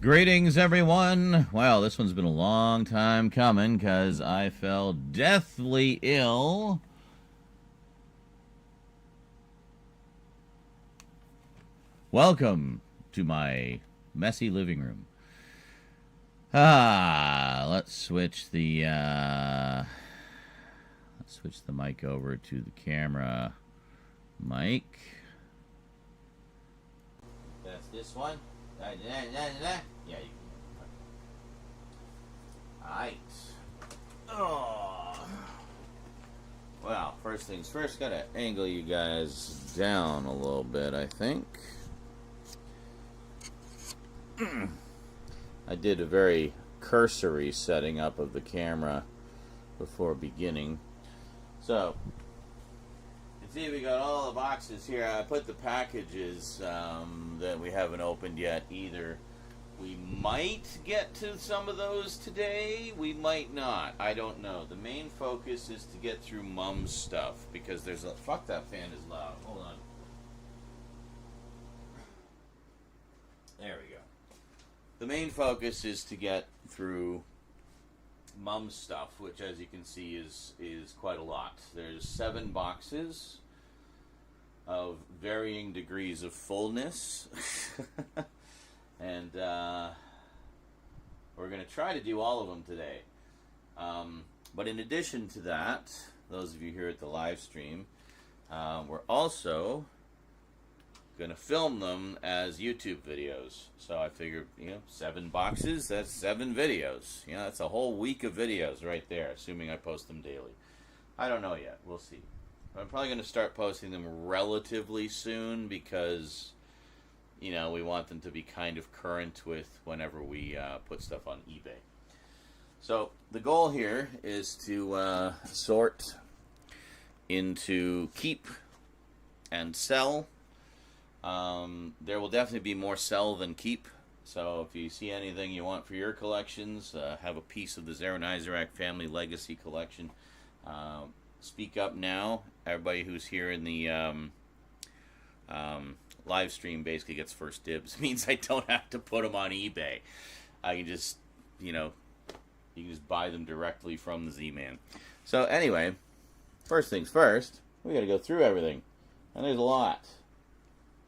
Greetings, everyone. Well, this one's been a long time coming because I fell deathly ill. Welcome to my messy living room. Let's switch the mic over to the camera mic. That's this one. Yeah, you can. Alright. Oh. Well, first things first, gotta angle you guys down a little bit, I think. I did a very cursory setting up of the camera before beginning. So, you see we got all the boxes here. I put the packages that we haven't opened yet either. We might get to some of those today. We might not. I don't know. The main focus is to get through Mum's stuff because there's a... Fuck, that fan is loud. Hold on. There we go. The main focus is to get through Mum's stuff, which, as you can see, is quite a lot. There's 7 boxes of varying degrees of fullness. And we're going to try to do all of them today. But in addition to that, those of you here at the live stream, we're also going to film them as YouTube videos. So I figured, 7 boxes, that's 7 videos. That's a whole week of videos right there, assuming I post them daily. I don't know yet. We'll see. I'm probably going to start posting them relatively soon because... we want them to be kind of current with whenever we put stuff on eBay. So the goal here is to sort into keep and sell. There will definitely be more sell than keep. So if you see anything you want for your collections, have a piece of the Zaron family legacy collection, speak up now. Everybody who's here in the... live stream basically gets first dibs. It means I don't have to put them on eBay. I can just, you can just buy them directly from the Z-Man. So anyway, first things first, we got to go through everything. And there's a lot.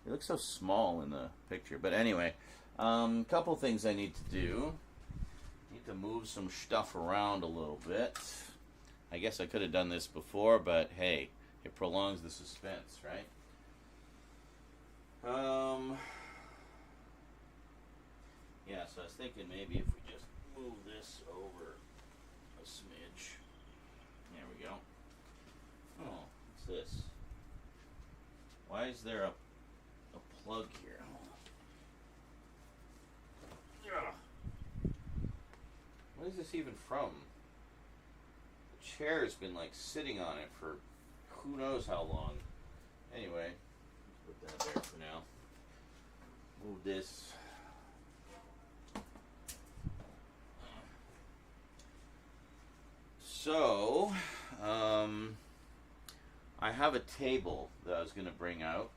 It looks so small in the picture. But anyway, couple things I need to do. Need to move some stuff around a little bit. I guess I could have done this before, but hey, it prolongs the suspense, right? Yeah, so I was thinking maybe if we just move this over a smidge. There we go. Oh, what's this? Why is there a plug here? What is this even from? The chair's been like sitting on it for who knows how long. Anyway. Put that there for now. Move this. So, I have a table that I was going to bring out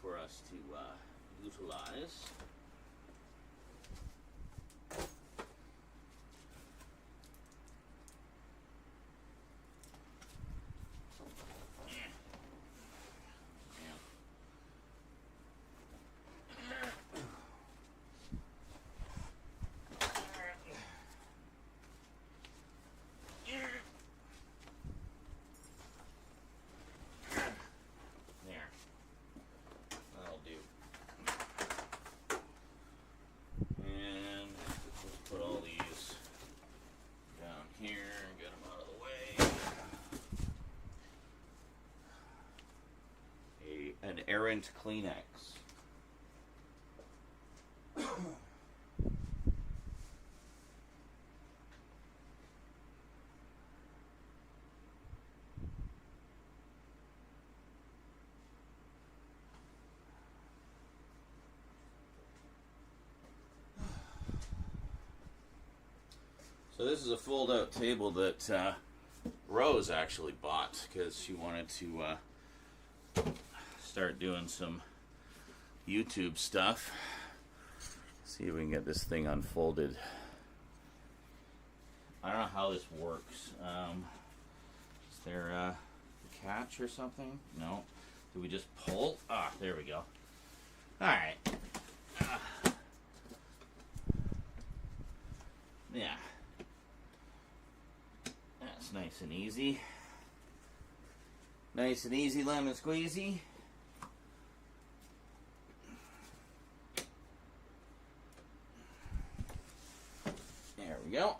for us to utilize. An errant Kleenex. So this is a fold-out table that Rose actually bought because she wanted to start doing some YouTube stuff. See if we can get this thing unfolded. I don't know how this works. Is there a catch or something? No. Do we just pull? Ah, there we go. Alright. Yeah. That's nice and easy. Nice and easy lemon squeezy. There we go.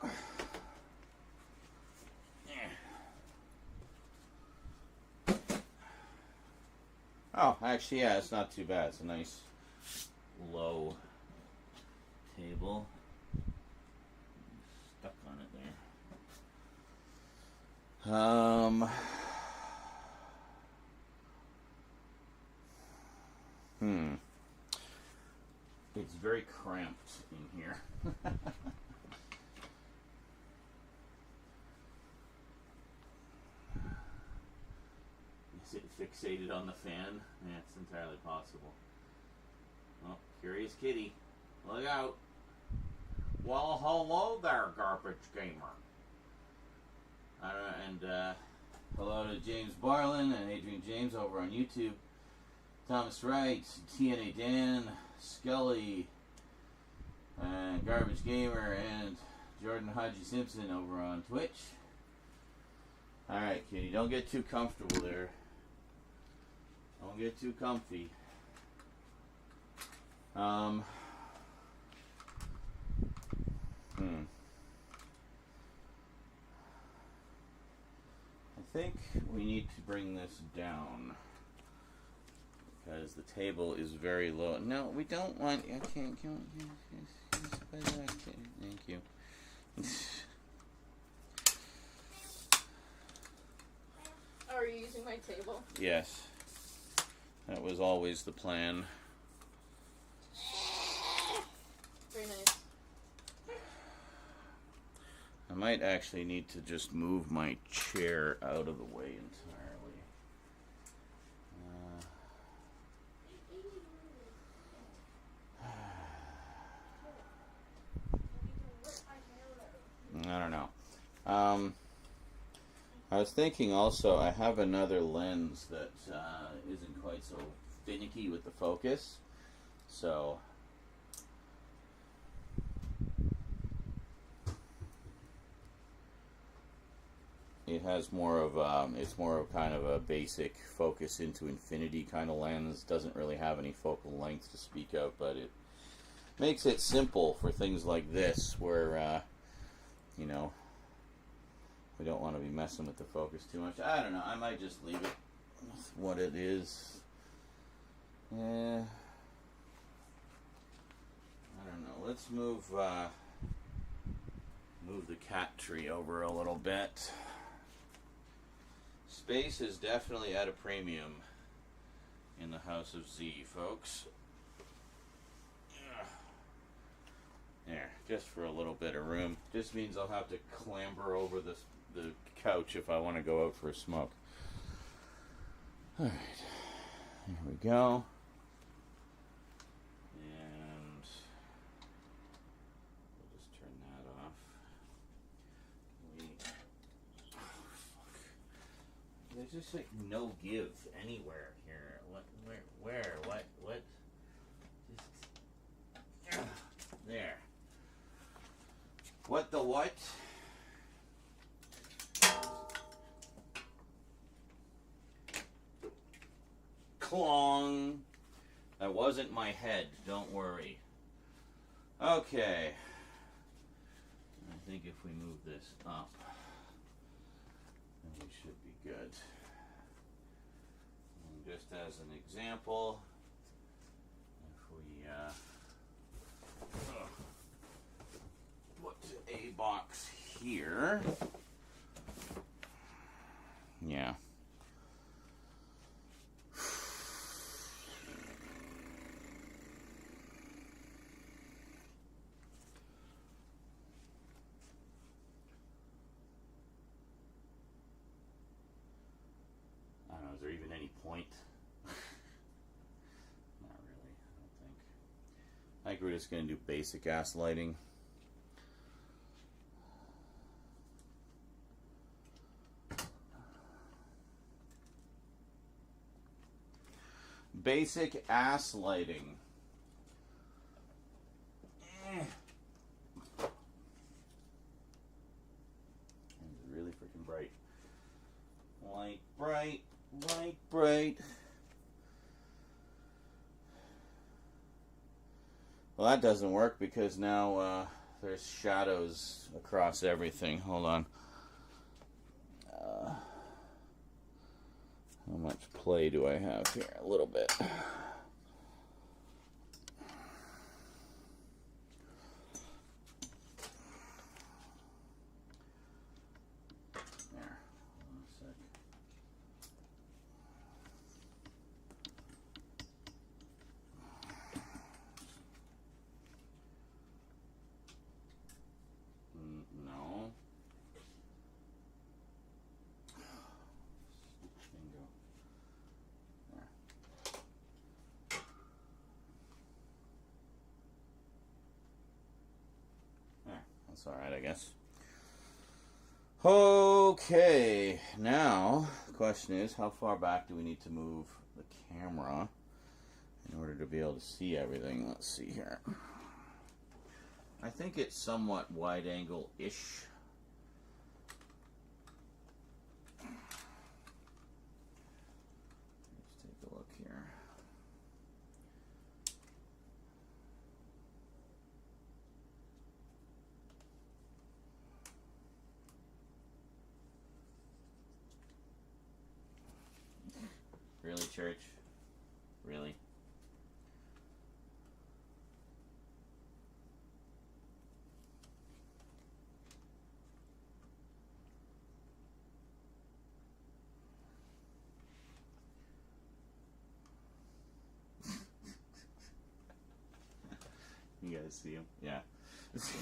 Oh, actually, yeah, it's not too bad. It's a nice low table. Stuck on it there. It's very cramped in here. Is it fixated on the fan? Yeah, it's entirely possible. Oh, curious kitty. Look out. Well, hello there, garbage gamer. And hello to James Barlin and Adrian James over on YouTube. Thomas Wright, TNA Dan, Scully, and Garbage Gamer, and Jordan Haji Simpson over on Twitch. Alright, kitty, don't get too comfortable there. Don't get too comfy. I think we need to bring this down because the table is very low. No, we don't want. I can't. Thank you. Are you using my table? Yes. That was always the plan. Very nice. I might actually need to just move my chair out of the way entirely. I don't know. I was thinking also, I have another lens that isn't quite so finicky with the focus, so it has more of it's more of kind of a basic focus into infinity kind of lens. Doesn't really have any focal length to speak of, but it makes it simple for things like this, where you know, we don't want to be messing with the focus too much. I don't know. I might just leave it with what it is. Yeah. I don't know. Let's move the cat tree over a little bit. Space is definitely at a premium in the House of Z, folks. There, just for a little bit of room. Just means I'll have to clamber over the couch if I want to go out for a smoke. Alright, there we go. And we'll just turn that off. There's just like no give anywhere here. What? Just there. What the what? Clong. That wasn't my head. Don't worry. Okay. I think if we move this up, then we should be good. And just as an example, if we put a box here, yeah. Is there even any point? Not really, I don't think. I think we're just going to do basic ass lighting. Basic ass lighting. It's really freaking bright. Light bright, light bright. Well, that doesn't work because now there's shadows across everything. Hold on. How much play do I have here? A little bit. There. Hold on a sec. No. Bingo. There. There. That's alright, I guess. Okay, now the question is, how far back do we need to move the camera in order to be able to see everything? Let's see here. I think it's somewhat wide angle-ish. Let's take a look here. Really, church? Really? You guys see him? Yeah. Is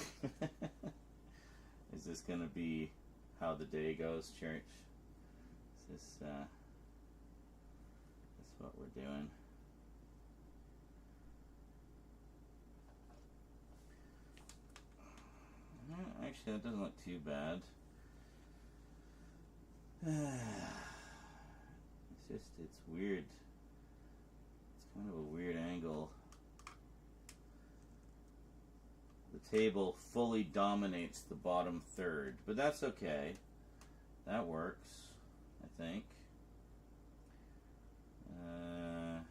this going to be how the day goes, church? Is this what we're doing? Actually, that doesn't look too bad. It's weird. It's kind of a weird angle. The table fully dominates the bottom third, but that's okay. That works, I think. Alright.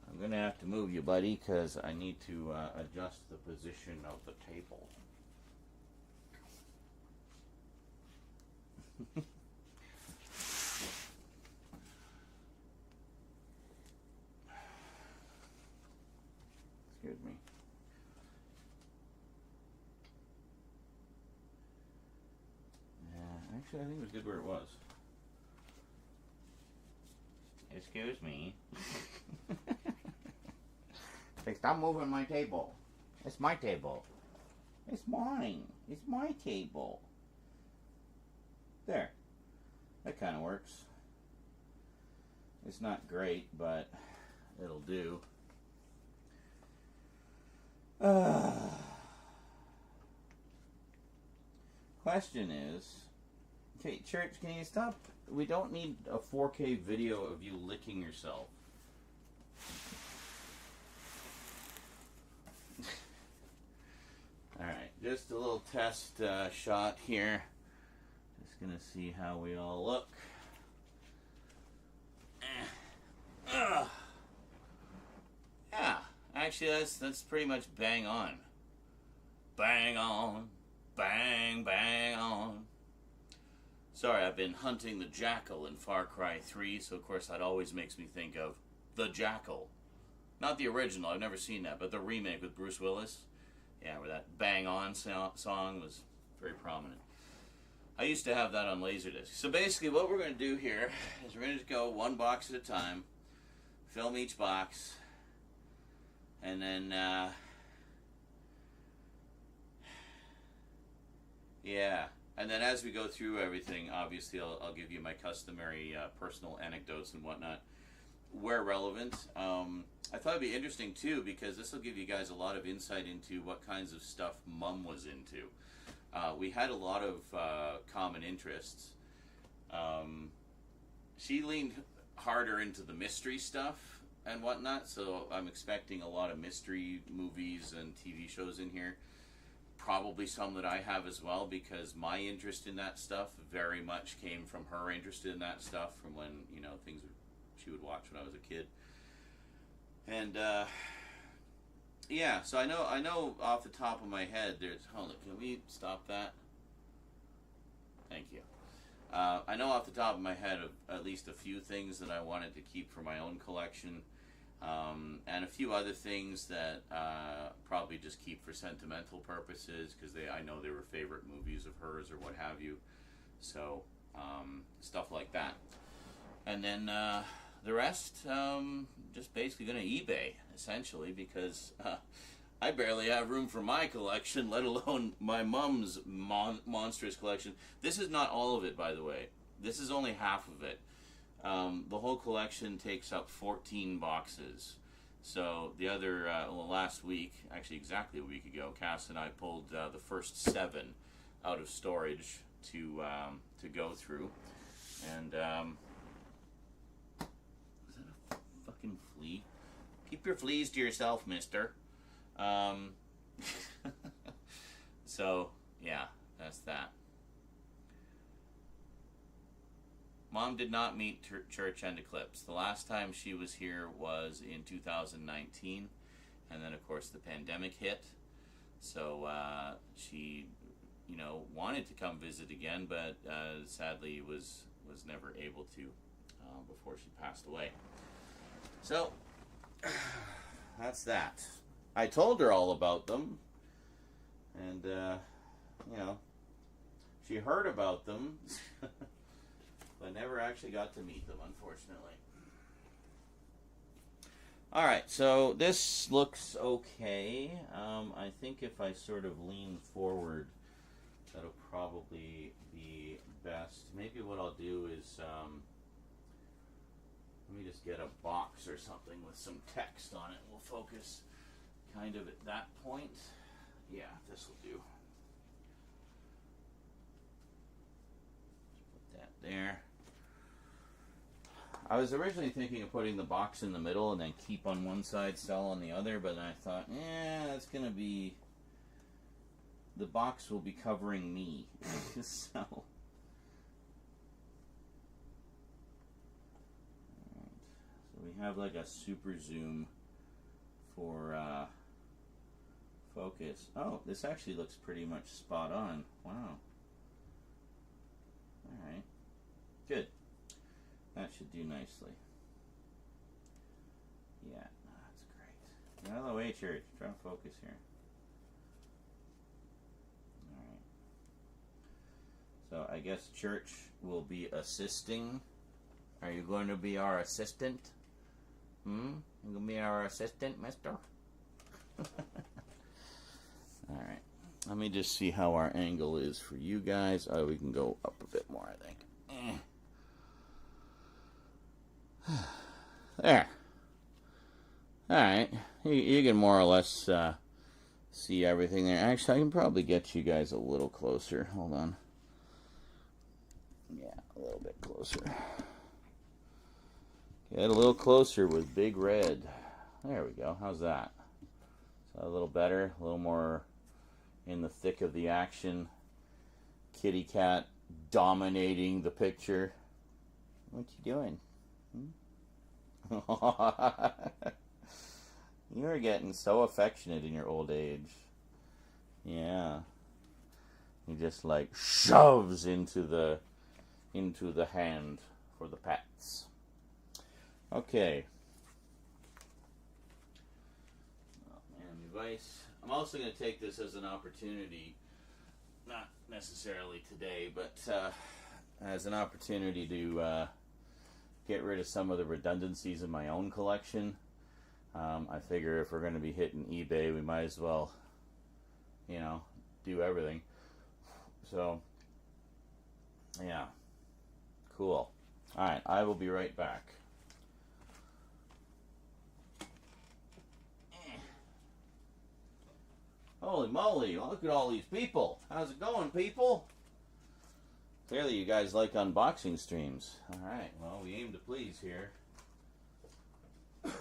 I'm going to have to move you, buddy, because I need to adjust the position of the table. Excuse me. Yeah, actually, I think it was good where it was. Excuse me. Hey, stop moving my table. It's my table. It's mine. It's my table. There. That kind of works. It's not great, but it'll do. Question is, okay, church, can you stop? We don't need a 4K video of you licking yourself. Alright, just a little test shot here. Just gonna see how we all look. Yeah, actually that's pretty much bang on. Bang on. Bang, bang on. Sorry, I've been hunting the jackal in Far Cry 3, so of course that always makes me think of the Jackal. Not the original, I've never seen that, but the remake with Bruce Willis. Yeah, where that Bang On song was very prominent. I used to have that on Laserdisc. So basically what we're going to do here is we're going to just go one box at a time, film each box, and then, yeah. And then as we go through everything, obviously I'll give you my customary personal anecdotes and whatnot. where relevant, I thought it'd be interesting too, because this will give you guys a lot of insight into what kinds of stuff Mum was into. We had a lot of common interests. She leaned harder into the mystery stuff and whatnot, so I'm expecting a lot of mystery movies and TV shows in here. Probably some that I have as well, because my interest in that stuff very much came from her interest in that stuff from when, you know, things she would watch when I was a kid. And yeah, so I know off the top of my head there's, hold on, can we stop that? Thank you. I know off the top of my head of at least a few things that I wanted to keep for my own collection, and a few other things that probably just keep for sentimental purposes, because I know they were favorite movies of hers or what have you. So stuff like that. And then the rest, just basically going to eBay, essentially, because I barely have room for my collection, let alone my mom's monstrous collection. This is not all of it, by the way. This is only half of it. The whole collection takes up 14 boxes. So the other, last week, actually exactly a week ago, Cass and I pulled the first 7 out of storage to go through. And, is that a fucking flea? Keep your fleas to yourself, mister. So, yeah, that's that. Mom did not meet Church and Eclipse. The last time she was here was in 2019, and then of course the pandemic hit. So she, you know, wanted to come visit again, but sadly was never able to before she passed away. So that's that. I told her all about them, and you know, she heard about them. But never actually got to meet them, unfortunately. Alright, so this looks okay. I think if I sort of lean forward, that'll probably be best. Maybe what I'll do is, let me just get a box or something with some text on it. We'll focus kind of at that point. Yeah, this will do. Put that there. I was originally thinking of putting the box in the middle and then keep on one side, sell on the other, but then I thought, that's going to be... the box will be covering me. So we have like a super zoom for focus. Oh, this actually looks pretty much spot on. Wow. Alright. Good. That should do nicely. Yeah, that's great. Get out of the way, Church. Try to focus here. Alright. So I guess Church will be assisting. Are you going to be our assistant? You going to be our assistant, mister? Alright. Let me just see how our angle is for you guys. Oh, we can go up a bit more, I think. There. Alright. You can more or less see everything there. Actually, I can probably get you guys a little closer. Hold on. Yeah, a little bit closer. Get a little closer with Big Red. There we go. How's that? So a little better. A little more in the thick of the action. Kitty cat dominating the picture. What you doing? You are getting so affectionate in your old age. Yeah. He just like shoves into the hand for the pets. Okay. Oh, man, device. I'm also going to take this as an opportunity, not necessarily today, but as an opportunity to get rid of some of the redundancies in my own collection. I figure if we're going to be hitting eBay, we might as well, you know, do everything. So, yeah. Cool. Alright, I will be right back. Holy moly, look at all these people. How's it going, people? Clearly you guys like unboxing streams. Alright, well, we aim to please here. You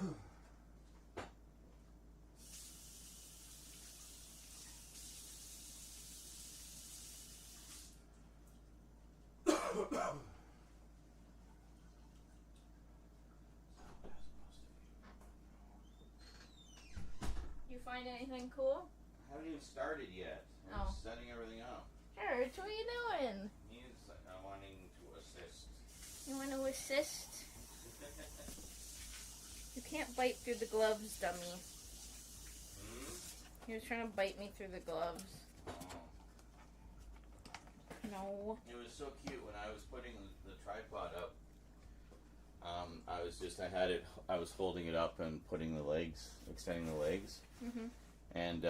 find anything cool? I haven't even started yet. I'm just setting everything up. Church, what are you doing? He's wanting to assist. You want to assist? You can't bite through the gloves, dummy. He was trying to bite me through the gloves. Oh. No. It was so cute when I was putting the tripod up. I was folding it up and putting the legs, extending the legs. Mm-hmm. And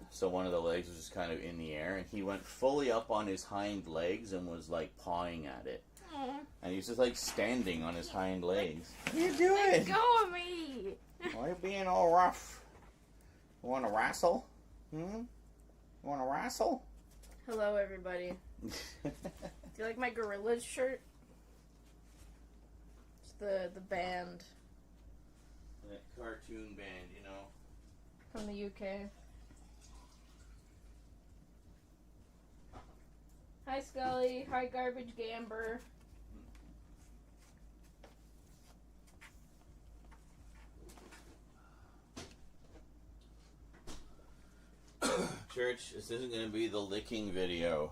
so one of the legs was just kind of in the air, and he went fully up on his hind legs and was like pawing at it. Aww. And he was just like standing on his hind legs. What are you doing? Let go of me! Why are you being all rough? You want to wrestle? You want to wrestle? Hello, everybody. Do you like my Gorillaz shirt? It's the band. That cartoon band, you know. From the UK. Hi, Scully. Hi, Garbage Gamber. Church, this isn't going to be the licking video.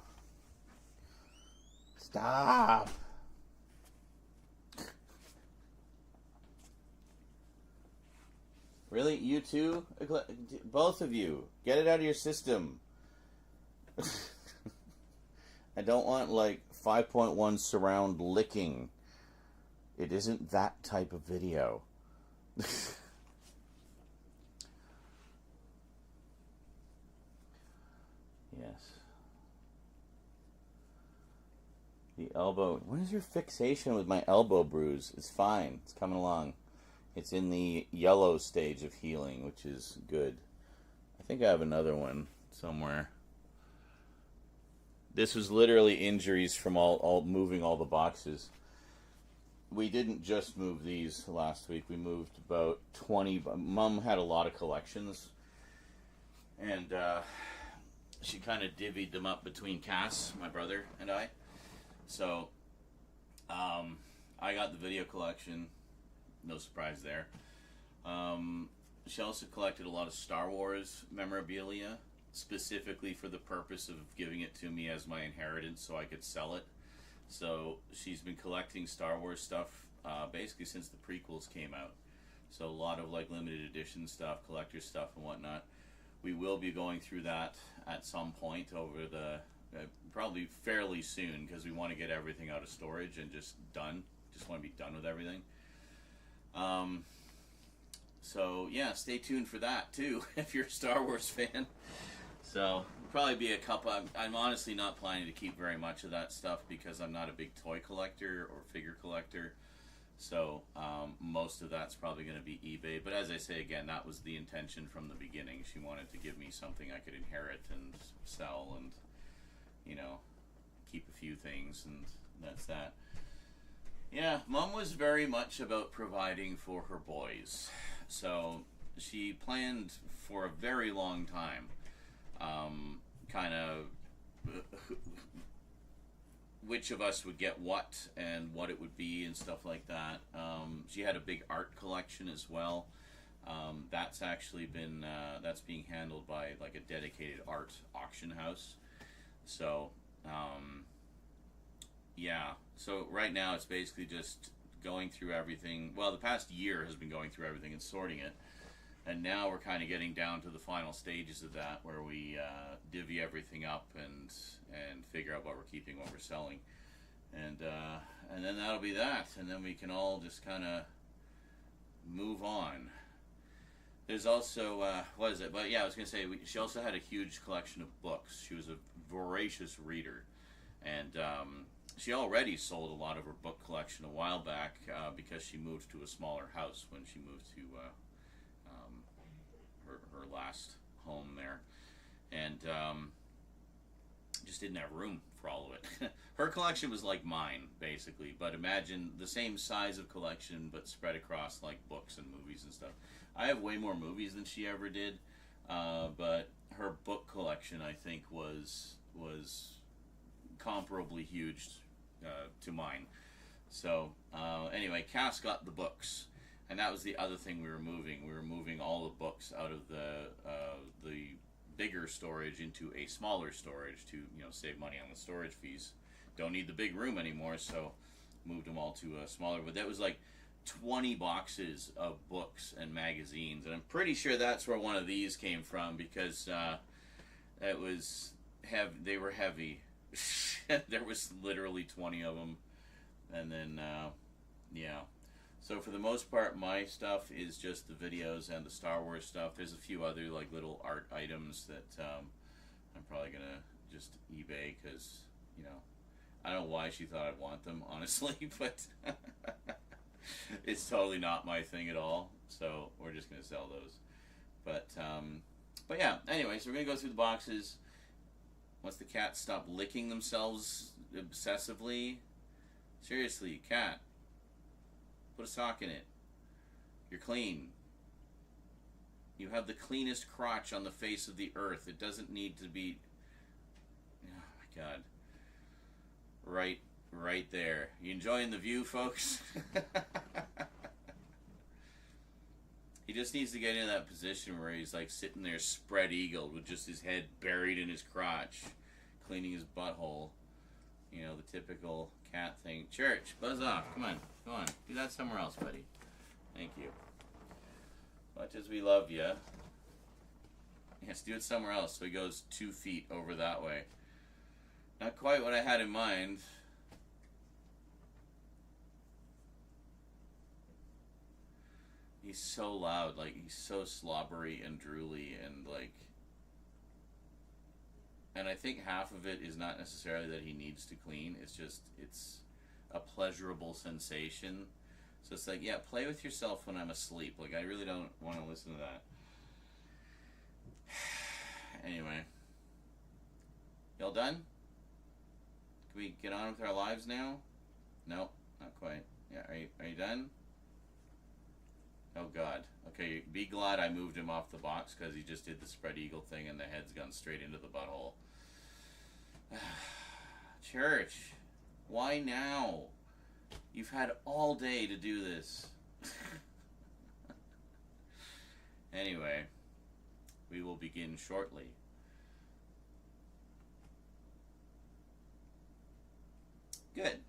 Stop! Really? You two? Both of you. Get it out of your system. I don't want, like, 5.1 surround licking. It isn't that type of video. Yes. The elbow. What is your fixation with my elbow bruise? It's fine. It's coming along. It's in the yellow stage of healing, which is good. I think I have another one somewhere. This was literally injuries from all moving all the boxes. We didn't just move these last week. We moved about 20. Mom had a lot of collections. And she kind of divvied them up between Cass, my brother, and I. So I got the video collection. No surprise there. She also collected a lot of Star Wars memorabilia, specifically for the purpose of giving it to me as my inheritance so I could sell it. So she's been collecting Star Wars stuff basically since the prequels came out. So a lot of like limited edition stuff, collector stuff and whatnot. We will be going through that at some point over the probably fairly soon, because we want to get everything out of storage and just done. Just want to be done with everything. So yeah, stay tuned for that too if you're a Star Wars fan. So probably be a couple. I'm honestly not planning to keep very much of that stuff because I'm not a big toy collector or figure collector. So most of that's probably going to be eBay. But as I say again, that was the intention from the beginning. She wanted to give me something I could inherit and sell, and you know, keep a few things, and that's that. Yeah, Mom was very much about providing for her boys. So she planned for a very long time, kind of which of us would get what and what it would be and stuff like that. She had a big art collection as well. That's actually been, that's being handled by like a dedicated art auction house. So, yeah. So right now it's basically just going through everything. Well, the past year has been going through everything and sorting it. And now we're kind of getting down to the final stages of that, where we divvy everything up and figure out what we're keeping, what we're selling, and then that'll be that. And then we can all just kind of move on. There's also what is it? But yeah, I was gonna say she also had a huge collection of books. She was a voracious reader, and she already sold a lot of her book collection a while back because she moved to a smaller house when she moved to her last home there. and just didn't have room for all of it. Her collection was like mine, basically, but imagine the same size of collection, but spread across like books and movies and stuff. I have way more movies than she ever did, but her book collection, I think, was comparably huge to mine. So anyway, Cass got the books, and that was the other thing we were moving. We were moving all the books out of the bigger storage into a smaller storage to save money on the storage fees. Don't need the big room anymore, so moved them all to a smaller. But that was like 20 boxes of books and magazines, and I'm pretty sure that's where one of these came from, because it was they were heavy. There was literally 20 of them, and then yeah. So for the most part, my stuff is just the videos and the Star Wars stuff. There's a few other like little art items that I'm probably gonna just eBay, because I don't know why she thought I'd want them, honestly, but it's totally not my thing at all. So we're just gonna sell those. But yeah. Anyway, so we're gonna go through the boxes. Once the cats stop licking themselves obsessively, seriously, cat, put a sock in it. You're clean. You have the cleanest crotch on the face of the earth. It doesn't need to be. Oh my God. Right there. You enjoying the view, folks? He just needs to get into that position where he's like sitting there spread eagled with just his head buried in his crotch, cleaning his butthole. The typical cat thing. Church, buzz off. Come on. Go on. Do that somewhere else, buddy. Thank you. Much as we love you. Yes, do it somewhere else. So he goes 2 feet over that way. Not quite what I had in mind. He's so loud, like he's so slobbery and drooly, and like, and I think half of it is not necessarily that he needs to clean. It's a pleasurable sensation. So it's like, yeah, play with yourself when I'm asleep. Like, I really don't want to listen to that. Anyway, y'all done? Can we get on with our lives now? No, not quite. Yeah, are you done? Oh God. Okay, be glad I moved him off the box, because he just did the spread eagle thing and the head's gone straight into the butthole. Church, why now? You've had all day to do this. Anyway, we will begin shortly. Good.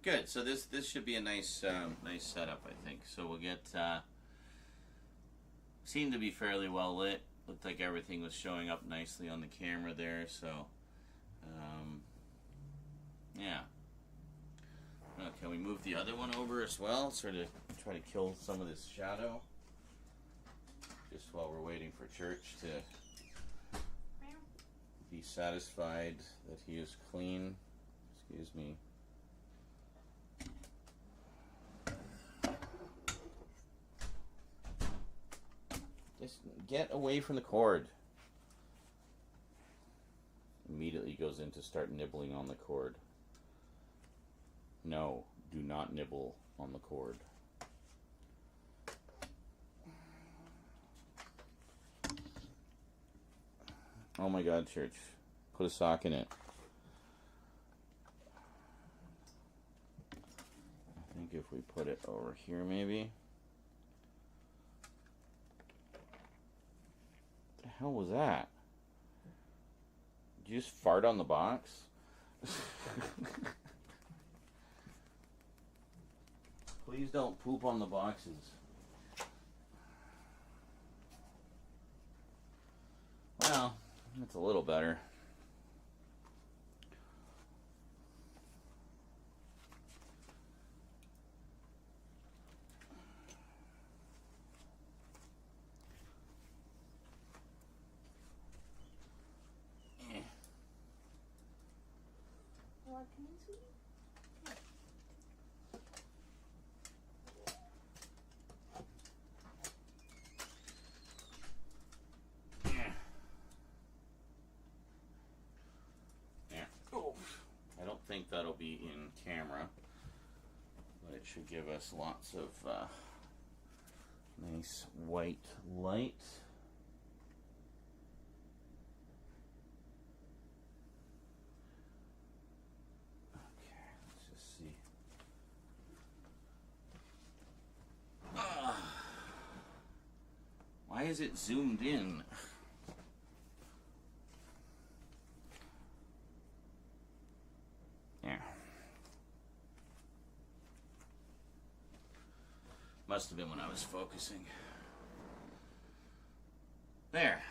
Good. So this should be a nice nice setup, I think. So we'll get seemed to be fairly well lit. Looked like everything was showing up nicely on the camera there. So yeah. Can we move the other one over as well? Sort of try to kill some of this shadow. Just while we're waiting for Church to be satisfied that he is clean. Excuse me. Just get away from the cord. Immediately goes in to start nibbling on the cord. No, do not nibble on the cord. Oh my God, Church. Put a sock in it. I think if we put it over here, maybe. What the hell was that? Did you just fart on the box? Please don't poop on the boxes. Well, that's a little better. should give us lots of nice white light. Okay, let's just see. Why is it zoomed in? There. Must have been when I was focusing. There.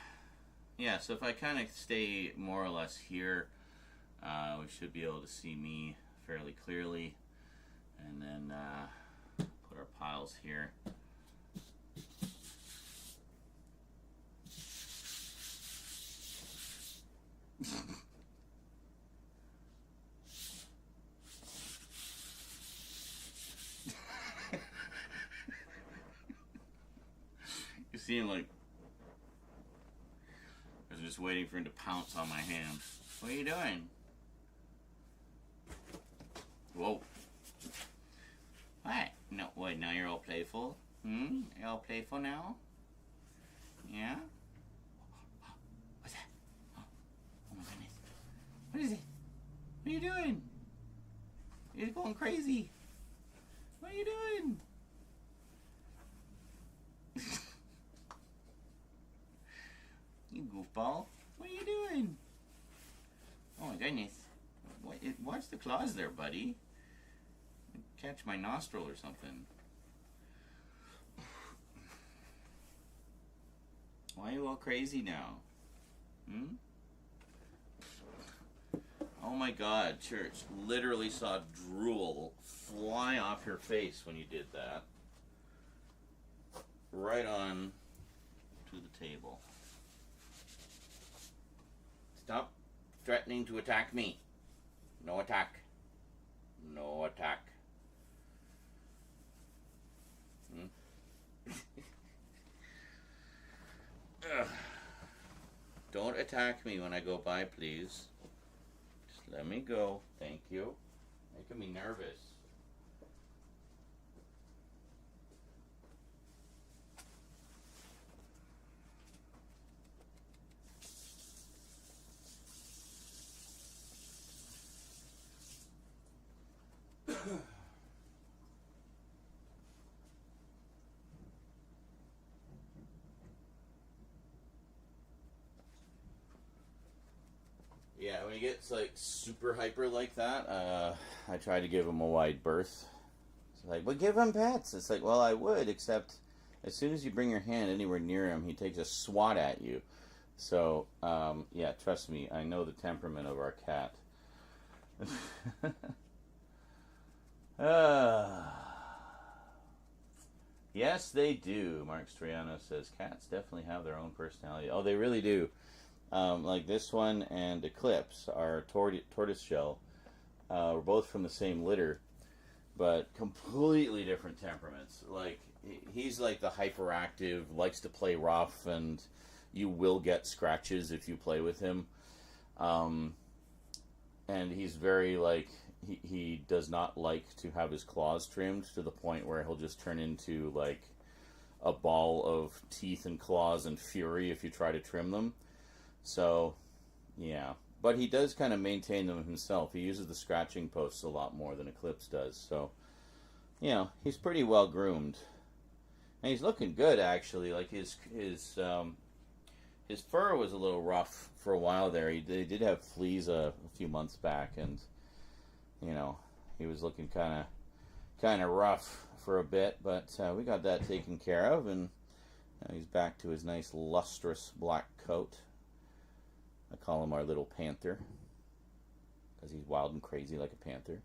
Yeah, so if I kind of stay more or less here, we should be able to see me fairly clearly. And then put our piles here. You see him like, I was just waiting for him to pounce on my hand. What are you doing? Whoa. What? No, wait, now you're all playful? You're all playful now? Yeah? What's that? Oh my goodness. What is it? What are you doing? You're going crazy. What are you doing? You goofball. What are you doing? Oh my goodness. Watch the claws there, buddy. Catch my nostril or something. Why are you all crazy now? Oh my God, Church. Literally saw drool fly off your face when you did that. Right on to the table. Stop threatening to attack me. No attack. No attack. Don't attack me when I go by, please. Just let me go. Thank you. Making me nervous. Yeah, when he gets like super hyper like that, I try to give him a wide berth. It's like, well, give him pets. It's like, well, I would, except as soon as you bring your hand anywhere near him, he takes a swat at you. So, yeah, trust me, I know the temperament of our cat. Yes, they do. Mark Striano says cats definitely have their own personality. Oh, they really do. Like this one and Eclipse, our tortoiseshell, were both from the same litter, but completely different temperaments. Like, he's like the hyperactive, likes to play rough, and you will get scratches if you play with him. And he's very like, he does not like to have his claws trimmed to the point where he'll just turn into like a ball of teeth and claws and fury if you try to trim them. So, yeah. But he does kind of maintain them himself. He uses the scratching posts a lot more than Eclipse does. So, you know, he's pretty well groomed. And he's looking good, actually. Like, his fur was a little rough for a while there. They did have fleas a few months back. And, you know, he was looking kind of rough for a bit. But we got that taken care of. And now he's back to his nice lustrous black coat. I call him our little panther because he's wild and crazy like a panther.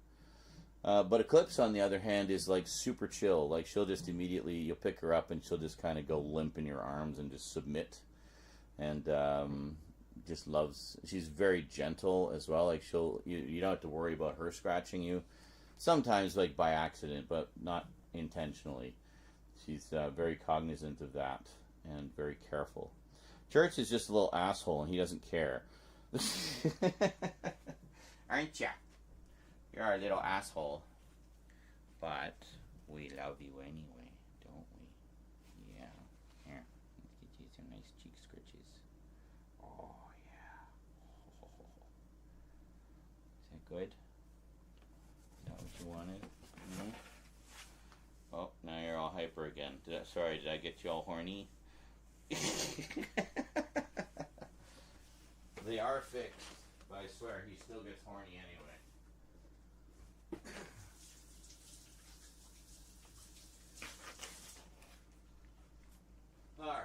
But Eclipse, on the other hand, is like super chill. Like, she'll just immediately, you'll pick her up and she'll just kind of go limp in your arms and just submit. And just loves, she's very gentle as well. Like, you don't have to worry about her scratching you. Sometimes, like, by accident, but not intentionally. She's very cognizant of that and very careful. Church is just a little asshole, and he doesn't care. Aren't ya? You're a little asshole. But We love you anyway, don't we? Yeah. Here, let's get you some nice cheek scritches. Oh, yeah. Is that good? Is that what you wanted? Mm-hmm. Oh, now you're all hyper again. Sorry, did I get you all horny? They are fixed, but I swear he still gets horny anyway. Alright.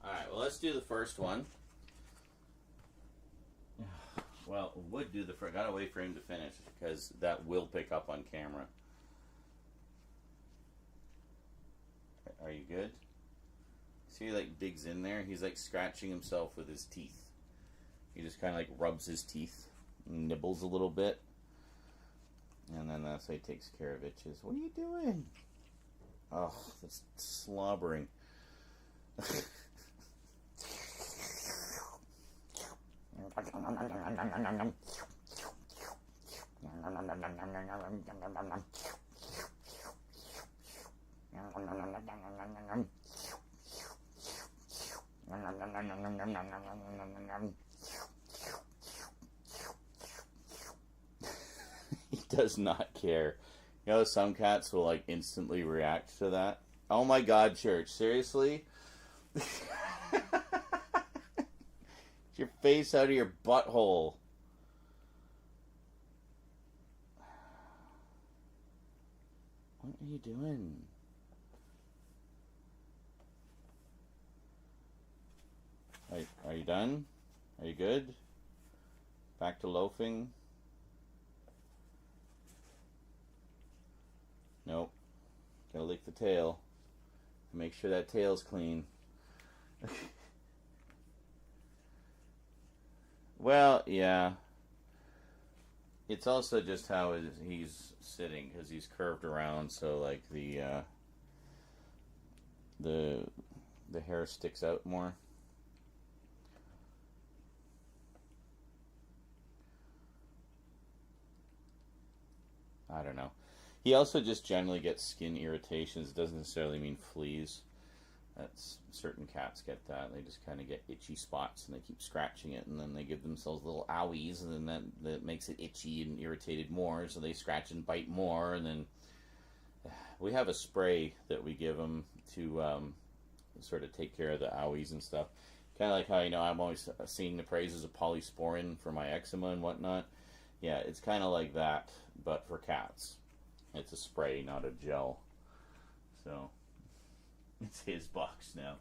Alright, well, let's do the first one. Well, would do the first. Gotta wait for him to finish because that will pick up on camera. Are you good? See, he like digs in there. He's like scratching himself with his teeth. He just kind of like rubs his teeth, nibbles a little bit, and then that's how he takes care of itches. What are you doing? Oh, that's slobbering. He does not care. You know, some cats will like instantly react to that. Oh my God, Church, seriously? Your face out of your butthole. What are you doing? Are you done? Are you good? Back to loafing? Nope. Gotta lick the tail. Make sure that tail's clean. Well, yeah. It's also just how he's sitting, because he's curved around, so like the hair sticks out more. I don't know. He also just generally gets skin irritations. It doesn't necessarily mean fleas. That's certain cats get that. They just kind of get itchy spots and they keep scratching it, and then they give themselves little owies, and then that makes it itchy and irritated more, so they scratch and bite more. And then we have a spray that we give them to sort of take care of the owies and stuff. Kind of like how, you know, I'm always seeing the praises of polysporin for my eczema and whatnot. Yeah, it's kind of like that, but for cats. It's a spray, not a gel. So it's his box now.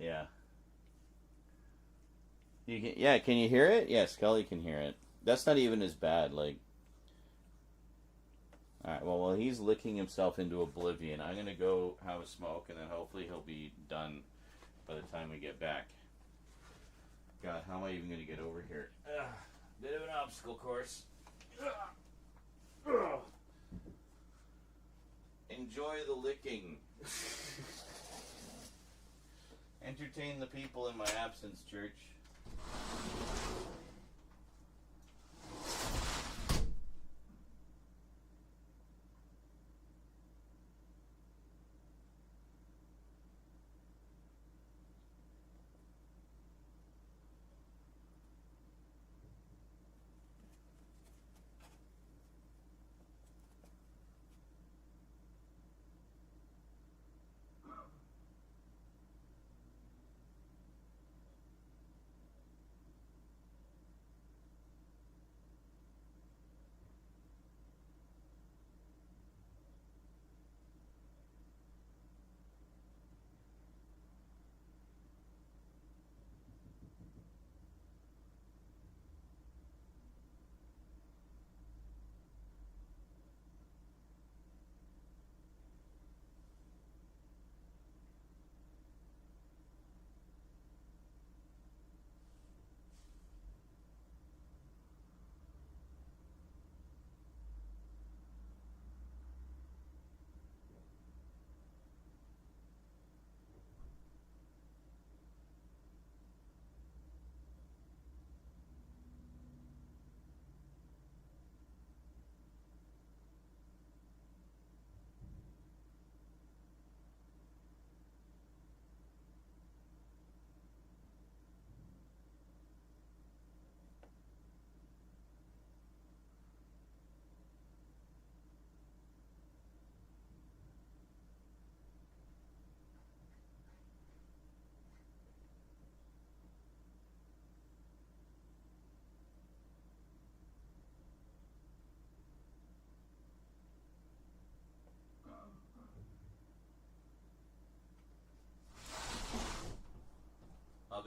Yeah. You can, yeah, can you hear it? Yeah, Scully can hear it. That's not even as bad. Like, alright, well, while he's licking himself into oblivion, I'm going to go have a smoke, and then hopefully he'll be done by the time we get back. God, how am I even going to get over here? Bit of an obstacle course. Enjoy the licking. Entertain the people in my absence, Church.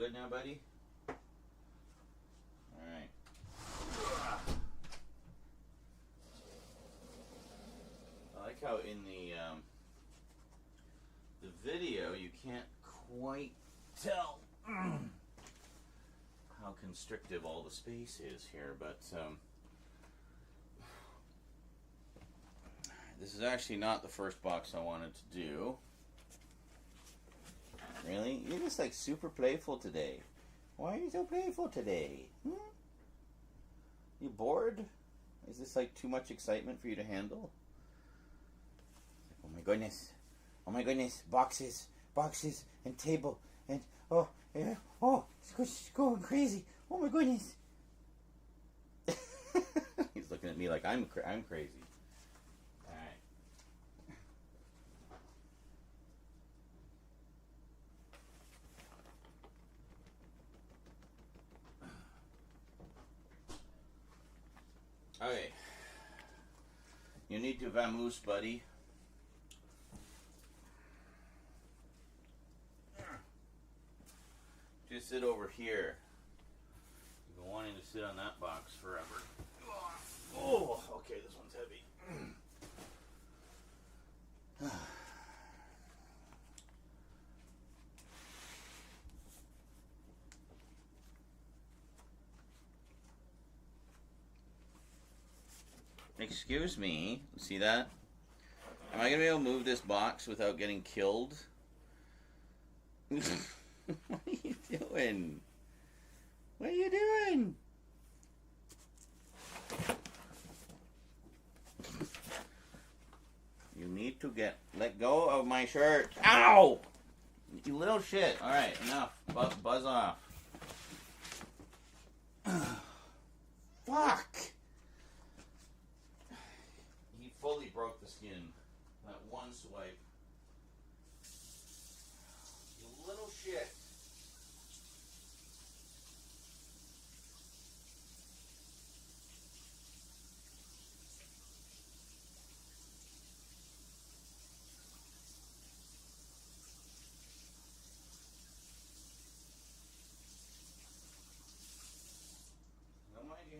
good now, buddy? Alright. I like how in the video you can't quite tell how constrictive all the space is here, but this is actually not the first box I wanted to do. Really? You're just like super playful today. Why are you so playful today? You bored? Is this like too much excitement for you to handle? Oh my goodness. Oh my goodness. Boxes and table and oh yeah. Oh, it's going crazy. Oh my goodness. He's looking at me like I'm crazy. Okay. You need to vamoose, buddy. Just sit over here. You've been wanting to sit on that box forever. Oh, okay, this one's heavy. Excuse me. See that? Am I going to be able to move this box without getting killed? What are you doing? What are you doing? You need to let go of my shirt. Ow! You little shit. Alright, enough. Buzz off. Fuck! He fully broke the skin. That one swipe. You little shit.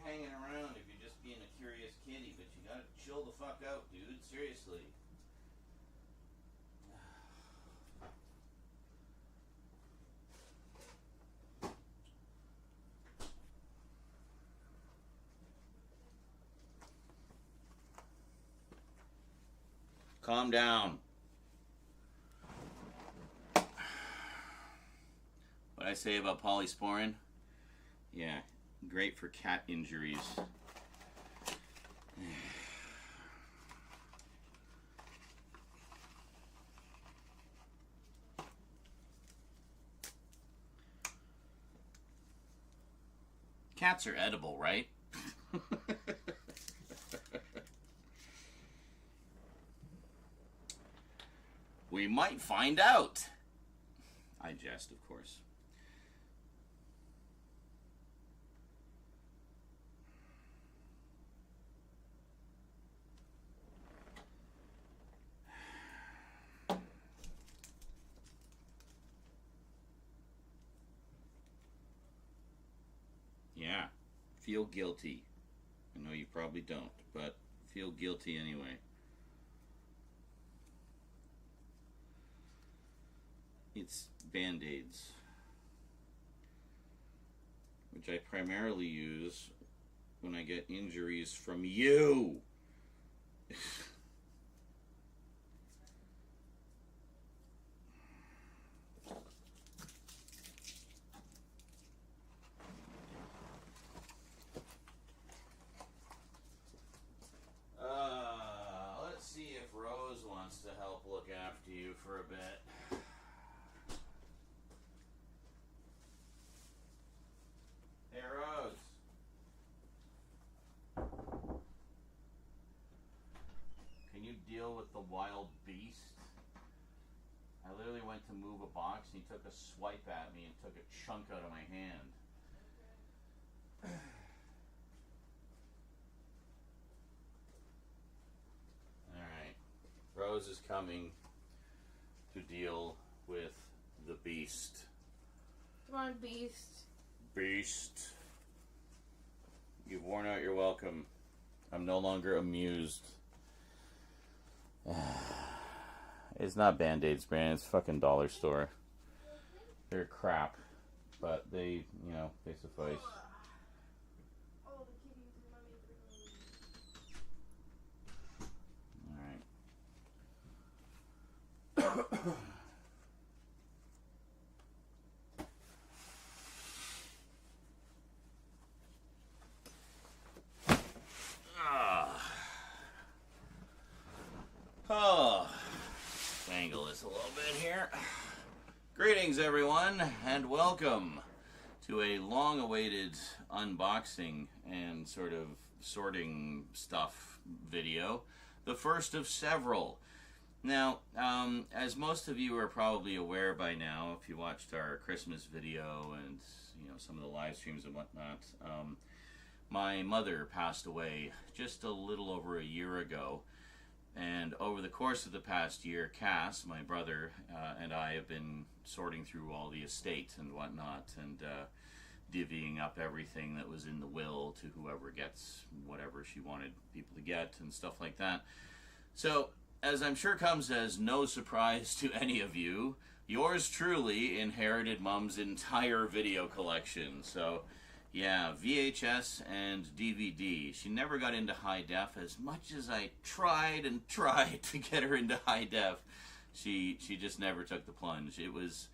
Hanging around if you're just being a curious kitty, but you gotta chill the fuck out, dude. Seriously. Calm down. What I say about polysporin? Yeah. Great for cat injuries. Cats are edible, right? We might find out. I jest, of course. Yeah, feel guilty. I know you probably don't, but feel guilty anyway. It's Band-Aids, which I primarily use when I get injuries from you. Let's see if Rose wants to help look after you for a bit. Hey, Rose. Can you deal with the wild beast? I literally went to move a box and he took a swipe at me and took a chunk out of my hand. Alright. Rose is coming to deal with the beast. Come on, Beast. Beast. You've worn out your welcome. I'm no longer amused. It's not Band-Aids brand, it's fucking dollar store. They're crap, but they, you know, they suffice. Alright. Oh, angle this a little bit here. Greetings, everyone, and welcome to a long-awaited unboxing and sort of sorting stuff video, the first of several. Now, as most of you are probably aware by now, if you watched our Christmas video and some of the live streams and whatnot, my mother passed away just a little over a year ago. And over the course of the past year, Cass, my brother, and I have been sorting through all the estate and whatnot, and divvying up everything that was in the will to whoever gets whatever she wanted people to get and stuff like that. So, as I'm sure comes as no surprise to any of you, yours truly inherited Mom's entire video collection. So, yeah, VHS and DVD. She never got into high def. As much as I tried and tried to get her into high def, she just never took the plunge. It was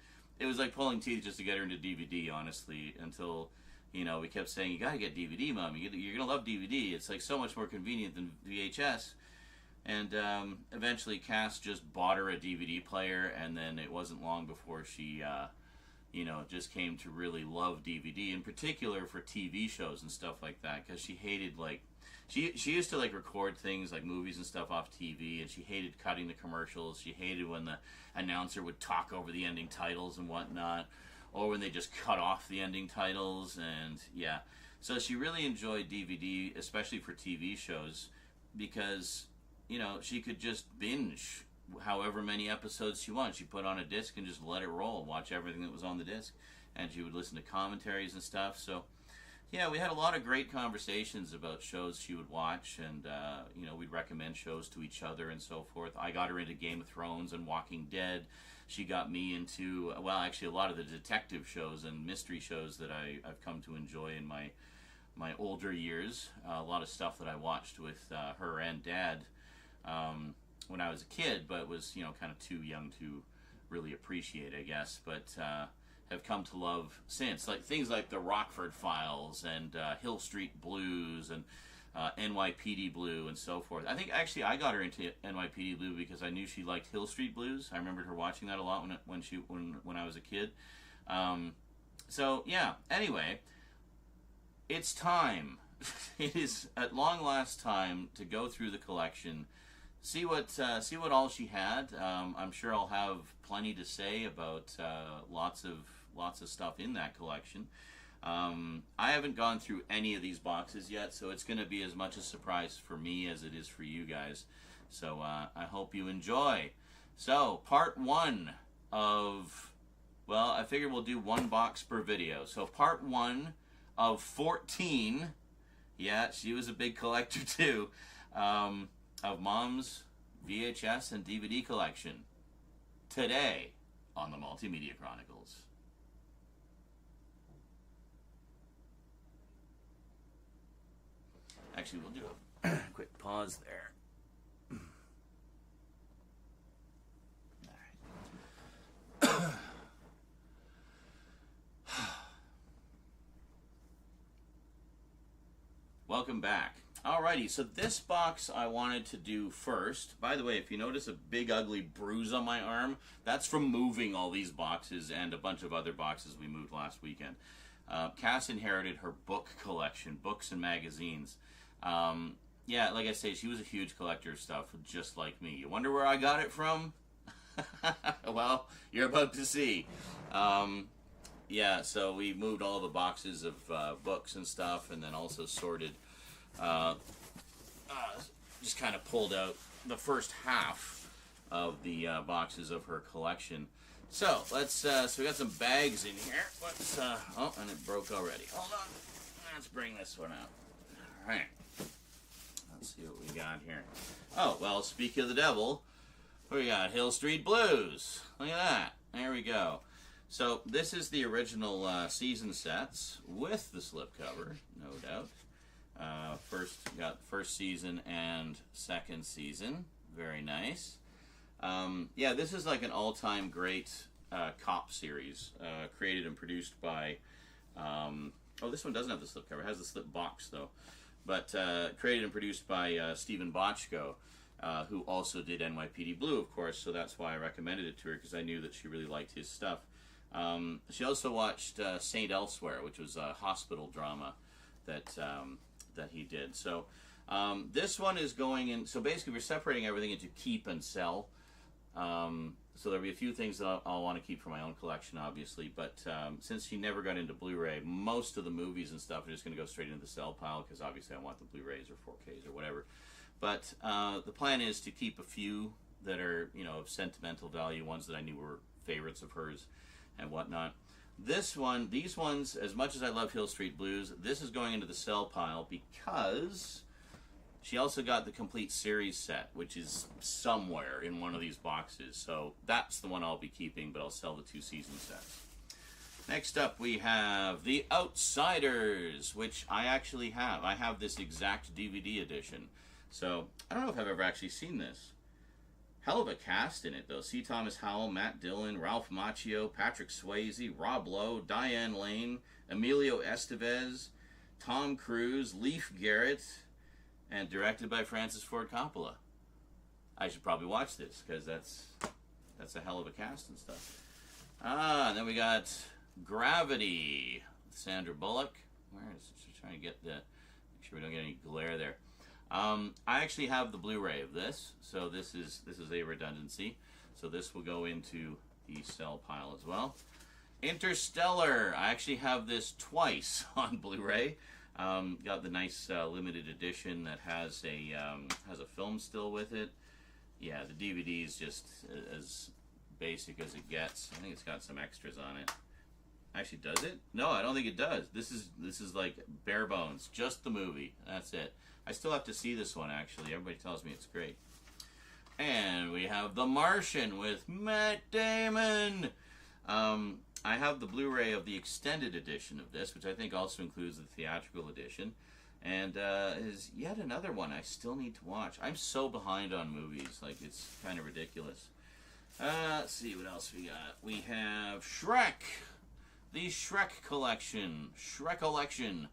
like pulling teeth just to get her into DVD, honestly, until, we kept saying, you gotta get DVD, Mom. You're gonna love DVD. It's like so much more convenient than VHS. And eventually Cass just bought her a DVD player, and then it wasn't long before she just came to really love DVD, in particular for TV shows and stuff like that, because she hated, she used to, record things like movies and stuff off TV, and she hated cutting the commercials. She hated when the announcer would talk over the ending titles and whatnot, or when they just cut off the ending titles, and yeah. So she really enjoyed DVD, especially for TV shows, because, she could just binge however many episodes she wanted. She put on a disc and just let it roll, watch everything that was on the disc, and she would listen to commentaries and stuff. So yeah, we had a lot of great conversations about shows she would watch, and we'd recommend shows to each other and so forth. I got her into Game of Thrones and Walking Dead. She got me into, well, actually a lot of the detective shows and mystery shows that I've come to enjoy in my older years. A lot of stuff that I watched with her and Dad when I was a kid, but was, kind of too young to really appreciate, I guess, but have come to love since. Like things like the Rockford Files and Hill Street Blues and NYPD Blue and so forth. I think actually I got her into NYPD Blue because I knew she liked Hill Street Blues. I remembered her watching that a lot when I was a kid. So yeah, anyway, it's time. It is at long last time to go through the collection. See what all she had. I'm sure I'll have plenty to say about lots of stuff in that collection. I haven't gone through any of these boxes yet, so it's going to be as much a surprise for me as it is for you guys. So I hope you enjoy. So part 1 of, well, I figure we'll do 1 box per video. So part 1 of 14. Yeah, she was a big collector too. Of Mom's VHS and DVD collection today on the Multimedia Chronicles. Actually, we'll do a quick pause there. All right. Welcome back. Alrighty, so this box I wanted to do first. By the way, if you notice a big ugly bruise on my arm, that's from moving all these boxes and a bunch of other boxes we moved last weekend. Cass inherited her book collection, books and magazines. Yeah, like I say, she was a huge collector of stuff, just like me. You wonder where I got it from? Well, you're about to see. Yeah, so we moved all the boxes of books and stuff, and then also sorted, just kind of pulled out the first half of the boxes of her collection. So let's. So we got some bags in here. Let's. Oh, and it broke already. Hold on. Let's bring this one out. All right. Let's see what we got here. Oh well, speaking of the devil, we got Hill Street Blues. Look at that. There we go. So this is the original season sets with the slipcover, no doubt. Got first season and second season. Very nice. Yeah, this is like an all-time great cop series, created and produced by. Oh, this one doesn't have the slipcover. It has the slip box though, but created and produced by Stephen Bochco, who also did NYPD Blue, of course. So that's why I recommended it to her, because I knew that she really liked his stuff. She also watched Saint Elsewhere, which was a hospital drama that that he did. So this one is going in. So basically, we're separating everything into keep and sell. So there'll be a few things that I'll want to keep for my own collection, obviously. But since he never got into Blu-ray, most of the movies and stuff are just going to go straight into the sell pile, because obviously I want the Blu-rays or 4Ks or whatever. But the plan is to keep a few that are, you know, of sentimental value, ones that I knew were favorites of hers and whatnot. These ones, as much as I love Hill Street Blues, this is going into the sell pile because she also got the complete series set, which is somewhere in one of these boxes. So that's the one I'll be keeping, but I'll sell the 2 season sets. Next up, we have The Outsiders, which I actually have. I have this exact DVD edition. So I don't know if I've ever actually seen this. Hell of a cast in it, though. C. Thomas Howell, Matt Dillon, Ralph Macchio, Patrick Swayze, Rob Lowe, Diane Lane, Emilio Estevez, Tom Cruise, Leif Garrett, and directed by Francis Ford Coppola. I should probably watch this, because that's a hell of a cast and stuff. And then we got Gravity, Sandra Bullock. Where is it? She's trying to get make sure we don't get any glare there. I actually have the Blu-ray of this, so this is a redundancy. So this will go into the sell pile as well. Interstellar. I actually have this twice on Blu-ray. Got the nice limited edition that has a film still with it. Yeah, the DVD is just as basic as it gets. I think it's got some extras on it. Actually, does it? No, I don't think it does. This is like bare bones, just the movie. That's it. I still have to see this one, actually. Everybody tells me it's great. And we have The Martian with Matt Damon. I have the Blu-ray of the extended edition of this, which I think also includes the theatrical edition. And is yet another one I still need to watch. I'm so behind on movies. Like, it's kind of ridiculous. Let's see what else we got. We have Shrek. The Shrek Collection. Shrek-Collection.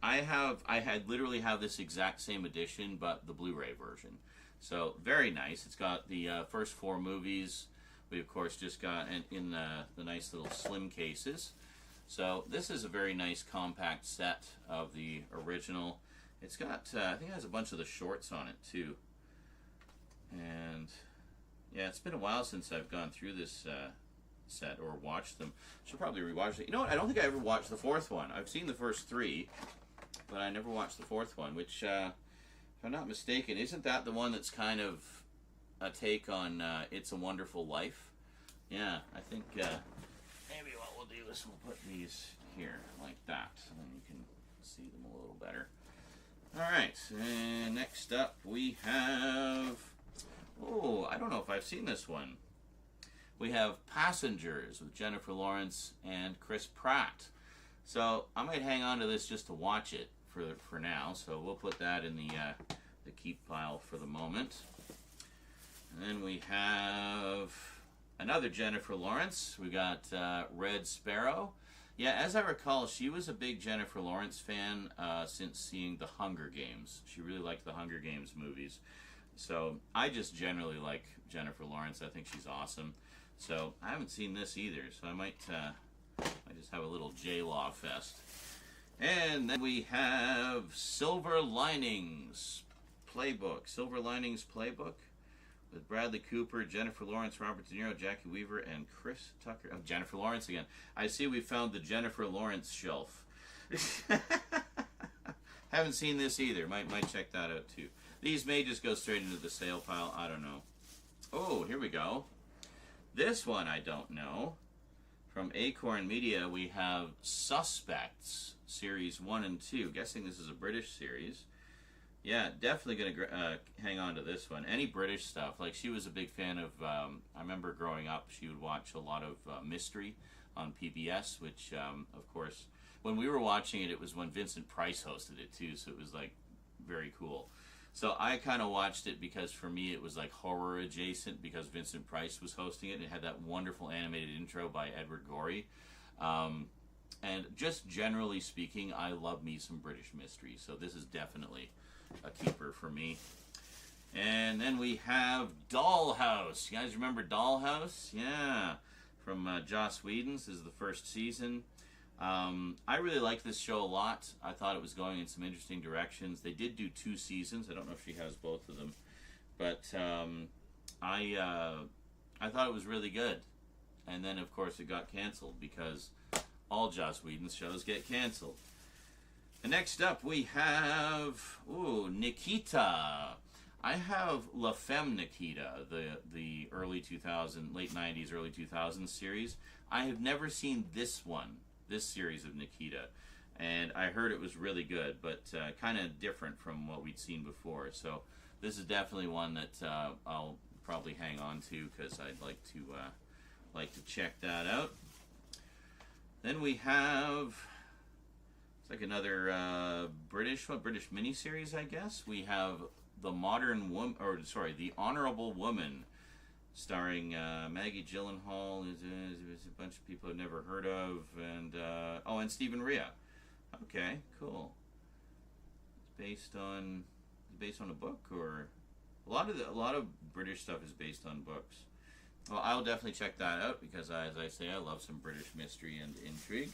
I literally have this exact same edition, but the Blu-ray version. So very nice. It's got the first 4 movies. We of course just got in the nice little slim cases. So this is a very nice compact set of the original. It's got I think it has a bunch of the shorts on it too. And yeah, it's been a while since I've gone through this set or watched them. Should probably rewatch it. You know what? I don't think I ever watched the 4th one. I've seen the first 3. But I never watched the 4th one, which, if I'm not mistaken, isn't that the one that's kind of a take on It's a Wonderful Life? Yeah, I think maybe what we'll do is we'll put these here like that, so then you can see them a little better. Alright, and next up we have... Oh, I don't know if I've seen this one. We have Passengers with Jennifer Lawrence and Chris Pratt. So I might hang on to this just to watch it for now. So we'll put that in the keep pile for the moment. And then we have another Jennifer Lawrence. We got Red Sparrow. Yeah, as I recall, she was a big Jennifer Lawrence fan since seeing The Hunger Games. She really liked the Hunger Games movies. So I just generally like Jennifer Lawrence. I think she's awesome. So I haven't seen this either. So I might just have a little J-Law fest. And then we have Silver Linings Playbook. Silver Linings Playbook with Bradley Cooper, Jennifer Lawrence, Robert De Niro, Jackie Weaver, and Chris Tucker. Oh, Jennifer Lawrence again. I see we found the Jennifer Lawrence shelf. Haven't seen this either. Might check that out too. These may just go straight into the sale pile. I don't know. Oh, here we go. This one I don't know. From Acorn Media, we have Suspects, Series 1 and 2. Guessing this is a British series. Yeah, definitely going to hang on to this one. Any British stuff. Like, she was a big fan of, I remember growing up, she would watch a lot of mystery on PBS, which, of course, when we were watching it, it was when Vincent Price hosted it, too, so it was, like, very cool. So I kind of watched it because for me it was like horror adjacent because Vincent Price was hosting it. It had that wonderful animated intro by Edward Gorey. And just generally speaking, I love me some British mystery. So this is definitely a keeper for me. And then we have Dollhouse. You guys remember Dollhouse? Yeah. From Joss Whedon's. This is the first season. I really liked this show a lot. I thought it was going in some interesting directions. They did do 2 seasons. I don't know if she has both of them, but I thought it was really good. And then, of course, it got canceled because all Joss Whedon's shows get canceled. And next up, we have Nikita. I have La Femme Nikita, the early 2000s, late 90s, early 2000s series. I have never seen this series of Nikita, and I heard it was really good, but kind of different from what we'd seen before. So this is definitely one that I'll probably hang on to because I'd like to check that out. Then we have it's like another British miniseries, I guess. We have The Honorable Woman, starring Maggie Gyllenhaal, is a bunch of people I've never heard of, and and Stephen Rea. Okay, cool. It's based on a book, or a lot of British stuff is based on books. Well, I'll definitely check that out because, as I say, I love some British mystery and intrigue.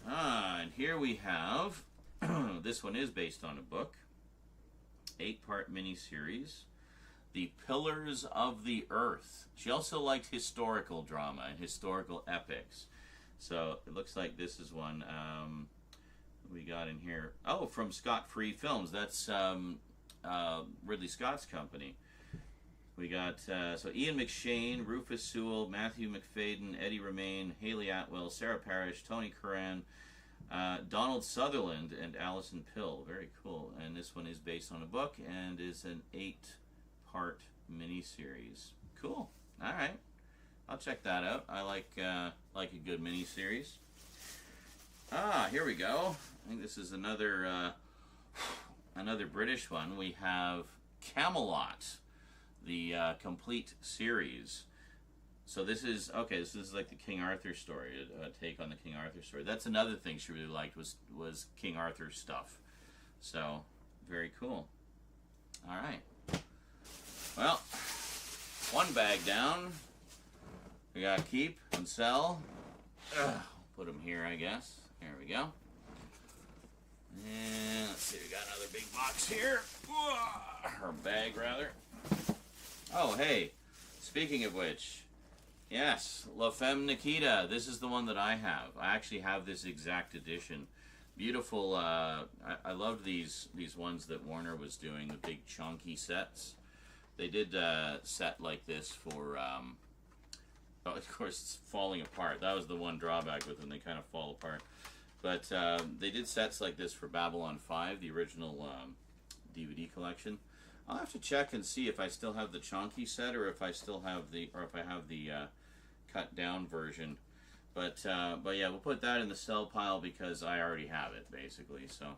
And here we have this one is based on a book, 8-part miniseries. The Pillars of the Earth. She also liked historical drama and historical epics. So it looks like this is one we got in here. Oh, from Scott Free Films. That's Ridley Scott's company. We got Ian McShane, Rufus Sewell, Matthew McFadden, Eddie Romaine, Haley Atwell, Sarah Parrish, Tony Curran, Donald Sutherland, and Alison Pill. Very cool. And this one is based on a book and is an 8-part miniseries. Cool. All right, I'll check that out. I like a good miniseries. Here we go. I think this is another British one. We have Camelot, the complete series. So this is like the King Arthur story, a take on the King Arthur story. That's another thing she really liked was King Arthur stuff. So very cool. All right. Well, one bag down. We gotta keep and sell. Put them here, I guess. There we go. And let's see, we got another big box here. Or bag, rather. Oh, hey. Speaking of which, yes, La Femme Nikita. This is the one that I have. I actually have this exact edition. Beautiful. I loved these ones that Warner was doing, the big chunky sets. They did a set like this for, of course, it's falling apart. That was the one drawback with them. They kind of fall apart. But they did sets like this for Babylon 5, the original DVD collection. I'll have to check and see if I still have the chunky set or if I have the cut down version. But yeah, we'll put that in the sell pile because I already have it, basically. So,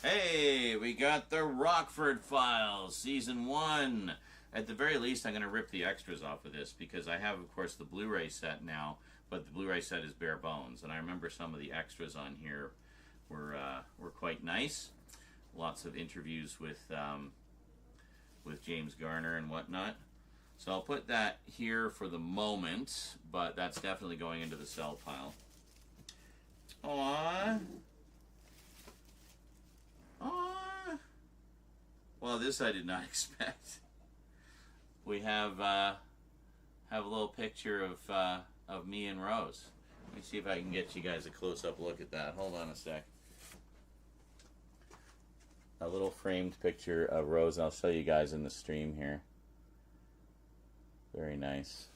hey, we got the Rockford Files, Season 1. At the very least, I'm going to rip the extras off of this because I have, of course, the Blu-ray set now, but the Blu-ray set is bare bones. And I remember some of the extras on here were quite nice. Lots of interviews with James Garner and whatnot. So I'll put that here for the moment, but that's definitely going into the sell pile. Aww. Aww. Well, this I did not expect. We have a little picture of me and Rose. Let me see if I can get you guys a close-up look at that. Hold on a sec. A little framed picture of Rose. I'll show you guys in the stream here. Very nice.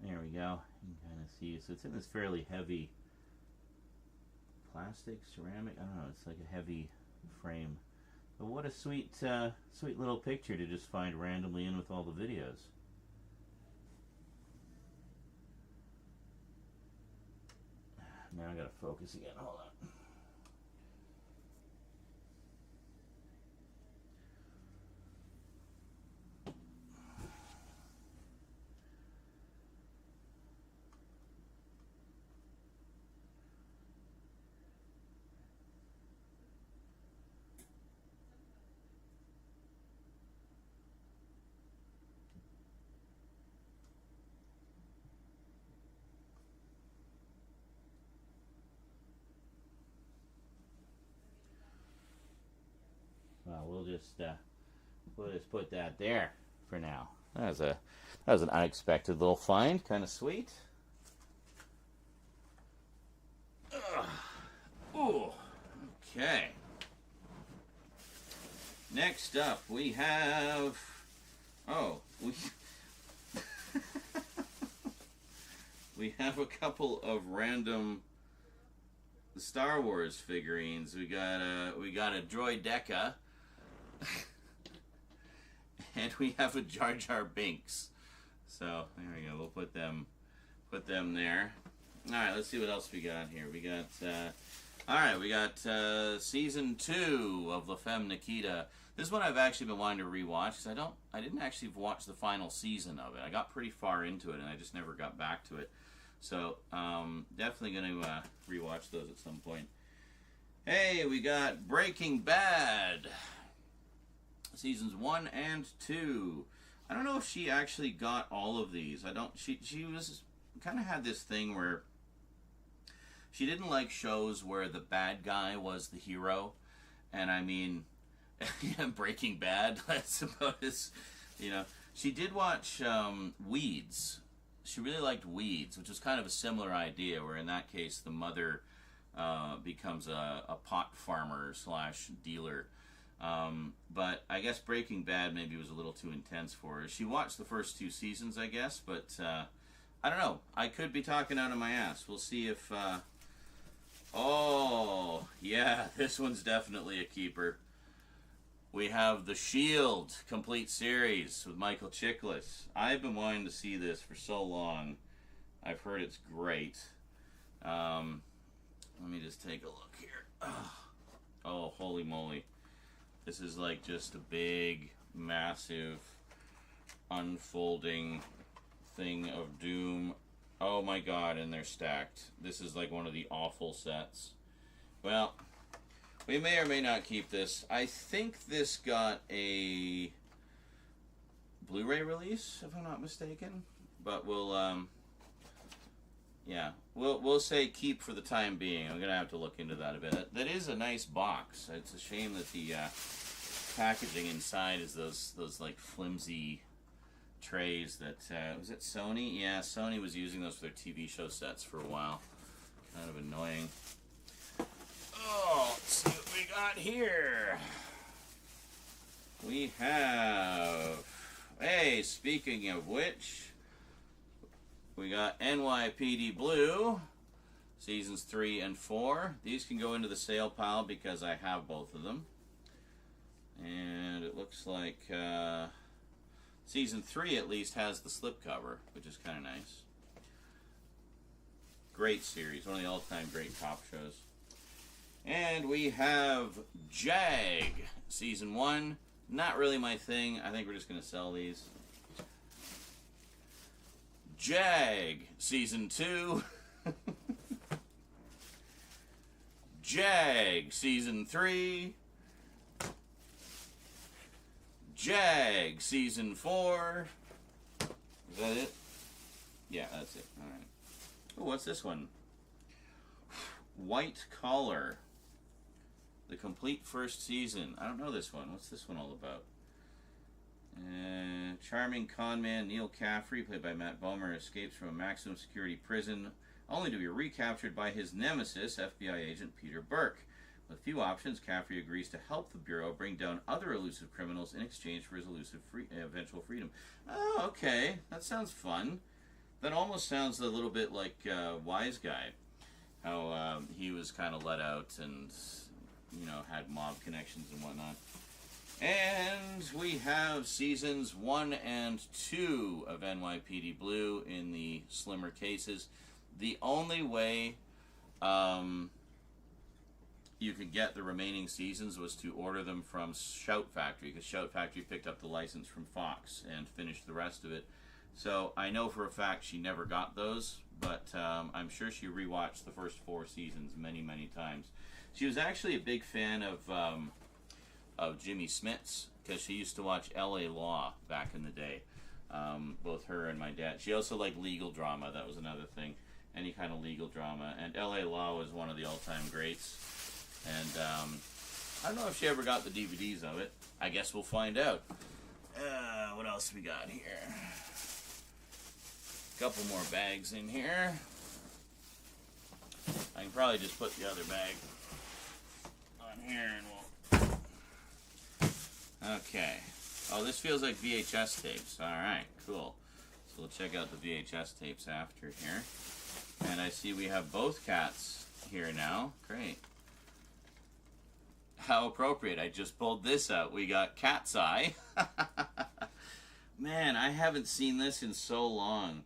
There we go. You can kind of see. So it's in this fairly heavy plastic, ceramic. I don't know. It's like a heavy frame. But what a sweet, sweet little picture to just find randomly in with all the videos. Now I gotta focus again. Hold on. Well, we'll just put that there for now. That was an unexpected little find, kind of sweet. Ooh, okay. Next up, we have we have a couple of random Star Wars figurines. We got a Droideka. And we have a Jar Jar Binks. So there we go. We'll put them there. All right, let's see what else we got here. We got season 2 of La Femme Nikita. This one I've actually been wanting to rewatch because I didn't actually watch the final season of it. I got pretty far into it and I just never got back to it. So definitely going to rewatch those at some point. Hey, we got Breaking Bad. Seasons 1 and 2. I don't know if she actually got all of these. She was kind of had this thing where she didn't like shows where the bad guy was the hero. And I mean, Breaking Bad, that's about as, She did watch Weeds. She really liked Weeds, which was kind of a similar idea, where in that case the mother becomes a pot farmer / dealer. But I guess Breaking Bad maybe was a little too intense for her. She watched the first 2 seasons, I guess, but I don't know. I could be talking out of my ass. We'll see if... Oh, yeah, this one's definitely a keeper. We have The Shield complete series with Michael Chiklis. I've been wanting to see this for so long. I've heard it's great. Let me just take a look here. Oh, holy moly. This is like just a big, massive, unfolding thing of doom. Oh my god, and they're stacked. This is like one of the awful sets. Well, we may or may not keep this. I think this got a Blu-ray release, if I'm not mistaken. But we'll say keep for the time being. I'm gonna have to look into that a bit. That is a nice box. It's a shame that the packaging inside is those like flimsy trays that was it Sony? Yeah, Sony was using those for their TV show sets for a while. Kind of annoying. Oh, let's see what we got here. We have, hey, speaking of which, we got NYPD Blue, seasons 3 and 4. These can go into the sale pile because I have both of them. And it looks like season 3 at least has the slipcover, which is kind of nice. Great series, one of the all-time great cop shows. And we have Jag, season 1. Not really my thing. I think we're just going to sell these. Jag, season 2. Jag, season 3. Jag, season 4. Is that it? Yeah, that's it. All right. Oh, what's this one? White Collar. The complete first season. I don't know this one. What's this one all about? Charming conman Neil Caffrey, played by Matt Bomer, escapes from a maximum security prison only to be recaptured by his nemesis, FBI agent Peter Burke. With few options, Caffrey agrees to help the Bureau bring down other elusive criminals in exchange for his elusive eventual freedom. Oh, okay. That sounds fun. That almost sounds a little bit like Wise Guy. How he was kind of let out and, you know, had mob connections and whatnot. And we have seasons 1 and 2 of NYPD Blue in the slimmer cases. The only way you could get the remaining seasons was to order them from Shout Factory, because Shout Factory picked up the license from Fox and finished the rest of it. So I know for a fact she never got those, but I'm sure she rewatched the first 4 seasons many, many times. She was actually a big fan of Jimmy Smits, because she used to watch LA Law back in the day. Both her and my dad. She also liked legal drama. That was another thing. Any kind of legal drama. And LA Law was one of the all-time greats. And I don't know if she ever got the DVDs of it. I guess we'll find out. What else we got here? A couple more bags in here. I can probably just put the other bag on here and we'll... Okay. Oh, this feels like VHS tapes. Alright, cool. So we'll check out the VHS tapes after here. And I see we have both cats here now. Great. How appropriate. I just pulled this out. We got Cat's Eye. Man, I haven't seen this in so long.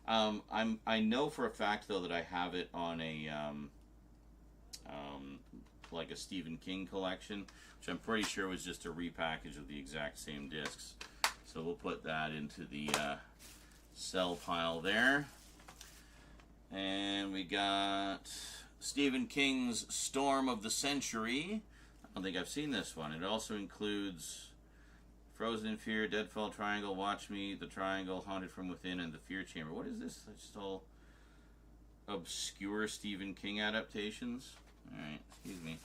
I know for a fact, though, that I have it on a like a Stephen King collection, which I'm pretty sure was just a repackage of the exact same discs. So we'll put that into the sell pile there. And we got Stephen King's Storm of the Century. I don't think I've seen this one. It also includes Frozen in Fear, Deadfall Triangle, Watch Me, The Triangle, Haunted from Within, and The Fear Chamber. What is this? Just all obscure Stephen King adaptations. Alright, excuse me.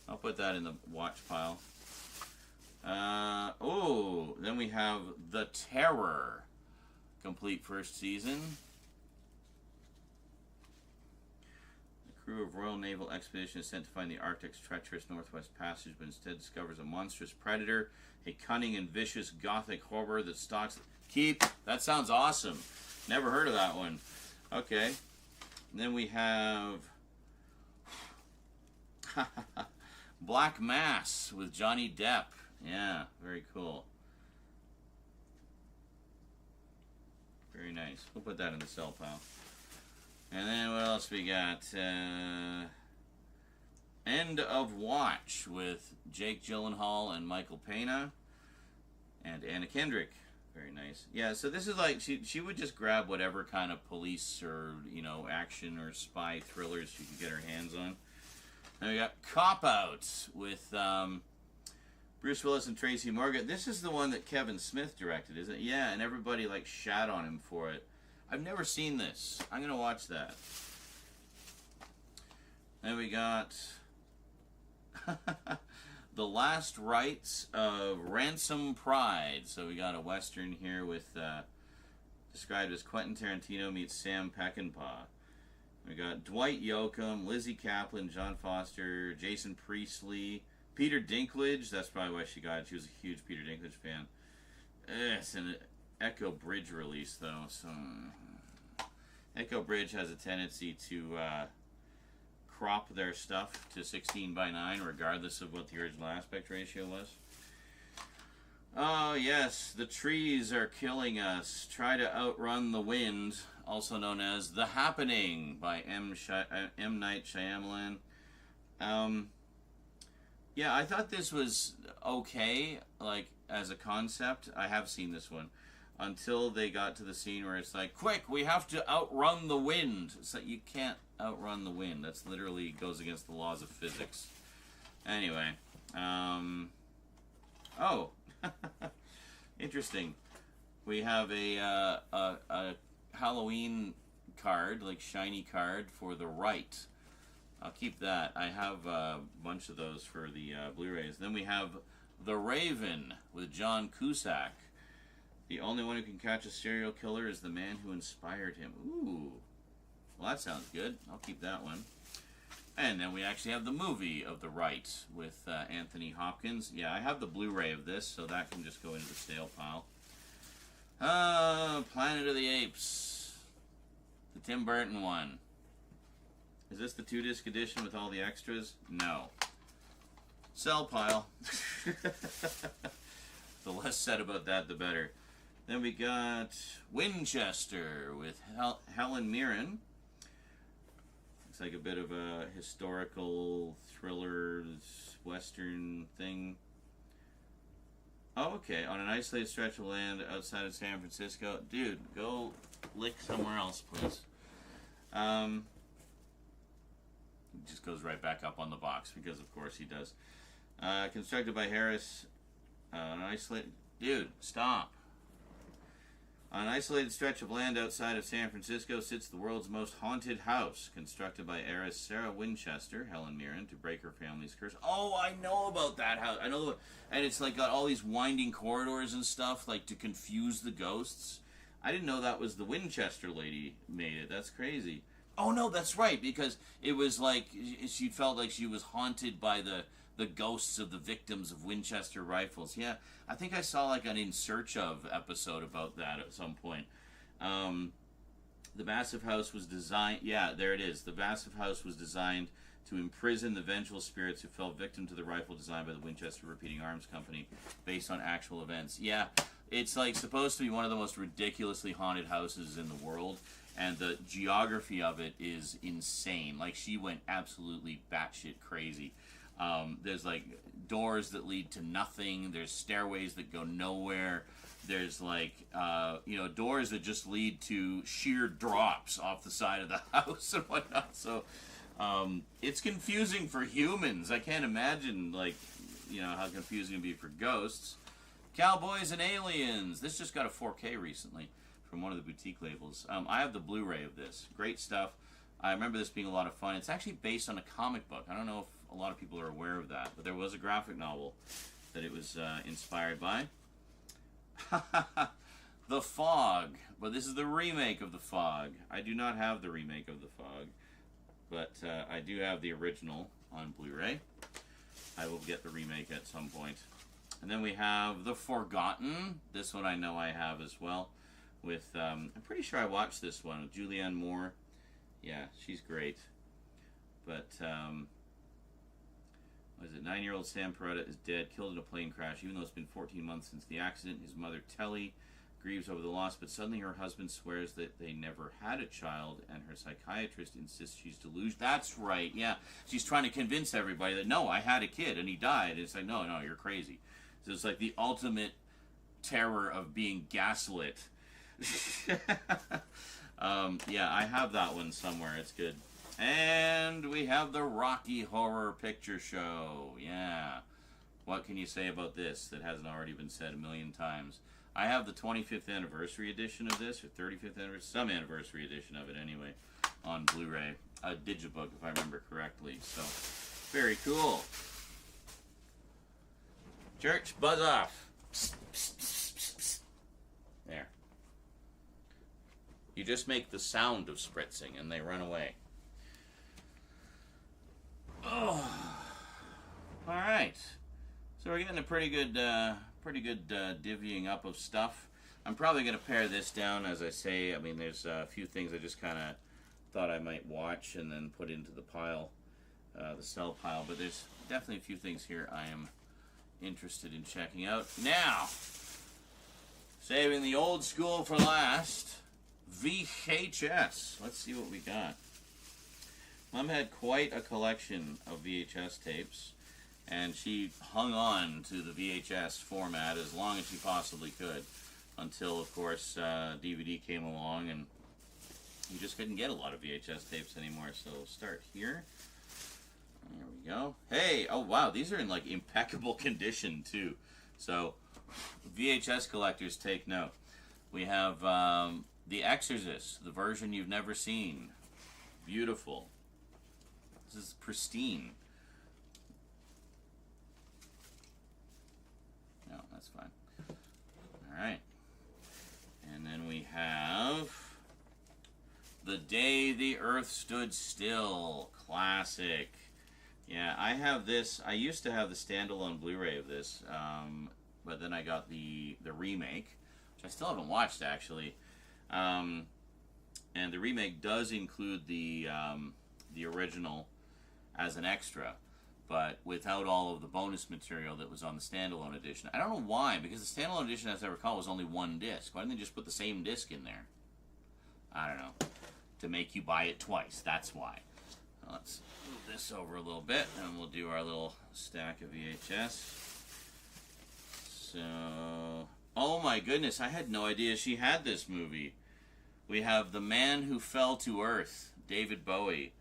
I'll put that in the watch pile. Oh, then we have The Terror. Complete first season. Crew of Royal Naval Expedition is sent to find the Arctic's treacherous Northwest Passage, but instead discovers a monstrous predator, a cunning and vicious gothic horror that stalks... Keep! That sounds awesome. Never heard of that one. Okay. And then we have... Black Mass with Johnny Depp. Yeah, very cool. Very nice. We'll put that in the sell pile. And then what else we got? End of Watch with Jake Gyllenhaal and Michael Pena and Anna Kendrick. Very nice. Yeah, so this is like she would just grab whatever kind of police or, you know, action or spy thrillers she could get her hands on. Then we got Cop Out with Bruce Willis and Tracy Morgan. This is the one that Kevin Smith directed, isn't it? Yeah, and everybody like shat on him for it. I've never seen this. I'm going to watch that. Then we got The Last Rites of Ransom Pride. So we got a Western here with, described as Quentin Tarantino meets Sam Peckinpah. We got Dwight Yoakam, Lizzie Kaplan, John Foster, Jason Priestley, Peter Dinklage. That's probably why she got it. She was a huge Peter Dinklage fan. It's an Echo Bridge release, though. So Echo Bridge has a tendency to crop their stuff to 16:9, regardless of what the original aspect ratio was. Oh, yes. The trees are killing us. Try to outrun the wind. Also known as The Happening by M. Night Shyamalan. Yeah, I thought this was okay, like, as a concept. I have seen this one. Until they got to the scene where it's like, quick, we have to outrun the wind. It's like, you can't outrun the wind. That's literally goes against the laws of physics. Anyway. Oh. Interesting. We have a Halloween card, like shiny card for The Right. I'll keep that. I have a bunch of those for the Blu-rays. Then we have The Raven with John Cusack. The only one who can catch a serial killer is the man who inspired him. Ooh. Well, that sounds good. I'll keep that one. And then we actually have the movie of The Right with Anthony Hopkins. Yeah, I have the Blu-ray of this, so that can just go into the stale pile. Planet of the Apes. The Tim Burton one. Is this the 2-disc edition with all the extras? No. Sell pile. The less said about that, the better. Then we got Winchester with Helen Mirren. Looks like a bit of a historical thriller western thing. Oh, okay. On an isolated stretch of land outside of San Francisco. Dude, go lick somewhere else, please. Just goes right back up on the box because, of course, he does. Constructed by Harris. An isolated... Dude, stop. On an isolated stretch of land outside of San Francisco sits the world's most haunted house, constructed by heiress Sarah Winchester, Helen Mirren, to break her family's curse. Oh, I know about that house. I know, and it's like got all these winding corridors and stuff, like to confuse the ghosts. I didn't know that was the Winchester lady made it. That's crazy. Oh no, that's right, because it was like she felt like she was haunted by the ghosts of the victims of Winchester rifles. Yeah, I think I saw like an In Search Of episode about that at some point. The massive house was designed... Yeah, there it is. The massive house was designed to imprison the vengeful spirits who fell victim to the rifle designed by the Winchester Repeating Arms Company based on actual events. Yeah, it's like supposed to be one of the most ridiculously haunted houses in the world, and the geography of it is insane. Like, she went absolutely batshit crazy. There's like doors that lead to nothing. There's stairways that go nowhere. There's like, doors that just lead to sheer drops off the side of the house and whatnot. So, it's confusing for humans. I can't imagine, like, how confusing it'd be for ghosts. Cowboys and Aliens. This just got a 4K recently from one of the boutique labels. I have the Blu-ray of this. Great stuff. I remember this being a lot of fun. It's actually based on a comic book. I don't know if a lot of people are aware of that, but there was a graphic novel that it was inspired by. The Fog. But this is the remake of The Fog. I do not have the remake of The Fog, but I do have the original on Blu-ray. I will get the remake at some point. And then we have The Forgotten. This one I know I have as well. With, I'm pretty sure I watched this one with Julianne Moore. Yeah, she's great. But, what is it? 9-year-old Sam Peretta is dead, killed in a plane crash. Even though it's been 14 months since the accident, his mother, Telly, grieves over the loss, but suddenly her husband swears that they never had a child, and her psychiatrist insists she's delusional. That's right, yeah. She's trying to convince everybody that, no, I had a kid, and he died. And it's like, no, you're crazy. So it's like the ultimate terror of being gaslit. Yeah, I have that one somewhere. It's good. And we have the Rocky Horror Picture Show. Yeah. What can you say about this that hasn't already been said a million times? I have the 25th anniversary edition of this, or 35th anniversary, some anniversary edition of it anyway, on Blu-ray. A digibook, if I remember correctly. So, very cool. Church, buzz off. Psst, psst, psst, psst, psst. There. You just make the sound of spritzing and they run away. Oh. All right. So we're getting a pretty good divvying up of stuff. I'm probably going to pare this down, as I say. I mean, there's a few things I just kind of thought I might watch and then put into the pile, the sell pile. But there's definitely a few things here I am interested in checking out. Now, saving the old school for last, VHS. Let's see what we got. Mom had quite a collection of VHS tapes, and she hung on to the VHS format as long as she possibly could, until, of course, DVD came along, and you just couldn't get a lot of VHS tapes anymore. So start here. There we go. Hey, oh wow, these are in like impeccable condition too. So VHS collectors, take note. We have The Exorcist, the version you've never seen. Beautiful. This is pristine. That's fine. All right. And then we have The Day the Earth Stood Still. Classic. Yeah, I have this. I used to have the standalone Blu-ray of this, but then I got the remake, which I still haven't watched, actually. And the remake does include the original as an extra, but without all of the bonus material that was on the standalone edition. I don't know why, because the standalone edition, as I recall, was only one disc. Why didn't they just put the same disc in there? I don't know. To make you buy it twice. That's why. Let's move this over a little bit, and we'll do our little stack of VHS. So, oh my goodness, I had no idea she had this movie. We have The Man Who Fell to Earth, David Bowie,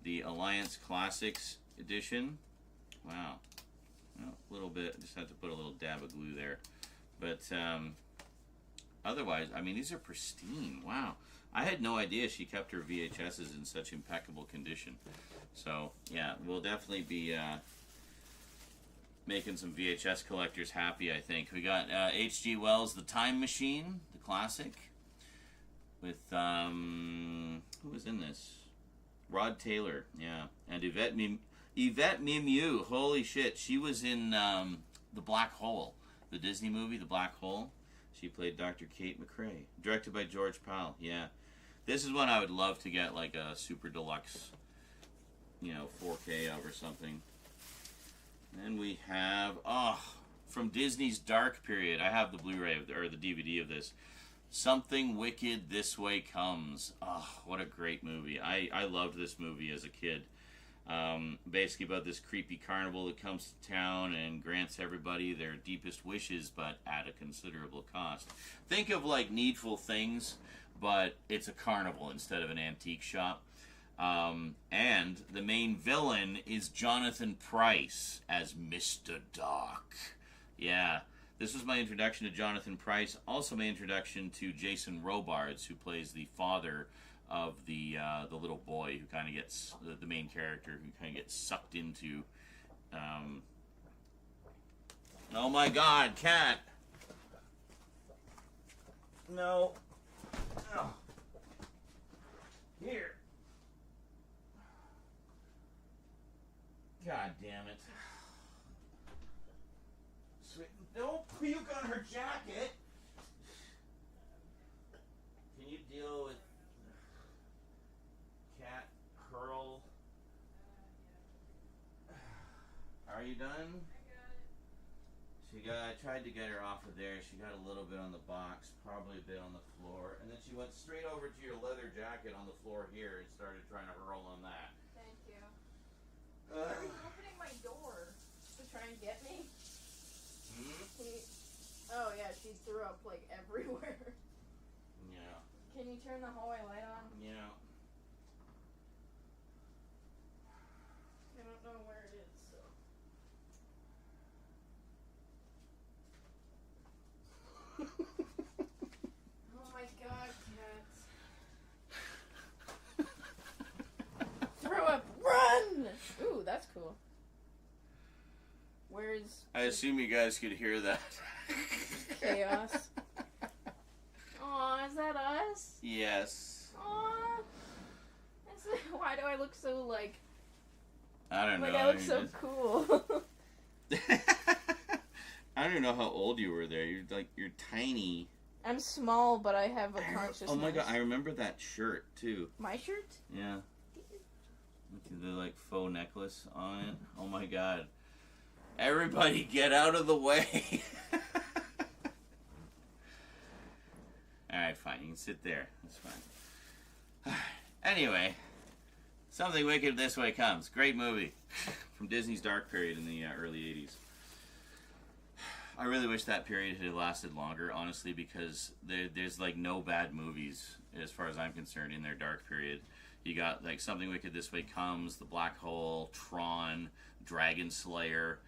the Alliance Classics edition. Wow. Well, a little bit, I just had to put a little dab of glue there. But otherwise, I mean, these are pristine. Wow. I had no idea she kept her VHSs in such impeccable condition. So, yeah, we'll definitely be making some VHS collectors happy, I think. We got H.G. Wells' The Time Machine, the classic, with, who was in this? Rod Taylor, yeah. And Yvette Mimieux, holy shit. She was in The Black Hole, the Disney movie, The Black Hole. She played Dr. Kate McRae. Directed by George Powell, yeah. This is one I would love to get, like a super deluxe, 4K of or something. Then we have, from Disney's dark period, I have the Blu-ray, or the DVD of this. Something Wicked This Way Comes. Oh, what a great movie. I loved this movie as a kid. Basically about this creepy carnival that comes to town and grants everybody their deepest wishes, but at a considerable cost. Think of like Needful Things, but it's a carnival instead of an antique shop. And the main villain is Jonathan Pryce as Mr. Dark. Yeah, this was my introduction to Jonathan Pryce. Also my introduction to Jason Robards, who plays the father of the little boy who kind of gets, the main character, who kind of gets sucked into, oh my god, cat! No. Oh. Here. God damn it. Sweet. Don't puke on her jacket! Can you deal with Cat Hurl? Are you done? I tried to get her off of there. She got a little bit on the box, probably a bit on the floor, and then she went straight over to your leather jacket on the floor here and started trying to hurl on that. Thank you. Why are you opening my door to try and get me? Oh yeah, she threw up like everywhere. Yeah. Can you turn the hallway light on? Yeah. I don't know where it is, so. Oh my god, cat. Throw up, run! Ooh, that's cool. Where's... I assume you guys could hear that. Chaos. Aw, is that us? Yes. Aw. Why do I look so, like... I don't know. Like, I look so cool. I don't even know how old you were there. You're tiny. I'm small, but I have a consciousness. Oh my god, I remember that shirt, too. My shirt? Yeah. With the, like, faux necklace on it. Oh my god. Everybody get out of the way. Alright, fine. You can sit there. That's fine. Anyway, Something Wicked This Way Comes. Great movie. From Disney's dark period in the early 80s. I really wish that period had lasted longer, honestly, because there's like no bad movies, as far as I'm concerned, in their dark period. You got like Something Wicked This Way Comes, The Black Hole, Tron, Dragon Slayer,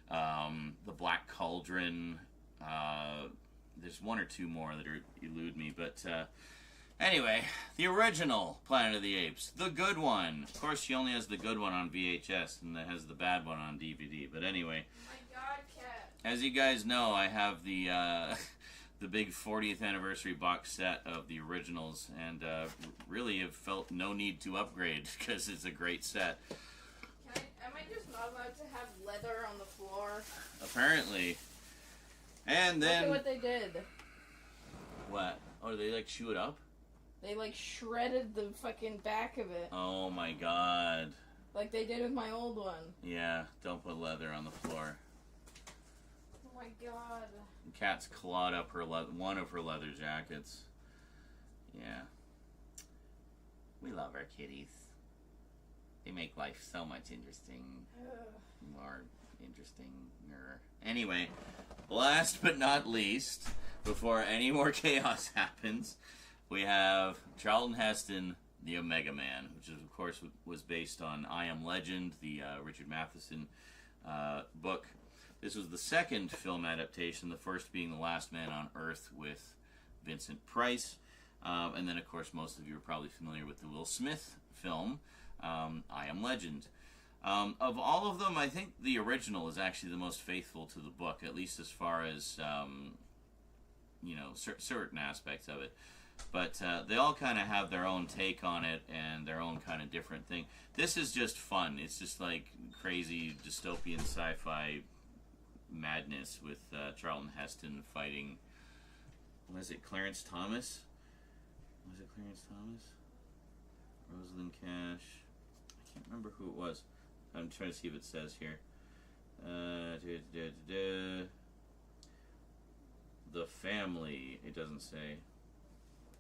The Black Cauldron. There's one or two more that elude me, but anyway, the original Planet of the Apes, the good one. Of course, she only has the good one on VHS, and that has the bad one on DVD. But anyway. Oh my god, cat. as you guys know, I have the the big 40th anniversary box set of the originals, and really have felt no need to upgrade because it's a great set. Am I just not allowed to have leather on the floor? Apparently. And then... Look at what they did. What? Oh, did they like chew it up? They like shredded the fucking back of it. Oh my god. Like they did with my old one. Yeah, don't put leather on the floor. Oh my god. Cat's clawed up her one of her leather jackets. Yeah. We love our kitties. They make life so much interesting. More interesting. Anyway, last but not least, before any more chaos happens, we have Charlton Heston, the Omega Man, which is, of course, was based on I Am Legend, the Richard Matheson book. This was the second film adaptation, the first being The Last Man on Earth with Vincent Price. And then, of course, most of you are probably familiar with the Will Smith film, I Am Legend. Of all of them, I think the original is actually the most faithful to the book, at least as far as, certain aspects of it. But they all kind of have their own take on it and their own kind of different thing. This is just fun. It's just like crazy dystopian sci-fi madness with Charlton Heston fighting, was it Clarence Thomas? Was it Clarence Thomas? Rosalind Cash? I can't remember who it was. I'm trying to see if it says here. The family. It doesn't say.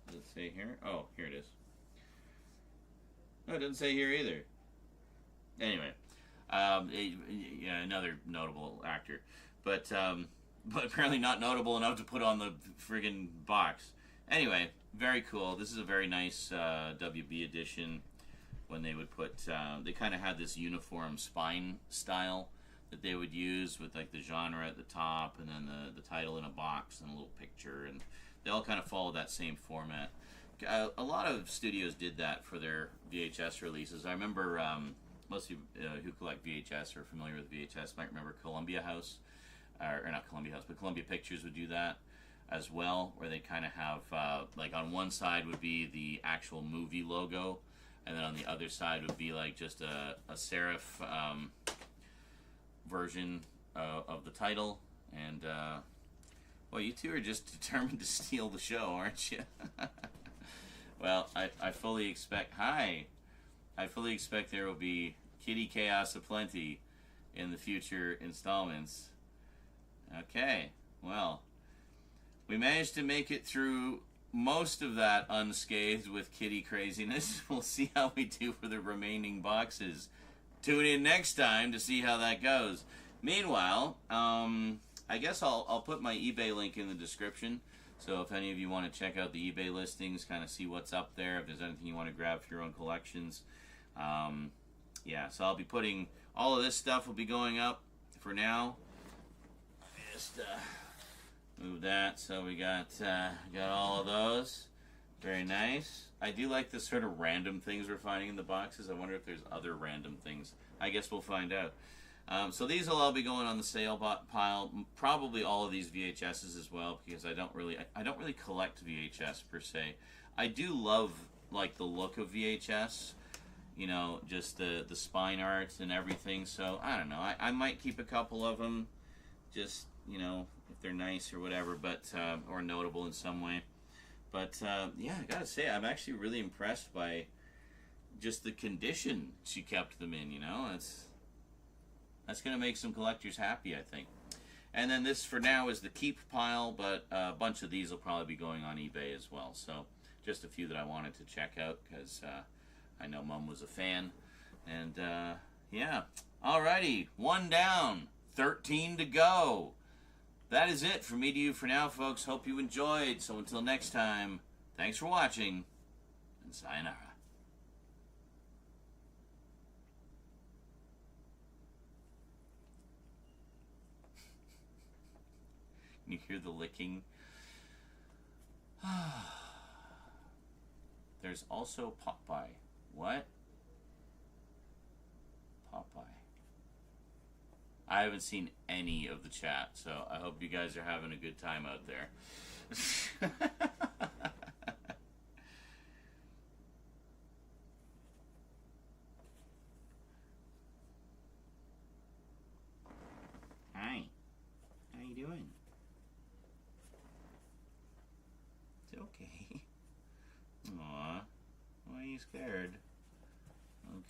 Does it say here? Oh, here it is. No, it doesn't say here either. Anyway, another notable actor, but apparently not notable enough to put on the friggin' box. Anyway, very cool. This is a very nice WB edition. When they would put, they kind of had this uniform spine style that they would use with like the genre at the top and then the title in a box and a little picture, and they all kind of followed that same format. A lot of studios did that for their VHS releases. I remember most of you who collect VHS or are familiar with VHS might remember Columbia House, or not Columbia House, but Columbia Pictures would do that as well, where they kind of have, like on one side would be the actual movie logo, and then on the other side would be like just a serif version of the title. And, well, you two are just determined to steal the show, aren't you? Well, I fully expect... Hi! I fully expect there will be kitty chaos aplenty in the future installments. Okay, well, we managed to make it through most of that unscathed with kitty craziness. We'll see how we do for the remaining boxes. Tune in next time to see how that goes. Meanwhile, I guess I'll put my eBay link in the description. So if any of you want to check out the eBay listings, kind of see what's up there, if there's anything you want to grab for your own collections. Yeah, so I'll be putting all of this stuff will be going up for now. Just move that so we got all of those. Very nice. I do like the sort of random things we're finding in the boxes. I wonder if there's other random things. I guess we'll find out. So these will all be going on the sale pile. Probably all of these VHSs as well, because I don't really collect VHS per se. I do love like the look of VHS, you know, just the spine art and everything. So I don't know. I might keep a couple of them, just, you know, if they're nice or whatever, but or notable in some way. But yeah, I gotta say, I'm actually really impressed by just the condition she kept them in. You know, that's going to make some collectors happy, I think. And then this, for now, is the keep pile, but a bunch of these will probably be going on eBay as well. So just a few that I wanted to check out because I know Mom was a fan. And, yeah. Alrighty, 1 down, 13 to go. That is it from me to you for now, folks. Hope you enjoyed. So until next time, thanks for watching, and sayonara. You hear the licking. There's also Popeye. What? Popeye. I haven't seen any of the chat, so I hope you guys are having a good time out there. Hi. How you doing? It's okay. Aw. Why are you scared?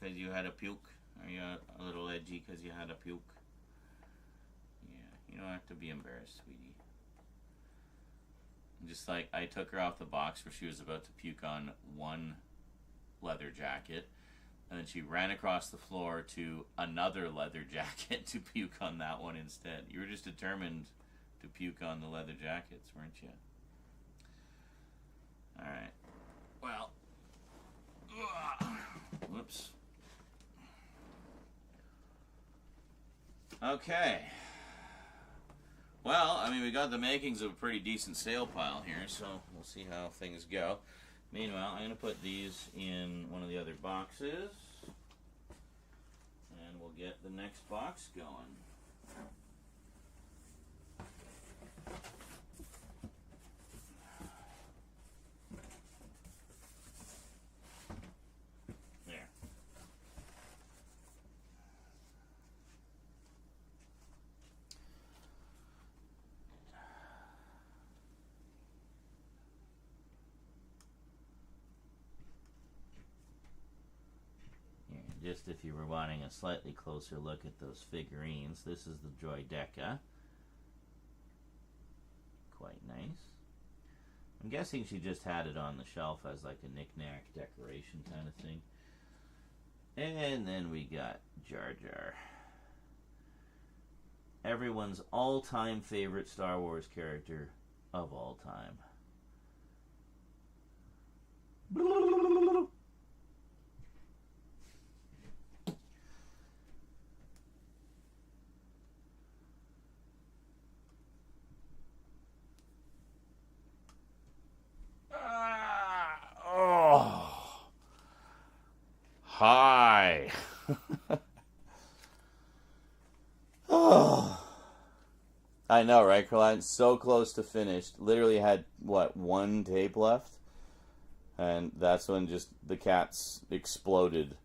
Because you had a puke? Are you a little edgy because you had a puke? Yeah, you don't have to be embarrassed, sweetie. Just like I took her off the box where she was about to puke on one leather jacket, and then she ran across the floor to another leather jacket to puke on that one instead. You were just determined to puke on the leather jackets, weren't you? Alright. Well. Whoops. Okay. Well, I mean, we got the makings of a pretty decent sale pile here, so we'll see how things go. Meanwhile, I'm going to put these in one of the other boxes, and we'll get the next box going. There. Just if you were wanting a slightly closer look at those figurines, this is the Joydeca. Quite nice. I'm guessing she just had it on the shelf as like a knick-knack decoration kind of thing. And then we got Jar Jar. Everyone's all-time favorite Star Wars character of all time. Hi. Oh. I know, right, Caroline? So close to finished. Literally had, what, one tape left? And that's when just the cats exploded.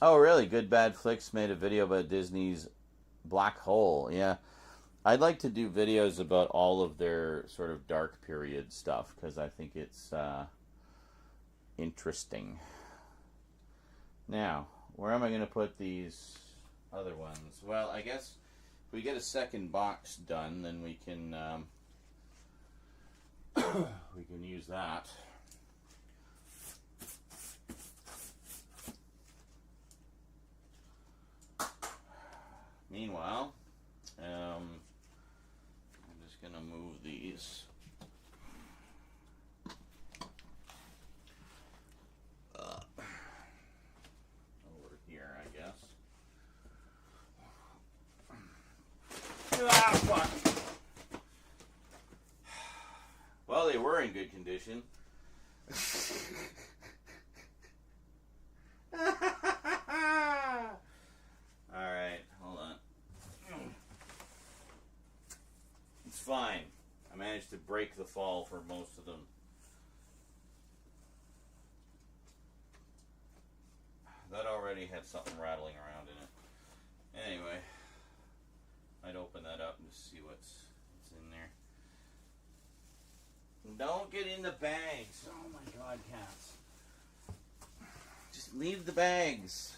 Oh, really? Good Bad Flicks made a video about Disney's Black Hole. Yeah. I'd like to do videos about all of their sort of dark period stuff, because I think it's interesting. Now, where am I going to put these other ones? Well, I guess if we get a second box done, then we can we can use that. Meanwhile, I'm just going to move these over here, I guess. Ah, fuck. Well, they were in good condition. Alright, hold on. It's fine. I managed to break the fall for most of them. That already had something rattling around in it. Anyway, I'd open that up and just see what's in there. Don't get in the bags. Oh my god, cats. Just leave the bags.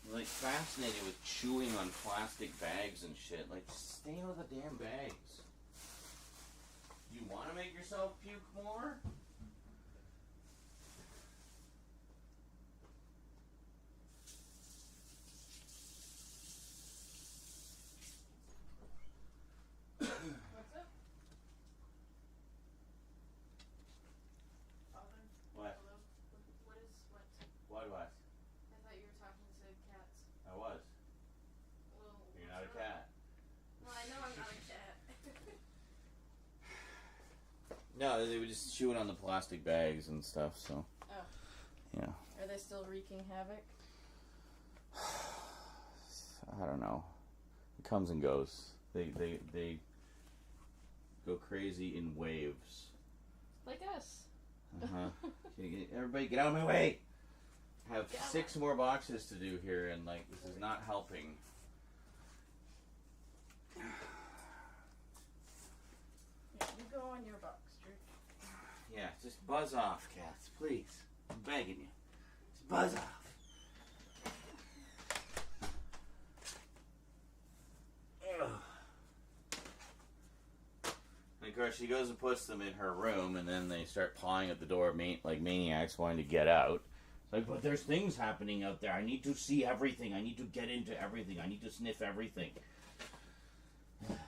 I'm like fascinated with chewing on plastic bags and shit. Like, just stay out of the damn bags. You want to make yourself puke more? What's up? What? Hello? What is what? What do I? No, they were just chewing on the plastic bags and stuff, so. Oh. Yeah. Are they still wreaking havoc? I don't know. It comes and goes. They go crazy in waves. Like us. Uh-huh. Everybody get out of my way! I have 6 more boxes to do here, and like this is not helping. Yeah, you go on your box, Drew. Yeah, just buzz off, cats, please. I'm begging you. Just buzz off. And of course, she goes and puts them in her room, and then they start pawing at the door like maniacs wanting to get out. It's like, but there's things happening out there. I need to see everything. I need to get into everything. I need to sniff everything. Okay.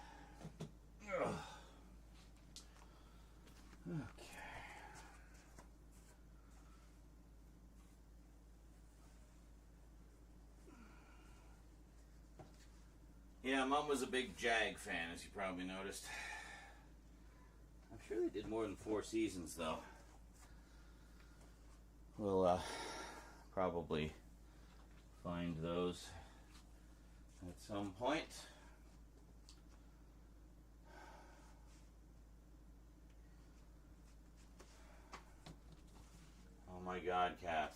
Yeah, Mom was a big Jag fan, as you probably noticed. I'm sure they did more than 4 seasons, though. We'll probably find those at some point. Oh my God, Kat.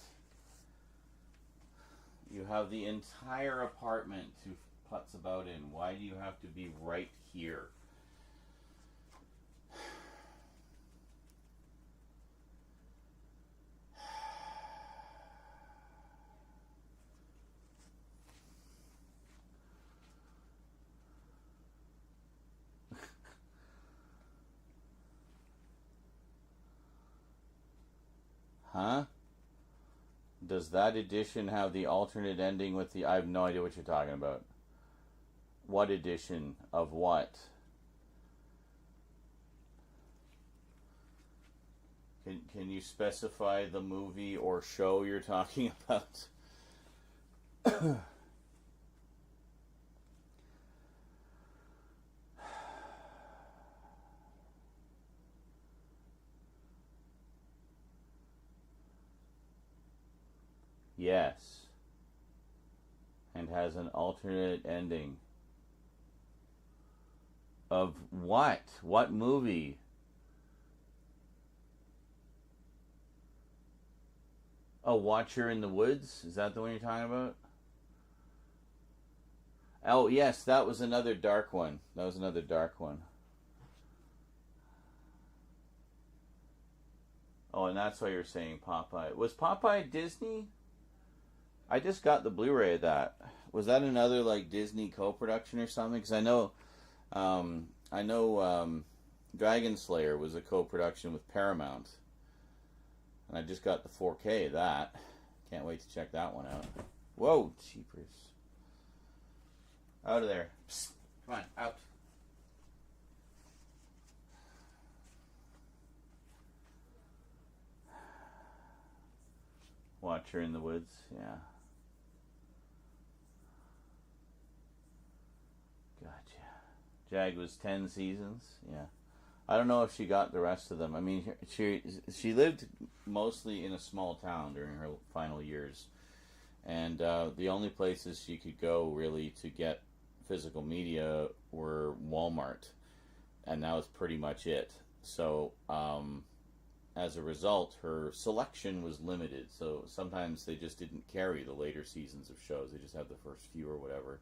You have the entire apartment to putz about in. Why do you have to be right here? Huh? Does that edition have the alternate ending with the... I have no idea what you're talking about. What edition of what? Can you specify the movie or show you're talking about? Yes. And has an alternate ending. Of what? What movie? Oh, Watcher in the Woods? Is that the one you're talking about? Oh, yes, that was another dark one. That was another dark one. Oh, and that's why you're saying Popeye. Was Popeye Disney? I just got the Blu-ray of that. Was that another like Disney co-production or something? Because I know Dragon Slayer was a co-production with Paramount, and I just got the 4K of that. Can't wait to check that one out. Whoa, cheapers! Out of there! Psst. Come on, out. Watcher in the Woods, yeah. Gotcha. Jag was 10 seasons, yeah. I don't know if she got the rest of them. I mean, she lived mostly in a small town during her final years. And the only places she could go, really, to get physical media were Walmart. And that was pretty much it. So, as a result, her selection was limited. So sometimes they just didn't carry the later seasons of shows. They just had the first few or whatever.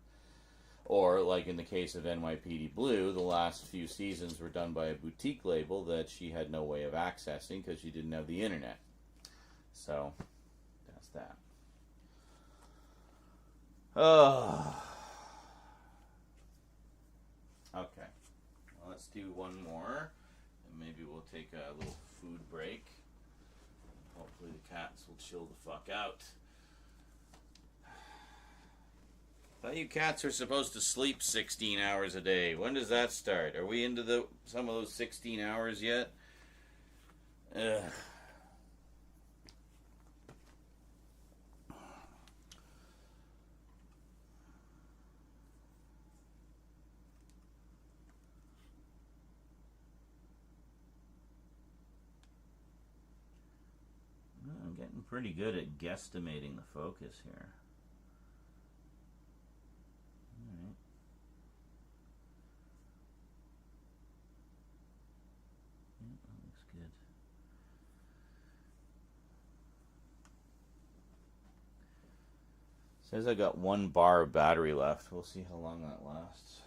Or, like in the case of NYPD Blue, the last few seasons were done by a boutique label that she had no way of accessing because she didn't have the internet. So, that's that. Oh. Okay. Well, let's do one more. And maybe we'll take a little food break. Hopefully the cats will chill the fuck out. I thought you cats are supposed to sleep 16 hours a day. When does that start? Are we into some of those 16 hours yet? Ugh. pretty good at guesstimating the focus here. Alright. Yeah, that looks good. Says I got 1 bar of battery left. We'll see how long that lasts.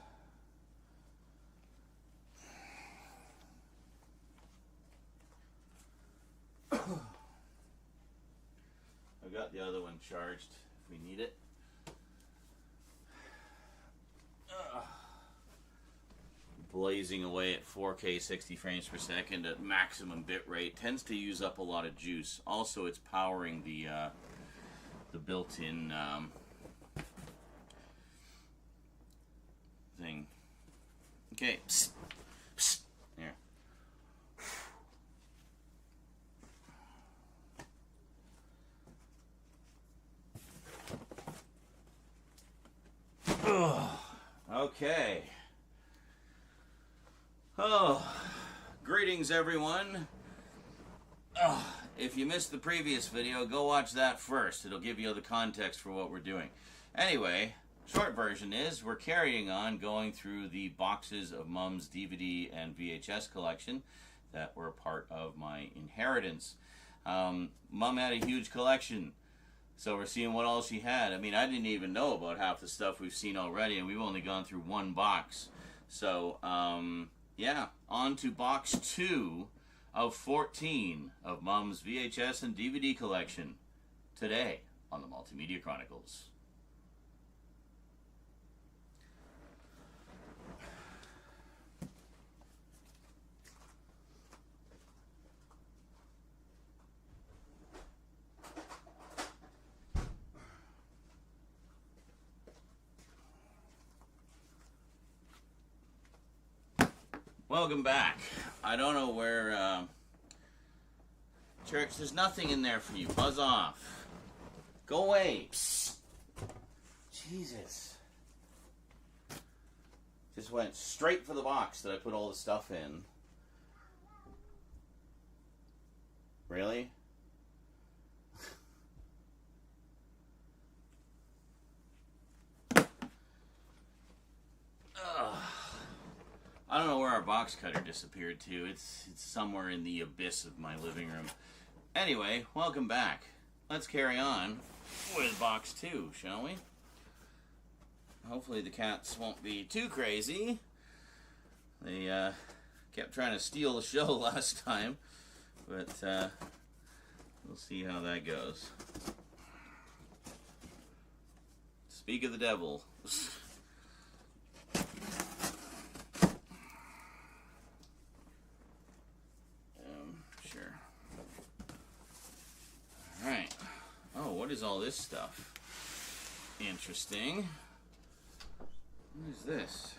I've got the other one charged if we need it. Blazing away at 4K 60 frames per second at maximum bit rate. Tends to use up a lot of juice. Also, it's powering the built-in thing. Okay. Psst. Psst. There. Okay. Oh, greetings everyone. If you missed the previous video, go watch that first. It'll give you the context for what we're doing. Anyway, short version is we're carrying on going through the boxes of Mom's DVD and VHS collection that were part of my inheritance. Mom had a huge collection, so we're seeing what all she had. I mean, I didn't even know about half the stuff we've seen already, and we've only gone through 1 box. So, yeah, on to box 2 of 14 of Mom's VHS and DVD collection today on the Multimedia Chronicles. Welcome back. I don't know where, Church, there's nothing in there for you. Buzz off. Go away. Psst. Jesus. Just went straight for the box that I put all the stuff in. Really? I don't know where our box cutter disappeared to. It's somewhere in the abyss of my living room. Anyway, welcome back. Let's carry on with box 2, shall we? Hopefully the cats won't be too crazy. They kept trying to steal the show last time, but we'll see how that goes. Speak of the devil. Sure. Alright. Oh, what is all this stuff? Interesting. What is this?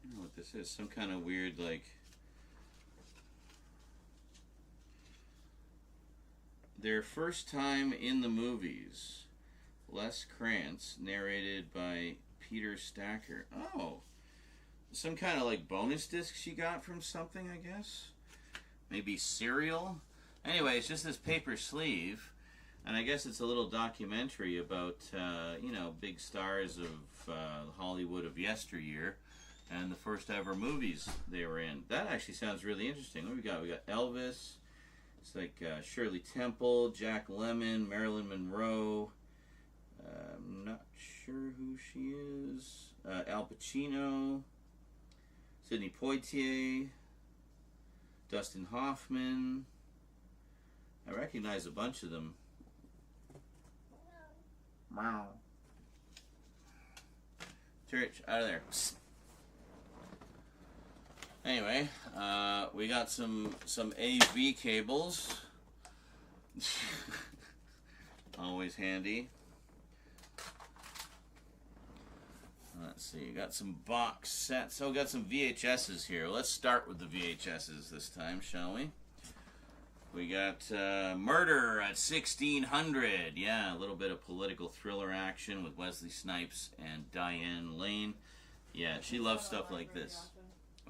I don't know what this is. Some kind of weird, like... Their first time in the movies. Les Krantz, narrated by Peter Stacker. Oh. Some kind of like bonus disc she got from something, I guess. Maybe cereal. Anyway, it's just this paper sleeve. And I guess it's a little documentary about, you know, big stars of Hollywood of yesteryear. And the first ever movies they were in. That actually sounds really interesting. What do we got? We got Elvis. It's like Shirley Temple, Jack Lemmon, Marilyn Monroe. I'm not sure who she is. Al Pacino. Sidney Poitier. Dustin Hoffman. I recognize a bunch of them. Meow. Church, out of there. Psst. Anyway, we got some AV cables. Always handy. Let's see, got some box sets. Oh, we got some VHSs here. Let's start with the VHSs this time, shall we? We got Murder at 1600. Yeah, a little bit of political thriller action with Wesley Snipes and Diane Lane. Yeah, she loves stuff like this.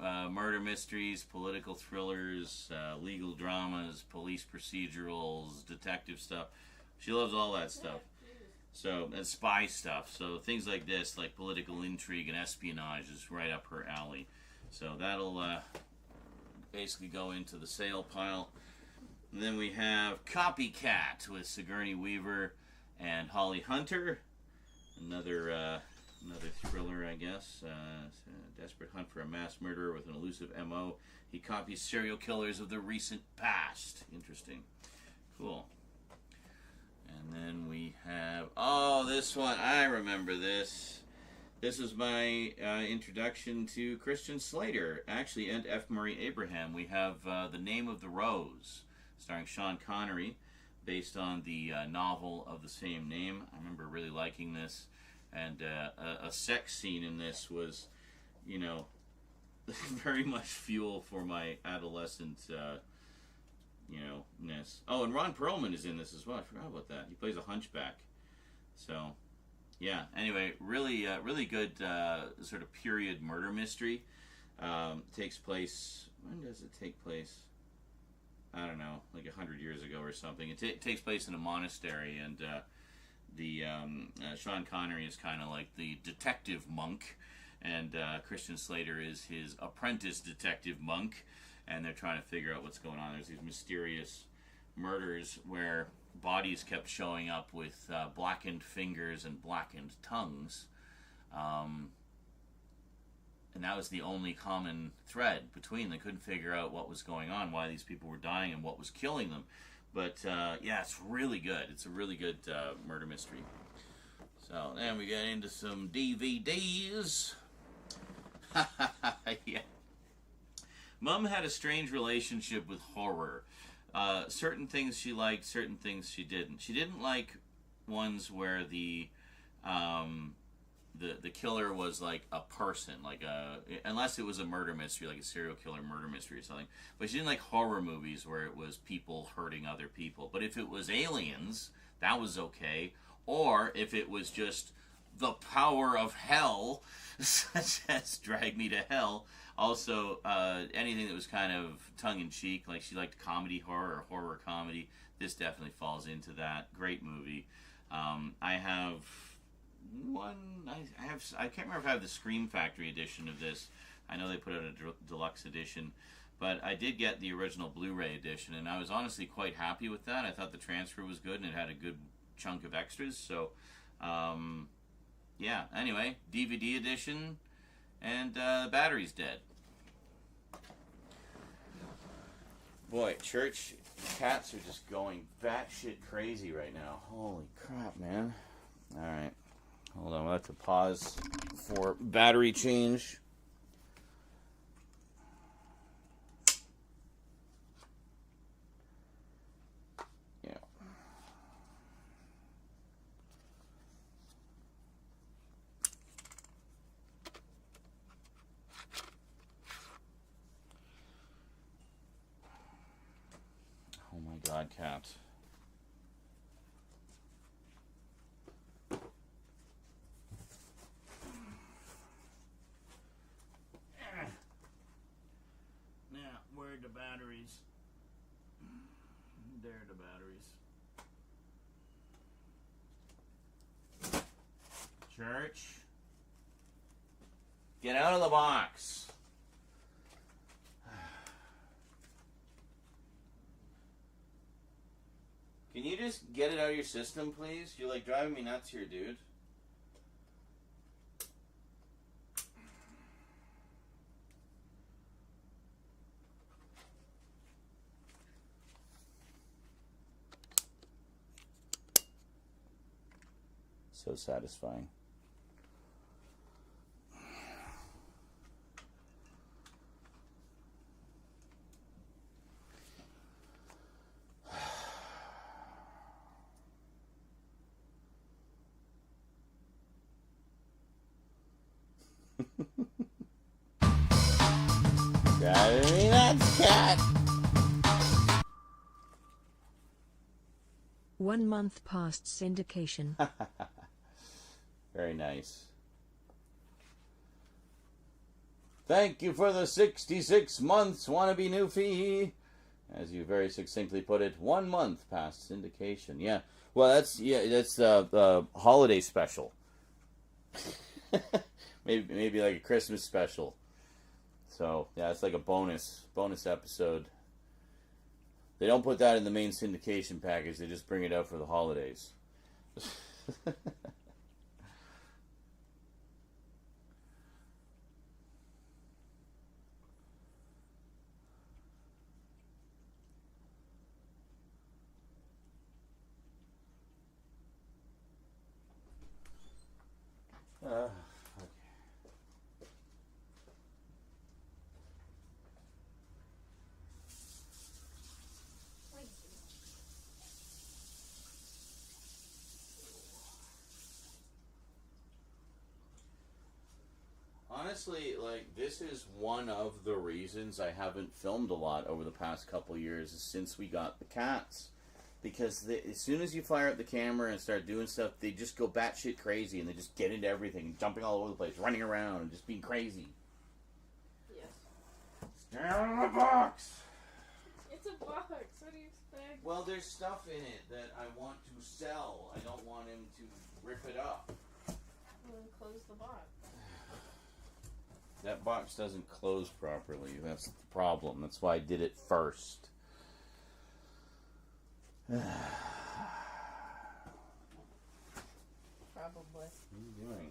murder mysteries, political thrillers, legal dramas, police procedurals, detective stuff. She loves all that stuff. So, and spy stuff. So things like this, like political intrigue and espionage, is right up her alley. So that'll basically go into the sale pile. And then we have Copycat with Sigourney Weaver and Holly Hunter. Another thriller, I guess. A desperate hunt for a mass murderer with an elusive M.O. He copies serial killers of the recent past. Interesting. Cool. And then we have... Oh, this one. I remember this. This is my introduction to Christian Slater, actually, and F. Murray Abraham. We have The Name of the Rose, starring Sean Connery, based on the novel of the same name. I remember really liking this. And a sex scene in this was, you know, very much fuel for my adolescent, you know, ness. Oh, and Ron Perlman is in this as well. I forgot about that. He plays a hunchback. So, yeah. Anyway, really, really good sort of period murder mystery. Takes place. When does it take place? I don't know, like 100 years ago or something. It takes place in a monastery, and Sean Connery is kind of like the detective monk, and Christian Slater is his apprentice detective monk, and they're trying to figure out what's going on. There's these mysterious murders where bodies kept showing up with blackened fingers and blackened tongues, and that was the only common thread between them. They couldn't figure out what was going on, why these people were dying, and what was killing them. But, yeah, it's really good. It's a really good murder mystery. So, then we get into some DVDs. Yeah. Mom had a strange relationship with horror. Certain things she liked, certain things she didn't. She didn't like ones where the killer was like a person, unless it was a murder mystery, like a serial killer murder mystery or something. But she didn't like horror movies where it was people hurting other people. But if it was aliens, that was okay. Or if it was just the power of hell, such as Drag Me to Hell. Also, anything that was kind of tongue-in-cheek, like she liked comedy horror or horror comedy. This definitely falls into that. Great movie. I have one. I can't remember if I have the Scream Factory edition of this. I know they put out a deluxe edition, but I did get the original Blu-ray edition, and I was honestly quite happy with that. I thought the transfer was good, and it had a good chunk of extras. So, yeah. Anyway, DVD edition, and battery's dead. Boy, church cats are just going batshit crazy right now. Holy crap, man! All right. Hold on, we'll have to pause for battery change. Yeah. Oh my God, cat. Where are the batteries? There are the batteries. Church, get out of the box. Can you just get it out of your system, please? You're like driving me nuts here, dude. So satisfying. Driving me nuts, cat. 1 month past syndication. Very nice. Thank you for the 66 months, wannabe newfie. As you very succinctly put it, 1 month past syndication. Yeah. Well, that's the holiday special. maybe like a Christmas special. So yeah, it's like a bonus episode. They don't put that in the main syndication package. They just bring it out for the holidays. Okay. Honestly, like, this is one of the reasons I haven't filmed a lot over the past couple years since we got the cats. Because as soon as you fire up the camera and start doing stuff, they just go batshit crazy and they just get into everything, jumping all over the place, running around, and just being crazy. Yes. Stay out of the box! It's a box. What do you expect? Well, there's stuff in it that I want to sell. I don't want him to rip it up. Well, then close the box. That box doesn't close properly. That's the problem. That's why I did it first. Probably. What are you doing?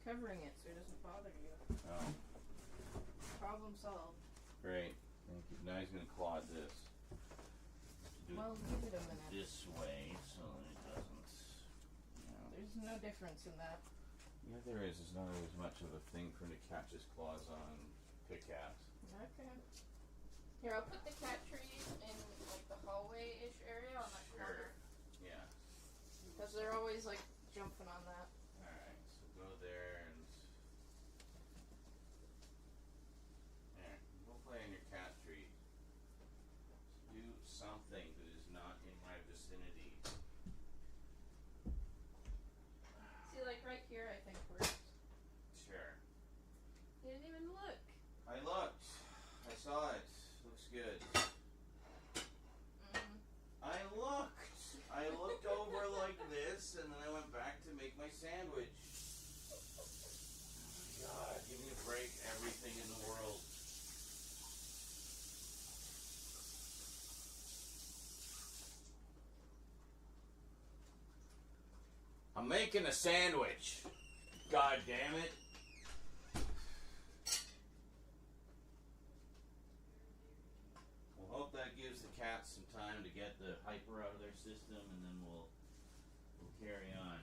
Covering it so it doesn't bother you. Oh, Problem solved. great. Thank you. Now he's going to claw at this. Do Well, give it a minute. this way so that it doesn't. There's no difference in that. Yeah, there is. There's not always much of a thing for him to catch his claws on and pick at. Okay. Here, I'll put the cat trees in like the hallway-ish area on that corner. Yeah. Because they're always like jumping on that. Alright, so go there and... There. Go play in your cat tree. Do something that is not in my vicinity. See, like right here, I think works. Sure. You didn't even look. I looked. I saw it. Looks good. I looked. I looked over like this, and then I went back to make my sandwich. God, give me a break. Everything in the world. I'm making a sandwich. God damn it. We'll hope that gives the cats some time to get the hyper out of their system, and then we'll carry on.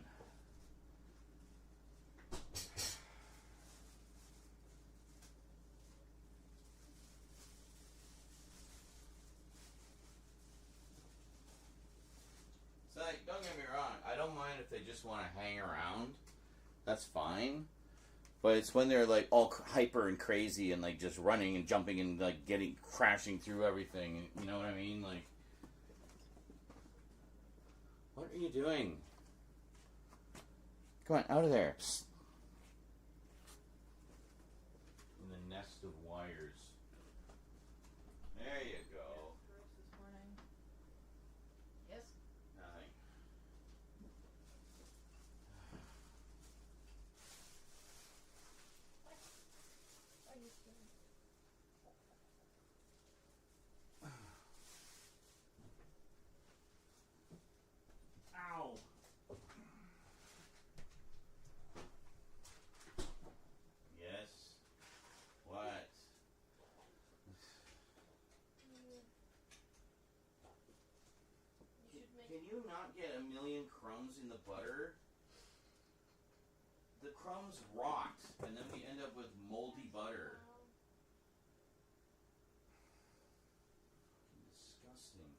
So, like, don't get me wrong, I don't mind if they just want to hang around. That's fine. But it's when they're like all hyper and crazy and like just running and jumping and like crashing through everything. You know what I mean? Like, what are you doing? Come on, out of there. Psst. In the nest of wires. There you go. This morning. Yes. Nothing. Ow. Yes. What? Can you not get a million crumbs in the butter? The crumbs rot, and then we end up with moldy butter. Disgusting.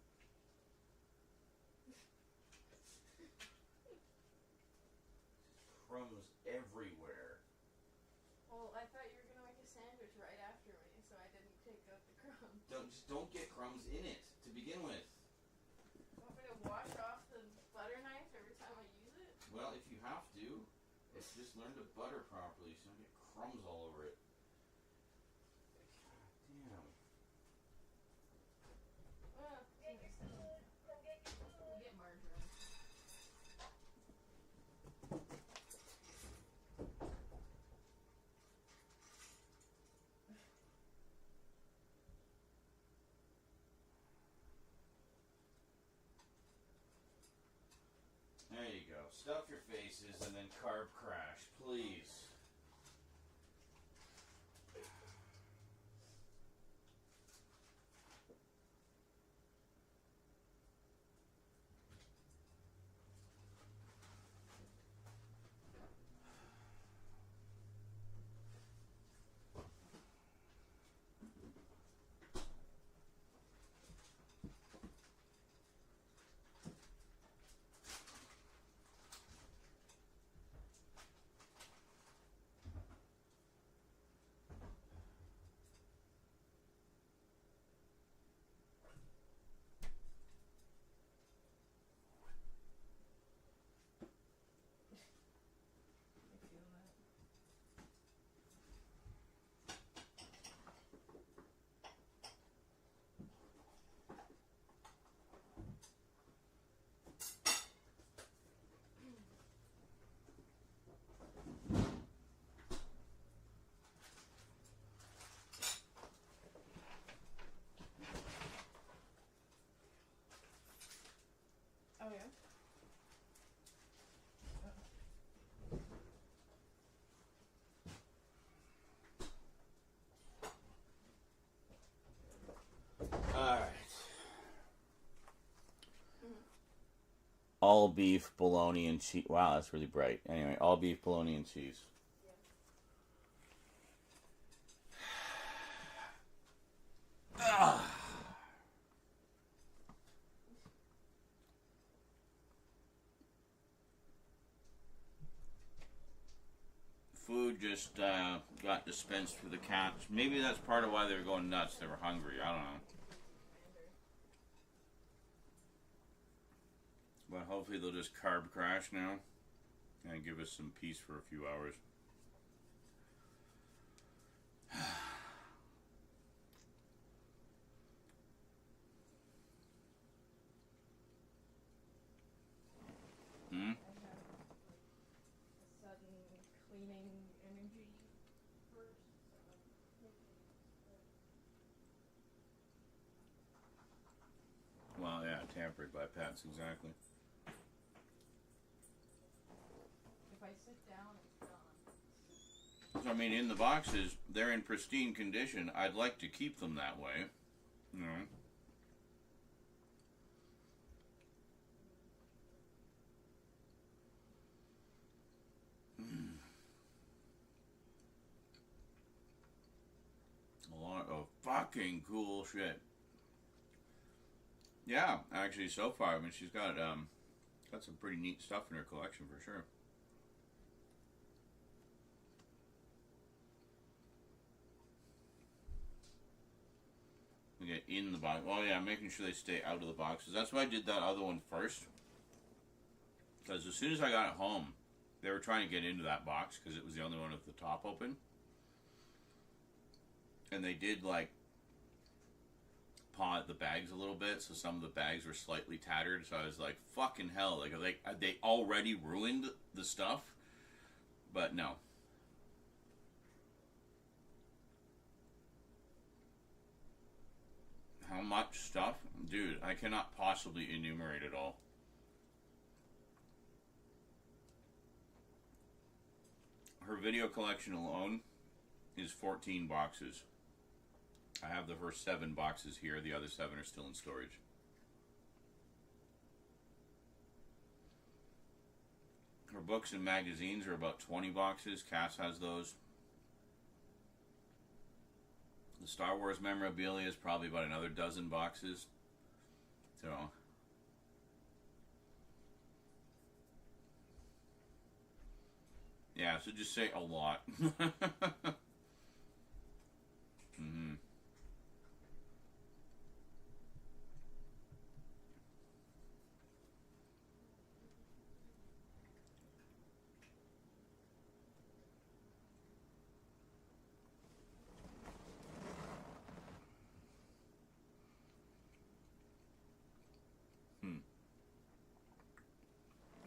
Crumbs everywhere. Well, I thought you were gonna make a sandwich right after me, so I didn't take out the crumbs. Don't get crumbs in it to begin with. Want me to wash off the butter knife every time I use it? Well, if you have to, just learn to butter properly so you don't get crumbs all over it. There you go. Stuff your faces and then carb crash, please. I feel that. Oh yeah. Alright. All beef, bologna, and cheese. Wow, that's really bright. Anyway, all beef, bologna, and cheese. Food just got dispensed for the cats. Maybe that's part of why they were going nuts. They were hungry. I don't know. But hopefully they'll just carb crash now and give us some peace for a few hours. I have a sudden cleaning energy burst, so Well, yeah, tampered by pets, exactly. if I sit down, it's gone. So, I mean, in the boxes, they're in pristine condition. I'd like to keep them that way. You know. A lot of fucking cool shit. Yeah, actually, so far, I mean, she's got some pretty neat stuff in her collection for sure. We get in the box. Oh yeah, making sure they stay out of the boxes. That's why I did that other one first. Because as soon as I got it home, they were trying to get into that box because it was the only one with the top open. And they did like paw at the bags a little bit, so some of the bags were slightly tattered. So I was like, "Fucking hell!" Like they already ruined the stuff, but no. How much stuff, dude? I cannot possibly enumerate it all. Her video collection alone is 14 boxes. I have the first 7 boxes here. The other 7 are still in storage. Her books and magazines are about 20 boxes. Cass has those. The Star Wars memorabilia is probably about another dozen boxes. So, yeah, so just say a lot. Mm-hmm.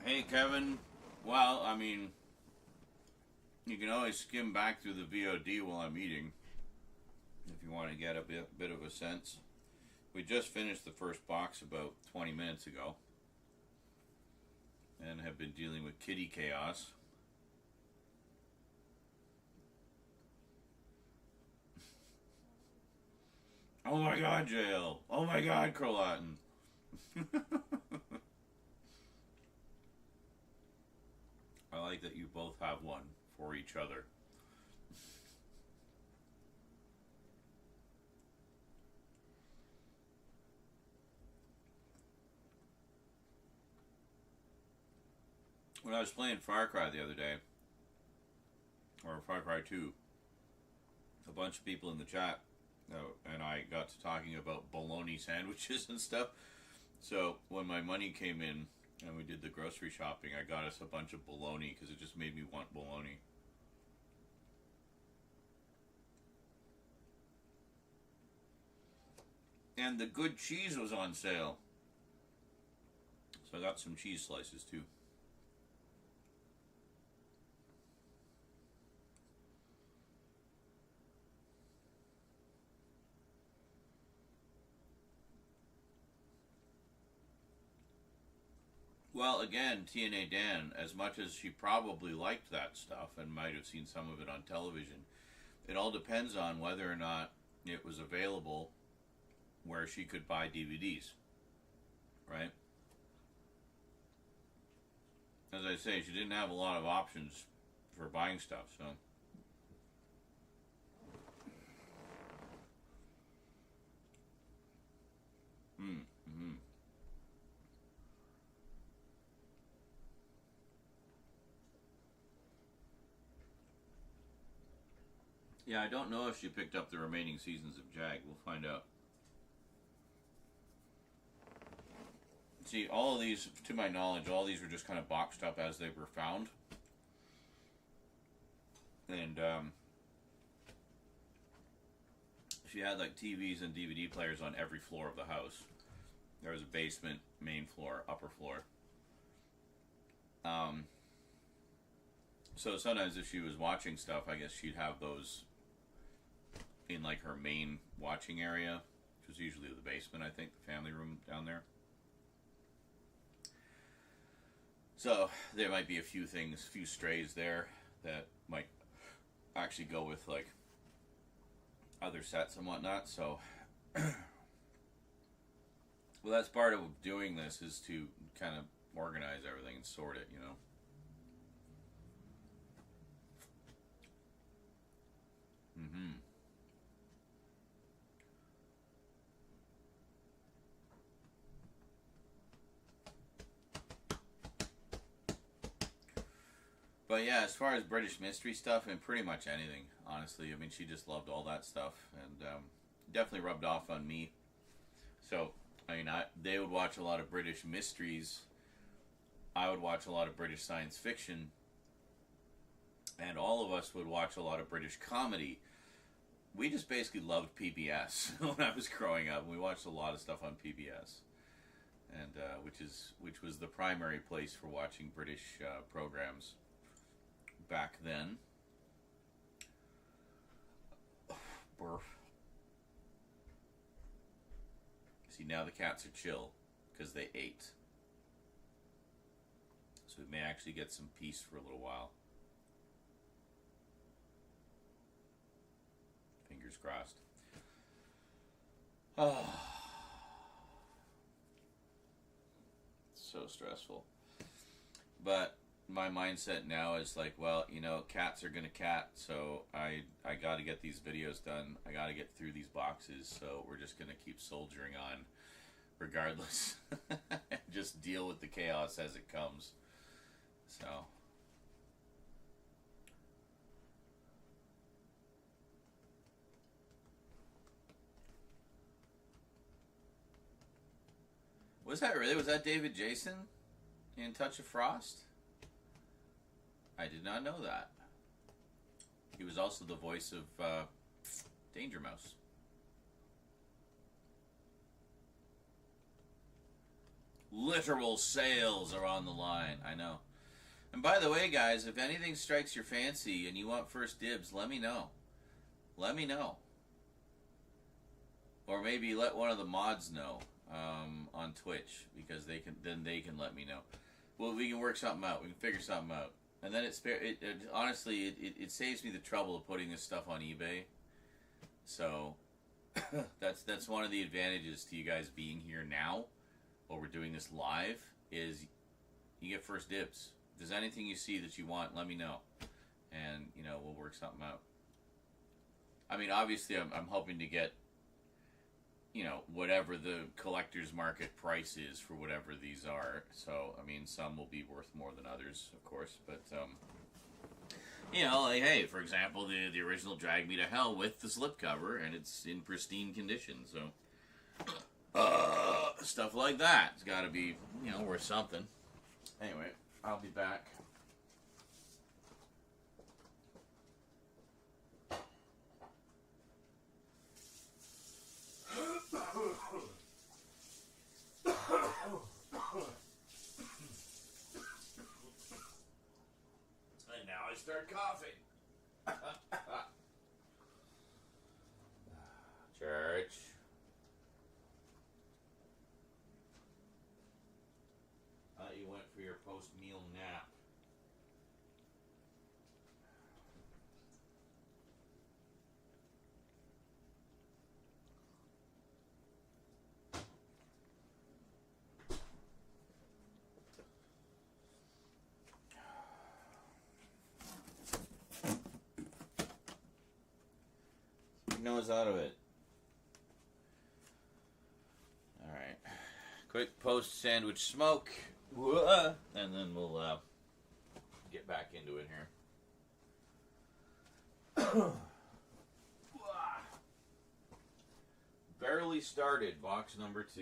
Hey, Kevin. Well, I mean, you can always skim back through the VOD while I'm eating if you want to get a bit of a sense. We just finished the first box about 20 minutes ago. and have been dealing with kitty chaos. Oh my god, Jail! Oh my god, Crolatin! I like that you both have one for each other. When I was playing Far Cry the other day, or Far Cry 2, a bunch of people in the chat, and I got to talking about bologna sandwiches and stuff. So when my money came in and we did the grocery shopping, I got us a bunch of bologna because it just made me want bologna. And the good cheese was on sale. So I got some cheese slices too. Well, again, TNA Dan, as much as she probably liked that stuff and might have seen some of it on television, it all depends on whether or not it was available where she could buy DVDs, right? As I say, she didn't have a lot of options for buying stuff, so... Mm-hmm. Yeah, I don't know if she picked up the remaining seasons of Jag. We'll find out. See, all of these, to my knowledge, all these were just kind of boxed up as they were found. And she had like TVs and DVD players on every floor of the house. There was a basement, main floor, upper floor. So sometimes if she was watching stuff, I guess she'd have those in like her main watching area, which was usually the basement, I think, the family room down there. So there might be a few things, few strays there that might actually go with like other sets and whatnot. So, well, that's part of doing this, is to kind of organize everything and sort it, you know. Mm-hmm. But yeah, as far as British mystery stuff, and pretty much anything, honestly. I mean, she just loved all that stuff, and definitely rubbed off on me. So, I mean, they would watch a lot of British mysteries. I would watch a lot of British science fiction. And all of us would watch a lot of British comedy. We just basically loved PBS when I was growing up. We watched a lot of stuff on PBS. And which was the primary place for watching British programs back then. Burf. See, now the cats are chill because they ate. So we may actually get some peace for a little while. Fingers crossed. Oh. So stressful. But my mindset now is like, well, you know, cats are gonna cat, so I got to get these videos done. I got to get through these boxes, so we're just gonna keep soldiering on regardless. Just deal with the chaos as it comes. So was that David Jason in Touch of Frost? I did not know that. He was also the voice of Danger Mouse. Literal sales are on the line. I know. And by the way, guys, if anything strikes your fancy and you want first dibs, let me know. Let me know. Or maybe let one of the mods know on Twitch, because they can let me know. Well, we can work something out. We can figure something out. And then honestly, it saves me the trouble of putting this stuff on eBay. So that's one of the advantages to you guys being here now, while we're doing this live, is you get first dibs. If there's anything you see that you want, let me know, and we'll work something out. I mean, obviously, I'm hoping to get whatever the collector's market price is for whatever these are. So I mean, some will be worth more than others, of course, but like, hey, for example, the original Drag Me to Hell with the slipcover, and it's in pristine condition, so stuff like that. It's got to be, worth something. Anyway, I'll be back. And now I start coughing. Church. You went for your post-meal nap. Nose out of it. Alright. Quick post sandwich smoke. And then we'll get back into it here. Barely started, box number 2.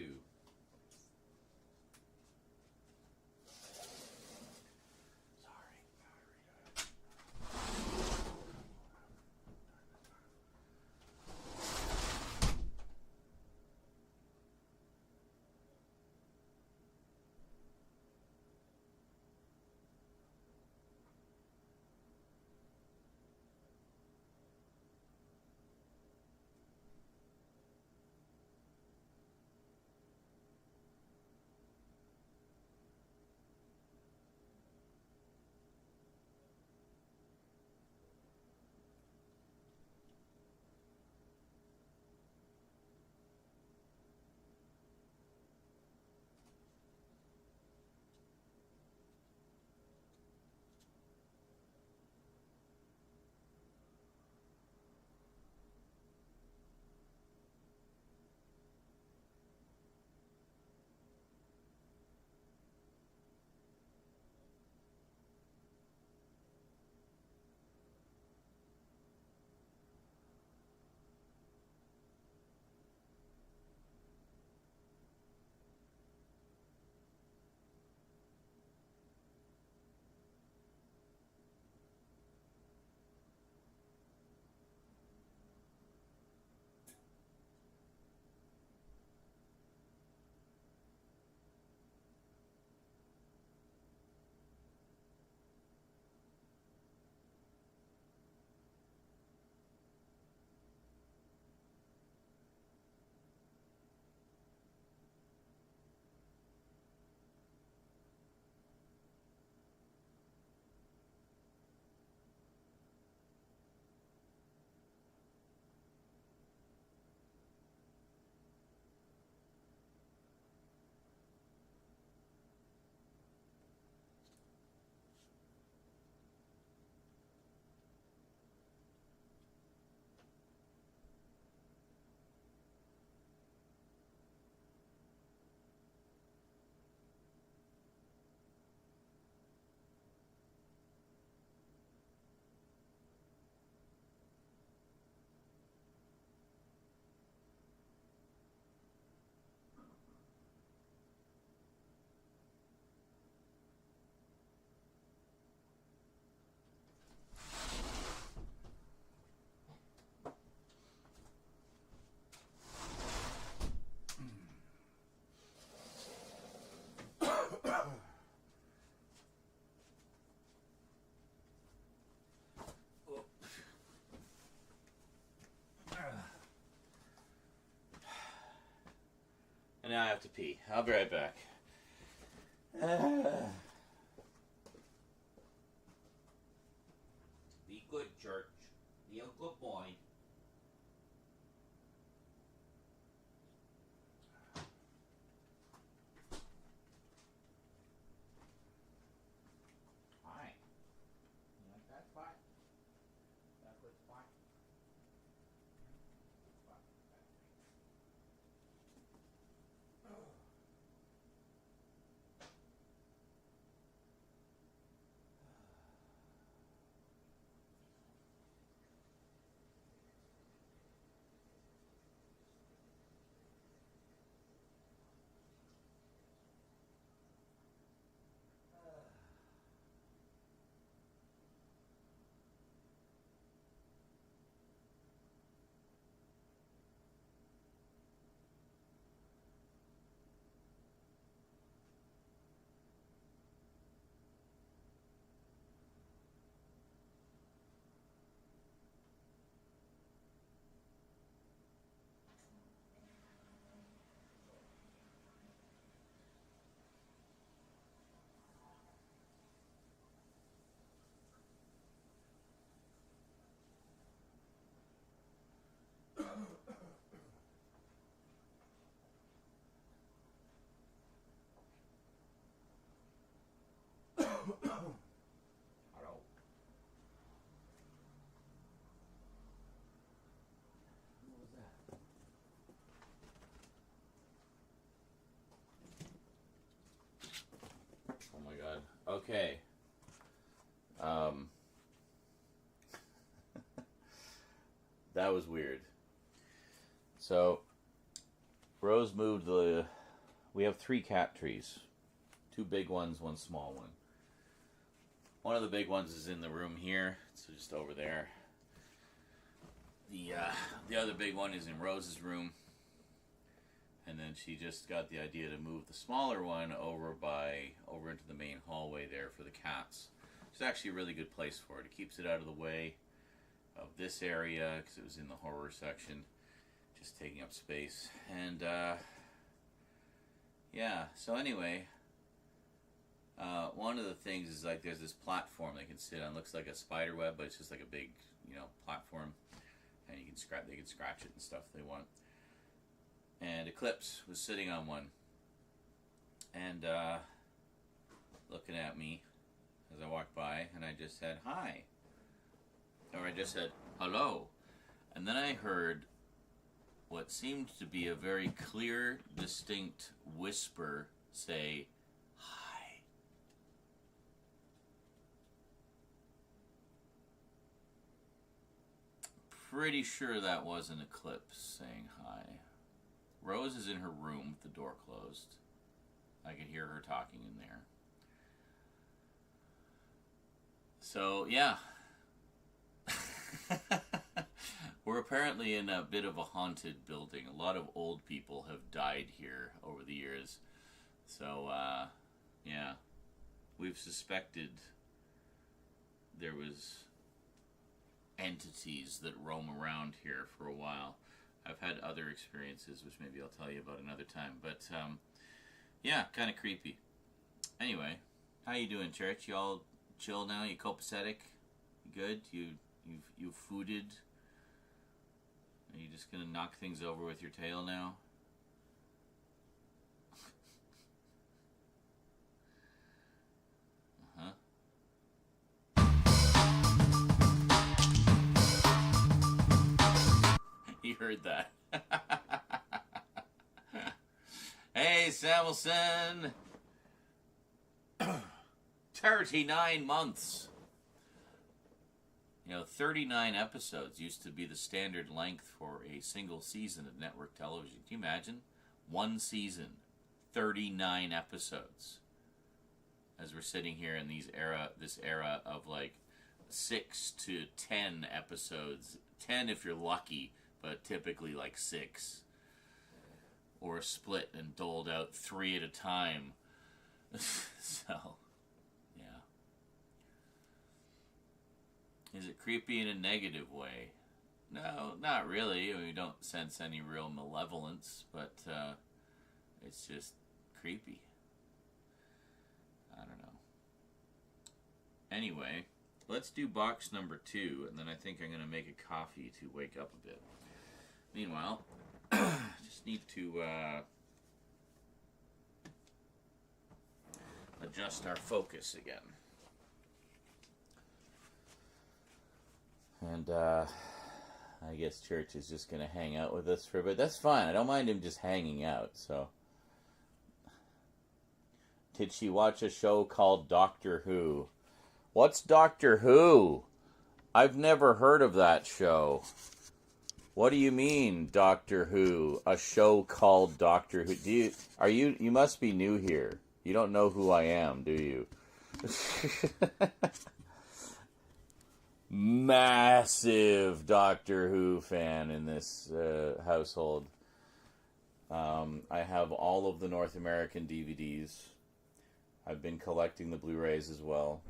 And now I have to pee. I'll be right back. Good boy. Hi. You like that spot? That good spot? Hello. What was that? Oh my god. Okay. That was weird. So, Rose moved the... We have 3 cat trees. 2 big ones, 1 small one. One of the big ones is in the room here. It's just over there. The other big one is in Rose's room. And then she just got the idea to move the smaller one over into the main hallway there for the cats. It's actually a really good place for it. It keeps it out of the way of this area because it was in the horror section, just taking up space. And yeah, so anyway, one of the things is like there's this platform they can sit on. Looks like a spider web, but it's just like a big, platform, and you can they can scratch it and stuff if they want. And Eclipse was sitting on one and looking at me as I walked by, and I just said hi, or I just said hello, and then I heard what seemed to be a very clear, distinct whisper say hi. Pretty sure that wasn't Eclipse saying hi. Rose is in her room with the door closed. I could hear her talking in there. So, yeah. We're apparently in a bit of a haunted building. A lot of old people have died here over the years. So, yeah. We've suspected there was entities that roam around here for a while. I've had other experiences, which maybe I'll tell you about another time. But, yeah, kind of creepy. Anyway, how you doing, Church? You all chill now? You copacetic? You good? You fooded? Are you just gonna knock things over with your tail now? You heard that. Hey, Samuelson! 39 months. 39 episodes used to be the standard length for a single season of network television. Can you imagine? One season, 39 episodes. As we're sitting here in this era of like 6 to 10 episodes. 10 if you're lucky, but typically like 6. Or split and doled out 3 at a time. So, yeah. Is it creepy in a negative way? No, not really. We don't sense any real malevolence, but it's just creepy. I don't know. Anyway, let's do box number 2, and then I think I'm going to make a coffee to wake up a bit. Meanwhile, just need to adjust our focus again. And I guess Church is just going to hang out with us for a bit. That's fine. I don't mind him just hanging out, so. Did she watch a show called Doctor Who? What's Doctor Who? I've never heard of that show. What do you mean, Doctor Who? A show called Doctor Who? You must be new here. You don't know who I am, do you? Massive Doctor Who fan in this household. I have all of the North American DVDs. I've been collecting the Blu-rays as well.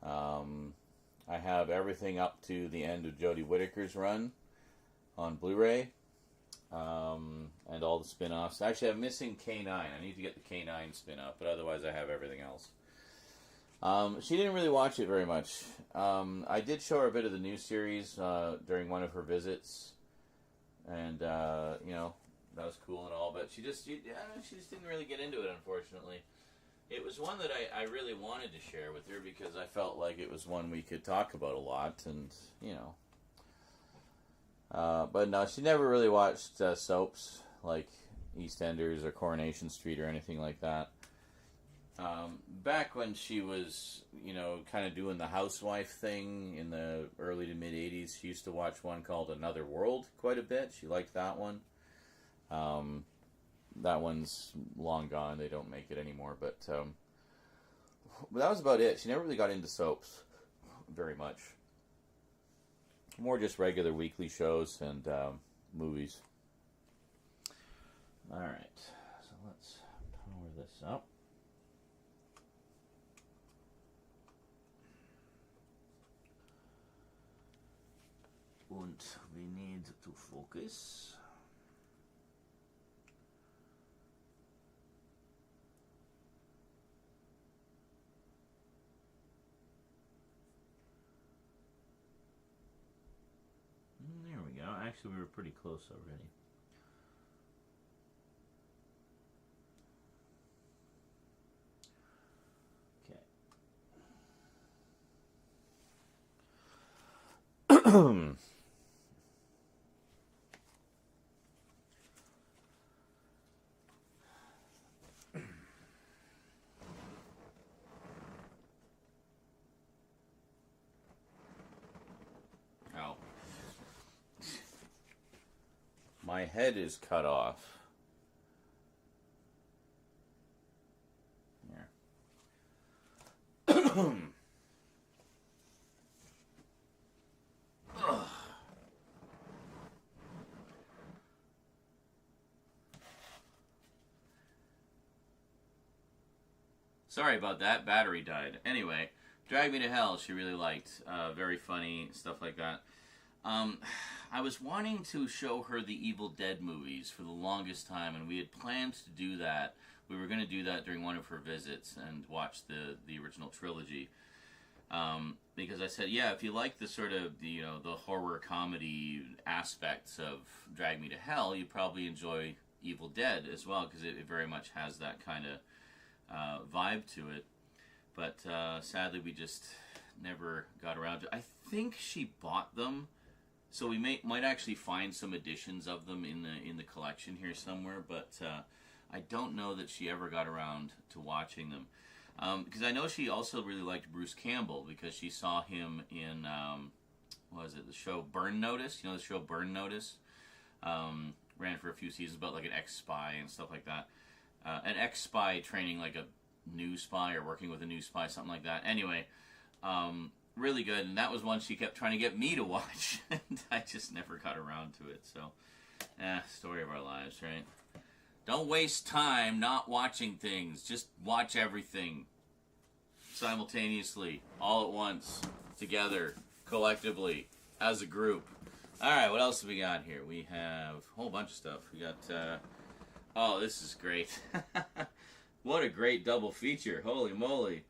I have everything up to the end of Jodie Whittaker's run on Blu-ray, and all the spin-offs. Actually, I'm missing K9. I need to get the K9 spin-off, but otherwise I have everything else. She didn't really watch it very much. I did show her a bit of the new series during one of her visits, and that was cool and all, but she just didn't really get into it, unfortunately. It was one that I really wanted to share with her because I felt like it was one we could talk about a lot, and, but no, she never really watched soaps like EastEnders or Coronation Street or anything like that. Back when she was, kind of doing the housewife thing in the early to mid-'80s, she used to watch one called Another World quite a bit. She liked that one. That one's long gone. They don't make it anymore. But that was about it. She never really got into soaps very much. More just regular weekly shows and movies. All right. So let's power this up. And we need to focus. There we go. Actually, we were pretty close already. Okay. Oh. My head is cut off. Here. Sorry about that. Battery died. Anyway, Drag Me to Hell, she really liked. Very funny, stuff like that. I was wanting to show her the Evil Dead movies for the longest time, and we had planned to do that. We were going to do that during one of her visits and watch the original trilogy. Because I said, yeah, if you like the sort of, the horror comedy aspects of Drag Me to Hell, you probably enjoy Evil Dead as well, because it very much has that kind of vibe to it. But sadly, we just never got around to it. I think she bought them, so we might actually find some editions of them in the collection here somewhere. But I don't know that she ever got around to watching them. Because I know she also really liked Bruce Campbell, because she saw him in, the show Burn Notice? You know the show Burn Notice? Ran for a few seasons about like an ex-spy and stuff like that. An ex-spy training like a new spy or working with a new spy, something like that. Anyway, really good, and that was one she kept trying to get me to watch, and I just never got around to it, so, story of our lives, right? Don't waste time not watching things. Just watch everything simultaneously, all at once, together, collectively, as a group. All right, what else have we got here? We have a whole bunch of stuff. We got, oh, this is great. What a great double feature. Holy moly.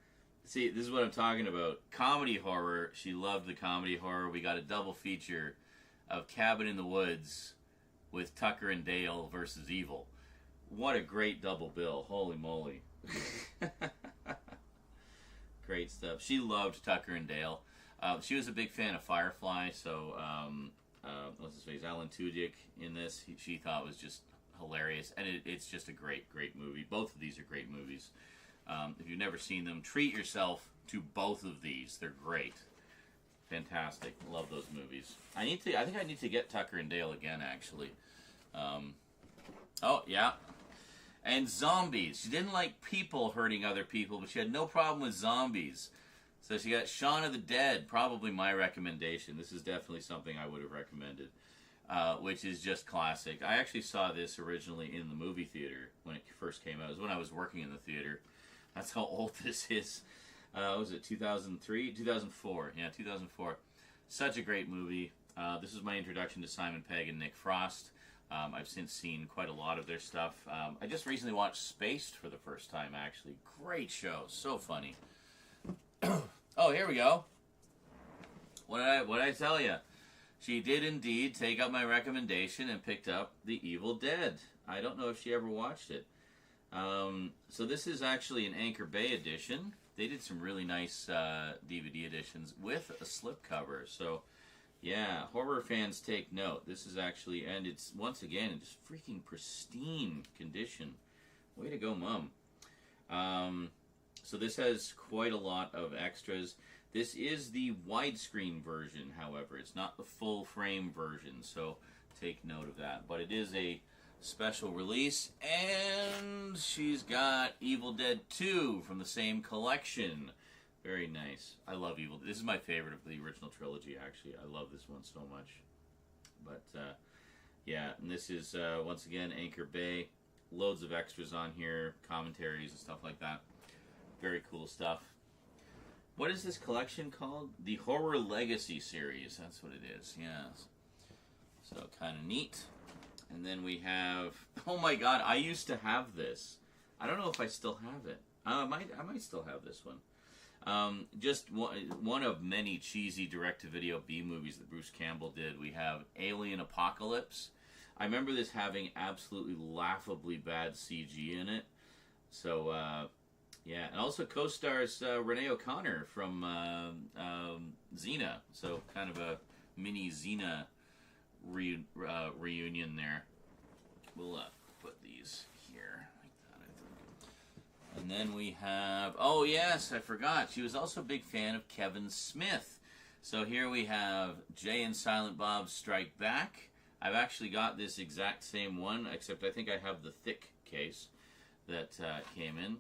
See, this is what I'm talking about. Comedy horror. She loved the comedy horror. We got a double feature of Cabin in the Woods with Tucker and Dale versus Evil. What a great double bill. Holy moly. Great stuff. She loved Tucker and Dale. She was a big fan of Firefly, so what's his face? Alan Tudyk in this. She thought was just hilarious, and it's just a great, great movie. Both of these are great movies. If you've never seen them, treat yourself to both of these. They're great. Fantastic. Love those movies. I think I need to get Tucker and Dale again, actually. Oh, yeah. And zombies. She didn't like people hurting other people, but she had no problem with zombies. So she got Shaun of the Dead, probably my recommendation. This is definitely something I would have recommended, which is just classic. I actually saw this originally in the movie theater when it first came out. It was when I was working in the theater. That's how old this is. Was it 2003? 2004. Yeah, 2004. Such a great movie. This was my introduction to Simon Pegg and Nick Frost. I've since seen quite a lot of their stuff. I just recently watched Spaced for the first time, actually. Great show. So funny. Oh, here we go. What did I tell you? She did indeed take up my recommendation and picked up The Evil Dead. I don't know if she ever watched it. So this is actually an Anchor Bay edition. They did some really nice DVD editions with a slipcover. So, yeah, horror fans take note. This is actually, and it's, once again, in just freaking pristine condition. Way to go, Mum. So this has quite a lot of extras. This is the widescreen version, however. It's not the full frame version, so take note of that. But it is a special release, and she's got Evil Dead 2 from the same collection. Very nice. I love Evil Dead. This is my favorite of the original trilogy, actually. I love this one so much. But, yeah, and this is, once again, Anchor Bay. Loads of extras on here, commentaries and stuff like that. Very cool stuff. What is this collection called? The Horror Legacy series. That's what it is, yes. So, kind of neat. And then we have, oh my god, I used to have this. I don't know if I still have it. I might still have this one. Just one of many cheesy direct-to-video B movies that Bruce Campbell did. We have Alien Apocalypse. I remember this having absolutely laughably bad CG in it. So, yeah. And also co-stars Renee O'Connor from Xena. So, kind of a mini Xena reunion there. We'll put these here like that, I think. And then we have, oh yes, I forgot, she was also a big fan of Kevin Smith. So here we have Jay and Silent Bob Strike Back. I've actually got this exact same one, except I think I have the thick case that came in.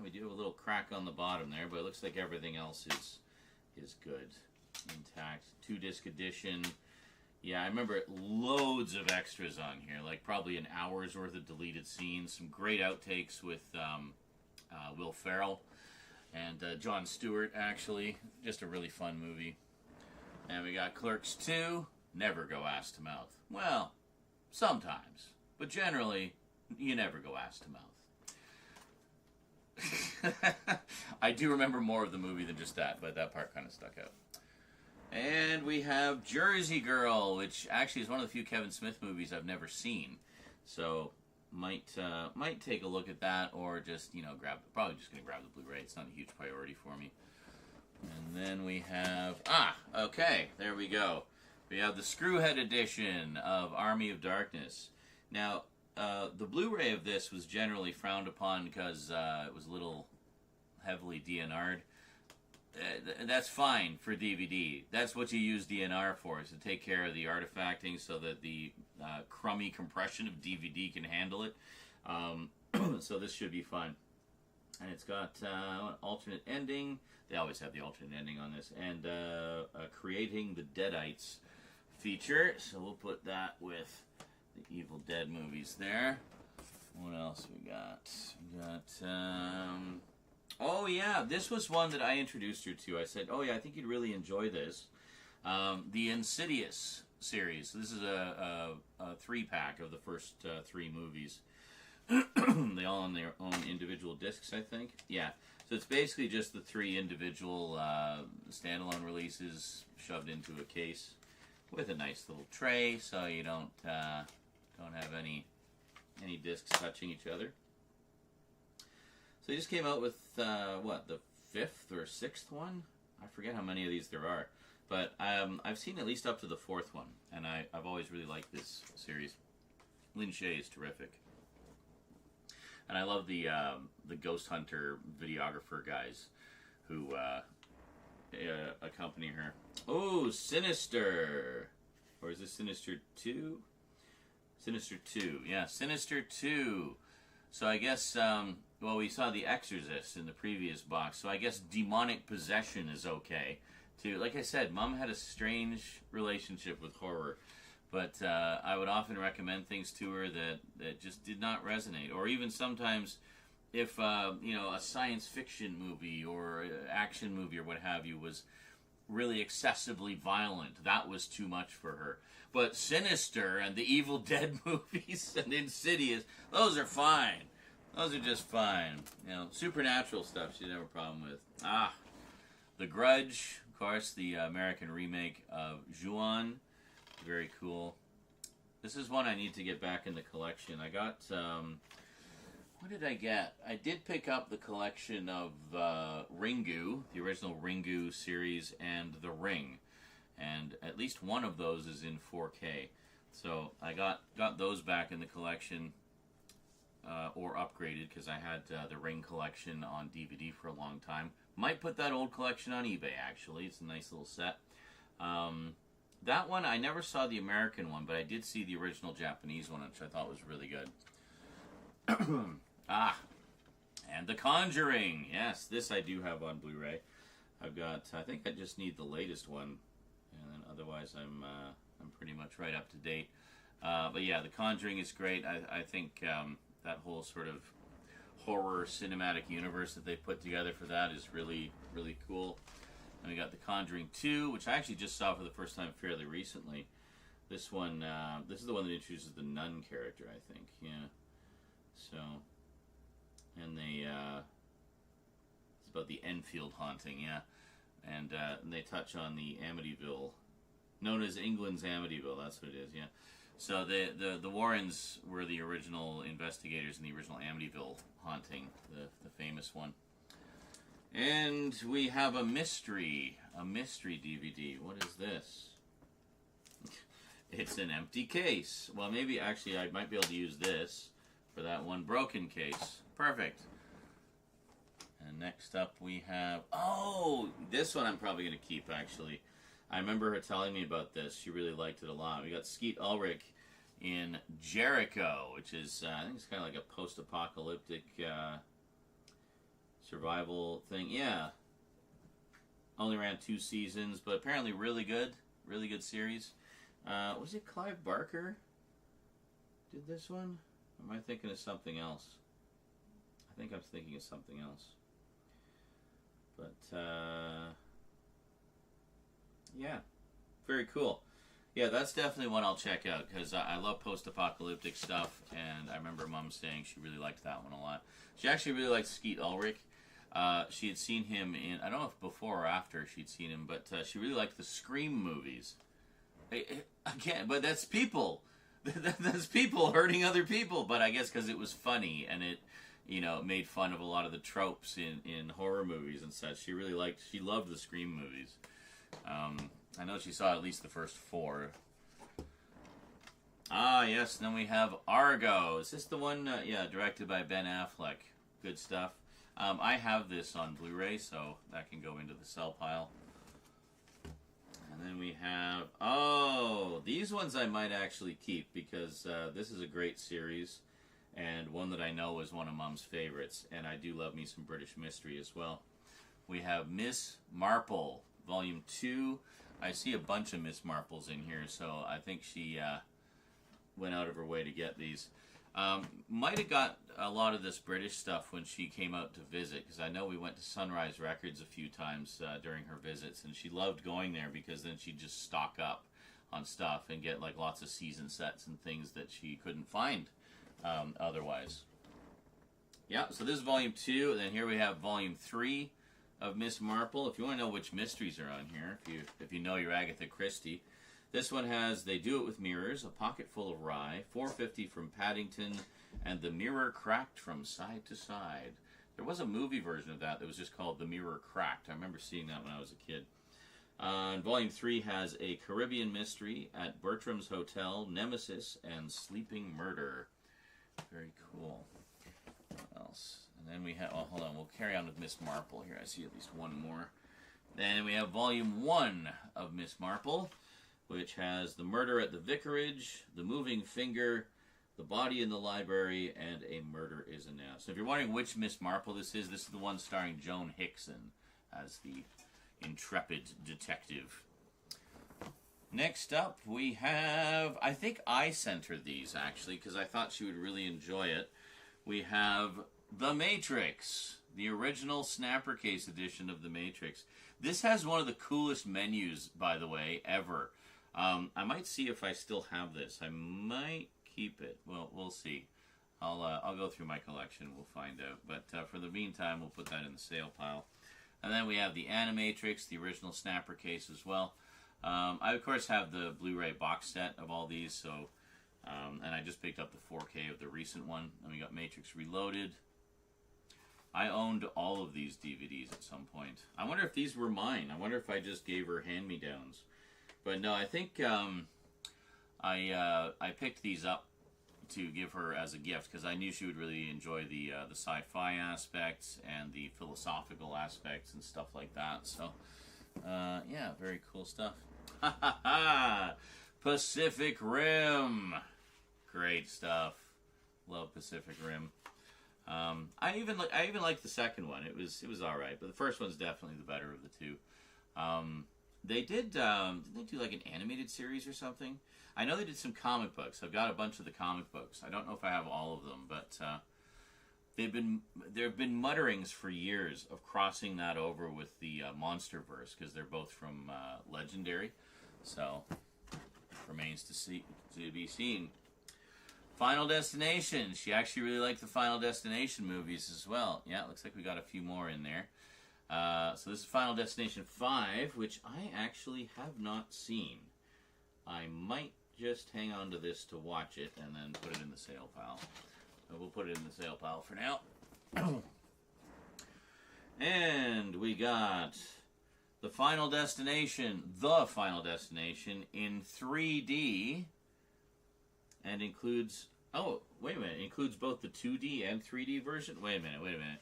We do have a little crack on the bottom there, but it looks like everything else is good, intact. 2-disc edition. Yeah, I remember loads of extras on here, like probably an hour's worth of deleted scenes, some great outtakes with Will Ferrell and Jon Stewart, actually. Just a really fun movie. And we got Clerks 2, never go ass to mouth. Well, sometimes, but generally, you never go ass to mouth. I do remember more of the movie than just that, but that part kind of stuck out. And we have Jersey Girl, which actually is one of the few Kevin Smith movies I've never seen. So might take a look at that, or just, probably just going to grab the Blu-ray. It's not a huge priority for me. And then we have, okay, there we go. We have the Screwhead edition of Army of Darkness. Now, the Blu-ray of this was generally frowned upon because it was a little heavily DNR'd. That's fine for DVD. That's what you use DNR for, is to take care of the artifacting so that the crummy compression of DVD can handle it. So this should be fun. And it's got an alternate ending. They always have the alternate ending on this. And Creating the Deadites feature. So we'll put that with the Evil Dead movies there. What else we got? We got... oh yeah, this was one that I introduced her to. I said, oh yeah, I think you'd really enjoy this. The Insidious series. This is a 3-pack of the first 3 movies. They all on their own individual discs, I think. Yeah. So it's basically just the 3 individual standalone releases shoved into a case with a nice little tray, so you don't have any discs touching each other. So they just came out with what, the 5th or 6th one? I forget how many of these there are, but I've seen at least up to the 4th one, and I've always really liked this series. Lin Shaye is terrific. And I love the Ghost Hunter videographer guys who accompany her. Oh, Sinister! Or is this Sinister 2? Sinister 2. Yeah, Sinister 2. So I guess, well, we saw The Exorcist in the previous box, so I guess demonic possession is okay. Too. Like I said, Mom had a strange relationship with horror. But I would often recommend things to her that just did not resonate. Or even sometimes if, a science fiction movie or action movie or what have you was really excessively violent, that was too much for her. But Sinister and the Evil Dead movies and Insidious, those are fine. Those are just fine. Supernatural stuff she didn't have a problem with. The Grudge, of course, the American remake of Ju-on. Very cool. This is one I need to get back in the collection. I got, what did I get? I did pick up the collection of Ringu, the original Ringu series, and The Ring. And at least one of those is in 4K. So I got those back in the collection, or upgraded, because I had the Ring collection on DVD for a long time. Might put that old collection on eBay, actually. It's a nice little set. That one, I never saw the American one, but I did see the original Japanese one, which I thought was really good. And The Conjuring. Yes, this I do have on Blu-ray. I've got, I think I just need the latest one, and then otherwise I'm pretty much right up to date. But yeah, The Conjuring is great. I think that whole sort of horror cinematic universe that they put together for that is really, really cool. And we got The Conjuring 2, which I actually just saw for the first time fairly recently. This one, this is the one that introduces the nun character, I think. Yeah. So, and it's about the Enfield haunting, yeah. And they touch on the Amityville, known as England's Amityville. That's what it is, yeah. So the Warrens were the original investigators in the original Amityville haunting, the famous one. And we have a mystery DVD. What is this? It's an empty case. Well, maybe actually I might be able to use this for that one broken case. Perfect. And next up we have, this one I'm probably going to keep, actually. I remember her telling me about this. She really liked it a lot. We got Skeet Ulrich in Jericho, which is, I think it's kind of like a post-apocalyptic survival thing. Yeah. Only ran 2 seasons, but apparently really good series. Was it Clive Barker did this one? Or am I thinking of something else? I think I'm thinking of something else. But, yeah. Very cool. Yeah, that's definitely one I'll check out, because I love post-apocalyptic stuff, and I remember Mom saying she really liked that one a lot. She actually really liked Skeet Ulrich. She had seen him in, I don't know if before or after she'd seen him, but she really liked the Scream movies. Again, but that's people. That's people hurting other people. But I guess because it was funny and it, made fun of a lot of the tropes in horror movies and such. She loved the Scream movies. I know she saw at least the first 4. Yes, then we have Argo. Is this the one, directed by Ben Affleck. Good stuff. I have this on Blu-ray, so that can go into the sell pile. And then we have, these ones I might actually keep, because this is a great series, and one that I know is one of Mom's favorites, and I do love me some British mystery as well. We have Miss Marple, Volume 2. I see a bunch of Miss Marples in here, so I think she went out of her way to get these. Might have got a lot of this British stuff when she came out to visit, because I know we went to Sunrise Records a few times during her visits, and she loved going there because then she'd just stock up on stuff and get like lots of season sets and things that she couldn't find otherwise. Yeah, so this is volume 2, and then here we have volume 3 of Miss Marple. If you want to know which mysteries are on here, if you know your Agatha Christie, this one has They Do It With Mirrors, A Pocket Full of Rye, 450 from Paddington, and The Mirror Cracked from Side to Side. There was a movie version of that was just called The Mirror Cracked. I remember seeing that when I was a kid. And volume 3 has A Caribbean Mystery, At Bertram's Hotel, Nemesis, and Sleeping Murder. Very cool. What else? And then we have, oh, hold on, we'll carry on with Miss Marple here. I see at least one more. Then we have volume 1 of Miss Marple, which has The Murder at the Vicarage, The Moving Finger, The Body in the Library, and A Murder is Announced. So if you're wondering which Miss Marple this is the one starring Joan Hickson as the intrepid detective. Next up, we have, I think I sent her these, actually, because I thought she would really enjoy it. We have The Matrix, the original Snapper Case edition of The Matrix. This has one of the coolest menus, by the way, ever. I might see if I still have this. I might keep it. Well, we'll see. I'll go through my collection. We'll find out. But for the meantime, we'll put that in the sale pile. And then we have the Animatrix, the original Snapper Case as well. I, of course, have the Blu-ray box set of all these, so, and I just picked up the 4K of the recent one. And we got Matrix Reloaded. I owned all of these DVDs at some point. I wonder if these were mine. I wonder if I just gave her hand-me-downs. But no, I think I picked these up to give her as a gift because I knew she would really enjoy the sci-fi aspects and the philosophical aspects and stuff like that. So, yeah, very cool stuff. Ha ha ha! Pacific Rim, great stuff. Love Pacific Rim. I even liked the second one. It was all right, but the first one's definitely the better of the two. They did they do like an animated series or something? I know they did some comic books. I've got a bunch of the comic books. I don't know if I have all of them, but there have been mutterings for years of crossing that over with the MonsterVerse because they're both from Legendary. So remains to be seen. Final Destination. She actually really liked the Final Destination movies as well. Yeah, it looks like we got a few more in there. So this is Final Destination 5, which I actually have not seen. I might just hang on to this to watch it and then put it in the sale pile. So we'll put it in the sale pile for now. And we got the Final Destination in 3D, and includes, oh, wait a minute, includes both the 2D and 3D version? Wait a minute.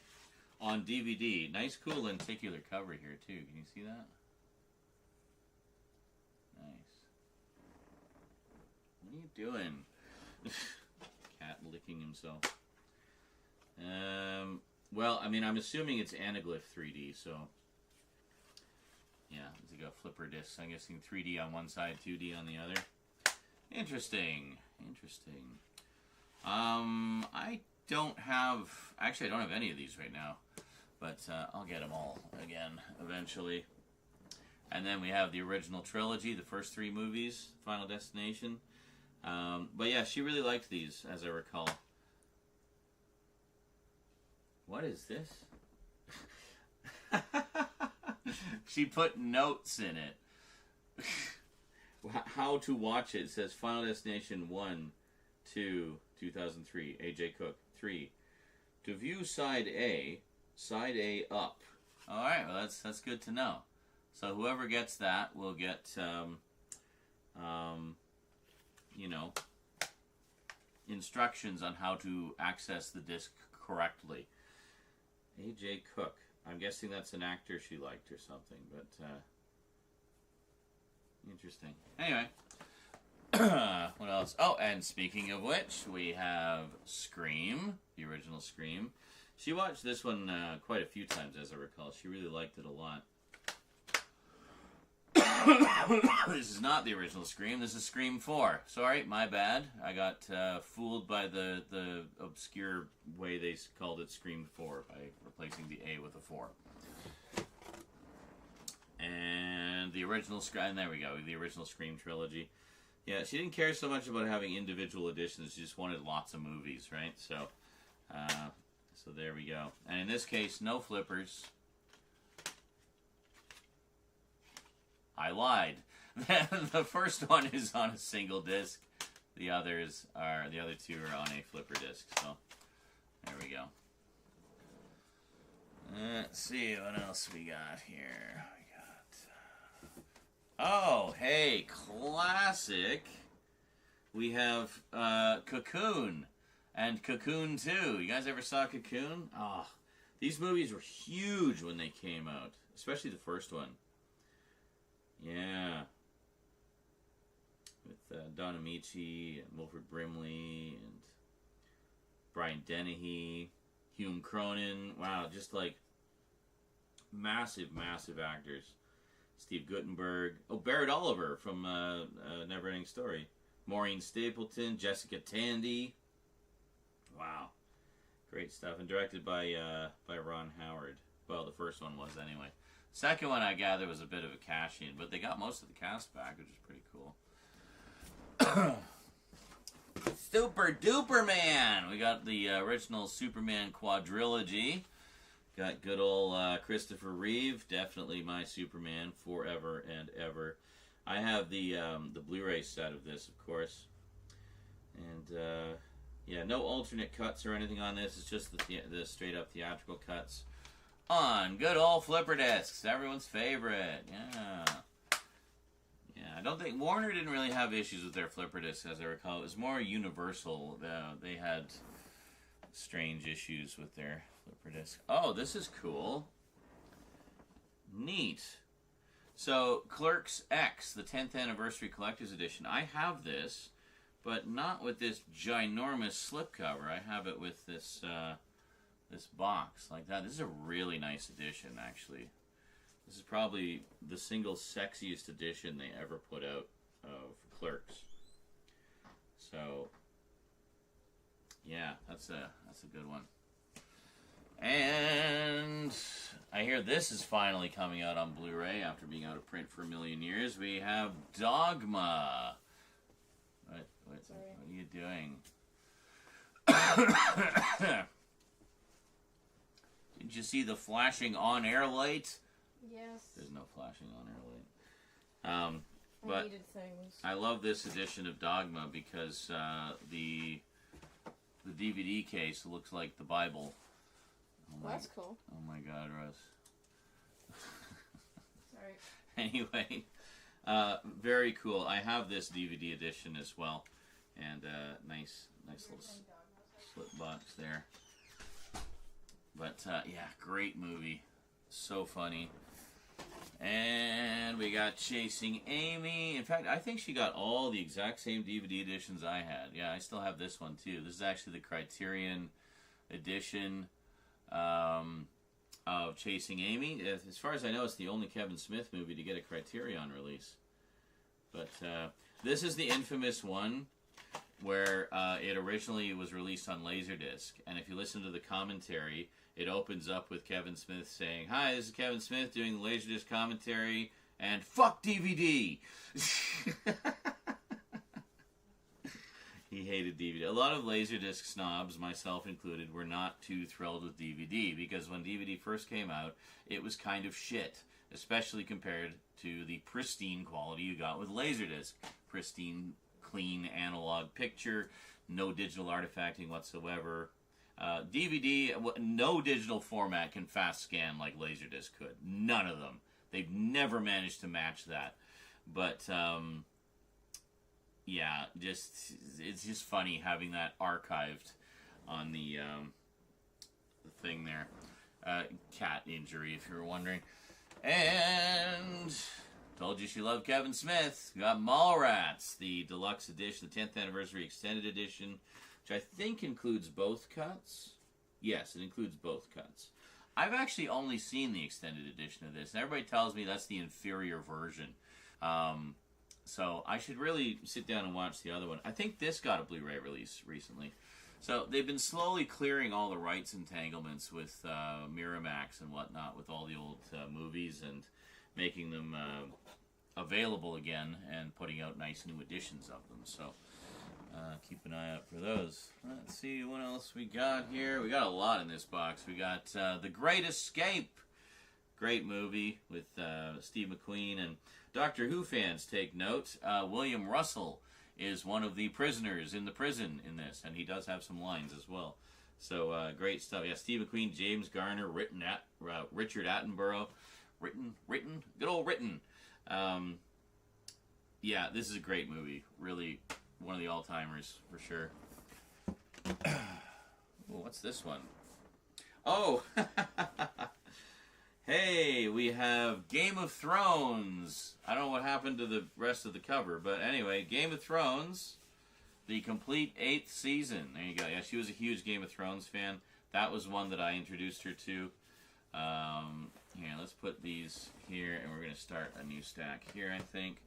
On DVD. Nice, cool lenticular cover here, too. Can you see that? Nice. What are you doing? Cat licking himself. Well, I mean, I'm assuming it's Anaglyph 3D, so... Yeah, it's like a flipper disc. I'm guessing 3D on one side, 2D on the other. Interesting. I don't have... Actually, I don't have any of these right now. But I'll get them all again eventually. And then we have the original trilogy, the first 3 movies, Final Destination. But yeah, she really liked these, as I recall. What is this? She put notes in it. How to watch it. It says Final Destination 1, 2, 2003, AJ Cook. 3. To view side A up. Alright, well that's good to know. So whoever gets that will get, instructions on how to access the disc correctly. AJ Cook. I'm guessing that's an actor she liked or something, but interesting. Anyway, what else? Oh, and speaking of which, we have Scream, the original Scream. She watched this one quite a few times, as I recall. She really liked it a lot. This is not the original Scream. This is Scream 4. Sorry, my bad. I got fooled by the obscure way they called it Scream 4 by replacing the A with a 4. And the original Scream, and there we go, the original Scream trilogy. Yeah, she didn't care so much about having individual editions. She just wanted lots of movies, right? So, So there we go. And in this case, no flippers. I lied. The first one is on a single disc. The other two are on a flipper disc. So there we go. Let's see what else we got here. Oh, hey, classic. We have Cocoon and Cocoon 2. You guys ever saw Cocoon? Oh, these movies were huge when they came out, especially the first one. Yeah. With Don Amici and Wilford Brimley and Brian Dennehy, Hume Cronin. Wow, just like massive, massive actors. Steve Guttenberg. Oh, Barrett Oliver from Neverending Story. Maureen Stapleton, Jessica Tandy. Wow. Great stuff. And directed by Ron Howard. Well, the first one was anyway. Second one, I gather, was a bit of a cash-in, but they got most of the cast back, which is pretty cool. Super Duper Man! We got the original Superman quadrilogy. Got good old Christopher Reeve, definitely my Superman forever and ever. I have the Blu-ray set of this, of course. And, yeah, no alternate cuts or anything on this. It's just the straight-up theatrical cuts on good old flipper discs, everyone's favorite. Yeah. Yeah, I don't think Warner didn't really have issues with their flipper discs, as I recall. It was more Universal. They had strange issues with their flipper disc. Oh, this is cool. Neat. So, Clerks X, the 10th Anniversary Collector's Edition. I have this, but not with this ginormous slipcover. I have it with this this box like that. This is a really nice edition, actually. This is probably the single sexiest edition they ever put out of Clerks. So, yeah, that's a good one. And I hear this is finally coming out on Blu-ray after being out of print for a million years. We have Dogma. What are you doing? Did you see the flashing on-air light? Yes. There's no flashing on-air light. I But needed things. I love this edition of Dogma because the DVD case looks like the Bible. Well, that's cool. Oh my God, Russ. Sorry. Anyway, very cool. I have this DVD edition as well, and nice little slip box there. But yeah, great movie, so funny. And we got Chasing Amy. In fact, I think she got all the exact same DVD editions I had. Yeah, I still have this one too. This is actually the Criterion edition of Chasing Amy. As far as I know, it's the only Kevin Smith movie to get a Criterion release. But this is the infamous one where it originally was released on Laserdisc. And if you listen to the commentary, it opens up with Kevin Smith saying, "Hi, this is Kevin Smith doing the Laserdisc commentary, and fuck DVD." He hated DVD. A lot of Laserdisc snobs, myself included, were not too thrilled with DVD, because when DVD first came out, it was kind of shit, especially compared to the pristine quality you got with Laserdisc. Pristine, clean, analog picture, no digital artifacting whatsoever. DVD, no digital format can fast scan like Laserdisc could. None of them. They've never managed to match that. But, yeah, it's just funny having that archived on the thing there. Cat injury, if you were wondering. And told you she loved Kevin Smith. We got Mallrats, the deluxe edition, the 10th anniversary extended edition, which I think includes both cuts. Yes, it includes both cuts. I've actually only seen the extended edition of this, and everybody tells me that's the inferior version. So I should really sit down and watch the other one. I think this got a Blu-ray release recently. So they've been slowly clearing all the rights entanglements with Miramax and whatnot, with all the old movies, and making them available again and putting out nice new editions of them. So keep an eye out for those. Let's let's see what else we got here. We got a lot in this box. We got The Great Escape. Great movie with Steve McQueen. And Doctor Who fans, take note. William Russell is one of the prisoners in the prison in this. And he does have some lines as well. So great stuff. Yeah, Steve McQueen, James Garner, Richard Attenborough. Good old written. Yeah, this is a great movie. Really one of the all-timers for sure. Ooh, what's this one? Oh! Hey, we have Game of Thrones. I don't know what happened to the rest of the cover, but anyway, Game of Thrones, the complete 8th season. There you go. Yeah, she was a huge Game of Thrones fan. That was one that I introduced her to. Here, let's put these here, and we're going to start a new stack here, I think.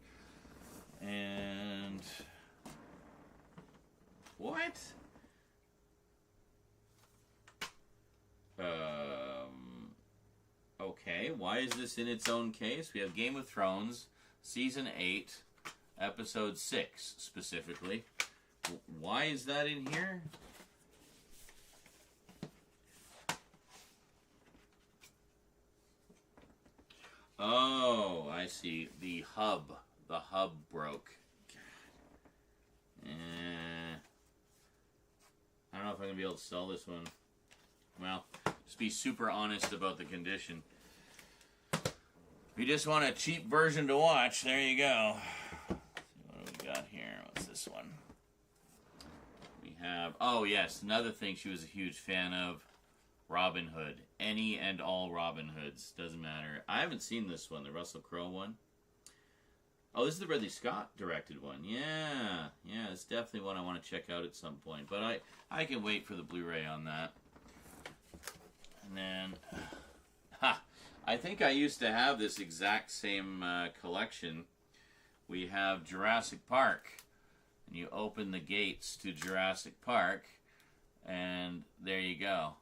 And what? Okay, why is this in its own case? We have Game of Thrones, Season 8, Episode 6, specifically. Why is that in here? Oh, I see. The hub broke. I don't know if I'm going to be able to sell this one. Well, just be super honest about the condition. If you just want a cheap version to watch, there you go. Let's see what do we got here? What's this one? We have, oh yes, another thing she was a huge fan of, Robin Hood. Any and all Robin Hoods, doesn't matter. I haven't seen this one, the Russell Crowe one. Oh, this is the Ridley Scott directed one. Yeah, it's definitely one I want to check out at some point. But I can wait for the Blu-ray on that. And then, I think I used to have this exact same collection. We have Jurassic Park. And you open the gates to Jurassic Park, and there you go.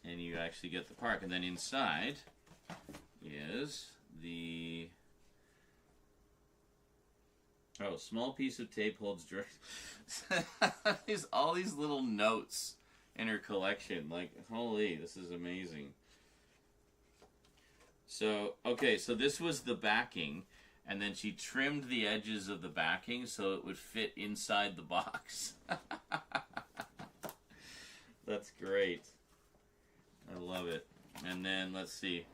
And you actually get the park. And then inside is the... Oh, small piece of tape holds direct. All these little notes in her collection. Like, holy, this is amazing. So, okay, so this was the backing, and then she trimmed the edges of the backing so it would fit inside the box. That's great. I love it. And then, let's see.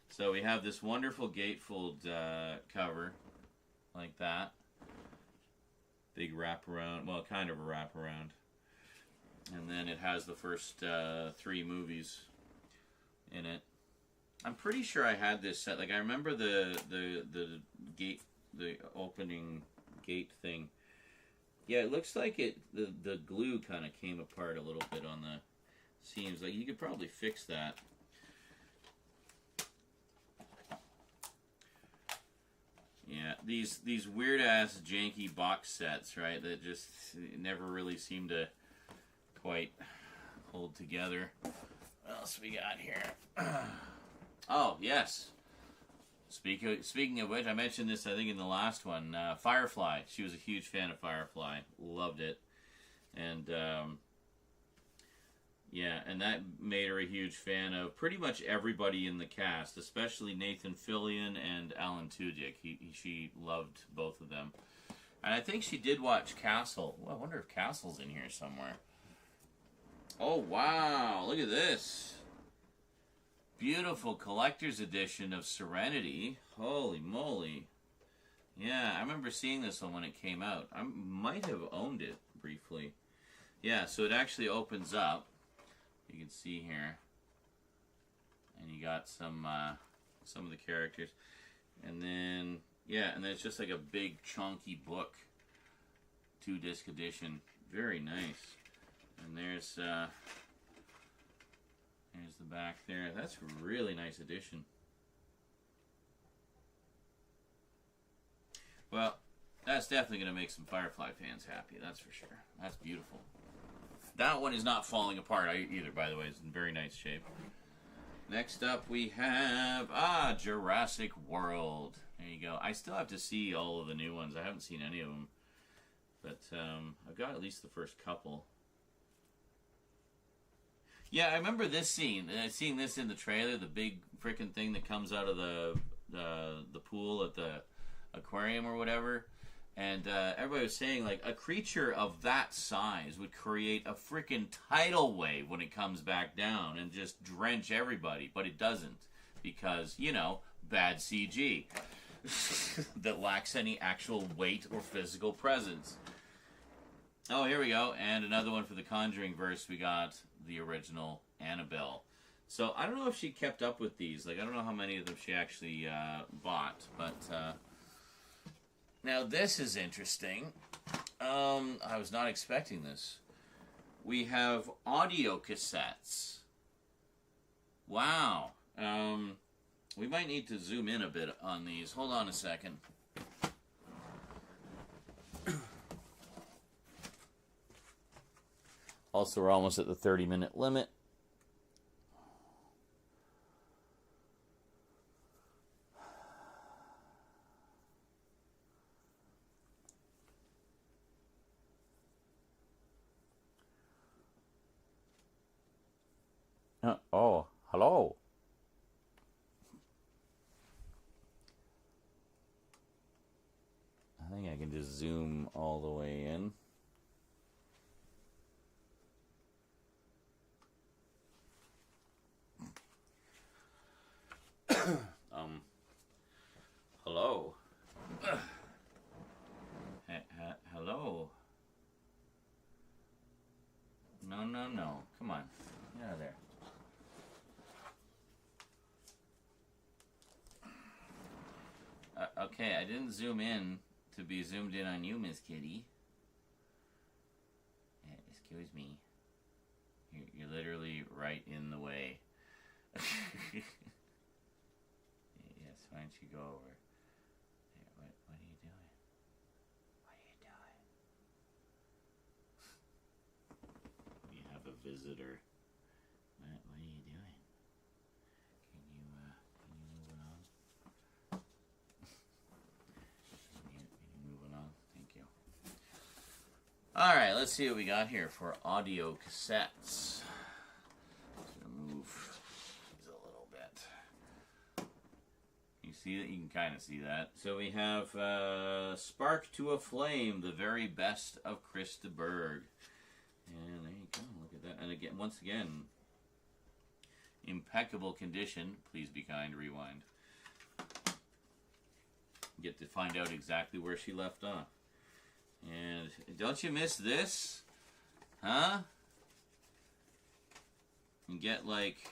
So we have this wonderful gatefold cover, like that. Big wraparound, well, kind of a wraparound. And then it has the first 3 movies in it. I'm pretty sure I had this set. Like, I remember the gate, the opening gate thing. Yeah, it looks like the glue kind of came apart a little bit on the seams. Like, you could probably fix that. Yeah, these weird ass janky box sets, right? That just never really seem to quite hold together. What else we got here? Oh yes. Speaking of which, I mentioned this I think in the last one. Firefly. She was a huge fan of Firefly. Loved it, and yeah, and that made her a huge fan of pretty much everybody in the cast, especially Nathan Fillion and Alan Tudyk. She loved both of them. And I think she did watch Castle. Well, I wonder if Castle's in here somewhere. Oh, wow. Look at this. Beautiful collector's edition of Serenity. Holy moly. Yeah, I remember seeing this one when it came out. I might have owned it briefly. Yeah, so it actually opens up. You can see here, and you got some of the characters, and then yeah, and then it's just like a big chunky book, 2-disc edition, very nice. And there's the back there. That's a really nice edition. Well, that's definitely going to make some Firefly fans happy. That's for sure. That's beautiful. That one is not falling apart either, by the way. It's in very nice shape. Next up, we have Jurassic World. There you go. I still have to see all of the new ones. I haven't seen any of them. But I've got at least the first couple. Yeah, I remember this scene. Seeing this in the trailer, the big freaking thing that comes out of the pool at the aquarium or whatever. And everybody was saying, like, a creature of that size would create a freaking tidal wave when it comes back down and just drench everybody. But it doesn't. Because, you know, bad CG. That lacks any actual weight or physical presence. Oh, here we go. And another one for the Conjuring verse. We got the original Annabelle. So, I don't know if she kept up with these. Like, I don't know how many of them she actually bought. But, now, this is interesting. I was not expecting this. We have audio cassettes. Wow. We might need to zoom in a bit on these. Hold on a second. Also, we're almost at the 30-minute limit. Oh, hello. I think I can just zoom all the way in. Hello. Hello. No. Come on. Get out of there. Okay, I didn't zoom in to be zoomed in on you, Miss Kitty. Excuse me. You're literally right in the way. Yes, why don't you go over? What are you doing? What are you doing? We have a visitor. What are you doing? Can you move it on? Moving on. Thank you. Alright, let's see what we got here for audio cassettes. Just gonna move these a little bit. You see that? You can kind of see that. So we have Spark to a Flame, the very best of Chris de Burgh. And there you go. Look at that. And again, once again, impeccable condition. Please be kind. Rewind. Get to find out exactly where she left off. And don't you miss this? Huh? And get, like,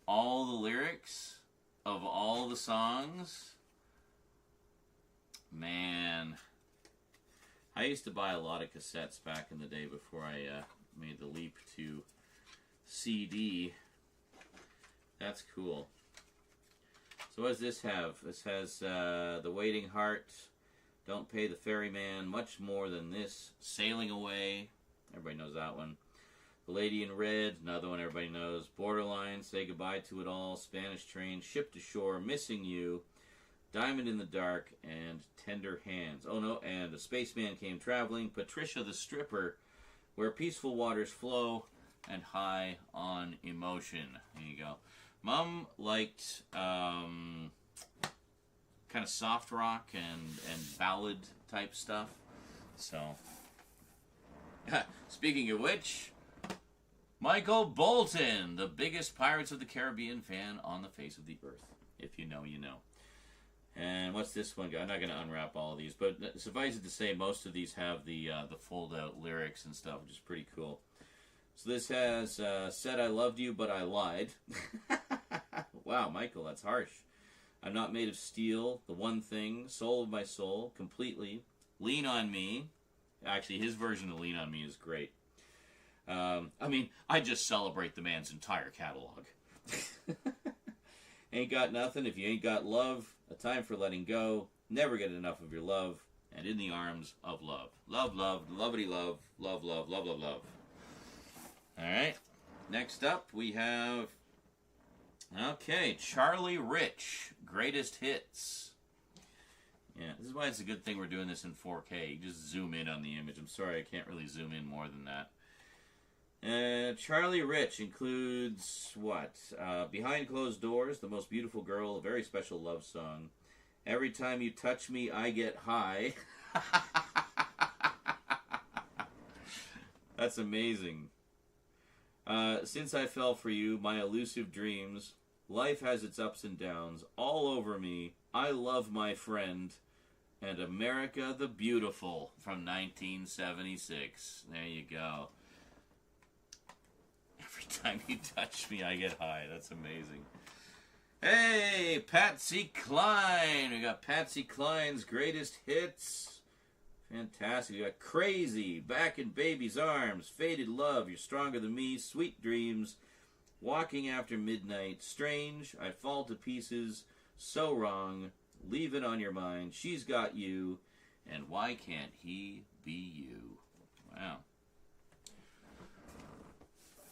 all the lyrics of all the songs. Man. I used to buy a lot of cassettes back in the day before I made the leap to CD. That's cool. So what does this have? This has The Waiting Heart, Don't Pay the Ferryman, Much More Than This, Sailing Away, everybody knows that one. The Lady in Red, another one everybody knows. Borderline, Say Goodbye to It All, Spanish Train, Ship to Shore, Missing You, Diamond in the Dark, and Tender Hands. Oh no, and A Spaceman Came Traveling, Patricia the Stripper, Where Peaceful Waters Flow, and High on Emotion. There you go. Mom liked kind of soft rock and ballad type stuff. So, speaking of which, Michael Bolton, the biggest Pirates of the Caribbean fan on the face of the earth. If you know, you know. And what's this one? I'm not going to unwrap all of these, but suffice it to say, most of these have the fold-out lyrics and stuff, which is pretty cool. So this has Said I Loved You, But I Lied. Wow, Michael, that's harsh. I'm Not Made of Steel, The One Thing, Soul of My Soul, Completely, Lean on Me. Actually, his version of Lean on Me is great. I mean, I just celebrate the man's entire catalog. Ain't Got Nothing, If You Ain't Got Love, A Time for Letting Go, Never Get Enough of Your Love, and In the Arms of Love. Love, love, lovity love, love, love, love, love, love. Alright, next up we have, okay, Charlie Rich, Greatest Hits. Yeah, this is why it's a good thing we're doing this in 4K. You just zoom in on the image. I'm sorry, I can't really zoom in more than that. Charlie Rich includes what? Behind Closed Doors, The Most Beautiful Girl, a very special love song. Every Time You Touch Me, I Get High. That's amazing. Since I Fell for You, My Elusive Dreams. Life Has Its Ups and Downs. All Over Me. I Love My Friend. And America the Beautiful from 1976. There you go. Every time you touch me, I get high. That's amazing. Hey, Patsy Cline. We got Patsy Cline's greatest hits. Fantastic. We got Crazy, Back in Baby's Arms, Faded Love, You're Stronger Than Me, Sweet Dreams, Walking After Midnight, Strange, I Fall to Pieces, So Wrong, Leave It on Your Mind, She's Got You, and Why Can't He Be You? Wow.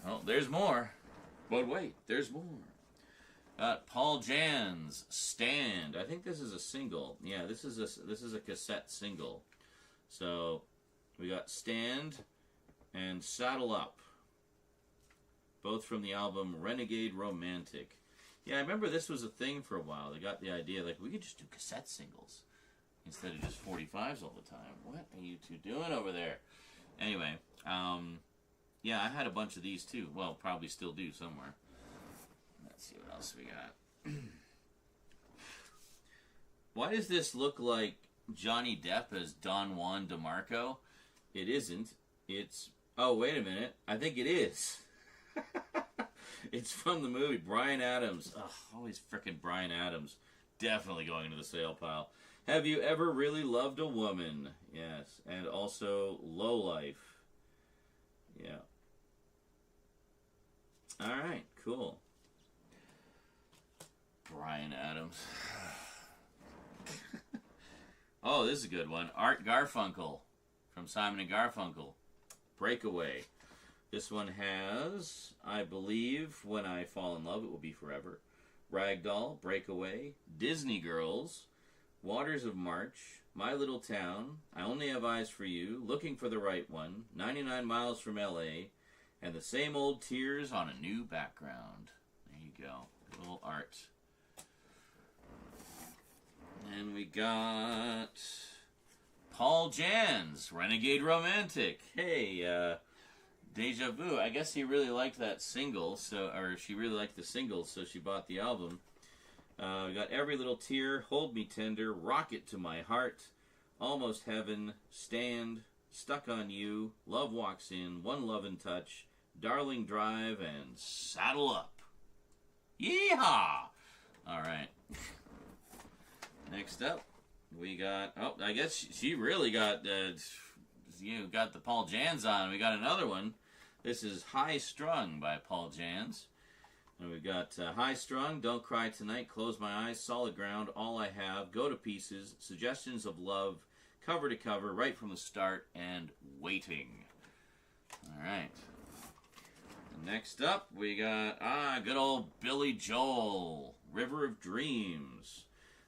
Oh, there's more. But wait, there's more. Paul Jan's Stand. I think this is a single. Yeah, this is a cassette single. So we got Stand and Saddle Up, both from the album Renegade Romantic. Yeah, I remember this was a thing for a while. They got the idea, like, we could just do cassette singles instead of just 45s all the time. What are you two doing over there? Anyway, yeah, I had a bunch of these too. Well, probably still do somewhere. Let's see what else we got. Why does this look like Johnny Depp as Don Juan DeMarco? It isn't. It's... Oh, wait a minute. I think it is. It's from the movie. Bryan Adams. Ugh, always frickin' Bryan Adams. Definitely going into the sale pile. Have you ever really loved a woman? Yes. And also Low Life. Yeah. Alright, cool. Bryan Adams. Oh, this is a good one. Art Garfunkel from Simon and Garfunkel. Breakaway. This one has, I believe, When I Fall in Love, It Will Be Forever. Ragdoll, Breakaway. Disney Girls. Waters of March. My Little Town. I Only Have Eyes for You. Looking for the Right One. 99 Miles from L.A. And The Same Old Tears on a New Background. There you go. Good little art. And we got Paul Jan's Renegade Romantic. Hey, Deja Vu. I guess he really liked that single, or she really liked the single, so she bought the album. We got Every Little Tear, Hold Me Tender, Rocket to My Heart, Almost Heaven, Stand, Stuck on You, Love Walks In, One Love and Touch, Darling Drive, and Saddle Up. Yeehaw! All right. Next up, we got, oh, I guess she really got, got the Paul Jans on. We got another one. This is High Strung by Paul Jans. And we've got High Strung, Don't Cry Tonight, Close My Eyes, Solid Ground, All I Have, Go to Pieces, Suggestions of Love, Cover to Cover, Right from the Start, and Waiting. All right. Next up, we got, good old Billy Joel, River of Dreams.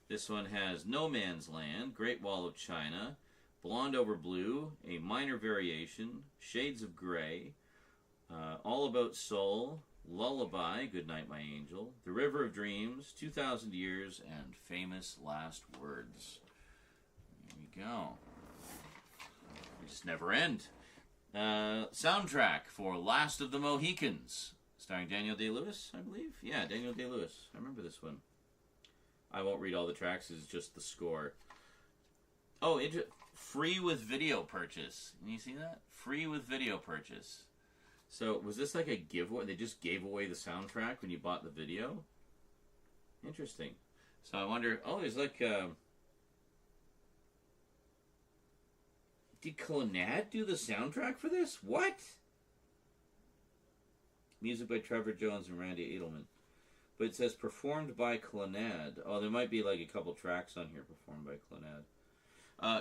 This one has No Man's Land, Great Wall of China, Blonde Over Blue, A Minor Variation, Shades of Grey, All About Soul, Lullaby, Goodnight My Angel, The River of Dreams, 2,000 Years, and Famous Last Words. There you go. We just never end. Soundtrack for Last of the Mohicans, starring Daniel Day-Lewis, I believe. Yeah, Daniel Day-Lewis. I remember this one. I won't read all the tracks, it's just the score. Oh, free with video purchase. Can you see that? Free with video purchase. So, was this like a giveaway? They just gave away the soundtrack when you bought the video? Interesting. So I wonder, there's like, did Clannad do the soundtrack for this? What? Music by Trevor Jones and Randy Edelman. But it says performed by Clannad. Oh, there might be like a couple tracks on here performed by Clannad.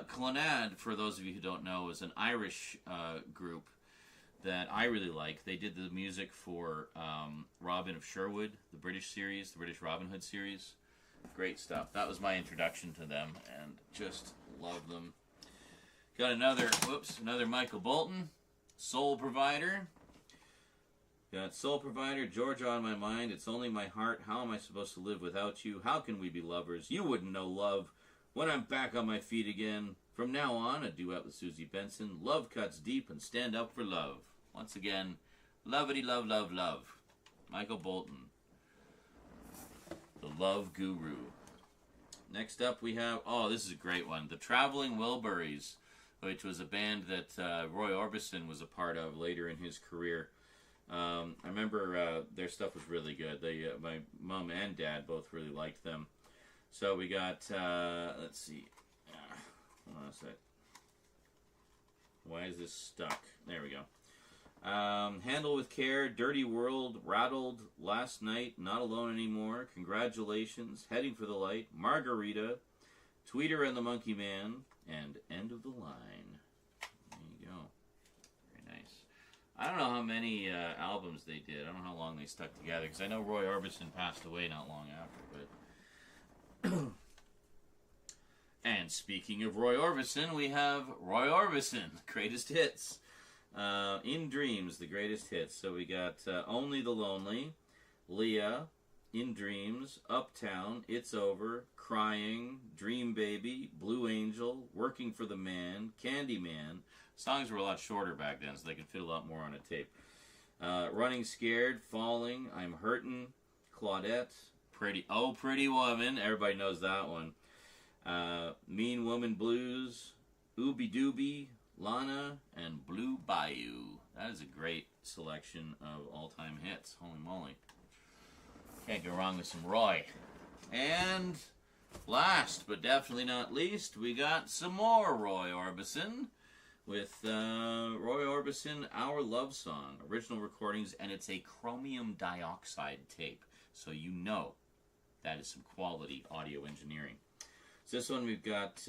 Clannad, for those of you who don't know, is an Irish group that I really like. They did the music for Robin of Sherwood, the British series, the British Robin Hood series. Great stuff. That was my introduction to them, and just love them. Got another Michael Bolton, Soul Provider. Got Soul Provider, Georgia on my mind. It's only my heart. How am I supposed to live without you? How can we be lovers? You wouldn't know love. When I'm back on my feet again. From now on, a duet with Susie Benson. Love cuts deep and stand up for love. Once again, lovity love, love, love. Michael Bolton, the Love Guru. Next up we have, this is a great one. The Traveling Wilburys, which was a band that Roy Orbison was a part of later in his career. I remember their stuff was really good. My mom and dad both really liked them. So we got, let's see. Hold on a sec. Why is this stuck? There we go. Handle with Care, Dirty World, Rattled, Last Night, Not Alone Anymore, Congratulations, Heading for the Light, Margarita, Tweeter and the Monkey Man, and End of the Line. There you go. Very nice. I don't know how many albums they did. I don't know how long they stuck together, because I know Roy Orbison passed away not long after, but... And speaking of Roy Orbison, we have Roy Orbison, Greatest Hits. In Dreams, the greatest hits. So we got Only the Lonely, Leah, In Dreams, Uptown, It's Over, Crying, Dream Baby, Blue Angel, Working for the Man, Candyman. Songs were a lot shorter back then, so they could fit a lot more on a tape. Running Scared, Falling, I'm Hurtin', Claudette, Pretty Woman, everybody knows that one. Mean Woman Blues, Ooby Dooby, Lana, and Blue Bayou. That is a great selection of all-time hits. Holy moly. Can't go wrong with some Roy. And last, but definitely not least, we got some more Roy Orbison with Roy Orbison, Our Love Song. Original recordings, and it's a chromium dioxide tape. So you know that is some quality audio engineering. So this one we've got...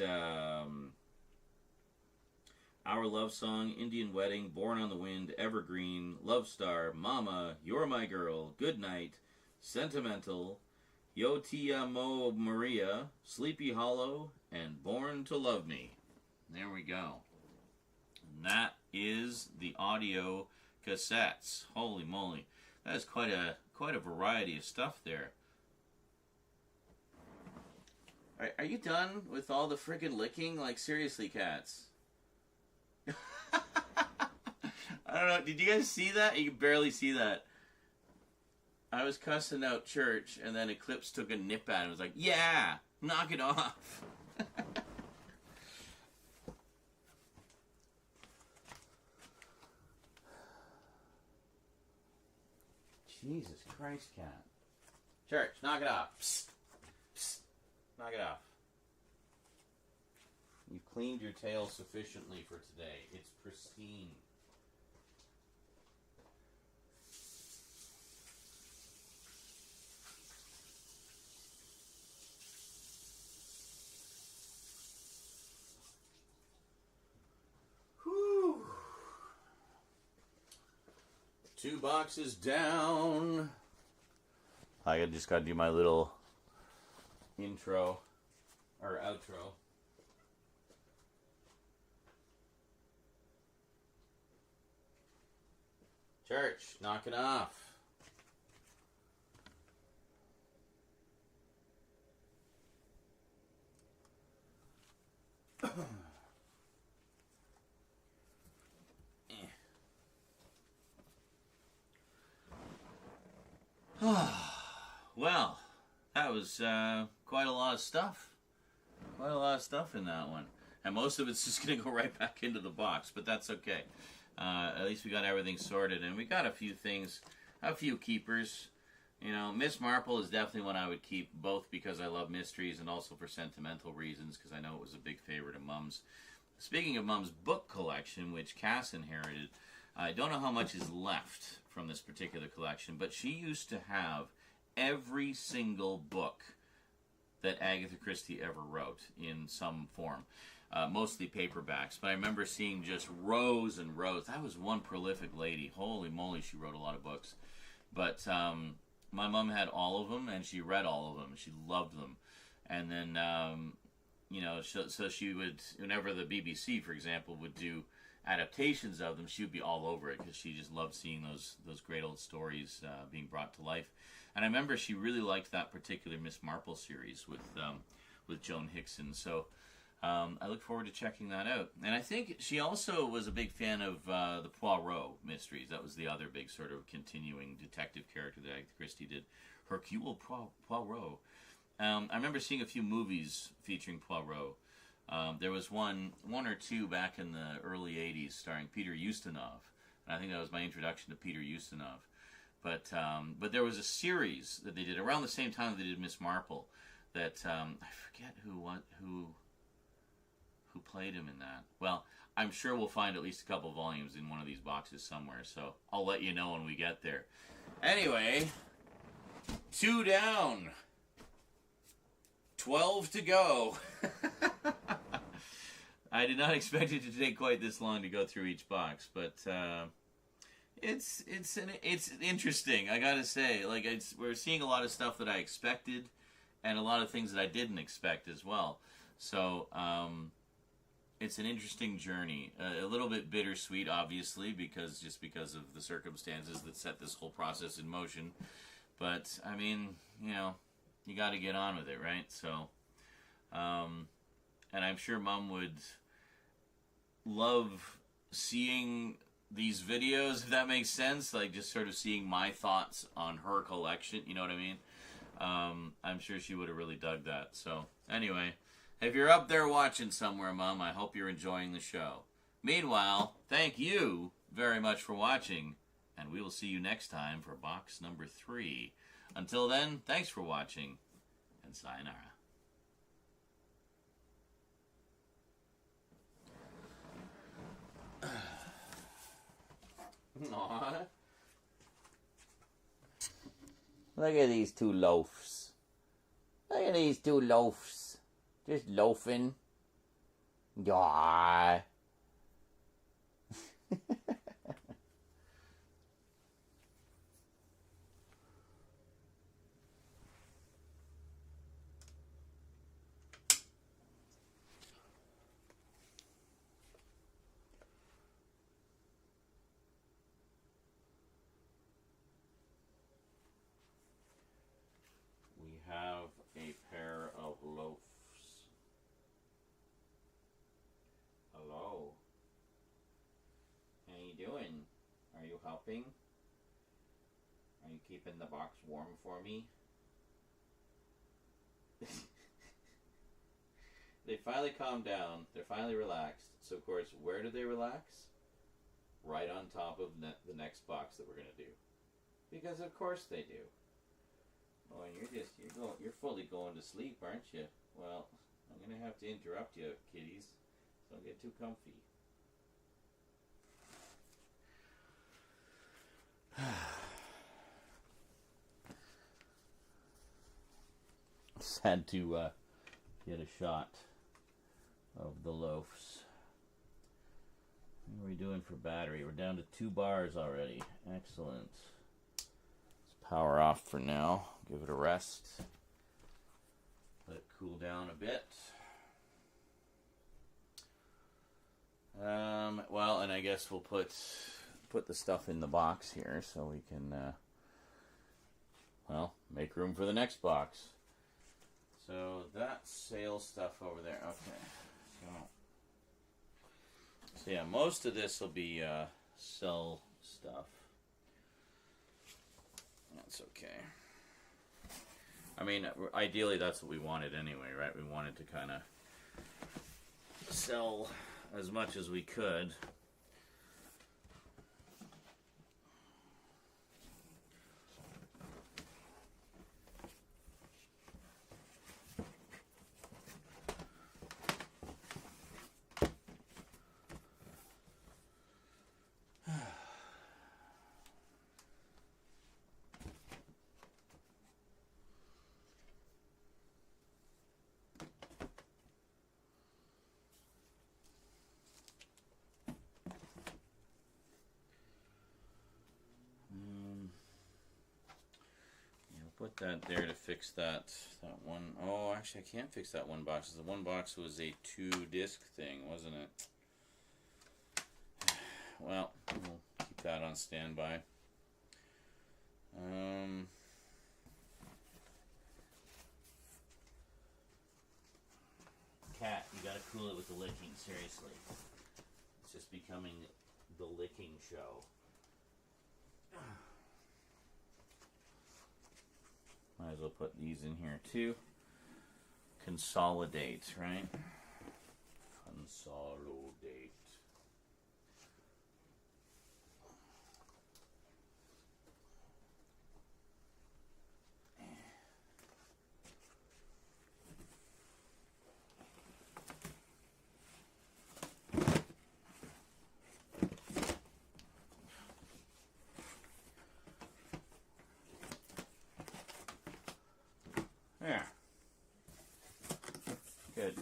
Our Love Song, Indian Wedding, Born on the Wind, Evergreen, Love Star, Mama, You're My Girl, Good Night, Sentimental, Yo Te Amo Maria, Sleepy Hollow, and Born to Love Me. There we go. And that is the audio cassettes. Holy moly. That is quite a variety of stuff there. Are you done with all the friggin' licking? Like, seriously, cats. I don't know. Did you guys see that? You can barely see that. I was cussing out Church, and then Eclipse took a nip at him. It was like, yeah, knock it off. Jesus Christ, cat. Church, knock it off. Psst. Psst. Knock it off. You've cleaned your tail sufficiently for today. It's pristine. Whew. 2 boxes down. I just gotta do my little intro or outro. Church, knock it off. Well, that was quite a lot of stuff. Quite a lot of stuff in that one. And most of it's just going to go right back into the box, but that's okay. At least we got everything sorted, and we got a few things, a few keepers. You know, Miss Marple is definitely one I would keep, both because I love mysteries and also for sentimental reasons, because I know it was a big favorite of Mum's. Speaking of Mum's book collection, which Cass inherited, I don't know how much is left from this particular collection, but she used to have every single book that Agatha Christie ever wrote in some form. Mostly paperbacks, but I remember seeing just rows and rows. That was one prolific lady. Holy moly, she wrote a lot of books. But my mom had all of them, and she read all of them. She loved them. And then, you know, so she would, whenever the BBC, for example, would do adaptations of them, she would be all over it because she just loved seeing those great old stories being brought to life. And I remember she really liked that particular Miss Marple series with Joan Hickson. So I look forward to checking that out. And I think she also was a big fan of the Poirot mysteries. That was the other big sort of continuing detective character that Agatha Christie did, Hercule Poirot. I remember seeing a few movies featuring Poirot. There was one or two back in the early 80s starring Peter Ustinov. And I think that was my introduction to Peter Ustinov. But there was a series that they did around the same time they did Miss Marple that I forget who played him in that. Well, I'm sure we'll find at least a couple volumes in one of these boxes somewhere, so I'll let you know when we get there. Anyway, 2 down. 12 to go. I did not expect it to take quite this long to go through each box, but it's interesting. I gotta say, like we're seeing a lot of stuff that I expected, and a lot of things that I didn't expect as well. So it's an interesting journey. A little bit bittersweet, obviously, because of the circumstances that set this whole process in motion. But I mean, you know, you got to get on with it, right? So, and I'm sure Mom would love seeing these videos, if that makes sense, like just sort of seeing my thoughts on her collection, you know what I mean? I'm sure she would have really dug that. So, anyway, if you're up there watching somewhere, Mom, I hope you're enjoying the show. Meanwhile, thank you very much for watching, and we will see you next time for box number 3. Until then, thanks for watching, and sayonara. Aww. Look at these 2 loafs. Look at these 2 loafs. Just loafing. Aww. We have a pair of loafs. Hello. How you doing? Are you helping? Are you keeping the box warm for me? They finally calmed down. They're finally relaxed. So, of course, where do they relax? Right on top of the next box that we're going to do. Because, of course, they do. Oh, and you're fully going to sleep, aren't you? Well, I'm going to have to interrupt you, kitties. Don't get too comfy. Just had to get a shot of the loafs. What are we doing for battery? We're down to 2 bars already. Excellent. Let's power off for now. Give it a rest. Let it cool down a bit. Well, and I guess we'll put the stuff in the box here so we can, well, make room for the next box. So that's sale stuff over there. Okay. So yeah, most of this will be sell stuff. That's okay. I mean, ideally that's what we wanted anyway, right? We wanted to kind of sell as much as we could. put that there to fix that one. Oh, actually, I can't fix that one box. The one box was a 2-disc thing, wasn't it? Well, we'll keep that on standby. Cat, you gotta cool it with the licking, seriously. It's just becoming the licking show. Might as well put these in here too. Consolidate, right? Consolidate. There. Good.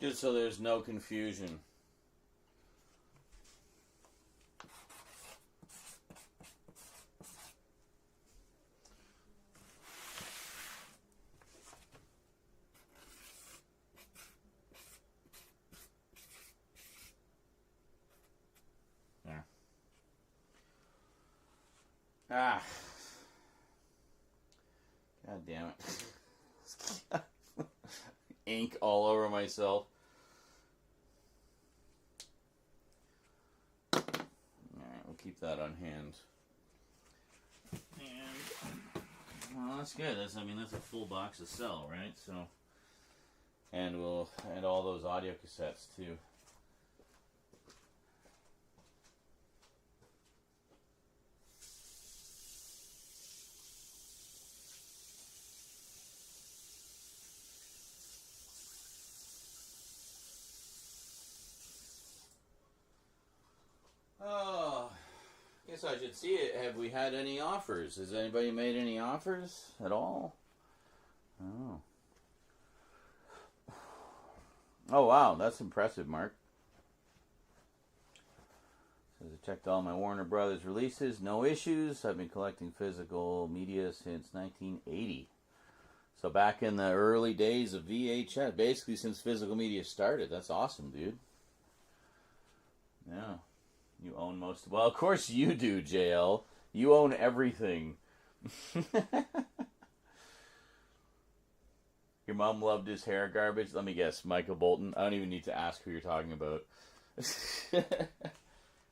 Just so there's no confusion. There. Ah. God damn it. Ink all over myself. Alright, we'll keep that on hand. And, well, that's good. That's a full box of cell, right? So, and all those audio cassettes too. Oh, guess I should see it. Have we had any offers? Has anybody made any offers at all? Oh. Oh, wow. That's impressive, Mark. Says I checked all my Warner Brothers releases. No issues. I've been collecting physical media since 1980. So back in the early days of VHS. Basically since physical media started. That's awesome, dude. Yeah. You own most. Well, of course you do, JL. You own everything. Your mom loved his hair garbage. Let me guess, Michael Bolton. I don't even need to ask who you're talking about.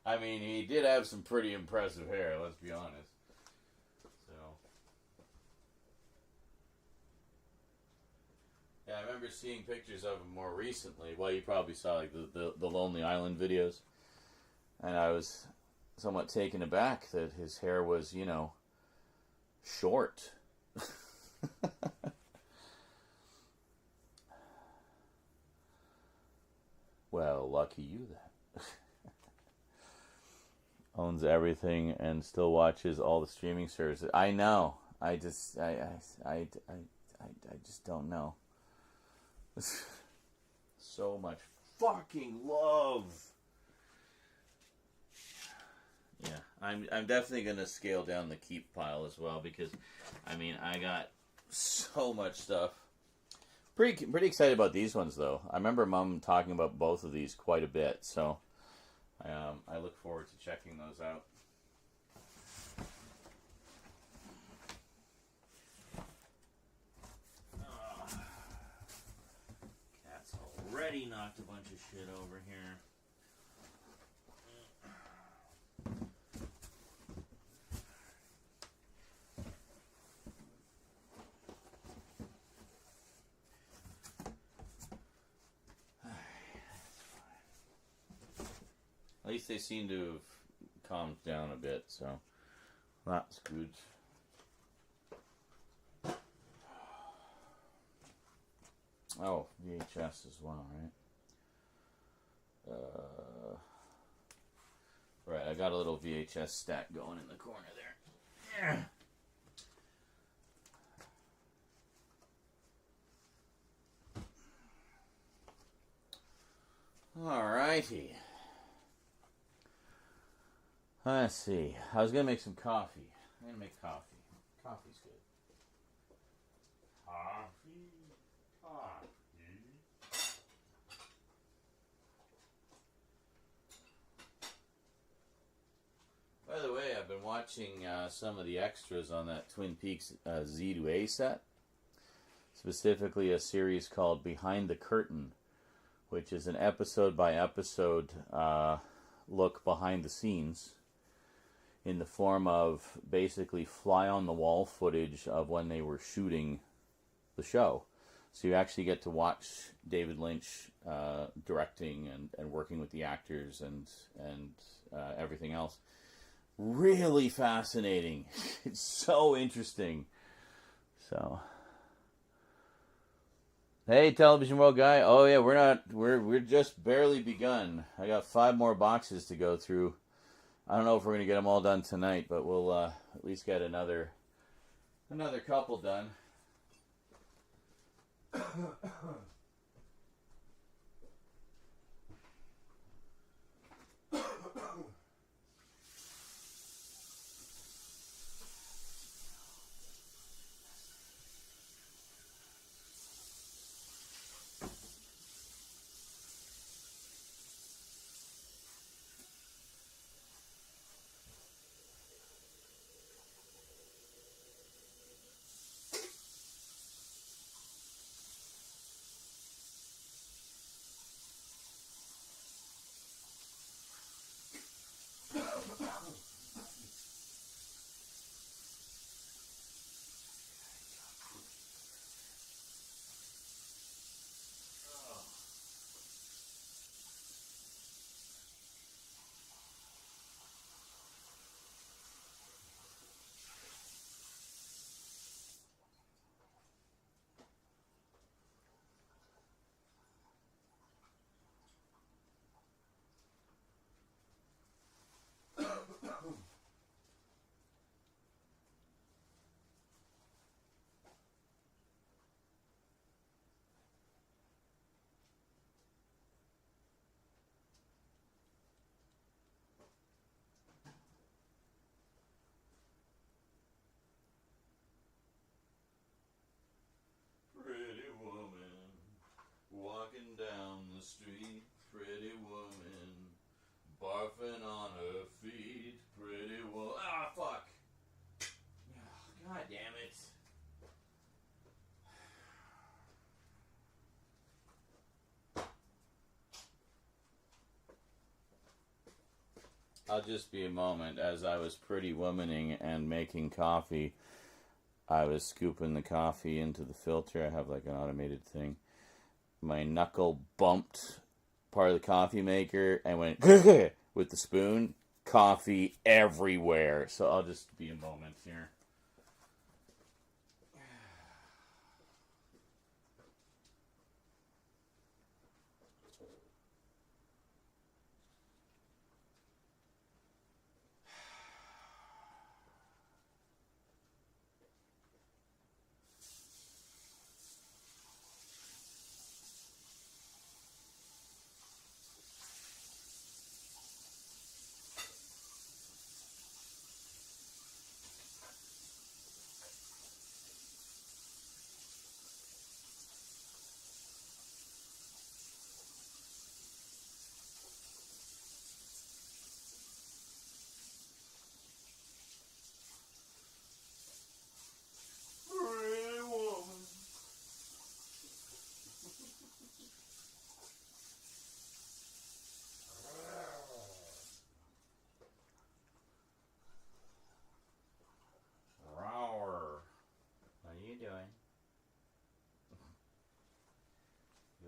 I mean, he did have some pretty impressive hair, let's be honest. So, yeah, I remember seeing pictures of him more recently. Well, you probably saw like the Lonely Island videos. And I was somewhat taken aback that his hair was, short. Well, lucky you then. Owns everything and still watches all the streaming services. I know. I just don't know. So much fucking love. Yeah, I'm definitely gonna scale down the keep pile as well because, I got so much stuff. Pretty excited about these ones though. I remember Mom talking about both of these quite a bit, so I look forward to checking those out. Cat's already knocked a bunch of shit over here. At least they seem to have calmed down a bit, so that's good. Oh, VHS as well, right? Right, I got a little VHS stack going in the corner there. Alrighty. Let's see. I was going to make some coffee. I'm going to make coffee. Coffee's good. Coffee. By the way, I've been watching some of the extras on that Twin Peaks Z to A set. Specifically a series called Behind the Curtain, which is an episode by episode look behind the scenes in the form of basically fly on the wall footage of when they were shooting the show. So you actually get to watch David Lynch directing and working with the actors and everything else. Really fascinating. It's so interesting. So, hey, Television World guy. Oh yeah, we're just barely begun. I got 5 more boxes to go through. I don't know if we're gonna get them all done tonight, but we'll at least get another couple done. Pretty woman, walking down the street. Pretty woman, barfing on her feet. Pretty woman. Ah, fuck. God damn it. I'll just be a moment. As I was pretty womaning and making coffee, I was scooping the coffee into the filter. I have like an automated thing. My knuckle bumped part of the coffee maker and went with the spoon. Coffee everywhere. So I'll just be a moment here.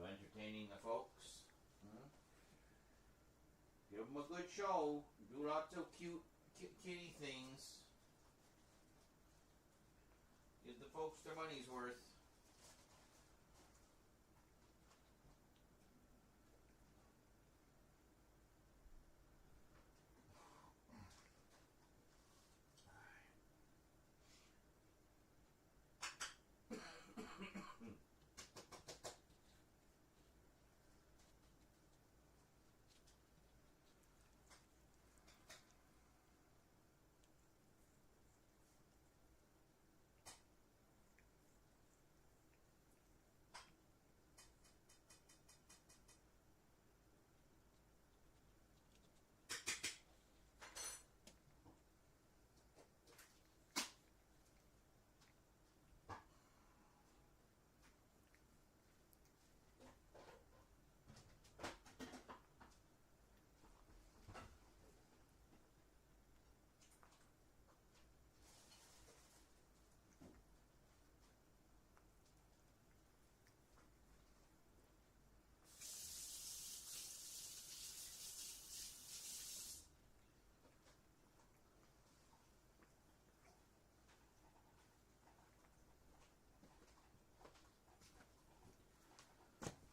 Entertaining the folks. Give them a good show. Do lots of cute kitty things. Give the folks their money's worth.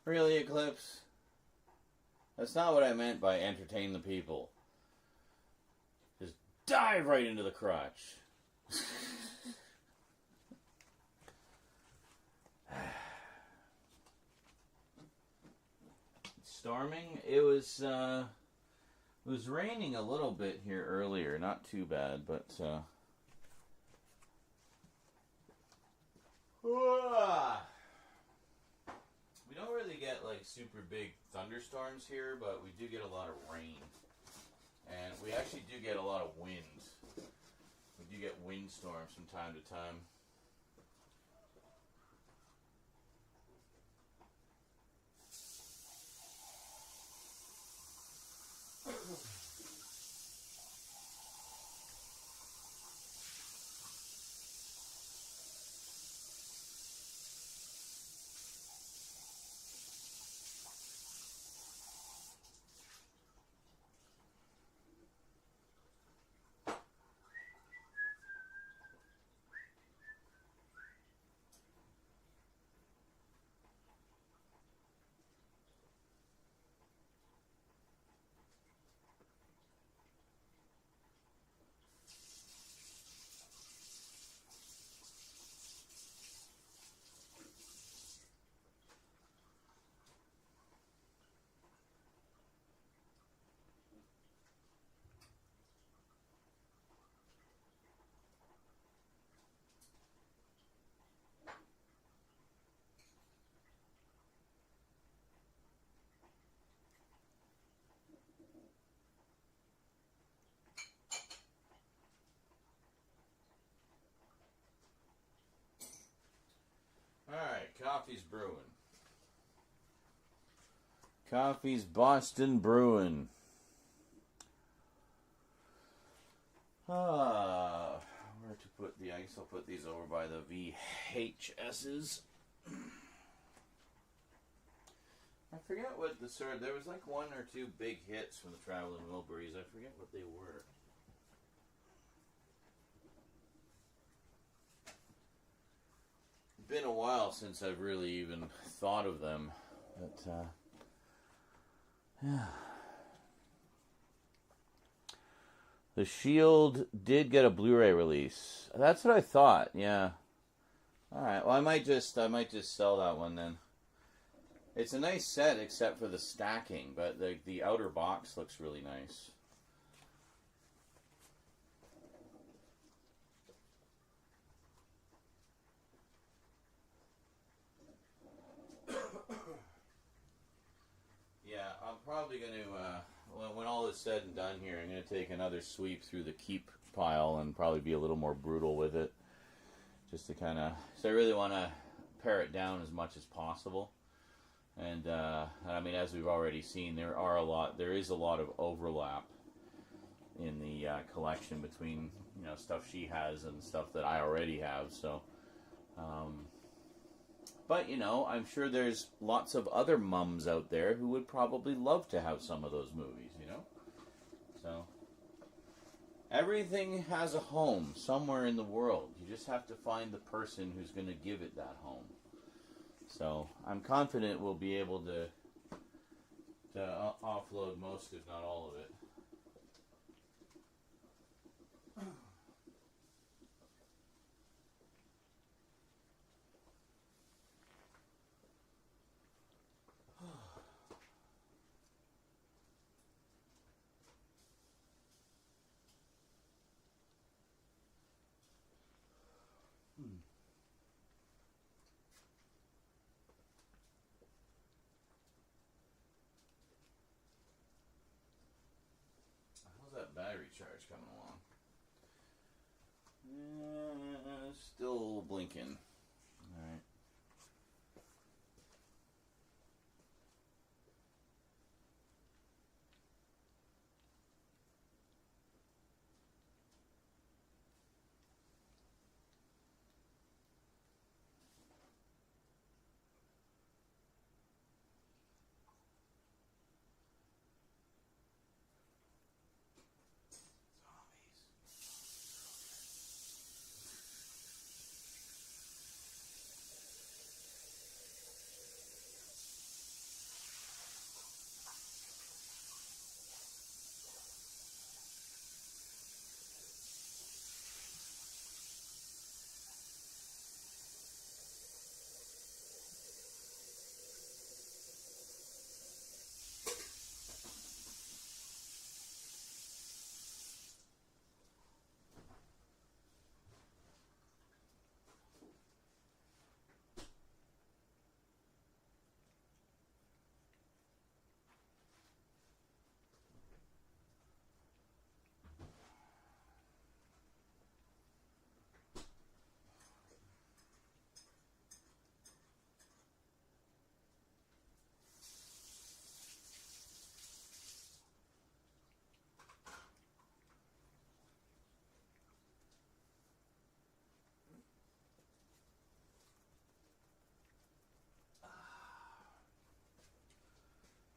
Really, Eclipse? That's not what I meant by entertain the people. Just dive right into the crotch. Storming? It was raining a little bit here earlier. Not too bad, but we don't really get like super big thunderstorms here, but we do get a lot of rain. And we actually do get a lot of wind. We do get windstorms from time to time. Alright, coffee's brewing. Coffee's Boston brewing. Where to put the... I guess I'll put these over by the VHS's. I forget what the sort... There was like one or two big hits from the Traveling Wilburys. I forget what they were. Been a while since I've really even thought of them, but yeah. The Shield did get a Blu-ray release. That's what I thought. Yeah. All right. Well, I might just sell that one then. It's a nice set, except for the stacking, but the outer box looks really nice. I'm probably going to, when all is said and done here, I'm going to take another sweep through the keep pile and probably be a little more brutal with it. Just to kind of, so I really want to pare it down as much as possible. And, I mean, as we've already seen, there is a lot of overlap in the collection between, stuff she has and stuff that I already have, so, but, I'm sure there's lots of other mums out there who would probably love to have some of those movies, So, everything has a home somewhere in the world. You just have to find the person who's going to give it that home. So, I'm confident we'll be able to offload most, if not all of it. How's that battery charge coming along? Still blinking. Alright.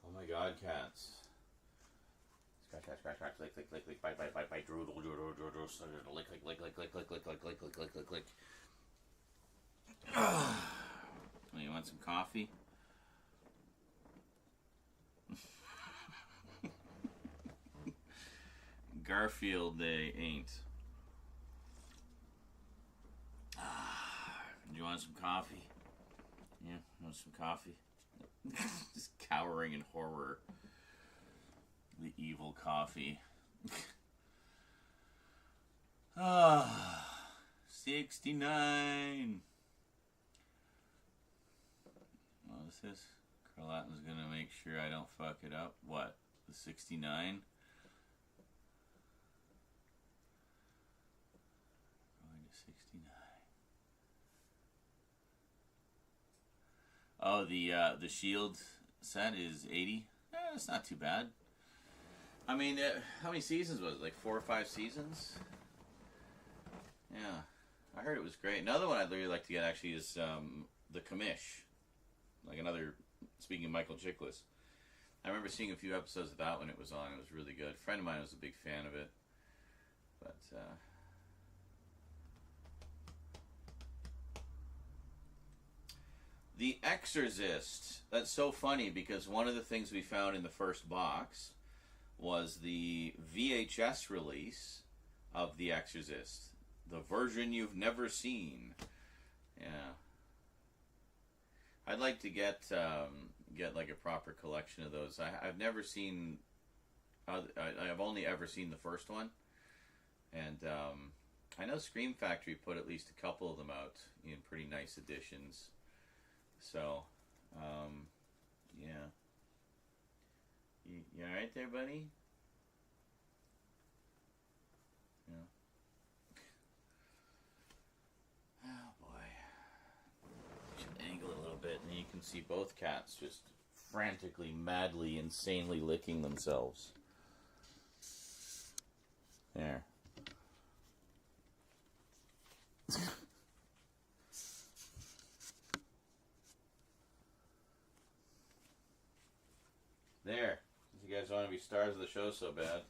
Oh my god, cats. Scratch, scratch, scratch, scratch, lick, lick, lick, lick, bite, bite, bite, bite, drool, drool, drool, drool, drool, drool, lick, lick, lick, lick, lick, lick, lick, lick, lick, lick, lick, lick, lick. Oh, you want some coffee? Garfield, they ain't. Do you want some coffee? Yeah, want some coffee? Just cowering in horror. The evil coffee. 69. What is this? Carlatin's gonna make sure I don't fuck it up. What? The 69? Going to 69. Oh, the shield set is 80. That's not too bad. I mean, how many seasons was it? Like 4 or 5 seasons? Yeah. I heard it was great. Another one I'd really like to get actually is the Commish. Like another, speaking of Michael Chiklis. I remember seeing a few episodes of that when it was on. It was really good. A friend of mine was a big fan of it. But, The Exorcist. That's so funny because one of the things we found in the first box was the VHS release of The Exorcist. The version you've never seen. Yeah. I'd like to get like a proper collection of those. I've never seen... I've only ever seen the first one. And I know Scream Factory put at least a couple of them out in pretty nice editions. So, yeah. You alright there, buddy? Yeah. Oh, boy. Should angle it a little bit, and you can see both cats just frantically, madly, insanely licking themselves. There. There. You guys want to be stars of the show so bad.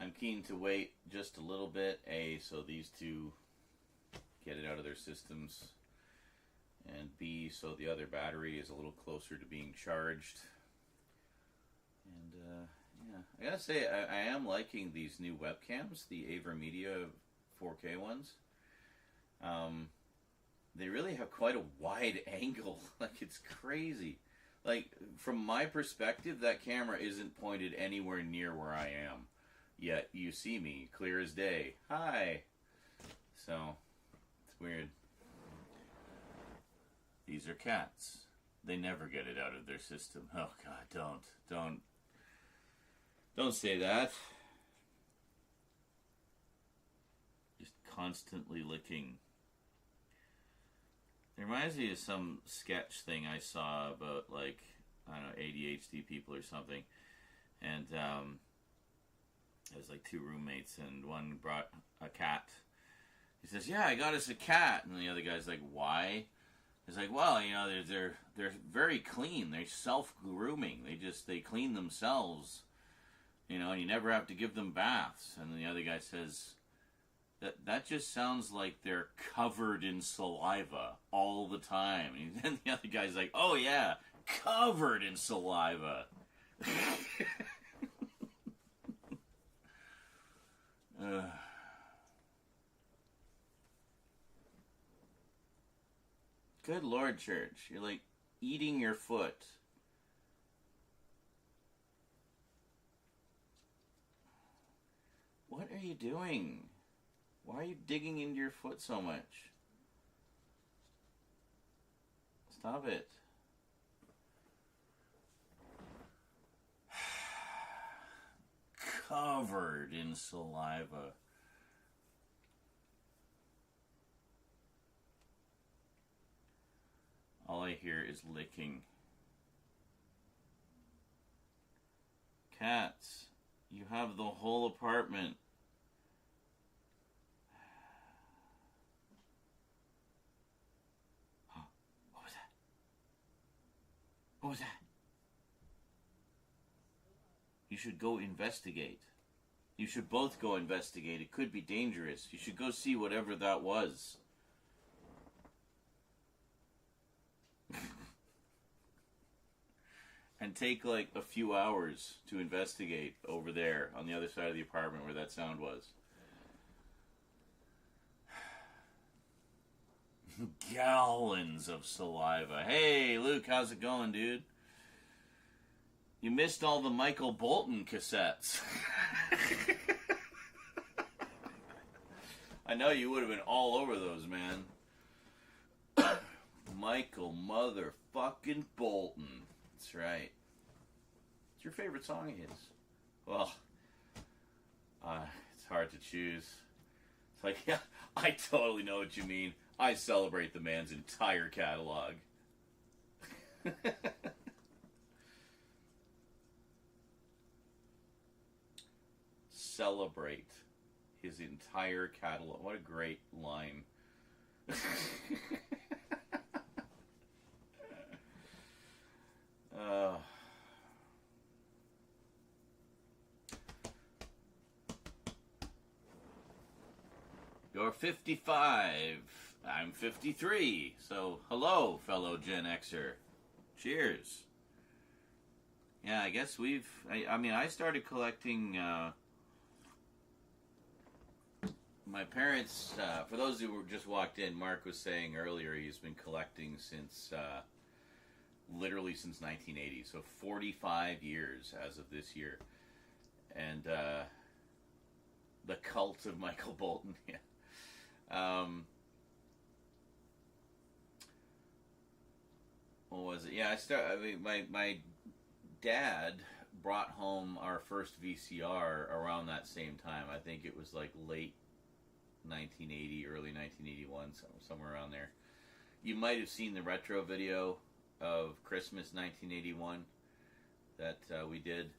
I'm keen to wait just a little bit, so these two get it out of their systems, and B, so the other battery is a little closer to being charged. And yeah, I gotta say, I am liking these new webcams, the AverMedia 4K ones. They really have quite a wide angle. Like, it's crazy. Like, from my perspective, that camera isn't pointed anywhere near where I am. Yet, you see me, clear as day. Hi! So, it's weird. These are cats. They never get it out of their system. Oh, God, don't say that. Just constantly licking. It reminds me of some sketch thing I saw about, like, I don't know, ADHD people or something. And it was like two roommates, and one brought a cat. He says, "Yeah, I got us a cat." And the other guy's like, "Why?" He's like, "Well, you know, they're very clean. They're self-grooming. They clean themselves. You know, and you never have to give them baths." And the other guy says, That just sounds like they're covered in saliva all the time. And the other guy's like, "Oh yeah, covered in saliva." Good Lord, church. You're like eating your foot. What are you doing? Why are you digging into your foot so much? Stop it. Covered in saliva. All I hear is licking. Cats, you have the whole apartment. What was that? You should go investigate. You should both go investigate. It could be dangerous. You should go see whatever that was. And take like a few hours to investigate over there on the other side of the apartment where that sound was. Gallons of saliva. Hey, Luke, how's it going, dude? You missed all the Michael Bolton cassettes. I know you would have been all over those, man. Michael motherfucking Bolton. That's right. What's your favorite song of his? Well, it's hard to choose. It's like, yeah, I totally know what you mean. I celebrate the man's entire catalog. Celebrate his entire catalog. What a great line. You're 55. I'm 53. So, hello, fellow Gen Xer. Cheers. Yeah, I guess I started collecting, my parents, for those who just walked in, Mark was saying earlier he's been collecting since, literally since 1980. So 45 years as of this year. And, the cult of Michael Bolton, yeah. What was it? Yeah, my dad brought home our first VCR around that same time. I think it was like late 1980, early 1981, somewhere around there. You might have seen the retro video of Christmas 1981 that we did.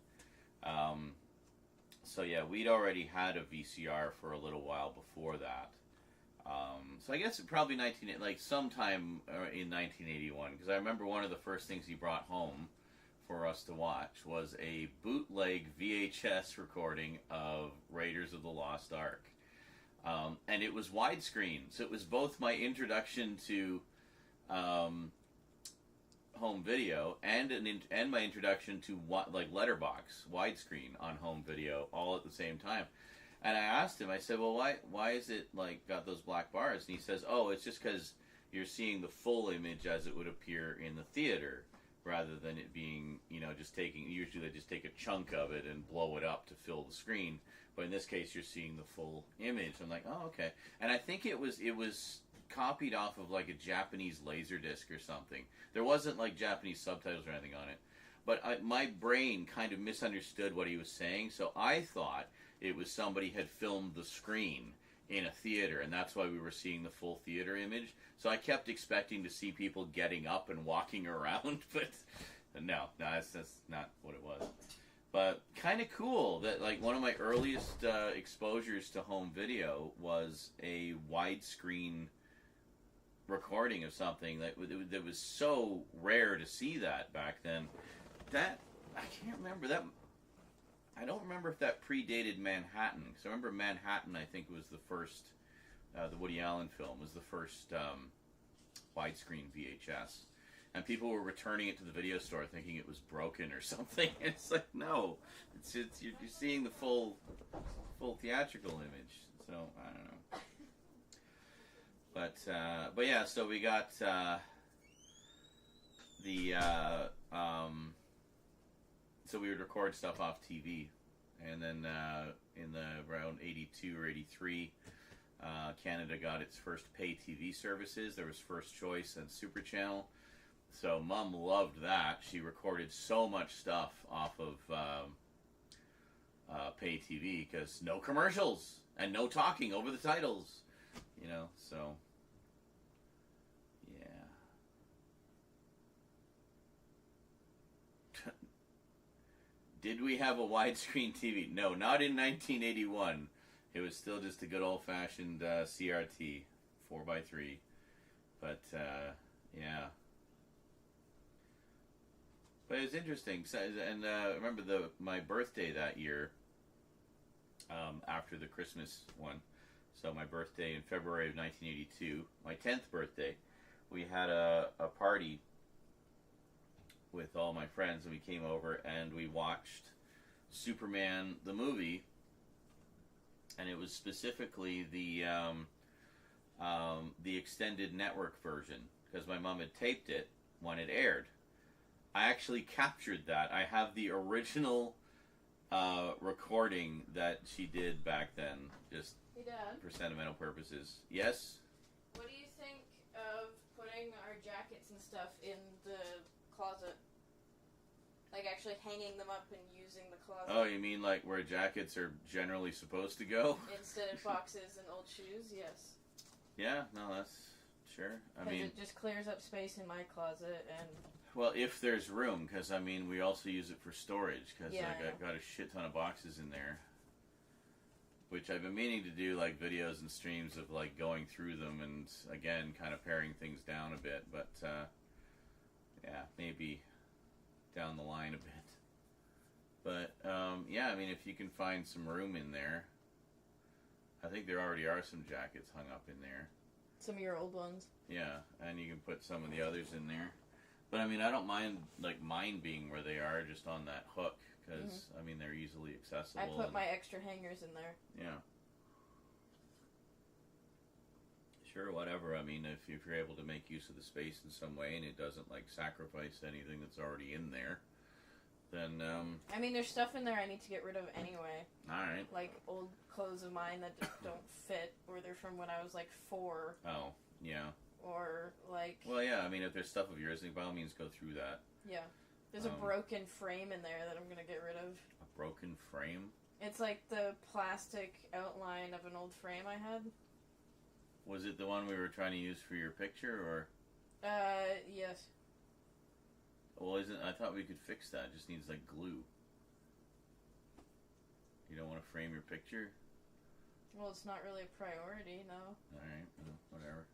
So yeah, we'd already had a VCR for a little while before that. So I guess probably sometime in 1981, because I remember one of the first things he brought home for us to watch was a bootleg VHS recording of Raiders of the Lost Ark. And it was widescreen, so it was both my introduction to home video and my introduction to letterbox widescreen on home video all at the same time. And I asked him, I said, well, why is it like got those black bars? And he says, oh, it's just because you're seeing the full image as it would appear in the theater, rather than it being, just usually they just take a chunk of it and blow it up to fill the screen. But in this case, you're seeing the full image. I'm like, oh, okay. And I think it was copied off of like a Japanese Laserdisc or something. There wasn't like Japanese subtitles or anything on it. But my brain kind of misunderstood what he was saying, so I thought it was somebody had filmed the screen in a theater, and that's why we were seeing the full theater image. So I kept expecting to see people getting up and walking around, but no, that's not what it was. But kind of cool that like one of my earliest exposures to home video was a widescreen recording of something that was so rare to see that back then. That I can't remember that. I don't remember if that predated Manhattan, because I remember Manhattan, I think, was the first, the Woody Allen film, was the first widescreen VHS. And people were returning it to the video store thinking it was broken or something. It's like, no, it's you're seeing the full theatrical image. So, I don't know. But yeah, so we got so we would record stuff off TV, and then in the around 82 or 83, Canada got its first pay TV services. There was First Choice and Super Channel, so Mom loved that. She recorded so much stuff off of pay TV because no commercials and no talking over the titles, so. Did we have a widescreen TV? No, not in 1981. It was still just a good old-fashioned CRT, 4x3. But, yeah. But it was interesting. So, and I remember my birthday that year, after the Christmas one. So my birthday in February of 1982, my 10th birthday, we had a party with all my friends, and we came over and we watched Superman the movie, and it was specifically the extended network version, because my mom had taped it when it aired. I actually captured that. I have the original recording that she did back then, just Hey, Dad. for sentimental purposes. Yes? What do you think of putting our jackets and stuff in the closet? Like actually hanging them up and using the closet. Oh, you mean like where jackets are generally supposed to go? Instead of boxes and old shoes, yes. Yeah, no, that's sure. I mean, it just clears up space in my closet, and well, if there's room, because I mean, we also use it for storage, because Yeah, like, I've got a shit ton of boxes in there, which I've been meaning to do, like videos and streams of like going through them and again kind of paring things down a bit, but yeah, maybe down the line a bit. But yeah, I mean, if you can find some room in there, I think there already are some jackets hung up in there. some of your old ones. Yeah, and you can put some of the others in there. But I mean, I don't mind like mine being where they are, just on that hook, because I mean they're easily accessible. I put my extra hangers in there. Yeah. Sure, whatever. I mean, if you're able to make use of the space in some way and it doesn't like sacrifice anything that's already in there, then I mean, there's stuff in there I need to get rid of anyway. all right. Like old clothes of mine that just don't fit, or they're from when I was like 4, Oh, yeah. or like Well, yeah. I mean, if there's stuff of yours, then by all means go through that. yeah. There's a broken frame in there that I'm gonna get rid of. A broken frame. It's like the plastic outline of an old frame I had. Was it the one we were trying to use for your picture, or? Yes. Well, isn't? I thought we could fix that. It just needs like glue. You don't want to frame your picture? Well, it's not really a priority, no. All right, well, whatever.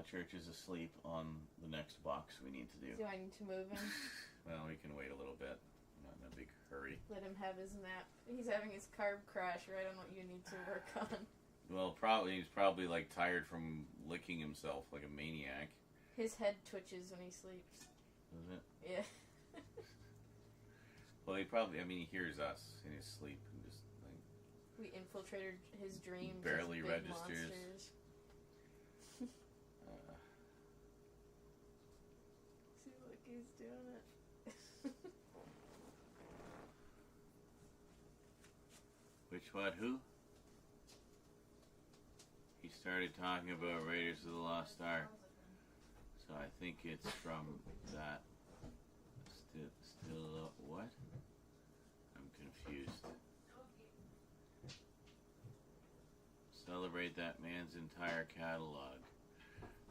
Church is asleep on the next box we need to do. Do I need to move him? Well, we can wait a little bit. Not in a big hurry. Let him have his nap. He's having his carb crash right on what you need to work on. Well, he's probably like tired from licking himself like a maniac. His head twitches when he sleeps. Does it? Yeah. Well, he hears us in his sleep and just like... We infiltrated his dreams. Barely as big registers. Monsters. See, look, he's doing it. Which what? Who? He started talking about Raiders of the Lost Ark. So I think it's from that. Still what? I'm confused. Celebrate that man's entire catalog.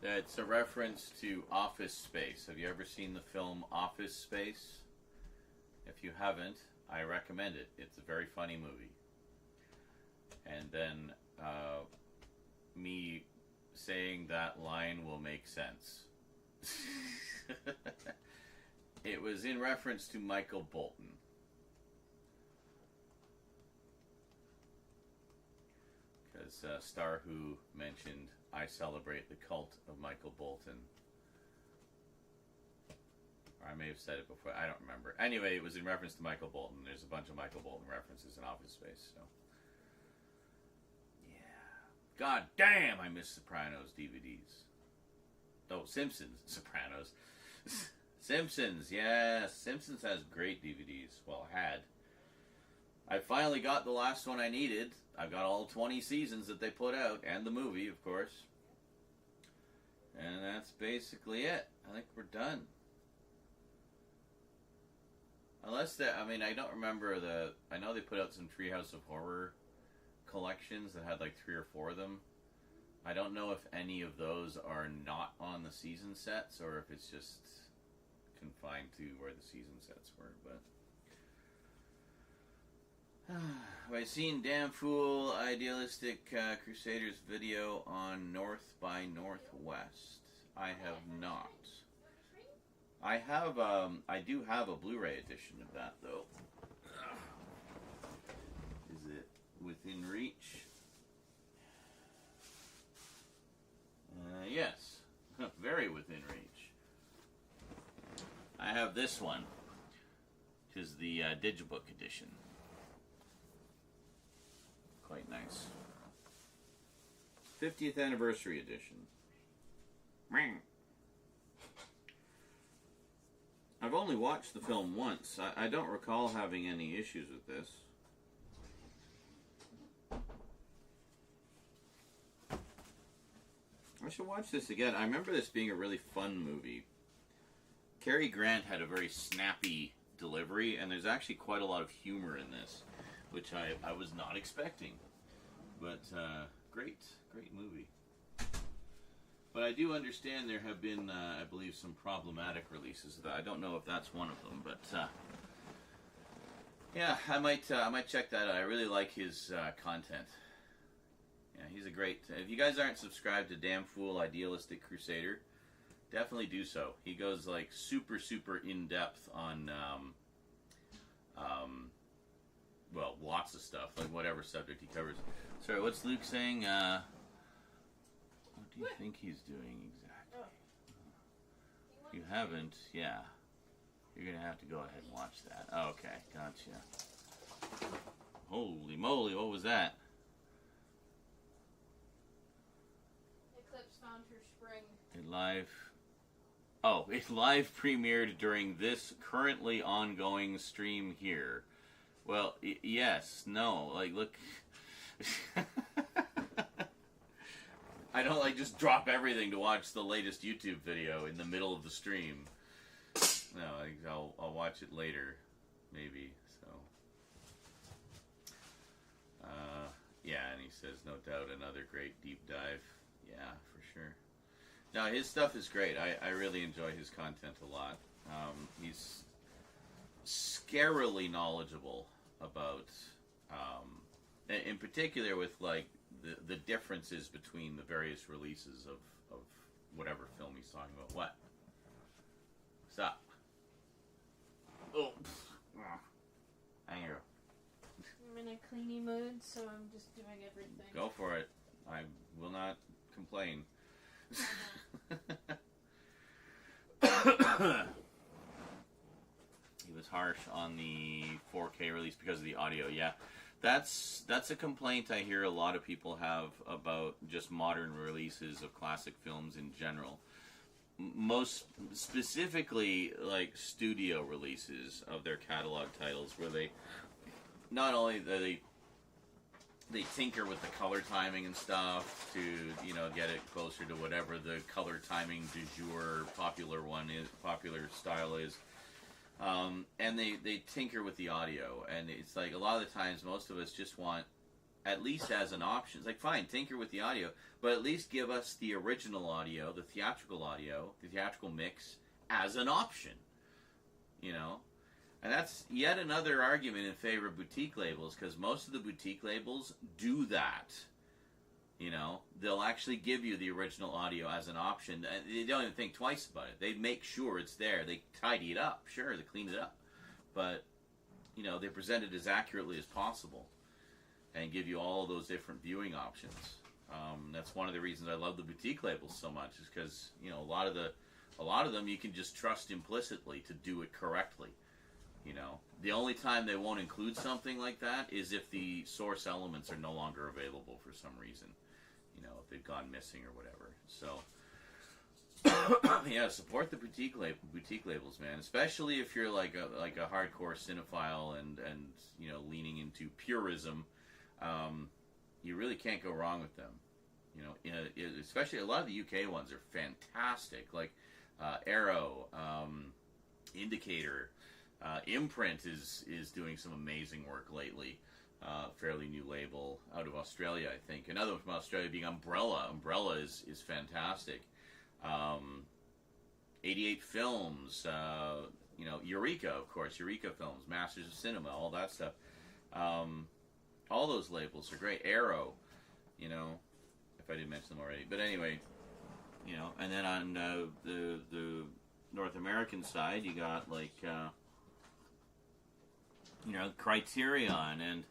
That's a reference to Office Space. Have you ever seen the film Office Space? If you haven't, I recommend it. It's a very funny movie. And then me saying that line will make sense. It was in reference to Michael Bolton. Because Star Who mentioned, I celebrate the cult of Michael Bolton. Or I may have said it before, I don't remember. Anyway, it was in reference to Michael Bolton. There's a bunch of Michael Bolton references in Office Space, so... God damn, I miss Sopranos DVDs. Oh, Simpsons, Sopranos. Simpsons, yes. Simpsons has great DVDs. Well, had. I finally got the last one I needed. I've got all 20 seasons that they put out, and the movie, of course. And that's basically it. I think we're done. Unless I don't remember I know they put out some Treehouse of Horror collections that had like 3 or 4 of them. I don't know if any of those are not on the season sets or if it's just confined to where the season sets were, but have I seen Damn Fool Idealistic Crusaders video on North by Northwest? I have not. I do have a Blu-ray edition of that though. Is it within reach? Yes, very within reach. I have this one, which is the Digibook edition. Quite nice. 50th anniversary edition. I've only watched the film once. I don't recall having any issues with this. I should watch this again. I remember this being a really fun movie. Cary Grant had a very snappy delivery, and there's actually quite a lot of humor in this, which I was not expecting. But great movie. But I do understand there have been, I believe, some problematic releases of that. I don't know if that's one of them, but yeah, I might check that out. I really like his content. Yeah, he's a great... If you guys aren't subscribed to Damn Fool Idealistic Crusader, definitely do so. He goes like super in-depth on well, lots of stuff, like whatever subject he covers. Sorry, what's Luke saying? What do you think he's doing exactly? If you haven't, yeah. You're going to have to go ahead and watch that. Okay, gotcha. Holy moly, what was that? Eclipse found her spring. It live premiered during this currently ongoing stream here. Well, yes, no, like, look... I don't, like, just drop everything to watch the latest YouTube video in the middle of the stream. No, I'll watch it later, maybe, so... yeah, and he says, no doubt, another great deep dive. Yeah, for sure. No, his stuff is great. I really enjoy his content a lot. He's scarily knowledgeable about, in particular with, like, the differences between the various releases of whatever film he's talking about. What? What's up? Oh, hang here. I'm in a cleaning mood, so I'm just doing everything. Go for it. I will not complain. He was harsh on the 4K release because of the audio. Yeah, that's a complaint I hear a lot of people have about just modern releases of classic films in general. Most specifically, like studio releases of their catalog titles, where they not only they tinker with the color timing and stuff to, you know, get it closer to whatever the color timing du jour popular style is. And they tinker with the audio, and it's like a lot of the times most of us just want, at least as an option, it's like, fine, tinker with the audio, but at least give us the original audio, the theatrical mix as an option, you know? And that's yet another argument in favor of boutique labels, because most of the boutique labels do that. You know, they'll actually give you the original audio as an option. They don't even think twice about it. They make sure it's there. They tidy it up. Sure, they clean it up. But, you know, they present it as accurately as possible and give you all of those different viewing options. That's one of the reasons I love the boutique labels so much, is because, you know, a lot of them you can just trust implicitly to do it correctly. You know, the only time they won't include something like that is if the source elements are no longer available for some reason. You know, if they've gone missing or whatever. So, yeah, support the boutique labels, man. Especially if you're like a hardcore cinephile and you know, leaning into purism. You really can't go wrong with them. You know, especially a lot of the UK ones are fantastic, like Arrow, Indicator. Imprint is doing some amazing work lately. Fairly new label out of Australia, I think. Another one from Australia being Umbrella. Umbrella is fantastic. 88 Films, you know, Eureka, of course, Eureka Films, Masters of Cinema, all that stuff. All those labels are great. Arrow, you know, if I didn't mention them already. But anyway, you know, and then on the North American side, you got like, you know, Criterion and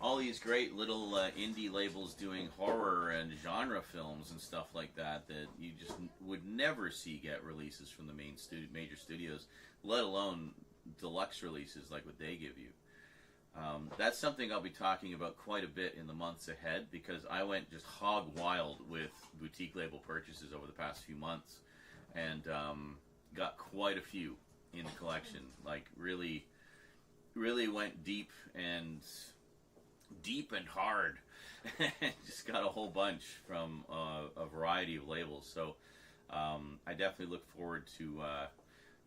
all these great little indie labels doing horror and genre films and stuff like that you just would never see get releases from the major studios, let alone deluxe releases like what they give you. That's something I'll be talking about quite a bit in the months ahead, because I went just hog wild with boutique label purchases over the past few months, and got quite a few in the collection. Like really went deep and hard. Just got a whole bunch from a variety of labels. So I definitely look forward to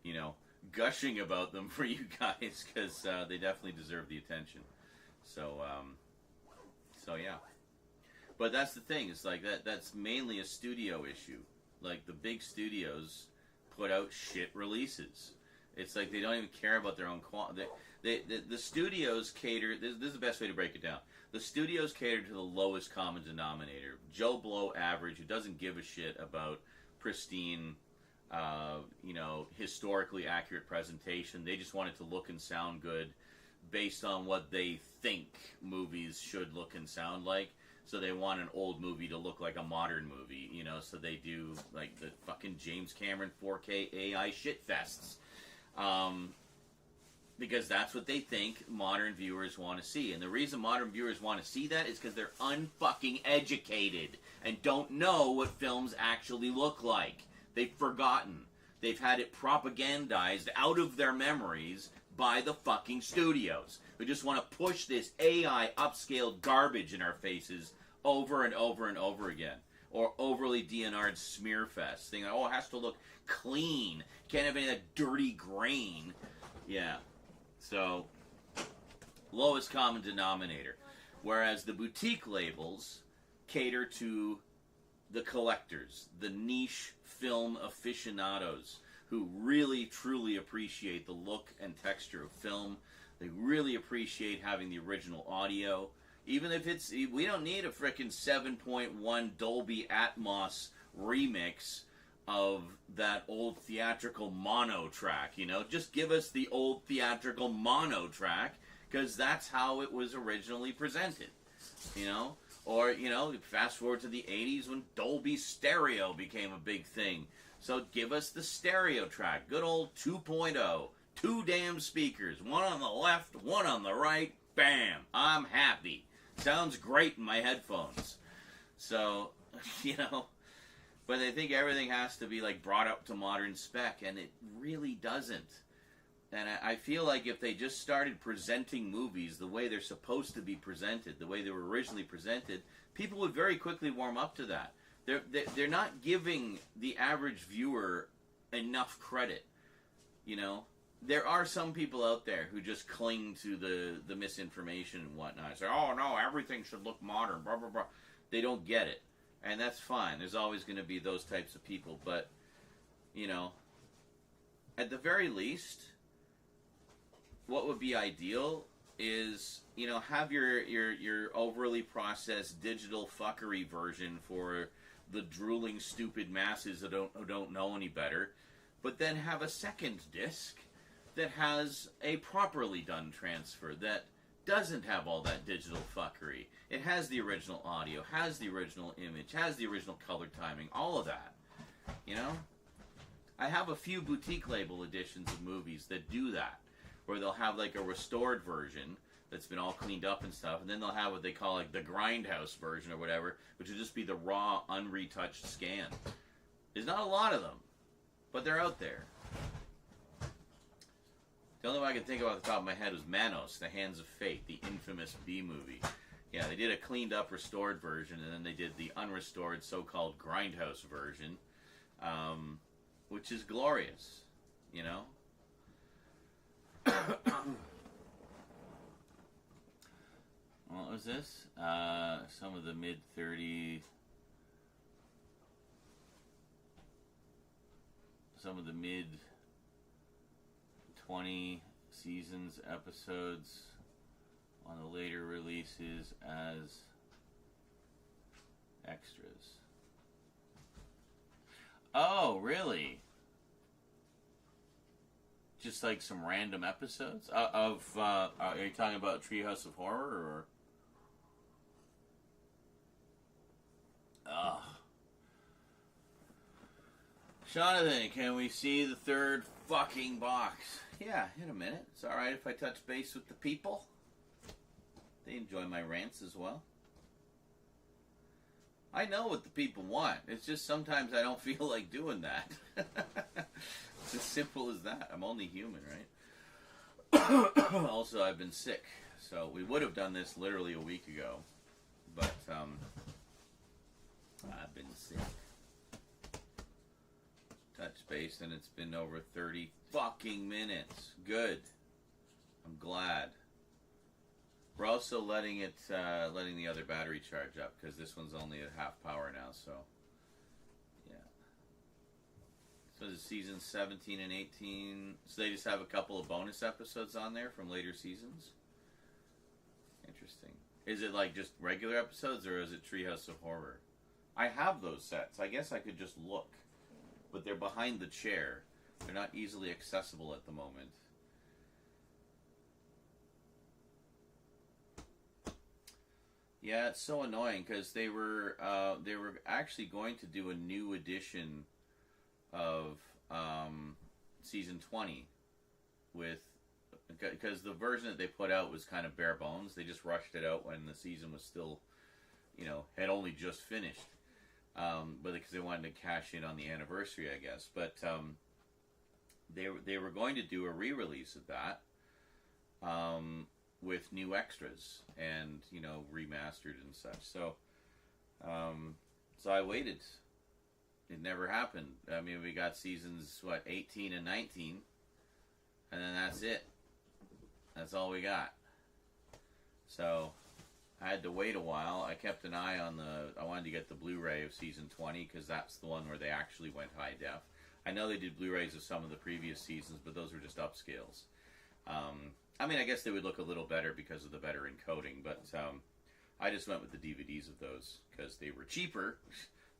you know, gushing about them for you guys, because they definitely deserve the attention. So yeah. But that's the thing. It's like that's mainly a studio issue. Like the big studios put out shit releases. It's like they don't even care about their own quality. The studios cater. This is the best way to break it down. The studios cater to the lowest common denominator. Joe Blow average, who doesn't give a shit about pristine, you know, historically accurate presentation. They just want it to look and sound good based on what they think movies should look and sound like. So they want an old movie to look like a modern movie, you know, so they do like the fucking James Cameron 4K AI shit fests. Because that's what they think modern viewers want to see. And the reason modern viewers want to see that is because they're unfucking educated and don't know what films actually look like. They've forgotten. They've had it propagandized out of their memories by the fucking studios, who just want to push this AI upscaled garbage in our faces over and over and over again. Or overly DNR'd smear fest. Thinking, oh, it has to look clean. Can't have any of that dirty grain. Yeah. So, lowest common denominator. Whereas the boutique labels cater to the collectors, the niche film aficionados, who really, truly appreciate the look and texture of film. They really appreciate having the original audio. Even if we don't need a frickin' 7.1 Dolby Atmos remix of that old theatrical mono track, you know? Just give us the old theatrical mono track, because that's how it was originally presented, you know? Or, you know, fast forward to the 80s when Dolby Stereo became a big thing. So give us the stereo track, good old 2.0, 2 damn speakers, one on the left, one on the right, bam, I'm happy. Sounds great in my headphones. So, you know, but they think everything has to be like brought up to modern spec, and it really doesn't. And I feel like if they just started presenting movies the way they're supposed to be presented, the way they were originally presented, people would very quickly warm up to that. They're not giving the average viewer enough credit, you know. There are some people out there who just cling to the misinformation and whatnot. Say, oh no, everything should look modern, blah, blah, blah. They don't get it. And that's fine. There's always going to be those types of people. But, you know, at the very least, what would be ideal is, you know, have your overly processed digital fuckery version for the drooling, stupid masses who don't know any better. But then have a second disc that has a properly done transfer that doesn't have all that digital fuckery. It has the original audio, has the original image, has the original color timing, all of that. You know? I have a few boutique label editions of movies that do that, where they'll have like a restored version that's been all cleaned up and stuff, and then they'll have what they call like the grindhouse version or whatever, which would just be the raw, unretouched scan. There's not a lot of them, but they're out there. The only one I can think of off the top of my head was Manos, The Hands of Fate, the infamous B movie. Yeah, they did a cleaned up, restored version, and then they did the unrestored, so-called grindhouse version, which is glorious, you know? What was this? Some of the mid-30s... Some of the mid-20 seasons episodes on the later releases as extras. Oh, really? Just like some random episodes of are you talking about Treehouse of Horror or? Ugh. Jonathan, can we see the third fucking box? Yeah, in a minute. It's alright if I touch base with the people. They enjoy my rants as well. I know what the people want. It's just sometimes I don't feel like doing that. It's as simple as that. I'm only human, right? Also, I've been sick. So we would have done this literally a week ago. But, I've been sick. Touch base, and it's been over 30 fucking minutes. Good. I'm glad. We're also letting the other battery charge up, because this one's only at half power now, so, yeah. So this is season 17 and 18, so they just have a couple of bonus episodes on there from later seasons? Interesting. Is it like just regular episodes, or is it Treehouse of Horror? I have those sets. I guess I could just look. But they're behind the chair. They're not easily accessible at the moment. Yeah, it's so annoying because they were actually going to do a new edition of season 20 with, because the version that they put out was kind of bare bones. They just rushed it out when the season was still, you know, had only just finished. But because they wanted to cash in on the anniversary, I guess. But they were going to do a re-release of that with new extras and, you know, remastered and such. So so I waited. It never happened. I mean, we got seasons 18 and 19, and then that's it. That's all we got. So I had to wait a while. I kept an eye on I wanted to get the Blu-ray of season 20, because that's the one where they actually went high def. I know they did Blu-rays of some of the previous seasons, but those were just upscales. I mean, I guess they would look a little better because of the better encoding, but I just went with the DVDs of those because they were cheaper.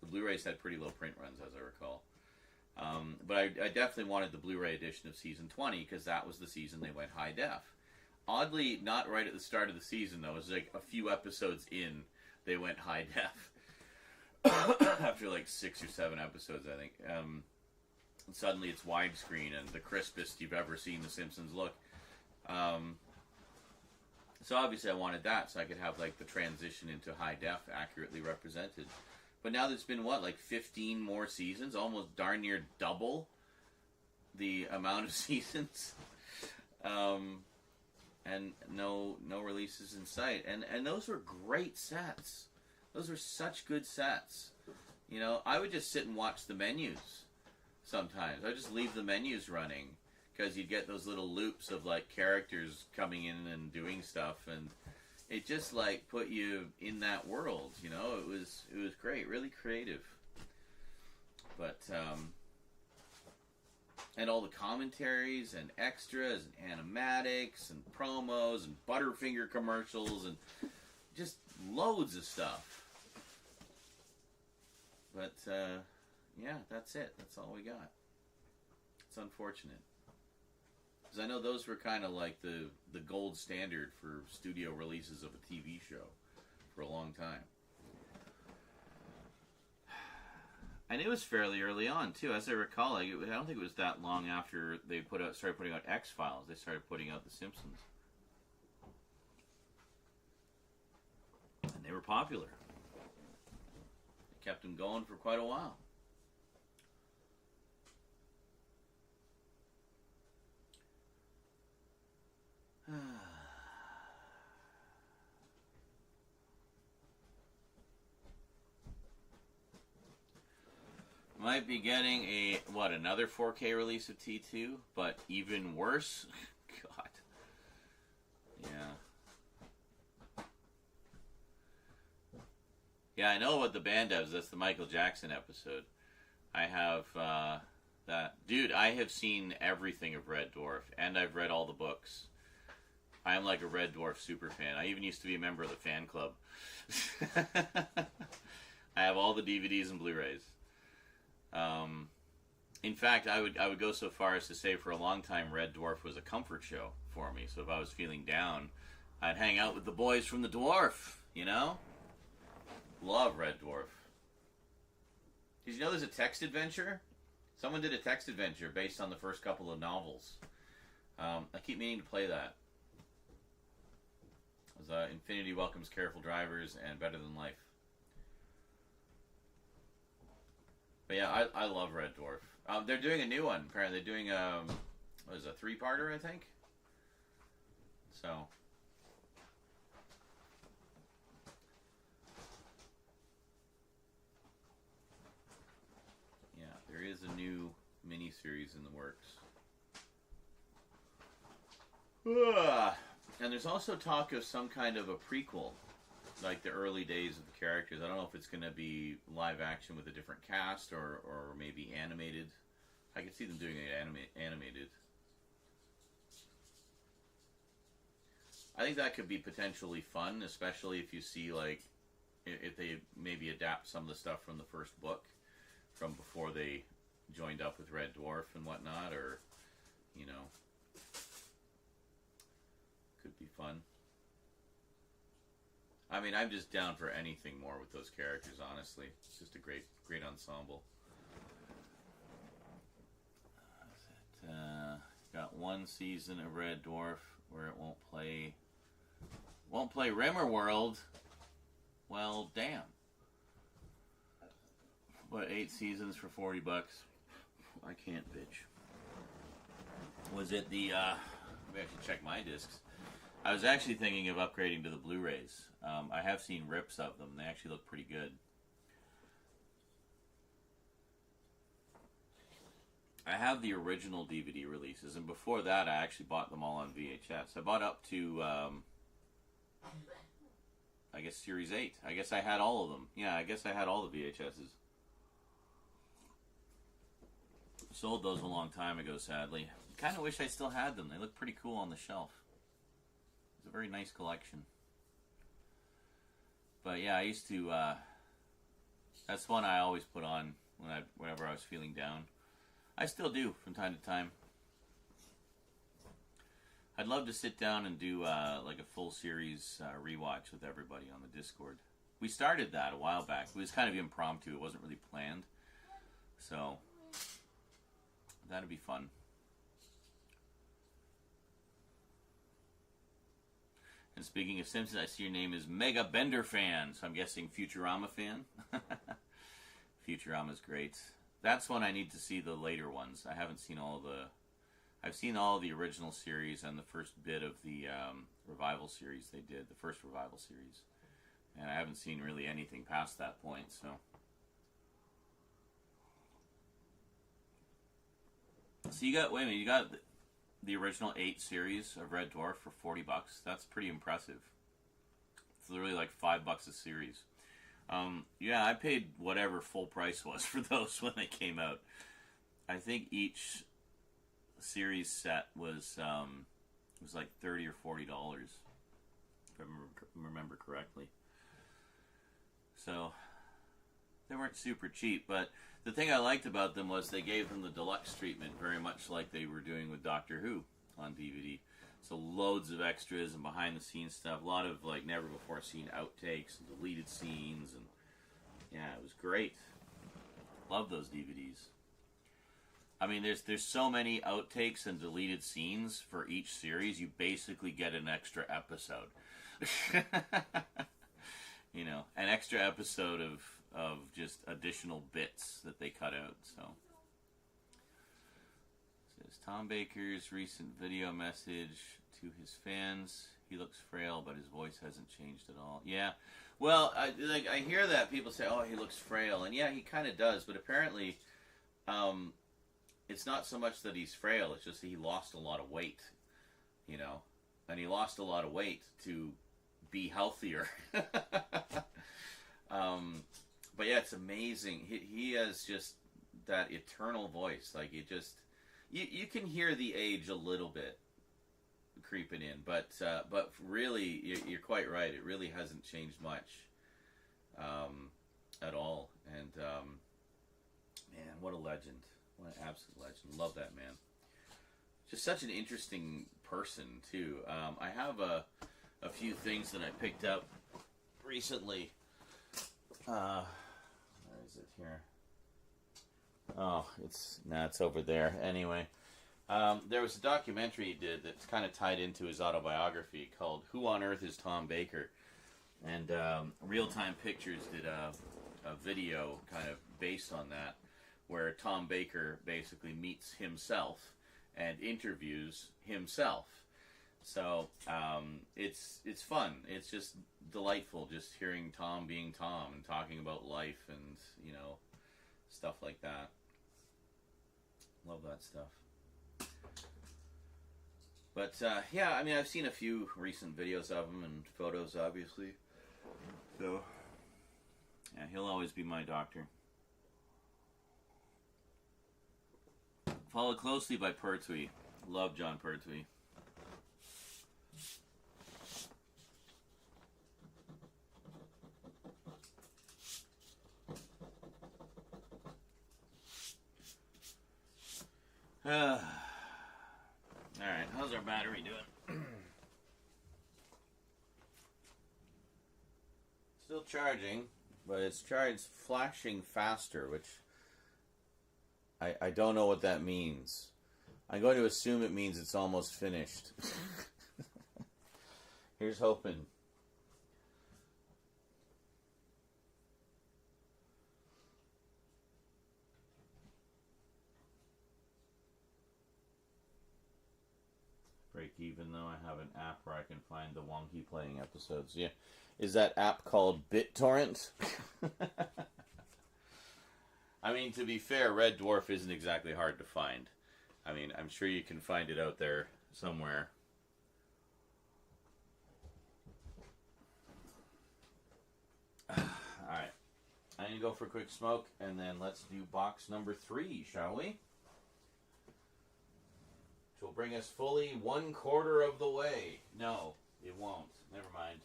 The Blu-rays had pretty low print runs, as I recall. But I definitely wanted the Blu-ray edition of season 20 because that was the season they went high def. Oddly, not right at the start of the season though. It was like a few episodes in they went high def. After like 6 or 7 episodes, I think. And suddenly it's widescreen and the crispest you've ever seen The Simpsons look. So obviously I wanted that so I could have like the transition into high def accurately represented. But now there's been what, like 15 more seasons, almost darn near double the amount of seasons, and no releases in sight. And those were great sets. Those were such good sets. You know, I would just sit and watch the menus sometimes. I'd just leave the menus running because you'd get those little loops of like characters coming in and doing stuff, and it just like put you in that world, you know. It was great, really creative. But and all the commentaries and extras and animatics and promos and Butterfinger commercials and just loads of stuff. But yeah, that's it. That's all we got. It's unfortunate. Because I know those were kind of like the gold standard for studio releases of a TV show for a long time. And it was fairly early on, too. As I recall, I don't think it was that long after they started putting out X-Files. They started putting out The Simpsons. And they were popular. They kept them going for quite a while. Might be getting another 4K release of T2, but even worse? God. Yeah. Yeah, I know what the band does. That's the Michael Jackson episode. I have that. Dude, I have seen everything of Red Dwarf, and I've read all the books. I'm like a Red Dwarf super fan. I even used to be a member of the fan club. I have all the DVDs and Blu-rays. In fact, I would go so far as to say for a long time Red Dwarf was a comfort show for me. So if I was feeling down, I'd hang out with the boys from the Dwarf, you know? Love Red Dwarf. Did you know there's a text adventure? Someone did a text adventure based on the first couple of novels. I keep meaning to play that. It was Infinity Welcomes Careful Drivers and Better Than Life. But yeah, I love Red Dwarf. They're doing a new one, apparently. They're doing a 3-parter, I think? So. Yeah, there is a new miniseries in the works. And there's also talk of some kind of a prequel. Like the early days of the characters. I don't know if it's going to be live action with a different cast or maybe animated. I could see them doing it animated. I think that could be potentially fun, especially if you see like if they maybe adapt some of the stuff from the first book from before they joined up with Red Dwarf and whatnot, or you know, could be fun. I mean, I'm just down for anything more with those characters, honestly. It's just a great ensemble. Got one season of Red Dwarf where it won't play Rimmerworld. Well, damn. What, 8 seasons for $40? I can't bitch. Was it the, maybe I should check my discs. I was actually thinking of upgrading to the Blu-rays. I have seen rips of them. They actually look pretty good. I have the original DVD releases, and before that I actually bought them all on VHS. I bought up to, I guess, Series 8. I guess I had all of them. Yeah, I guess I had all the VHSs. Sold those a long time ago, sadly. Kind of wish I still had them. They look pretty cool on the shelf. It's a very nice collection. But yeah, I used to, that's one I always put on whenever I was feeling down. I still do from time to time. I'd love to sit down and do like a full series rewatch with everybody on the Discord. We started that a while back. It was kind of impromptu. It wasn't really planned. So, that'd be fun. And speaking of Simpsons, I see your name is Mega Bender fan, so I'm guessing Futurama fan. Futurama's great. That's one I need to see the later ones. I haven't seen all the... I've seen all the original series and the first bit of the revival series they did, the first revival series. And I haven't seen really anything past that point, so... So you got, wait a minute, you got the original 8 series of Red Dwarf for $40. That's pretty impressive. It's literally like $5 a series. Yeah, I paid whatever full price was for those when they came out. I think each series set was like $30 or $40, if I remember correctly. So they weren't super cheap, but the thing I liked about them was they gave them the deluxe treatment, very much like they were doing with Doctor Who on DVD. So loads of extras and behind the scenes stuff, a lot of like never before seen outtakes and deleted scenes, and yeah, it was great. Love those DVDs. I mean, there's so many outtakes and deleted scenes for each series. You basically get an extra episode. You know, an extra episode of just additional bits that they cut out. So, it says Tom Baker's recent video message to his fans. He looks frail, but his voice hasn't changed at all. Yeah, well, I hear that people say, "Oh, he looks frail," and yeah, he kind of does. But apparently, it's not so much that he's frail; it's just that he lost a lot of weight. You know, and he lost a lot of weight to be healthier. But yeah, it's amazing. He has just that eternal voice. Like, it just, you can hear the age a little bit creeping in, but really, you're quite right. It really hasn't changed much at all. And man, what a legend! What an absolute legend! Love that man. Just such an interesting person too. I have a few things that I picked up recently. Where is it here? Oh, it's over there. Anyway, there was a documentary he did that's kind of tied into his autobiography called "Who on Earth is Tom Baker?" And Real Time Pictures did a video kind of based on that, where Tom Baker basically meets himself and interviews himself. So it's fun. It's just delightful just hearing Tom being Tom and talking about life and, you know, stuff like that. Love that stuff. But yeah, I mean, I've seen a few recent videos of him and photos, obviously. So yeah, he'll always be my doctor. Followed closely by Pertwee. Love John Pertwee. Alright, how's our battery doing? Still charging, but it's flashing faster, which I don't know what that means. I'm going to assume it means it's almost finished. Here's hoping. Break even, though. I have an app where I can find the wonky playing episodes. Yeah. Is that app called BitTorrent? I mean, to be fair, Red Dwarf isn't exactly hard to find. I mean, I'm sure you can find it out there somewhere. Alright. I need to go for a quick smoke, and then let's do box number 3, shall we? Which will bring us fully 1/4 of the way. No, it won't. Never mind.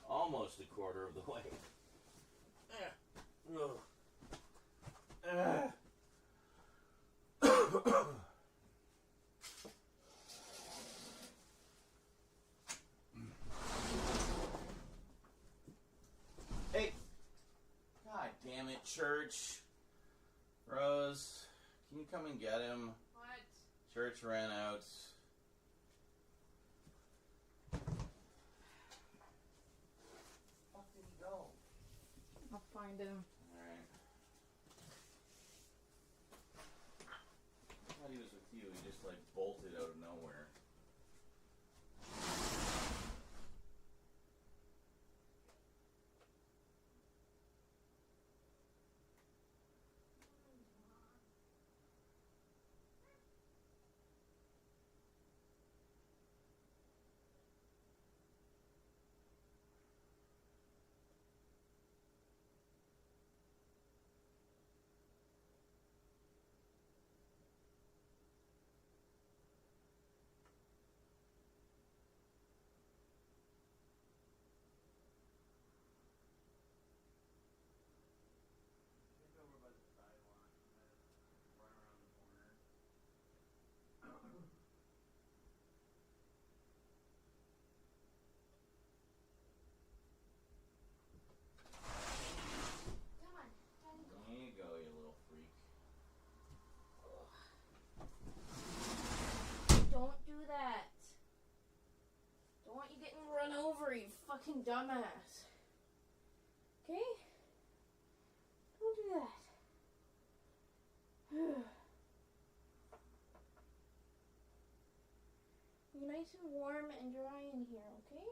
Almost 1/4 of the way. Hey! God damn it, Church. Rose, can you come and get him? What? Church ran out. Where did he go? I'll find him. Alright. I thought he was with you. He just like bolted out of nowhere. Over by the sidewalk. Run around the corner. Come on. Time to go. There you go, you little freak. Don't do that. Don't want you getting run over, you fucking dumbass. Okay? Don't do that. Be nice and warm and dry in here, okay?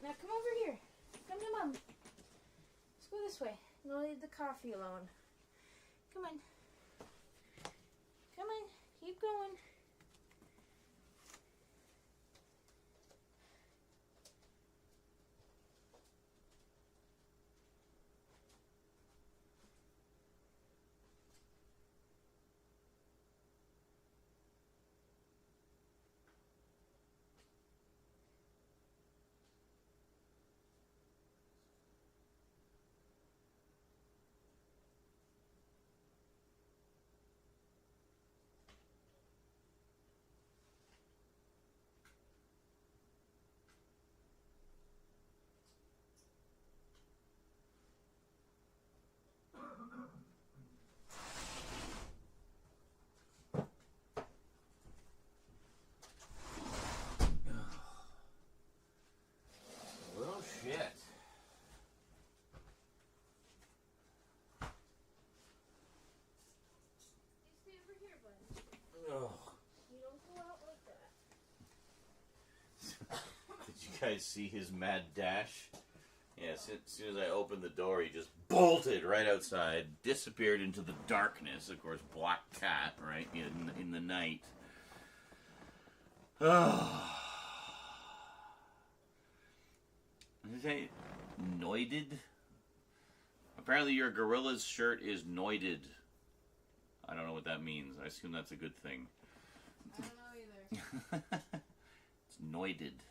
Now come over here. Come to Mom. Let's go this way. No, leave the coffee alone. Come on. Come on. Keep going. Little shit. You stay over here, bud. Ugh. You don't go out like that. Did you guys see his mad dash? Yes, as soon as I opened the door, he just bolted right outside, disappeared into the darkness. Of course, black cat, right, in the night. Did I say noided? Apparently your gorilla's shirt is noided. I don't know what that means. I assume that's a good thing. I don't know either. It's noided.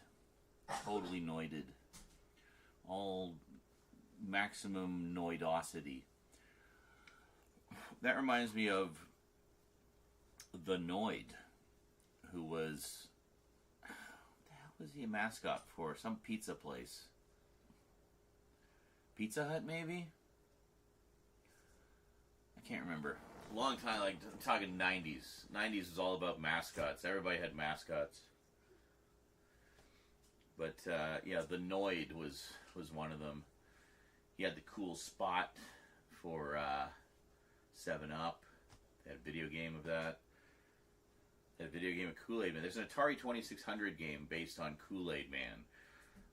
Totally noided. All maximum noidosity. That reminds me of the Noid, who was... What the hell was he a mascot for? Some pizza place. Pizza Hut, maybe? I can't remember. Long time, like, I'm talking 90s. 90s was all about mascots. Everybody had mascots. But, yeah, the Noid was one of them. He had the cool spot for 7-Up. They had a video game of that. They had a video game of Kool-Aid Man. There's an Atari 2600 game based on Kool-Aid Man,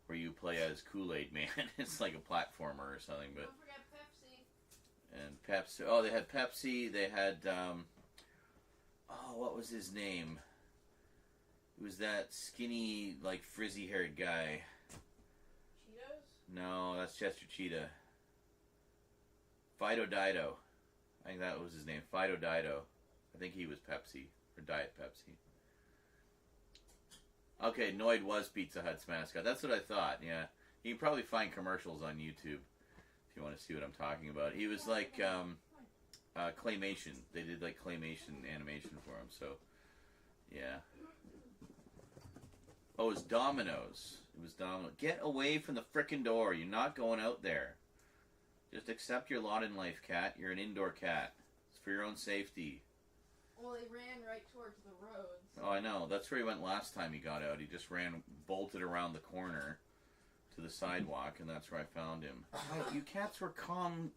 where you play as Kool-Aid Man. It's like a platformer or something. But Don't forget Pepsi. and Pepsi. Oh, they had Pepsi. They had, what was his name? It was that skinny, like, frizzy-haired guy. Cheetos? No, that's Chester Cheetah. Fido Dido. I think that was his name. Fido Dido. I think he was Pepsi. Or Diet Pepsi. Okay, Noid was Pizza Hut's mascot. That's what I thought, yeah. You can probably find commercials on YouTube if you want to see what I'm talking about. He was like claymation. They did like claymation animation for him. So, yeah. Oh, it's Domino's. It was Domino's. Get away from the frickin' door. You're not going out there. Just accept your lot in life, cat. You're an indoor cat. It's for your own safety. Well, he ran right towards the road. So. Oh, I know. That's where he went last time he got out. He just bolted around the corner to the sidewalk, and that's where I found him. Oh, you cats were calmed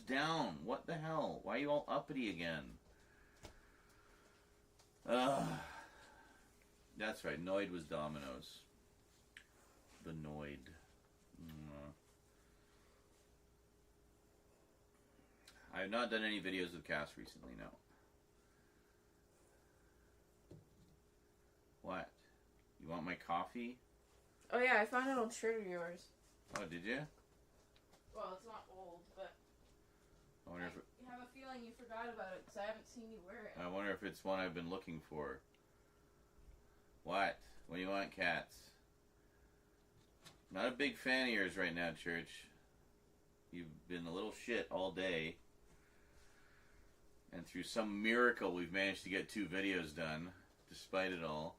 down. What the hell? Why are you all uppity again? That's right. Noid was Domino's. The Noid. I have not done any videos of cats recently, no. What? You want my coffee? Oh yeah, I found an old shirt of yours. Oh, did you? Well, it's not old, but I wonder if I have a feeling you forgot about it because I haven't seen you wear it. I wonder if it's one I've been looking for. What? What do you want, cats? Not a big fan of yours right now, Church. You've been a little shit all day. And through some miracle, we've managed to get 2 videos done, despite it all.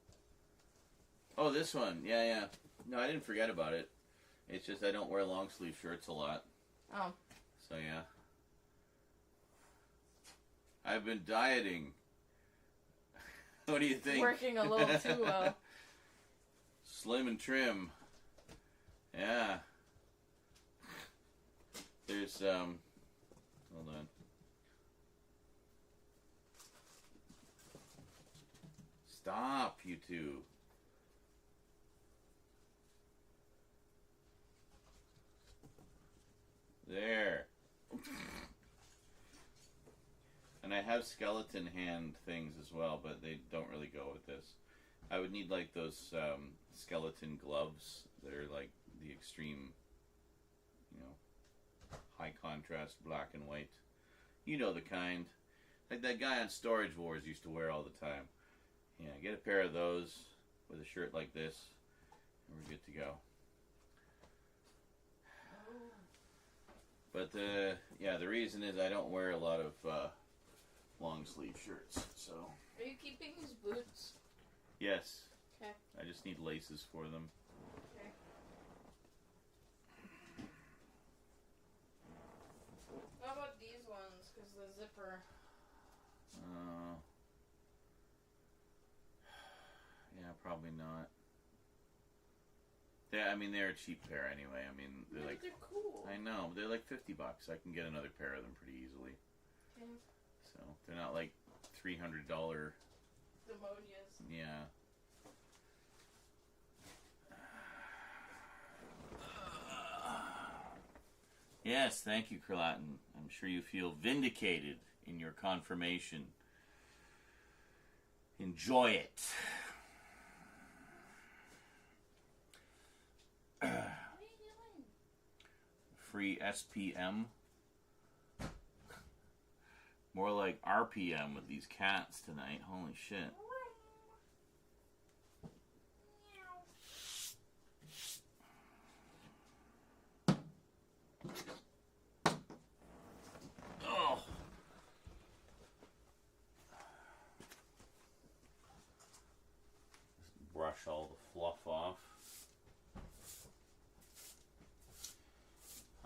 Oh, this one. Yeah. No, I didn't forget about it. It's just I don't wear long sleeve shirts a lot. Oh. So, yeah. I've been dieting. What do you think? Working a little too well. Slim and trim. Yeah. There's, hold on. Stop, you two. There. And I have skeleton hand things as well, but they don't really go with this. I would need like those skeleton gloves that are like the extreme, high contrast black and white. You know the kind. Like that guy on Storage Wars used to wear all the time. Yeah, get a pair of those with a shirt like this, and we're good to go. But the reason is I don't wear a lot of long sleeve shirts. So. Are you keeping these boots? Yes. Okay. I just need laces for them. Okay. How about these ones? Because the zipper. Yeah, probably not. They're a cheap pair anyway. They're cool. I know, they're like $50. I can get another pair of them pretty easily. Yeah. So they're not like $300. Demonias. Yeah. Yes, thank you, Curlatin. I'm sure you feel vindicated in your confirmation. Enjoy it. What are you doing? Free SPM. More like RPM with these cats tonight. Holy shit. Oh. Just brush all the fluff off.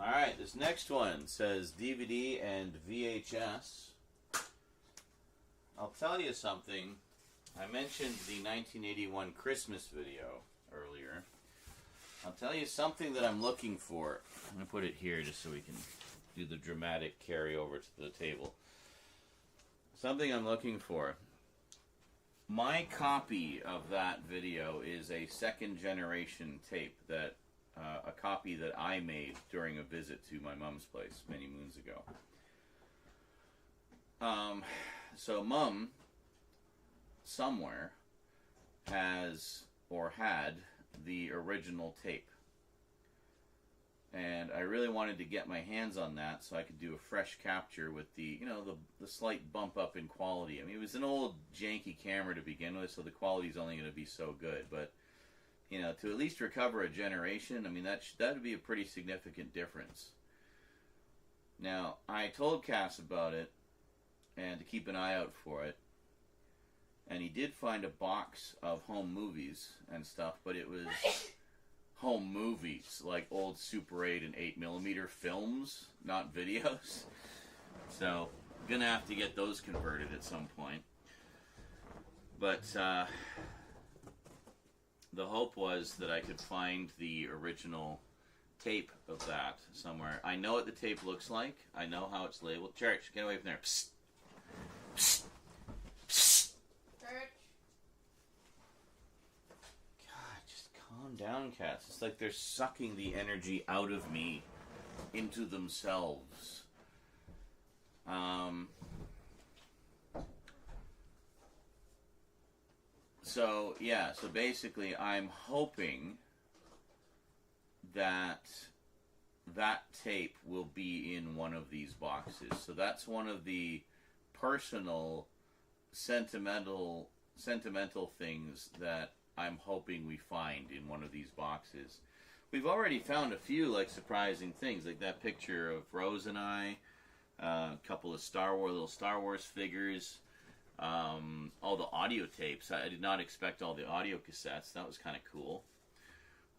Alright, this next one says DVD and VHS. I'll tell you something. I mentioned the 1981 Christmas video earlier. I'll tell you something that I'm looking for. I'm going to put it here just so we can do the dramatic carryover to the table. Something I'm looking for. My copy of that video is a second generation tape that a copy that I made during a visit to my mom's place many moons ago. So Mom, somewhere, has or had the original tape. And I really wanted to get my hands on that so I could do a fresh capture with the slight bump up in quality. I mean, it was an old janky camera to begin with, so the quality's only going to be so good. But you know, to at least recover a generation, I mean, that would be a pretty significant difference. Now, I told Cass about it, and to keep an eye out for it, and he did find a box of home movies and stuff, but it was home movies, like old Super 8 and 8mm films, not videos. So, gonna have to get those converted at some point. But, the hope was that I could find the original tape of that somewhere. I know what the tape looks like. I know how it's labeled. Church, get away from there. Psst. Psst. Psst. Church. God, just calm down, cats. It's like they're sucking the energy out of me into themselves. So, yeah, so basically I'm hoping that tape will be in one of these boxes. So that's one of the personal, sentimental things that I'm hoping we find in one of these boxes. We've already found a few, like, surprising things, like that picture of Rose and I, a couple of little Star Wars figures, all the audio tapes. I did not expect all the audio cassettes. That was kind of cool.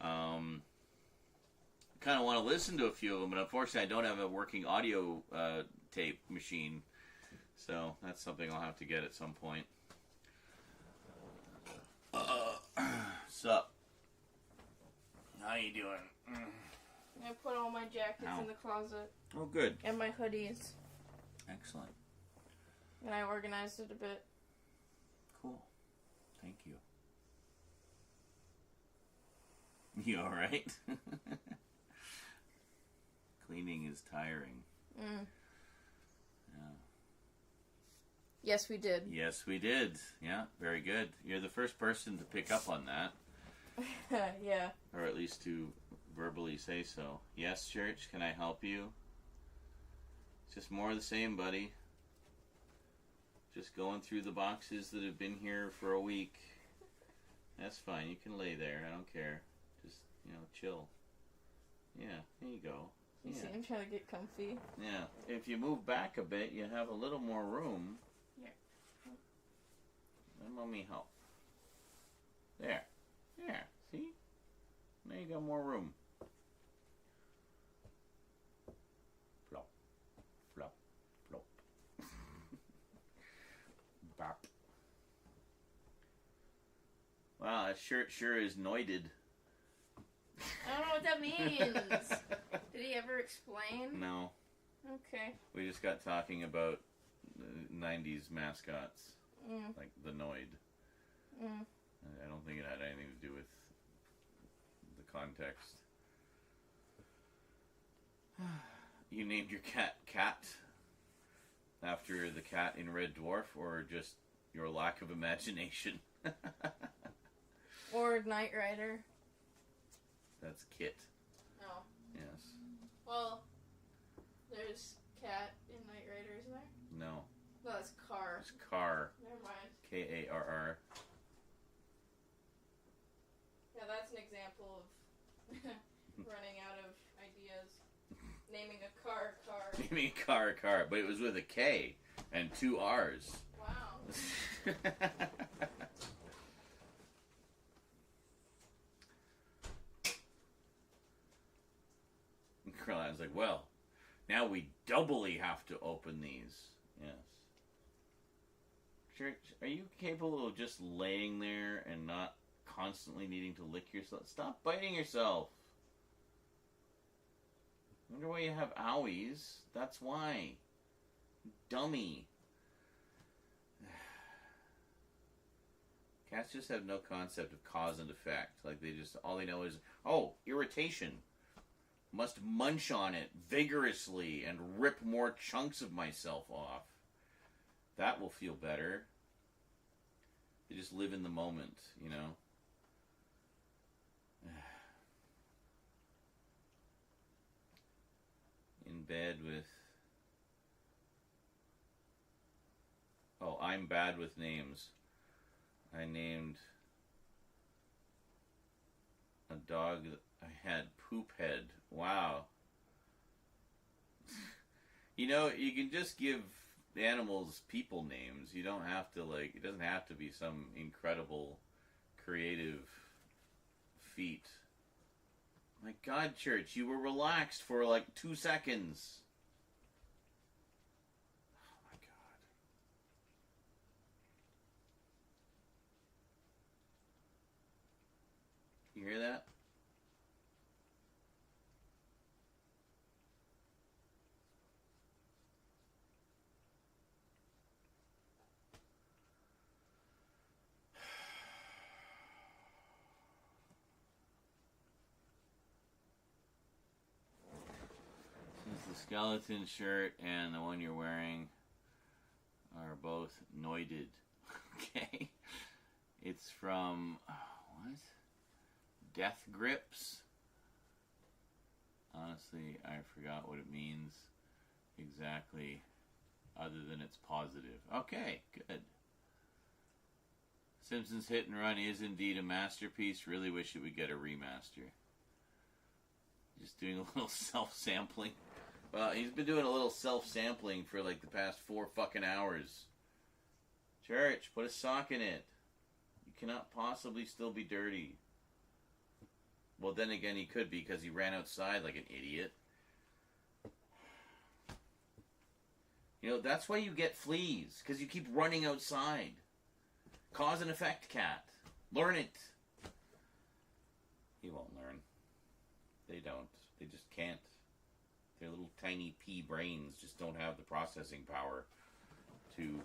Kind of want to listen to a few of them, but unfortunately I don't have a working audio tape machine, so that's something I'll have to get at some point. Sup? How you doing? I put all my jackets Ow. in the closet. Oh, good. And my hoodies. Excellent. And I organized it a bit. Cool. Thank you. You alright? Cleaning is tiring. Mm. Yeah. Yes, we did. Yes, we did. Yeah, very good. You're the first person to pick up on that. Yeah. Or at least to verbally say so. Yes, Church, can I help you? It's just more of the same, buddy. Just going through the boxes that have been here for a week. That's fine. You can lay there. I don't care. Just, chill. Yeah, there you go. You see, I'm trying to get comfy. Yeah. If you move back a bit, you have a little more room. Yeah. Let mommy help. There. There. See? Now you got more room. Flop. Flop. Flop. Bop. Wow, that shirt sure is noided. I don't know what that means. Did he ever explain? No. Okay. We just got talking about 90s mascots. Mm. Like the Noid. Mm. I don't think it had anything to do with the context. You named your cat after the cat in Red Dwarf, or just your lack of imagination? Or Knight Rider. That's Kit. No. Yes. Well, there's Cat in Knight Rider, isn't there? No. No, that's Car. It's Car. Never mind. Karr. Yeah, that's an example of running out of ideas. Naming a car. Naming a car, but it was with a K and 2 R's. Wow. I was like, well, now we doubly have to open these. Yes. Church, are you capable of just laying there and not constantly needing to lick yourself? Stop biting yourself. I wonder why you have owies. That's why. Dummy. Cats just have no concept of cause and effect. Like, all they know is, oh, irritation. Must munch on it vigorously and rip more chunks of myself off. That will feel better. They just live in the moment, In bed with... Oh, I'm bad with names. I named dog I had poop head. Wow. You know, you can just give animals people names. You don't have to, like, it doesn't have to be some incredible creative feat. My God, Church, you were relaxed for like 2 seconds. Oh my God. You hear that? The skeleton shirt and the one you're wearing are both noited. Okay. It's from, what? Death Grips. Honestly, I forgot what it means exactly, other than it's positive. Okay, good. Simpsons Hit and Run is indeed a masterpiece. Really wish it would get a remaster. Just doing a little self-sampling. Well, he's been doing a little self-sampling for like the past 4 fucking hours. Church, put a sock in it. You cannot possibly still be dirty. Well, then again, he could be because he ran outside like an idiot. You know, that's why you get fleas. Because you keep running outside. Cause and effect, cat. Learn it. He won't learn. They don't. They just can't. Their little tiny pea brains just don't have the processing power to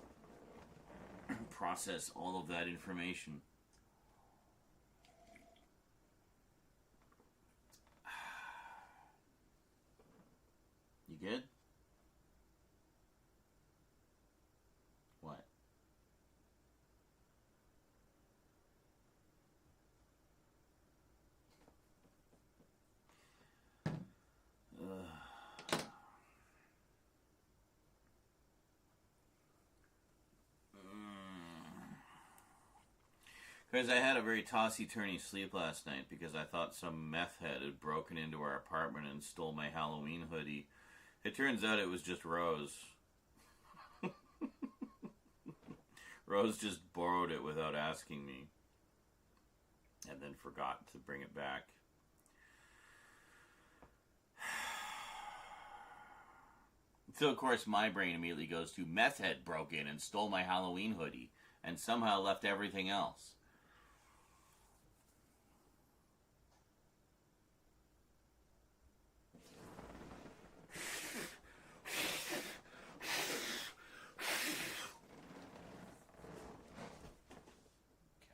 process all of that information. You good? What? Because I had a very tossy-turny sleep last night because I thought some meth head had broken into our apartment and stole my Halloween hoodie. It turns out it was just Rose. Rose just borrowed it without asking me. And then forgot to bring it back. So, of course, my brain immediately goes to meth head broke in and stole my Halloween hoodie and somehow left everything else.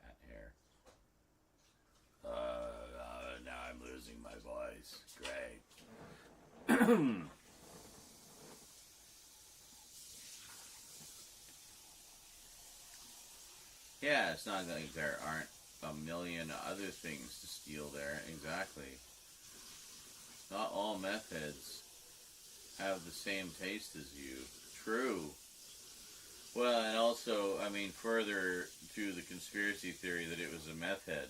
Cat hair. Now I'm losing my voice. Great. Yeah, it's not like there aren't a million other things to steal there. Exactly. Not all meth heads have the same taste as you. True. Well, and also, I mean, further to the conspiracy theory that it was a meth head.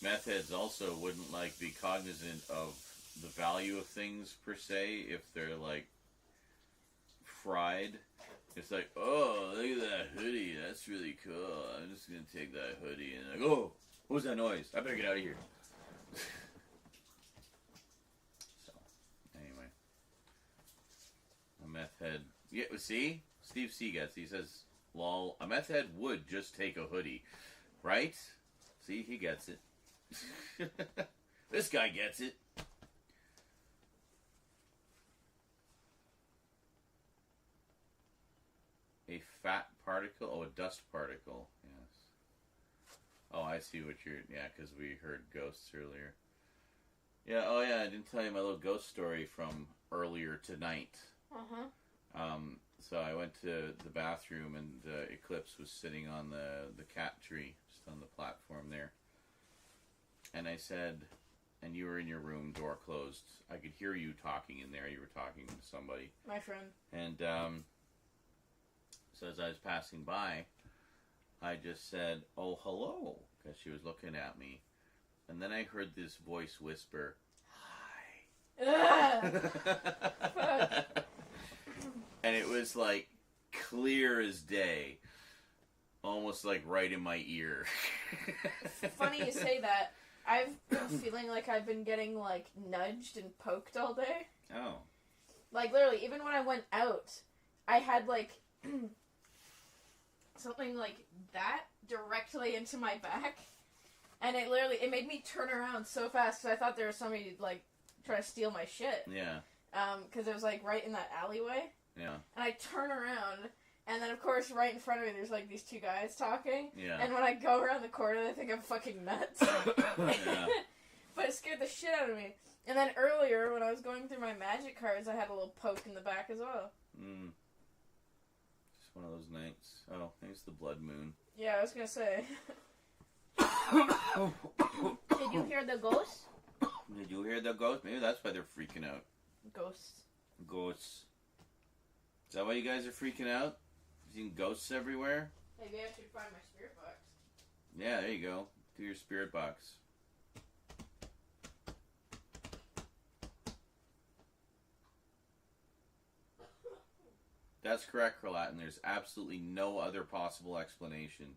Meth heads also wouldn't, like, be cognizant of the value of things, per se, if they're, like, fried. It's like, oh, look at that hoodie. That's really cool. I'm just going to take that hoodie. And like, oh, what was that noise? I better get out of here. So, anyway. A meth head. Yeah, see? Steve C gets it. He says, lol, a meth head would just take a hoodie. Right? See, he gets it. This guy gets it. A fat particle? Oh, a dust particle. Yes. Oh, I see what you're... Yeah, because we heard ghosts earlier. Yeah, oh yeah, I didn't tell you my little ghost story from earlier tonight. Uh-huh. So I went to the bathroom and Eclipse was sitting on the cat tree, just on the platform there. And I said, and you were in your room, door closed. I could hear you talking in there. You were talking to somebody. My friend. And so as I was passing by, I just said, oh, hello, because she was looking at me. And then I heard this voice whisper, "Hi." Ugh. And it was like clear as day. Almost like right in my ear. Funny you say that. I've been feeling like I've been getting, like, nudged and poked all day. Oh. Like, literally, even when I went out, I had, like, something like that directly into my back. And it made me turn around so fast, because I thought there was somebody, like, trying to steal my shit. Yeah. Because it was, like, right in that alleyway. Yeah. And I turn around, and then, of course, right in front of me, there's, like, these two guys talking. Yeah. And when I go around the corner, they think I'm fucking nuts. Yeah. But it scared the shit out of me. And then earlier, when I was going through my magic cards, I had a little poke in the back as well. Just one of those nights. Oh, there's the blood moon. Yeah, I was gonna say. Did you hear the ghosts? Did you hear the ghost? Maybe that's why they're freaking out. Ghosts. Ghosts. Is that why you guys are freaking out? Seeing ghosts everywhere? Maybe I should find my spirit box. Yeah, there you go. Do your spirit box. That's correct, Carlatin. There's absolutely no other possible explanation.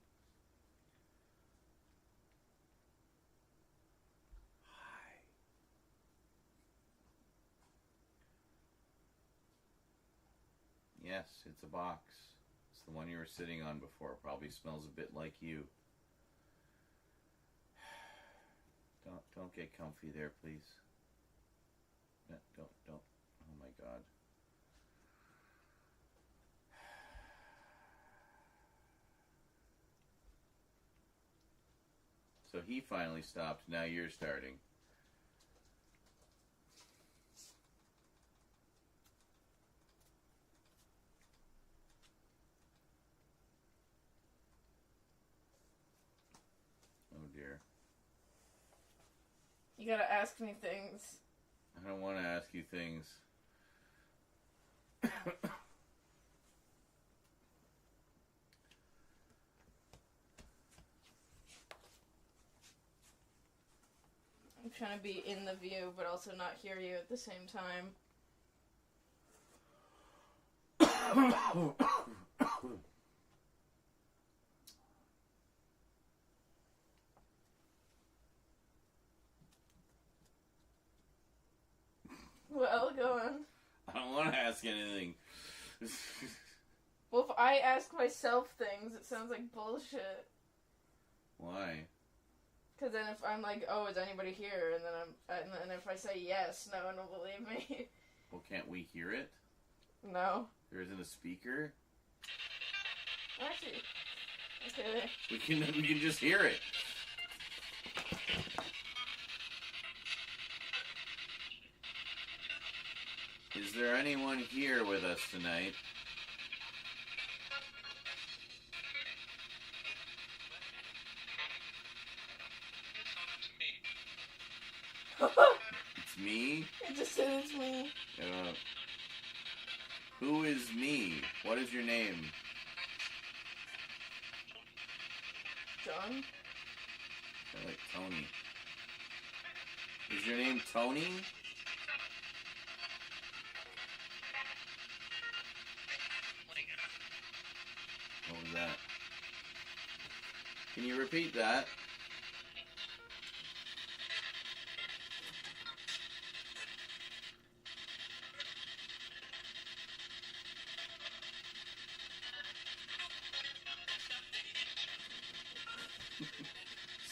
Hi. Yes, it's a box. It's the one you were sitting on before. Probably smells a bit like you. Don't get comfy there, please. No, don't. Oh my God. So he finally stopped. Now you're starting. Oh dear. You gotta ask me things. I don't want to ask you things. I'm trying to be in the view, but also not hear you at the same time. Well, go on. I don't want to ask anything. Well, if I ask myself things, it sounds like bullshit. Why? Because then if I'm like, oh, is anybody here? And then if I say yes, no one will believe me. Well, can't we hear it? No. There isn't a speaker? Actually, okay. We can just hear it. Is there anyone here with us tonight? It's me? It just said it's me. Who is me? What is your name? John? I like Tony. Is your name Tony? What was that? Can you repeat that?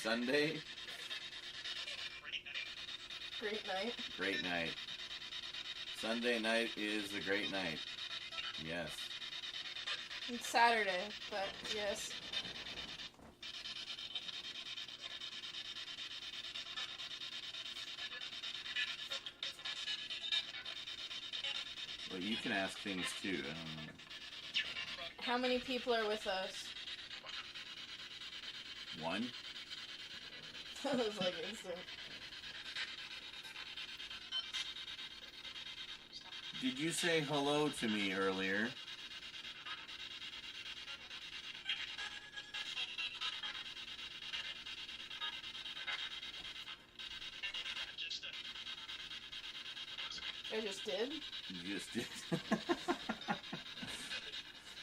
Sunday? Great night. Great night. Sunday night is a great night. Yes. It's Saturday, but yes. Well, you can ask things too. How many people are with us? One? That was like instant. Did you say hello to me earlier? I just did. You just did.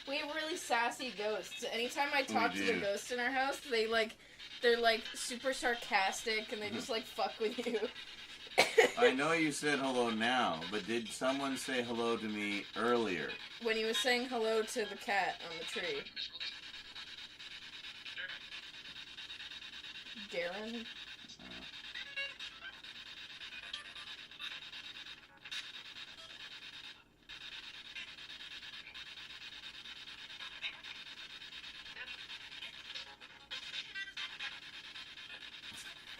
We have really sassy ghosts. Anytime I talk to the ghosts in our house, they're like super sarcastic and they just like fuck with you. I know you said hello now, but did someone say hello to me earlier? When he was saying hello to the cat on the tree. Darren?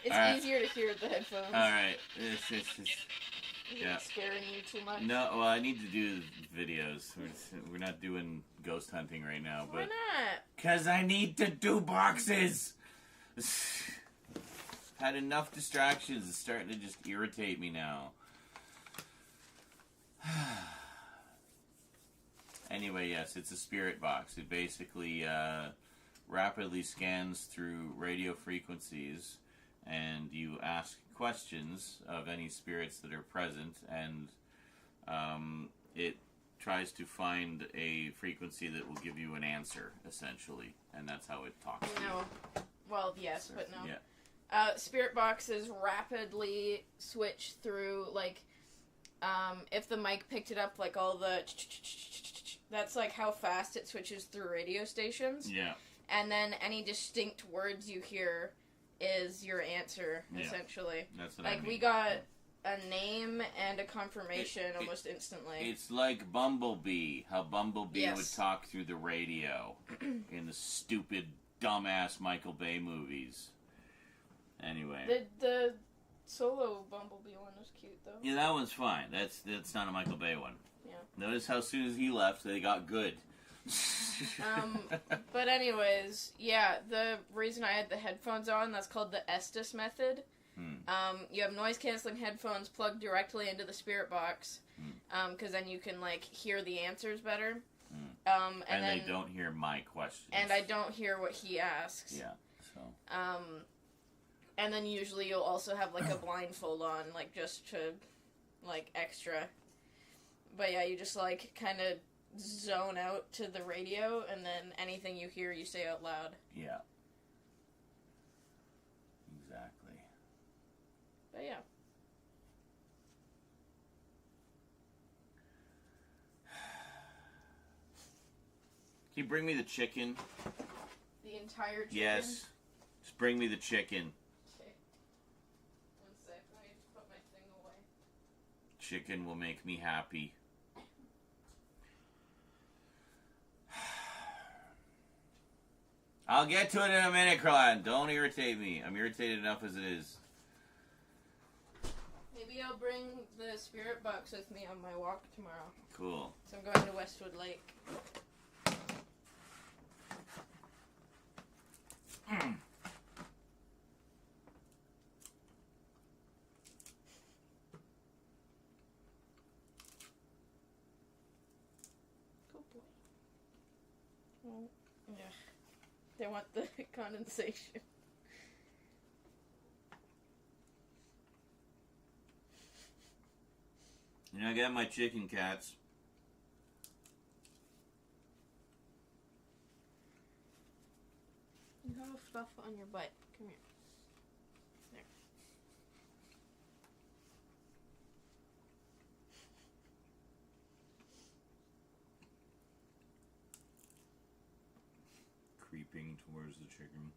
It's easier to hear with the headphones. Alright. Yeah. Scaring you too much? No, well, I need to do videos. We're not doing ghost hunting right now. Why but not? Because I need to do boxes! Had enough distractions. It's starting to just irritate me now. Anyway, yes, it's a spirit box. It basically rapidly scans through radio frequencies, and you ask questions of any spirits that are present, and it tries to find a frequency that will give you an answer, essentially, and that's how it talks to you. Well, yes, but no. Yeah. Spirit boxes rapidly switch through, like, if the mic picked it up, like, all the that's, like, how fast it switches through radio stations. Yeah. And then any distinct words you hear is your answer, essentially. That's what like, I mean. we got a name and a confirmation almost instantly. It's like Bumblebee, how Bumblebee would Yes. talk through the radio in the stupid, dumbass Michael Bay movies. Anyway. The solo Bumblebee one was cute, though. Yeah, that one's fine. That's not a Michael Bay one. Yeah. Notice how soon as he left, they got good. But anyways, yeah, the reason I had the headphones on, that's called the Estes method. You have noise-canceling headphones plugged directly into the spirit box, because then you can, like, hear the answers better. And then, they don't hear my questions. And I don't hear what he asks. Yeah, so. And then usually you'll also have, like, a blindfold on, like, just to, like, extra. But yeah, you just, like, kind of zone out to the radio, and then anything you hear, you say out loud. Yeah. Exactly. But yeah. Can you bring me the chicken? The entire chicken? Yes. Just bring me the chicken. Okay. 1 sec, I need to put my thing away. Chicken will make me happy. I'll get to it in a minute, Cron. Don't irritate me. I'm irritated enough as it is. Maybe I'll bring the spirit box with me on my walk tomorrow. Cool. So I'm going to Westwood Lake. Good boy. Oh, yeah. They want the condensation. You know, I got my chicken cats. You have fluff on your butt. Come here. There. Creeping towards the chicken.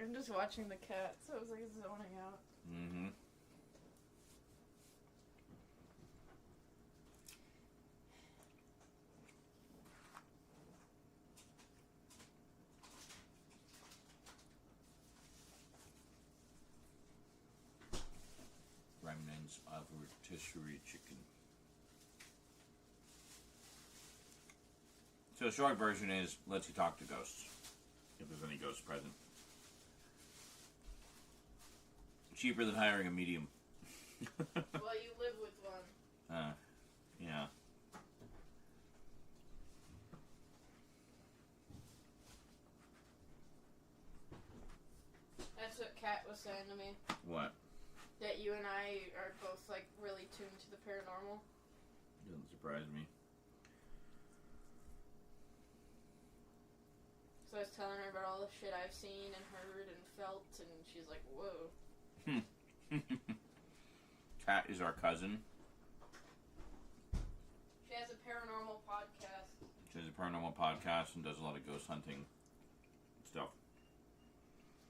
I'm just watching the cat, so I was like zoning out. Mm-hmm. Remnants of rotisserie chicken. So the short version is, lets you talk to ghosts, if there's any ghosts present. cheaper than hiring a medium. Well, you live with one. Yeah. That's what Kat was saying to me. What? That you and I are both, like, really tuned to the paranormal. Doesn't surprise me. So I was telling her about all the shit I've seen and heard and felt, and she's like, whoa. Kat is our cousin. She has a paranormal podcast. She has a paranormal podcast and does a lot of ghost hunting stuff.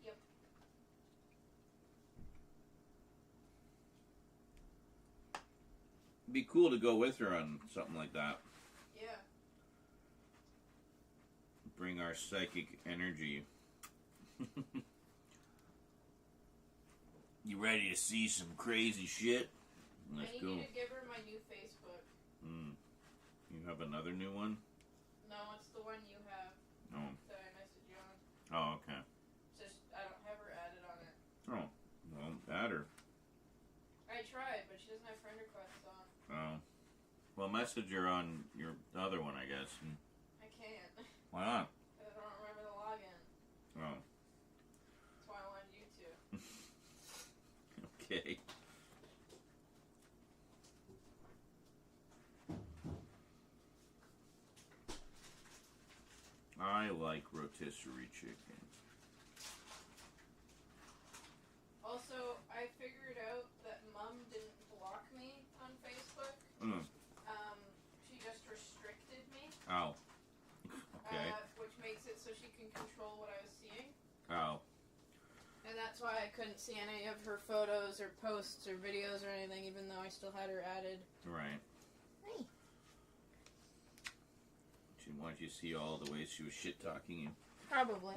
Yep. It'd be cool to go with her on something like that. Yeah. Bring our psychic energy. You ready to see some crazy shit? Let's I need go. you to give her my new Facebook. You have another new one? No, it's the one you have Oh. that I messaged you on. Oh, okay. Just, I don't have her added on it. Oh, well, add her. I tried, but she doesn't have friend requests on. Oh. Well, message her on your other one, I guess. I can't. Why not? Because I don't remember the login. Oh. That's why I wanted you to. Okay. I like rotisserie chicken. Also, I figured out that Mum didn't block me on Facebook. Mm. She just restricted me. Oh. Okay. Which makes it so she can control what I was seeing. Oh. And that's why I couldn't see any of her photos or posts or videos or anything, even though I still had her added. Right. Hey. She wanted you to see all the ways she was shit-talking you. Probably.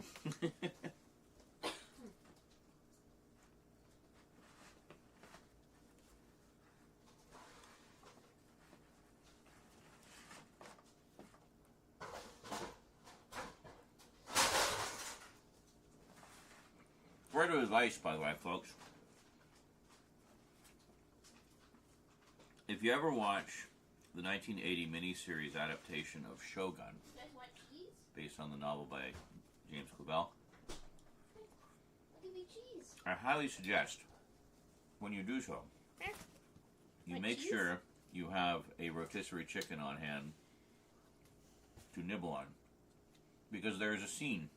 Word of advice, by the way, folks. If you ever watch the 1980 miniseries adaptation of Shogun, You guys want cheese? based on the novel by James Clavell, I'll give you cheese. I highly suggest, when you do so, you Want make cheese? sure you have a rotisserie chicken on hand to nibble on. Because there is a scene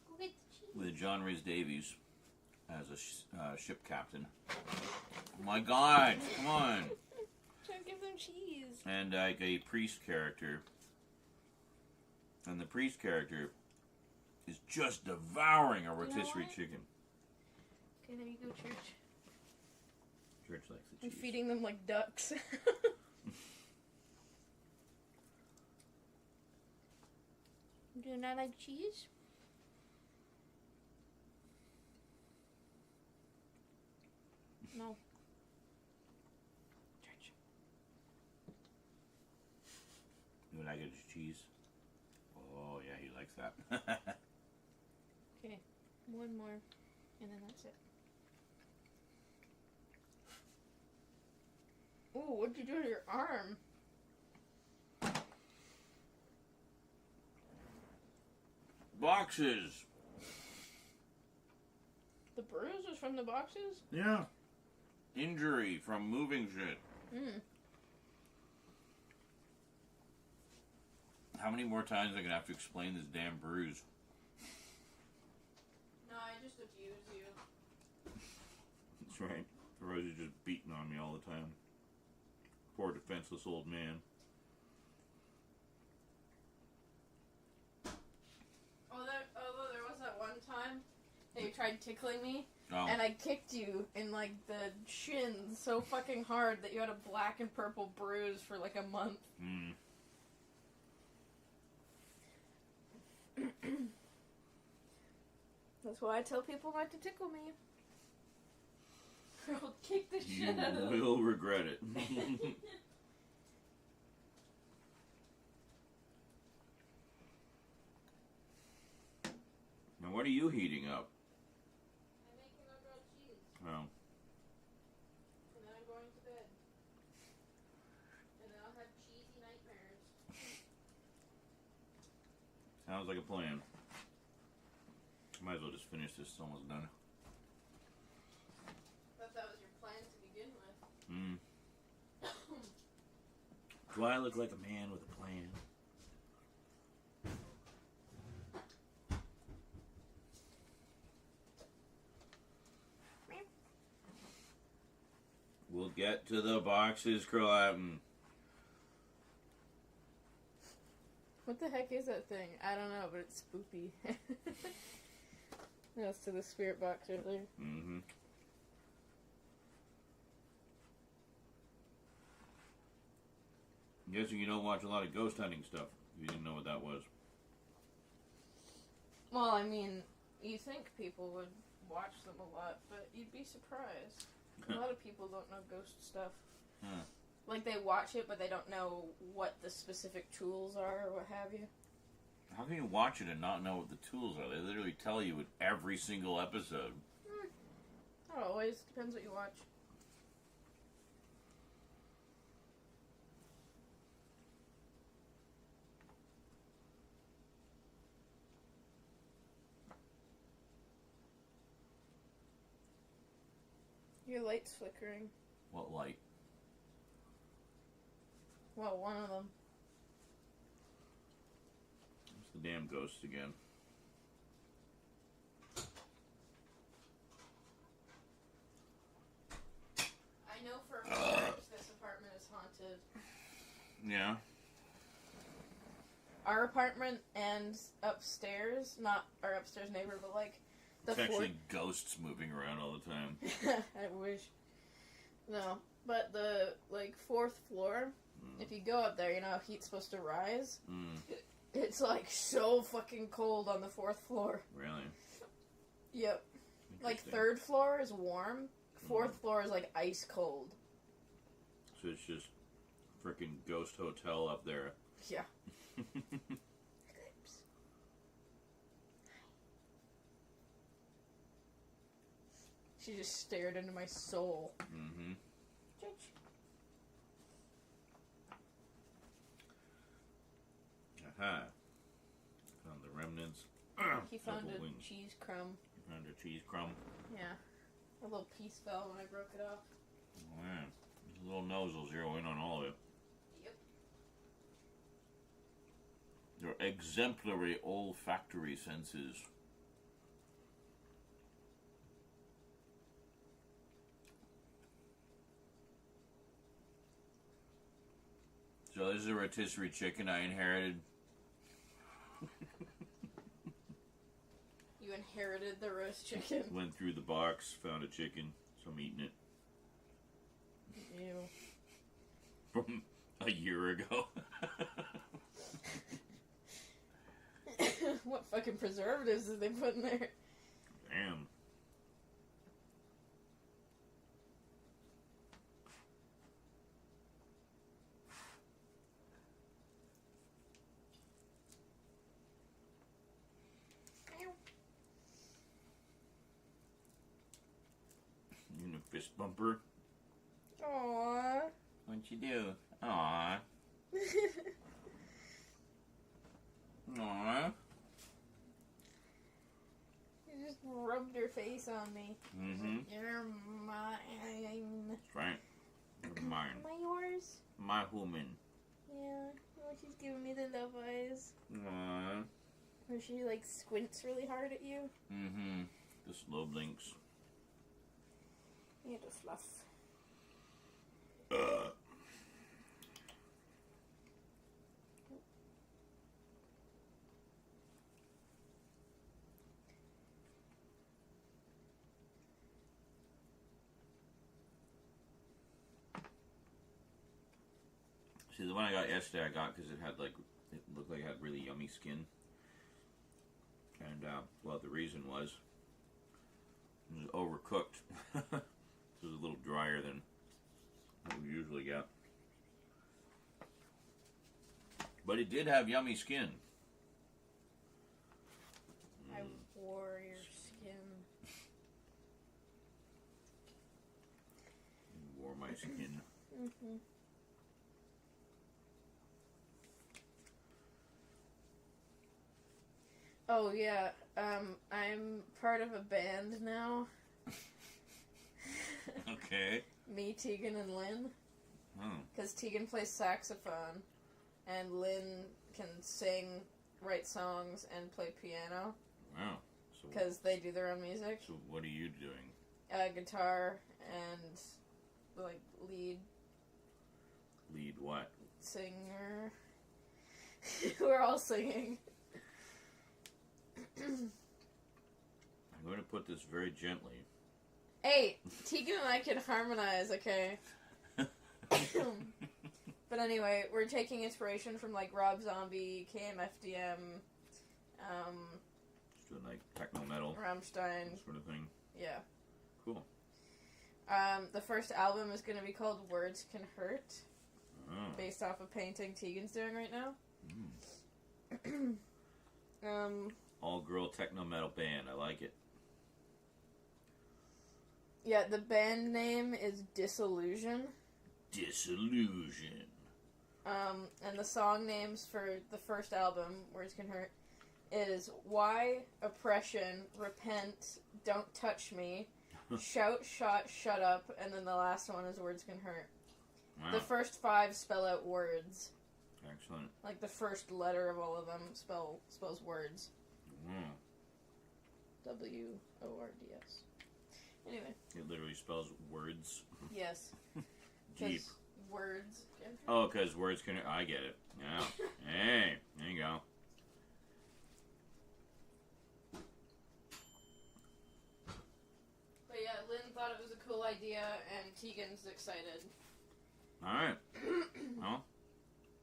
Go get the cheese. with John Rhys Davies as a ship captain. Oh my God, come on! Try to give them cheese. And like a priest character. And the priest character is just devouring a rotisserie what? chicken. Okay, there you go, church. Church likes the I'm cheese. feeding them like ducks. Do you not like cheese? No. Church. You would like it as cheese? Oh yeah, he likes that. Okay, one more, and then that's it. Ooh, what'd you do to your arm? Boxes! The bruise was from the boxes? Yeah. Injury from moving shit. Hmm. How many more times am I gonna have to explain this damn bruise? No, I just abuse you. That's right. Rosie's just beating on me all the time. Poor defenseless old man. Although there was that one time that you tried tickling me, Oh. and I kicked you in, like, the shins so fucking hard that you had a black and purple bruise for, like, a month. Hmm. That's why I tell people not to tickle me. Or I'll kick the You shit out of them. will regret it. What are you heating up? I'm making a grilled cheese. Oh. And then I'm going to bed. And then I'll have cheesy nightmares. Sounds like a plan. Might as well just finish this. It's almost done. Thought that was your plan to begin with. Do I look like a man with a plan? We'll get to the boxes, Croatin. What the heck is that thing? I don't know, but it's spoopy. That's to the spirit box earlier. Mm-hmm. I'm guessing you don't watch a lot of ghost hunting stuff. You didn't know what that was. Well, I mean, you think people would watch them a lot, but you'd be surprised. A lot of people don't know ghost stuff. Huh. Like, they watch it, but they don't know what the specific tools are or what have you. How can you watch it and not know what the tools are? They literally tell you in every single episode. Not always. Depends what you watch. Your light's flickering. What light? Well, one of them. It's the damn ghost again. I know for a fact this apartment is haunted. Yeah. Our apartment and upstairs, not our upstairs neighbor, but like the It's actually ghosts moving around all the time. I wish. No, but the like fourth floor. If you go up there, you know how heat's supposed to rise. It's like so fucking cold on the fourth floor. Really? Yep. Like third floor is warm. Fourth floor is like ice cold. So it's just freaking ghost hotel up there. Yeah. She just stared into my soul. Mm-hmm. Aha. Found the remnants. He found Double a wings. cheese crumb. You found a cheese crumb. Yeah. A little piece fell when I broke it off. Oh, man. This little nose will zero in on all of it. Yep. Your exemplary olfactory senses. So this is a rotisserie chicken I inherited. You inherited the roast chicken. Went through the box, found a chicken, so I'm eating it. Ew. From a year ago. What fucking preservatives did they put in there? Damn. You know, fist bumper. Aww. What'd you do? Aww. Aww. You just rubbed your face on me. Mm-hmm. You're mine. That's right. You're mine. Am I yours? My woman. Yeah. Oh, she's giving me the love eyes. Aww. Where she, like, squints really hard at you. Mm-hmm. The slow blinks. Yeah, the fluff. See, the one I got yesterday, I got because it had like, it looked like it had really yummy skin. And, well, the reason was, it was overcooked. It was a little drier than what we usually get. But it did have yummy skin. I wore my skin. Mm-hmm. Oh yeah, I'm part of a band now. Okay. Me, Tegan, and Lynn. Oh. Because Tegan plays saxophone, and Lynn can sing, write songs, and play piano. Wow. Because they do their own music. So what are you doing? Guitar and, like, lead. Lead what? Singer. We're all singing. I'm going to put this very gently. Hey, Tegan and I can harmonize, okay? But anyway, we're taking inspiration from, like, Rob Zombie, KMFDM, Just doing like techno metal, Rammstein. sort of thing. Yeah. Cool. The first album is going to be called Words Can Hurt, based off a painting Tegan's doing right now. All-girl techno metal band. I like it. Yeah, the band name is Disillusion. Disillusion. And the song names for the first album, Words Can Hurt, is Why, Oppression, Repent, Don't Touch Me, Shout, Shot, Shut Up, and then the last one is Words Can Hurt. Wow. The first 5 spell out words. Excellent. Like the first letter of all of them spells words. Wow. W-O-R-D-S. Anyway. It literally spells words. Yes. Jeep. Words. Oh, because words can... I get it. Yeah. Hey, there you go. But yeah, Lynn thought it was a cool idea, and Tegan's excited. Alright. Well,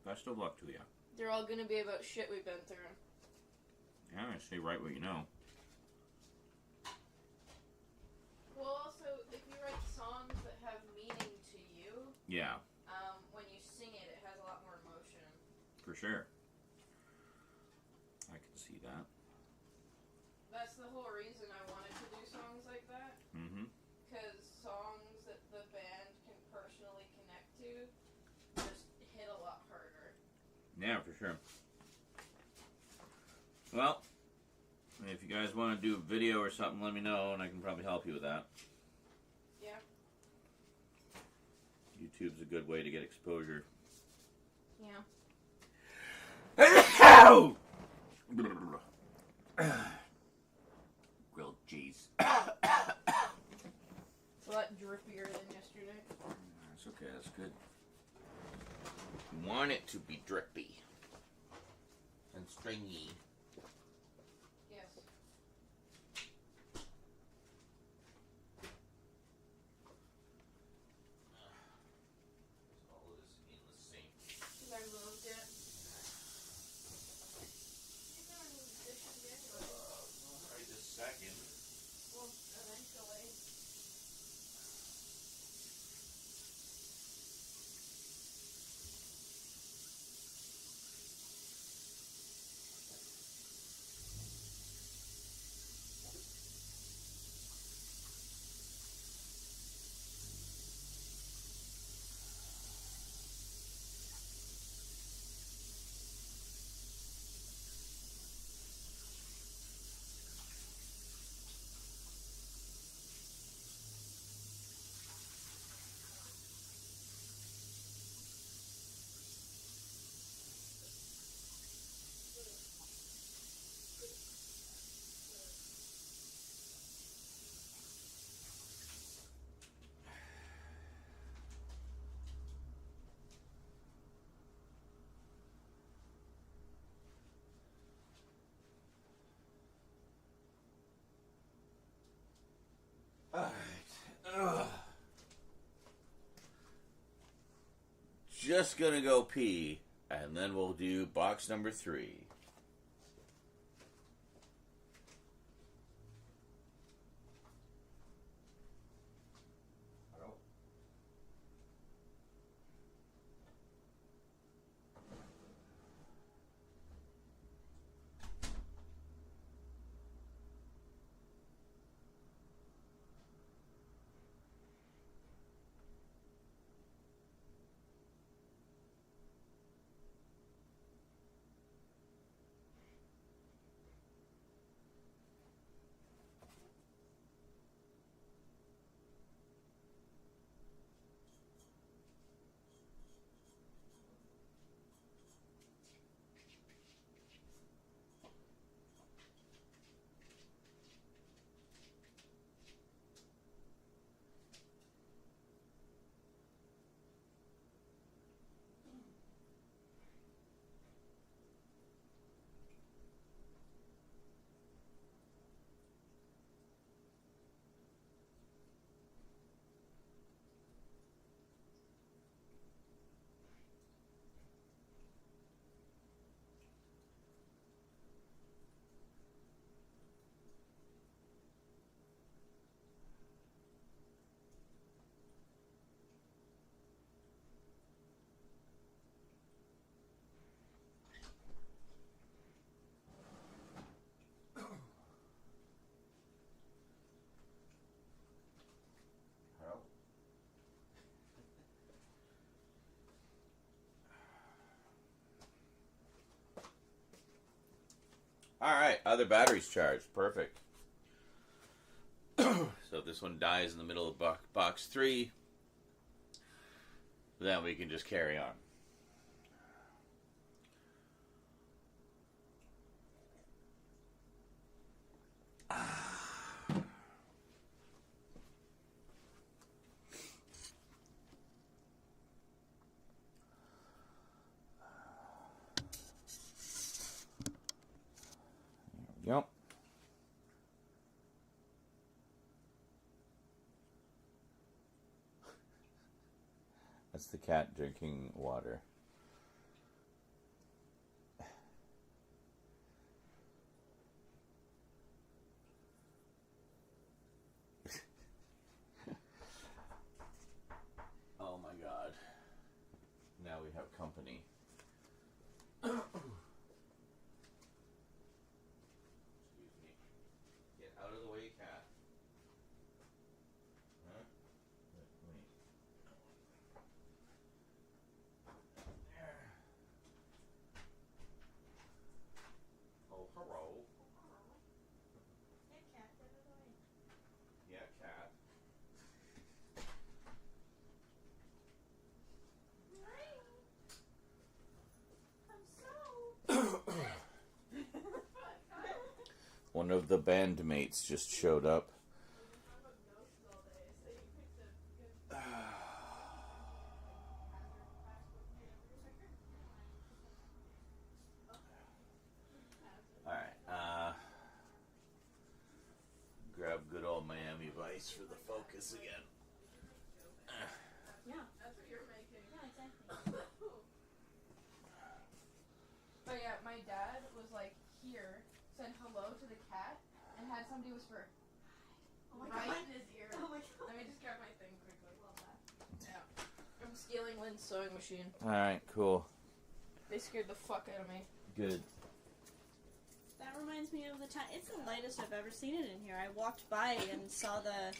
best of luck to you. They're all gonna be about shit we've been through. Yeah, I say right what you know. Well, also, if you write songs that have meaning to you, Yeah, when you sing it, it has a lot more emotion. for sure. I can see that. That's the whole reason I wanted to do songs like that. Mm-hmm. Because songs that the band can personally connect to just hit a lot harder. Yeah, for sure. Well, if you guys want to do a video or something, let me know, and I can probably help you with that. Yeah. YouTube's a good way to get exposure. Yeah. Grilled cheese. It's a lot drippier than yesterday. That's okay, that's good. You want it to be drippy and stringy. Yes. All of this in the sink. Because I moved it. You're gonna need dishes anyway. Not right this second. Well, eventually. Alright. Just gonna go pee, and then we'll do box number 3. Alright, other batteries charged. Perfect. So if this one dies in the middle of box 3, then we can just carry on. Yep. That's the cat drinking water. Oh my God. Now we have company. Out of the way, cat. Huh? Wait. There. Oh, hello. Hey, cat, get out of the way. Yeah, cat. One of the bandmates just showed up. Alright, grab good old Miami Vice for the focus again. Yeah. That's what you're making. Yeah, exactly. But yeah, my dad was like here, said hello to the cat, and had somebody whisper, Oh my right God. in his ear. Oh my God. Let me just grab my thing quickly. Love that. Yeah. I'm stealing Lynn's sewing machine. Alright, cool. They scared the fuck out of me. Good. That reminds me of the time. It's the lightest I've ever seen it in here. I walked by and saw the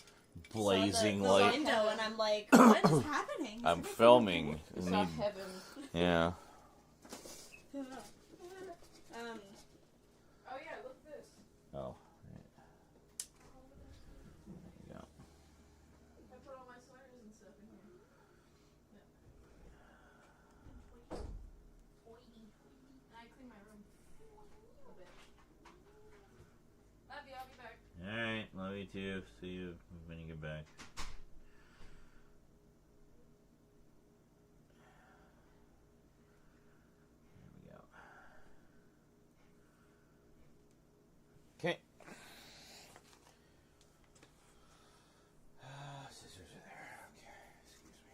Blazing the light. window, and I'm like, what is happening? I'm filming. We saw heaven. Yeah. Oh yeah, look at this. Oh. I put all my sweaters and stuff in here. Yeah. And I clean my room a bit. Love you, I'll be back. Alright, love you too. See you when you get back. There we go. Okay. Scissors are there. Okay, excuse me.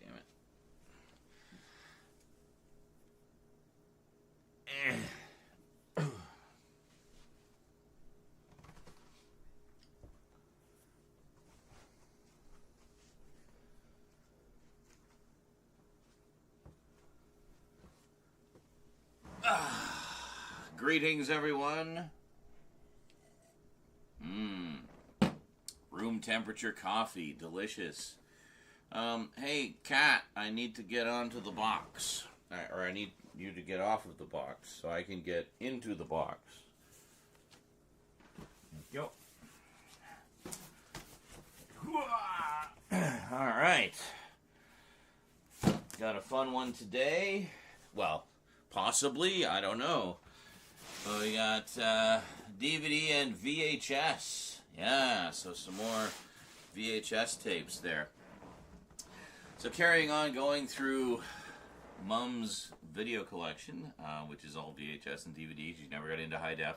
Damn it. Greetings, everyone. Room temperature coffee, delicious. Hey, cat, I need to get onto the box. Or I need you to get off of the box so I can get into the box. Go. Alright. Got a fun one today. Well, possibly, I don't know. We got DVD and VHS. Yeah, so some more VHS tapes there. So carrying on, going through Mum's video collection, which is all VHS and DVDs. She never got into high def.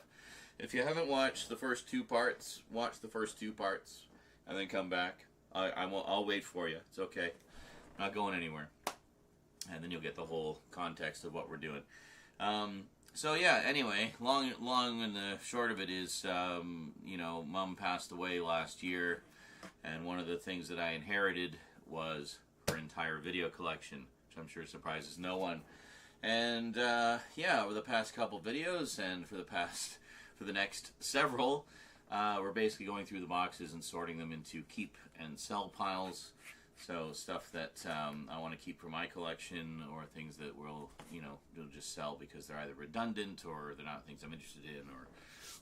If you haven't watched the first 2 parts, watch the first 2 parts and then come back. I'll wait for you. It's okay. I'm not going anywhere. And then you'll get the whole context of what we're doing. So yeah, anyway, long and the short of it is, Mum passed away last year, and one of the things that I inherited was her entire video collection, which I'm sure surprises no one. And over the past couple videos, and for the next several, we're basically going through the boxes and sorting them into keep and sell piles. So stuff that I want to keep for my collection, or things that will just sell because they're either redundant or they're not things I'm interested in,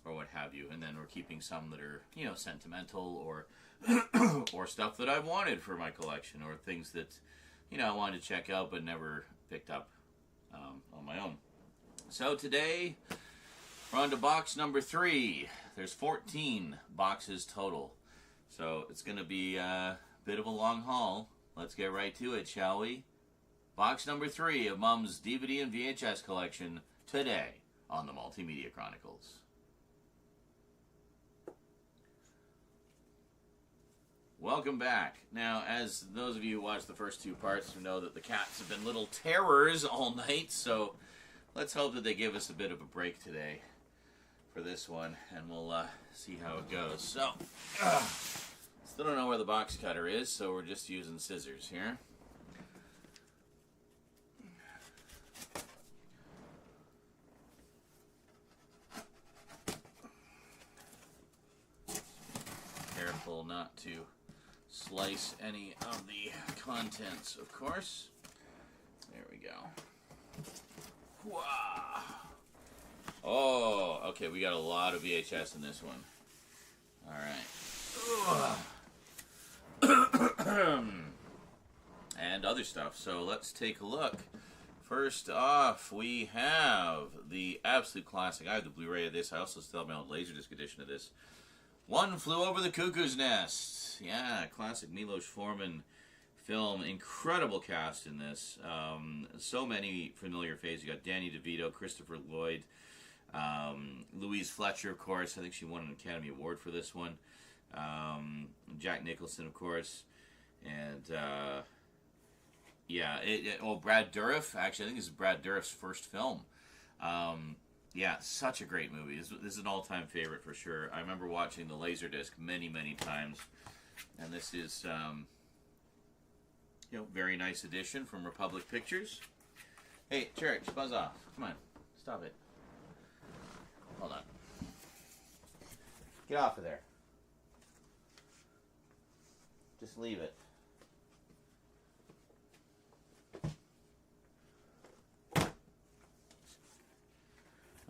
or what have you. And then we're keeping some that are sentimental, or or stuff that I've wanted for my collection, or things that I wanted to check out but never picked up on my own. So today we're on to box number 3. There's 14 boxes total, so it's going to be a bit of a long haul. Let's get right to it, shall we? Box number 3 of Mom's DVD and VHS collection today on the Multimedia Chronicles. Welcome back. Now, as those of you who watched the first 2 parts know that the cats have been little terrors all night, so let's hope that they give us a bit of a break today for this one, and we'll see how it goes. So, still don't know where the box cutter is, so we're just using scissors here. Careful not to slice any of the contents, of course. There we go. Wow. Oh, okay, we got a lot of VHS in this one. Alright. And other stuff, so let's take a look. First off, we have the absolute classic. I have the Blu-ray of this. I also still have my own Laserdisc edition of this. One Flew Over the Cuckoo's Nest. Yeah, classic Milos Forman film. Incredible cast in this. So many familiar faces. You got Danny DeVito, Christopher Lloyd, Louise Fletcher, of course. I think she won an Academy Award for this one. Jack Nicholson, of course. And, Brad Dourif. Actually, I think this is Brad Dourif's first film. Yeah, such a great movie. This is an all-time favorite for sure. I remember watching the Laserdisc many, many times. And this is, very nice edition from Republic Pictures. Hey, Church, buzz off. Come on, stop it. Hold on. Get off of there. Just leave it.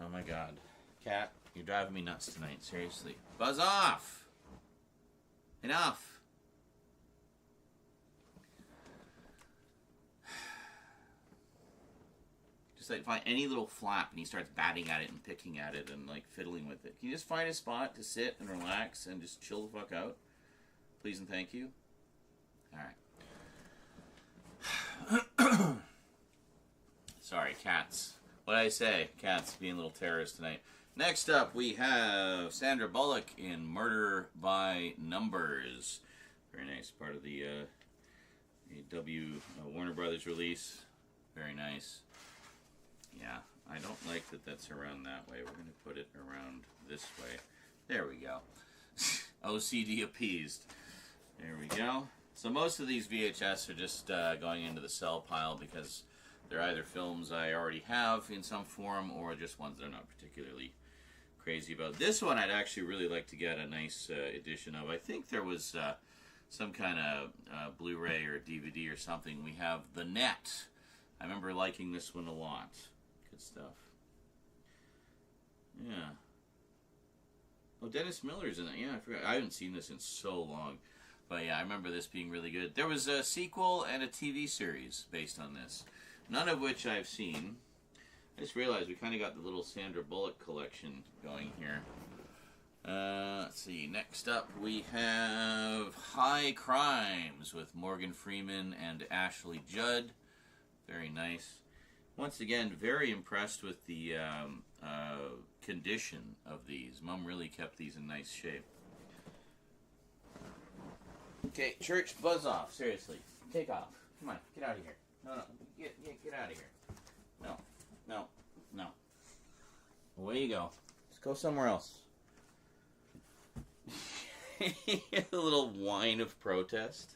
Oh my God. Cat, you're driving me nuts tonight, seriously. Buzz off! Enough! Just like find any little flap and he starts batting at it and picking at it and like fiddling with it. Can you just find a spot to sit and relax and just chill the fuck out? Please and thank you. Alright. Sorry, cats. What did I say? Cats being little terrorists tonight. Next up, we have Sandra Bullock in Murder by Numbers. Very nice. Part of the Warner Brothers release. Very nice. Yeah, I don't like that that's around that way. We're going to put it around this way. There we go. OCD appeased. There we go. So most of these VHS are just going into the sell pile because they're either films I already have in some form or just ones that I'm not particularly crazy about. This one I'd actually really like to get a nice edition of. I think there was some kind of Blu-ray or DVD or something. We have The Net. I remember liking this one a lot. Good stuff. Yeah. Oh, Dennis Miller's in it. Yeah, I forgot. I haven't seen this in so long. But yeah, I remember this being really good. There was a sequel and a TV series based on this. None of which I've seen. I just realized we kind of got the little Sandra Bullock collection going here. Let's see. Next up, we have High Crimes with Morgan Freeman and Ashley Judd. Very nice. Once again, very impressed with the condition of these. Mom really kept these in nice shape. Okay, Church, buzz off. Seriously. Take off. Come on, get out of here. No. Get out of here. No. Away you go. Let's go somewhere else. A little whine of protest.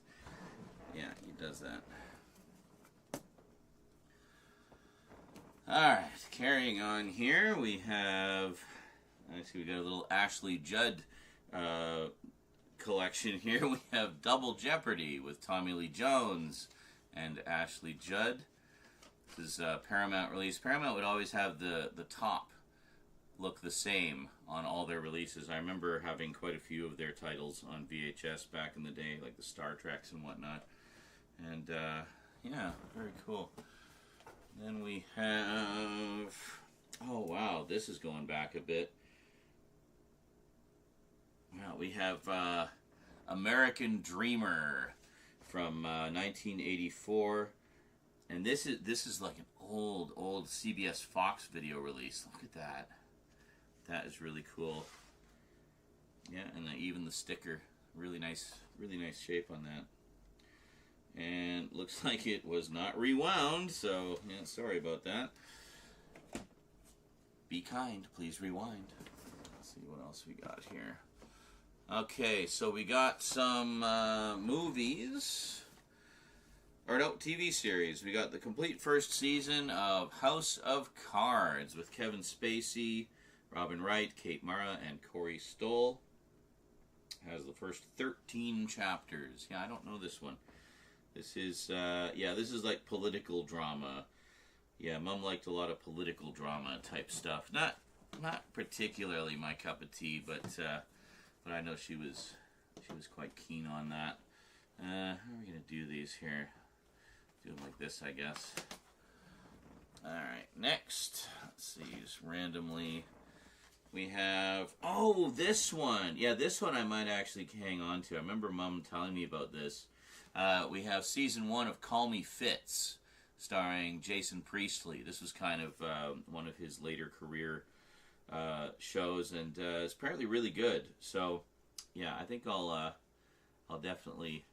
Yeah, he does that. Alright, carrying on here, we have... Actually, we got a little Ashley Judd collection here. We have Double Jeopardy with Tommy Lee Jones and Ashley Judd. This is Paramount release. Paramount would always have the top look the same on all their releases. I remember having quite a few of their titles on VHS back in the day, like the Star Treks and whatnot. And yeah, very cool. Then we have, oh wow, this is going back a bit. Wow, we have American Dreamer from 1984. And this is like an old CBS Fox video release. Look at that. That is really cool. Yeah, and even the sticker, really nice shape on that. And looks like it was not rewound, so yeah, sorry about that. Be kind, please rewind. Let's see what else we got here. Okay, so we got some movies. Or no, TV series. We got the complete first season of House of Cards with Kevin Spacey, Robin Wright, Kate Mara, and Corey Stoll. Has the first 13 chapters. Yeah, I don't know this one. This is, this is like political drama. Yeah, Mom liked a lot of political drama type stuff. Not particularly my cup of tea, but I know she was quite keen on that. How are we gonna do these here? Do them like this, I guess. Alright, next. Let's see, just randomly. We have, oh, this one. Yeah, this one I might actually hang on to. I remember Mom telling me about this. We have season 1 of Call Me Fitz, starring Jason Priestley. This was kind of one of his later career shows, and it's apparently really good. So, yeah, I think I'll definitely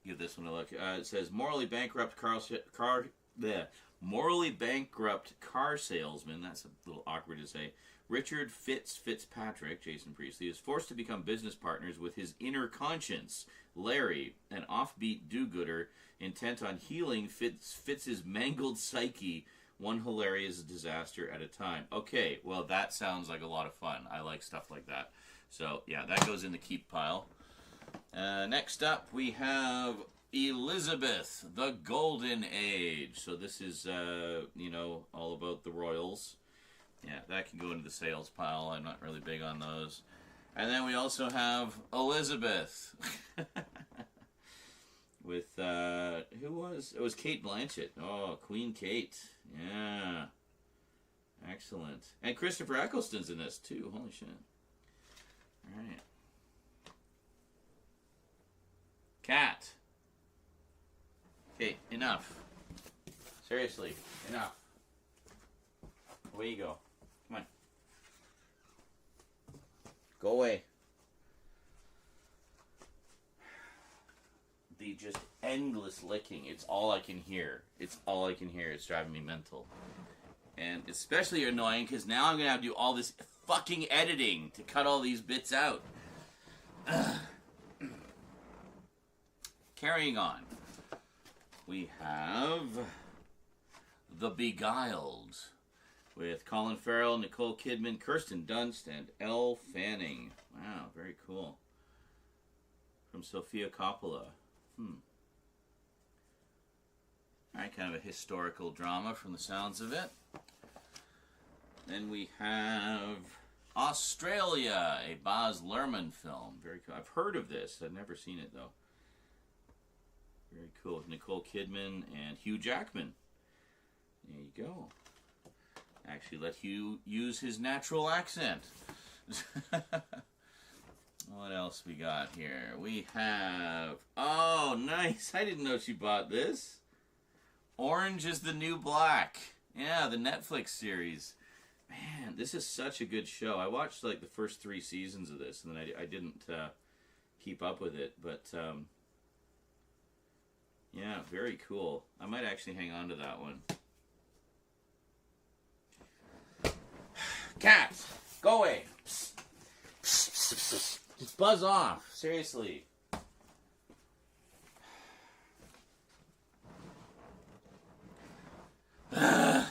give this one a look. It says morally bankrupt car salesman. That's a little awkward to say. Richard Fitzpatrick, Jason Priestley, is forced to become business partners with his inner conscience, Larry, an offbeat do-gooder intent on healing Fitz's mangled psyche, one hilarious disaster at a time. Okay, well, that sounds like a lot of fun. I like stuff like that. So, yeah, that goes in the keep pile. Next up, we have Elizabeth, the Golden Age. So this is, all about the royals. Yeah, that can go into the sales pile. I'm not really big on those. And then we also have Elizabeth. With, who was? It was Kate Blanchett. Oh, Queen Kate. Yeah. Excellent. And Christopher Eccleston's in this, too. Holy shit. All right. Cat. Okay, enough. Seriously, enough. Away you go. Come on. Go away. The just endless licking. It's all I can hear. It's all I can hear. It's driving me mental. And especially annoying because now I'm going to have to do all this fucking editing to cut all these bits out. Carrying on. We have The Beguiled with Colin Farrell, Nicole Kidman, Kirsten Dunst, and Elle Fanning. Wow, very cool. From Sofia Coppola. Alright, kind of a historical drama from the sounds of it. Then we have Australia, a Baz Luhrmann film. Very cool. I've heard of this. I've never seen it, though. Very cool. With Nicole Kidman and Hugh Jackman. There you go. Actually, let Hugh use his natural accent. What else we got here? We have... Oh, nice. I didn't know she bought this. Orange is the New Black. Yeah, the Netflix series. Man, this is such a good show. I watched like the first 3 seasons of this, and then I didn't keep up with it. But, yeah, very cool. I might actually hang on to that one. Cat, go away. Psst. Psst, psst, psst. Just buzz off. Seriously. I'm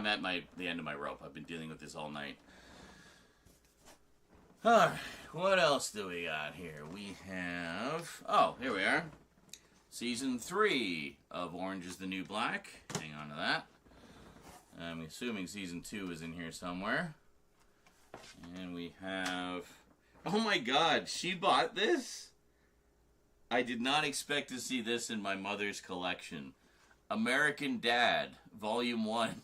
at the end of my rope. I've been dealing with this all night. Alright, what else do we got here? We have... Oh, here we are. Season 3 of Orange is the New Black. Hang on to that. I'm assuming Season 2 is in here somewhere. And we have... Oh my god, she bought this? I did not expect to see this in my mother's collection. American Dad, Volume 1.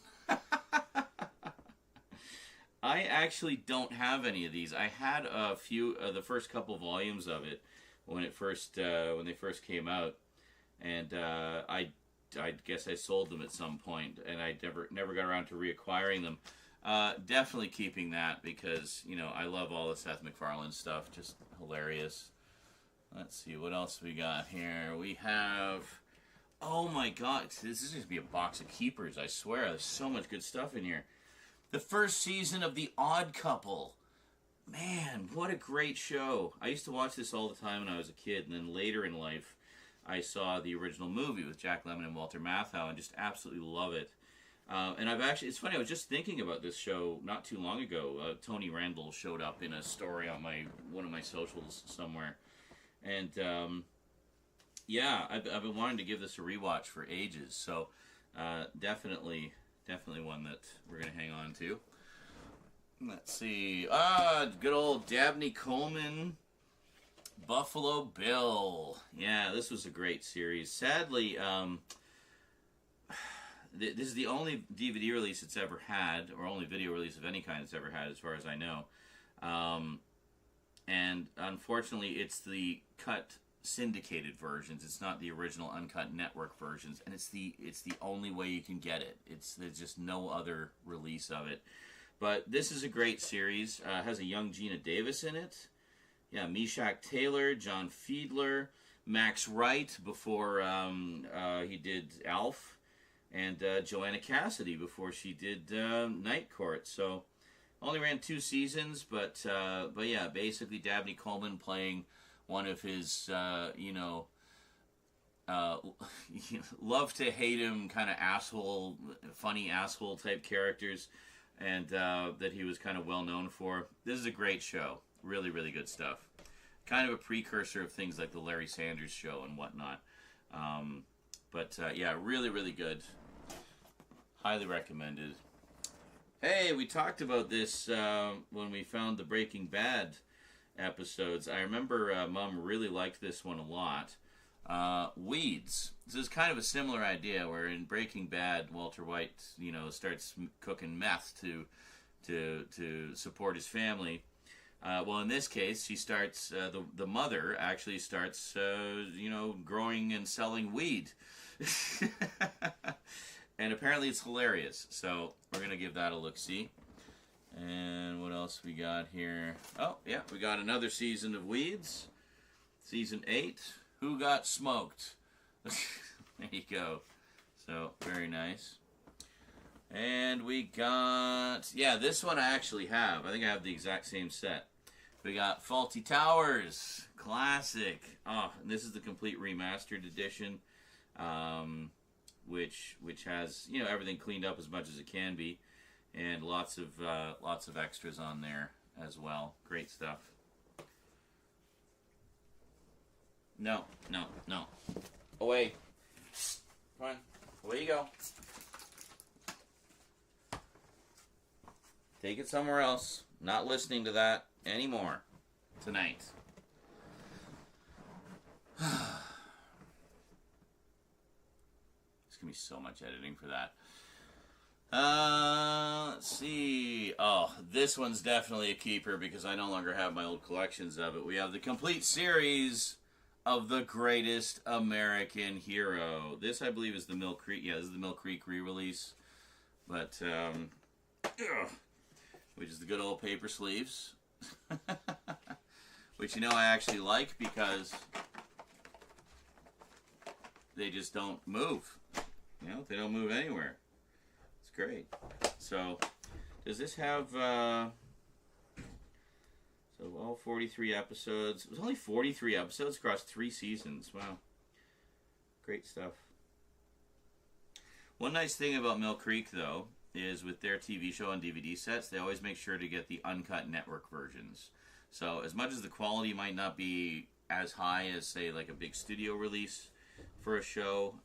I actually don't have any of these. I had a few, the first couple volumes of it when they first came out, and I guess I sold them at some point, and I never got around to reacquiring them. Definitely keeping that because I love all the Seth MacFarlane stuff. Just hilarious. Let's see what else we got here. We have. Oh my god, this is going to be a box of keepers. I swear, there's so much good stuff in here. The first season of The Odd Couple. Man, what a great show. I used to watch this all the time when I was a kid, and then later in life, I saw the original movie with Jack Lemmon and Walter Matthau, and just absolutely love it. And it's funny, I was just thinking about this show not too long ago. Tony Randall showed up in a story on one of my socials somewhere. And, yeah, I've been wanting to give this a rewatch for ages, so definitely one that we're going to hang on to. Let's see. Good old Dabney Coleman, Buffalo Bill. Yeah, this was a great series. Sadly, this is the only DVD release it's ever had, or only video release of any kind it's ever had, as far as I know. And unfortunately, it's the cut syndicated versions. It's not the original uncut network versions, and it's the only way you can get it. There's just no other release of it. But this is a great series. It has a young Gina Davis in it. Yeah, Meshack Taylor, John Fiedler, Max Wright before he did Alf, and Joanna Cassidy before she did Night Court. So only ran 2 seasons, but yeah, basically Dabney Coleman playing one of his, love to hate him kind of asshole, funny asshole type characters, and that he was kind of well known for. This is a great show. Really, really good stuff. Kind of a precursor of things like the Larry Sanders Show and whatnot. Yeah, really, really good. Highly recommended. Hey, we talked about this when we found the Breaking Bad episodes. I remember Mom really liked this one a lot. Weeds. This is kind of a similar idea where in Breaking Bad, Walter White, starts cooking meth to support his family. Well, in this case, she starts, the mother actually starts, growing and selling weed. And apparently it's hilarious. So we're going to give that a look-see. And what else we got here? Oh, yeah, we got another season of Weeds. Season 8. Who Got Smoked? There you go. So, very nice. And we got... Yeah, this one I actually have. I think I have the exact same set. We got Faulty Towers. Classic. Oh, and this is the complete remastered edition. Which has, everything cleaned up as much as it can be. And lots of extras on there as well. Great stuff. No. Away. Come on. Away you go. Take it somewhere else. Not listening to that anymore tonight. There's going to be so much editing for that. Let's see. Oh, this one's definitely a keeper because I no longer have my old collections of it. We have the complete series of The Greatest American Hero. This, I believe, is the Mill Creek. Yeah, this is the Mill Creek re-release. But, which is the good old paper sleeves. Which, I actually like because they just don't move. They don't move anywhere. It's great. So, does this have, all 43 episodes. It was only 43 episodes across 3 seasons. Wow. Great stuff. One nice thing about Mill Creek, though, is with their TV show and DVD sets, they always make sure to get the uncut network versions. So as much as the quality might not be as high as, say, like a big studio release for a show,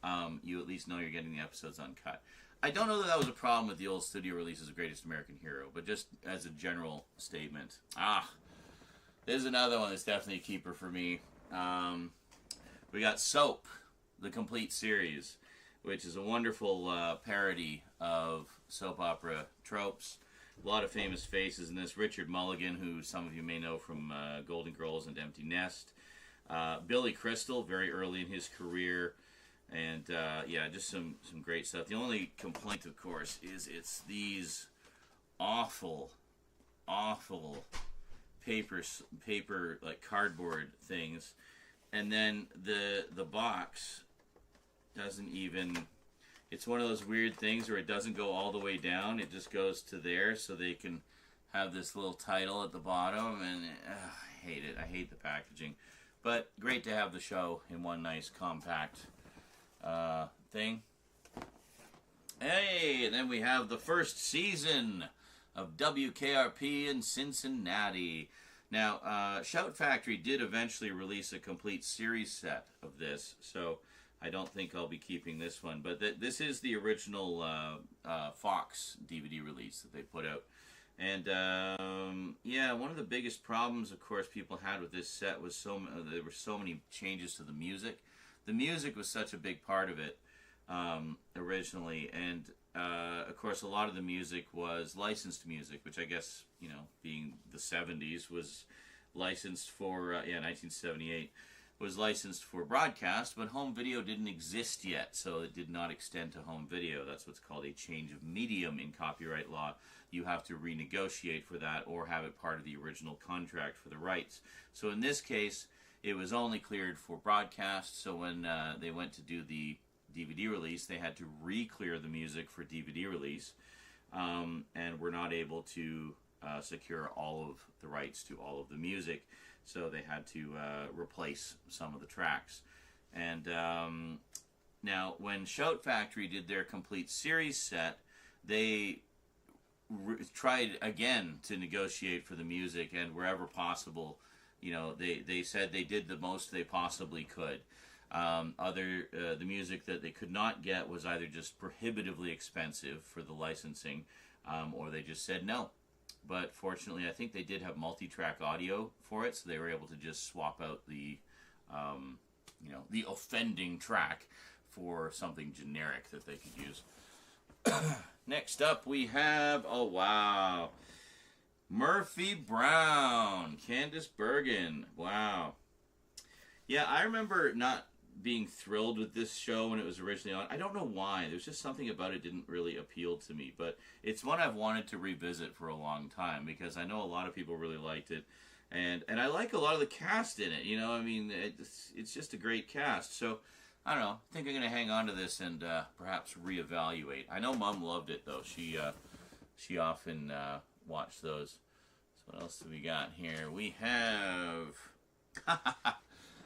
you at least know you're getting the episodes uncut. I don't know that that was a problem with the old studio releases of Greatest American Hero, but just as a general statement. There's another one that's definitely a keeper for me. We got Soap, the complete series, which is a wonderful parody of soap opera tropes. A lot of famous faces in this. Richard Mulligan, who some of you may know from Golden Girls and Empty Nest. Billy Crystal, very early in his career. And, yeah, just some great stuff. The only complaint, of course, is it's these awful paper, like cardboard things. And then the box doesn't even... It's one of those weird things where it doesn't go all the way down. It just goes to there so they can have this little title at the bottom. And I hate it. I hate the packaging. But great to have the show in one nice compact thing. Hey, and then we have the first season of WKRP in Cincinnati. Now, Shout Factory did eventually release a complete series set of this, so I don't think I'll be keeping this one. But this is the original Fox DVD release that they put out. And, yeah, one of the biggest problems, of course, people had with this set was there were so many changes to the music. The music was such a big part of it originally, and of course a lot of the music was licensed music, which I guess, you know, being the 70s, was licensed for, 1978, was licensed for broadcast, but home video didn't exist yet, so it did not extend to home video. That's what's called a change of medium in copyright law. You have to renegotiate for that or have it part of the original contract for the rights. So in this case, it was only cleared for broadcast, so when they went to do the DVD release, they had to re-clear the music for DVD release, and were not able to secure all of the rights to all of the music, so they had to replace some of the tracks. And now, when Shout Factory did their complete series set, they tried again to negotiate for the music, and wherever possible, you know, they said they did the most they possibly could. The music that they could not get was either just prohibitively expensive for the licensing, or they just said no. But fortunately, I think they did have multi-track audio for it, so they were able to just swap out the, the offending track for something generic that they could use. Next up, we have, oh wow, Murphy Brown, Candice Bergen. Wow. Yeah, I remember not being thrilled with this show when it was originally on. I don't know why. There's just something about it didn't really appeal to me. But it's one I've wanted to revisit for a long time because I know a lot of people really liked it. And I like a lot of the cast in it. You know, I mean, it's just a great cast. So, I don't know. I think I'm going to hang on to this and perhaps reevaluate. I know Mom loved it, though. She often watched those. So what else do we got here? We have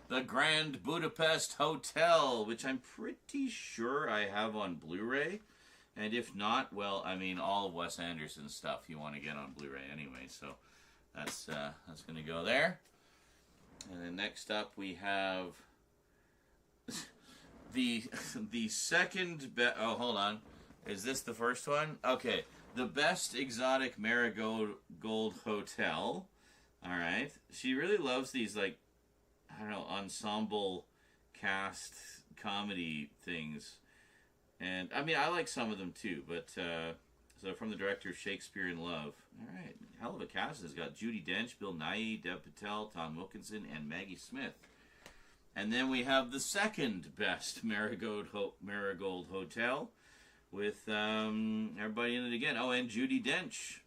The Grand Budapest Hotel, which I'm pretty sure I have on Blu-ray. And if not, well, I mean, all of Wes Anderson's stuff you want to get on Blu-ray anyway. So that's going to go there. And then next up we have the second best. Oh, hold on. Is this the first one? Okay. The Best Exotic Marigold Hotel. All right. She really loves these, like, I don't know, ensemble cast comedy things. And, I mean, I like some of them too, but, so from the director of Shakespeare in Love. All right. Hell of a cast. It's got Judi Dench, Bill Nighy, Dev Patel, Tom Wilkinson, and Maggie Smith. And then we have the second Best Marigold Hotel with everybody in it again. Oh, and Judi Dench.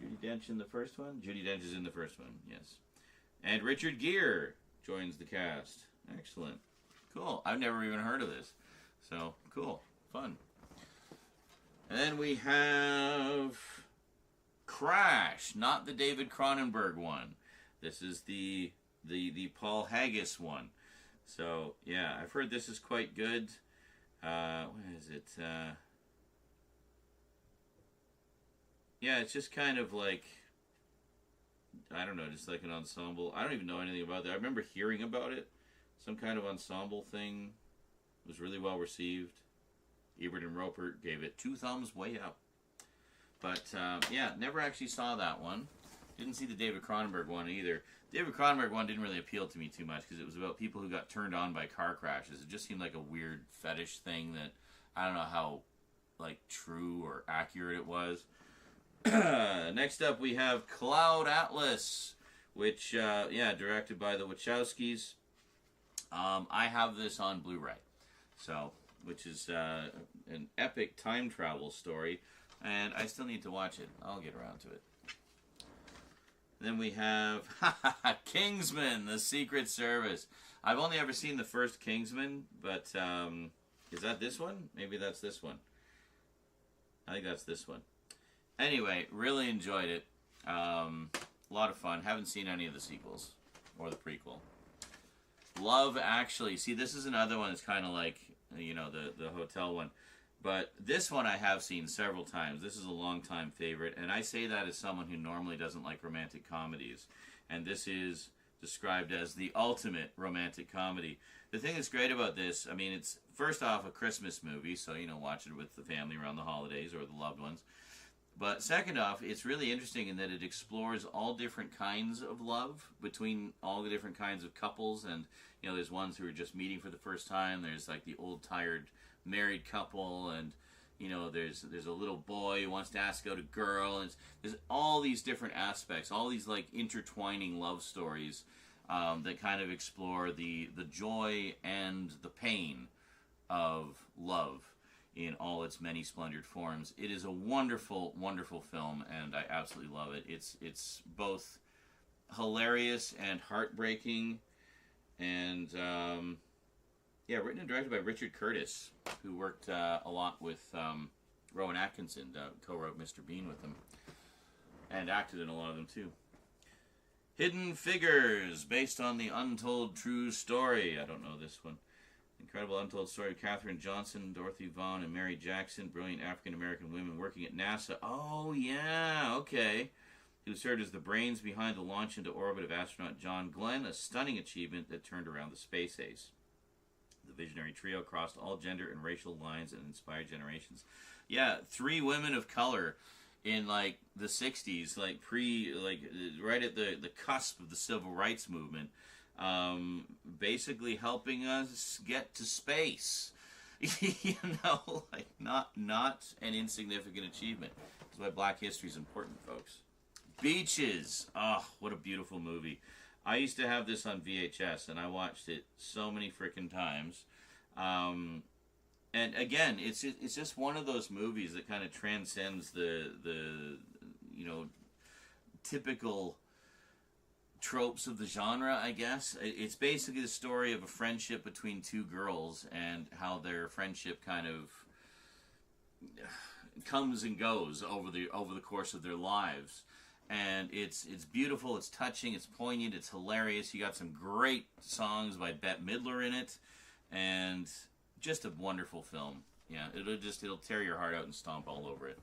Judi Dench in the first one? Judi Dench is in the first one, yes. And Richard Gere joins the cast. Excellent. Cool. I've never even heard of this. So, cool. Fun. And then we have Crash, not the David Cronenberg one. This is the Paul Haggis one. So, yeah, I've heard this is quite good. What is it? Yeah, it's just kind of like I don't know, just like an ensemble. I don't even know anything about that. I remember hearing about it. Some kind of ensemble thing. It was really well received. Ebert and Roper gave it 2 thumbs way up. But, yeah, never actually saw that one. Didn't see the David Cronenberg one either. David Cronenberg one didn't really appeal to me too much because it was about people who got turned on by car crashes. It just seemed like a weird fetish thing that I don't know how, like, true or accurate it was. Next up we have Cloud Atlas, which, yeah, directed by the Wachowskis. I have this on Blu-ray, so, which is an epic time travel story, and I still need to watch it. I'll get around to it. Then we have Kingsman, The Secret Service. I've only ever seen the first Kingsman, but is that this one? Maybe that's this one. I think that's this one. Anyway, really enjoyed it. A lot of fun. Haven't seen any of the sequels or the prequel. Love Actually. See, this is another one that's kind of like, you know, the hotel one. But this one I have seen several times. This is a long-time favorite. And I say that as someone who normally doesn't like romantic comedies. And this is described as the ultimate romantic comedy. The thing that's great about this, I mean, it's first off a Christmas movie. So, you know, watch it with the family around the holidays or the loved ones. But second off, it's really interesting in that it explores all different kinds of love between all the different kinds of couples. And, you know, there's ones who are just meeting for the first time. There's like the old, tired married couple. And, you know, there's a little boy who wants to ask out a girl. And there's all these different aspects, all these, like, intertwining love stories that kind of explore the joy and the pain of love in all its many splendored forms. It is a wonderful, wonderful film, and I absolutely love it. It's both hilarious and heartbreaking, and yeah, written and directed by Richard Curtis, who worked a lot with Rowan Atkinson, co-wrote Mr. Bean with him, and acted in a lot of them too. Hidden Figures, based on the untold true story. I don't know this one. Incredible untold story of Katherine Johnson, Dorothy Vaughan, and Mary Jackson, brilliant African-American women working at NASA. Oh, yeah, okay. Who served as the brains behind the launch into orbit of astronaut John Glenn, a stunning achievement that turned around the space ace. The visionary trio crossed all gender and racial lines and inspired generations. Yeah, 3 women of color in, like, the 60s, like, right at the cusp of the civil rights movement. Basically helping us get to space. You know, like, not an insignificant achievement. That's why Black history is important, folks. Beaches. Oh, what a beautiful movie. I used to have this on VHS, and I watched it so many frickin' times. And again, it's just one of those movies that kind of transcends the you know, typical tropes of the genre, I guess. It's basically the story of a friendship between 2 girls and how their friendship kind of comes and goes over the course of their lives. And it's beautiful, it's touching, it's poignant, it's hilarious. You got some great songs by Bette Midler in it, and just a wonderful film. Yeah, it'll tear your heart out and stomp all over it.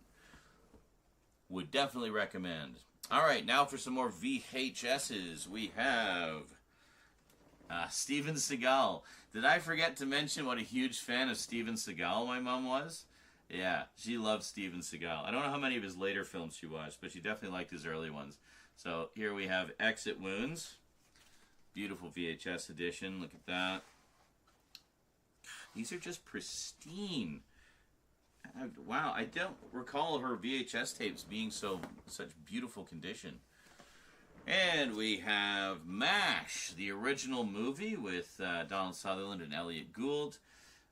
Would definitely recommend. All right, now for some more VHSs, we have Steven Seagal. Did I forget to mention what a huge fan of Steven Seagal my mom was? Yeah, she loved Steven Seagal. I don't know how many of his later films she watched, but she definitely liked his early ones. So here we have Exit Wounds. Beautiful VHS edition. Look at that. These are just pristine. Wow, I don't recall her VHS tapes being such beautiful condition. And we have MASH, the original movie with Donald Sutherland and Elliot Gould,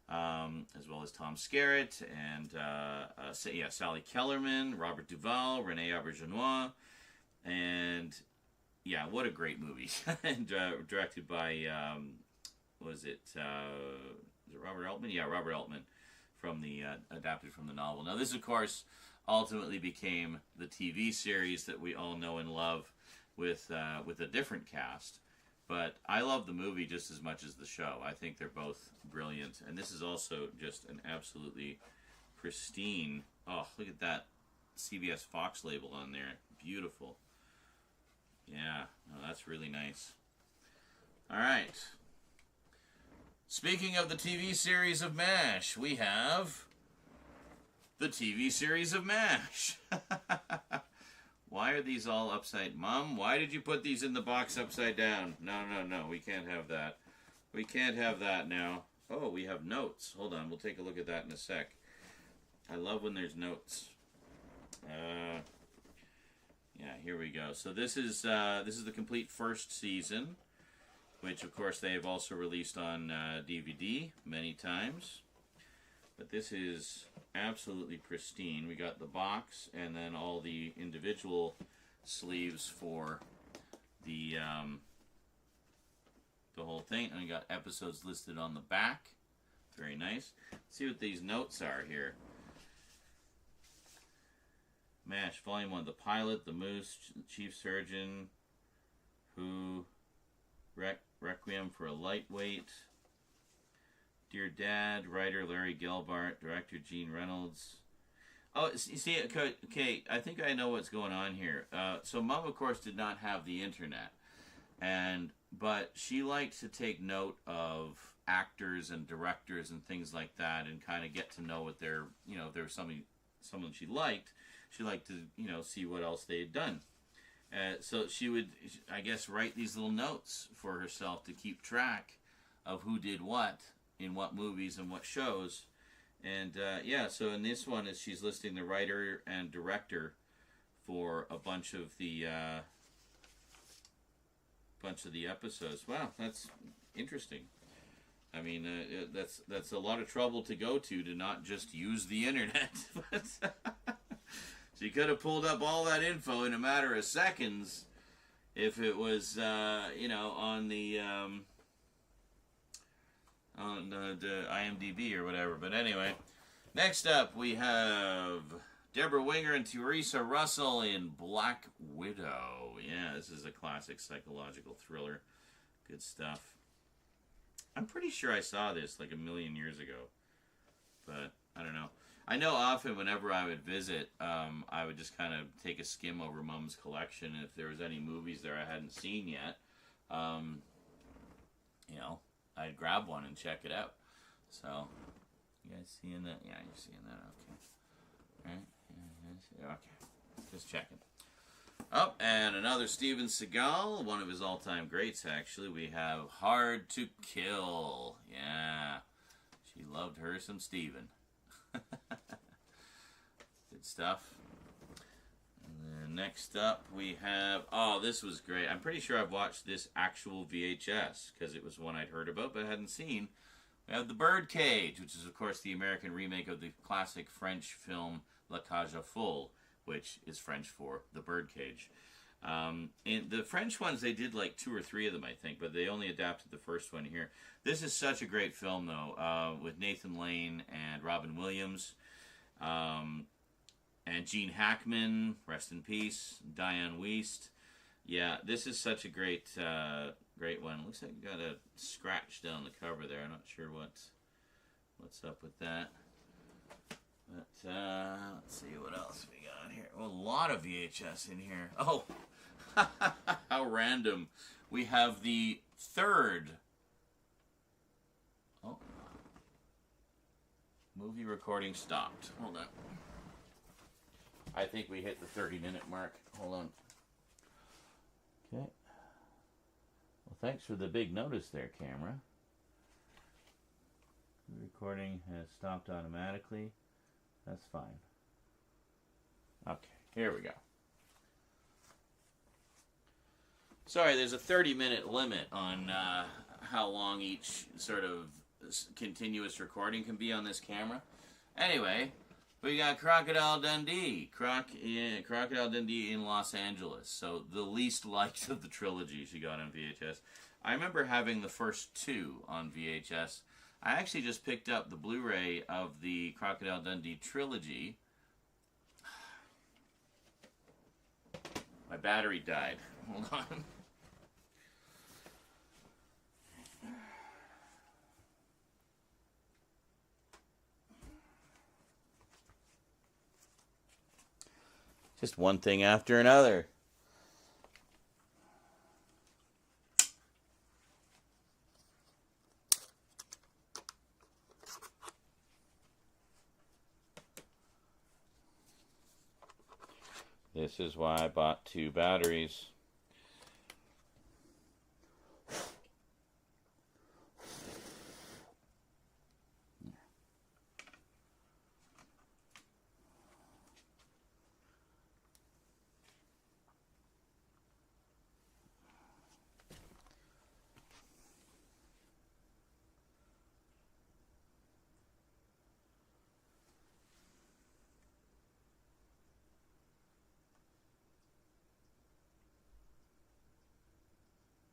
as well as Tom Skerritt and Sally Kellerman, Robert Duvall, Renee Auberjonois, and yeah, what a great movie! And directed by was it Robert Altman? Yeah, Robert Altman. From the adapted from the novel. Now this, of course, ultimately became the TV series that we all know and love with a different cast. But I love the movie just as much as the show. I think they're both brilliant, and this is also just an absolutely pristine. Oh, look at that CBS Fox label on there, beautiful. Yeah, no, that's really nice. All right. Speaking of the TV series of MASH, we have the TV series of MASH. Why are these all upside? Mom, why did you put these in the box upside down? No, no, no, we can't have that. We can't have that now. Oh, we have notes. Hold on, we'll take a look at that in a sec. I love when there's notes. Yeah, here we go. So this is the complete first season, which of course they have also released on DVD many times. But this is absolutely pristine. We got the box and then all the individual sleeves for the whole thing. And we got episodes listed on the back. Very nice. Let's see what these notes are here. MASH, Volume 1, The Pilot, The Moose, Chief Surgeon, Who, Requiem for a Lightweight, Dear Dad, writer Larry Gelbart, director Gene Reynolds. Oh, you see, okay, I think I know what's going on here. So Mom, of course, did not have the internet, but she liked to take note of actors and directors and things like that, and kind of get to know what they're, if there was someone she liked to, see what else they had done. So she would, I guess, write these little notes for herself to keep track of who did what in what movies and what shows. And yeah, so in this one is she's listing the writer and director for a bunch of the episodes. Wow, that's interesting. I mean, that's a lot of trouble to go to not just use the internet. She could have pulled up all that info in a matter of seconds if it was, on the IMDb or whatever. But anyway, next up we have Deborah Winger and Teresa Russell in Black Widow. Yeah, this is a classic psychological thriller. Good stuff. I'm pretty sure I saw this like a million years ago, but I don't know. I know often whenever I would visit, I would just kind of take a skim over Mom's collection, and if there was any movies there I hadn't seen yet, I'd grab one and check it out. So, you guys seeing that? Yeah, you're seeing that. Okay. All right. Okay. Just checking. Oh, and another Steven Seagal, one of his all-time greats, actually. We have Hard to Kill. Yeah. She loved her some Steven. Good stuff. And then next up we have, oh, this was great. I'm pretty sure I've watched this actual VHS because it was one I'd heard about but hadn't seen. We have The Birdcage, which is of course the American remake of the classic French film La Cage aux Folles, which is French for The Birdcage. In the French ones, they did like 2 or 3 of them, I think, but they only adapted the first one here. This is such a great film, though, with Nathan Lane and Robin Williams, and Gene Hackman, rest in peace, Diane Wiest. Yeah, this is such a great one. Looks like you got a scratch down the cover there. I'm not sure what's up with that. But let's see what else we got here. Oh, a lot of VHS in here. Oh, how random. We have the third. Oh, movie recording stopped. Hold on. I think we hit the 30-minute mark. Hold on. Okay. Well, thanks for the big notice there, camera. The recording has stopped automatically. That's fine. Okay, here we go. Sorry, there's a 30-minute limit on how long each sort of continuous recording can be on this camera. Anyway, we got Crocodile Dundee. Crocodile Dundee in Los Angeles. So the least liked of the trilogy she got on VHS. I remember having the first 2 on VHS. I actually just picked up the Blu-ray of the Crocodile Dundee trilogy. My battery died. Hold on. Just one thing after another. This is why I bought 2 batteries.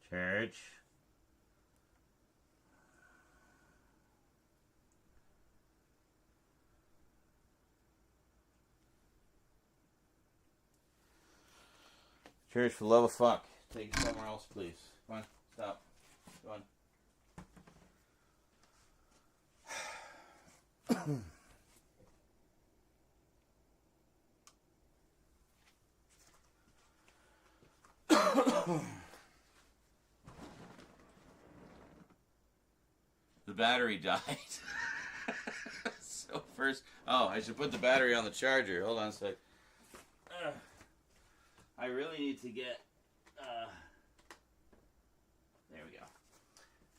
Church. Church, for the love of fuck. Take it somewhere else, please. Come on, stop. Go on. The battery died. So first, I should put the battery on the charger. Hold on a sec. I really need to get, there we go.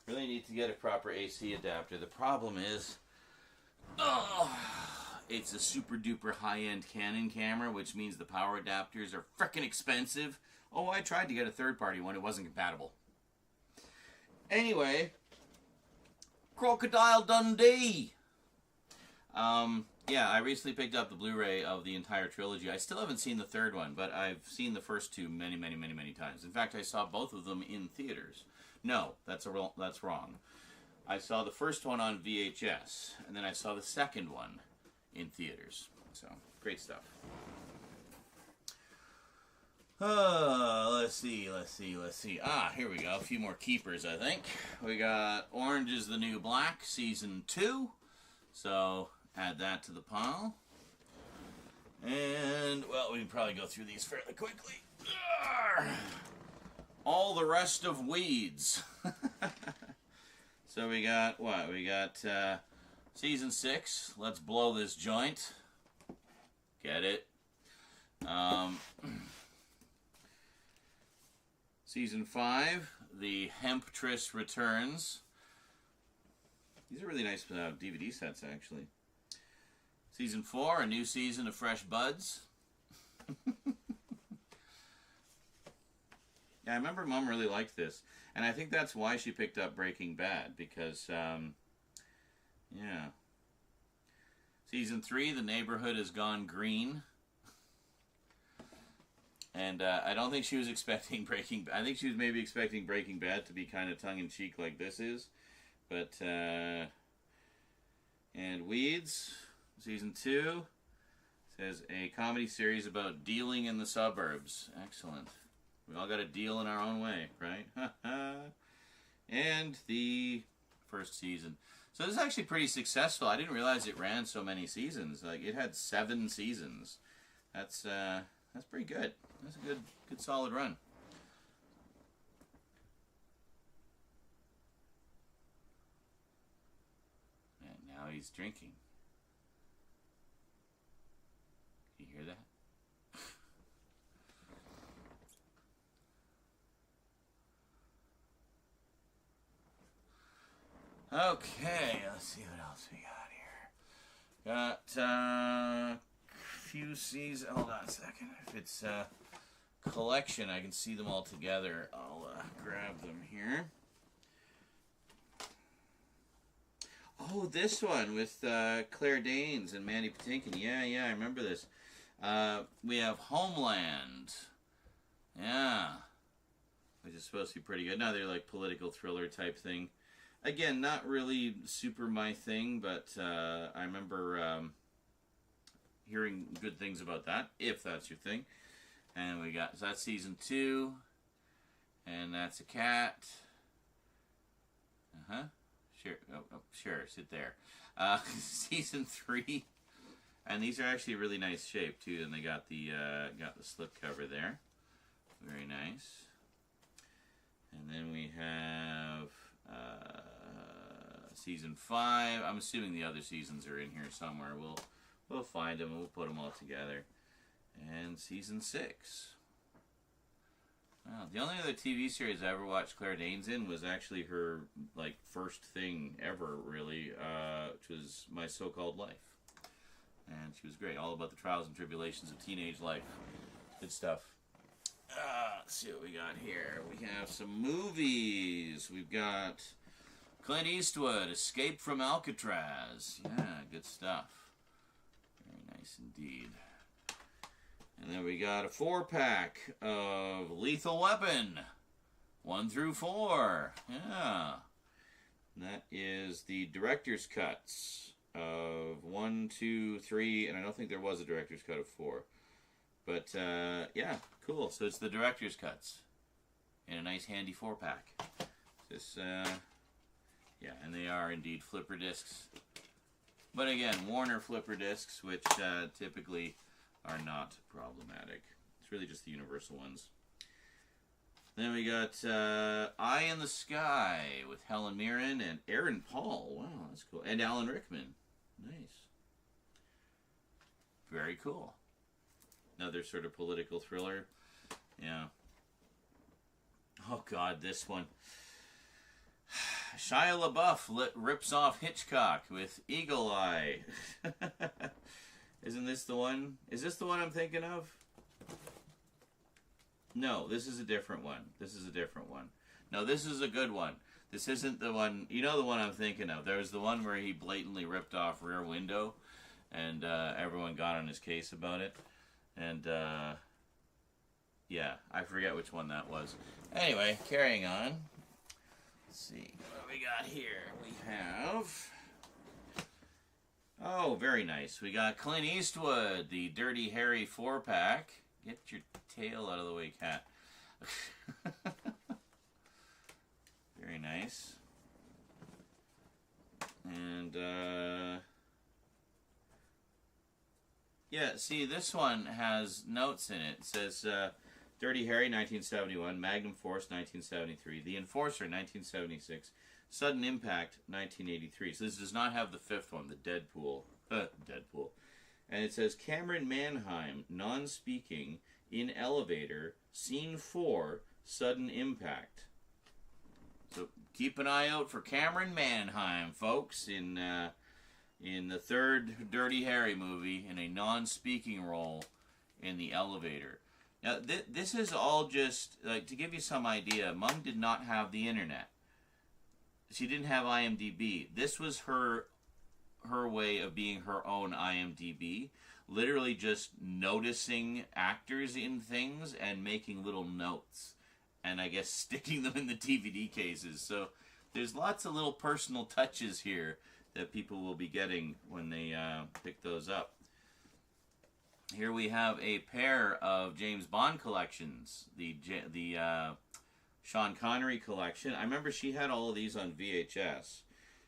Really need to get a proper AC adapter. The problem is, it's a super duper high-end Canon camera, which means the power adapters are frickin' expensive. Oh, I tried to get a third-party one. It wasn't compatible. Anyway, Crocodile Dundee. Yeah, I recently picked up the Blu-ray of the entire trilogy. I still haven't seen the third one, but I've seen the first 2 many, many, many, many times. In fact, I saw both of them in theaters. No, that's wrong. I saw the first one on VHS, and then I saw the second one in theaters. So, great stuff. Let's see. Here we go. A few more keepers, I think. We got Orange is the New Black, Season 2. So, add that to the pile. And, well, we can probably go through these fairly quickly. All the Rest of Weeds. So we got, what? We got Season 6, Let's Blow This Joint. Get it? Season 5, The Hemptress Returns. These are really nice DVD sets, actually. Season 4, A New Season of Fresh Buds. Yeah, I remember Mom really liked this. And I think that's why she picked up Breaking Bad. Because, yeah. Season 3, The Neighborhood Has Gone Green. And I don't think she was expecting Breaking Bad. I think she was maybe expecting Breaking Bad to be kind of tongue-in-cheek like this is. But, and Weeds, Season 2, says a comedy series about dealing in the suburbs. Excellent. We all got to deal in our own way, right? And the first season. So this is actually pretty successful. I didn't realize it ran so many seasons. Like, it had 7 seasons. That's pretty good. That's a good solid run. And now he's drinking. Can you hear that? Okay, let's see what else we got here. Got few seasons. Hold on a second. If it's collection, I can see them all together. I'll grab them here. Oh, this one with Claire Danes and Mandy Patinkin. Yeah, I remember this. We have Homeland. Yeah. Which is supposed to be pretty good. Now they're like political thriller type thing. Again, not really super my thing, but I remember hearing good things about that, if that's your thing. And we got, so that's Season 2. And that's a cat. Sure. Sure, sit there. Season 3. And these are actually really nice shape, too. And they got the slip cover there. Very nice. And then we have Season 5. I'm assuming the other seasons are in here somewhere. We'll find them and we'll put them all together. and season 6. Wow, the only other TV series I ever watched Claire Danes in was actually her like first thing ever, really, which was My So-Called Life. And she was great, all about the trials and tribulations of teenage life. Good stuff. Let's see what we got here. We have some movies. We've got Clint Eastwood, Escape from Alcatraz. Yeah, good stuff. Very nice indeed. And then we got a 4-pack of Lethal Weapon, 1 through 4. Yeah. And that is the director's cuts of 1, 2, 3, and I don't think there was a director's cut of 4. But, yeah, cool. So it's the director's cuts in a nice handy 4-pack. This, yeah, and they are indeed flipper discs. But again, Warner flipper discs, which typically are not problematic. It's really just the universal ones. Then we got Eye in the Sky with Helen Mirren and Aaron Paul. Wow, that's cool. And Alan Rickman. Nice. Very cool. Another sort of political thriller. Yeah. Oh, God, this one. Shia LaBeouf rips off Hitchcock with Eagle Eye. Isn't this the one? Is this the one I'm thinking of? No, this is a different one. This is a different one. No, this is a good one. This isn't the one. You know the one I'm thinking of. There was the one where he blatantly ripped off Rear Window, and everyone got on his case about it. And, yeah, I forget which one that was. Anyway, carrying on. Let's see what we got here. We have... Oh, very nice. We got Clint Eastwood, the Dirty Harry 4-pack. Get your tail out of the way, cat. Very nice. And, yeah, see, this one has notes in it. It says, Dirty Harry, 1971, Magnum Force, 1973, The Enforcer, 1976, Sudden Impact, 1983. So this does not have the 5th one, the Deadpool. Deadpool. And it says Cameron Manheim, non-speaking, in elevator, scene 4, Sudden Impact. So keep an eye out for Cameron Manheim, folks, in the 3rd Dirty Harry movie, in a non-speaking role in the elevator. Now, this is all just, like, to give you some idea, Mom did not have the internet. She didn't have IMDb. This was her way of being her own IMDb. Literally just noticing actors in things and making little notes. And I guess sticking them in the DVD cases. So there's lots of little personal touches here that people will be getting when they pick those up. Here we have a pair of James Bond collections. The Sean Connery collection. I remember she had all of these on VHS.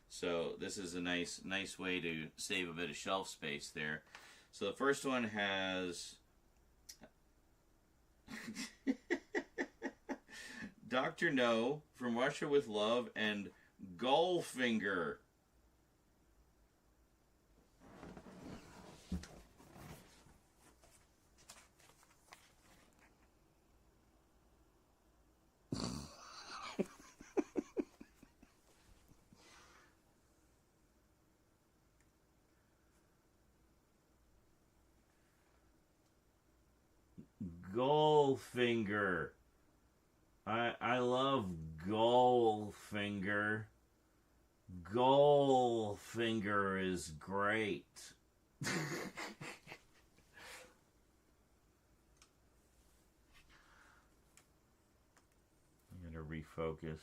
So this is a nice way to save a bit of shelf space there. So the first one has Dr. No, From Russia with Love, and Goldfinger. Goldfinger. I love Goldfinger. Goldfinger is great. I'm gonna refocus.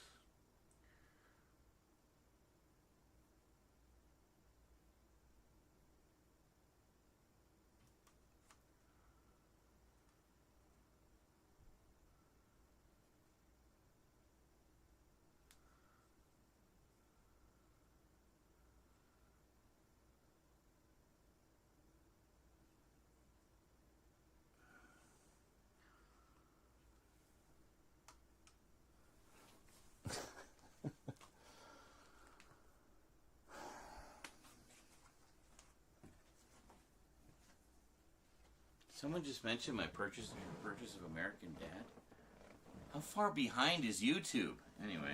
Someone just mentioned my purchase of American Dad. How far behind is YouTube? Anyway.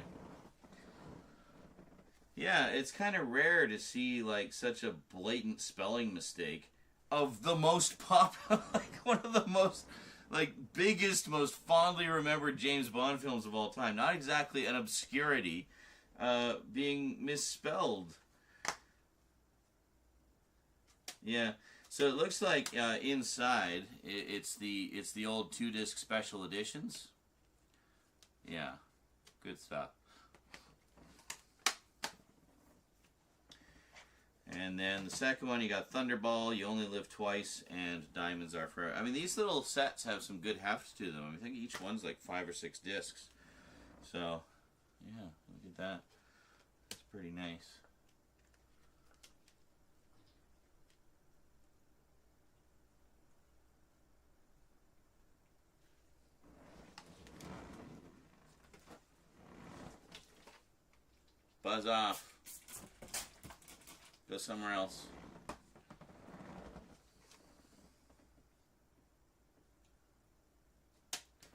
Yeah, it's kind of rare to see like such a blatant spelling mistake of the most popular, like one of the most like biggest, most fondly remembered James Bond films of all time. Not exactly an obscurity, being misspelled. Yeah. So it looks like inside it's the old 2-disc special editions. Yeah, good stuff. And then the second one, you got Thunderball, You Only Live Twice, and Diamonds Are Forever. I mean, these little sets have some good heft to them. I think each one's like 5 or 6 discs. So, yeah, look at that. It's pretty nice. Buzz off. Go somewhere else.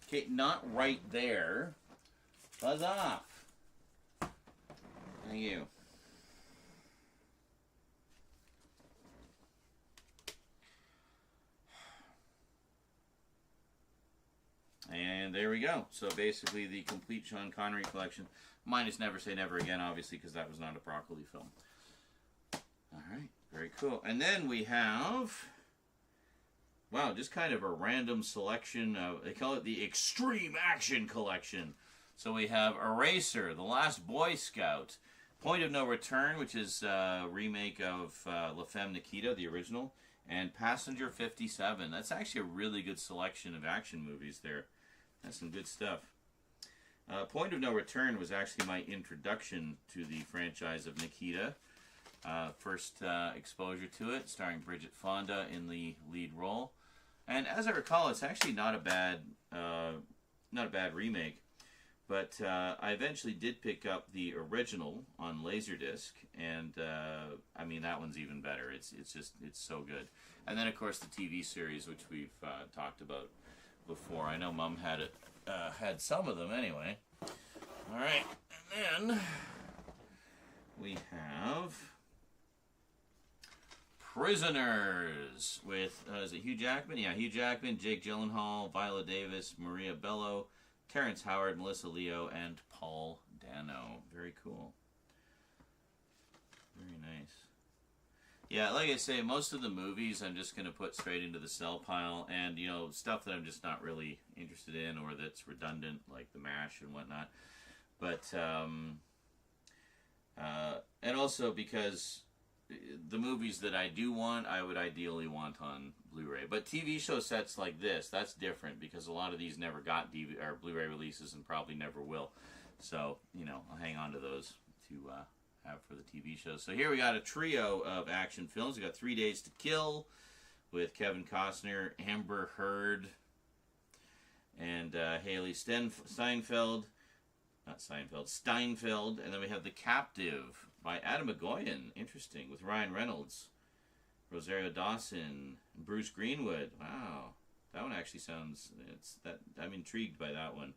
Okay, not right there. Buzz off. Thank you. And there we go. So basically the complete Sean Connery collection. Minus Never Say Never Again, obviously, because that was not a Broccoli film. Alright, very cool. And then we have, wow, just kind of a random selection of, they call it the Extreme Action Collection. So we have Eraser, The Last Boy Scout, Point of No Return, which is a remake of La Femme Nikita, the original, and Passenger 57. That's actually a really good selection of action movies there. That's some good stuff. Point of No Return was actually my introduction to the franchise of Nikita. First exposure to it, starring Bridget Fonda in the lead role. And as I recall, it's actually not a bad remake. But I eventually did pick up the original on Laserdisc, and I mean that one's even better. It's so good. And then of course the TV series, which we've talked about before. I know Mom had some of them anyway. All right, and then we have Prisoners with is it Hugh Jackman? Yeah, Hugh Jackman, Jake Gyllenhaal, Viola Davis, Maria Bello, Terrence Howard, Melissa Leo, and Paul Dano. Very cool. Very nice. Yeah, like I say, most of the movies I'm just going to put straight into the sell pile, and, you know, stuff that I'm just not really interested in or that's redundant, like the MASH and whatnot. But, and also because the movies that I do want, I would ideally want on Blu-ray. But TV show sets like this, that's different because a lot of these never got DVD or Blu-ray releases and probably never will. So, you know, I'll hang on to those to have for the TV shows. So here we got a trio of action films. We got 3 Days to Kill with Kevin Costner, Amber Heard, and Haley Steinfeld. And then we have The Captive by Adam McGoyan. Interesting. With Ryan Reynolds, Rosario Dawson, and Bruce Greenwood. Wow. That one actually sounds, I'm intrigued by that one.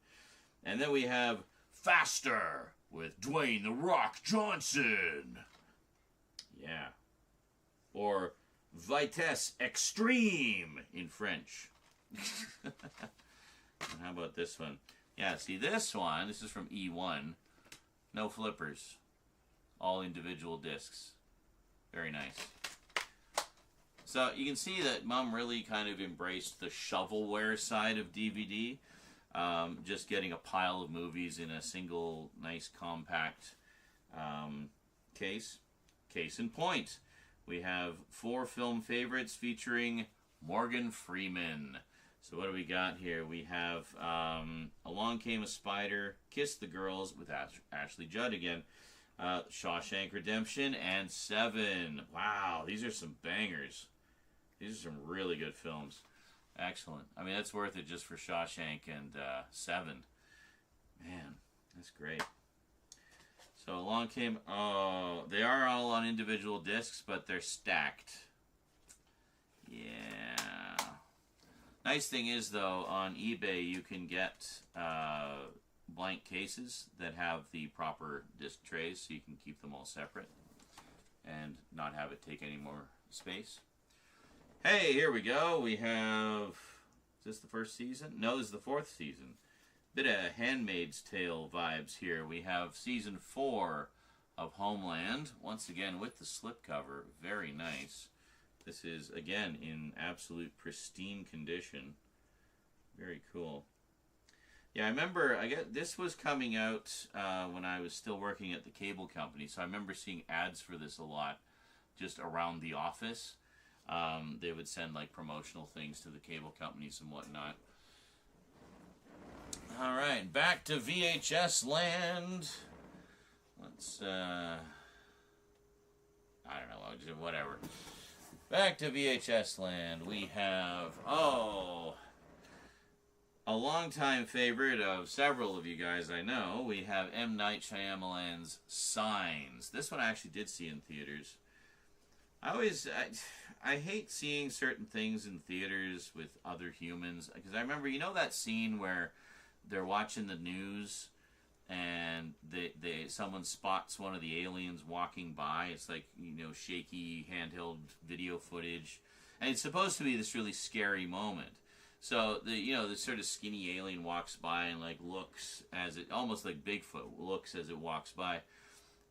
And then we have Faster with Dwayne "The Rock" Johnson. Yeah. Or Vitesse Extreme in French. And how about this one? Yeah, see this one, this is from E1. No flippers. All individual discs. Very nice. So you can see that Mom really kind of embraced the shovelware side of DVD. Just getting a pile of movies in a single nice compact case. Case in point. We have 4 film favorites featuring Morgan Freeman. So what do we got here? We have Along Came a Spider, Kiss the Girls with Ashley Judd again, Shawshank Redemption, and Seven. Wow, these are some bangers. These are some really good films. Excellent. I mean, that's worth it just for Shawshank and Seven. Man, that's great. So Along Came... Oh, they are all on individual discs, but they're stacked. Yeah. Nice thing is, though, on eBay you can get blank cases that have the proper disc trays, so you can keep them all separate and not have it take any more space. Hey, here we go. We have... Is this the first season? No, this is the fourth season. Bit of Handmaid's Tale vibes here. We have season 4 of Homeland. Once again with the slipcover. Very nice. This is, again, in absolute pristine condition. Very cool. Yeah, I remember, this was coming out when I was still working at the cable company, so I remember seeing ads for this a lot just around the office. They would send, like, promotional things to the cable companies and whatnot. Alright, back to VHS land. Let's, I don't know, whatever. Back to VHS land. We have, a longtime favorite of several of you guys I know. We have M. Night Shyamalan's Signs. This one I actually did see in theaters. I hate seeing certain things in theaters with other humans. Because I remember, you know that scene where they're watching the news and someone spots one of the aliens walking by. It's like, shaky handheld video footage, and it's supposed to be this really scary moment. So the sort of skinny alien walks by and like looks as it, almost like Bigfoot looks as it walks by,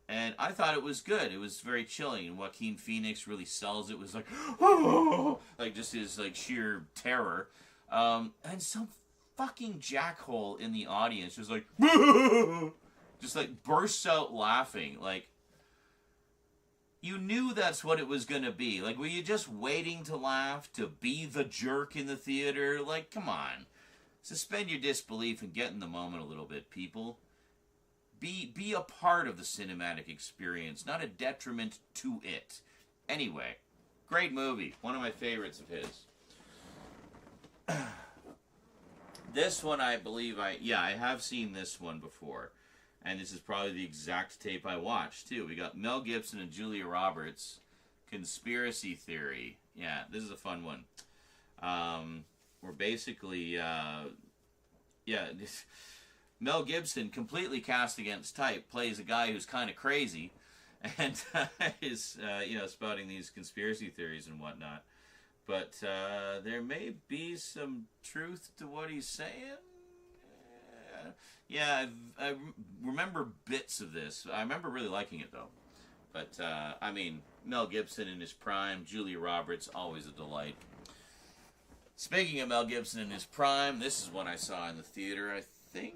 and I thought it was good. It was very chilling, and Joaquin Phoenix really sells it. Was like, like just his like sheer terror, and some fucking jackhole in the audience just like just like bursts out laughing. Like, you knew that's what it was gonna be. Like, were you just waiting to laugh to be the jerk in the theater? Like, come on, suspend your disbelief and get in the moment a little bit, people. Be a part of the cinematic experience, not a detriment to it. Anyway, great movie, one of my favorites of his. This one, I believe, I have seen this one before. And this is probably the exact tape I watched, too. We got Mel Gibson and Julia Roberts, Conspiracy Theory. Yeah, this is a fun one. We're basically, Mel Gibson, completely cast against type, plays a guy who's kind of crazy and is, spouting these conspiracy theories and whatnot. But there may be some truth to what he's saying. Yeah, I remember bits of this. I remember really liking it, though. But, Mel Gibson in his prime, Julia Roberts, always a delight. Speaking of Mel Gibson in his prime, this is one I saw in the theater, I think.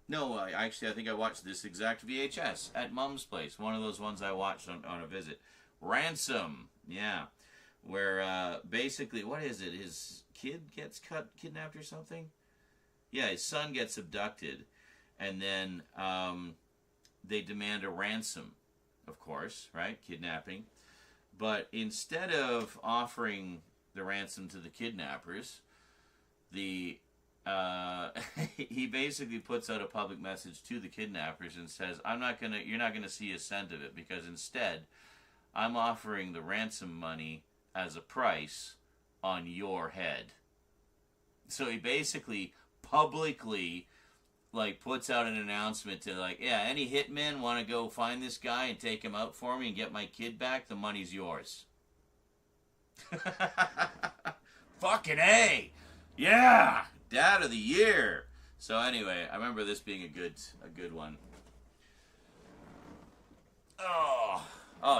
No, I think I watched this exact VHS at Mom's place. One of those ones I watched on a visit. Ransom, yeah. Where, basically, what is it? His kid gets kidnapped or something? Yeah, his son gets abducted. And then, they demand a ransom, of course, right? Kidnapping. But instead of offering the ransom to the kidnappers, he basically puts out a public message to the kidnappers and says, you're not gonna see a cent of it, because instead, I'm offering the ransom money as a price on your head. So he basically publicly puts out an announcement to any hitmen want to go find this guy and take him out for me and get my kid back, the money's yours. Fucking A! Yeah! Dad of the year! So anyway, I remember this being a good one. Oh,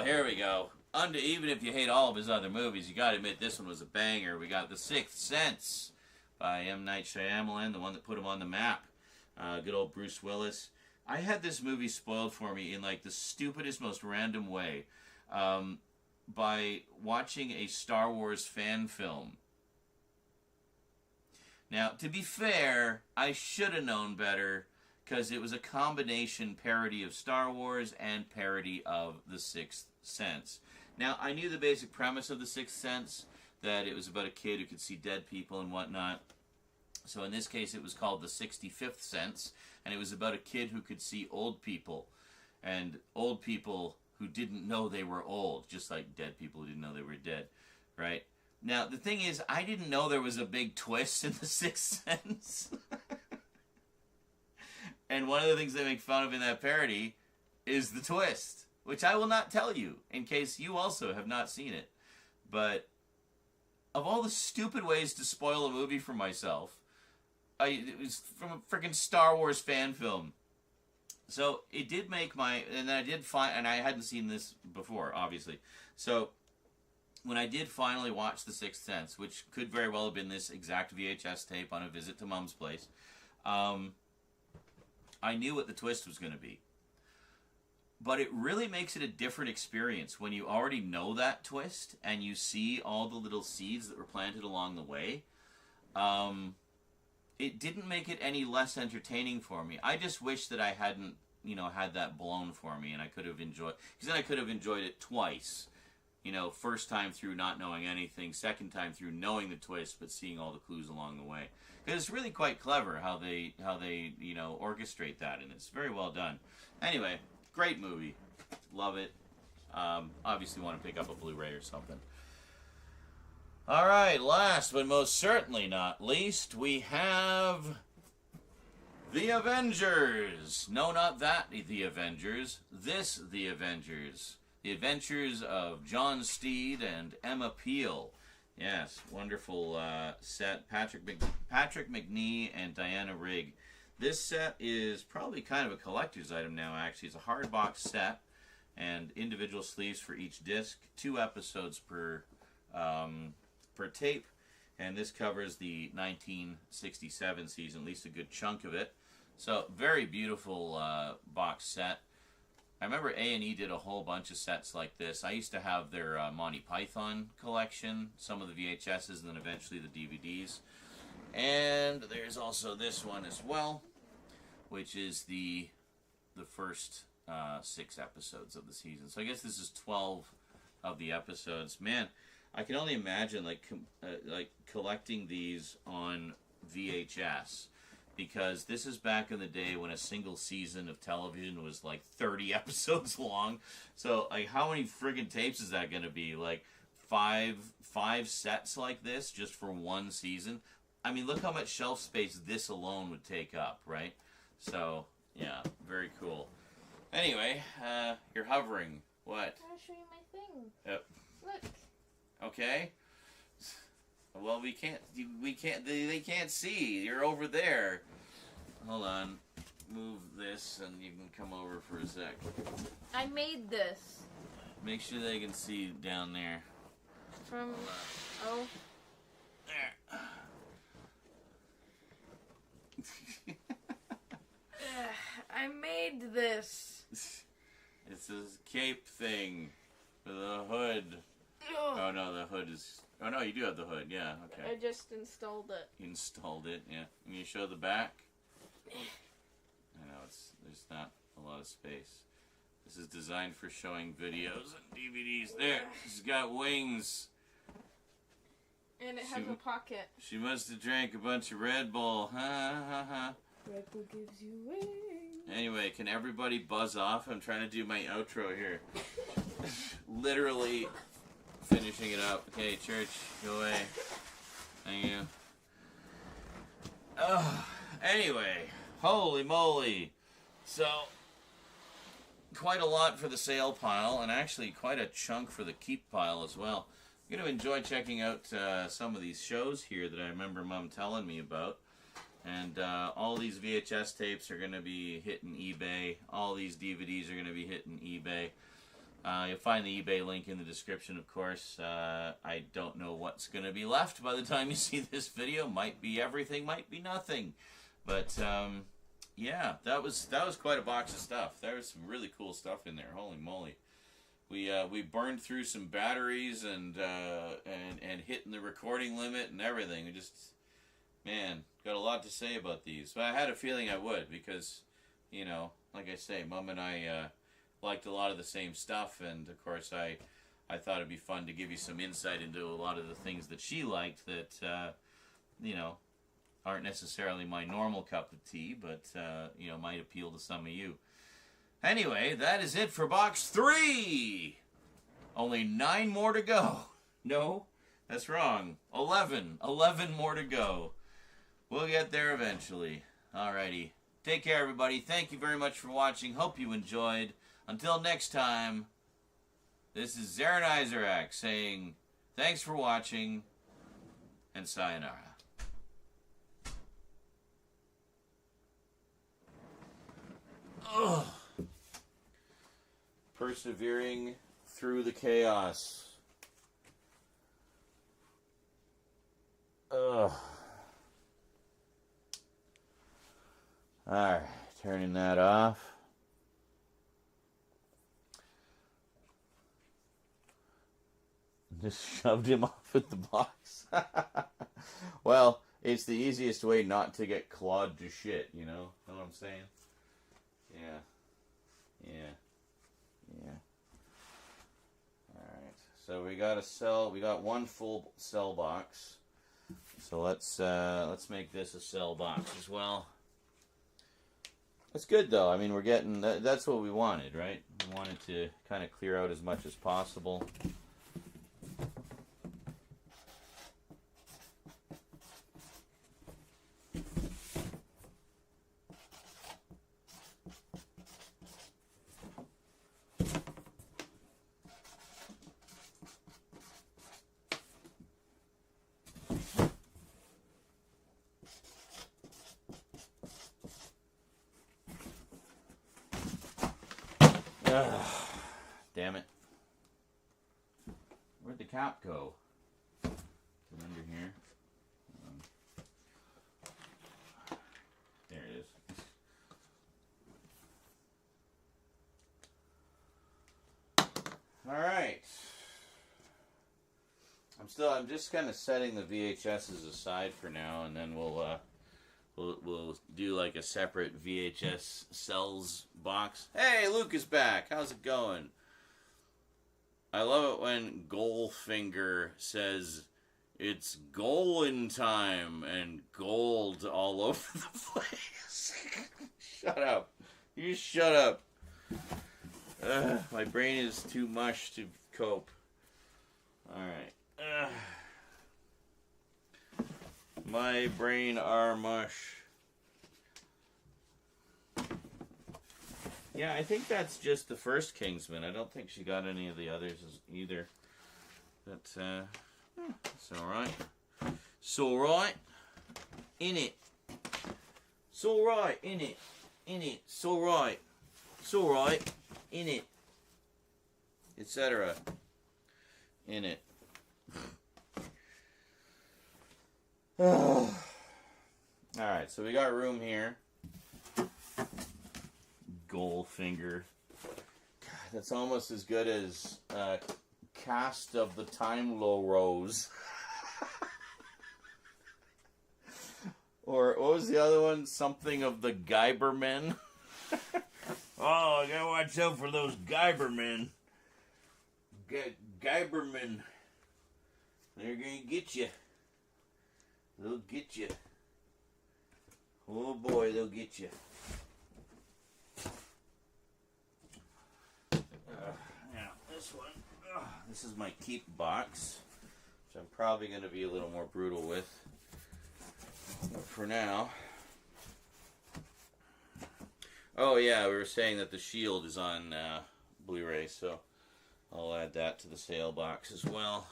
here we go. Even if you hate all of his other movies, you gotta admit this one was a banger. We got The Sixth Sense by M. Night Shyamalan, the one that put him on the map. Good old Bruce Willis. I had this movie spoiled for me in the stupidest, most random way by watching a Star Wars fan film. Now, to be fair, I should have known better, because it was a combination parody of Star Wars and parody of The Sixth Sense. Now, I knew the basic premise of The Sixth Sense, that it was about a kid who could see dead people and whatnot. So in this case, it was called The 65th Sense, and it was about a kid who could see old people, and old people who didn't know they were old, just like dead people who didn't know they were dead, right? Now, the thing is, I didn't know there was a big twist in The Sixth Sense. And one of the things they make fun of in that parody is the twist, which I will not tell you in case you also have not seen it. But of all the stupid ways to spoil a movie for myself, it was from a freaking Star Wars fan film. So it did make and I did find, and I hadn't seen this before, obviously. So when I did finally watch The Sixth Sense, which could very well have been this exact VHS tape on a visit to Mom's place, I knew what the twist was going to be. But it really makes it a different experience when you already know that twist and you see all the little seeds that were planted along the way. It didn't make it any less entertaining for me. I just wish that I hadn't, had that blown for me, and I could have enjoyed, because then I could have enjoyed it twice. First time through not knowing anything, second time through knowing the twist but seeing all the clues along the way. Because it's really quite clever how they orchestrate that, and it's very well done. Anyway, great movie. Love it. Obviously want to pick up a Blu-ray or something. All right, last but most certainly not least, we have The Avengers. No, not that The Avengers. This The Avengers. The Adventures of John Steed and Emma Peel. Yes, wonderful set. Patrick McNee and Diana Rigg. This set is probably kind of a collector's item now, actually. It's a hardbox set and individual sleeves for each disc. 2 episodes per tape. And this covers the 1967 season, at least a good chunk of it. So, very beautiful box set. I remember A&E did a whole bunch of sets like this. I used to have their Monty Python collection, some of the VHSs, and then eventually the DVDs. And there's also this one as well, which is the first 6 episodes of the season. So I guess this is 12 of the episodes. Man, I can only imagine like collecting these on VHS. Because this is back in the day when a single season of television was like 30 episodes long. So, like, how many friggin' tapes is that going to be? Like, five sets like this just for one season? I mean, look how much shelf space this alone would take up, right? So, yeah, very cool. Anyway, you're hovering. What? I'll show you my thing. Yep. Look. Okay. Well, they can't see. You're over there. Hold on. Move this and you can come over for a sec. I made this. Make sure they can see down there. From, There. I made this. It's a cape thing for the hood. Oh, no, the hood is... Oh, no, you do have the hood. Yeah, okay. I just installed it. You installed it, yeah. Can you show the back? I know, there's not a lot of space. This is designed for showing videos and DVDs. There, she's got wings. And it has a pocket. She must have drank a bunch of Red Bull. Ha, ha, ha. Red Bull gives you wings. Anyway, can everybody buzz off? I'm trying to do my outro here. Literally... finishing it up. Okay, church, go away. Thank you. Anyway, holy moly. So, quite a lot for the sale pile, and actually quite a chunk for the keep pile as well. I'm going to enjoy checking out some of these shows here that I remember Mom telling me about. And all these VHS tapes are going to be hitting eBay. All these DVDs are going to be hitting eBay. You'll find the eBay link in the description, of course. I don't know what's going to be left by the time you see this video. Might be everything, might be nothing. But, yeah, that was quite a box of stuff. There was some really cool stuff in there. Holy moly. We burned through some batteries and hitting the recording limit and everything. We just, man, got a lot to say about these. But I had a feeling I would because, like I say, Mom and I... liked a lot of the same stuff, and of course I thought it'd be fun to give you some insight into a lot of the things that she liked that aren't necessarily my normal cup of tea, but might appeal to some of you. Anyway, that is it for box 3. Only 9 more to go. No, That's wrong. 11. 11 more to go. We'll get there eventually. Alrighty. Take care, everybody. Thank you very much for watching. Hope you enjoyed. Until next time, this is Zarin Izarak saying thanks for watching and sayonara. Ugh. Persevering through the chaos. Ugh. Alright, turning that off. Just shoved him off at the box. Well, it's the easiest way not to get clawed to shit, you know? Know what I'm saying? Yeah. Alright, so we got one full cell box. So let's make this a cell box as well. That's good though. I mean, we're getting, that's what we wanted, right? We wanted to kind of clear out as much as possible. Damn it. Where'd the cap go? Is it under here? There it is. Alright. I'm just kind of setting the VHSs aside for now, and then we'll do like a separate VHS cells box. Hey, Luke is back. How's it going? I love it when Goldfinger says it's golden time and gold all over the place. Shut up. You shut up. My brain is too mush to cope. Alright. My brain are mush. Yeah, I think that's just the first Kingsman. I don't think she got any of the others either. But, it's alright. It's alright. In it. It's alright. In it. In it. It's alright. It's alright. In it. Etc. In it. Alright, so we got room here. Goldfinger. God, that's almost as good as Cast of the Time Low Rose. Or what was the other one? Something of the Guybermen. Oh, I gotta watch out for those Guybermen. Guybermen. They're gonna get you. They'll get you. Oh boy, they'll get you. Now, this one. This is my keep box, which I'm probably going to be a little more brutal with. But for now. Oh yeah, we were saying that the Shield is on Blu-ray, so I'll add that to the sale box as well.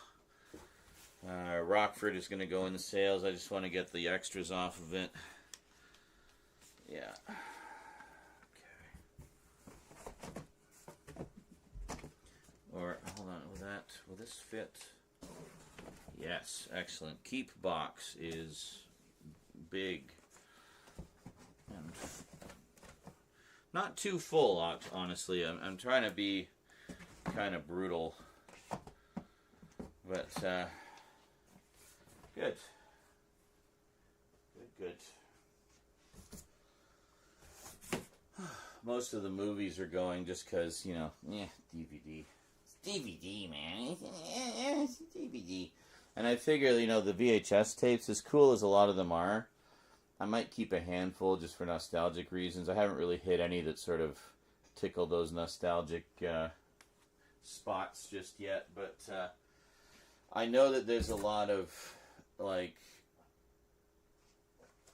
Rockford is going to go in the sales. I just want to get the extras off of it. Yeah. Okay. Or, hold on, will this fit? Yes, excellent. Keep box is big. And not too full, honestly. I'm trying to be kind of brutal. But, good. Good. Most of the movies are going just because, you know, DVD. It's DVD, man. It's DVD. And I figure, you know, the VHS tapes, as cool as a lot of them are, I might keep a handful just for nostalgic reasons. I haven't really hit any that sort of tickle those nostalgic spots just yet, but I know that there's a lot of, like,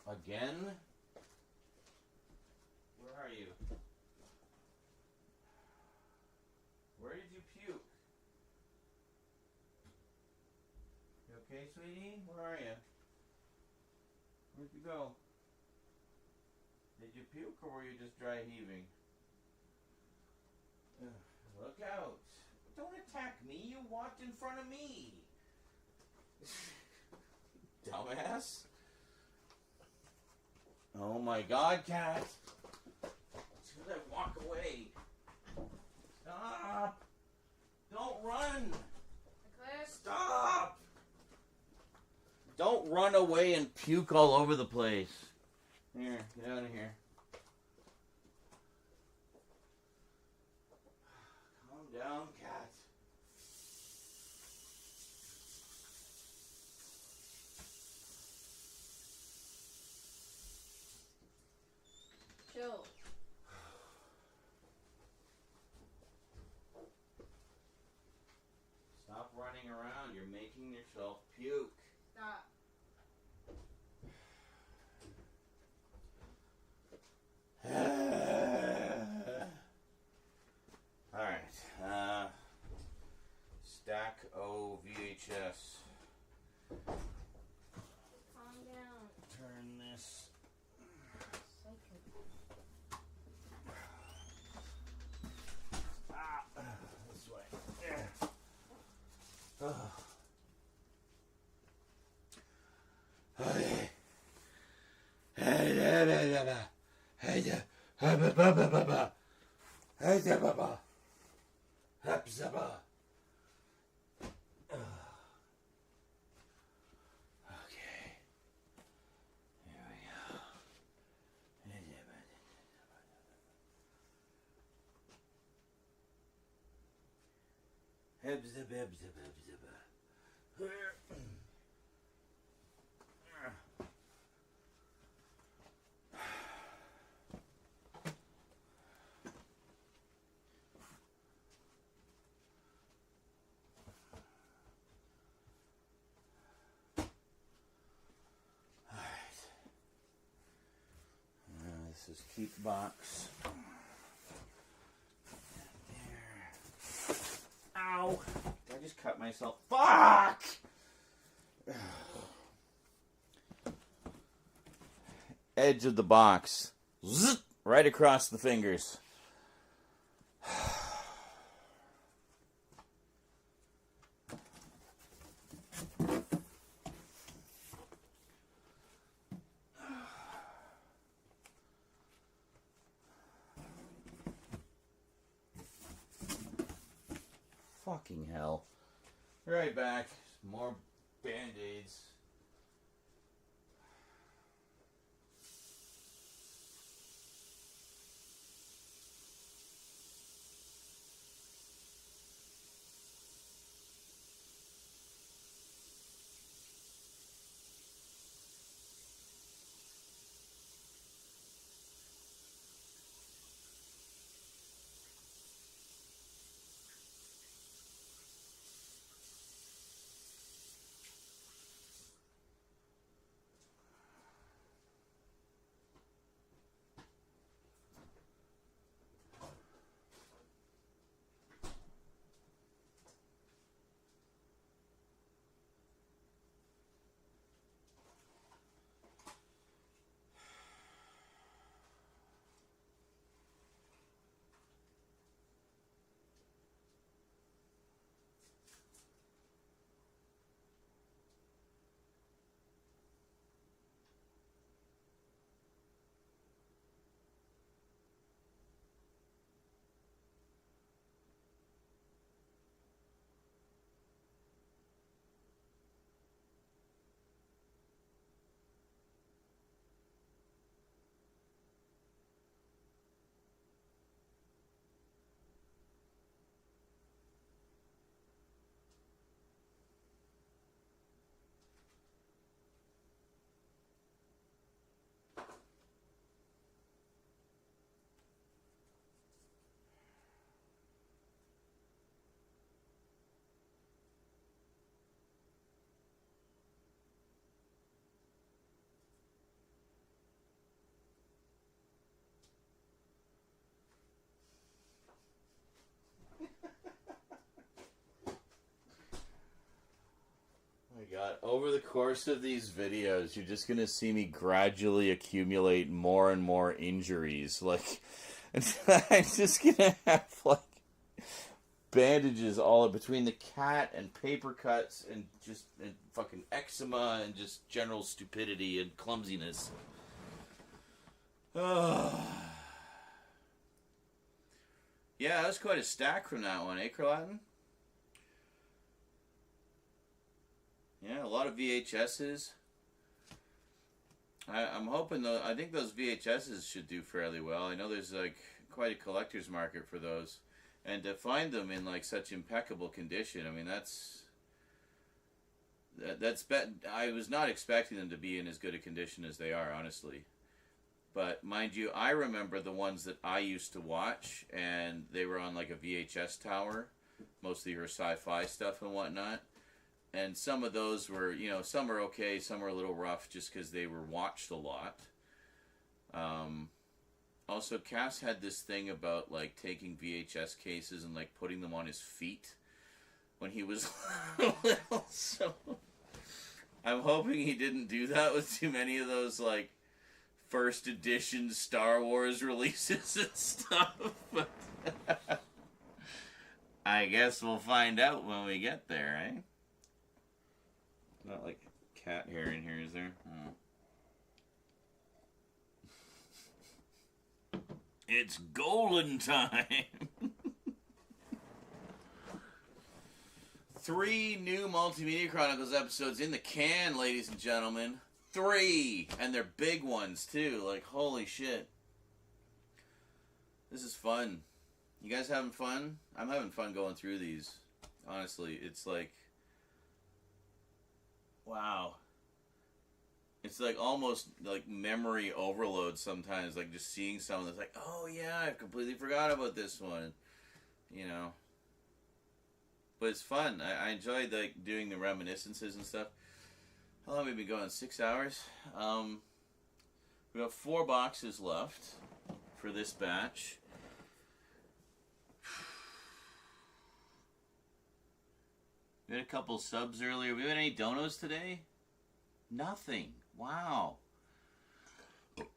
again? Where are you? Where did you puke? You okay, sweetie? Where are you? Where'd you go? Did you puke or were you just dry heaving? Look out. Don't attack me. You walked in front of me. Dumbass. Oh my God, cat. As soon as I walk away. Stop. Don't run. Stop. Don't run away and puke all over the place. Here, get out of here. Calm down, cat. Chill. Stop running around. You're making yourself puke. Stop. Alright. Stack O VHS. Calm down. Turn this. This way. Yeah. Okay. Here we go. This is keep box. There. Ow! I just cut myself. Fuck! Edge of the box. Zzz, right across the fingers. Fucking hell. Right back. More band-aids. over the course of these videos, you're just gonna see me gradually accumulate more and more injuries. Like, I'm just gonna have like bandages all between the cat and paper cuts and just fucking eczema and just general stupidity and clumsiness. Yeah, that was quite a stack from that one, eh, Carlatin? Yeah, a lot of VHSs. I'm hoping though. I think those VHSs should do fairly well. I know there's like quite a collector's market for those, and to find them in like such impeccable condition. I mean, I was not expecting them to be in as good a condition as they are, honestly. But mind you, I remember the ones that I used to watch, and they were on like a VHS tower, mostly her sci-fi stuff and whatnot. And some of those were, you know, some are okay, some are a little rough just because they were watched a lot. Also, Cass had this thing about like taking VHS cases and like putting them on his feet when he was little. So I'm hoping he didn't do that with too many of those like first edition Star Wars releases and stuff. But I guess we'll find out when we get there, eh? Not like cat hair in here, is there? Oh. It's golden time! 3 new Multimedia Chronicles episodes in the can, ladies and gentlemen. 3! And they're big ones, too. Like, holy shit. This is fun. You guys having fun? I'm having fun going through these. Honestly, it's like... wow. It's like almost like memory overload sometimes, like just seeing someone that's like, oh yeah, I completely forgot about this one, you know. But it's fun. I enjoyed like doing the reminiscences and stuff. How long have we been going? 6 hours? We have 4 boxes left for this batch. We had a couple subs earlier. We had any donos today? Nothing. Wow.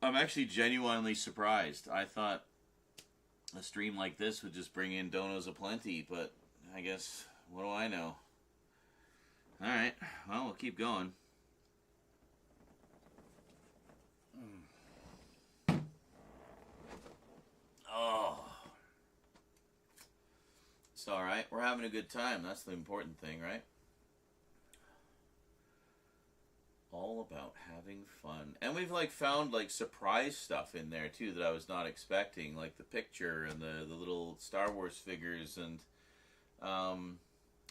I'm actually genuinely surprised. I thought a stream like this would just bring in donos aplenty, but I guess, what do I know? Alright, well, we'll keep going. Oh. It's alright. We're having a good time. That's the important thing, right? All about having fun. And we've like found like surprise stuff in there too that I was not expecting, like the picture and the little Star Wars figures and all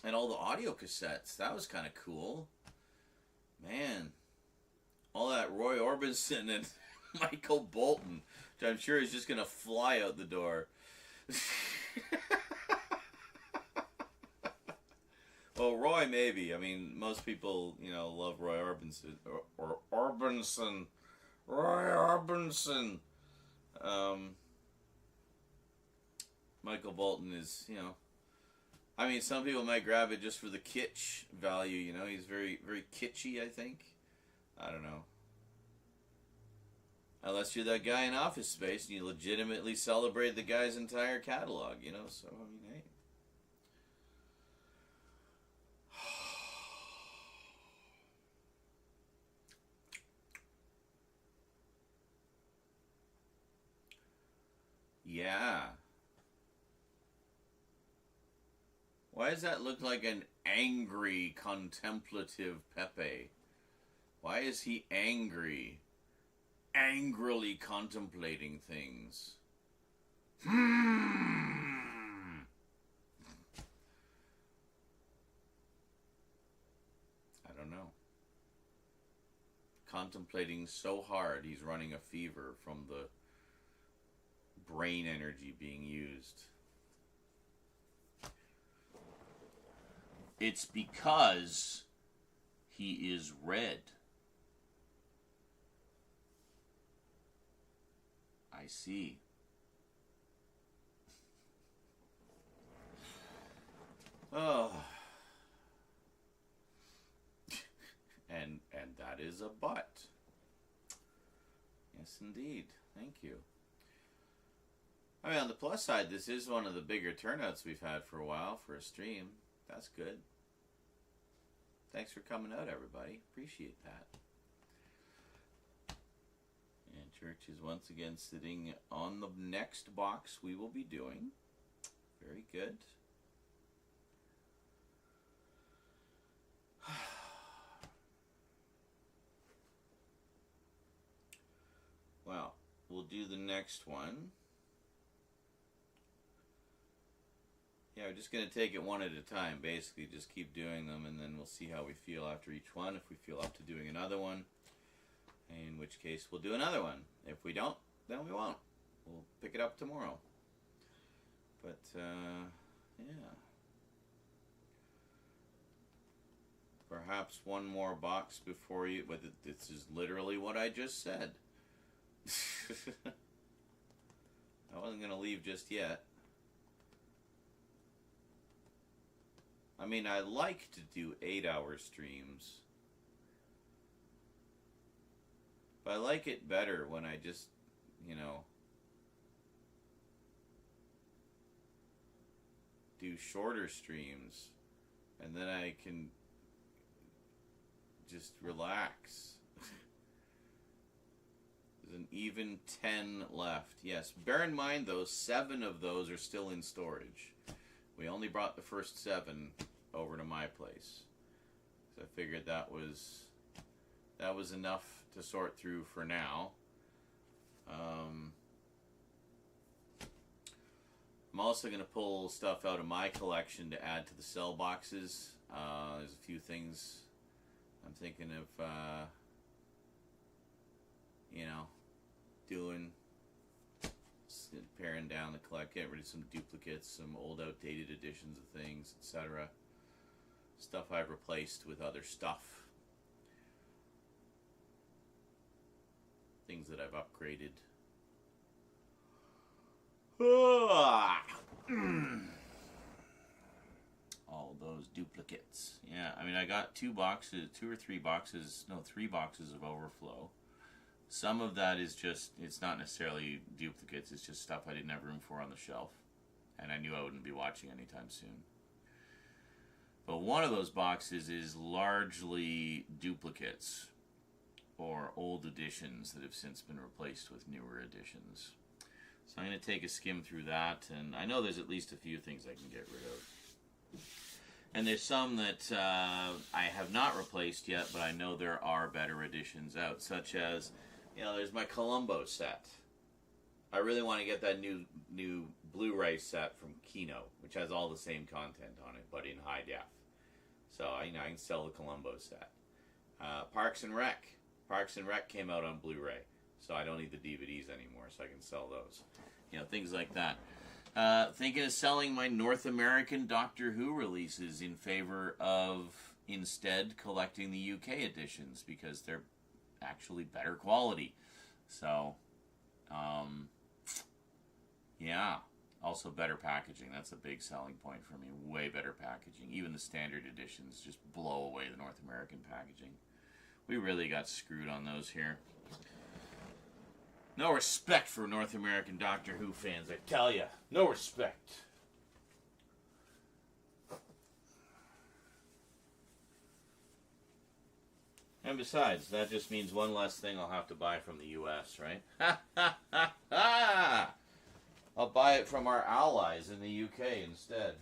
the audio cassettes. That was kind of cool. Man. All that Roy Orbison and Michael Bolton, which I'm sure is just going to fly out the door. Well, Roy, maybe. I mean, most people, you know, love Roy Orbison. Or Orbison. Roy Orbison. Michael Bolton is, you know... I mean, some people might grab it just for the kitsch value, you know? He's very, very kitschy, I think. I don't know. Unless you're that guy in Office Space and you legitimately celebrate the guy's entire catalog, you know? So, I mean, hey... yeah. Why does that look like an angry, contemplative Pepe? Why is he angry? Angrily contemplating things. I don't know. Contemplating so hard he's running a fever from the brain energy being used. It's because he is red. I see. Oh. That is a butt. Yes, indeed. Thank you. I mean, on the plus side, this is one of the bigger turnouts we've had for a while for a stream. That's good. Thanks for coming out, everybody. Appreciate that. And Church is once again sitting on the next box we will be doing. Very good. Well, we'll do the next one. Yeah, we're just going to take it one at a time, basically. Just keep doing them, and then we'll see how we feel after each one. If we feel up to doing another one, in which case we'll do another one. If we don't, then we won't. We'll pick it up tomorrow. But, yeah. Perhaps one more box before you... But this is literally what I just said. I wasn't going to leave just yet. I mean, I like to do 8-hour streams. But I like it better when I just, you know, do shorter streams. And then I can just relax. There's an even 10 left. Yes, bear in mind, though, 7 of those are still in storage. We only brought the first 7 over to my place. So I figured that was enough to sort through for now. I'm also going to pull stuff out of my collection to add to the cell boxes. There's a few things I'm thinking of, you know, doing. Paring down the collect, get rid of some duplicates, some old outdated editions of things, etc. Stuff I've replaced with other stuff. Things that I've upgraded. All those duplicates. Yeah, I mean, I got 2 or 3 boxes, no, 3 boxes of overflow. Some of that is just, it's not necessarily duplicates, it's just stuff I didn't have room for on the shelf. And I knew I wouldn't be watching anytime soon. But one of those boxes is largely duplicates, or old editions that have since been replaced with newer editions. So I'm going to take a skim through that, and I know there's at least a few things I can get rid of. And there's some that I have not replaced yet, but I know there are better editions out, such as, you know, there's my Columbo set. I really want to get that new Blu-ray set from Kino, which has all the same content on it, but in high def. So, you know, I can sell the Columbo set. Parks and Rec. Parks and Rec came out on Blu-ray, so I don't need the DVDs anymore, so I can sell those. You know, things like that. Thinking of selling my North American Doctor Who releases in favor of instead collecting the UK editions, because they're actually better quality. So, yeah. Also better packaging. That's a big selling point for me. Way better packaging. Even the standard editions just blow away the North American packaging. We really got screwed on those here. No respect for North American Doctor Who fans, I tell ya. No respect. And besides, that just means one less thing I'll have to buy from the U.S., right? Ha ha ha ha! I'll buy it from our allies in the U.K. instead.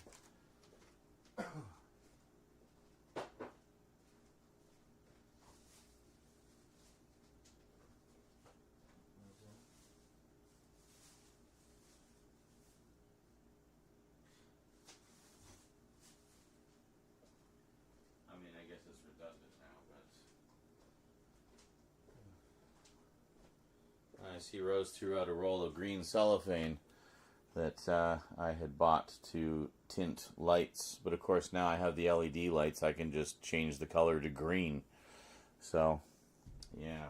I see Rose threw out a roll of green cellophane that I had bought to tint lights. But of course now I have the LED lights. I can just change the color to green. So, yeah.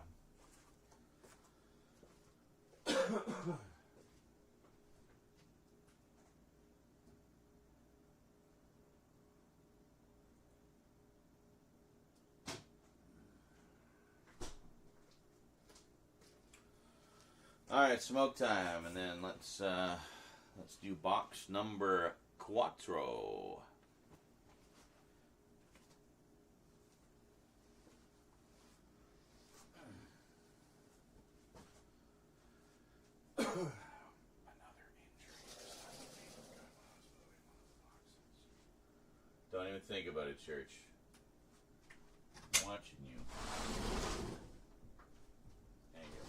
right, smoke time, and then let's do box number cuatro. Don't even think about it, church. I'm watching you. There you go.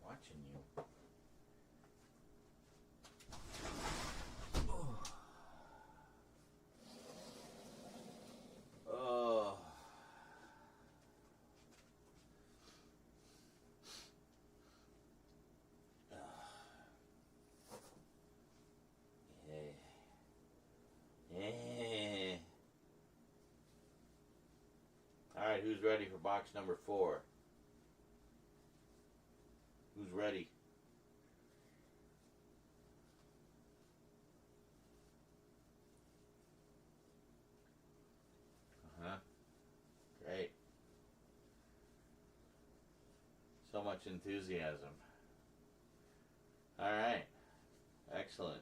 Watching you. Oh. Yeah. All right, who's ready for box number 4? Who's ready? Uh-huh. Great. So much enthusiasm. All right. Excellent.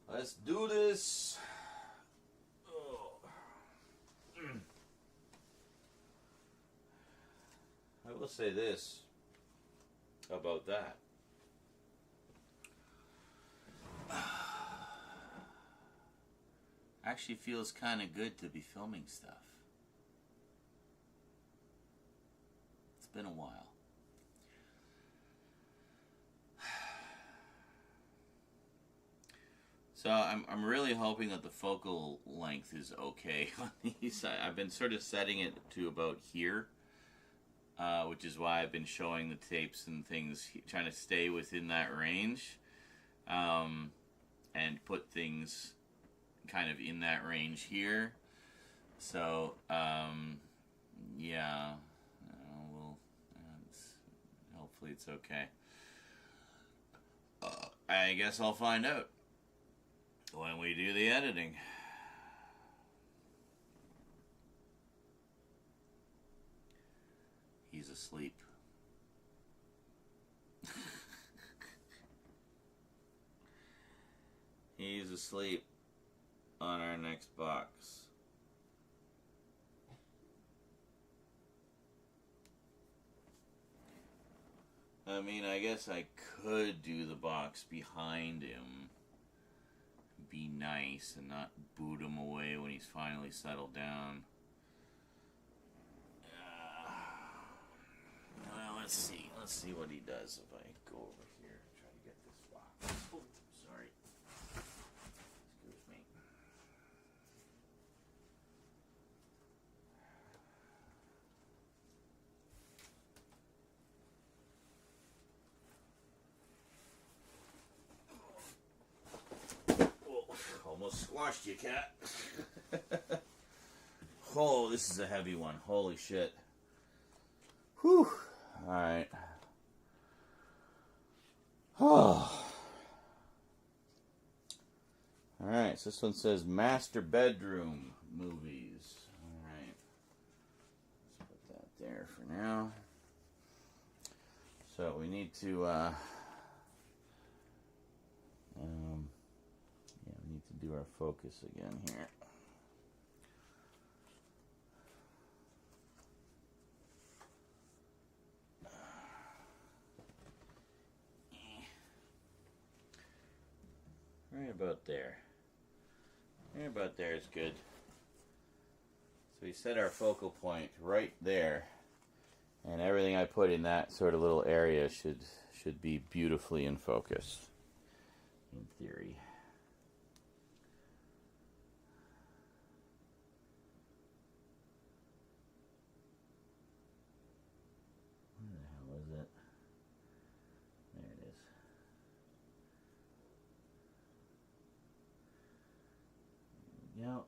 Let's do this. Oh. I will say this about that. Actually feels kind of good to be filming stuff. It's been a while. So I'm really hoping that the focal length is okay on these. I've been sort of setting it to about here, which is why I've been showing the tapes and things, trying to stay within that range, and put things kind of in that range here. So, yeah, hopefully it's okay. I guess I'll find out when we do the editing. He's asleep. He's asleep on our next box. I mean, I guess I could do the box behind him. Be nice and not boot him away when he's finally settled down. Well, let's see. Let's see what he does if I go over here and try to get this box. Oh, sorry. Excuse me. Almost squashed you, cat. Oh, this is a heavy one. Holy shit. Whew. Alright. Oh. Alright, so this one says Master Bedroom Movies. Alright. Let's put that there for now. So we need to, we need to do our focus again here. Right about there. Right about there is good. So we set our focal point right there. And everything I put in that sort of little area should be beautifully in focus. In theory. Where the hell is it? There it is. There we go.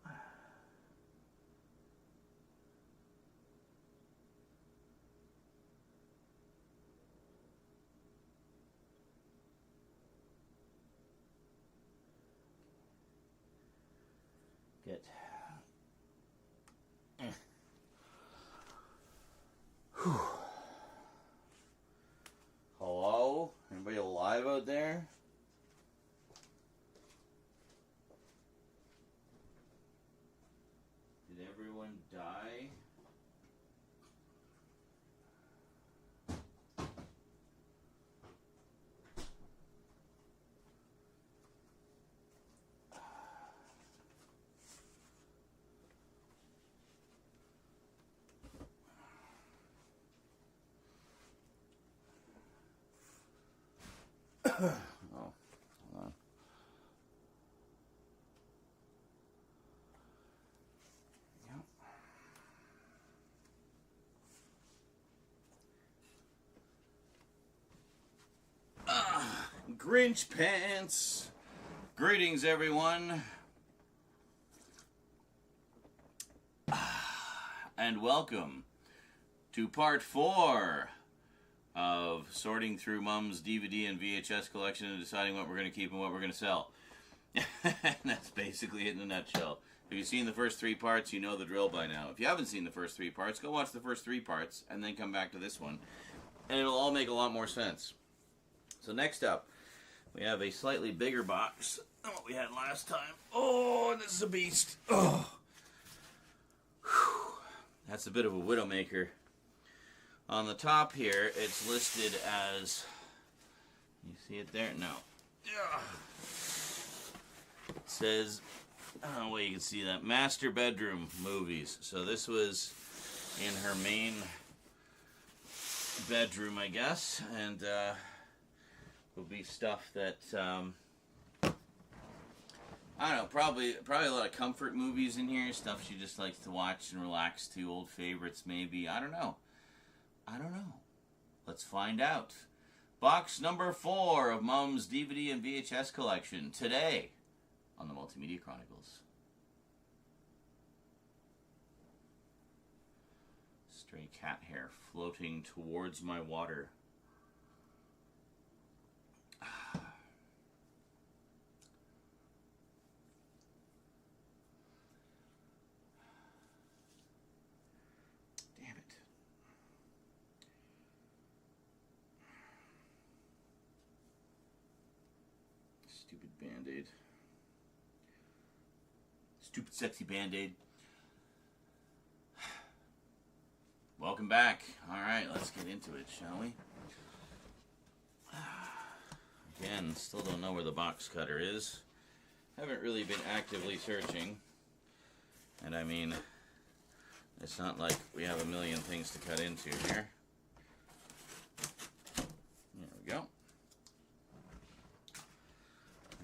Good. Whew. Hello? Anybody alive out there? Did everyone die? Oh, hold on. Yep. Grinch Pants. Greetings, everyone. And welcome to part 4 of sorting through Mom's DVD and VHS collection and deciding what we're going to keep and what we're going to sell. That's basically it in a nutshell. If you've seen the first 3 parts, you know the drill by now. If you haven't seen the first 3 parts, go watch the first 3 parts and then come back to this one. And it'll all make a lot more sense. So next up, we have a slightly bigger box than what we had last time. Oh, this is a beast. Oh. Whew. That's a bit of a widowmaker. On the top here, it's listed as, you see it there? No. It says, oh, well, you can see that, Master Bedroom Movies. So this was in her main bedroom, I guess, and will be stuff that, I don't know, probably a lot of comfort movies in here, stuff she just likes to watch and relax to, old favorites maybe, I don't know. Let's find out. Box number 4 of Mom's DVD and VHS collection today on the Multimedia Chronicles. Stray cat hair floating towards my water. Damn it. Stupid Band-Aid. Stupid sexy Band-Aid. Welcome back. Alright, let's get into it, shall we? Again, still don't know where the box cutter is. Haven't really been actively searching. And I mean, it's not like we have a million things to cut into here. There we go.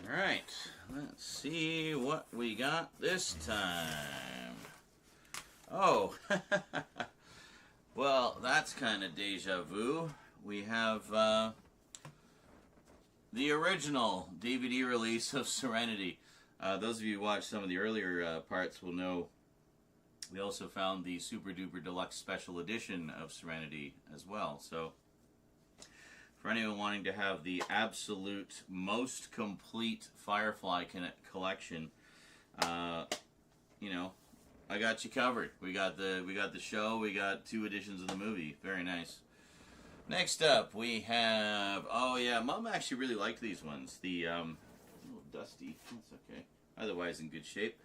Alright, let's see what we got this time. Oh, well, that's kind of deja vu. We have the original DVD release of Serenity. Those of you who watched some of the earlier parts will know we also found the Super Duper Deluxe Special Edition of Serenity as well. So, for anyone wanting to have the absolute most complete Firefly collection, you know, I got you covered. We got the show. We got 2 editions of the movie. Very nice. Next up, we have. Oh yeah, Mom actually really liked these ones. The a little dusty. That's okay. Otherwise, in good shape.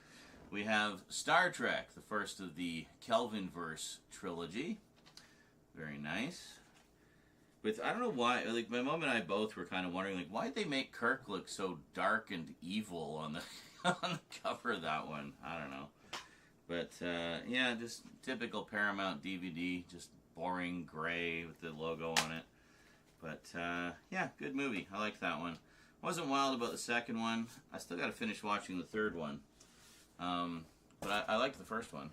We have Star Trek, the first of the Kelvinverse trilogy. Very nice. With, I don't know why, like, my mom and I both were kind of wondering, like, why'd they make Kirk look so dark and evil on the on the cover of that one? I don't know. But, yeah, just typical Paramount DVD, just boring gray with the logo on it. But, yeah, good movie. I like that one. Wasn't wild about the second one. I still got to finish watching the third one. But I like the first one.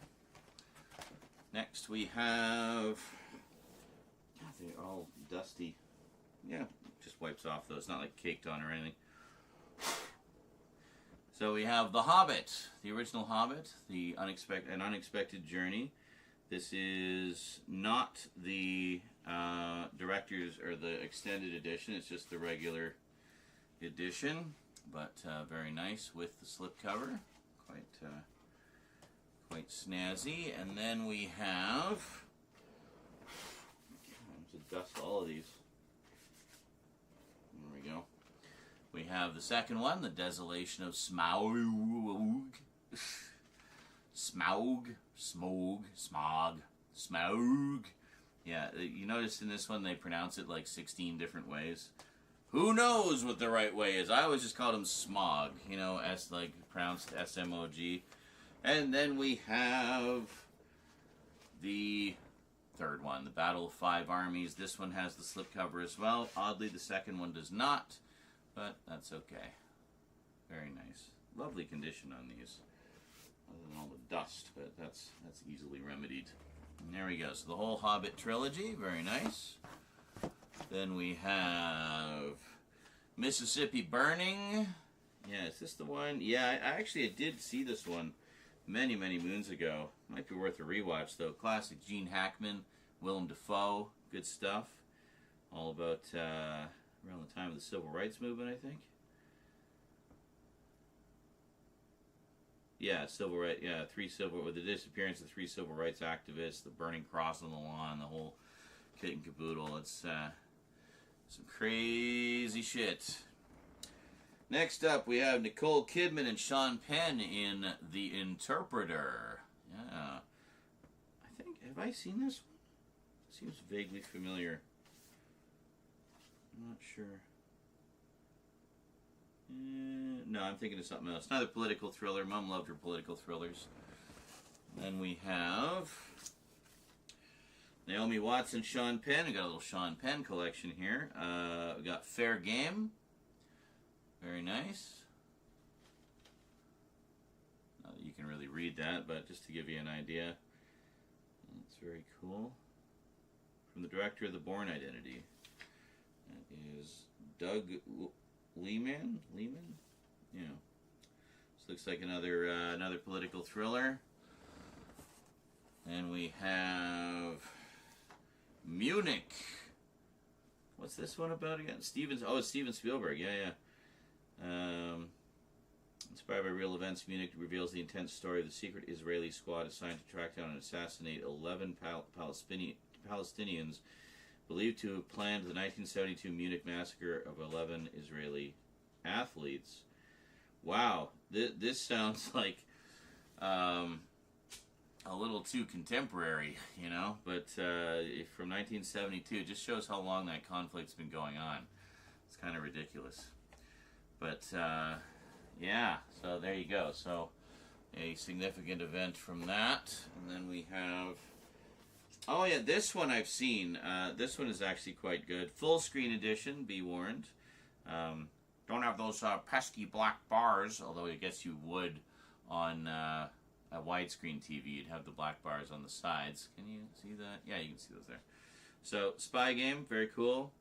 Next we have... God, they're all dusty. Yeah, just wipes off though. It's not like caked on or anything. So we have The Hobbit, the original Hobbit, An Unexpected Journey. This is not the director's or the extended edition. It's just the regular edition, but very nice with the slipcover. Quite snazzy. And then we have... I should dust all of these. There we go. We have the second one, The Desolation of Smaug. Smaug. Yeah, you notice in this one they pronounce it like 16 different ways. Who knows what the right way is? I always just called him Smog, you know, pronounced S-M-O-G. And then we have the third one, The Battle of Five Armies. This one has the slipcover as well. Oddly, the second one does not, but that's okay. Very nice. Lovely condition on these. Other than all the dust, but that's easily remedied. And there we go. So the whole Hobbit trilogy, very nice. Then we have Mississippi Burning. Yeah, is this the one? Yeah, I actually did see this one many, many moons ago. Might be worth a rewatch, though. Classic Gene Hackman, Willem Dafoe, good stuff. All about around the time of the Civil Rights Movement, I think. Yeah, with the disappearance of 3 civil rights activists, the burning cross on the lawn, the whole kit and caboodle. It's some crazy shit. Next up, we have Nicole Kidman and Sean Penn in The Interpreter. Yeah. I think, have I seen this one? Seems vaguely familiar. I'm not sure. No, I'm thinking of something else. Another political thriller. Mom loved her political thrillers. Then we have Naomi Watts and Sean Penn. We got a little Sean Penn collection here. We got Fair Game. Very nice. Not that you can really read that, but just to give you an idea. That's very cool. From the director of The Bourne Identity. That is Doug Lehman? Yeah. This looks like another political thriller. And we have Munich. What's this one about again? It's Steven Spielberg. Yeah. Inspired by real events, Munich reveals the intense story of the secret Israeli squad assigned to track down and assassinate 11 Palestinians believed to have planned the 1972 Munich massacre of 11 Israeli athletes. Wow, this sounds like a little too contemporary, you know, but from 1972, it just shows how long that conflict's been going on. It's kind of ridiculous. But, yeah, so there you go. So, a significant event from that. And then we have... Oh, yeah, this one I've seen. This one is actually quite good. Full screen edition, be warned. Don't have those pesky black bars, although I guess you would on a widescreen TV. You'd have the black bars on the sides. Can you see that? Yeah, you can see those there. So, Spy Game, very cool.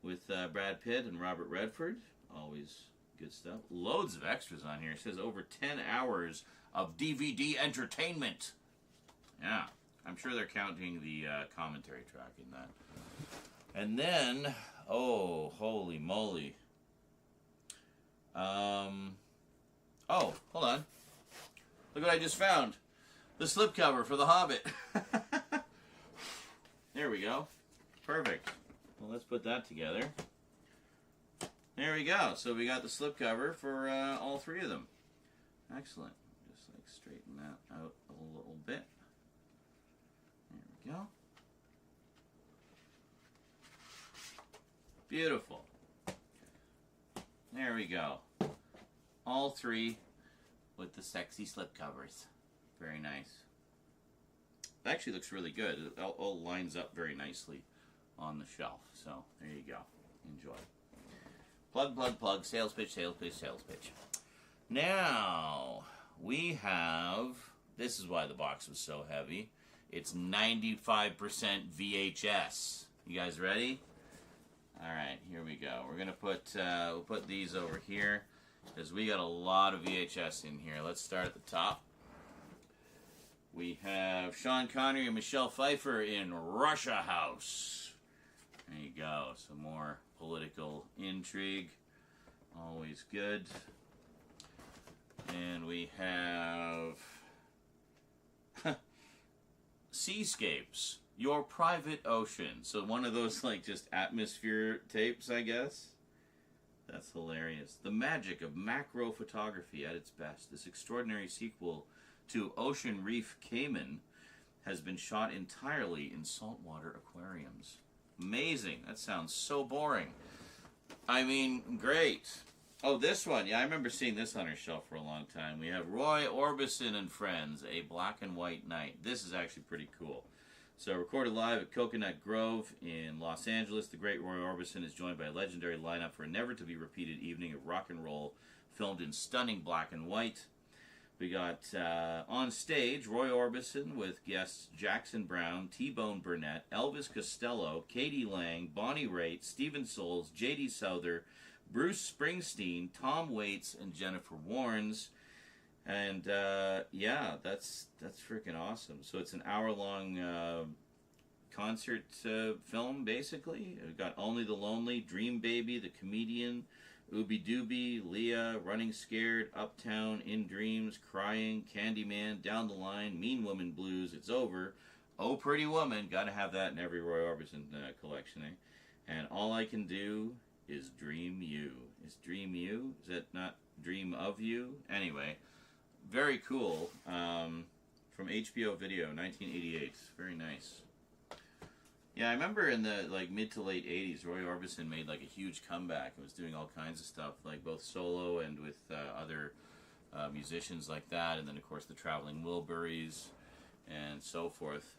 With Brad Pitt and Robert Redford. Always good stuff. Loads of extras on here. It says over 10 hours of DVD entertainment. Yeah, I'm sure they're counting the commentary track in that. And then, oh, holy moly. Oh, hold on. Look what I just found. The slipcover for The Hobbit. There we go. Perfect. Well, let's put that together. There we go. So we got the slipcover for all three of them. Excellent. Just like straighten that out a little bit. There we go. Beautiful. There we go. All three with the sexy slipcovers. Very nice. It actually looks really good. It all lines up very nicely on the shelf. So there you go. Enjoy. Plug, plug, plug. Sales pitch, sales pitch, sales pitch. Now, we have... This is why the box was so heavy. It's 95% VHS. You guys ready? Alright, here we go. We're going to put we'll put these over here because we got a lot of VHS in here. Let's start at the top. We have Sean Connery and Michelle Pfeiffer in Russia House. There you go. Some more political intrigue. Always good. And we have Seascapes, Your Private Ocean. So one of those like just atmosphere tapes, I guess. That's hilarious. The magic of macro photography at its best. This extraordinary sequel to Ocean Reef Cayman has been shot entirely in saltwater aquariums. Amazing. That sounds so boring. I mean, great. Oh, this one. Yeah, I remember seeing this on our shelf for a long time. We have Roy Orbison and Friends, A Black and White Night. This is actually pretty cool. So, recorded live at Coconut Grove in Los Angeles, the great Roy Orbison is joined by a legendary lineup for a never-to-be-repeated evening of rock and roll, filmed in stunning black and white. We got on stage Roy Orbison with guests Jackson Browne, T-Bone Burnett, Elvis Costello, Katie Lang, Bonnie Raitt, Stephen Souls, J.D. Souther, Bruce Springsteen, Tom Waits, and Jennifer Warnes. And yeah, that's freaking awesome. So it's an hour-long concert film, basically. We've got Only the Lonely, Dream Baby, The Comedian, Ooby Dooby, Leah, Running Scared, Uptown, In Dreams, Crying, Candyman, Down the Line, Mean Woman Blues, It's Over, Oh Pretty Woman, gotta have that in every Roy Orbison collection, eh? And All I Can Do is Dream You. Is Dream You? Is that not Dream of You? Anyway, very cool. From HBO Video, 1988. Very nice. Yeah, I remember in the mid to late 80s, Roy Orbison made a huge comeback and was doing all kinds of stuff, both solo and with other musicians like that, and then of course the Traveling Wilburys and so forth.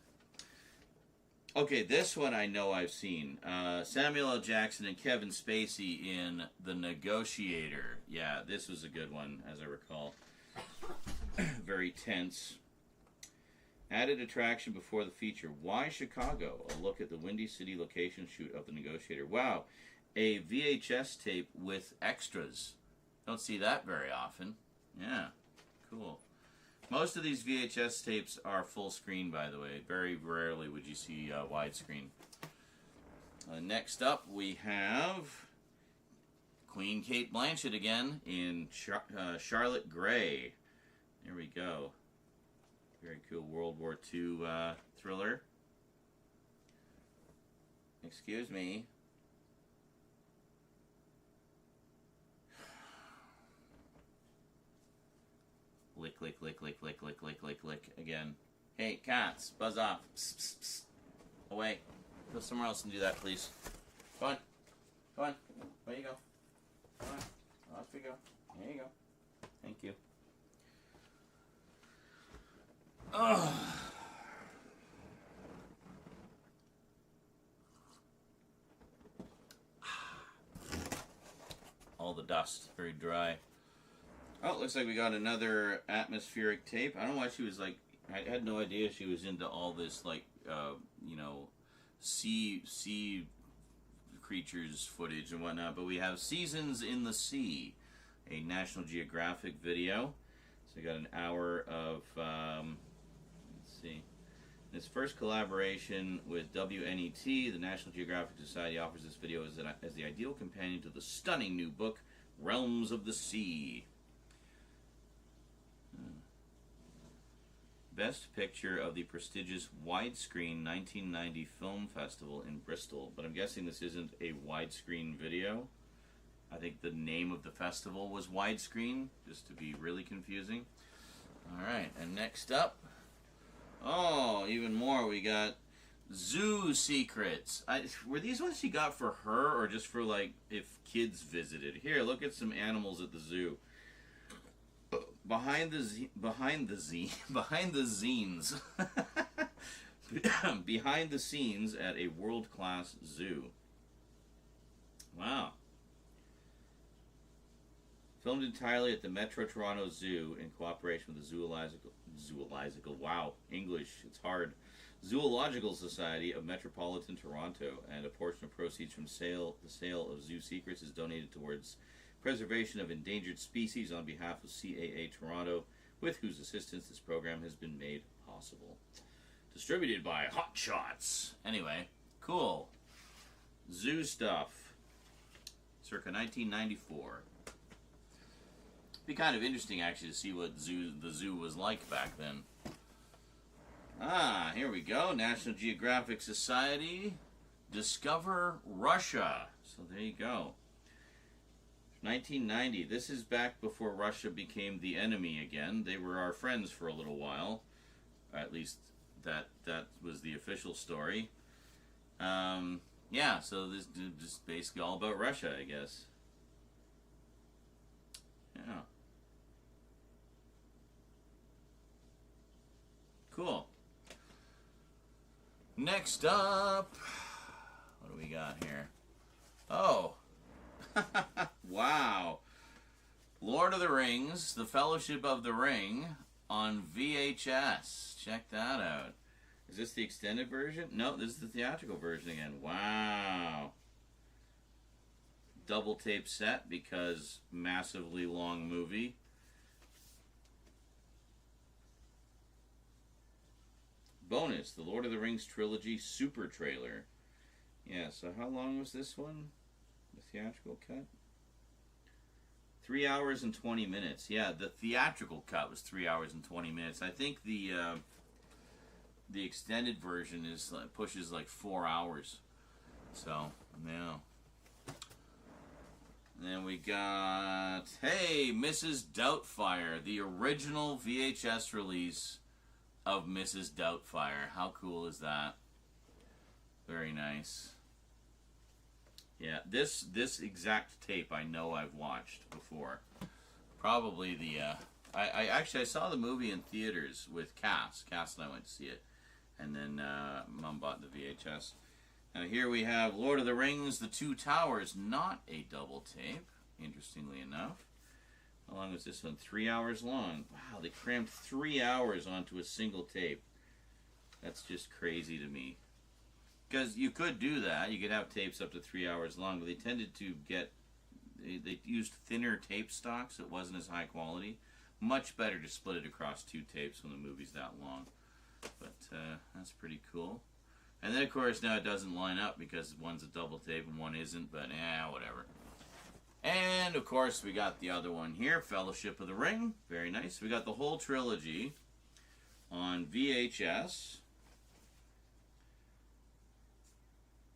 Okay, this one I know I've seen. Samuel L. Jackson and Kevin Spacey in The Negotiator. Yeah, this was a good one, as I recall. Very tense. Added attraction before the feature. Why Chicago? A look at the Windy City location shoot of The Negotiator. Wow, a VHS tape with extras. Don't see that very often. Yeah, cool. Most of these VHS tapes are full screen, by the way. Very rarely would you see widescreen. Next up, we have Queen Kate Blanchett again in Charlotte Gray. There we go. Very cool World War II thriller. Excuse me. Lick, lick, lick, lick, lick, lick, lick, lick, lick. Again. Hey, cats, buzz off. Psst, psst, psst. Away. Go somewhere else and do that, please. Go on. Go on. There you go. Come on. Off we go. There you go. Thank you. Oh. All the dust. Very dry. Oh, it looks like we got another atmospheric tape. I don't know why she was like... I had no idea she was into all this, like, you know, sea creatures footage and whatnot. But we have Seasons in the Sea, a National Geographic video. So we got an hour of... let's see. In its first collaboration with WNET, the National Geographic Society offers this video as the ideal companion to the stunning new book, Realms of the Sea. Best picture of the prestigious widescreen 1990 Film Festival in Bristol. But I'm guessing this isn't a widescreen video. I think the name of the festival was widescreen, just to be really confusing. Alright, and next up, oh, even more, we got Zoo Secrets. Were these ones she got for her, or just for, like, if kids visited? Here, look at some animals at the zoo. Behind the zines, behind the scenes at a world-class zoo. Wow. Filmed entirely at the Metro Toronto Zoo in cooperation with the wow, English, it's hard. Zoological Society of Metropolitan Toronto, and a portion of proceeds from the sale of Zoo Secrets is donated towards preservation of endangered species on behalf of CAA Toronto, with whose assistance this program has been made possible. Distributed by Hot Shots. Anyway, cool. Zoo stuff. Circa 1994. Be kind of interesting, actually, to see what the zoo was like back then. Ah, here we go. National Geographic Society. Discover Russia. So there you go. 1990. This is back before Russia became the enemy again. They were our friends for a little while. At least that was the official story. Yeah, so this is just basically all about Russia, I guess. Yeah. Cool. Next up, what do we got here? Oh. Wow. Lord of the Rings, The Fellowship of the Ring on VHS. Check that out. Is this the extended version? No, this is the theatrical version again. Wow. Double tape set because massively long movie. Bonus, the Lord of the Rings trilogy super trailer. Yeah, so how long was this one? The theatrical cut? 3 hours and 20 minutes. Yeah, the theatrical cut was 3 hours and 20 minutes. I think the extended version is pushes like 4 hours. So, now. Then we got, hey, Mrs. Doubtfire, the original VHS release of Mrs. Doubtfire. How cool is that? Very nice. Yeah, this exact tape I know I've watched before. Probably the I saw the movie in theaters with Cass. Cass and I went to see it, and then Mom bought the VHS. Now here we have Lord of the Rings: The Two Towers, not a double tape. Interestingly enough, how long was this one? 3 hours long. Wow, they crammed 3 hours onto a single tape. That's just crazy to me. Because you could do that. You could have tapes up to 3 hours long, but they tended to get... They used thinner tape stock, so it wasn't as high quality. much better to split it across 2 tapes when the movie's that long. But that's pretty cool. And then, of course, now it doesn't line up because one's a double tape and one isn't, but whatever. And, of course, we got the other one here, Fellowship of the Ring. Very nice. We got the whole trilogy on VHS.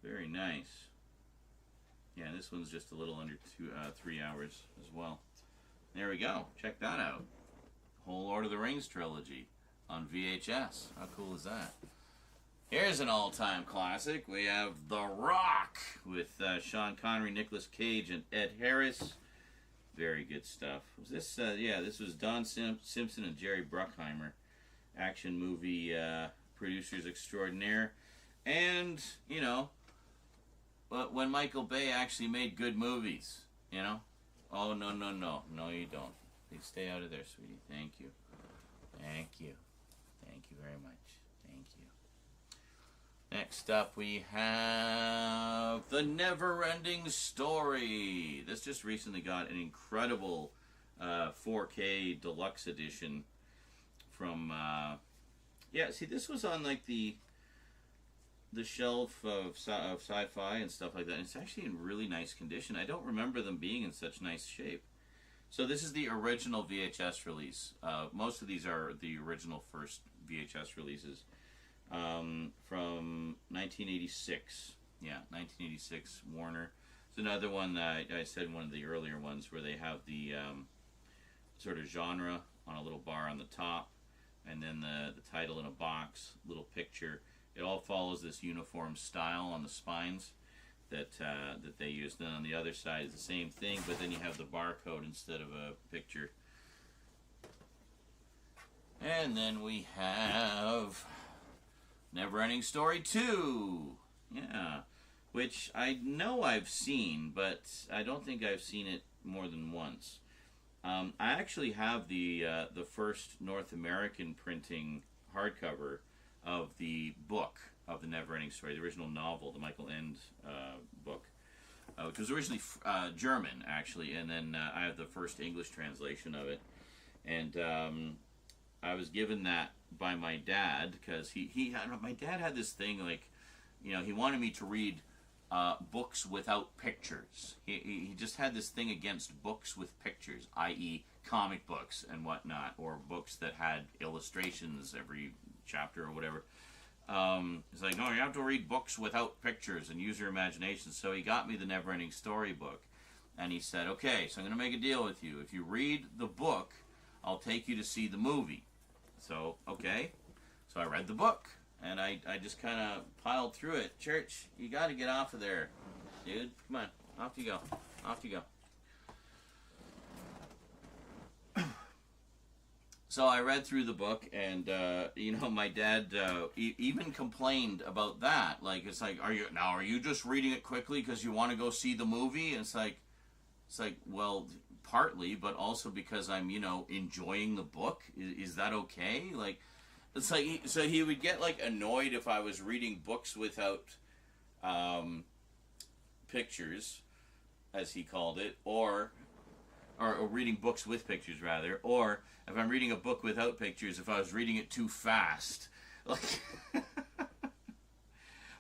Very nice. Yeah, this one's just a little under 3 hours as well. There we go. Check that out. Whole Lord of the Rings trilogy on VHS. How cool is that? Here's an all-time classic. We have The Rock with Sean Connery, Nicolas Cage, and Ed Harris. Very good stuff. Was this? This was Don Simpson and Jerry Bruckheimer, action movie producers extraordinaire. And but when Michael Bay actually made good movies, Oh, no, you don't. Please stay out of there, sweetie. Thank you. Thank you. Thank you very much. Thank you. Next up, we have The Never-Ending Story. This just recently got an incredible 4K deluxe edition from... see, this was on, like, the shelf of sci-fi and stuff like that. And it's actually in really nice condition. I don't remember them being in such nice shape. So this is the original VHS release. Most of these are the original first VHS releases from 1986. Yeah, 1986 Warner. It's another one that I said, one of the earlier ones where they have the sort of genre on a little bar on the top, and then the title in a box, little picture. It all follows this uniform style on the spines that they use. Then on the other side is the same thing, but then you have the barcode instead of a picture. And then we have Never-Ending Story 2. Yeah. Which I know I've seen, but I don't think I've seen it more than once. I actually have the first North American printing hardcover of the book of The Never-Ending Story, the original novel, the Michael End book, which was originally German, actually, and then I have the first English translation of it. And I was given that by my dad, because my dad had this thing, like, he wanted me to read books without pictures. He just had this thing against books with pictures, i.e. comic books and whatnot, or books that had illustrations every chapter or whatever. It's like, no, you have to read books without pictures and use your imagination. So he got me the Never-Ending Story book, and he said, okay, so I'm going to make a deal with you. If you read the book, I'll take you to see the movie. So, okay. So I read the book, and I just kind of piled through it. Church, you got to get off of there, dude. Come on, off you go. Off you go. So I read through the book, and my dad even complained about that. Like, it's like, are you just reading it quickly because you want to go see the movie? And it's like, well, partly, but also because I'm enjoying the book. Is that okay? Like, it's like, so he would get like annoyed if I was reading books without pictures, as he called it, or reading books with pictures, rather, or if I'm reading a book without pictures, if I was reading it too fast. Like,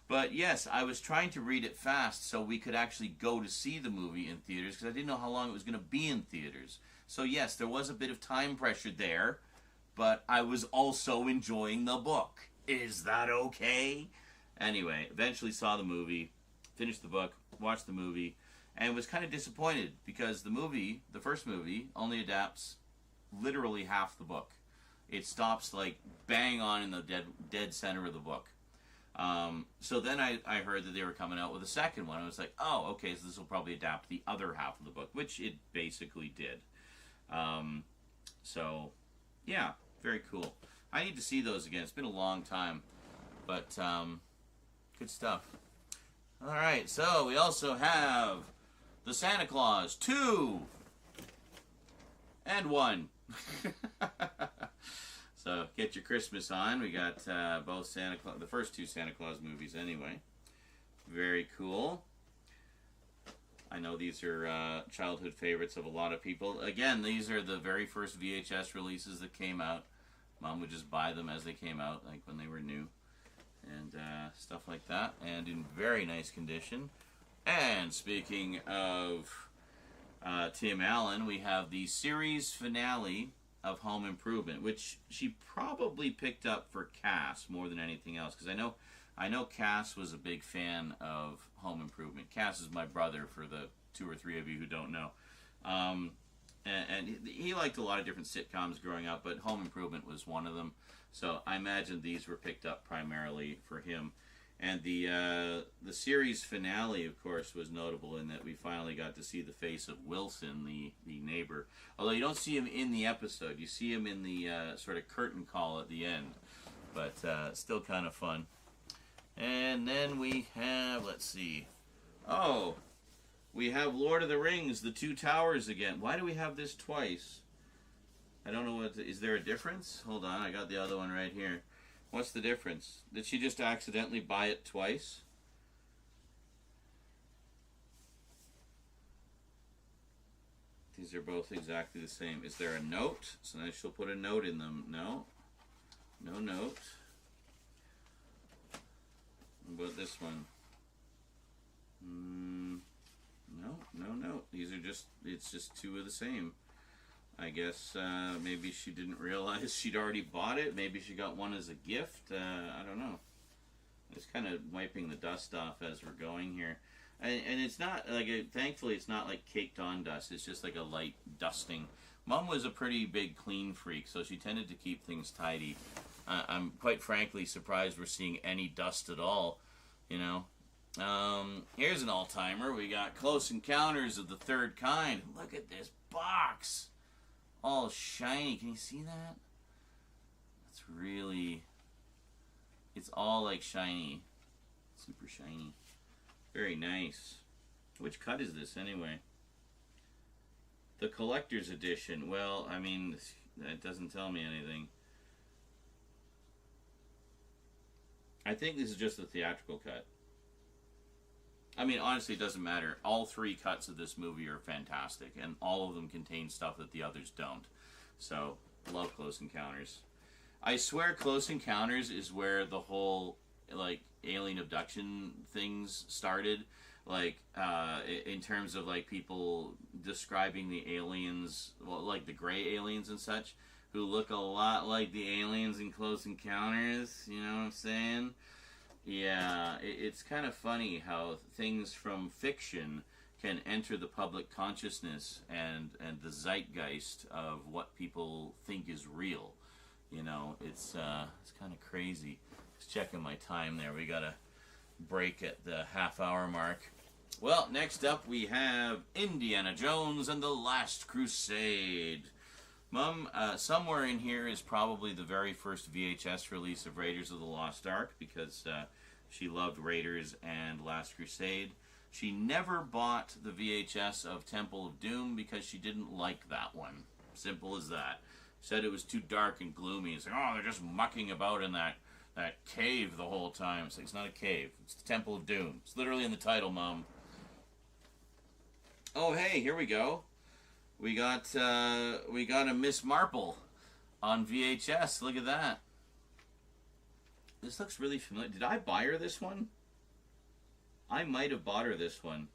but yes, I was trying to read it fast so we could actually go to see the movie in theaters, because I didn't know how long it was going to be in theaters. So yes, there was a bit of time pressure there, but I was also enjoying the book. Is that okay? Anyway, eventually saw the movie, finished the book, watched the movie, and was kind of disappointed because the first movie, only adapts literally half the book. It stops like bang on in the dead center of the book. So then I heard that they were coming out with a second one. I was like, oh, okay, so this will probably adapt the other half of the book, which it basically did. So, yeah, very cool. I need to see those again. It's been a long time, but good stuff. All right, so we also have The Santa Claus 2 and 1. So get your Christmas on. We got both Santa Claus, the first two Santa Claus movies anyway. Very cool. I know these are childhood favorites of a lot of people. Again, these are the very first VHS releases that came out. Mom would just buy them as they came out, like when they were new, and stuff like that, and in very nice condition. And speaking of Tim Allen, we have the series finale of Home Improvement, which she probably picked up for Cass more than anything else, because I know Cass was a big fan of Home Improvement. Cass is my brother, for the 2 or 3 of you who don't know. And he liked a lot of different sitcoms growing up, but Home Improvement was one of them. So I imagine these were picked up primarily for him. And the series finale, of course, was notable in that we finally got to see the face of Wilson, the neighbor. Although you don't see him in the episode. You see him in the sort of curtain call at the end. But still kind of fun. And then we have, let's see. Oh, we have Lord of the Rings, The Two Towers again. Why do we have this twice? I don't know what... Is there a difference? Hold on, I got the other one right here. What's the difference? Did she just accidentally buy it twice? These are both exactly the same. Is there a note? So now she'll put a note in them. No. No note. What about this one? No. These are just, it's just two of the same. I guess maybe she didn't realize she'd already bought it. Maybe she got one as a gift. I don't know. Just kind of wiping the dust off as we're going here. And it's not, like, thankfully it's not like caked on dust. It's just like a light dusting. Mom was a pretty big clean freak, so she tended to keep things tidy. I'm quite frankly surprised we're seeing any dust at all, you know. Here's an all-timer. We got Close Encounters of the Third Kind. Look at this box. All shiny. Can you see that? That's really... It's all like shiny. Super shiny. Very nice. Which cut is this anyway? The collector's edition. Well, I mean, that doesn't tell me anything. I think this is just the theatrical cut. I mean, honestly, it doesn't matter. All 3 cuts of this movie are fantastic, and all of them contain stuff that the others don't. So, love Close Encounters. I swear Close Encounters is where the whole, like, alien abduction things started. Like, in terms of, like, people describing the aliens, well, like the gray aliens and such, who look a lot like the aliens in Close Encounters, you know what I'm saying? Yeah, it's kind of funny how things from fiction can enter the public consciousness and the zeitgeist of what people think is real. You know, it's kind of crazy. Just checking my time there. We got a break at the half-hour mark. Well, next up we have Indiana Jones and the Last Crusade. Mom, somewhere in here is probably the very first VHS release of Raiders of the Lost Ark, because she loved Raiders and Last Crusade. She never bought the VHS of Temple of Doom because she didn't like that one. Simple as that. Said it was too dark and gloomy. It's like, oh, they're just mucking about in that cave the whole time. It's like, it's not a cave. It's the Temple of Doom. It's literally in the title, Mom. Oh, hey, here we go. We got a Miss Marple on VHS. Look at that. This looks really familiar. Did I buy her this one? I might have bought her this one.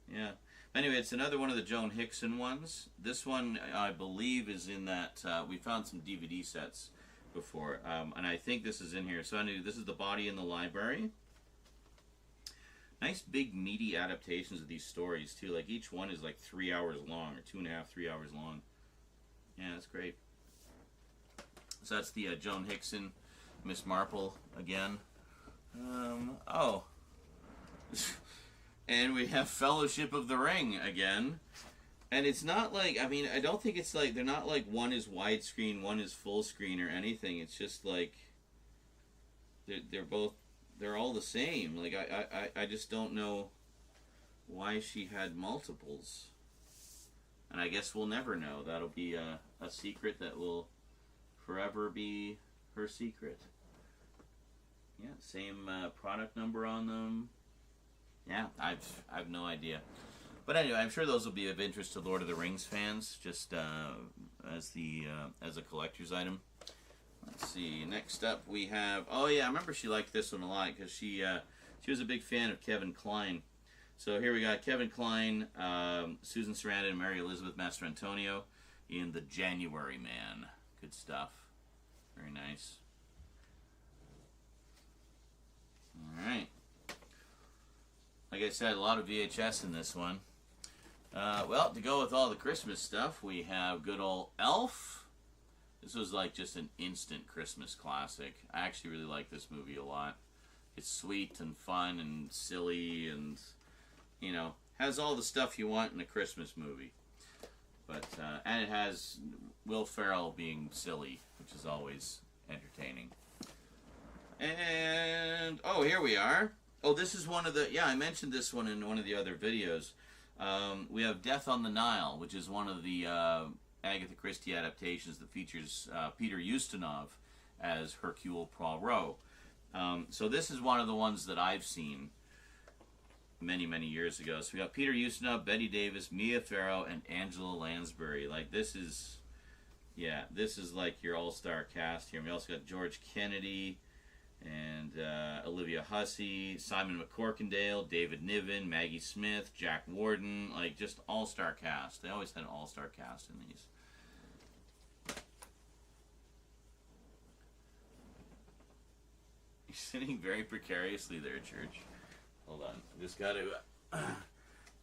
Yeah. Anyway, it's another one of the Joan Hickson ones. This one, I believe, is in that... we found some DVD sets before, and I think this is in here. So anyway, this is the body in the library. Nice big meaty adaptations of these stories too. Like each one is like 3 hours long, or 2.5, 3 hours long. Yeah, that's great. So that's the Joan Hickson, Miss Marple again. Oh, and we have Fellowship of the Ring again. And it's not like, I mean, I don't think it's like, they're not like one is widescreen, one is full screen or anything. It's just like they're all the same. Like, I just don't know why she had multiples. And I guess we'll never know. That'll be a secret that will forever be her secret. Yeah, same product number on them. Yeah, I've no idea. But anyway, I'm sure those will be of interest to Lord of the Rings fans, just as a collector's item. Let's see. Next up, we have. Oh yeah, I remember she liked this one a lot because she was a big fan of Kevin Kline. So here we got Kevin Kline, Susan Sarandon, and Mary Elizabeth Mastrantonio in The January Man. Good stuff. Very nice. All right. Like I said, a lot of VHS in this one. Well, to go with all the Christmas stuff, we have good old Elf. This was like just an instant Christmas classic. I actually really like this movie a lot. It's sweet and fun and silly and, you know, has all the stuff you want in a Christmas movie. But and it has Will Ferrell being silly, which is always entertaining. And, oh, here we are. Oh, this is one of the, yeah, I mentioned this one in one of the other videos. We have Death on the Nile, which is one of the Agatha Christie adaptations that features Peter Ustinov as Hercule Poirot. So this is one of the ones that I've seen many, many years ago. So we got Peter Ustinov, Bette Davis, Mia Farrow, and Angela Lansbury. Like, this is, yeah, this is like your all-star cast here. We also got George Kennedy and Olivia Hussey, Simon McCorkindale, David Niven, Maggie Smith, Jack Warden. Like, just all-star cast. They always had an all-star cast in these. You're sitting very precariously there, Church. Hold on. Just got to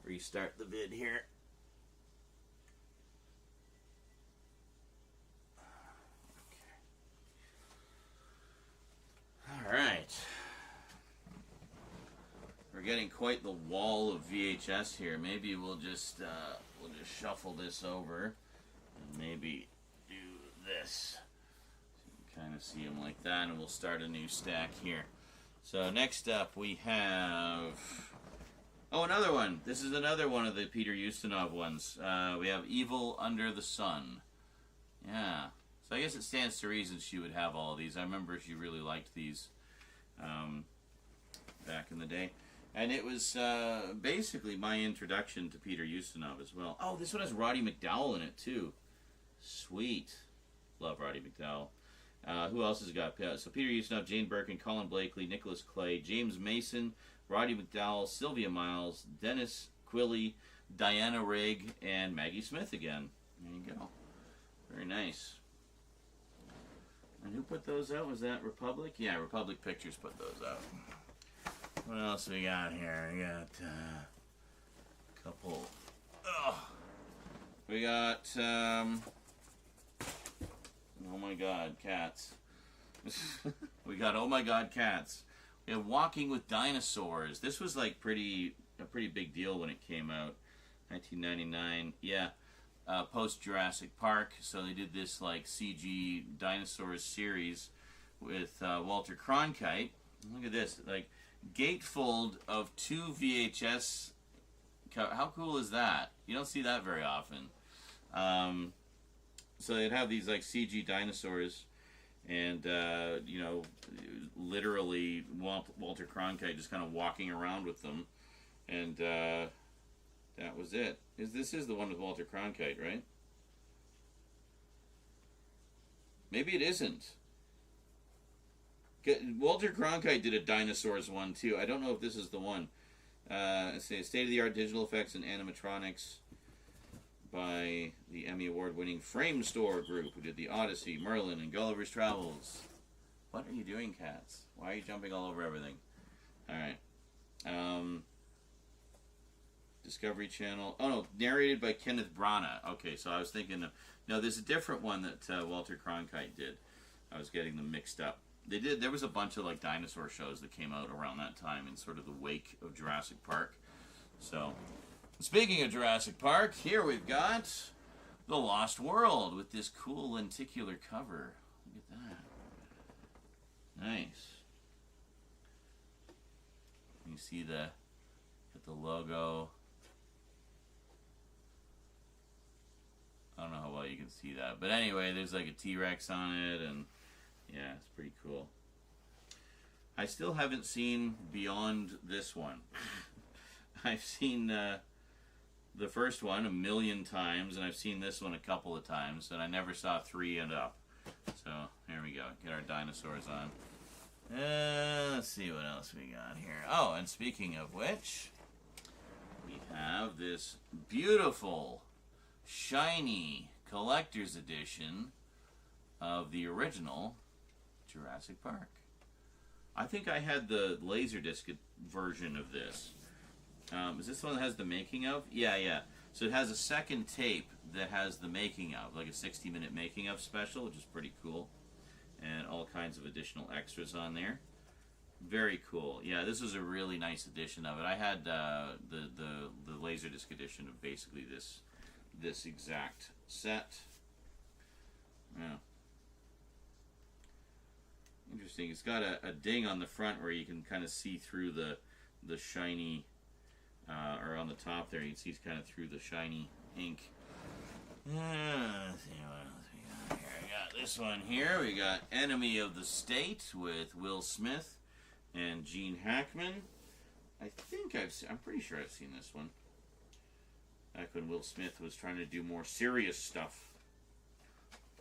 restart the vid here. Okay. All right. We're getting quite the wall of VHS here. Maybe we'll just shuffle this over and maybe do this. So you can kind of see them like that, and we'll start a new stack here. So next up we have, oh, another one. This is another one of the Peter Ustinov ones. We have Evil Under the Sun. Yeah. So I guess it stands to reason she would have all of these. I remember she really liked these back in the day. And it was basically my introduction to Peter Ustinov as well. Oh, this one has Roddy McDowall in it too. Sweet. Love Roddy McDowall. Who else has got? So Peter Ustinov, Jane Birkin, Colin Blakely, Nicholas Clay, James Mason, Roddy McDowall, Sylvia Miles, Dennis Quilley, Diana Rigg, and Maggie Smith again. There you go. Very nice. And who put those out? Was that Republic? Yeah, Republic Pictures put those out. What else we got here? We got a couple. We got. Oh my God, cats. We got Oh My God, Cats. We have Walking with Dinosaurs. This was like a pretty big deal when it came out. 1999. Yeah. Post Jurassic Park. So they did this like CG dinosaurs series with Walter Cronkite. Look at this. Like gatefold of 2 VHS. How cool is that? You don't see that very often. So they'd have these like CG dinosaurs, and you know, literally Walter Cronkite just kind of walking around with them, and that was it. This is the one with Walter Cronkite, right? Maybe it isn't. Walter Cronkite did a dinosaurs one too. I don't know if this is the one. State-of-the-art digital effects and animatronics by the Emmy Award-winning Frame Store Group, who did The Odyssey, Merlin, and Gulliver's Travels. What are you doing, cats? Why are you jumping all over everything? All right. Discovery Channel. Oh, no, narrated by Kenneth Branagh. Okay, so I was thinking, no, there's a different one that Walter Cronkite did. I was getting them mixed up. There was a bunch of like dinosaur shows that came out around that time in sort of the wake of Jurassic Park. So, speaking of Jurassic Park, here we've got The Lost World with this cool lenticular cover. Look at that. Nice. You see the logo. I don't know how well you can see that. But anyway, there's like a T-Rex on it, and yeah, it's pretty cool. I still haven't seen beyond this one. I've seen the first one a million times, and I've seen this one a couple of times, and I never saw 3 and up. So, here we go. Get our dinosaurs on. Let's see what else we got here. Oh, and speaking of which, we have this beautiful, shiny collector's edition of the original Jurassic Park. I think I had the Laserdisc version of this. Is this the one that has the making of? Yeah. So it has a second tape that has the making of, like a 60-minute making of special, which is pretty cool. And all kinds of additional extras on there. Very cool. Yeah, this was a really nice edition of it. I had the Laserdisc edition of basically this exact set. Yeah. Interesting. It's got a ding on the front where you can kind of see through the shiny, or on the top there, you can see kind of through the shiny ink. Let's see what else we got here. We got this one here. We got Enemy of the State with Will Smith and Gene Hackman. I'm pretty sure I've seen this one. Back when Will Smith was trying to do more serious stuff.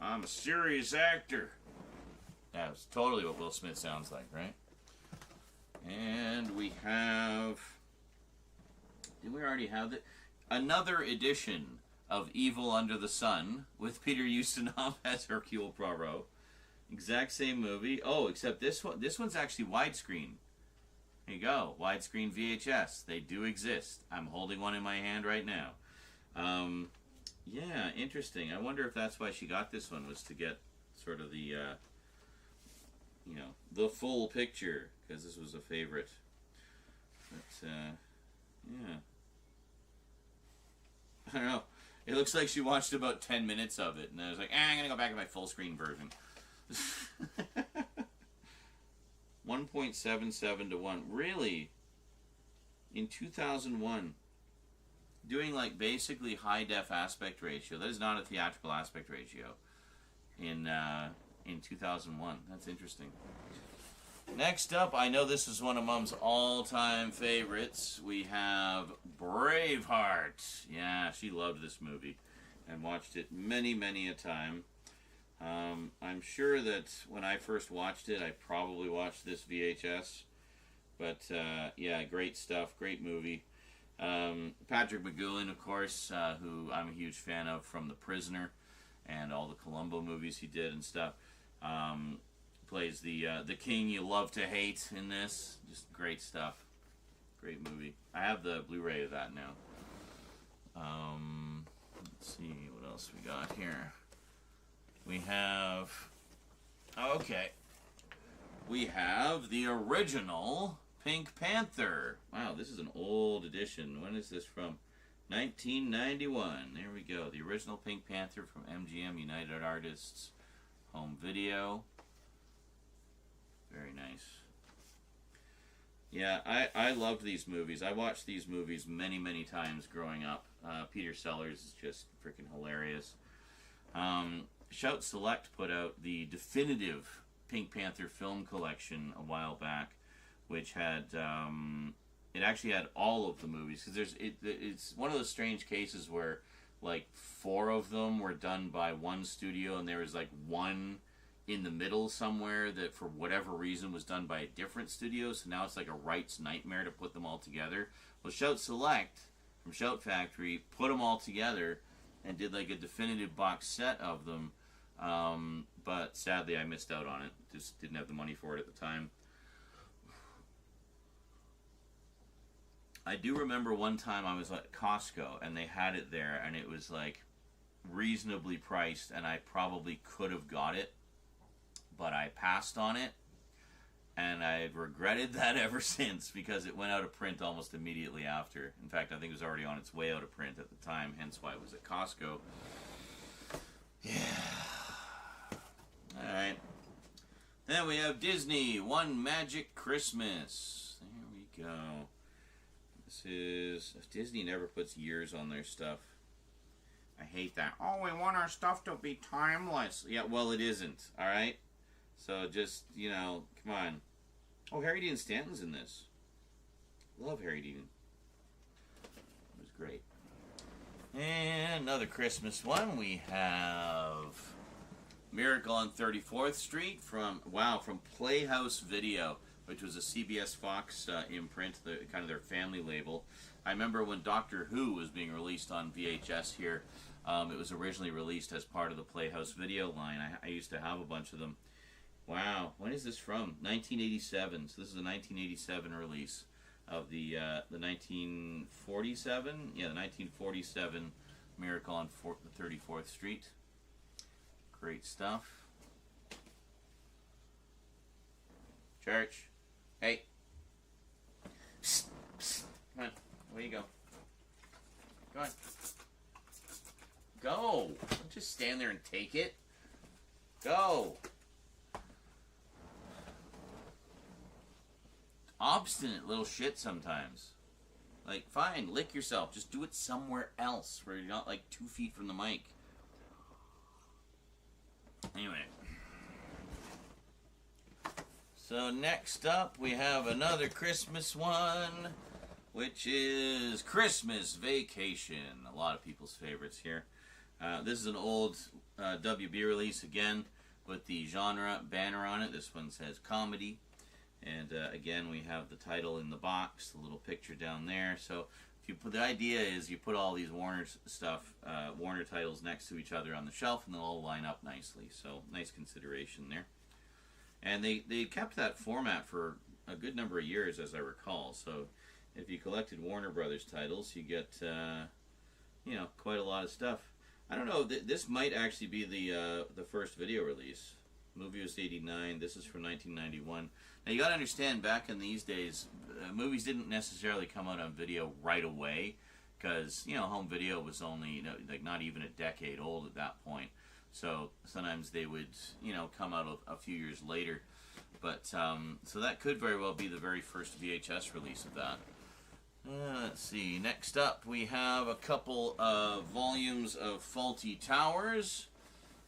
I'm a serious actor. That's totally what Will Smith sounds like, right? And we have... Did we already have it? Another edition of Evil Under the Sun with Peter Ustinov as Hercule Poirot. Exact same movie. Oh, except this one's actually widescreen. There you go. Widescreen VHS. They do exist. I'm holding one in my hand right now. Yeah, interesting. I wonder if that's why she got this one, was to get sort of the, the full picture, because this was a favorite. But, yeah. I don't know. It looks like she watched about 10 minutes of it, and I was like, I'm going to go back to my full screen version. 1.77 to 1. Really? In 2001? Doing like basically high def aspect ratio. That is not a theatrical aspect ratio. In 2001. That's interesting. Next up, I know this is one of Mom's all-time favorites. We have Braveheart. Yeah, she loved this movie and watched it many, many a time. I'm sure that when I first watched it, I probably watched this VHS. But, yeah, great stuff. Great movie. Patrick McGoohan, of course, who I'm a huge fan of from The Prisoner and all the Columbo movies he did and stuff. Plays the king you love to hate in this. Just great stuff. Great movie. I have the Blu-ray of that now. Let's see what else we got here. We have... Okay. We have the original Pink Panther. Wow, this is an old edition. When is this from? 1991. There we go. The original Pink Panther from MGM United Artists Home Video. Very nice. Yeah, I loved these movies. I watched these movies many, many times growing up. Peter Sellers is just freaking hilarious. Shout Select put out the definitive Pink Panther film collection a while back, which had it actually had all of the movies, because it's one of those strange cases where like 4 of them were done by one studio and there was like one in the middle somewhere that for whatever reason was done by a different studio, so now it's like a rights nightmare to put them all together. Well, Shout Select from Shout Factory put them all together and did like a definitive box set of them, but sadly I missed out on it. Just didn't have the money for it at the time. I do remember one time I was at Costco and they had it there and it was like reasonably priced and I probably could have got it, but I passed on it and I've regretted that ever since, because it went out of print almost immediately after. In fact, I think it was already on its way out of print at the time, hence why it was at Costco. Yeah. Alright. Then we have Disney, One Magic Christmas. There we go. This is... Disney never puts years on their stuff. I hate that. Oh, we want our stuff to be timeless. Yeah, well, it isn't, alright? So just, come on. Oh, Harry Dean Stanton's in this. Love Harry Dean. It was great. And another Christmas one. We have Miracle on 34th Street from Playhouse Video, which was a CBS Fox imprint, kind of their family label. I remember when Doctor Who was being released on VHS here. It was originally released as part of the Playhouse Video line. I used to have a bunch of them. Wow, when is this from? 1987. So this is a 1987 release of the 1947. Yeah, the 1947 Miracle on 34th Street. Great stuff. Church, hey. Psst, psst. Come on, where you go? Go on. Go. Don't just stand there and take it. Go. Obstinate little shit sometimes. Like, fine, lick yourself. Just do it somewhere else where you're not like 2 feet from the mic. Anyway. So next up we have another Christmas one, which is Christmas Vacation. A lot of people's favorites here. This is an old WB release again with the genre banner on it. This one says comedy. And again, we have the title in the box, the little picture down there. So if you the idea is you put all these Warner Warner titles next to each other on the shelf, and they'll all line up nicely. So nice consideration there. And they kept that format for a good number of years, as I recall. So if you collected Warner Brothers titles, you get quite a lot of stuff. I don't know. This might actually be the first video release. Movie was '89. This is from 1991. Now you got to understand, back in these days, movies didn't necessarily come out on video right away, because home video was only like not even a decade old at that point. So sometimes they would come out a few years later. But so that could very well be the very first VHS release of that. Let's see. Next up, we have a couple of volumes of Faulty Towers.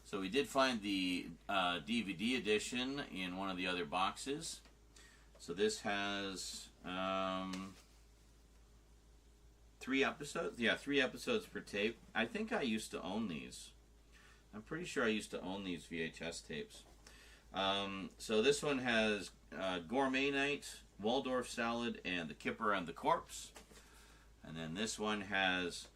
So we did find the DVD edition in one of the other boxes. So this has 3 episodes. Yeah, 3 episodes per tape. I think I used to own these. I'm pretty sure I used to own these VHS tapes. So this one has Gourmet Night, Waldorf Salad, and The Kipper and the Corpse. And then this one has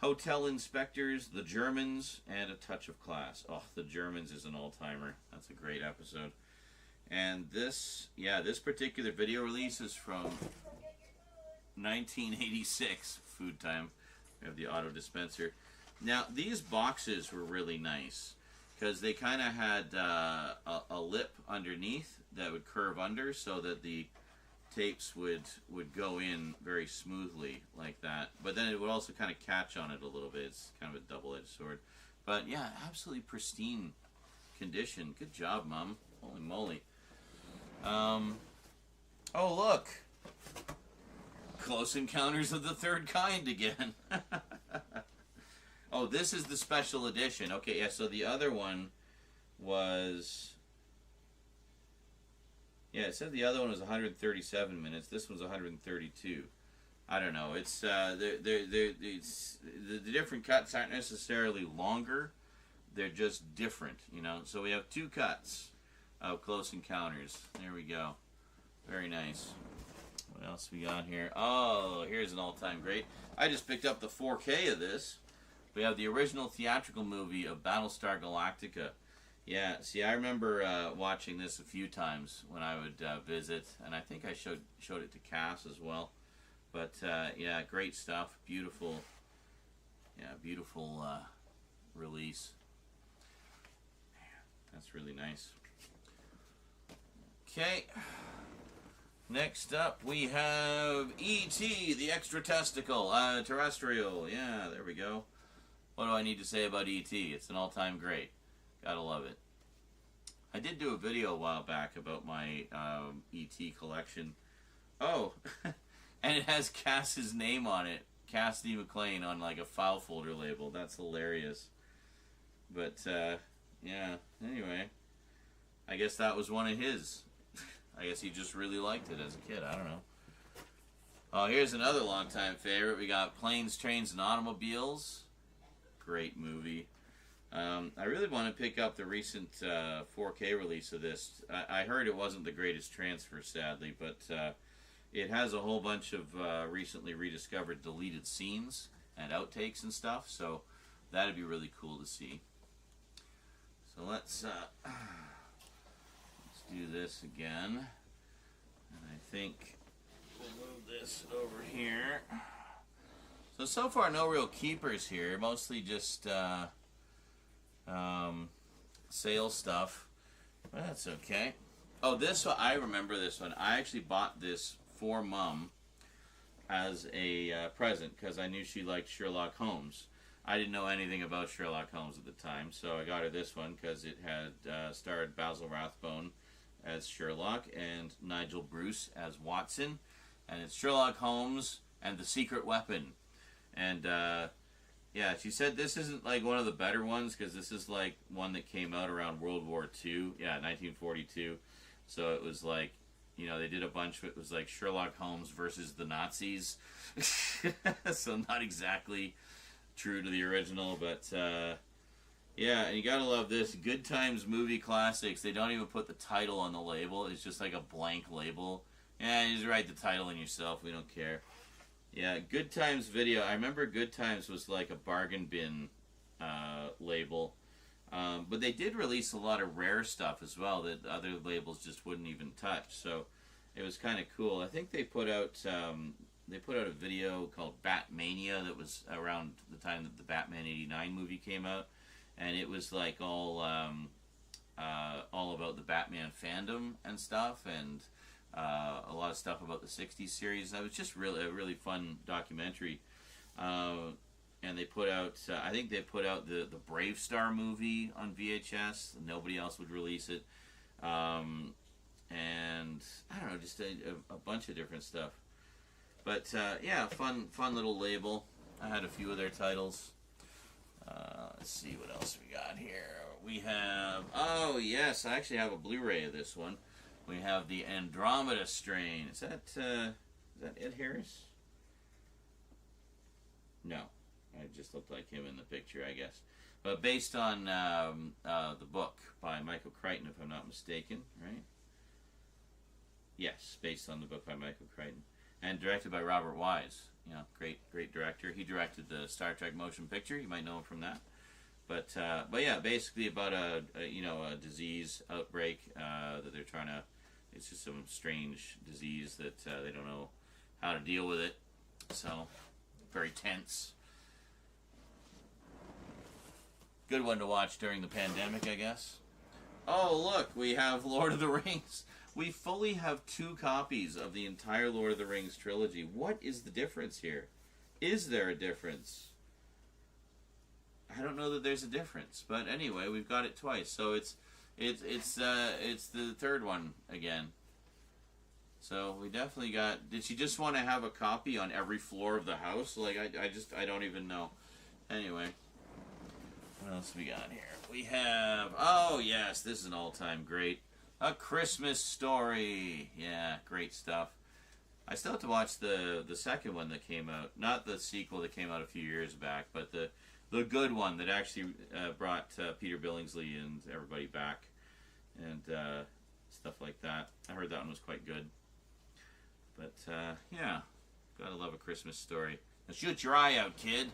Hotel Inspectors, The Germans, and A Touch of Class. Oh, The Germans is an all-timer. That's a great episode. And this particular video release is from 1986. Food time. We have the auto dispenser. Now, these boxes were really nice because they kind of had a lip underneath that would curve under so that the tapes would go in very smoothly like that. But then it would also kind of catch on it a little bit. It's kind of a double-edged sword. But yeah, absolutely pristine condition. Good job, Mom. Holy moly. Oh, look. Close Encounters of the Third Kind again. Oh, this is the special edition. Okay, yeah, so the other one was... Yeah, it said the other one was 137 minutes. This one's 132. I don't know. It's the different cuts aren't necessarily longer. They're just different, So we have 2 cuts of Close Encounters. There we go. Very nice. What else we got here? Oh, here's an all-time great. I just picked up the 4K of this. We have the original theatrical movie of Battlestar Galactica. Yeah, see, I remember watching this a few times when I would visit, and I think I showed it to Cass as well. But yeah, great stuff. Beautiful release. Man, that's really nice. Okay. Next up, we have E.T., the Terrestrial. Yeah, there we go. What do I need to say about E.T.? It's an all-time great. Gotta love it. I did do a video a while back about my E.T. collection. Oh, and it has Cass's name on it. Cassidy McLean on like a file folder label. That's hilarious. But, yeah, anyway. I guess that was one of his. I guess he just really liked it as a kid. I don't know. Oh, here's another longtime favorite. We got Planes, Trains, and Automobiles. great movie. I really want to pick up the recent 4K release of this. I heard it wasn't the greatest transfer, sadly, but it has a whole bunch of recently rediscovered deleted scenes and outtakes and stuff, so that'd be really cool to see. So let's do this again. And I think we'll move this over here. So far no real keepers here, mostly just sales stuff. But that's okay. Oh, this one, I remember this one. I actually bought this for Mom as a present because I knew she liked Sherlock Holmes. I didn't know anything about Sherlock Holmes at the time, so I got her this one because it had starred Basil Rathbone as Sherlock and Nigel Bruce as Watson. And it's Sherlock Holmes and the Secret Weapon. And yeah, she said this isn't like one of the better ones because this is like one that came out around World War II. Yeah, 1942. So it was like, you know, they did a bunch of it. Was like Sherlock Holmes versus the Nazis. So not exactly true to the original, but yeah, and you gotta love this. Good Times Movie Classics. They don't even put the title on the label. It's just like a blank label. Yeah, you just write the title in yourself. We don't care. Yeah, Good Times Video. I remember Good Times was like a bargain bin label. But they did release a lot of rare stuff as well that other labels just wouldn't even touch. So it was kind of cool. I think they put out a video called Batmania that was around the time that the Batman '89 movie came out, and it was like all about the Batman fandom and stuff, and a lot of stuff about the '60s series. That was just really a really fun documentary. And they put out, I think they put out the Brave Star movie on VHS. Nobody else would release it. And I don't know, just a bunch of different stuff. But yeah, fun little label. I had a few of their titles. Let's see what else we got here. We have, oh yes, I actually have a Blu-ray of this one. We have the Andromeda Strain. Is that Ed Harris? No. It just looked like him in the picture, I guess. But based on the book by Michael Crichton, if I'm not mistaken, right? Yes, based on the book by Michael Crichton. And directed by Robert Wise. You know, great director. He directed the Star Trek motion picture. You might know him from that. But yeah, basically about a disease outbreak that they're trying to. It's just some strange disease that they don't know how to deal with it. So very tense. Good one to watch during the pandemic, I guess. Oh, look, we have Lord of the Rings. We fully have 2 copies of the entire Lord of the Rings trilogy. What is the difference here? Is there a difference? I don't know that there's a difference, but anyway, we've got it twice. So it's the third one again. So we definitely got. Did she just want to have a copy on every floor of the house? Like I don't even know. Anyway. What else we got here? We have, oh yes, this is an all-time great. A Christmas Story. Yeah, great stuff. I still have to watch the second one that came out. Not the sequel that came out a few years back, but the good one that actually brought Peter Billingsley and everybody back. And stuff like that. I heard that one was quite good. But, yeah. Gotta love A Christmas Story. Now shoot your eye out, kid.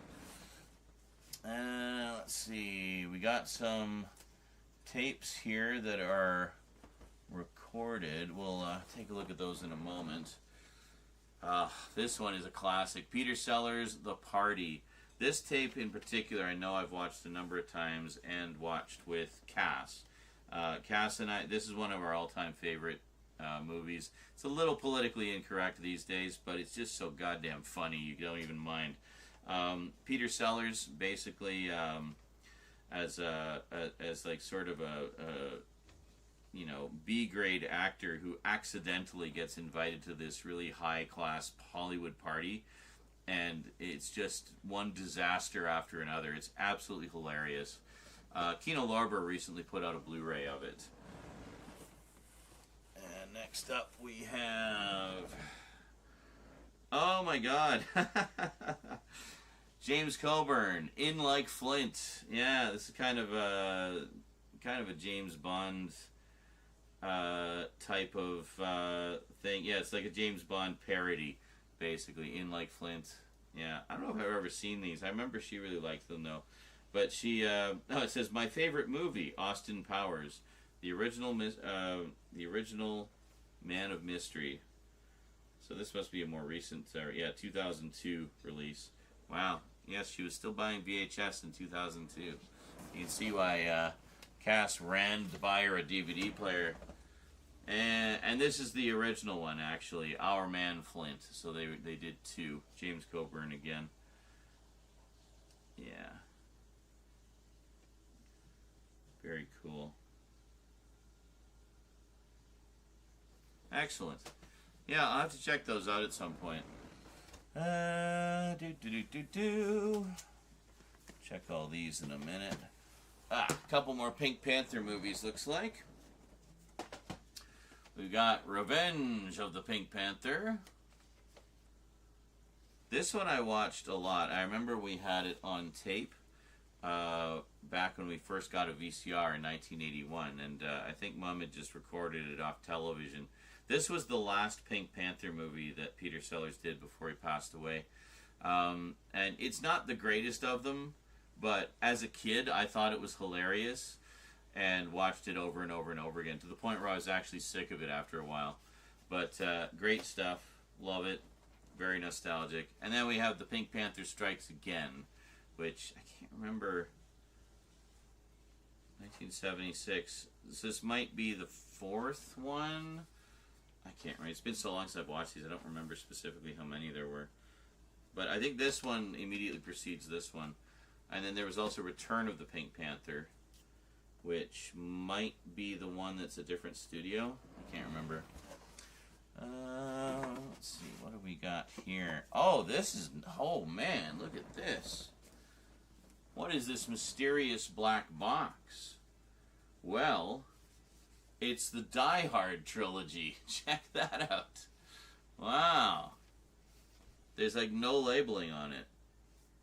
Let's see, we got some tapes here that are recorded. We'll take a look at those in a moment. This one is a classic. Peter Sellers, The Party. This tape in particular, I know I've watched a number of times and watched with Cass. Cass and I, this is one of our all-time favorite movies. It's a little politically incorrect these days, but it's just so goddamn funny, you don't even mind. Peter Sellers, basically, as like sort of a B-grade actor who accidentally gets invited to this really high-class Hollywood party, and it's just one disaster after another. It's absolutely hilarious. Kino Lorber recently put out a Blu-ray of it. And next up we have... Oh my god! James Coburn, In Like Flint. Yeah, this is kind of a James Bond type of thing. Yeah, it's like a James Bond parody, basically. In Like Flint. Yeah, I don't know if I've ever seen these. I remember she really liked them though. But she, it says my favorite movie, Austin Powers, the original Man of Mystery. So this must be a more recent, 2002 release. Wow. Yes, she was still buying VHS in 2002. You can see why Cass ran to buy her a DVD player. And this is the original one, actually, Our Man Flint. So they did two. James Coburn again. Yeah. Very cool. Excellent. Yeah, I'll have to check those out at some point. Check all these in a minute. A couple more Pink Panther movies, looks like. We've got Revenge of the Pink Panther. This one I watched a lot. I remember we had it on tape back when we first got a VCR in 1981, and I think Mom had just recorded it off television. This was the last Pink Panther movie that Peter Sellers did before he passed away. And it's not the greatest of them, but as a kid, I thought it was hilarious and watched it over and over and over again to the point where I was actually sick of it after a while. But great stuff. Love it. Very nostalgic. And then we have The Pink Panther Strikes Again, which I can't remember. 1976. This might be the fourth one. I can't remember. It's been so long since I've watched these, I don't remember specifically how many there were. But I think this one immediately precedes this one. And then there was also Return of the Pink Panther, which might be the one that's a different studio. I can't remember. Let's see. What do we got here? Oh, this is... Oh, man. Look at this. What is this mysterious black box? Well... it's the Die Hard trilogy. Check that out. Wow. There's like no labeling on it.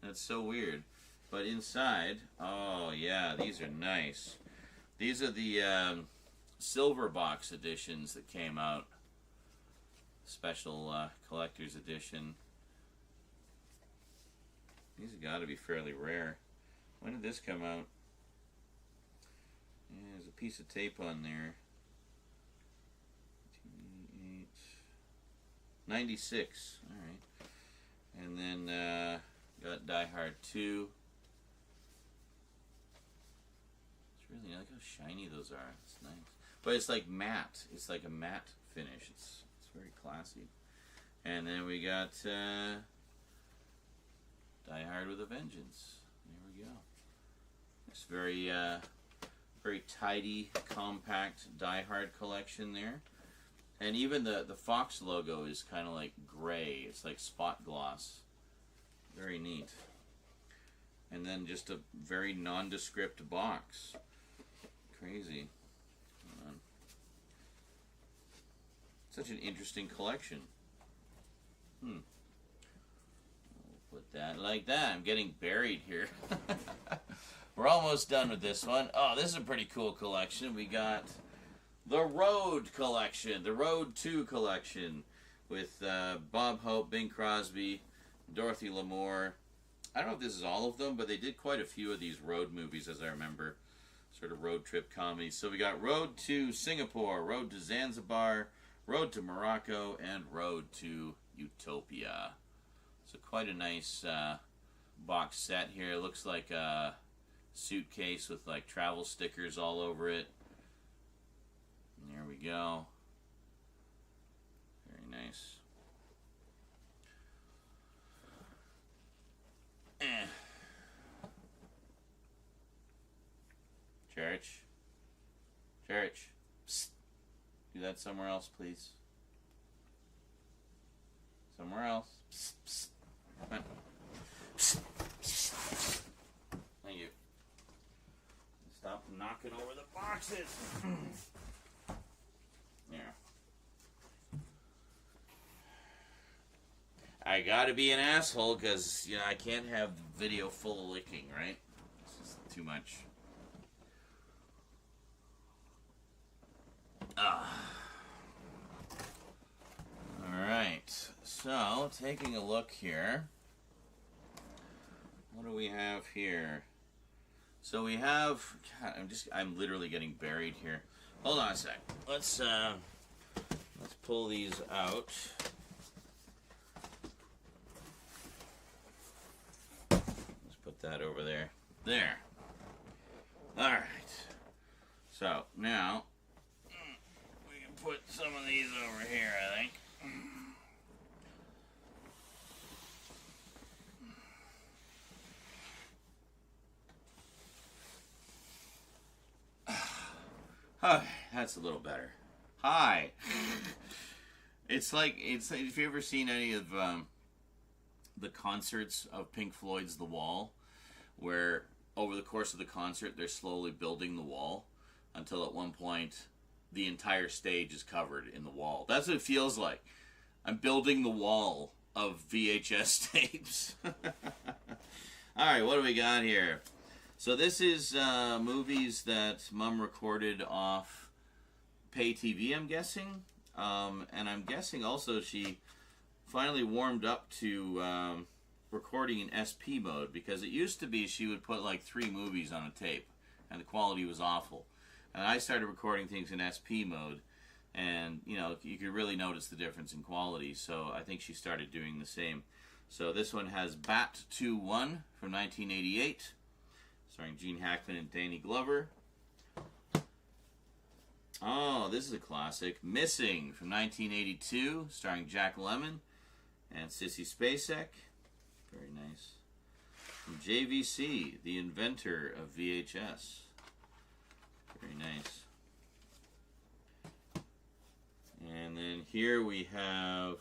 That's so weird. But inside, oh yeah, these are nice. These are the silver box editions that came out. Special collector's edition. These have got to be fairly rare. When did this come out? Yeah, there's a piece of tape on there. 96. Alright. And then got Die Hard 2. It's really, like how shiny those are. It's nice. But it's like matte. It's like a matte finish. It's very classy. And then we got Die Hard with a Vengeance. There we go. It's very very tidy, compact Die Hard collection there. And even the Fox logo is kind of like gray. It's like spot gloss. Very neat. And then just a very nondescript box. Crazy. Hold on. Such an interesting collection. We'll put that like that. I'm getting buried here. We're almost done with this one. Oh, this is a pretty cool collection. We got the Road collection, the Road 2 collection with Bob Hope, Bing Crosby, Dorothy Lamour. I don't know if this is all of them, but they did quite a few of these road movies, as I remember. Sort of road trip comedies. So we got Road to Singapore, Road to Zanzibar, Road to Morocco, and Road to Utopia. So quite a nice box set here. It looks like a suitcase with like travel stickers all over it. And there we go. Very nice. Church. Church. Psst. Do that somewhere else, please. Somewhere else. Psst, psst. Come on. Psst, psst. Thank you. Stop knocking over the boxes. There. I gotta be an asshole because, you know, I can't have video full of licking, right? It's just too much. Alright, so taking a look here. What do we have here? So we have, God, I'm literally getting buried here. Hold on a sec. Let's pull these out. Let's put that over there. There. Alright. So, now, we can put some of these over here, I think. Okay, that's a little better. Hi. It's like if you ever seen any of the concerts of Pink Floyd's The Wall, where over the course of the concert they're slowly building the wall until at one point the entire stage is covered in the wall. That's what it feels like. I'm building the wall of VHS tapes. Alright, what do we got here? So this is movies that Mom recorded off pay TV, I'm guessing. And I'm guessing also she finally warmed up to recording in SP mode, because it used to be she would put like 3 movies on a tape and the quality was awful. And I started recording things in SP mode, and you know, you could really notice the difference in quality, so I think she started doing the same. So this one has Bat 2-1 from 1988, starring Gene Hackman and Danny Glover. Oh, this is a classic. Missing from 1982, starring Jack Lemmon and Sissy Spacek. Very nice. From JVC, the inventor of VHS. Very nice. And then here we have,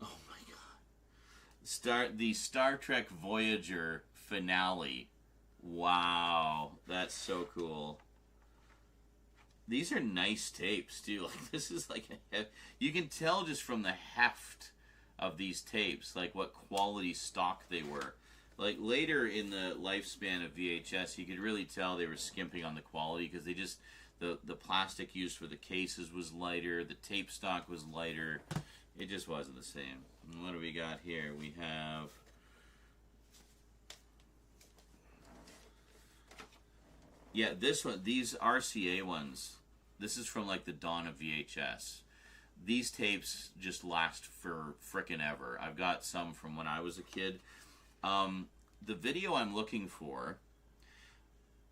oh my god, the Star Trek Voyager finale. Wow, that's so cool. These are nice tapes too. Like, this is like you can tell just from the heft of these tapes, like what quality stock they were. Like later in the lifespan of VHS, you could really tell they were skimping on the quality, because they just the plastic used for the cases was lighter, the tape stock was lighter. It just wasn't the same. And what do we got here? We have, yeah, this one, these RCA ones. This is from like the dawn of VHS. These tapes just last for frickin' ever. I've got some from when I was a kid. The video I'm looking for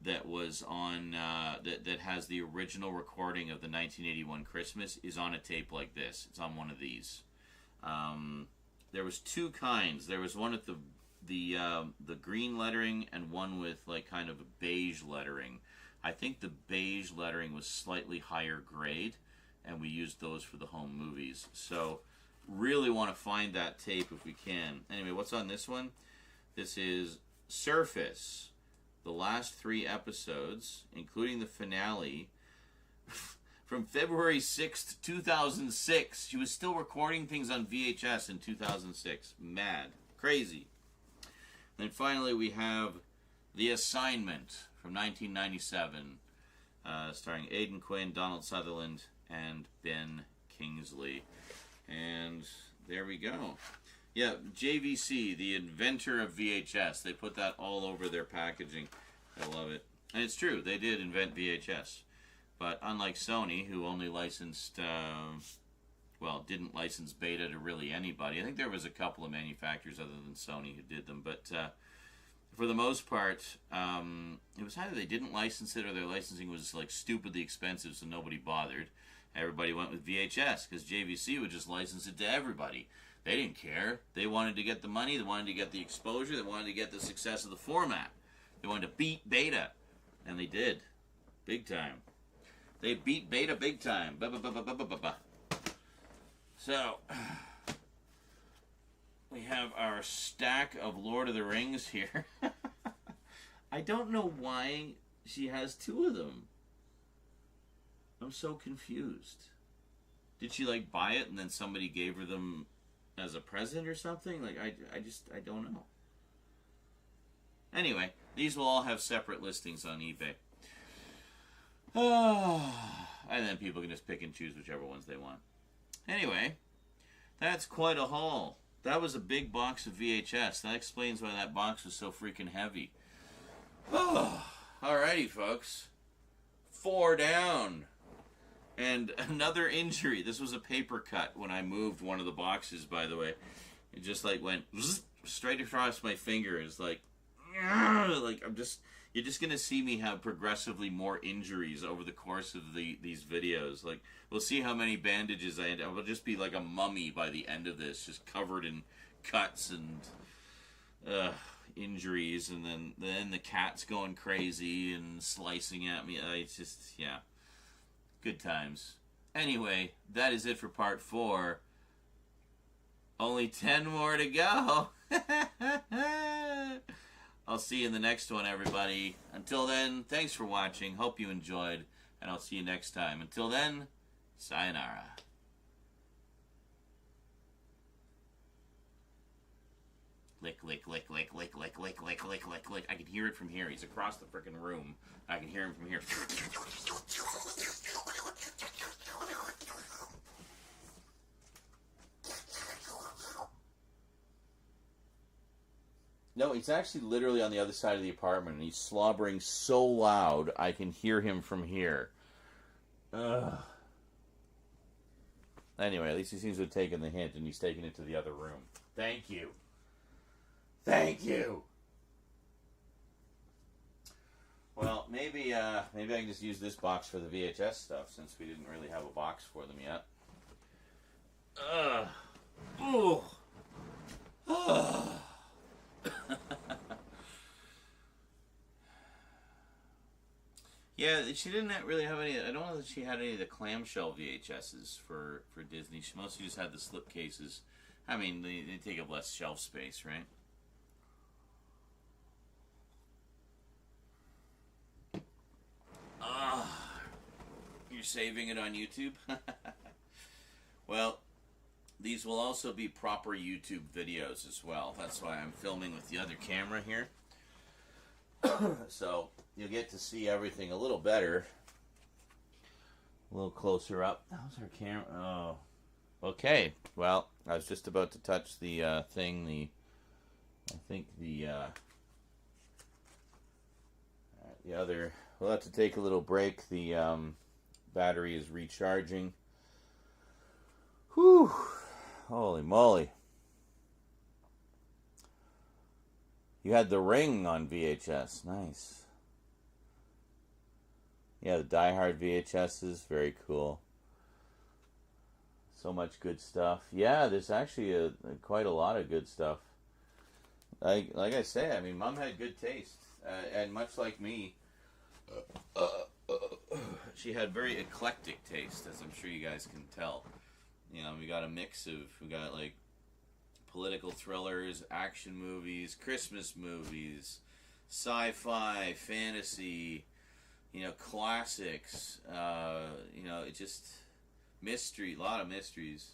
that was on that has the original recording of the 1981 Christmas is on a tape like this. It's on one of these. There was 2 kinds. There was one with the green lettering and one with like kind of a beige lettering. I think the beige lettering was slightly higher grade, and we used those for the home movies. So really want to find that tape if we can. Anyway, what's on this one? This is Surface, the last 3 episodes, including the finale, from February 6th, 2006. She was still recording things on VHS in 2006. Mad. Crazy. Then finally we have The Assignment from 1997, starring Aidan Quinn, Donald Sutherland, and Ben Kingsley. And there we go. Yeah, JVC, the inventor of VHS. They put that all over their packaging. I love it. And it's true, they did invent VHS. But unlike Sony, who only licensed, well, didn't license Beta to really anybody. I think there was a couple of manufacturers other than Sony who did them. But for the most part, it was either they didn't license it or their licensing was like stupidly expensive, so nobody bothered. Everybody went with VHS because JVC would just license it to everybody. They didn't care. They wanted to get the money. They wanted to get the exposure. They wanted to get the success of the format. They wanted to beat Beta. And they did. Big time. They beat Beta big time. So, we have our stack of Lord of the Rings here. I don't know why she has 2 of them. I'm so confused. Did she like buy it and then somebody gave her them as a present or something. Like, I don't know. Anyway, these will all have separate listings on eBay. And then people can just pick and choose whichever ones they want. Anyway, that's quite a haul. That was a big box of VHS. That explains why that box was so freaking heavy. Alrighty, folks. 4 down. And another injury. This was a paper cut when I moved one of the boxes, by the way. It just like went straight across my finger. It's like you're just gonna see me have progressively more injuries over the course of these videos. Like, we'll see how many bandages I end up. I'll just be like a mummy by the end of this, just covered in cuts and injuries, and then the cat's going crazy and slicing at me. It's just, yeah, good times. Anyway, that is it for part 4. Only 10 more to go. I'll see you in the next one, everybody. Until then, thanks for watching. Hope you enjoyed, and I'll see you next time. Until then, sayonara. Lick, lick, lick, lick, lick, lick, lick, lick, lick, lick, lick. I can hear it from here. He's across the freaking room. I can hear him from here. No, he's actually literally on the other side of the apartment, and he's slobbering so loud I can hear him from here. Ugh. Anyway, at least he seems to have taken the hint, and he's taken it to the other room. Thank you. Thank you! Well, maybe I can just use this box for the VHS stuff, since we didn't really have a box for them yet. Ooh. Yeah, she didn't really have any. I don't know that she had any of the clamshell VHSs for Disney. She mostly just had the slipcases. I mean, they take up less shelf space, right? You're saving it on YouTube? Well, these will also be proper YouTube videos as well. That's why I'm filming with the other camera here. So you'll get to see everything a little better. A little closer up. How's our camera? Oh. Okay. Well, I was just about to touch the thing. I think the other... We'll have to take a little break. The battery is recharging. Whew. Holy moly. You had The Ring on VHS. Nice. Yeah, the Die Hard VHSs. Very cool. So much good stuff. Yeah, there's actually quite a lot of good stuff. Like I say, I mean, Mom had good taste. And much like me, she had very eclectic taste, as I'm sure you guys can tell. You know, we got like political thrillers, action movies, Christmas movies, sci-fi, fantasy, you know, classics, you know, it just, mystery, a lot of mysteries.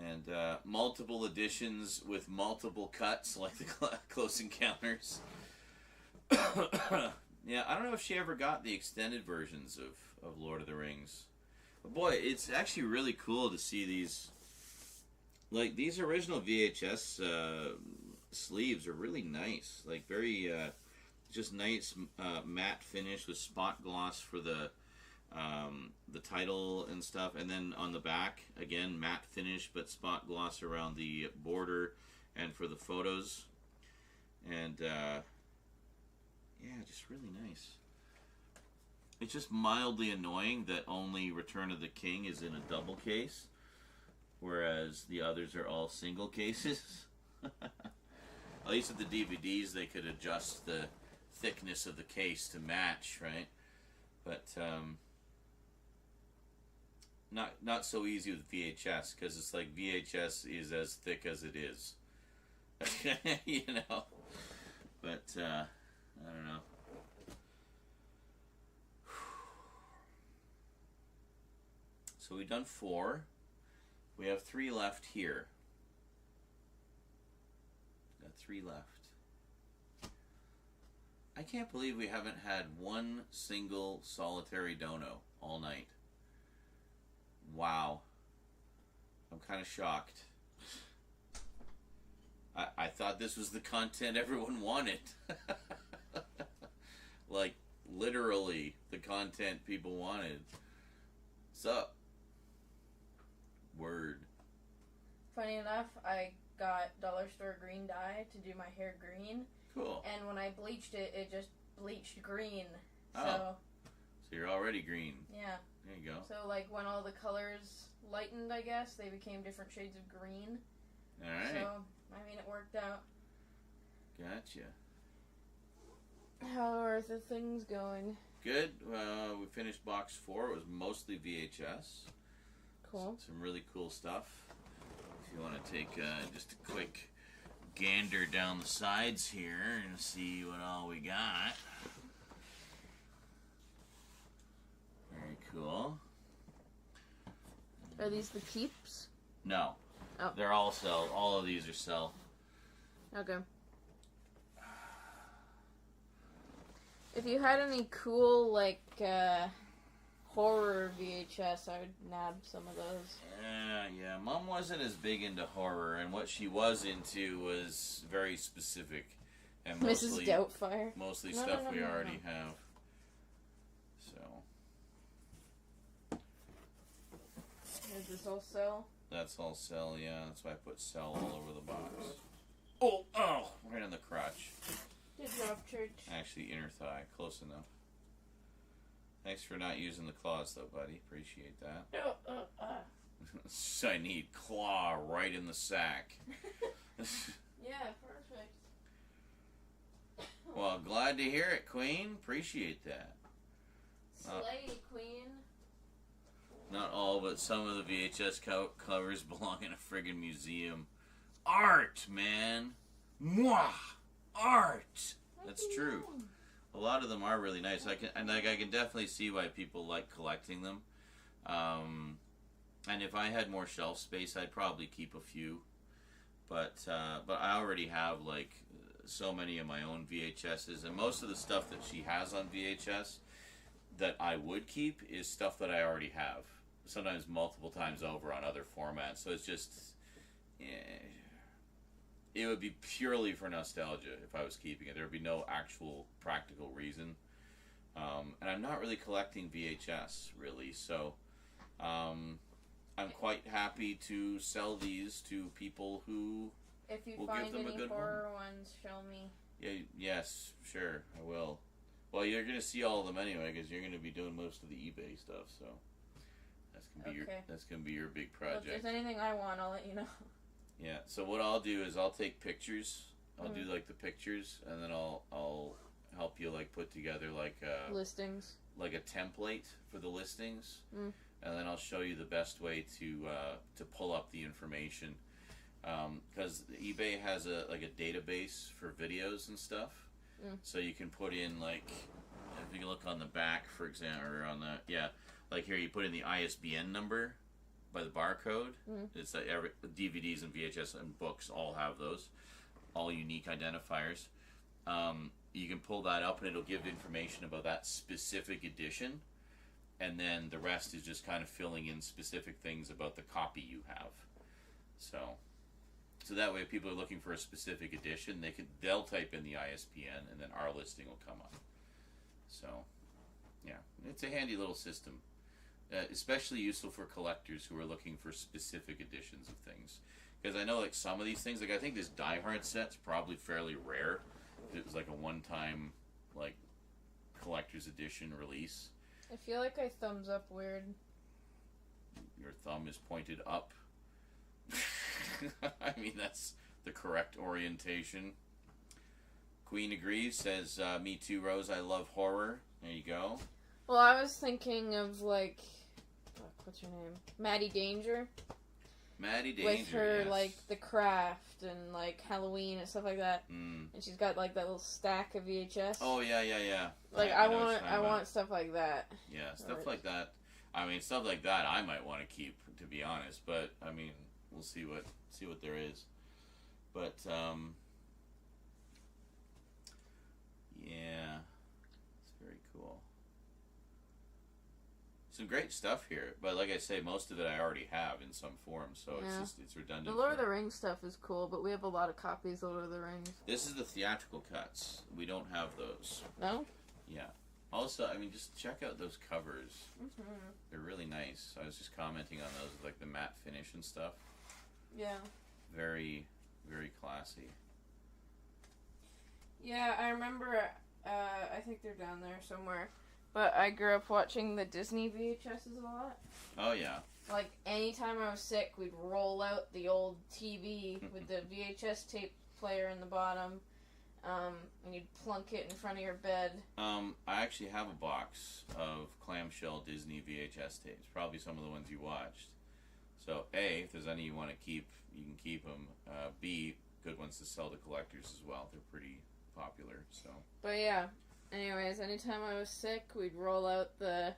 And multiple editions with multiple cuts, like the Close Encounters. Yeah, I don't know if she ever got the extended versions of Lord of the Rings. But boy, it's actually really cool to see these. Like, these original VHS sleeves are really nice. Like, very, just nice matte finish with spot gloss for the title and stuff. And then on the back, again, matte finish, but spot gloss around the border and for the photos. And, yeah, just really nice. It's just mildly annoying that only Return of the King is in a double case, whereas the others are all single cases. At least with the DVDs, they could adjust the thickness of the case to match, right? But not so easy with VHS, because it's like VHS is as thick as it is. You know? But, I don't know. So we've done 4. We have 3 left here. Got 3 left. I can't believe we haven't had one single solitary dono all night. Wow. I'm kind of shocked. I thought this was the content everyone wanted. Like, literally, the content people wanted. What's up? Word. Funny enough, I got dollar store green dye to do my hair green. Cool. And when I bleached it, it just bleached green. Oh. So you're already green. yeah. There you go. So like when all the colors lightened, I guess, they became different shades of green. Alright. So, I mean, it worked out. Gotcha. How are the things going? Good. We finished box 4. It was mostly VHS. Cool. Some really cool stuff. If you want to take just a quick gander down the sides here and see what all we got. Very cool. Are these the keeps? No. Oh. They're all sell. All of these are sell. Okay. If you had any cool, like, horror VHS, I would nab some of those. Yeah. Mom wasn't as big into horror, and what she was into was very specific. And mostly, Mrs. Doubtfire. Mostly No, stuff no, we no, already have. So. Is this all sell? That's all sell, yeah. That's why I put sell all over the box. Oh! Right on the crotch. Good job, church. Actually, inner thigh. Close enough. Thanks for not using the claws, though, buddy. Appreciate that. I need claw right in the sack. Yeah, perfect. Well, glad to hear it, Queen. Appreciate that. Slay, queen. Not all, but some of the VHS covers belong in a friggin' museum. Art, man. Mwah! Art! That's true. A lot of them are really nice. I can definitely see why people like collecting them. And if I had more shelf space, I'd probably keep a few. But I already have like so many of my own VHSs, and most of the stuff that she has on VHS that I would keep is stuff that I already have. Sometimes multiple times over on other formats. So it's just, it would be purely for nostalgia if I was keeping it. There would be no actual practical reason. And I'm not really collecting VHS, really. So I'm quite happy to sell these to people who If you will find give them a any good horror ones, show me. Yeah, yes, sure, I will. Well, you're going to see all of them anyway because you're going to be doing most of the eBay stuff, so that's gonna be your big Well, project. if there's anything I want, I'll let you know. Yeah. So what I'll do is I'll take pictures. I'll do like the pictures, and then I'll help you like put together like Listings. like a template for the listings, and then I'll show you the best way to pull up the information. Because eBay has a database for videos and stuff, so you can put in like, if you look on the back, for example, or on the like here you put in the ISBN number by the barcode. It's like every DVDs and VHS and books all have those, all unique identifiers. You can pull that up and it'll give information about that specific edition, and then the rest is just kind of filling in specific things about the copy you have. So that way, if people are looking for a specific edition, they'll type in the ISBN, and then our listing will come up. So, yeah, it's a handy little system, especially useful for collectors who are looking for specific editions of things. Because I know, like, some of these things, like I think this Die Hard set's probably fairly rare. It was like a one-time, like, collector's edition release. I feel like I thumbs up weird. Your thumb is pointed up. I mean, that's the correct orientation. Queen agrees, says, me too, Rose, I love horror. There you go. Well, I was thinking of, like, what's her name? Maddie Danger. Maddie Danger, with her, yes. like, The Craft and, like, Halloween and stuff like that. And she's got, like, that little stack of VHS. Oh, yeah. Like, I want stuff like that. Yeah, stuff like that. I mean, stuff like that I might want to keep, to be honest. But I mean, we'll see what there is. But yeah, it's very cool. Some great stuff here, but like I say, most of it I already have in some form, so it's redundant. The Lord of the Rings stuff is cool, but we have a lot of copies of Lord of the Rings. This is the theatrical cuts. We don't have those. No? Yeah. Also, I mean, just check out those covers. Mm-hmm. They're really nice. I was just commenting on those with, like, the matte finish and stuff. Yeah. Very, very classy. Yeah, I remember, I think they're down there somewhere, but I grew up watching the Disney VHSs a lot. Oh, yeah. Like, anytime I was sick, we'd roll out the old TV with the VHS tape player in the bottom, and you'd plunk it in front of your bed. I actually have a box of clamshell Disney VHS tapes, probably some of the ones you watched. So, A, if there's any you want to keep, you can keep them. B, good ones to sell to collectors as well. They're pretty popular, so. But yeah, anyways, anytime I was sick, we'd roll out the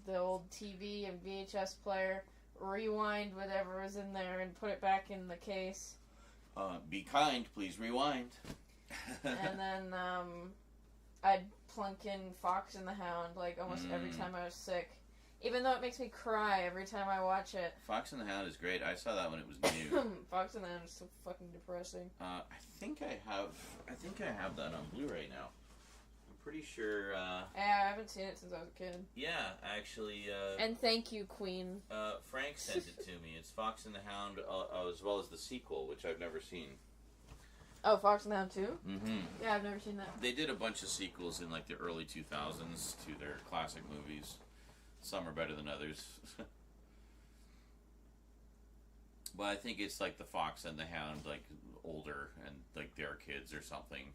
old TV and VHS player, rewind whatever was in there, and put it back in the case. Be kind, please rewind. And then I'd plunk in Fox and the Hound like almost every time I was sick. Even though it makes me cry every time I watch it. Fox and the Hound is great. I saw that when it was new. Fox and the Hound is so fucking depressing. I think I have that on Blu-ray now. I'm pretty sure. Yeah, I haven't seen it since I was a kid. Yeah, actually. And thank you, Queen. Frank sent it to me. It's Fox and the Hound, as well as the sequel, which I've never seen. Oh, Fox and the Hound 2? Mm-hmm. Yeah, I've never seen that. They did a bunch of sequels in like the early 2000s to their classic movies. Some are better than others. But I think it's like the Fox and the Hound, like older, and like their kids or something.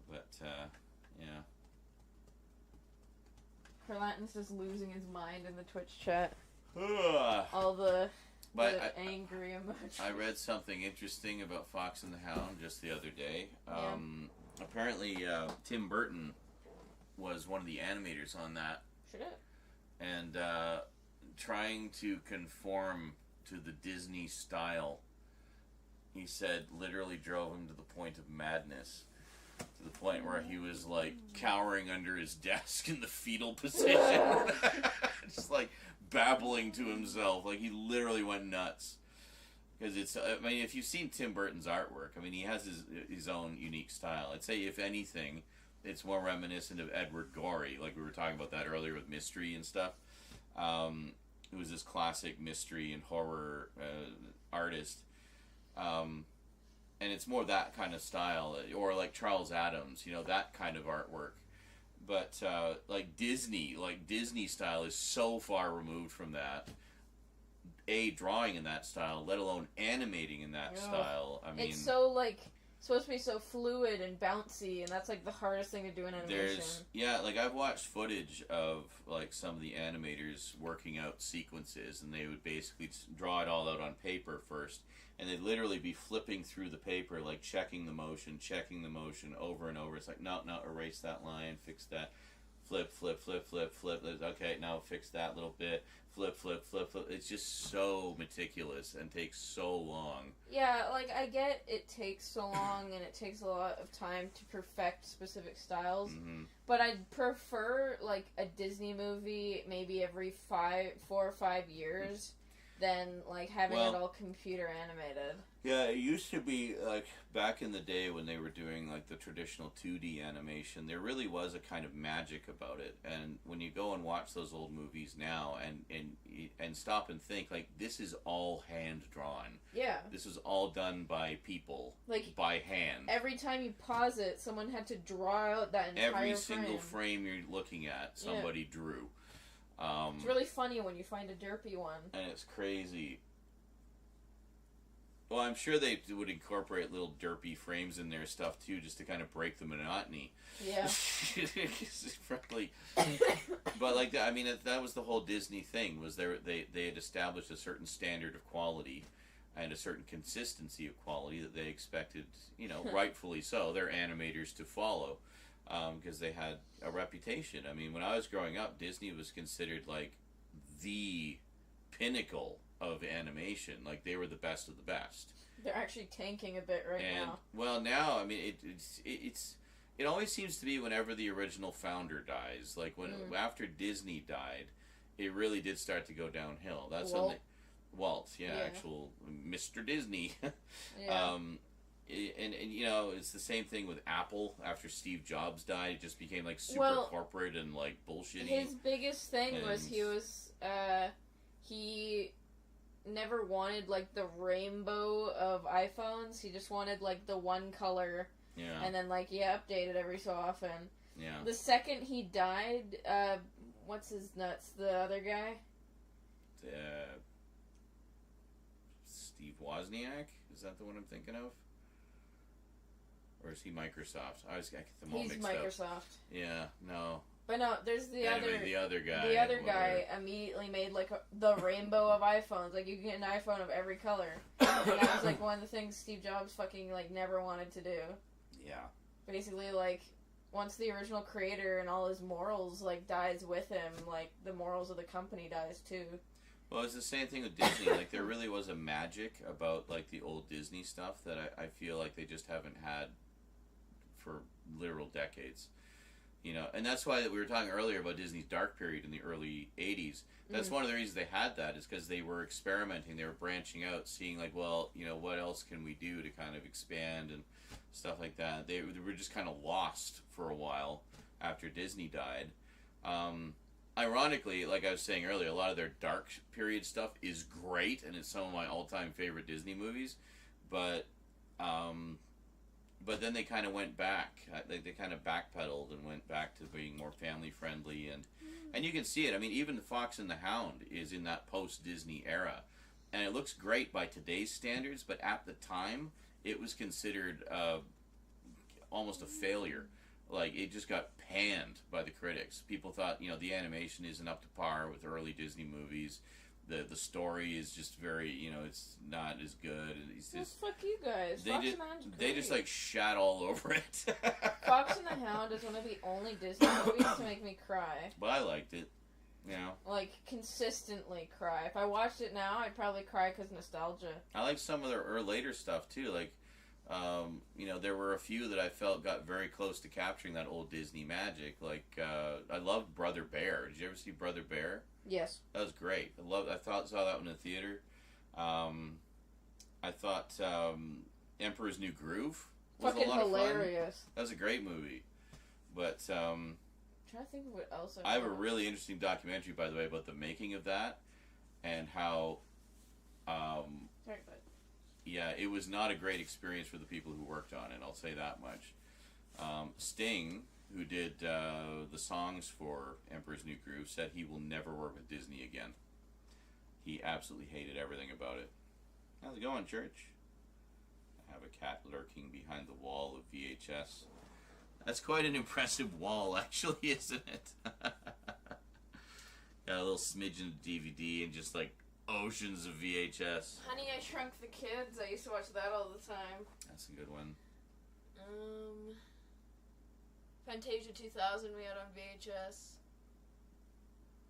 But, yeah. Herlanton's just losing his mind in the Twitch chat. Ugh. All the But angry emotions. I read something interesting about Fox and the Hound just the other day. Apparently, Tim Burton was one of the animators on that. Shit. And trying to conform to the Disney style, he said, literally drove him to the point of madness. To the point where he was, like, cowering under his desk in the fetal position. Just, like, babbling to himself. Like, he literally went nuts. Because it's, I mean, if you've seen Tim Burton's artwork, I mean, he has his own unique style. I'd say, if anything, it's more reminiscent of Edward Gorey, like we were talking about that earlier with mystery and stuff. Who was this classic mystery and horror artist. And it's more that kind of style, or like Charles Addams, you know, that kind of artwork. But like Disney style is so far removed from that. Drawing in that style, let alone animating in that style. I mean, it's so like supposed to be so fluid and bouncy, and that's like the hardest thing to do in animation. Like I've watched footage of like some of the animators working out sequences, and they would basically draw it all out on paper first, and they'd literally be flipping through the paper, like checking the motion over and over. It's like, no, erase that line, fix that, flip. Okay, now fix that little bit. Flip. It's just so meticulous and takes so long. Yeah, like, I get it takes so long and it takes a lot of time to perfect specific styles, but I'd prefer, like, a Disney movie maybe every 4 or 5 years than, like, having it all computer animated. Yeah, it used to be, like, back in the day when they were doing, like, the traditional 2D animation, there really was a kind of magic about it. And when you go and watch those old movies now and stop and think, like, this is all hand-drawn. Yeah. This was all done by people, like, by hand. Every time you pause it, someone had to draw out that entire Every single frame you're looking at, somebody drew. It's really funny when you find a derpy one. And it's crazy. Well, I'm sure they would incorporate little derpy frames in their stuff, too, just to kind of break the monotony. Yeah. Probably. But, like, I mean, that was the whole Disney thing, was they had established a certain standard of quality and a certain consistency of quality that they expected, you know, rightfully so, their animators to follow. because they had a reputation. I mean, when I was growing up, Disney was considered like the pinnacle of animation. Like they were the best of the best. They're actually tanking a bit now. Well, now I mean it always seems to be whenever the original founder dies, like when after Disney died, it really did start to go downhill. That's when Walt, actual Mr. Disney. Yeah. And you know, it's the same thing with Apple. After Steve Jobs died, it just became like super corporate and like bullshitty. His biggest thing was he never wanted like the rainbow of iPhones. He just wanted like the one color. Yeah. And then like update it every so often. Yeah. The second he died, what's his nuts? The other guy. Steve Wozniak? Is that the one I'm thinking of? Or is he Microsoft? I get them all mixed up. He's Microsoft. Yeah, no. But no, there's the other guy. The other guy immediately made like the rainbow of iPhones. Like you can get an iPhone of every color. And that was like one of the things Steve Jobs fucking like never wanted to do. Yeah. Basically, like once the original creator and all his morals like dies with him, like the morals of the company dies too. Well, it's the same thing with Disney. Like there really was a magic about like the old Disney stuff that I feel like they just haven't had for literal decades. You know, and that's why we were talking earlier about Disney's dark period in the early 80s. That's one of the reasons they had that, is because they were experimenting, they were branching out, seeing like, well, you know, what else can we do to kind of expand and stuff like that. They were just kind of lost for a while after Disney died. Ironically, like I was saying earlier, a lot of their dark period stuff is great, and it's some of my all-time favorite Disney movies, but then they kind of went back. They kind of backpedaled and went back to being more family-friendly, and you can see it. I mean, even The Fox and the Hound is in that post-Disney era, and it looks great by today's standards, but at the time, it was considered almost a failure. Like, it just got panned by the critics. People thought, you know, the animation isn't up to par with early Disney movies. The story is just very, you know, it's not as good. It's just, well, fuck you guys. Fox and the Hound's great. They just, like, shat all over it. Fox and the Hound is one of the only Disney movies to make me cry. But I liked it, you know. Like, consistently cry. If I watched it now, I'd probably cry because nostalgia. I like some of their later stuff, too. Like, you know, there were a few that I felt got very close to capturing that old Disney magic. Like, I loved Brother Bear. Did you ever see Brother Bear? Yes. That was great. Saw that one in the theater. I thought Emperor's New Groove was fucking a lot hilarious. of fun. That was a great movie. But I'm trying to think of what else I have a really interesting documentary, by the way, about the making of that and how yeah, it was not a great experience for the people who worked on it, I'll say that much. Sting, who did the songs for Emperor's New Groove, said he will never work with Disney again. He absolutely hated everything about it. How's it going, church? I have a cat lurking behind the wall of VHS. That's quite an impressive wall, actually, isn't it? Got a little smidgen of DVD and just like oceans of VHS. Honey, I Shrunk the Kids. I used to watch that all the time. That's a good one. Fantasia 2000 we had on VHS.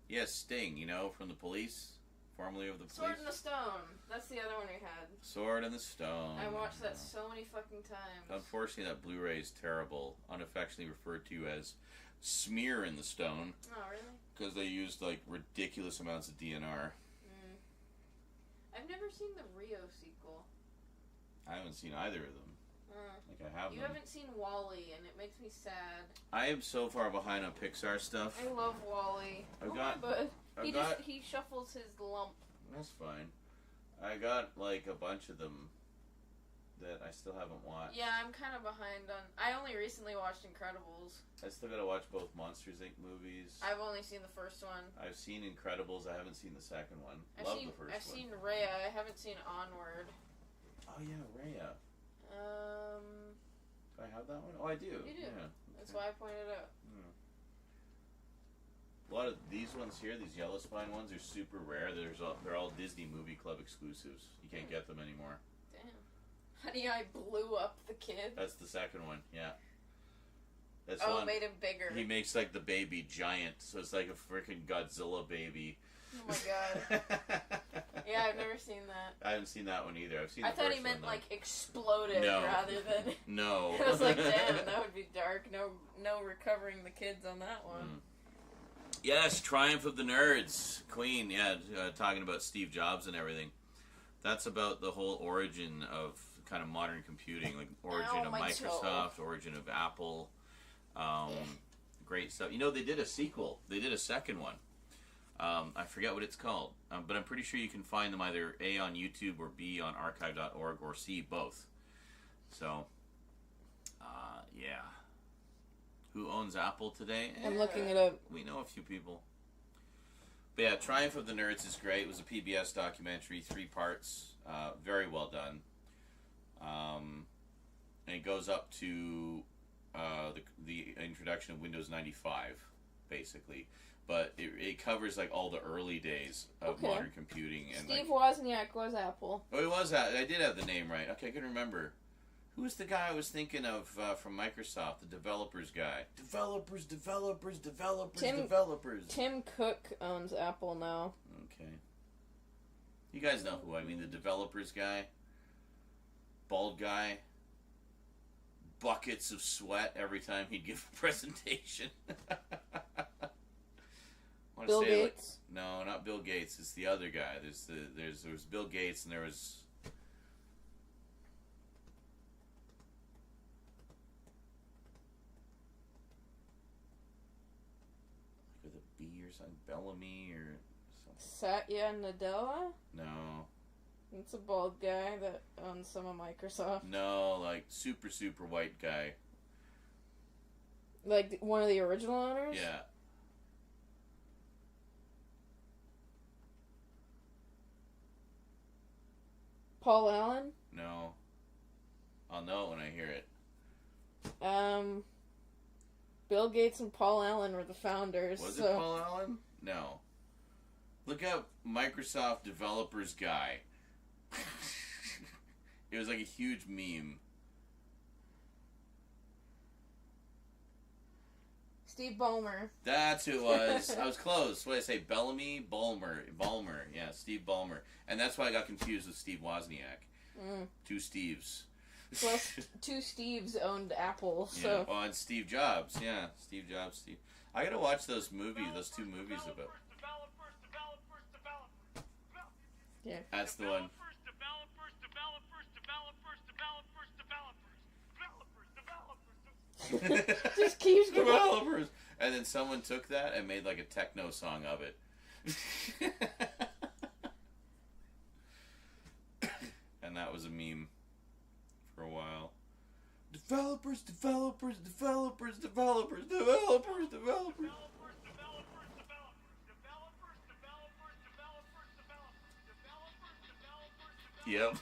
Yes, Sting, you know, from the Police, formerly of the Police. Sword in the Stone. That's the other one we had. Sword in the Stone. I watched that so many fucking times. Unfortunately, that Blu-ray is terrible, unaffectionately referred to as Smear in the Stone. Oh, really? Because they used, like, ridiculous amounts of DNR. I've never seen the Rio sequel. I haven't seen either of them. Like, I have You haven't seen WALL-E, and it makes me sad. I am so far behind on Pixar stuff. I love WALL-E. He shuffles his lump. That's fine. I got, like, a bunch of them that I still haven't watched. Yeah, I'm kind of behind on... I only recently watched Incredibles. I still gotta watch both Monsters, Inc. movies. I've only seen the first one. I've seen Incredibles. I haven't seen the second one. Love the first one. I've seen Raya. I haven't seen Onward. Oh, yeah, Raya. Do I have that one? Oh, I do. You do. Yeah. That's why I pointed it out. A lot of these ones here, these yellow spine ones, are super rare. They're all Disney Movie Club exclusives. You can't get them anymore. Damn. Honey, I Blew Up the Kid. That's the second one, yeah. That's Oh, one. made him bigger. He makes like the baby giant, so it's like a freaking Godzilla baby. Oh my god. Yeah, I've never seen that. I haven't seen that one either. I've seen. I the thought first he meant one, though. like exploded No. rather than. No. I was like, damn, that would be dark. No recovering the kids on that one. Yes, Triumph of the Nerds, Queen. Yeah, talking about Steve Jobs and everything. That's about the whole origin of kind of modern computing, like origin Ow, of my Microsoft, origin of Apple. Great stuff. You know, they did a sequel. They did a second one. I forget what it's called, but I'm pretty sure you can find them either A on YouTube or B on archive.org or C both. So, yeah. Who owns Apple today? I'm looking it up. We know a few people. But yeah, Triumph of the Nerds is great. It was a PBS documentary, 3 parts. Very well done. And it goes up to the introduction of Windows 95, basically. But it covers like all the early days of modern computing. And Steve Wozniak was Apple. Oh, it was. I did have the name right. Okay, I can remember. Who was the guy I was thinking of from Microsoft? The developers guy. Developers. Tim Cook owns Apple now. Okay. You guys know who I mean. The developers guy. Bald guy. Buckets of sweat every time he'd give a presentation. Bill Gates? No, not Bill Gates. It's the other guy. There was Bill Gates and there was... with a B or something, Bellamy or something. Satya Nadella? No. It's a bald guy that owns some of Microsoft. No, like super white guy. Like one of the original owners? Yeah. Paul Allen? No. I'll know it when I hear it. Bill Gates and Paul Allen were the founders. Was it Paul Allen? No. Look up Microsoft developers guy. It was like a huge meme. Steve Ballmer. That's who it was. I was close. What did I say? Bellamy? Ballmer. Yeah, Steve Ballmer. And that's why I got confused with Steve Wozniak. 2 Steves. Well, 2 Steves owned Apple, so... Yeah. Oh, and Steve Jobs. Yeah, Steve Jobs. Steve. I gotta watch those movies, those 2 movies about... Yeah. That's the one. Just keeps going. Developers. And then someone took that and made like a techno song of it. And that was a meme for a while. Developers. Yep.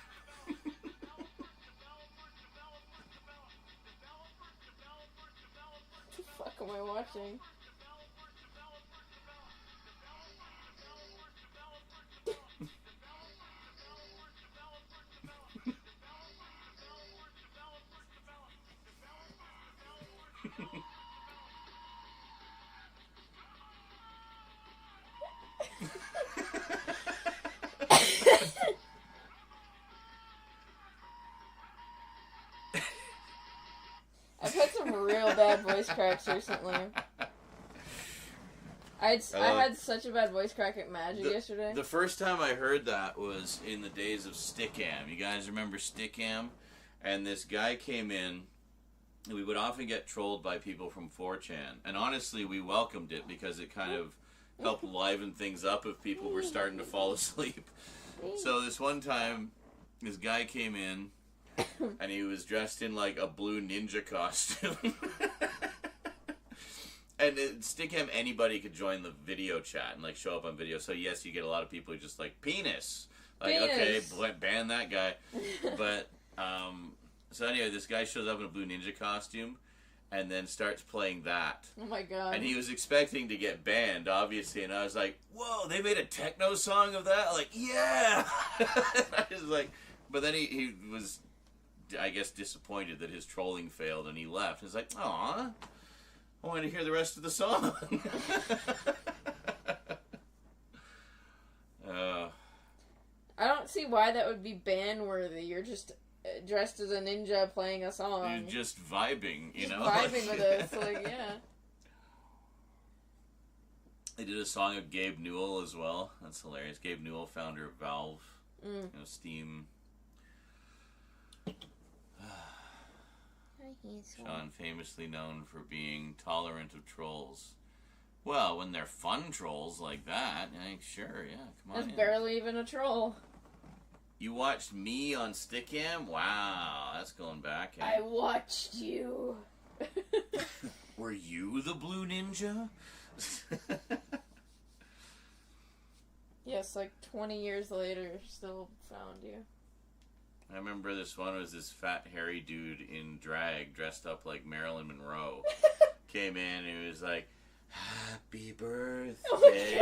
What the fuck am I watching? I've had some real bad voice cracks recently. I had such a bad voice crack at Magic yesterday. The first time I heard that was in the days of Stickam. You guys remember Stickam? And this guy came in. We would often get trolled by people from 4chan. And honestly, we welcomed it because it kind of helped liven things up if people were starting to fall asleep. So this one time, this guy came in, and he was dressed in like a blue ninja costume. And Stickam, anybody could join the video chat and like show up on video. So yes, you get a lot of people who just like penis. Like Penis. Okay, ban that guy. But so anyway, this guy shows up in a blue ninja costume, and then starts playing that. Oh my god! And he was expecting to get banned, obviously. And I was like, "Whoa, they made a techno song of that!" Like, yeah. I was like, but then he was, I guess, disappointed that his trolling failed, and he left. He's like, "Aw." I want to hear the rest of the song. I don't see why that would be ban-worthy. You're just dressed as a ninja playing a song. You're just vibing, you know? Vibing with us, like, yeah. They did a song of Gabe Newell as well. That's hilarious. Gabe Newell, founder of Valve, Steam. Sean, famously known for being tolerant of trolls. Well, when they're fun trolls like that, sure, yeah, come on. That's barely even a troll. You watched me on Stickam? Wow, that's going back. Eh? I watched you. Were you the blue ninja? Yes, like 20 years later, still found you. I remember this one was this fat hairy dude in drag dressed up like Marilyn Monroe. Came in and he was like, "Happy birthday,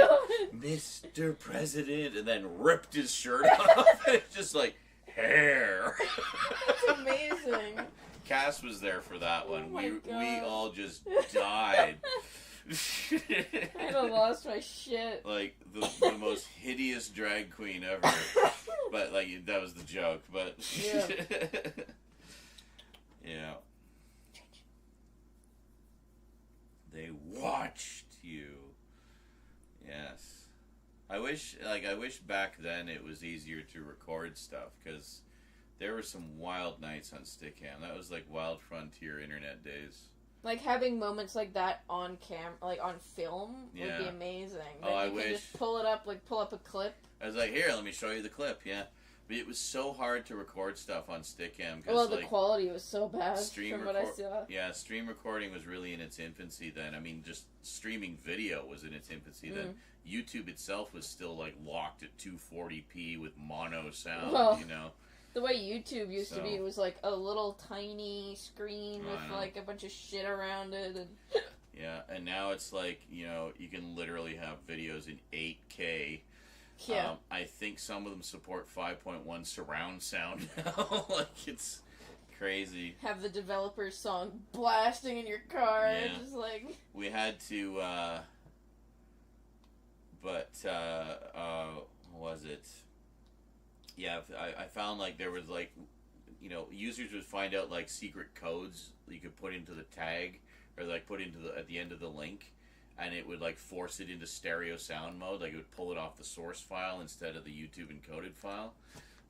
Mr. President," and then ripped his shirt off. It's just like hair. That's amazing. Cass was there for that one. Oh We all just died. I'd have lost my shit. Like the most hideous drag queen ever. But like that was the joke. But yeah. Yeah. They watched you. Yes. I wish back then it was easier to record stuff, because there were some wild nights on Stickam. That was like Wild Frontier internet days. Like having moments like that on like on film, would be amazing. Oh, I you wish. Could just pull up a clip. I was like, here, let me show you the clip. Yeah. But it was so hard to record stuff on Stickam. Well, the quality was so bad from what I saw. Yeah, stream recording was really in its infancy then. I mean, just streaming video was in its infancy then. YouTube itself was still like locked at 240p with mono sound, you know. The way YouTube used to be, it was like a little tiny screen with like a bunch of shit around it. And yeah, and now it's like, you know, you can literally have videos in 8K. Yeah. I think some of them support 5.1 surround sound now. Like, it's crazy. Have the developer's song blasting in your car. Yeah. Just like... We had to, what was it? Yeah, I found like there was like, you know, users would find out like secret codes you could put into the tag, or like put into at the end of the link, and it would like force it into stereo sound mode. Like it would pull it off the source file instead of the YouTube encoded file.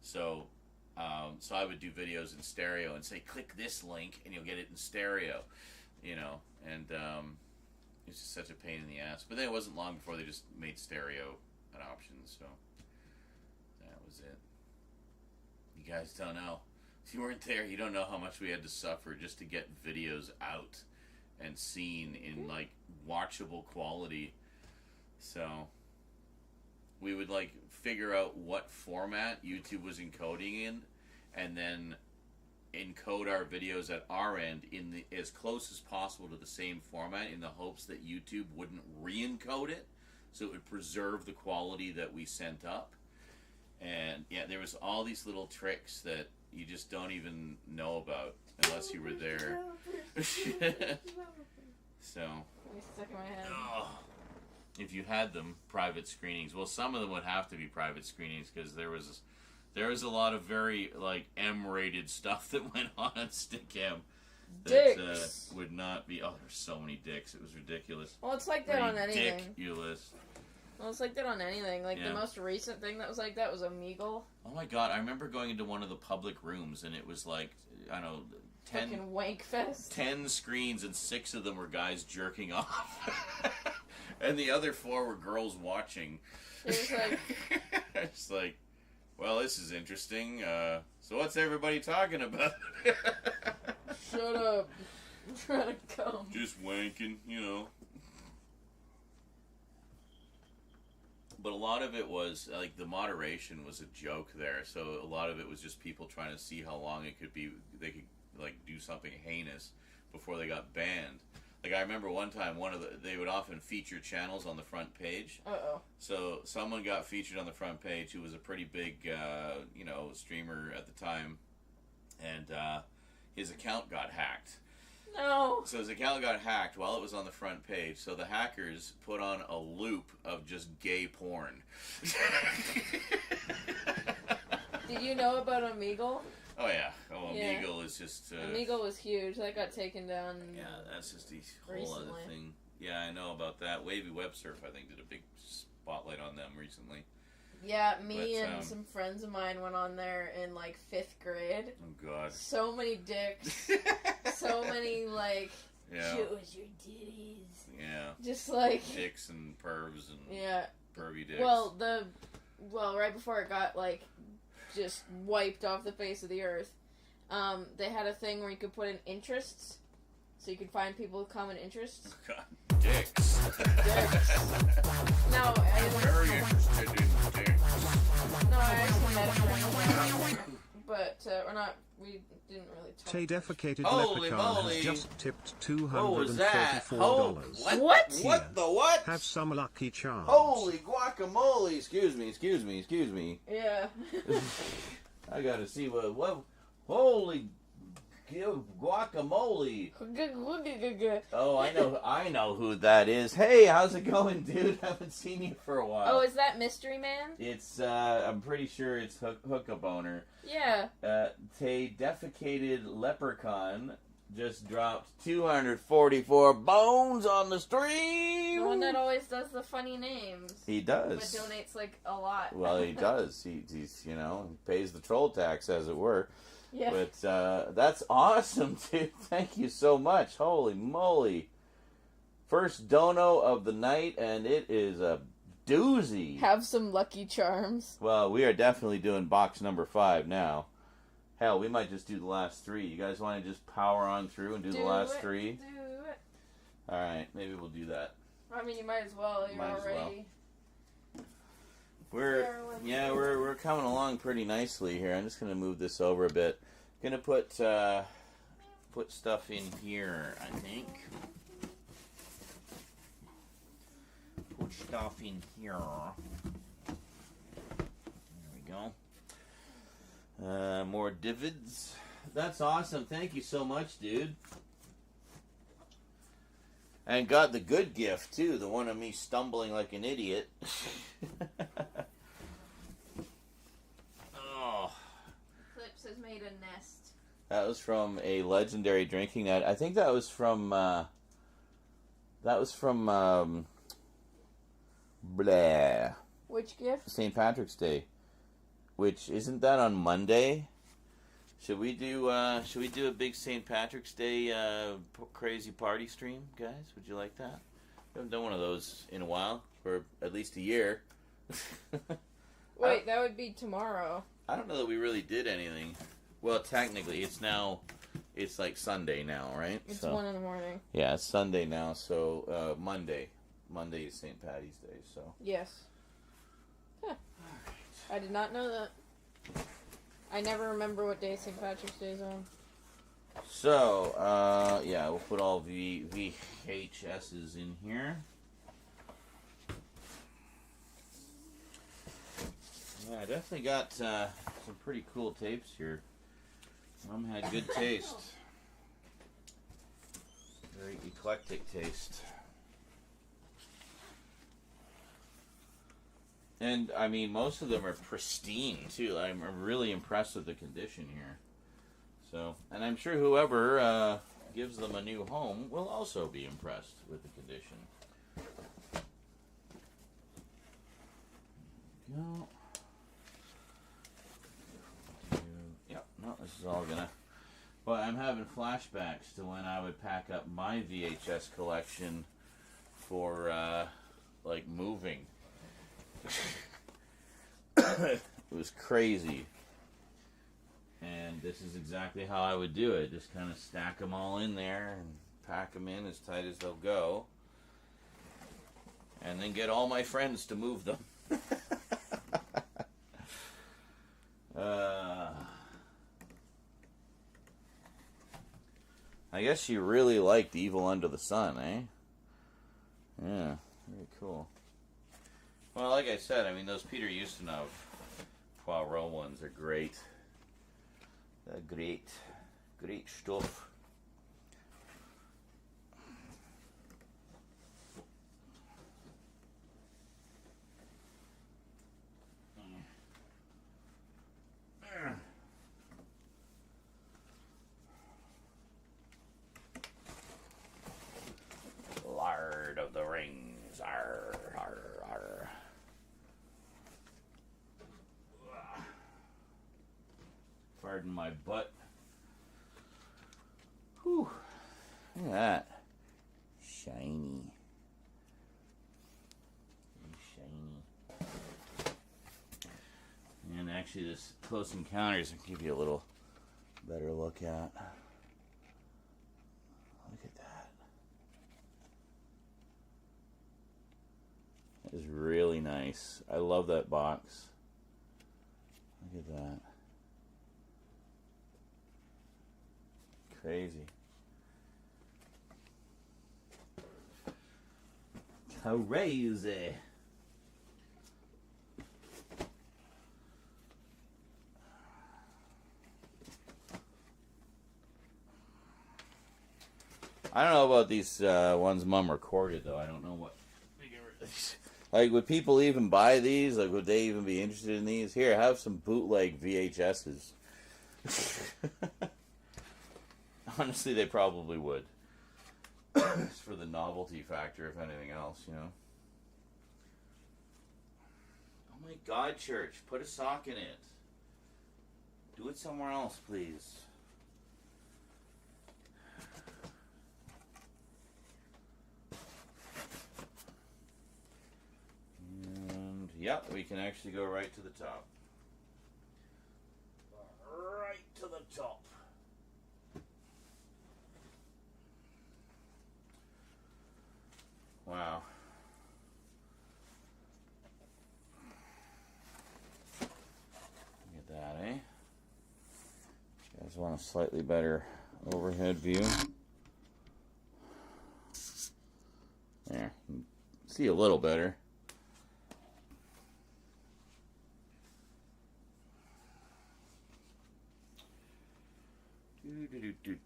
So I would do videos in stereo and say, click this link and you'll get it in stereo, you know, and it's just such a pain in the ass. But then it wasn't long before they just made stereo an option, so that was it. You guys don't know. If you weren't there, you don't know how much we had to suffer just to get videos out and seen in like watchable quality. So we would like figure out what format YouTube was encoding in, and then encode our videos at our end in the as close as possible to the same format, in the hopes that YouTube wouldn't re-encode it, so it would preserve the quality that we sent up. And yeah, there was all these little tricks that you just don't even know about unless you were there. So, stuck in my head. If you had them, private screenings. Well, some of them would have to be private screenings, because there was a lot of very like M-rated stuff that went on Stickam that Dicks. Would not be. Oh, there's so many dicks. It was ridiculous. Well, it's like that on anything. Ridiculous. Well, it's like that on anything. Like the most recent thing that was like that was Omegle. Oh my god, I remember going into one of the public rooms and it was like, I don't know, 10 fucking wank fest. 10 screens and 6 of them were guys jerking off. And the other 4 were girls watching. It was like... It's like, well, this is interesting. So what's everybody talking about? Shut up. I'm trying to come. Just wanking, you know. But a lot of it was, like, the moderation was a joke there. So a lot of it was just people trying to see how long it could be, they could, like, do something heinous before they got banned. Like, I remember one time, they would often feature channels on the front page. Uh-oh. So someone got featured on the front page who was a pretty big, you know, streamer at the time. And his account got hacked. No. So his account got hacked while it was on the front page. So the hackers put on a loop of just gay porn. Did you know about Omegle? Oh yeah. Oh, Yeah. Omegle is just. Omegle was huge. That got taken down. Yeah, that's just a whole Recently. other thing. Yeah, I know about that. Wavy Web Surf, I think, did a big spotlight on them recently. Yeah, me But, and some friends of mine went on there in like 5th grade. Oh God. So many dicks. So many like. Yeah. Show us your titties. Yeah. Just like. Dicks and pervs and Yeah. pervy dicks. Well, right before it got like just wiped off the face of the earth, they had a thing where you could put in interests, so you could find people with common interests. God, dicks. No, I'm very interested in dicks. No, I actually met a friend, but we're not. We didn't really talk. Tay defecated Holy leprechaun moly. has just tipped What was that? $234. What? What the what? Have some lucky charms. Holy guacamole! Excuse me. Yeah. I gotta see what. Holy guacamole! Oh, I know who that is. Hey, how's it going, dude? Haven't seen you for a while. Oh, is that Mystery Man? It's I'm pretty sure it's Hookup Owner. Yeah. Tay defecated leprechaun just dropped 244 bones on the stream. The one that always does the funny names. He But does. donates like a lot. Well, he does. He's he pays the troll tax, as it were. Yeah. But that's awesome, dude. Thank you so much. Holy moly. First dono of the night, and it is a doozy. Have some Lucky Charms. Well, we are definitely doing box number 5 now. Hell, we might just do the last 3. You guys want to just power on through and do the last 3? Do it. Alright, maybe we'll do that. I mean, you might as well. You're Might as well. already. We're coming along pretty nicely here. I'm just gonna move this over a bit. Gonna put stuff in here, I think. Put stuff in here. There we go. More divots. That's awesome. Thank you so much, dude. And got the good gift, too. The one of me stumbling like an idiot. Oh. Clips has made a nest. That was from a legendary drinking night. I think that was from, Blah. Which gift? St. Patrick's Day. Which, isn't that on Monday? Should we do a big St. Patrick's Day crazy party stream, guys? Would you like that? We haven't done one of those in a while, for at least a year. Wait, that would be tomorrow. I don't know that we really did anything. Well, technically, it's like Sunday now, right? It's so, 1 in the morning. Yeah, it's Sunday now, so Monday. Monday is St. Patty's Day, so. Yes. Huh. I did not know that. I never remember what day St. Patrick's Day is on. So, yeah, we'll put all the VHSs in here. Yeah, I definitely got some pretty cool tapes here. Mom had good taste. Very eclectic taste. And, I mean, most of them are pristine, too. I'm really impressed with the condition here. So, and I'm sure whoever gives them a new home will also be impressed with the condition. Go. Yep, no, this is all gonna... Well, I'm having flashbacks to when I would pack up my VHS collection for, like, moving. It was crazy. And this is exactly how I would do it. Just kind of stack them all in there and pack them in as tight as they'll go. And then get all my friends to move them. I guess you really liked Evil Under the Sun, eh? Yeah, very cool. Well, like I said, I mean, those Peter Ustinov Poirot ones are great. Great stuff. Pardon my butt. Whew. Look at that. Shiny. Shiny. And actually this Close Encounters will give you a little better look at. Look at that. That is really nice. I love that box. Look at that. Crazy. Crazy. I don't know about these ones Mom recorded, though. I don't know what. Like, would people even buy these? Like, would they even be interested in these? Here, have some bootleg VHSs. Honestly, they probably would. It's for the novelty factor, if anything else, you know. Oh my God, church. Put a sock in it. Do it somewhere else, please. And, yep, we can actually go right to the top. Right to the top. Wow. Look at that, eh? You guys want a slightly better overhead view? There. You can see a little better.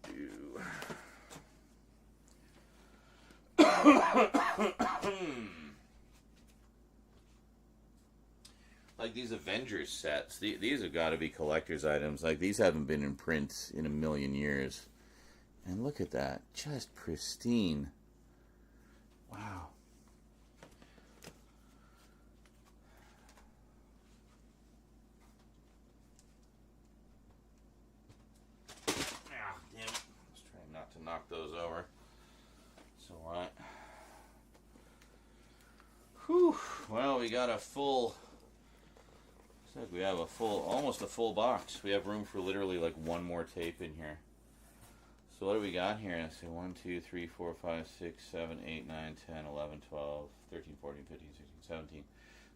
Do. Like these Avengers sets, these have got to be collector's items. Like, these haven't been in print in a million years. And look at that. Just pristine. Wow. Ah, damn it. Let's try not to knock those over. It's alright. Whew. Well, we got a full... Looks like we have a full, almost a full box. We have room for literally like one more tape in here. So what do we got here? Let's see, 1, 2, 3, 4, 5, 6, 7, 8, 9, 10, 11, 12, 13, 14, 15, 16, 17.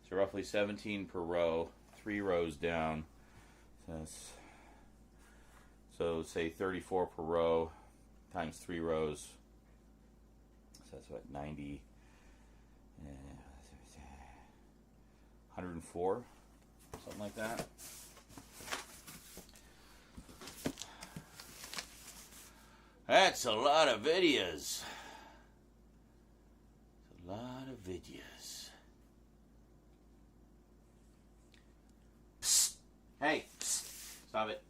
So roughly 17 per row, 3 rows down. So say 34 per row times 3 rows. So that's what, 90, 104? Something like that. That's a lot of videos. A lot of videos. Psst. Hey, psst. Stop it.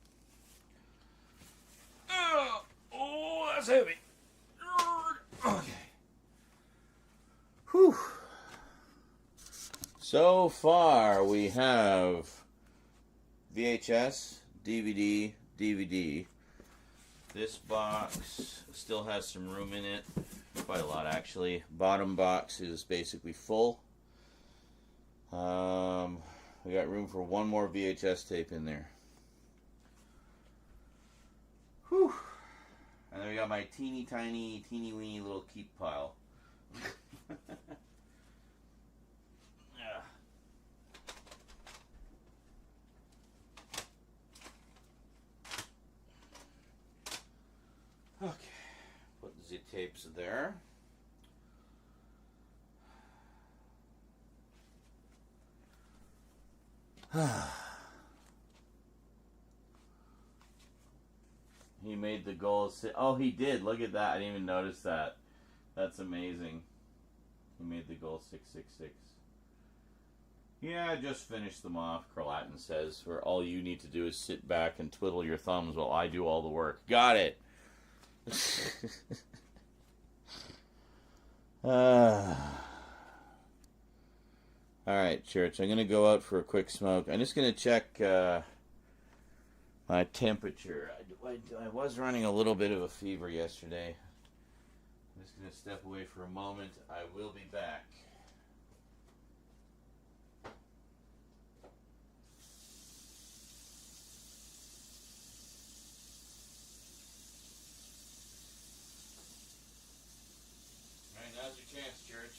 Oh, that's heavy. Okay. Whew. So far, we have VHS, DVD, DVD. This box still has some room in it. Quite a lot, actually. Bottom box is basically full. We got room for one more VHS tape in there. Whew. And then we got my teeny weeny little keep pile. Okay, put the tapes there. He made the goal. Oh, he did. Look at that. I didn't even notice that. That's amazing. He made the goal 666. Yeah, just finished them off, Carlatin says, where all you need to do is sit back and twiddle your thumbs while I do all the work. Got it. Alright, church. I'm going to go out for a quick smoke. I'm just going to check my temperature. I was running a little bit of a fever yesterday. I'm just going to step away for a moment. I will be back. All right, now's your chance, church.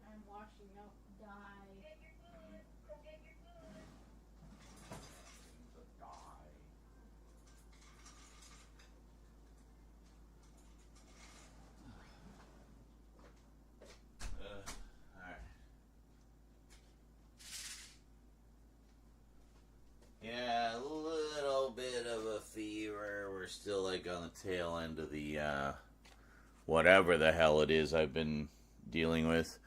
I'm washing out dye. Alright. Yeah, a little bit of a fever. We're still like on the tail end of the whatever the hell it is I've been dealing with.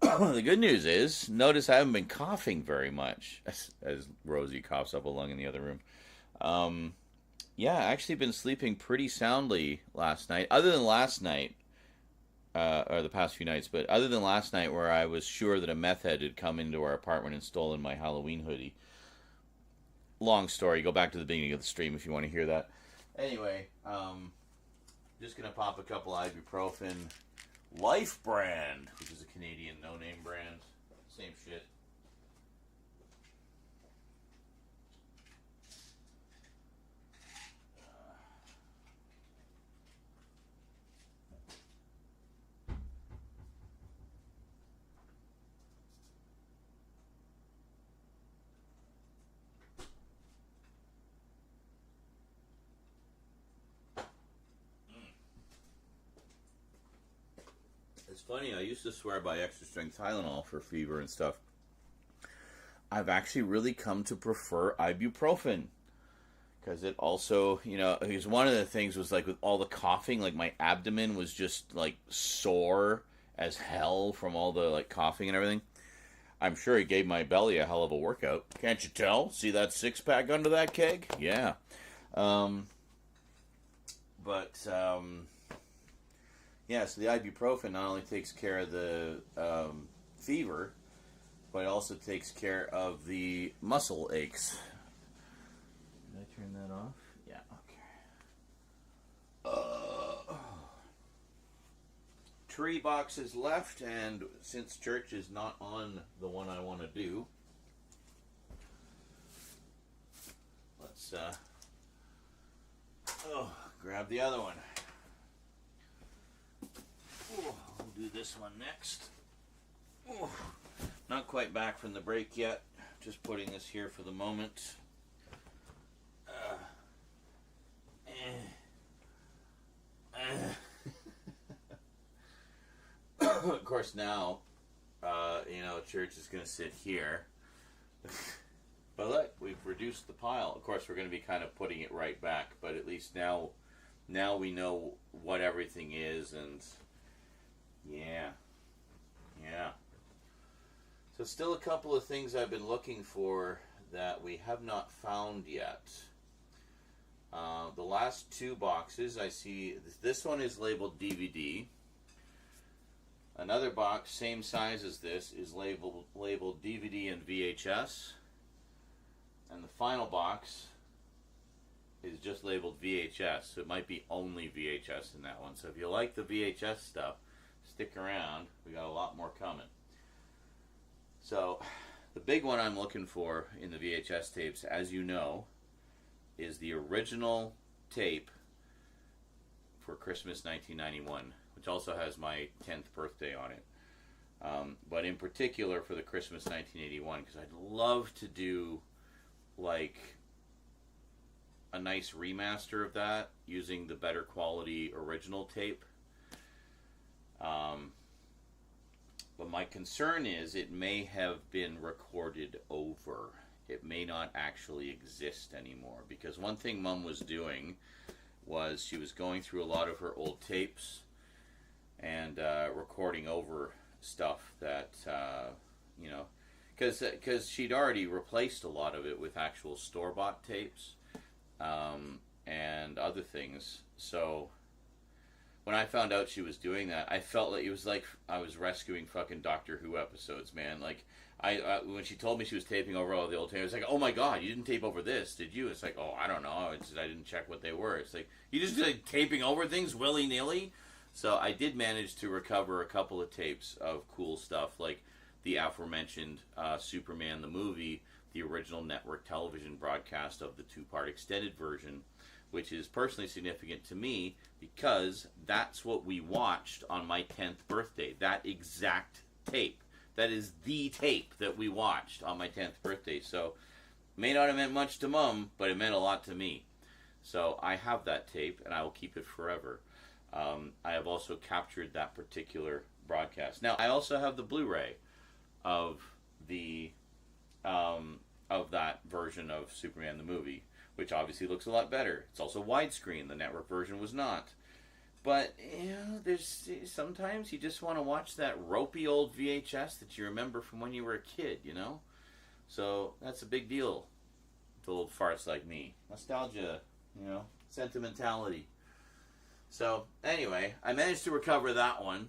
The good news is, notice I haven't been coughing very much, as Rosie coughs up a lung in the other room. Yeah, I actually been sleeping pretty soundly last night, other than last night, or the past few nights, but other than last night where I was sure that a meth head had come into our apartment and stolen my Halloween hoodie. Long story, go back to the beginning of the stream if you want to hear that. Anyway, just going to pop a couple ibuprofen. Life Brand, which is a Canadian no-name brand. Same shit. It's funny, I used to swear by extra strength Tylenol for fever and stuff. I've actually really come to prefer ibuprofen. Because it also, because one of the things was like with all the coughing, like my abdomen was just like sore as hell from all the like coughing and everything. I'm sure it gave my belly a hell of a workout. Can't you tell? See that six-pack under that keg? Yeah. Yeah, so the ibuprofen not only takes care of the fever, but it also takes care of the muscle aches. Did I turn that off? Yeah, okay. 3 boxes left, and since church is not on the one I want to do, let's grab the other one. We'll do this one next. Not quite back from the break yet. Just putting this here for the moment. Of course, now, church is going to sit here. But look, we've reduced the pile. Of course, we're going to be kind of putting it right back, but at least now we know what everything is, and yeah. So still a couple of things I've been looking for that we have not found yet. The last 2 boxes, I see this one is labeled DVD. Another box, same size as this, is labeled DVD and VHS. And the final box is just labeled VHS. So it might be only VHS in that one. So if you like the VHS stuff, stick around. We got a lot more coming. So the big one I'm looking for in the VHS tapes, as you know, is the original tape for Christmas 1991, which also has my 10th birthday on it. But in particular for the Christmas 1981, because I'd love to do like a nice remaster of that using the better quality original tape. But my concern is it may have been recorded over. It may not actually exist anymore. Because one thing Mom was doing was she was going through a lot of her old tapes and recording over stuff that, because she'd already replaced a lot of it with actual store-bought tapes and other things. So when I found out she was doing that, I felt like it was like I was rescuing fucking Doctor Who episodes, man. Like, I when she told me she was taping over all the old tapes, I was like, oh my god, you didn't tape over this, did you? It's like, oh, I don't know. I didn't check what they were. It's like, you just like taping over things willy-nilly? So I did manage to recover a couple of tapes of cool stuff, like the aforementioned Superman the movie, the original network television broadcast of the 2-part extended version, which is personally significant to me because that's what we watched on my 10th birthday. That exact tape. That is the tape that we watched on my 10th birthday. So, may not have meant much to Mom, but it meant a lot to me. So, I have that tape, and I will keep it forever. I have also captured that particular broadcast. Now, I also have the Blu-ray of the of that version of Superman the movie, which obviously looks a lot better. It's also widescreen. The network version was not. But, there's sometimes you just want to watch that ropey old VHS that you remember from when you were a kid, So, that's a big deal to old farts like me. Nostalgia, sentimentality. So, anyway, I managed to recover that one.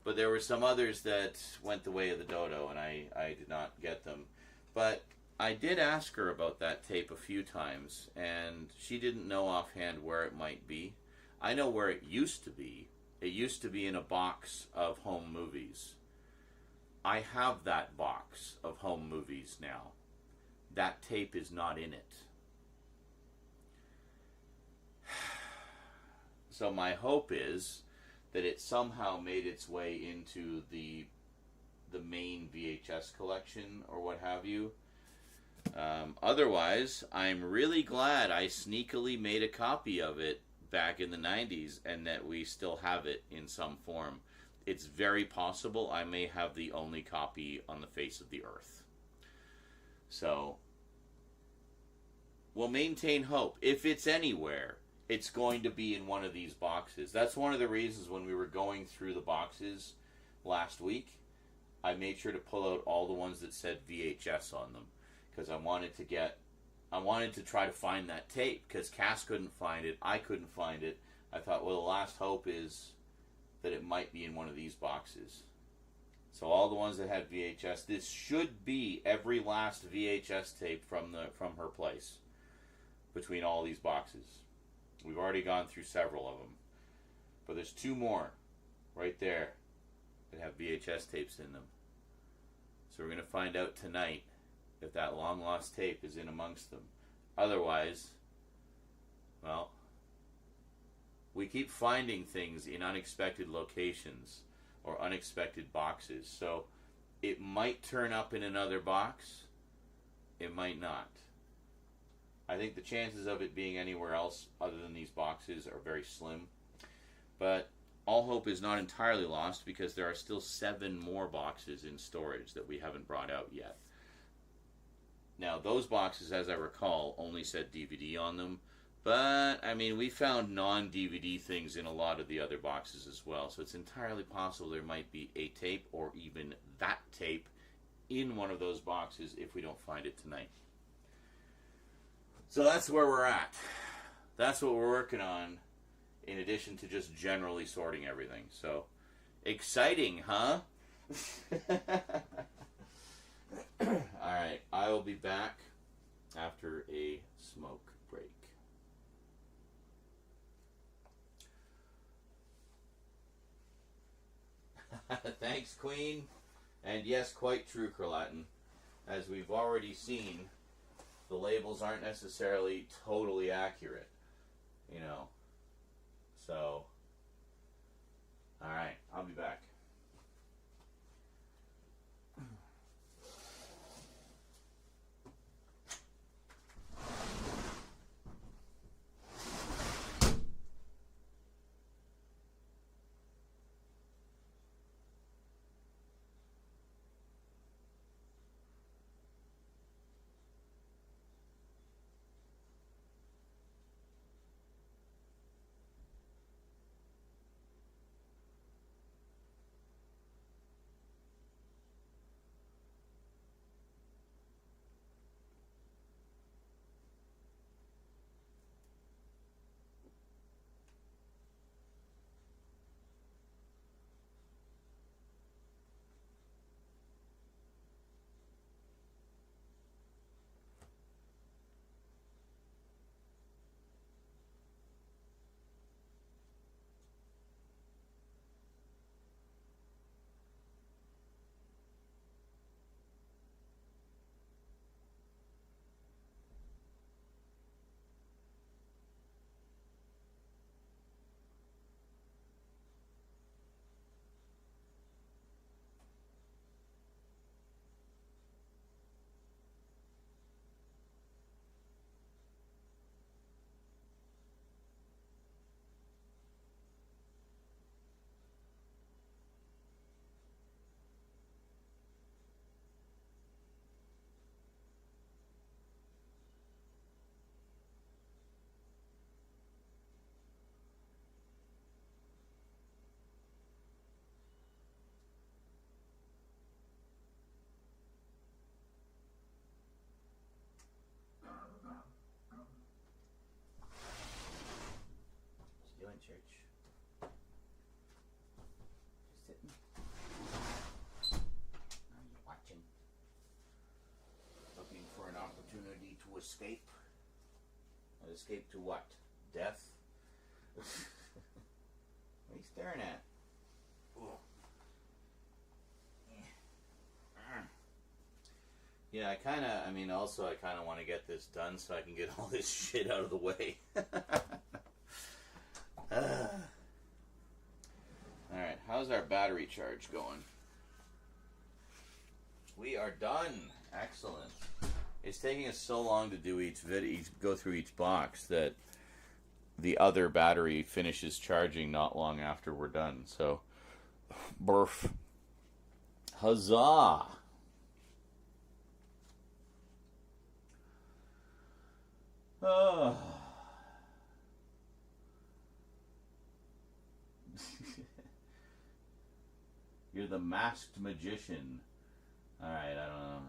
But there were some others that went the way of the dodo, and I did not get them. But I did ask her about that tape a few times, and she didn't know offhand where it might be. I know where it used to be. It used to be in a box of home movies. I have that box of home movies now. That tape is not in it. So my hope is that it somehow made its way into the main VHS collection or what have you. Otherwise, I'm really glad I sneakily made a copy of it back in the 90s and that we still have it in some form. It's very possible I may have the only copy on the face of the earth. So, we'll maintain hope. If it's anywhere, it's going to be in one of these boxes. That's one of the reasons when we were going through the boxes last week, I made sure to pull out all the ones that said VHS on them. Because I wanted to try to find that tape. Because Cass couldn't find it. I couldn't find it. I thought, well, the last hope is that it might be in one of these boxes. So all the ones that had VHS, this should be every last VHS tape from her place. Between all these boxes. We've already gone through several of them. But there's 2 more. right there that have VHS tapes in them. So we're going to find out tonight if that long lost tape is in amongst them. Otherwise, well, we keep finding things in unexpected locations or unexpected boxes. So it might turn up in another box. It might not. I think the chances of it being anywhere else other than these boxes are very slim. But all hope is not entirely lost because there are still 7 more boxes in storage that we haven't brought out yet. Now, those boxes, as I recall, only said DVD on them. But, I mean, we found non-DVD things in a lot of the other boxes as well. So it's entirely possible there might be a tape or even that tape in one of those boxes if we don't find it tonight. So that's where we're at. That's what we're working on, in addition to just generally sorting everything. So, exciting, huh? Alright, I will be back after a smoke break. Thanks, Queen. And yes, quite true, Curlatin. As we've already seen, the labels aren't necessarily totally accurate, you know. So, alright, I'll be back. Church. Just sitting. Are you watching? Looking for an opportunity to escape? And escape to what? Death? What are you staring at? Ooh. Yeah, I kind of want to get this done so I can get all this shit out of the way. Alright, how's our battery charge going? We are done. Excellent. It's taking us so long to do each video, go through each box, that the other battery finishes charging not long after we're done. So, burf. Huzzah! Oh. You're the masked magician. Alright, I don't know.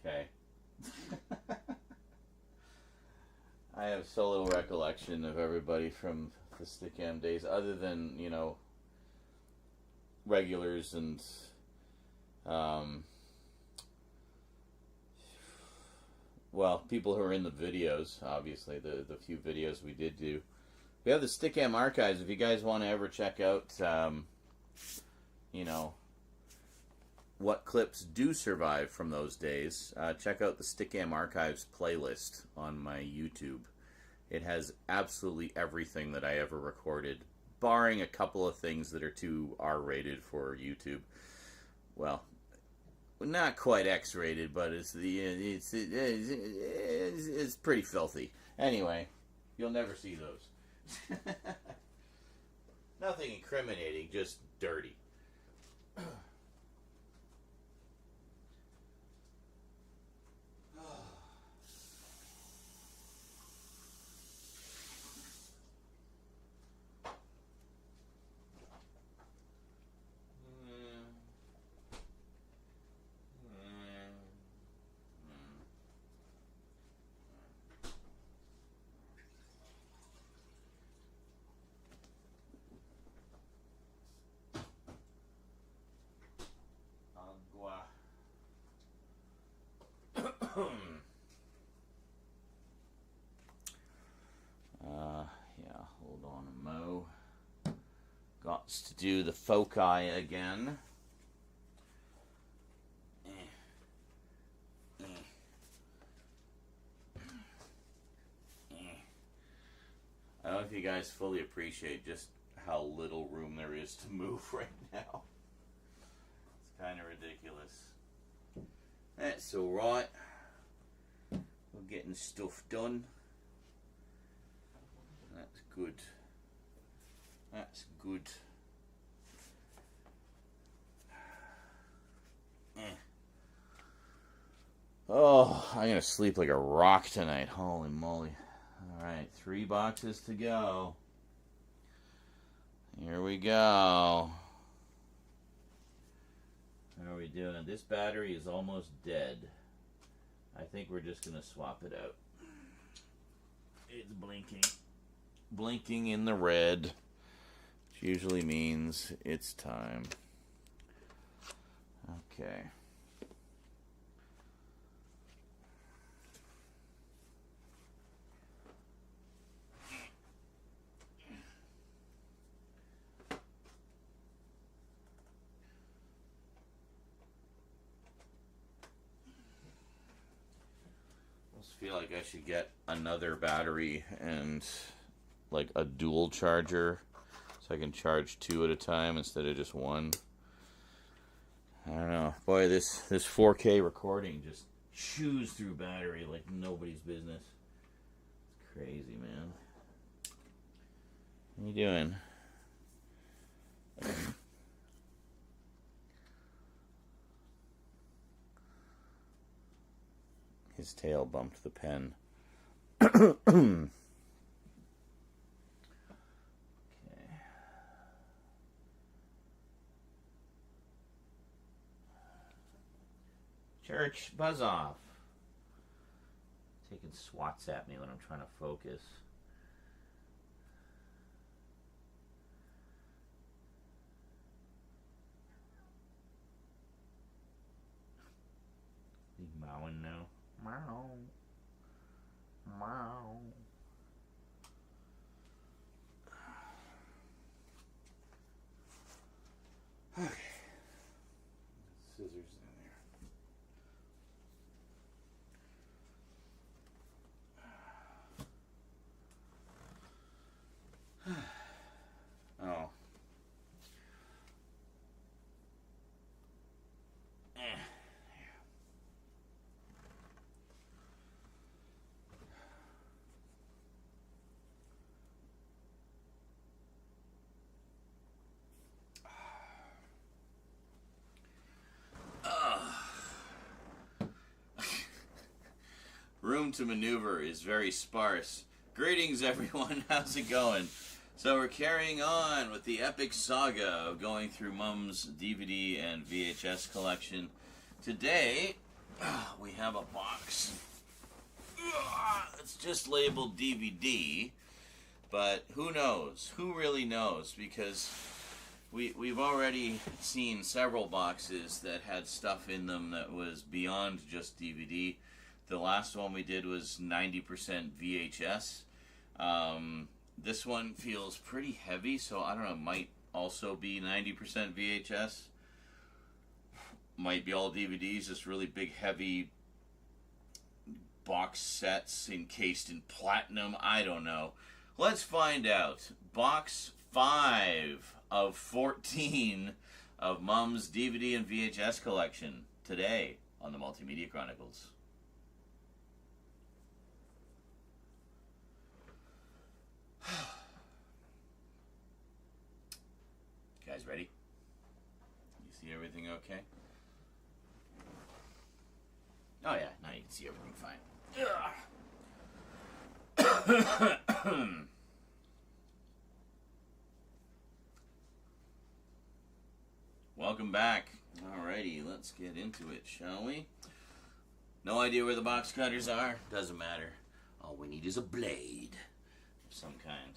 Okay. I have so little recollection of everybody from the Stickam days, other than, you know, regulars and, well, people who are in the videos, obviously, the few videos we did do. We have the Stickam archives. If you guys want to ever check out, you know, what clips do survive from those days, check out the Stickam archives playlist on my YouTube. It has absolutely everything that I ever recorded, barring a couple of things that are too R-rated for YouTube. Well, not quite X-rated, but it's pretty filthy. Anyway, you'll never see those. Nothing incriminating, just dirty. Yeah, hold on a mo. Got to do the foci again. I don't know if you guys fully appreciate just how little room there is to move right now. It's kind of ridiculous. That's alright. We're getting stuff done. That's good. That's good. Oh, I'm gonna sleep like a rock tonight. Holy moly. Alright, 3 boxes to go. Here we go. How are we doing? This battery is almost dead. I think we're just gonna swap it out. It's blinking. Blinking in the red, which usually means it's time. Okay. I feel like I should get another battery and like a dual charger so I can charge 2 at a time instead of just 1. I don't know. Boy, this 4K recording just chews through battery like nobody's business. It's crazy, man. What are you doing? His tail bumped the pen. Okay. Church, buzz off. Taking swats at me when I'm trying to focus. He's mowing now. Meow. Meow. Okay. Scissors in there. Oh. Room to maneuver is very sparse. Greetings, everyone. How's it going? So we're carrying on with the epic saga of going through Mum's DVD and VHS collection. Today, we have a box. It's just labeled DVD, but who knows? Who really knows? Because we've already seen several boxes that had stuff in them that was beyond just DVD. The last one we did was 90% VHS. This one feels pretty heavy, so I don't know, might also be 90% VHS. Might be all DVDs, just really big, heavy box sets encased in platinum. I don't know. Let's find out. Box 5 of 14 of Mom's DVD and VHS collection today on the Multimedia Chronicles. Guys ready? You see everything okay? Oh yeah, now you can see everything fine. Welcome back. Alrighty, let's get into it, shall we? No idea where the box cutters are. Doesn't matter. All we need is a blade of some kind.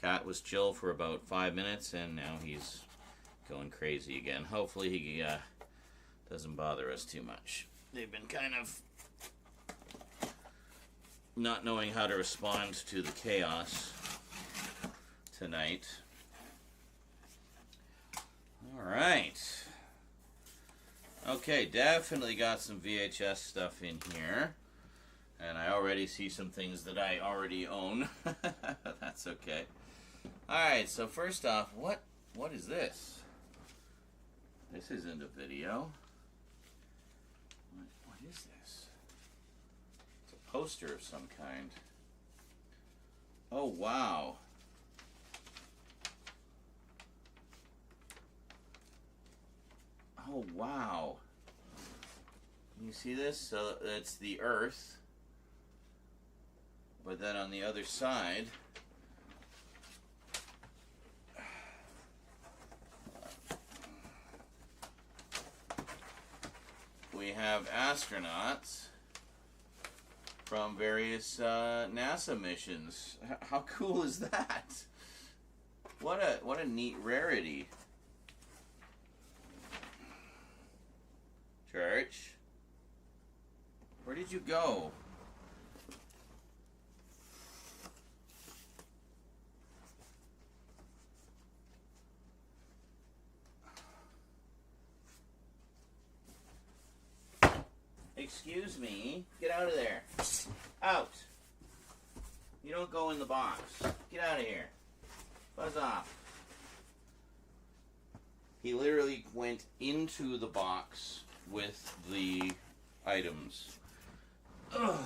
Cat was chill for about 5 minutes, and now he's going crazy again. Hopefully he doesn't bother us too much. They've been kind of not knowing how to respond to the chaos tonight. Alright. Okay, definitely got some VHS stuff in here. And I already see some things that I already own. That's okay. Alright, so first off, what is this? This isn't a video. What is this? It's a poster of some kind. Oh, wow. Oh, wow. Can you see this? So it's the Earth. But then on the other side, we have astronauts from various NASA missions. How cool is that? What a neat rarity. Church, where did you go? Excuse me. Get out of there. Out. You don't go in the box. Get out of here. Buzz off. He literally went into the box with the items. Ugh.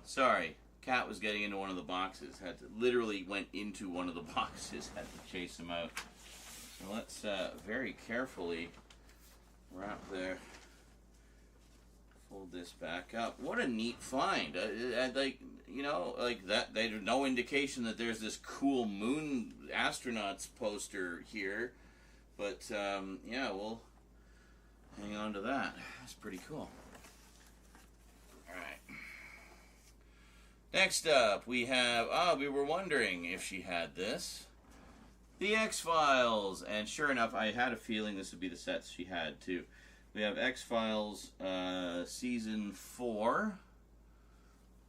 Sorry. Cat was getting into one of the boxes. Literally went into one of the boxes. Had to chase him out. So let's very carefully wrap there. Fold this back up. What a neat find. Like, you know, like that. There's no indication that there's this cool moon astronauts poster here. But, yeah, we'll hang on to that. That's pretty cool. Alright. Next up, we have, we were wondering if she had this. The X-Files. And sure enough, I had a feeling this would be the sets she had, too. We have X-Files Season 4.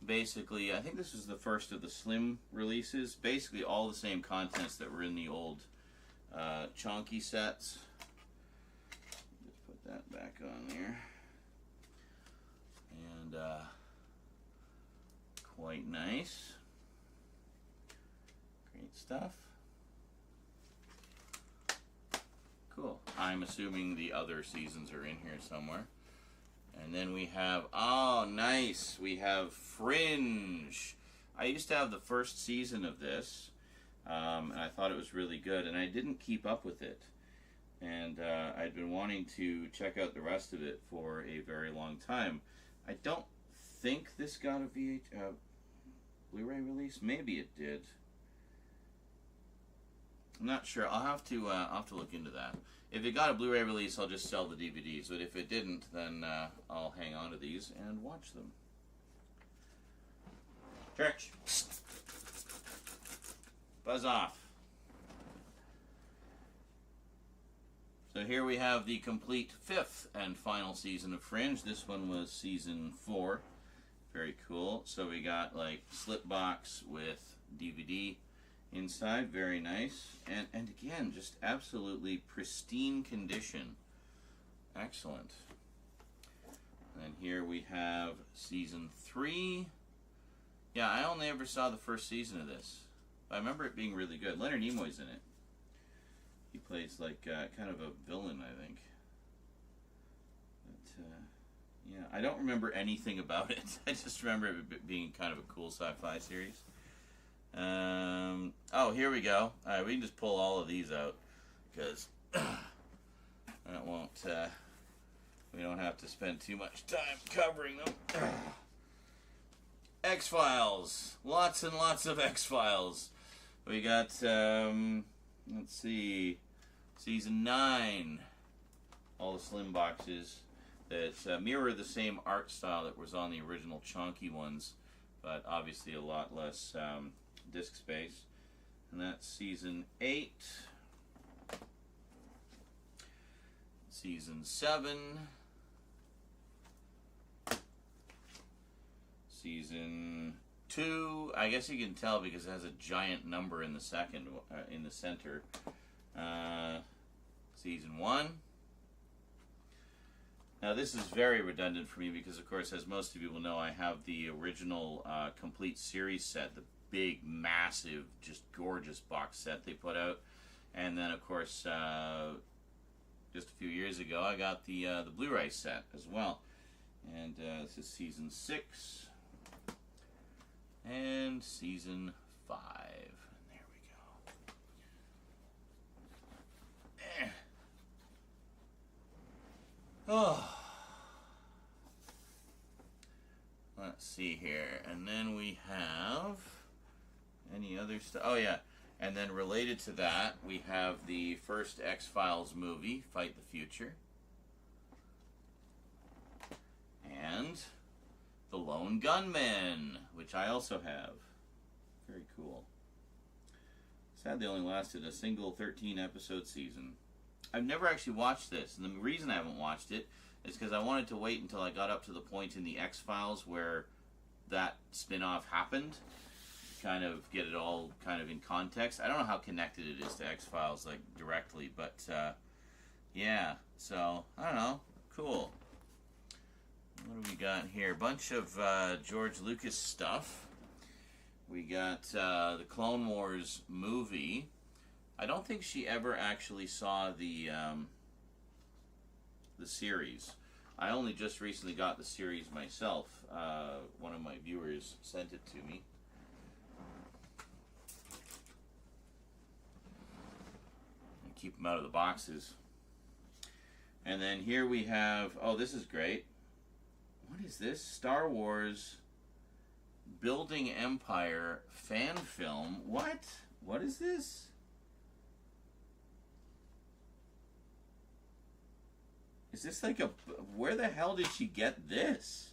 Basically, I think this was the first of the Slim releases. Basically, all the same contents that were in the old chonky sets. Just put that back on there. And quite nice. Great stuff. Cool. I'm assuming the other seasons are in here somewhere. And then we have, oh, nice. We have Fringe. I used to have the first season of this. And I thought it was really good. And I didn't keep up with it. And I'd been wanting to check out the rest of it for a very long time. I don't think this got a Blu-ray release. Maybe it did. I'm not sure. I'll have to look into that. If it got a Blu-ray release, I'll just sell the DVDs. But if it didn't, then I'll hang on to these and watch them. Church. Buzz off. So here we have the complete 5th and final season of Fringe. This one was season 4. Very cool. So we got like slip box with DVD inside. Very nice. And again, just absolutely pristine condition. Excellent. And here we have season 3. Yeah, I only ever saw the first season of this. I remember it being really good. Leonard Nimoy's in it. He plays like kind of a villain, I think. But yeah, I don't remember anything about it. I just remember it being kind of a cool sci-fi series. Oh, here we go. All right, we can just pull all of these out because that won't. We don't have to spend too much time covering them. X-Files. Lots and lots of X-Files. We got, let's see, season 9. All the slim boxes that mirror the same art style that was on the original chunky ones, but obviously a lot less disk space. And that's season 8. Season 7. Season 2, I guess you can tell because it has a giant number in the second, in the center. Season 1. Now this is very redundant for me because, of course, as most of you will know, I have the original complete series set, the big, massive, just gorgeous box set they put out. And then, of course, just a few years ago, I got the Blu-ray set as well. And this is season 6. And season 5. And there we go. Oh. Let's see here. And then we have any other stuff. Oh, yeah. And then related to that, we have the first X-Files movie, Fight the Future. And The Lone Gunman, which I also have. Very cool. Sad they only lasted a single 13-episode season. I've never actually watched this, and the reason I haven't watched it is because I wanted to wait until I got up to the point in the X-Files where that spin-off happened, to kind of get it all kind of in context. I don't know how connected it is to X-Files, like, directly, but, yeah. So, I don't know. Cool. What do we got here? A bunch of George Lucas stuff. We got the Clone Wars movie. I don't think she ever actually saw the series. I only just recently got the series myself. One of my viewers sent it to me. And keep them out of the boxes. And then here we have, oh, this is great. What is this? Star Wars Building Empire fan film. What? What is this? Is this like a... Where the hell did she get this?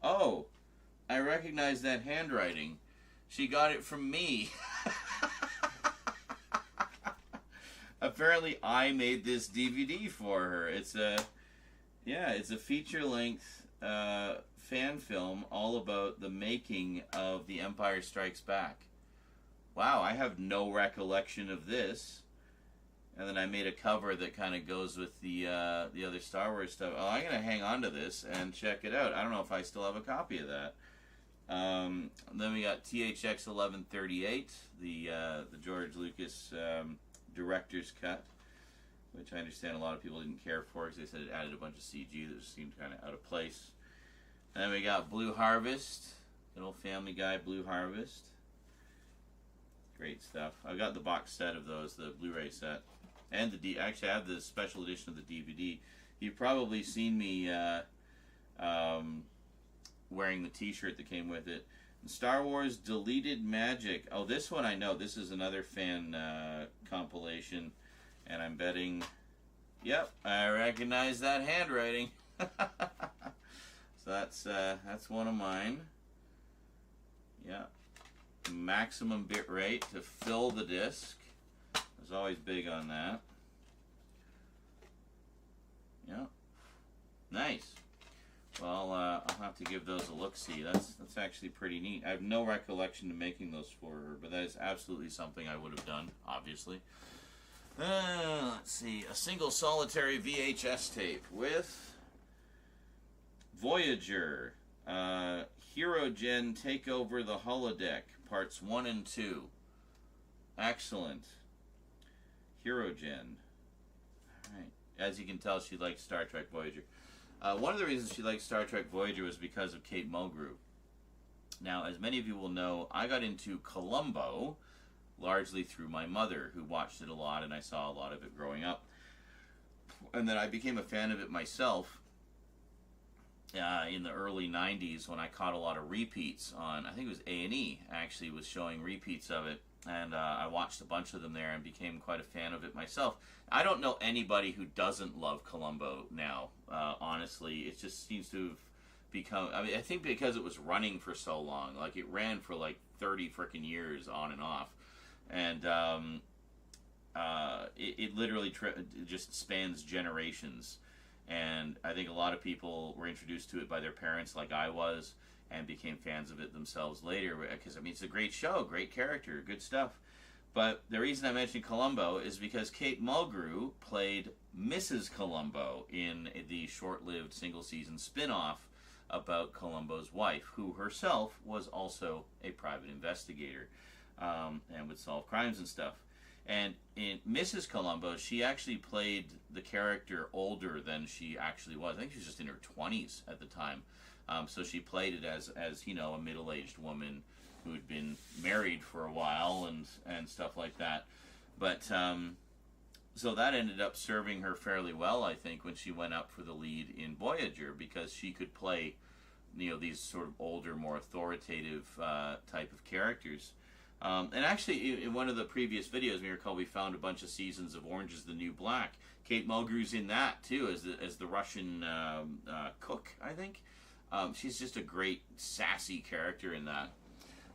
Oh, I recognize that handwriting. She got it from me. Apparently I made this DVD for her. It's a... Yeah, it's a feature-length fan film all about the making of The Empire Strikes Back. Wow, I have no recollection of this. And then I made a cover that kind of goes with the other Star Wars stuff. Oh, I'm going to hang on to this and check it out. I don't know if I still have a copy of that. Then we got THX 1138, the George Lucas director's cut, which I understand a lot of people didn't care for because they said it added a bunch of CG that just seemed kind of out of place. And then we got Blue Harvest, good old Family Guy Blue Harvest. Great stuff. I've got the box set of those, the Blu-ray set. And actually I have the special edition of the DVD. You've probably seen me wearing the t-shirt that came with it. Star Wars Deleted Magic. Oh, this one I know. This is another fan compilation. And I'm betting... Yep, I recognize that handwriting. So that's one of mine. Yeah. Maximum bit rate to fill the disc. I was always big on that. Yeah. Nice. Well, I'll have to give those a look-see. That's actually pretty neat. I have no recollection of making those for her, but that is absolutely something I would have done, obviously. Let's see. A single solitary VHS tape with Voyager. HeroGen Take Over the Holodeck, Parts 1 and 2. Excellent. HeroGen. Alright. As you can tell, she likes Star Trek Voyager. One of the reasons she liked Star Trek Voyager was because of Kate Mulgrew. Now, as many of you will know, I got into Columbo largely through my mother, who watched it a lot, and I saw a lot of it growing up. And then I became a fan of it myself in the early 90s when I caught a lot of repeats on, I think it was A&E, actually, was showing repeats of it. And I watched a bunch of them there and became quite a fan of it myself. I don't know anybody who doesn't love Columbo now. Honestly, it just seems to have become... I mean, I think because it was running for so long. Like, it ran for like 30 frickin' years on and off. And it literally just spans generations. And I think a lot of people were introduced to it by their parents, like I was, and became fans of it themselves later, because, I mean, it's a great show, great character, good stuff. But the reason I mentioned Columbo is because Kate Mulgrew played Mrs. Columbo in the short-lived single-season spin-off about Columbo's wife, who herself was also a private investigator and would solve crimes and stuff. And in Mrs. Columbo, she actually played the character older than she actually was. I think she was just in her 20s at the time. So she played it as you know, a middle-aged woman who'd been married for a while and stuff like that. But so that ended up serving her fairly well, I think, when she went up for the lead in Voyager, because she could play, you know, these sort of older, more authoritative type of characters. And actually, in one of the previous videos, we recall we found a bunch of seasons of Orange is the New Black. Kate Mulgrew's in that too, as the Russian cook, I think. She's just a great, sassy character in that.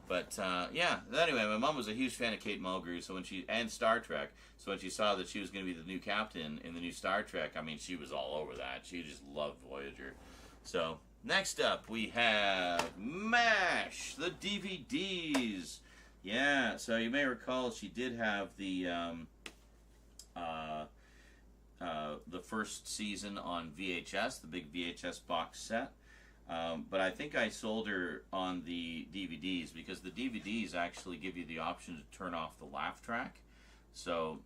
But, yeah, anyway, my mom was a huge fan of Kate Mulgrew, and Star Trek, so when she saw that she was going to be the new captain in the new Star Trek, I mean, she was all over that. She just loved Voyager. So, next up, we have MASH, the DVDs. Yeah, so you may recall she did have the first season on VHS, the big VHS box set. But I think I sold her on the DVDs because the DVDs actually give you the option to turn off the laugh track. So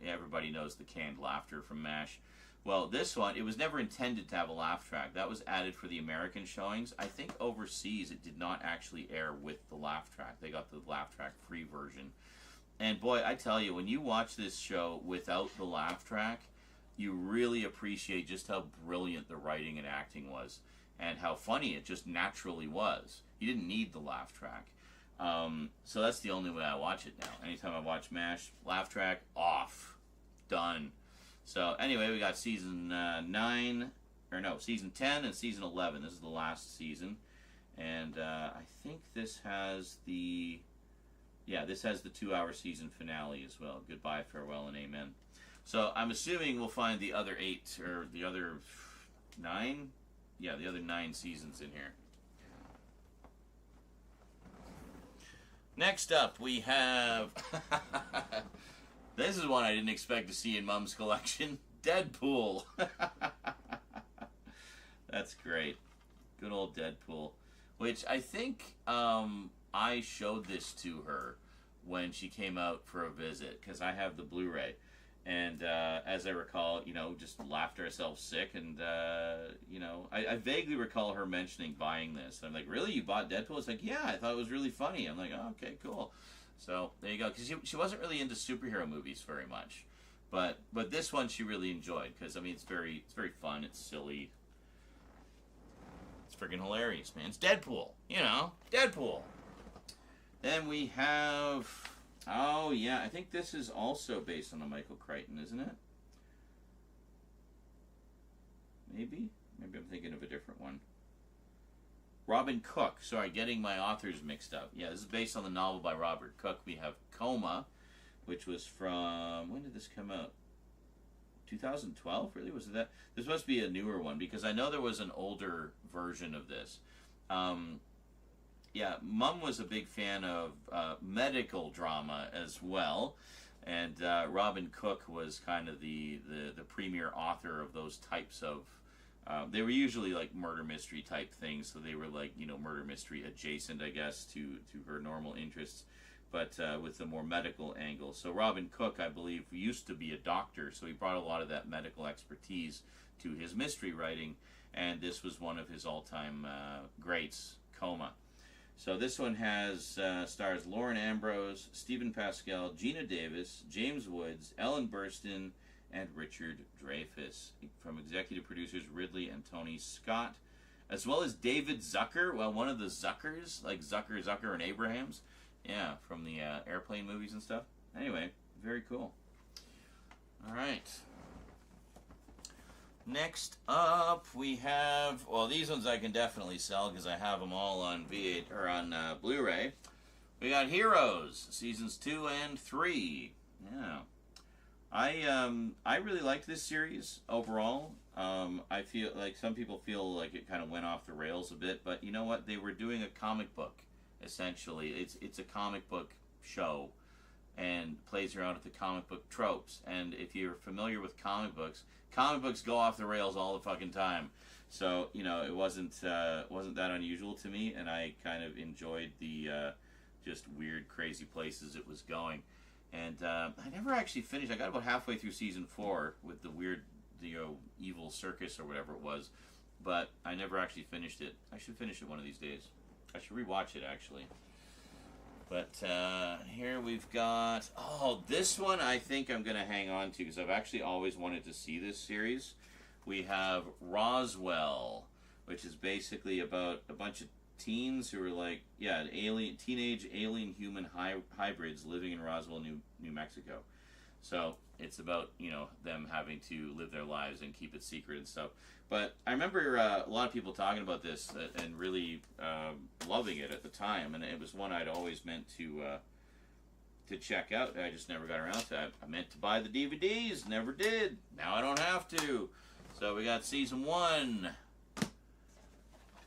everybody knows the canned laughter from MASH. Well, this one, it was never intended to have a laugh track. That was added for the American showings. I think overseas it did not actually air with the laugh track. They got the laugh track free version. And boy, I tell you, when you watch this show without the laugh track, you really appreciate just how brilliant the writing and acting was. And how funny it just naturally was. You didn't need the laugh track. So that's the only way I watch it now. Anytime I watch MASH, laugh track, off. Done. So anyway, we got season 10 and season 11. This is the last season. And I think this has the 2-hour season finale as well. Goodbye, farewell, and amen. So I'm assuming we'll find the other 8, or the other 9? Yeah, the other 9 seasons in here. Next up, we have... This is one I didn't expect to see in Mom's collection. Deadpool. That's great. Good old Deadpool. Which I think I showed this to her when she came out for a visit, because I have the Blu-ray. And as I recall, you know, just laughed ourselves sick. And, you know, I vaguely recall her mentioning buying this. And I'm like, really? You bought Deadpool? It's like, yeah, I thought it was really funny. I'm like, oh, okay, cool. So there you go. Because she wasn't really into superhero movies very much. But this one she really enjoyed. Because, I mean, it's very fun. It's silly. It's freaking hilarious, man. It's Deadpool. You know, Deadpool. Then we have... Oh, yeah, I think this is also based on a Michael Crichton, isn't it? Maybe? Maybe I'm thinking of a different one. Robin Cook. Sorry, getting my authors mixed up. Yeah, this is based on the novel by Robert Cook. We have Coma, which was from... When did this come out? 2012. Really, was it that? This must be a newer one because I know there was an older version of this. Yeah, Mom was a big fan of medical drama as well, and Robin Cook was kind of the premier author of those types of. They were usually like murder mystery type things, so they were like, you know, murder mystery adjacent, I guess, to her normal interests, but with the more medical angle. So Robin Cook, I believe, used to be a doctor, so he brought a lot of that medical expertise to his mystery writing, and this was one of his all-time greats, Coma. So this one has stars Lauren Ambrose, Stephen Pascal, Gina Davis, James Woods, Ellen Burstyn, and Richard Dreyfuss. From executive producers Ridley and Tony Scott, as well as David Zucker. Well, one of the Zuckers, like Zucker, and Abrahams. Yeah, from the airplane movies and stuff. Anyway, very cool. All right. Next up, we have, well, these ones I can definitely sell because I have them all on V8 or on Blu-ray. We got Heroes, seasons 2 and 3. Yeah, I really liked this series overall. I feel like some people feel like it kind of went off the rails a bit, but you know what? They were doing a comic book essentially. It's a comic book show and plays around with the comic book tropes. And if you're familiar with comic books go off the rails all the fucking time. So, you know, it wasn't that unusual to me, and I kind of enjoyed the just weird, crazy places it was going. And I never actually finished. I got about halfway through season 4 with the weird, evil circus or whatever it was, but I never actually finished it. I should finish it one of these days. I should rewatch it, actually. But here we've got... Oh, this one I think I'm going to hang on to because I've actually always wanted to see this series. We have Roswell, which is basically about a bunch of teens who are like, teenage alien human hybrids living in Roswell, New Mexico. So it's about, them having to live their lives and keep it secret and stuff. But I remember a lot of people talking about this and really loving it at the time, and it was one I'd always meant to check out. I just never got around to it. I meant to buy the DVDs, never did. Now I don't have to. So we got season 1,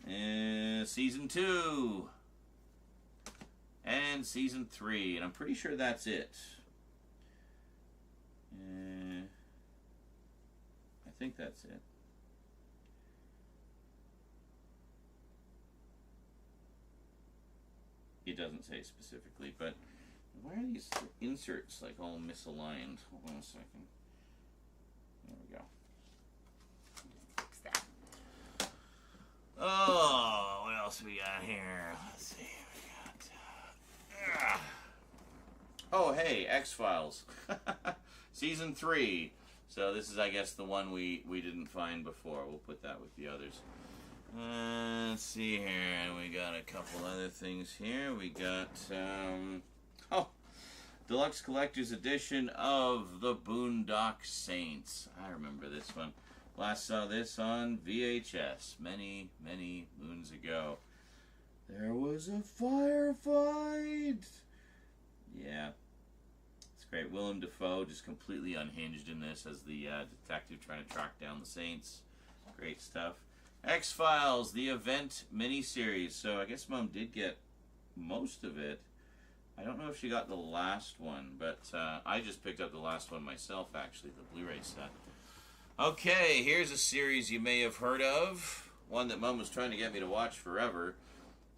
and season 2, and season 3, and I'm pretty sure that's it. I think that's it. It doesn't say specifically, but why are these inserts like all misaligned? Hold on a second. There we go. Fix that. Oh, what else we got here? Let's see. We got. Oh, hey, X-Files. Season 3. So this is, I guess, the one we didn't find before. We'll put that with the others. Let's see here. We got a couple other things here. We got, Deluxe Collector's Edition of The Boondock Saints. I remember this one. Last saw this on VHS many, many moons ago. There was a firefight! Yeah. It's great. Willem Dafoe just completely unhinged in this as the detective trying to track down the Saints. Great stuff. X-Files, the event miniseries. So I guess Mom did get most of it. I don't know if she got the last one, but I just picked up the last one myself, actually, the Blu-ray set. Okay, here's a series you may have heard of. One that Mom was trying to get me to watch forever.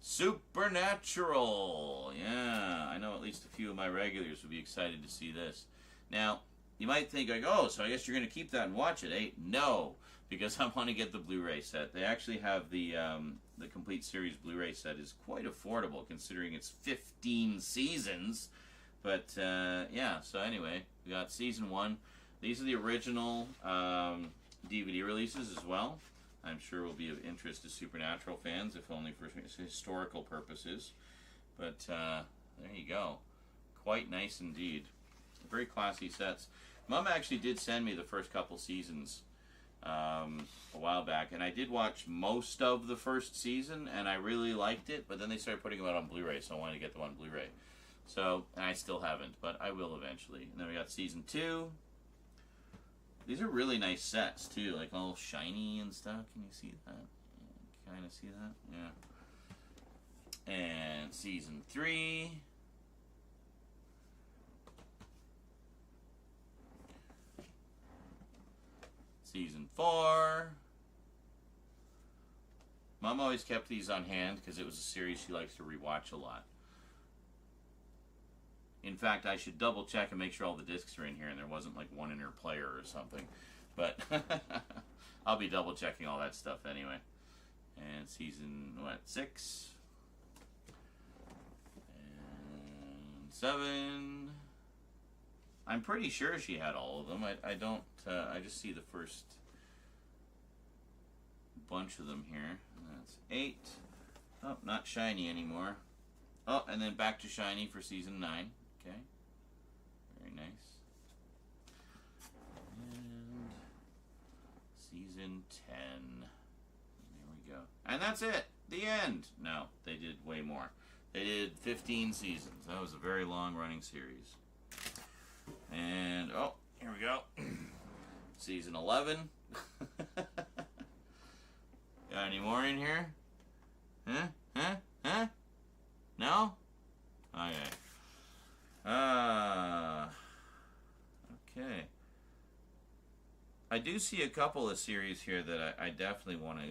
Supernatural. Yeah, I know at least a few of my regulars would be excited to see this. Now, you might think, like, oh, so I guess you're going to keep that and watch it, eh? No, because I want to get the Blu-ray set. They actually have the complete series Blu-ray set is quite affordable considering it's 15 seasons. But, yeah, so anyway, we got season 1. These are the original DVD releases as well. I'm sure will be of interest to Supernatural fans, if only for historical purposes. But there you go. Quite nice indeed. Very classy sets. Mom actually did send me the first couple seasons a while back, and I did watch most of the first season, and I really liked it, but then they started putting them out on Blu-ray, so I wanted to get them on Blu-ray. So, and I still haven't, but I will eventually. And then we got season 2. These are really nice sets too, like all shiny and stuff. Can you see that? Kind of see that? Yeah. And season 3. Season 4. Mom always kept these on hand because it was a series she likes to rewatch a lot. In fact, I should double check and make sure all the discs are in here and there wasn't like one in her player or something. But I'll be double checking all that stuff anyway. And season, 6? And 7. I'm pretty sure she had all of them. I don't, I just see the first bunch of them here. That's 8. Oh, not shiny anymore. Oh, and then back to shiny for season 9. Okay. Very nice. And season 10. There we go. And that's it. The end. No, they did way more. They did 15 seasons. That was a very long running series. And, oh, here we go. Season 11. Got any more in here? Huh? No? Okay. Okay. I do see a couple of series here that I definitely want to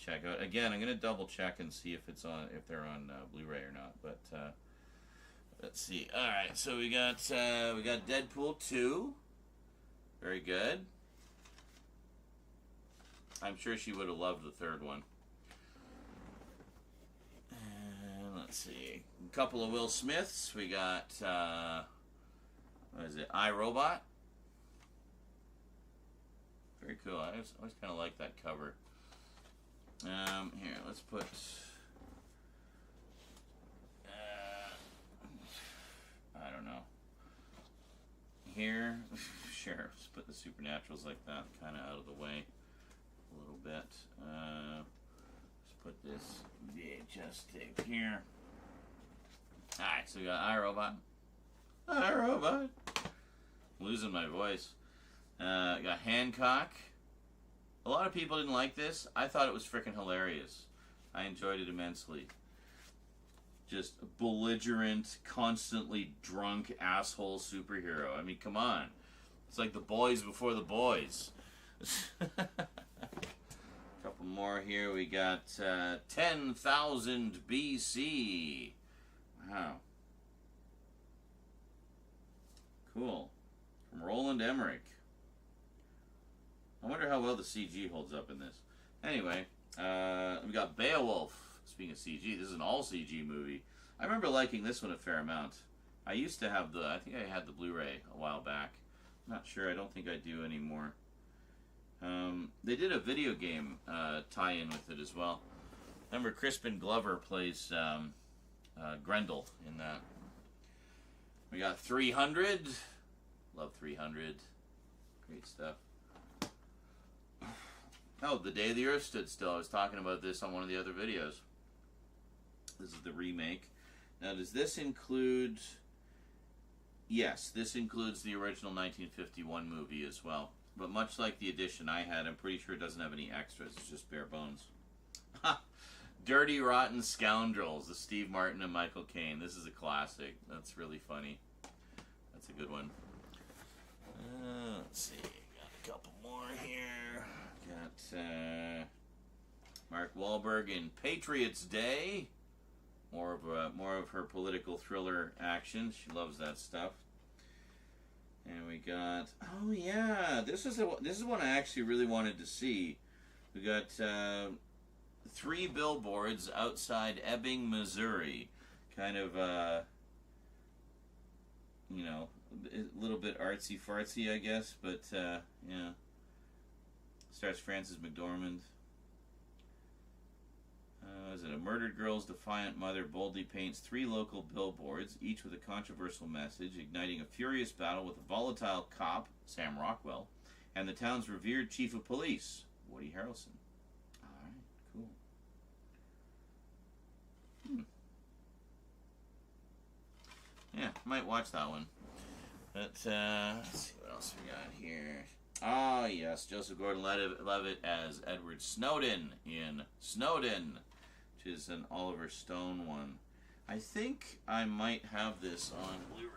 check out. Again, I'm going to double check and see if they're on Blu-ray or not. But let's see. All right, so we got Deadpool 2. Very good. I'm sure she would have loved the third one. And let's see. A couple of Will Smiths. We got, what is it? iRobot. Very cool. I always kind of like that cover. Here, let's put... I don't know. Here, sure. Let's put the Supernaturals like that, kind of out of the way a little bit. Let's put this VHS tape here. Alright, so we got iRobot. iRobot. Losing my voice. Got Hancock. A lot of people didn't like this. I thought it was freaking hilarious. I enjoyed it immensely. Just belligerent, constantly drunk asshole superhero. I mean, come on. It's like the boys before the boys. Couple more here. We got 10,000 BC. Wow. Cool. From Roland Emmerich. I wonder how well the CG holds up in this. Anyway, we got Beowulf. Speaking of CG, this is an all CG movie. I remember liking this one a fair amount. I used to have I think I had the Blu-ray a while back. I'm not sure. I don't think I do anymore. They did a video game tie-in with it as well. Remember, Crispin Glover plays Grendel in that. We got 300. Love 300. Great stuff. Oh, The Day the Earth Stood Still. I was talking about this on one of the other videos. This is the remake. Now, does this include... Yes, this includes the original 1951 movie as well. But much like the edition I had, I'm pretty sure it doesn't have any extras. It's just bare bones. Dirty Rotten Scoundrels, the Steve Martin and Michael Caine. This is a classic. That's really funny. That's a good one. Let's see. Got a couple more here. Got Mark Wahlberg in Patriots Day. More of her political thriller action. She loves that stuff. And we got, oh yeah, this is one I actually really wanted to see. We got 3 billboards outside Ebbing, Missouri. Kind of, you know, a little bit artsy fartsy, I guess, but yeah. Stars Frances McDormand. Is it a murdered girl's defiant mother boldly paints 3 local billboards, each with a controversial message, igniting a furious battle with a volatile cop, Sam Rockwell, and the town's revered chief of police, Woody Harrelson. Alright, cool. Yeah, might watch that one. But, let's see what else we got here. Ah, yes, Joseph Gordon-Levitt as Edward Snowden in Snowden, which is an Oliver Stone one. I think I might have this on Blu-ray.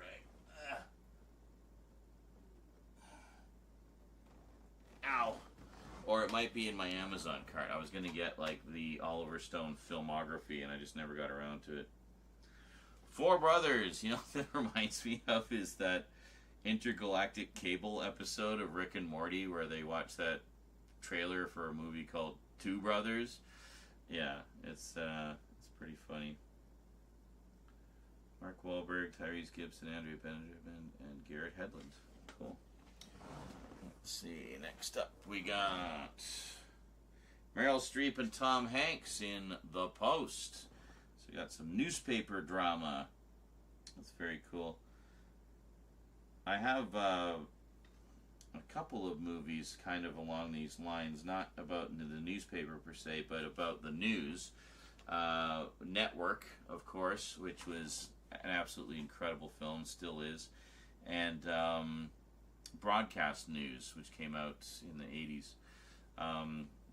Ow! Or it might be in my Amazon cart. I was going to get, like, the Oliver Stone filmography, and I just never got around to it. Four Brothers. You know what that reminds me of is that intergalactic cable episode of Rick and Morty where they watch that trailer for a movie called Two Brothers. Yeah, it's pretty funny. Mark Wahlberg, Tyrese Gibson, Andrea Benjamin, and Garrett Hedlund. Cool. Let's see, next up we got Meryl Streep and Tom Hanks in The Post. So we got some newspaper drama. That's very cool. I have a couple of movies kind of along these lines, not about the newspaper per se, but about the news. Network, of course, which was an absolutely incredible film, still is. And Broadcast News, which came out in the 80s.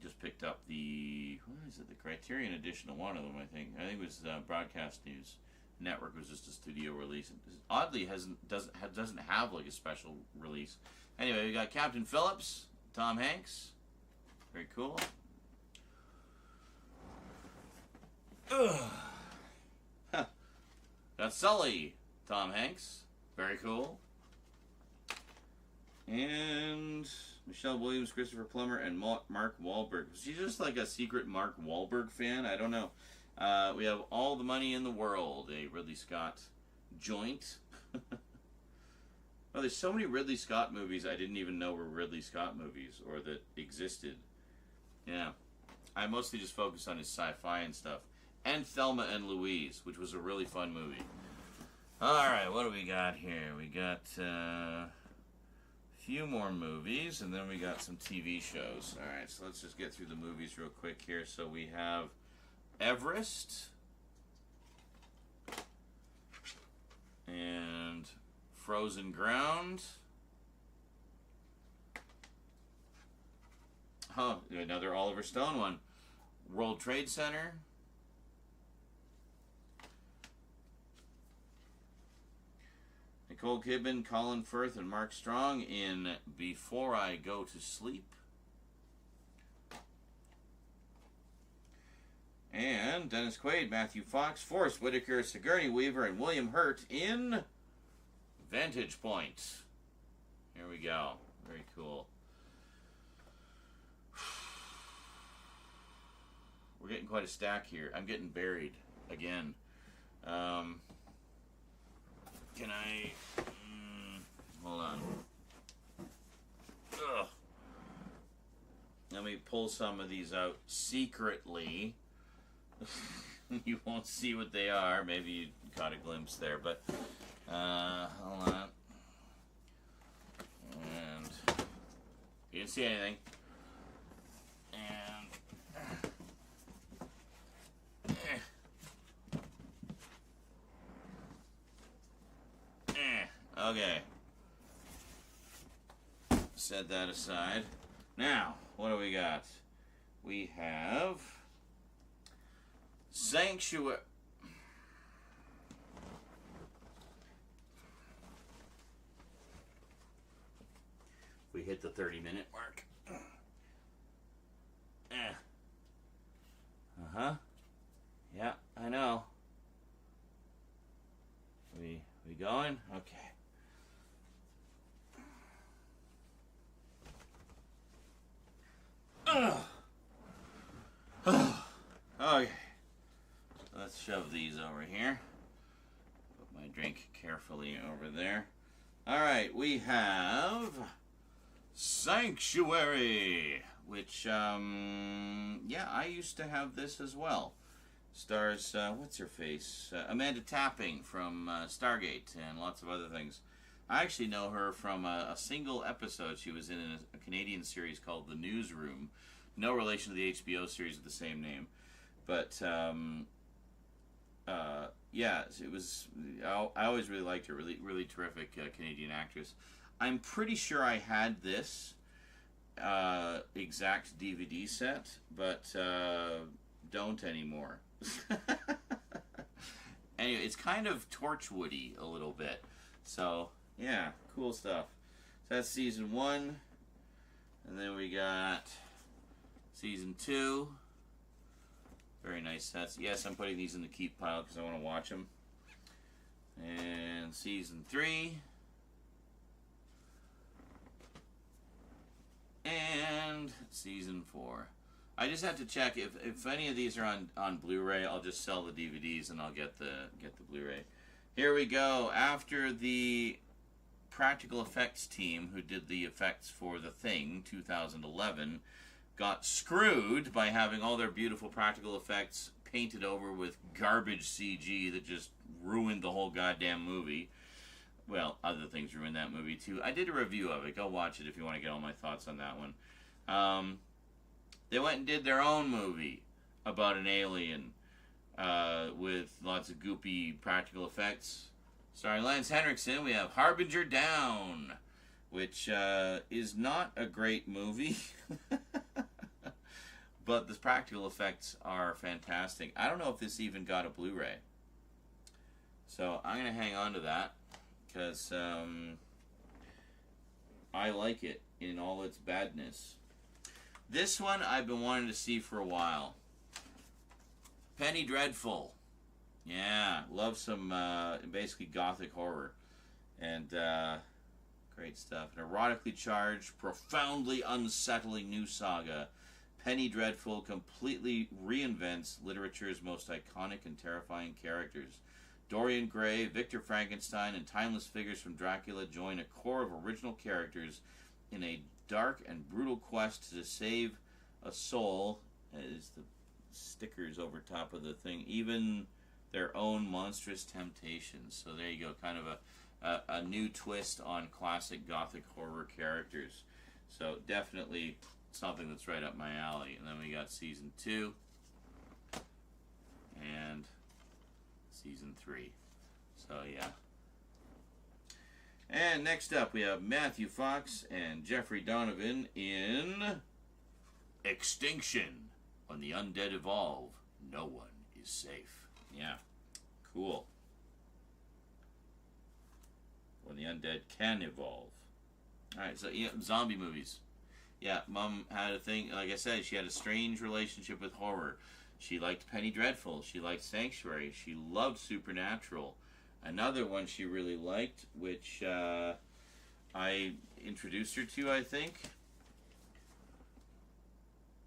Just picked up the Criterion edition of one of them, I think. I think it was Broadcast News. Network was just a studio release. It oddly doesn't have like a special release. Anyway, we got Captain Phillips, Tom Hanks. Very cool. Huh. Got Sully, Tom Hanks. Very cool. And Michelle Williams, Christopher Plummer, and Mark Wahlberg. Was she just like a secret Mark Wahlberg fan? I don't know. We have All the Money in the World, a Ridley Scott joint. Well, there's so many Ridley Scott movies I didn't even know were Ridley Scott movies or that existed. Yeah. I mostly just focus on his sci-fi and stuff. And Thelma and Louise, which was a really fun movie. Alright, what do we got here? We got a few more movies, and then we got some TV shows. Alright, so let's just get through the movies real quick here. So we have Everest and Frozen Ground. Oh, another Oliver Stone one. World Trade Center. Nicole Kidman, Colin Firth, and Mark Strong in Before I Go to Sleep. And Dennis Quaid, Matthew Fox, Forrest Whitaker, Sigourney Weaver, and William Hurt in Vantage Point. Here we go. Very cool. We're getting quite a stack here. I'm getting buried again. Can I... hold on. Ugh. Let me pull some of these out secretly. You won't see what they are. Maybe you caught a glimpse there, but hold on. And you didn't see anything. And okay. Set that aside. Now, what do we got? We have Sanctuary. We hit the 30-minute mark. Uh-huh. Yeah, I know. We going? Okay. Okay. Let's shove these over here. Put my drink carefully over there. Alright, we have Sanctuary, which, yeah, I used to have this as well. Stars, what's her face? Amanda Tapping from Stargate and lots of other things. I actually know her from a single episode she was in a Canadian series called The Newsroom. No relation to the HBO series of the same name. But yeah, it was. I always really liked her. Really, really terrific Canadian actress. I'm pretty sure I had this exact DVD set, but don't anymore. Anyway, it's kind of Torchwoody a little bit. So, yeah, cool stuff. So that's season 1. And then we got season 2. Very nice sets. Yes, I'm putting these in the keep pile because I want to watch them. And season 3. And season 4. I just have to check if any of these are on Blu-ray. I'll just sell the DVDs and I'll get the Blu-ray. Here we go. After the practical effects team who did the effects for The Thing 2011 got screwed by having all their beautiful practical effects painted over with garbage CG that just ruined the whole goddamn movie. Well, other things ruined that movie too. I did a review of it. Go watch it if you want to get all my thoughts on that one. They went and did their own movie about an alien with lots of goopy practical effects. Starring Lance Henriksen, we have Harbinger Down, which is not a great movie. But the practical effects are fantastic. I don't know if this even got a Blu-ray. So I'm going to hang on to that because I like it in all its badness. This one I've been wanting to see for a while. Penny Dreadful. Yeah, love some basically gothic horror. And great stuff. An erotically charged, profoundly unsettling new saga. Penny Dreadful completely reinvents literature's most iconic and terrifying characters. Dorian Gray, Victor Frankenstein, and timeless figures from Dracula join a core of original characters in a dark and brutal quest to save a soul. Is the stickers over top of the thing, even their own monstrous temptations. So there you go, kind of a new twist on classic gothic horror characters. So definitely something that's right up my alley. And then we got season 2 and season 3. So yeah. And next up, we have Matthew Fox and Jeffrey Donovan in Extinction. When the undead evolve, no one is safe. Yeah, cool. When the undead can evolve. Alright, so yeah, zombie movies. Yeah, Mom had a thing, like I said, she had a strange relationship with horror. She liked Penny Dreadful. She liked Sanctuary. She loved Supernatural. Another one she really liked, which I introduced her to, I think,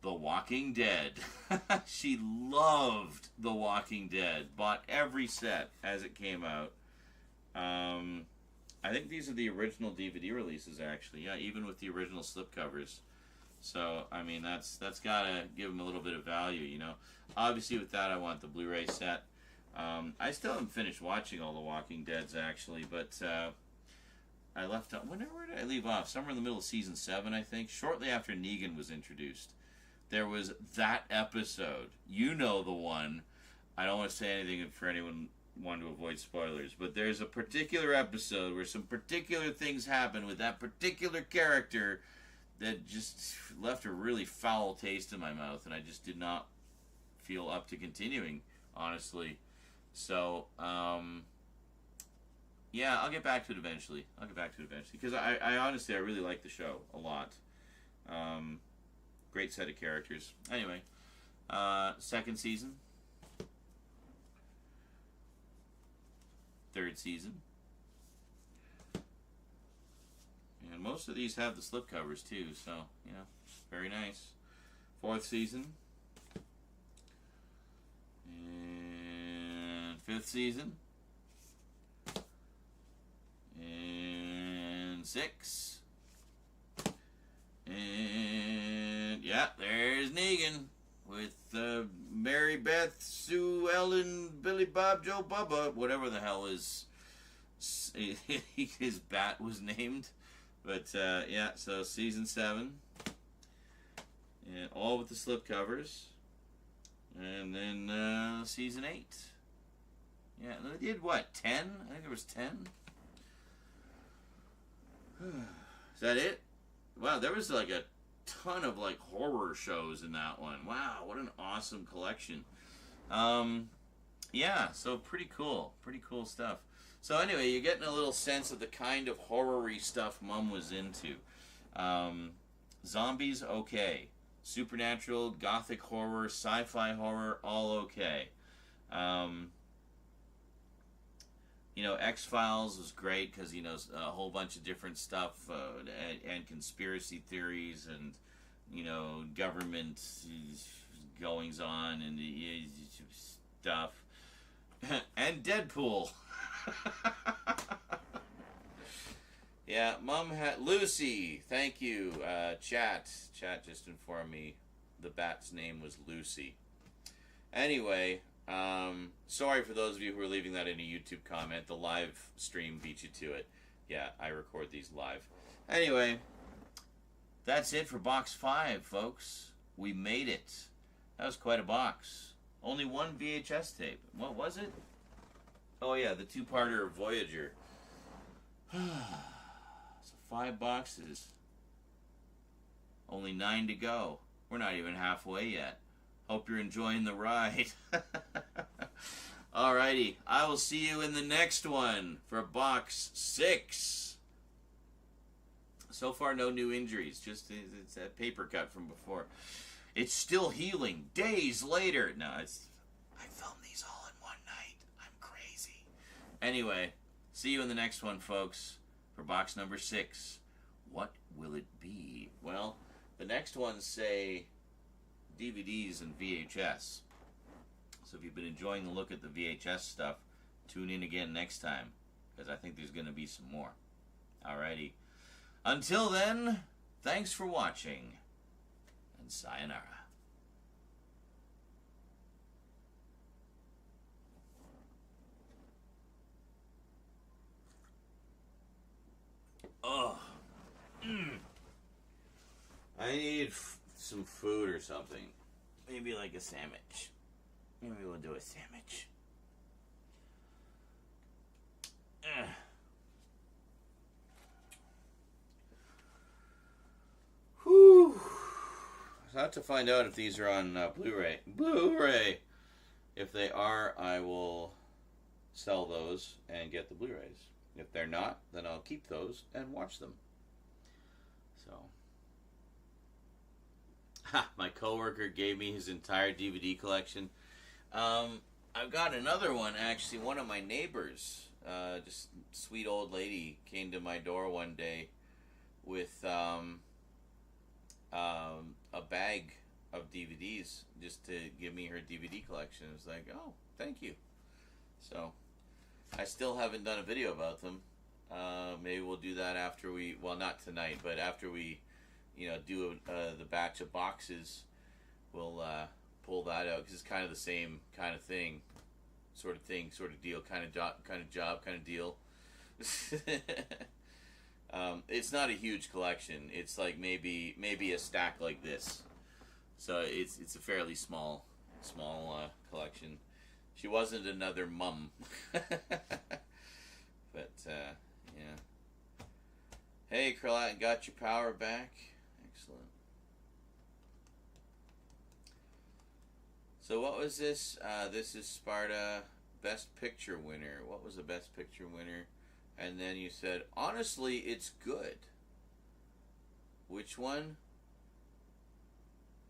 The Walking Dead. She loved The Walking Dead. Bought every set as it came out. I think these are the original DVD releases, actually. Yeah, even with the original slipcovers. So, I mean, that's got to give them a little bit of value, you know. Obviously, with that, I want the Blu-ray set. I still haven't finished watching all the Walking Deads, actually, but I left off. Where did I leave off? Somewhere in the middle of season 7, I think. Shortly after Negan was introduced, there was that episode. You know the one. I don't want to say anything for anyone wanting to avoid spoilers, but there's a particular episode where some particular things happen with that particular character that just left a really foul taste in my mouth, and I just did not feel up to continuing, honestly. So, yeah, I'll get back to it eventually. Because I honestly, I really like the show a lot. Great set of characters. Anyway, second season. Third season. And most of these have the slipcovers too, so, you know, very nice. Fourth season. And fifth season. And 6. And, yeah, there's Negan with Mary Beth, Sue Ellen, Billy Bob, Joe Bubba, whatever the hell his bat was named. But, yeah, so season 7. And all with the slipcovers. And then season 8. Yeah, they did what, 10? I think there was 10. Is that it? Wow, there was like a ton of like horror shows in that one. Wow, what an awesome collection. Yeah, so pretty cool stuff. So anyway, you're getting a little sense of the kind of horror-y stuff Mom was into. Zombies, okay. Supernatural, gothic horror, sci-fi horror, all okay. You know, X-Files was great because, you know, a whole bunch of different stuff and conspiracy theories and, you know, government goings on and stuff. And Deadpool. Yeah, Mom had Lucy. Thank you. Chat just informed me the bat's name was Lucy. Anyway, sorry for those of you who are leaving that in a YouTube comment. The live stream beat you to it. Yeah, I record these live. Anyway, that's it for box 5, folks. We made it. That was quite a box. Only one VHS tape. What was it? Oh yeah, the 2-parter Voyager. So 5 boxes. Only 9 to go. We're not even halfway yet. Hope you're enjoying the ride. Alrighty, I will see you in the next one for box 6. So far, no new injuries. Just it's that paper cut from before. It's still healing days later. No, I filmed these all in one night. I'm crazy. Anyway, see you in the next one, folks, for box number 6. What will it be? Well, the next ones say DVDs and VHS. So if you've been enjoying the look at the VHS stuff, tune in again next time, because I think there's going to be some more. Alrighty. Until then, thanks for watching, and sayonara. Oh. I need some food or something. Maybe like a sandwich. Maybe we'll do a sandwich. Whew. I have to find out if these are on Blu-ray. Blu-ray! If they are, I will sell those and get the Blu-rays. If they're not, then I'll keep those and watch them. So... Ha! My coworker gave me his entire DVD collection. I've got another one, actually. One of my neighbors, just sweet old lady, came to my door one day with a bag of DVDs just to give me her DVD collection. It was like, oh, thank you. So, I still haven't done a video about them. Maybe we'll do that after we, well, not tonight, but after we, you know, do the batch of boxes, we'll pull that out, because it's kind of the same kind of thing, sort of deal, kind of job, kind of deal. It's not a huge collection. It's like maybe a stack like this. So it's a fairly small collection. She wasn't another mum. But yeah. Hey, Krillin, got your power back? Excellent. So what was this? This is Sparta Best Picture winner. What was the Best Picture winner? And then you said, honestly, it's good. Which one?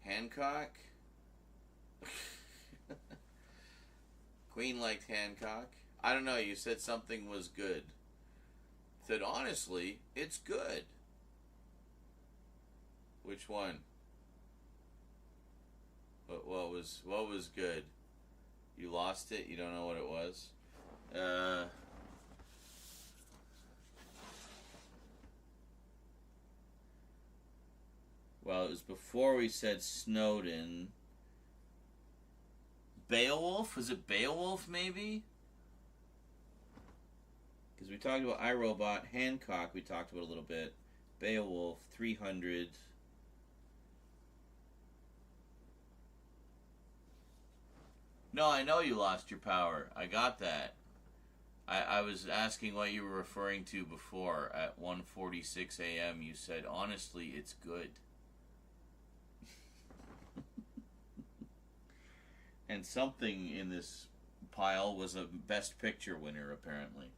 Hancock? Queen liked Hancock. I don't know, you said something was good. Said, honestly, it's good. Which one? What was good? You lost it? You don't know what it was? Well, it was before we said Snowden. Beowulf? Was it Beowulf, maybe? Because we talked about iRobot. Hancock, we talked about a little bit. Beowulf, 300. No, I know you lost your power. I got that. I was asking what you were referring to before. At 1:46 a.m. you said, honestly, it's good. And something in this pile was a Best Picture winner, apparently.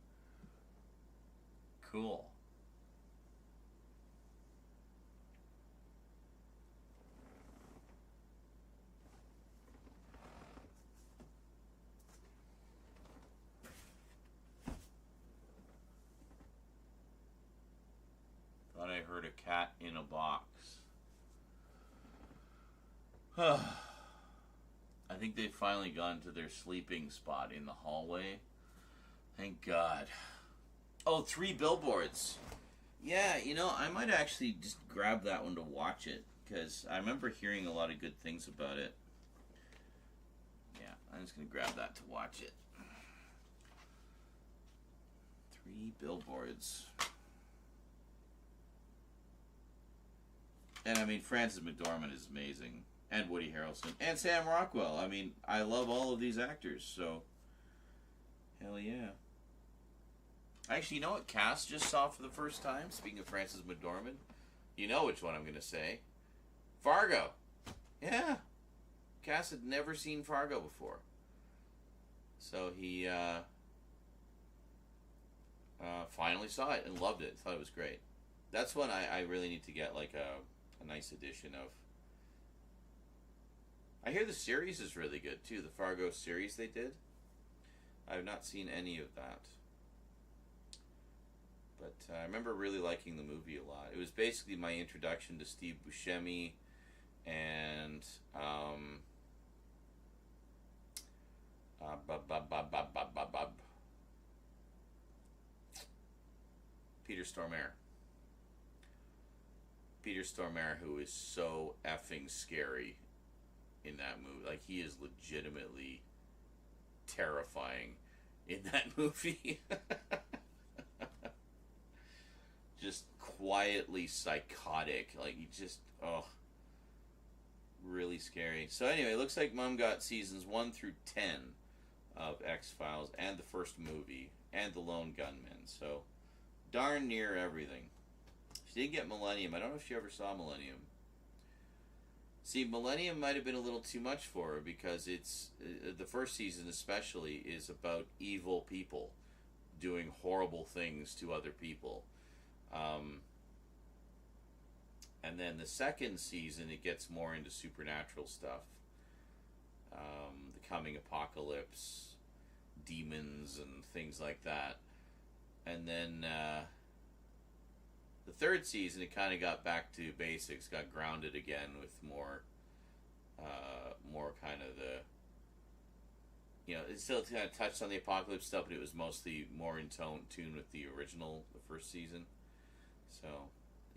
Cool. Thought I heard a cat in a box. I think they've finally gone to their sleeping spot in the hallway. Thank God. Oh, 3 billboards. Yeah, you know, I might actually just grab that one to watch it, because I remember hearing a lot of good things about it. Yeah, I'm just going to grab that to watch it. 3 billboards. And I mean, Frances McDormand is amazing. And Woody Harrelson. And Sam Rockwell. I mean, I love all of these actors, so... Hell yeah. Actually, you know what Cass just saw for the first time? Speaking of Frances McDormand. You know which one I'm going to say. Fargo. Yeah. Cass had never seen Fargo before. So he finally saw it and loved it. Thought it was great. That's one I really need to get, like, a nice edition of. I hear the series is really good, too. The Fargo series they did. I have not seen any of that. But I remember really liking the movie a lot. It was basically my introduction to Steve Buscemi and Peter Stormare. Peter Stormare, who is so effing scary in that movie. Like, he is legitimately terrifying in that movie. Just quietly psychotic. Like, he just, really scary. So anyway, it looks like Mom got seasons 1 through 10 of X-Files and the first movie and The Lone Gunmen. So darn near everything. She did get Millennium. I don't know if she ever saw Millennium. See, Millennium might have been a little too much for her, because it's the first season especially is about evil people doing horrible things to other people. And then the second season, it gets more into supernatural stuff. The coming apocalypse, demons, and things like that. And then the third season, it kind of got back to basics, got grounded again with more kind of the, you know, it still kind of touched on the apocalypse stuff, but it was mostly more in tune with the original, the first season. So,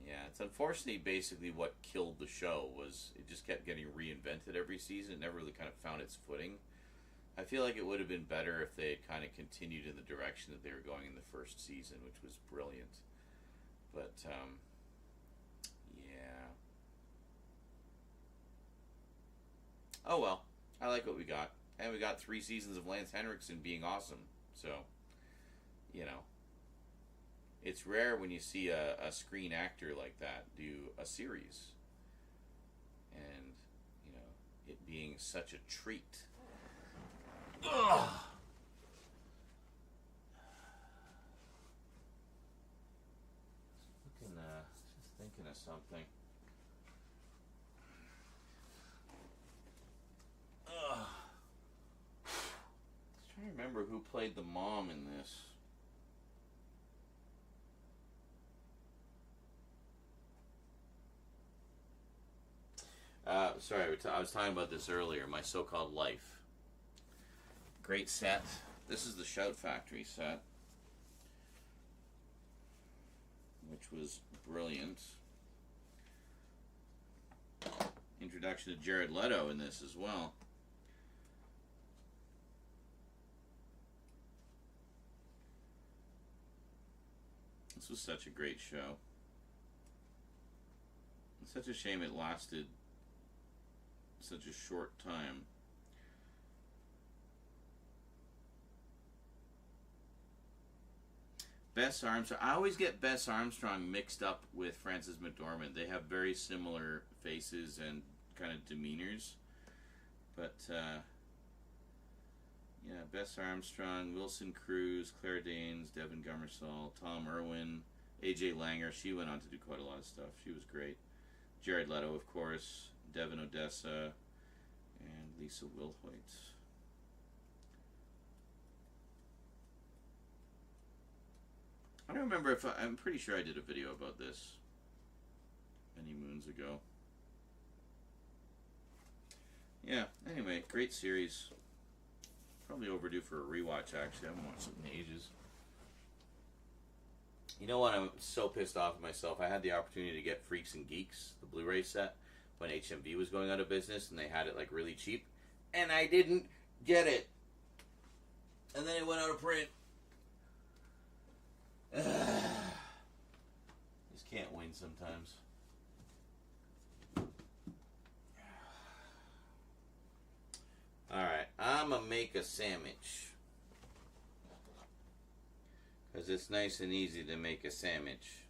yeah, it's unfortunately basically what killed the show. Was it just kept getting reinvented every season. It never really kind of found its footing. I feel like it would have been better if they had kind of continued in the direction that they were going in the first season, which was brilliant. But, yeah. Oh well, I like what we got. And we got 3 seasons of Lance Henriksen being awesome. So, you know. It's rare when you see a screen actor like that do a series. And, you know, it being such a treat. Ugh. Just thinking of something. Ugh. Just trying to remember who played the mom in this. Sorry, I was talking about this earlier. My So-Called Life. Great set. This is the Shout Factory set, which was brilliant. Introduction to Jared Leto in this as well. This was such a great show. It's such a shame it lasted such a short time. Bess Armstrong. I always get Bess Armstrong mixed up with Frances McDormand. They have very similar faces and kind of demeanors. But, yeah, Bess Armstrong, Wilson Cruz, Claire Danes, Devin Gummersall, Tom Irwin, AJ Langer. She went on to do quite a lot of stuff. She was great. Jared Leto, of course, Devin Odessa, and Lisa Wilhoit. I don't remember if I'm pretty sure I did a video about this many moons ago. Yeah, anyway, great series. Probably overdue for a rewatch, actually. I haven't watched it in ages. You know what? I'm so pissed off at myself. I had the opportunity to get Freaks and Geeks, the Blu-ray set, when HMV was going out of business, and they had it like really cheap. And I didn't get it. And then it went out of print. Just can't win sometimes. Alright, I'm gonna make a sandwich. Because it's nice and easy to make a sandwich.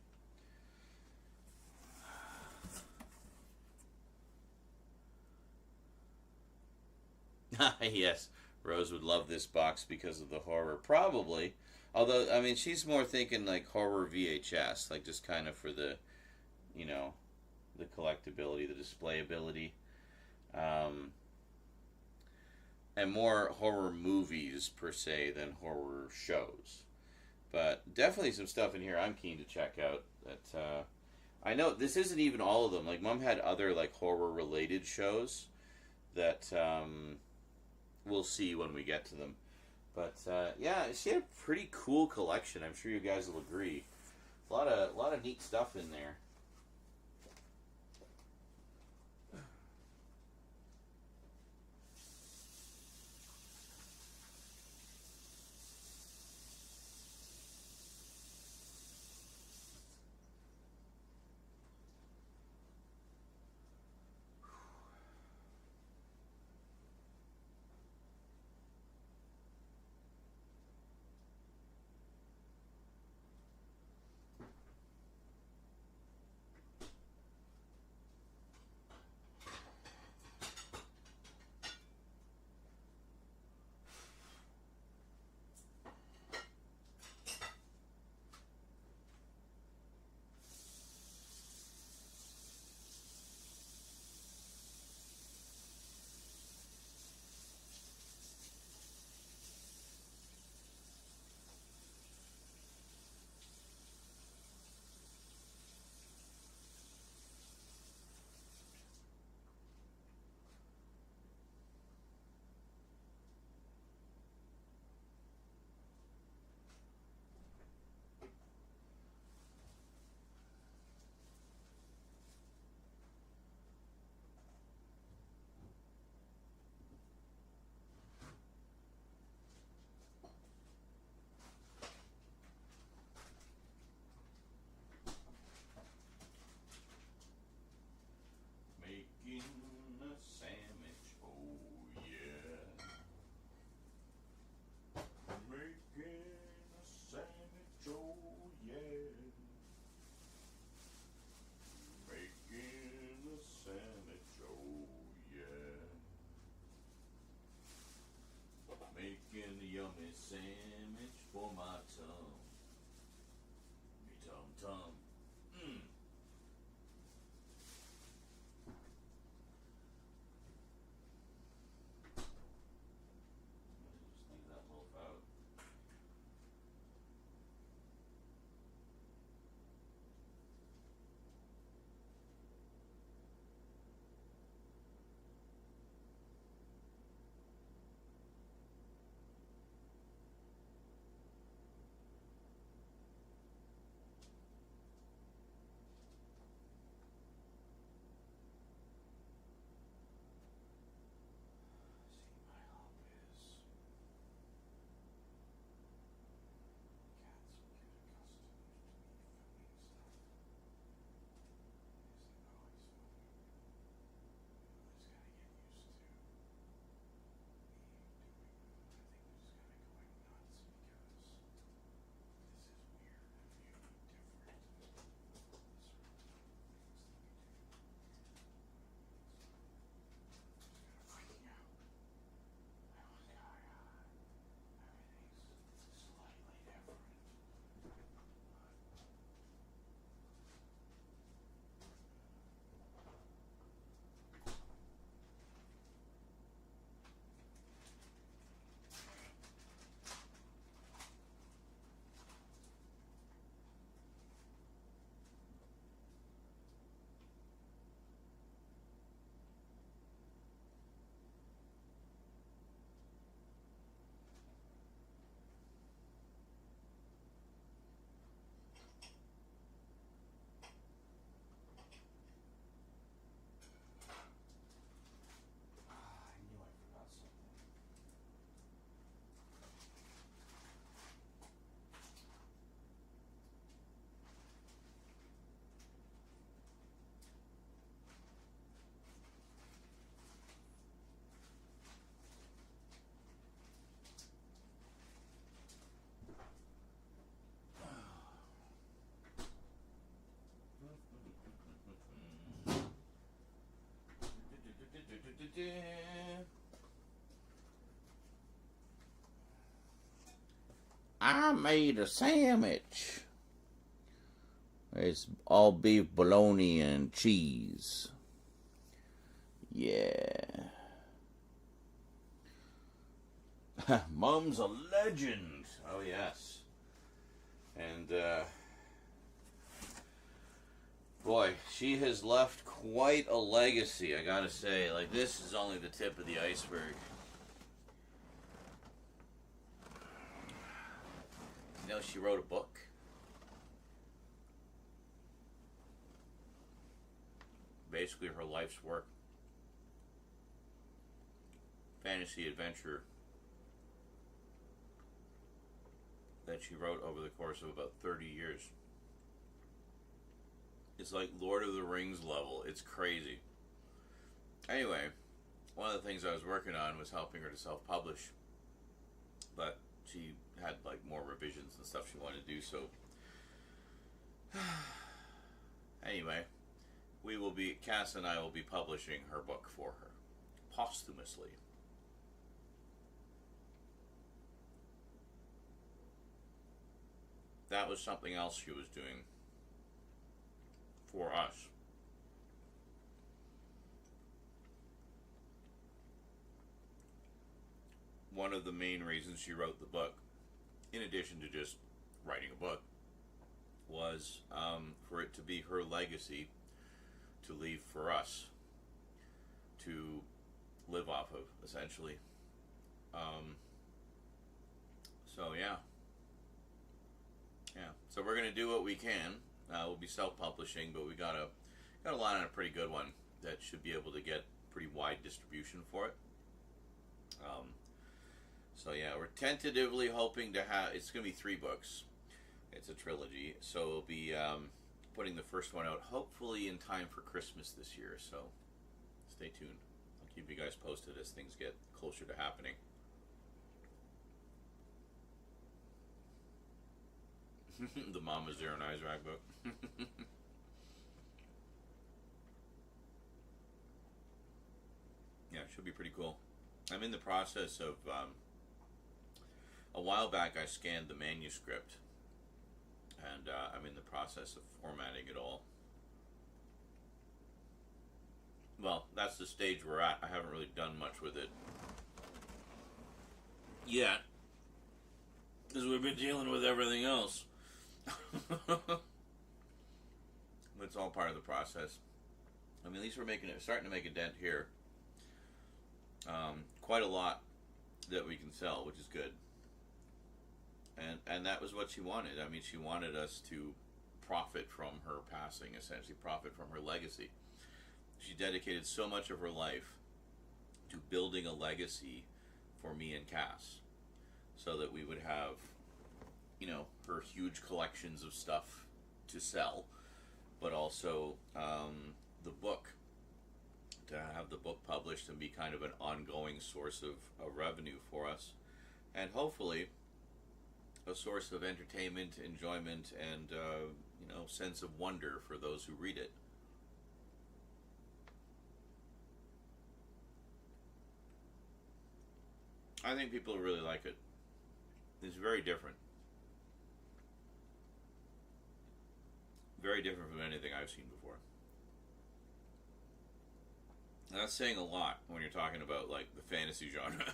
Yes, Rose would love this box because of the horror. Probably. Although, I mean, she's more thinking like horror VHS. Like just kind of for the, you know, the collectability, the displayability. And more horror movies, per se, than horror shows. But definitely some stuff in here I'm keen to check out. That I know this isn't even all of them. Like, Mom had other, like, horror-related shows that we'll see when we get to them. But, yeah, she had a pretty cool collection. I'm sure you guys will agree. A lot of neat stuff in there. I made a sandwich. It's all beef, bologna, and cheese. Yeah. Mom's a legend. Oh, yes. And, boy, she has left quite a legacy, I gotta say. Like, this is only the tip of the iceberg. You know, she wrote a book. Basically, her life's work. Fantasy adventure that she wrote over the course of about 30 years. It's like Lord of the Rings level. It's crazy. Anyway, one of the things I was working on was helping her to self-publish. But she had like more revisions and stuff she wanted to do, so anyway, Cass and I will be publishing her book for her posthumously. That was something else she was doing for us. One of the main reasons she wrote the book, in addition to just writing a book, was for it to be her legacy to leave for us to live off of, essentially. So yeah. So we're gonna do what we can. We'll be self-publishing, but we got a line on a pretty good one that should be able to get pretty wide distribution for it. So yeah, we're tentatively hoping to have. It's gonna be 3 books. It's a trilogy, so we'll be putting the first one out hopefully in time for Christmas this year. So stay tuned. I'll keep you guys posted as things get closer to happening. The Mama Zero and Isaac book. Yeah, it should be pretty cool. I'm in the process of, a while back I scanned the manuscript, and I'm in the process of formatting it all. Well, that's the stage we're at. I haven't really done much with it yet, because we've been dealing with everything else. It's all part of the process. I mean, at least we're starting to make a dent here. Quite a lot that we can sell, which is good. And that was what she wanted. I mean, she wanted us to profit from her passing, essentially profit from her legacy. She dedicated so much of her life to building a legacy for me and Cass, so that we would have, you know, her huge collections of stuff to sell, but also the book, to have the book published and be kind of an ongoing source of revenue for us, and hopefully a source of entertainment, enjoyment, and you know, sense of wonder for those who read it. I think people really like it. It's very different. Very different from anything I've seen before. And that's saying a lot when you're talking about, like, the fantasy genre.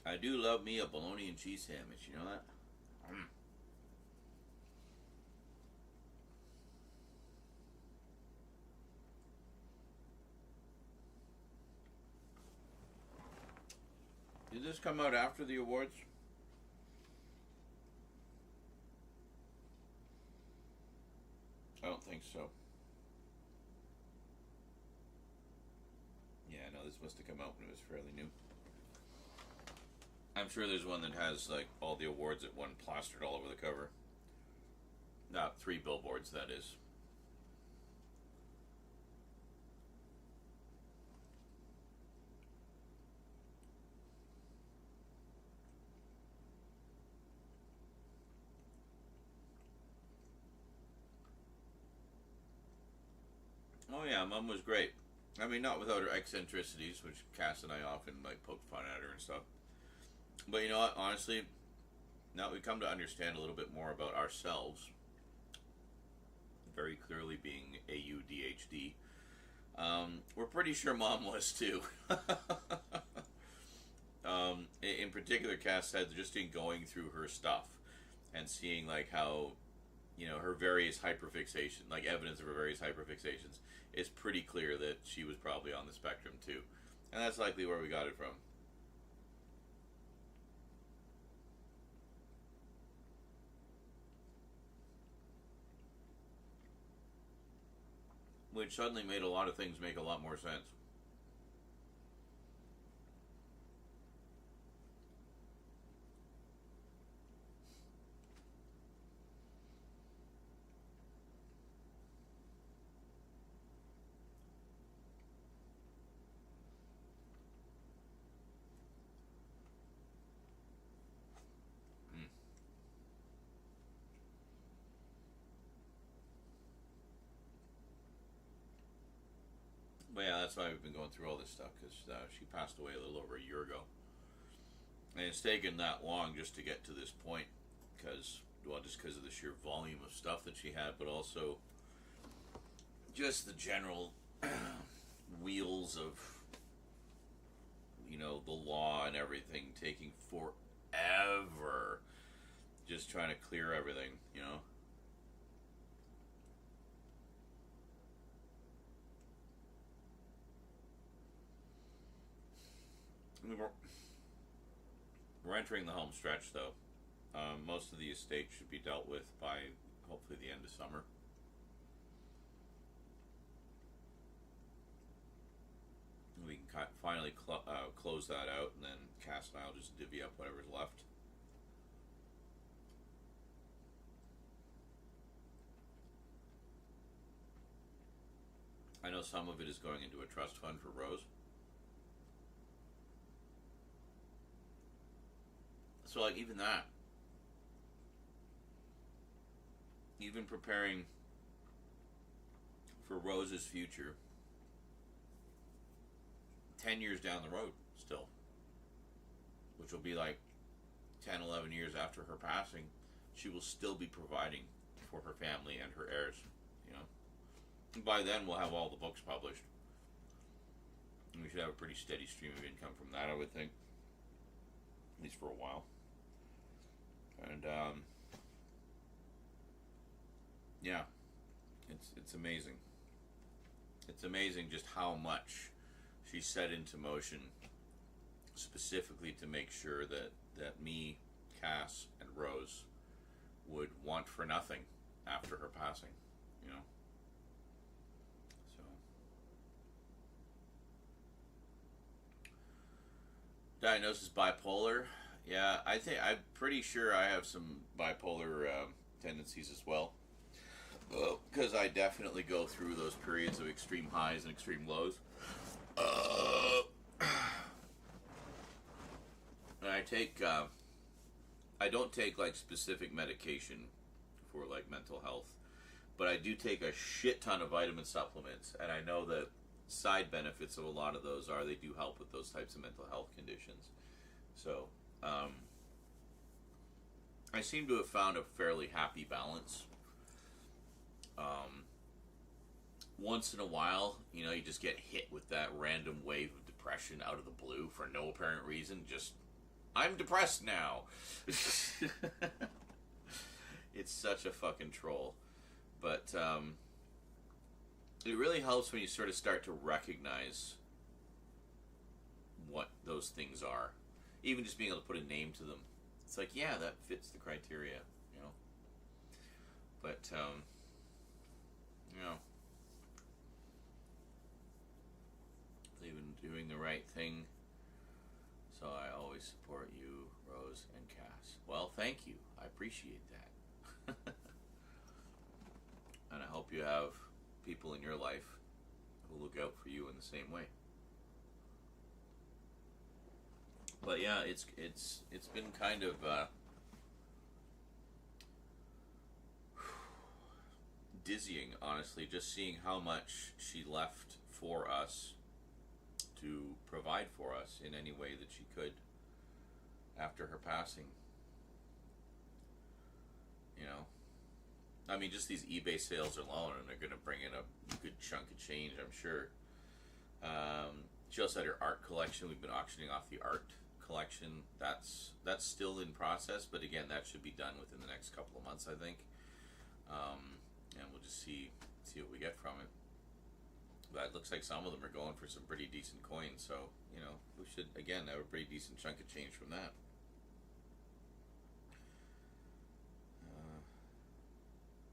I do love me a bologna and cheese sandwich, you know that? Did this come out after the awards? I don't think so. Yeah, no, this must have come out when it was fairly new. I'm sure there's one that has, like, all the awards at one plastered all over the cover. Not 3 billboards, that is. Yeah, Mom was great. I mean, not without her eccentricities, which Cass and I often like poke fun at her and stuff. But you know what? Honestly, now we come to understand a little bit more about ourselves. Very clearly being AUDHD. We're pretty sure Mom was too. In particular, Cass said just in going through her stuff and seeing like how, you know, her various hyperfixation, like evidence of her various hyperfixations, it's pretty clear that she was probably on the spectrum too. And that's likely where we got it from. Which suddenly made a lot of things make a lot more sense. But yeah, that's why we've been going through all this stuff, because she passed away a little over a year ago. And it's taken that long just to get to this point, because, well, just because of the sheer volume of stuff that she had, but also just the general wheels of, you know, the law and everything taking forever, just trying to clear everything, you know. We're entering the home stretch, though. Most of the estate should be dealt with by hopefully the end of summer. We can finally close that out, and then Cass and I will just divvy up whatever's left. I know some of it is going into a trust fund for Rose. So, like, even that. Even preparing for Rose's future 10 years down the road still. Which will be like 10, 11 years after her passing. She will still be providing for her family and her heirs, you know. And by then, we'll have all the books published. And we should have a pretty steady stream of income from that, I would think. At least for a while. And yeah, it's amazing. It's amazing just how much she set into motion specifically to make sure that me, Cass, and Rose would want for nothing after her passing, you know. So diagnosis bipolar. Yeah, I'm pretty sure I have some bipolar tendencies as well. Because I definitely go through those periods of extreme highs and extreme lows. And I don't take like specific medication for like mental health, but I do take a shit ton of vitamin supplements, and I know that side benefits of a lot of those are they do help with those types of mental health conditions. So I seem to have found a fairly happy balance. Once in a while, you know, you just get hit with that random wave of depression out of the blue for no apparent reason. Just, I'm depressed now. It's such a fucking troll. But it really helps when you sort of start to recognize what those things are. Even just being able to put a name to them. It's like, yeah, that fits the criteria, you know. But, you know, even doing the right thing. So I always support you, Rose and Cass. Well, thank you. I appreciate that. And I hope you have people in your life who look out for you in the same way. But yeah, it's been kind of dizzying, honestly, just seeing how much she left for us to provide for us in any way that she could after her passing. You know, I mean, just these eBay sales alone, and they're going to bring in a good chunk of change, I'm sure. She also had her art collection. We've been auctioning off the art collection. That's still in process, but again, that should be done within the next couple of months, I think. And we'll just see what we get from it. But it looks like some of them are going for some pretty decent coins, so you know, we should again have a pretty decent chunk of change from that.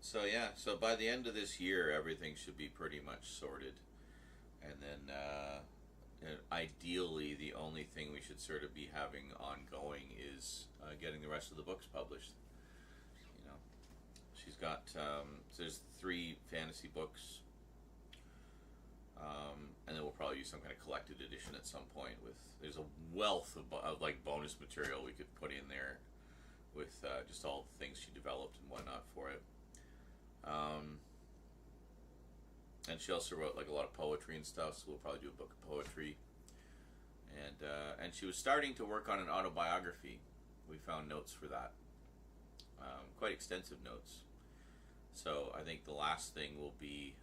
So yeah, so by the end of this year, everything should be pretty much sorted, and then ideally, the only thing we should sort of be having ongoing is getting the rest of the books published. You know, she's got so there's 3 fantasy books, and then we'll probably use some kind of collected edition at some point. There's a wealth of like bonus material we could put in there with just all the things she developed and whatnot for it. And she also wrote like a lot of poetry and stuff, so we'll probably do a book of poetry. And she was starting to work on an autobiography. We found notes for that, quite extensive notes. So I think the last thing will be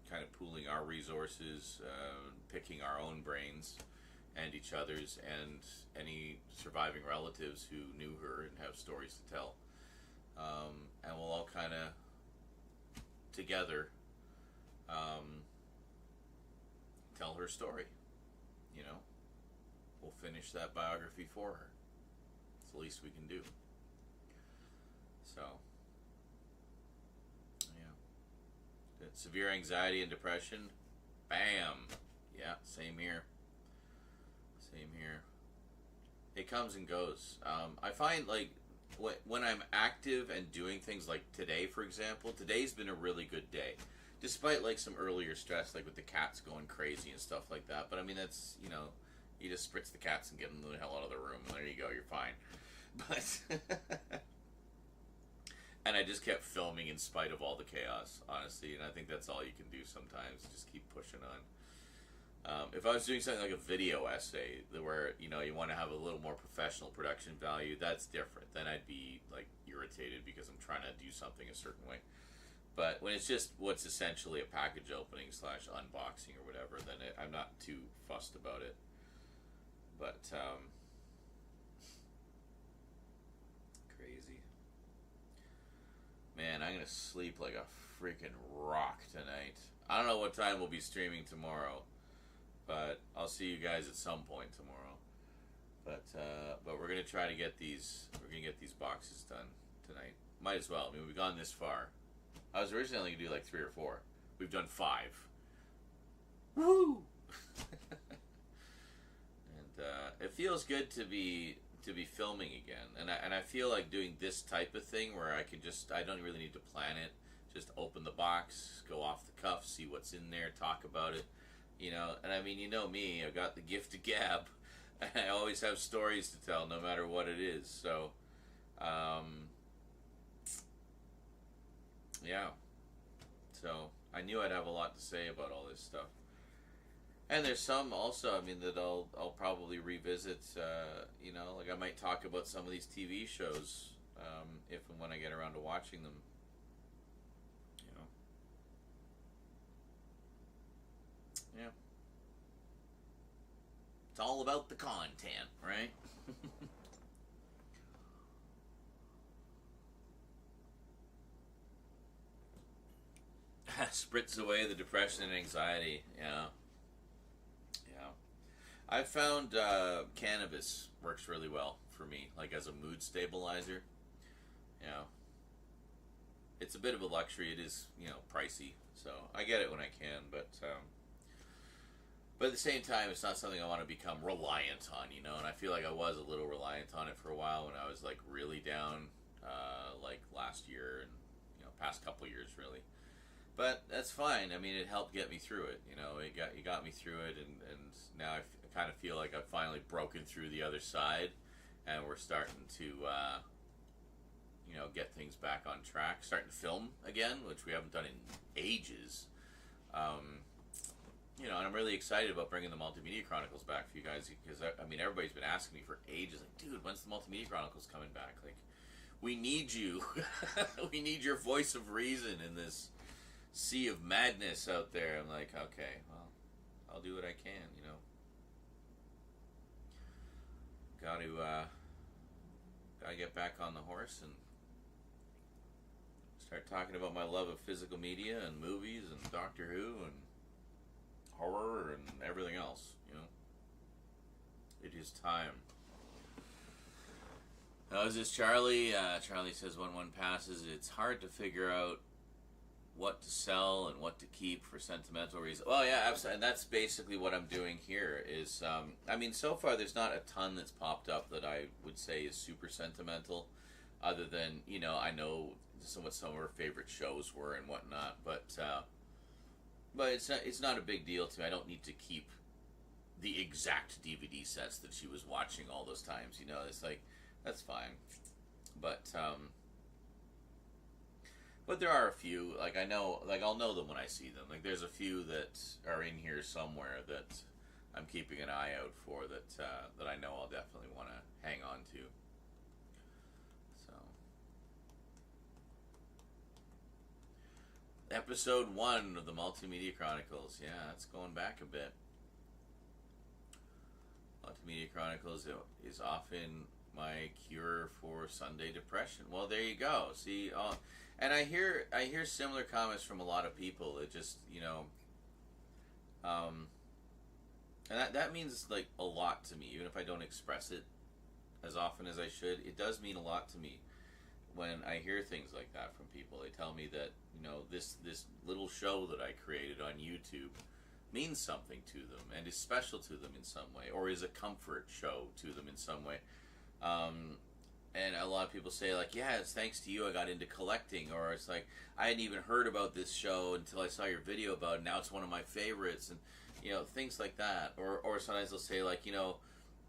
kind of pooling our resources, picking our own brains and each other's, and any surviving relatives who knew her and have stories to tell. And we'll all kind of together tell her story. You know, we'll finish that biography for her. It's the least we can do. So, yeah. Severe anxiety and depression. Bam. Yeah, same here. Same here. It comes and goes. I find like when I'm active and doing things like today, for example, today's been a really good day. Despite like some earlier stress, like with the cats going crazy and stuff like that. But I mean, that's, you know, you just spritz the cats and get them the hell out of the room, and there you go, you're fine. But and I just kept filming in spite of all the chaos, honestly, and I think that's all you can do sometimes, just keep pushing on. If I was doing something like a video essay where, you know, you want to have a little more professional production value, that's different. Then I'd be like irritated because I'm trying to do something a certain way. But when it's just what's essentially a package opening / unboxing or whatever, then I'm not too fussed about it. But crazy. Man, I'm going to sleep like a freaking rock tonight. I don't know what time we'll be streaming tomorrow, but I'll see you guys at some point tomorrow. But we're gonna try to get these. We're gonna get these boxes done tonight. Might as well. I mean, we've gone this far. I was originally gonna do like 3 or 4. We've done 5. Woo! And it feels good to be filming again. And I feel like doing this type of thing where I don't really need to plan it. Just open the box, go off the cuff, see what's in there, talk about it. You know, and I mean, you know me, I've got the gift of gab, and I always have stories to tell no matter what it is. So, yeah. So, I knew I'd have a lot to say about all this stuff. And there's some also, I mean, that I'll probably revisit, you know, like I might talk about some of these TV shows, if and when I get around to watching them. Yeah. It's all about the content, right? Spritz away the depression and anxiety. Yeah. Yeah. I've found cannabis works really well for me, like as a mood stabilizer. Yeah. It's a bit of a luxury. It is, you know, pricey. So I get it when I can, but at the same time, it's not something I want to become reliant on, you know. And I feel like I was a little reliant on it for a while when I was like really down, like last year and, you know, past couple years really. But that's fine. I mean, it helped get me through it. You know, it got me through it, and now I kind of feel like I've finally broken through the other side, and we're starting to get things back on track. Starting to film again, which we haven't done in ages. And I'm really excited about bringing the Multimedia Chronicles back for you guys because, everybody's been asking me for ages, like, dude, when's the Multimedia Chronicles coming back? Like, we need you. We need your voice of reason in this sea of madness out there. I'm like, okay, well, I'll do what I can, Gotta get back on the horse and start talking about my love of physical media and movies and Doctor Who and horror and everything else, It is time. How's this, Charlie? Charlie says, when one passes, it's hard to figure out what to sell and what to keep for sentimental reasons. Well, yeah, absolutely. And that's basically what I'm doing here is, so far there's not a ton that's popped up that I would say is super sentimental, other than, I know what some of her favorite shows were and whatnot, but it's not a big deal to me. I don't need to keep the exact DVD sets that she was watching all those times, it's like, that's fine. But there are a few, like I'll know them when I see them. Like there's a few that are in here somewhere that I'm keeping an eye out for that I know I'll definitely want to hang on to. So, episode 1 of the Multimedia Chronicles. Yeah, that's going back a bit. Multimedia Chronicles is often my cure for Sunday depression. Well, there you go. See, and I hear similar comments from a lot of people. It just, and that means like a lot to me, even if I don't express it as often as I should. It does mean a lot to me when I hear things like that from people. They tell me that this little show that I created on YouTube means something to them and is special to them in some way, or is a comfort show to them in some way. And a lot of people say, like, yeah, it's thanks to you I got into collecting, or it's like, I hadn't even heard about this show until I saw your video about it, now it's one of my favorites, and, things like that. Or sometimes they'll say, like,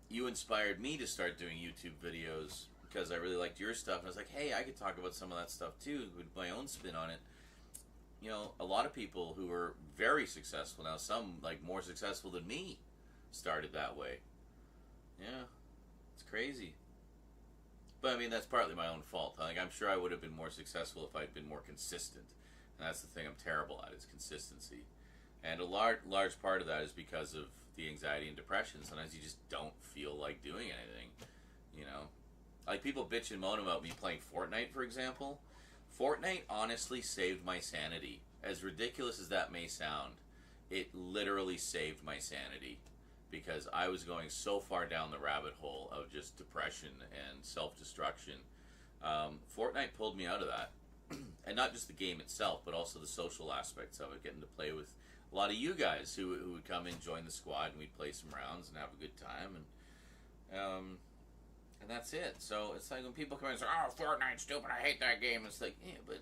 you inspired me to start doing YouTube videos because I really liked your stuff, and I was like, hey, I could talk about some of that stuff too, with my own spin on it. A lot of people who are very successful now, some, like, more successful than me, started that way. Yeah, it's crazy. But that's partly my own fault. Like, I'm sure I would have been more successful if I'd been more consistent. And that's the thing I'm terrible at, is consistency. And a large part of that is because of the anxiety and depression. Sometimes you just don't feel like doing anything, Like, people bitch and moan about me playing Fortnite, for example. Fortnite honestly saved my sanity. As ridiculous as that may sound, it literally saved my sanity. Because I was going so far down the rabbit hole of just depression and self-destruction. Fortnite pulled me out of that. And not just the game itself, but also the social aspects of it. Getting to play with a lot of you guys who would come and join the squad, and we'd play some rounds and have a good time. And that's it. So it's like when people come in and say, oh, Fortnite's stupid, I hate that game. It's like, yeah, but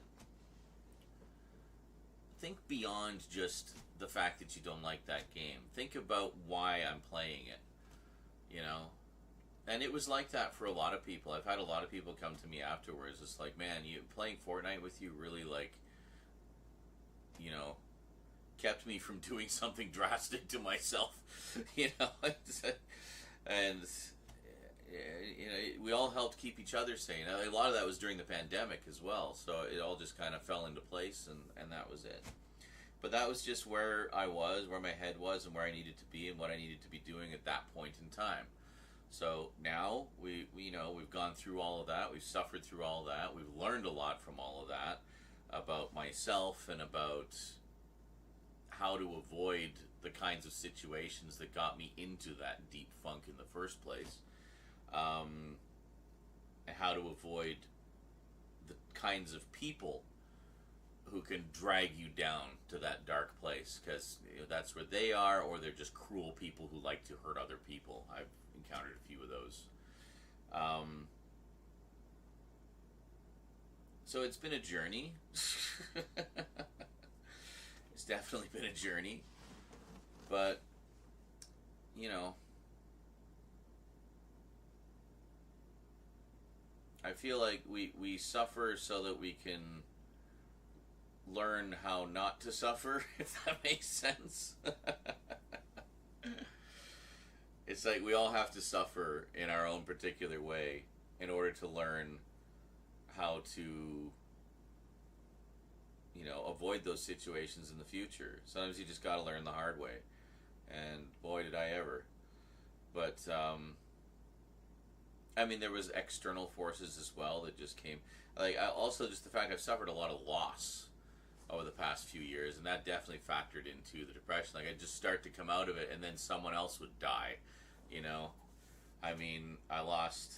think beyond just the fact that you don't like that game. Think about why I'm playing it, And it was like that for a lot of people. I've had a lot of people come to me afterwards. It's like, man, playing Fortnite with you really, like, kept me from doing something drastic to myself, And, we all helped keep each other sane. A lot of that was during the pandemic as well, so it all just kind of fell into place, and that was it. But that was just where I was, where my head was, and where I needed to be, and what I needed to be doing at that point in time. So now we've gone through all of that. We've suffered through all of that. We've learned a lot from all of that about myself and about how to avoid the kinds of situations that got me into that deep funk in the first place. And how to avoid the kinds of people who can drag you down to that dark place, because that's where they are, or they're just cruel people who like to hurt other people. I've encountered a few of those. So it's been a journey. It's definitely been a journey, but I feel like we suffer so that we can learn how not to suffer, if that makes sense. It's like we all have to suffer in our own particular way in order to learn how to, you know, avoid those situations in the future. Sometimes you just got to learn the hard way. And boy, did I ever. But, I mean, there was external forces as well that just came. Like, also just the fact I've suffered a lot of loss over the past few years, and that definitely factored into the depression. Like, I'd just start to come out of it, and then someone else would die, you know? I mean, I lost,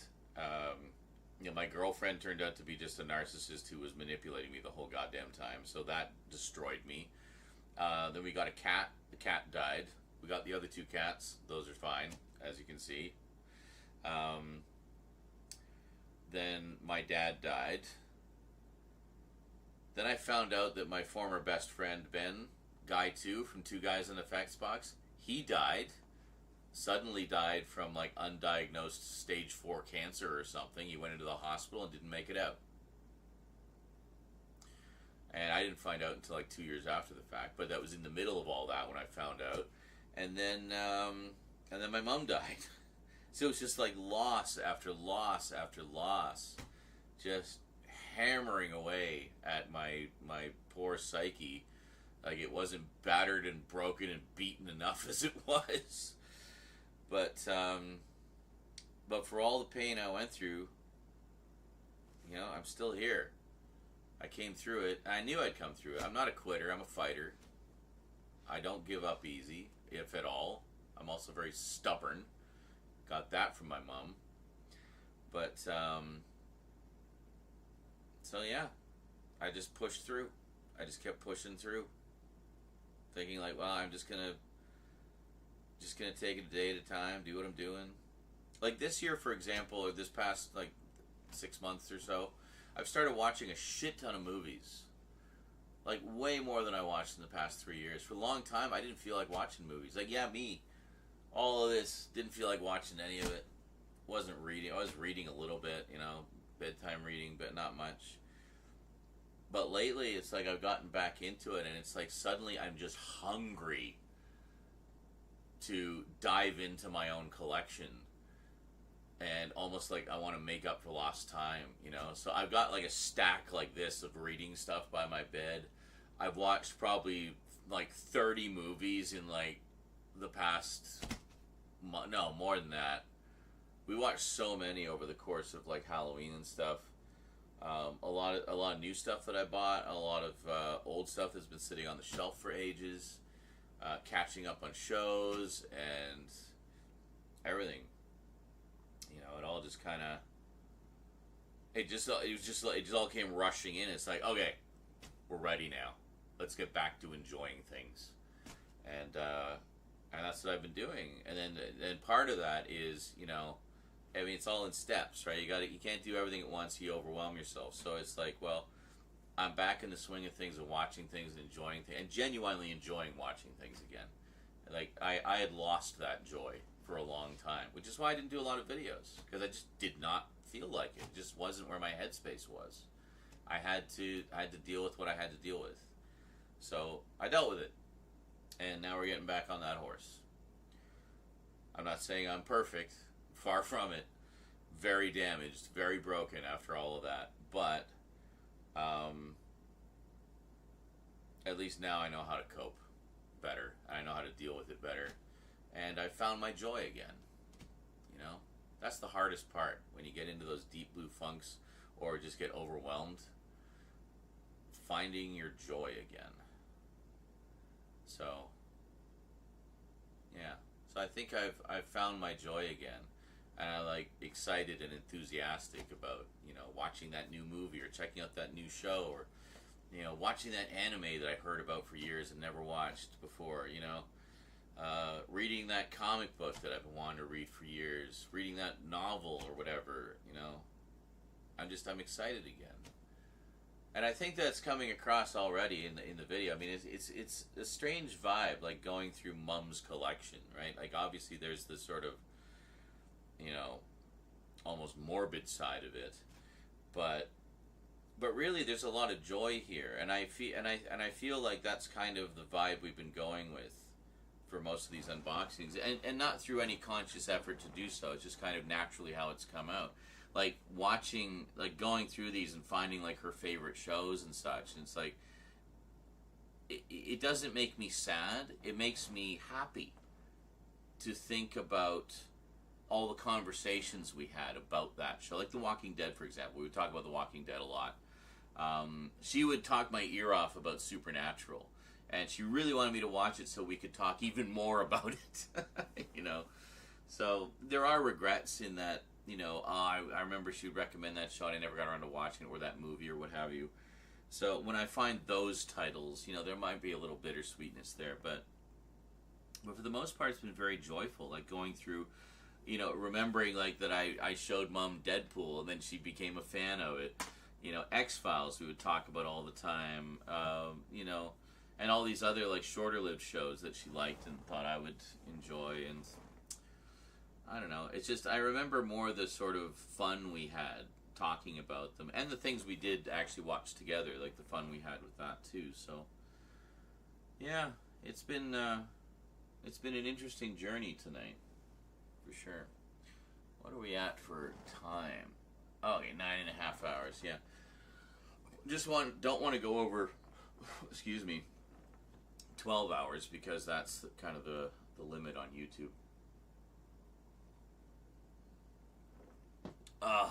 you know, my girlfriend turned out to be just a narcissist who was manipulating me the whole goddamn time, so that destroyed me. Then we got a cat. The cat died. We got the other two cats. Those are fine, as you can see. Then my dad died. Then I found out that my former best friend, Ben, Guy 2 from Two Guys in Effects Box, he died. Suddenly died from like undiagnosed stage 4 cancer or something. He went into the hospital and didn't make it out. And I didn't find out until like 2 years after the fact, but that was in the middle of all that when I found out. And then my mom died. So it was just like loss after loss after loss, just hammering away at my poor psyche. Like it wasn't battered and broken and beaten enough as it was. But for all the pain I went through, you know, I'm still here. I came through it. I knew I'd come through it. I'm not a quitter. I'm a fighter. I don't give up easy, if at all. I'm also very stubborn. Got that from my mom. But, so yeah. I just pushed through. I just kept pushing through. Thinking like, well, I'm just gonna take it a day at a time, do what I'm doing. Like this year, for example, or this past, like, 6 months or so, I've started watching a shit ton of movies. Like, way more than I watched in the past 3 years. For a long time, I didn't feel like watching movies. Like, yeah, me. All of this, didn't feel like watching any of it. Wasn't reading. I was reading a little bit, you know, bedtime reading, but not much. But lately, it's like I've gotten back into it, and it's like suddenly I'm just hungry to dive into my own collection. And almost like I want to make up for lost time, you know? So I've got like a stack like this of reading stuff by my bed. I've watched probably like 30 movies in like the past... No, more than that. We watched so many over the course of like Halloween and stuff. A lot of new stuff that I bought. A lot of old stuff that's been sitting on the shelf for ages. Catching up on shows and everything. You know, it all just kind of. It just all came rushing in. It's like, okay, we're ready now. Let's get back to enjoying things, and that's what I've been doing. And then part of that is, you know, I mean, it's all in steps, right? You can't do everything at once. You overwhelm yourself. So it's like, well, I'm back in the swing of things and watching things and enjoying things and genuinely enjoying watching things again. Like I had lost that joy for a long time, which is why I didn't do a lot of videos, because I just did not feel like it. It just wasn't where my headspace was. I had to deal with what I had to deal with. So I dealt with it. And now we're getting back on that horse. I'm not saying I'm perfect. Far from it. Very damaged, very broken after all of that. But at least now I know how to cope better. I know how to deal with it better. And I found my joy again. You know? That's the hardest part, when you get into those deep blue funks or just get overwhelmed. Finding your joy again. So, yeah. So I think I've found my joy again. And I'm like excited and enthusiastic about, you know, watching that new movie or checking out that new show, or, you know, watching that anime that I heard about for years and never watched before, you know. Reading that comic book that I've been wanting to read for years, reading that novel or whatever, you know. I'm excited again. And I think that's coming across already in the video. I mean, it's a strange vibe, like going through Mum's collection, right? Like, obviously there's this sort of, you know, almost morbid side of it. but really, there's a lot of joy here, and I feel like that's kind of the vibe we've been going with for most of these unboxings, and not through any conscious effort to do so. It's just kind of naturally how it's come out. Like watching, like going through these and finding like her favorite shows and such, and it's like it doesn't make me sad. It makes me happy to think about all the conversations we had about that show. Like The Walking Dead, for example. We would talk about The Walking Dead a lot. She would talk my ear off about Supernatural, and she really wanted me to watch it so we could talk even more about it. You know, so there are regrets in that. You know, I remember she would recommend that show and I never got around to watching it, or that movie, or what have you. So when I find those titles, you know, there might be a little bittersweetness there, but for the most part, it's been very joyful. Like going through, you know, remembering like that I showed Mom Deadpool and then she became a fan of it. You know, X-Files we would talk about all the time. You know, and all these other like shorter-lived shows that she liked and thought I would enjoy. And I don't know. It's just I remember more the sort of fun we had talking about them, and the things we did actually watch together, like the fun we had with that too. So yeah, it's been an interesting journey tonight, for sure. What are we at for time? Oh, okay, 9.5 hours. Yeah. Don't want to go over, excuse me, 12 hours, because that's kind of the limit on YouTube. I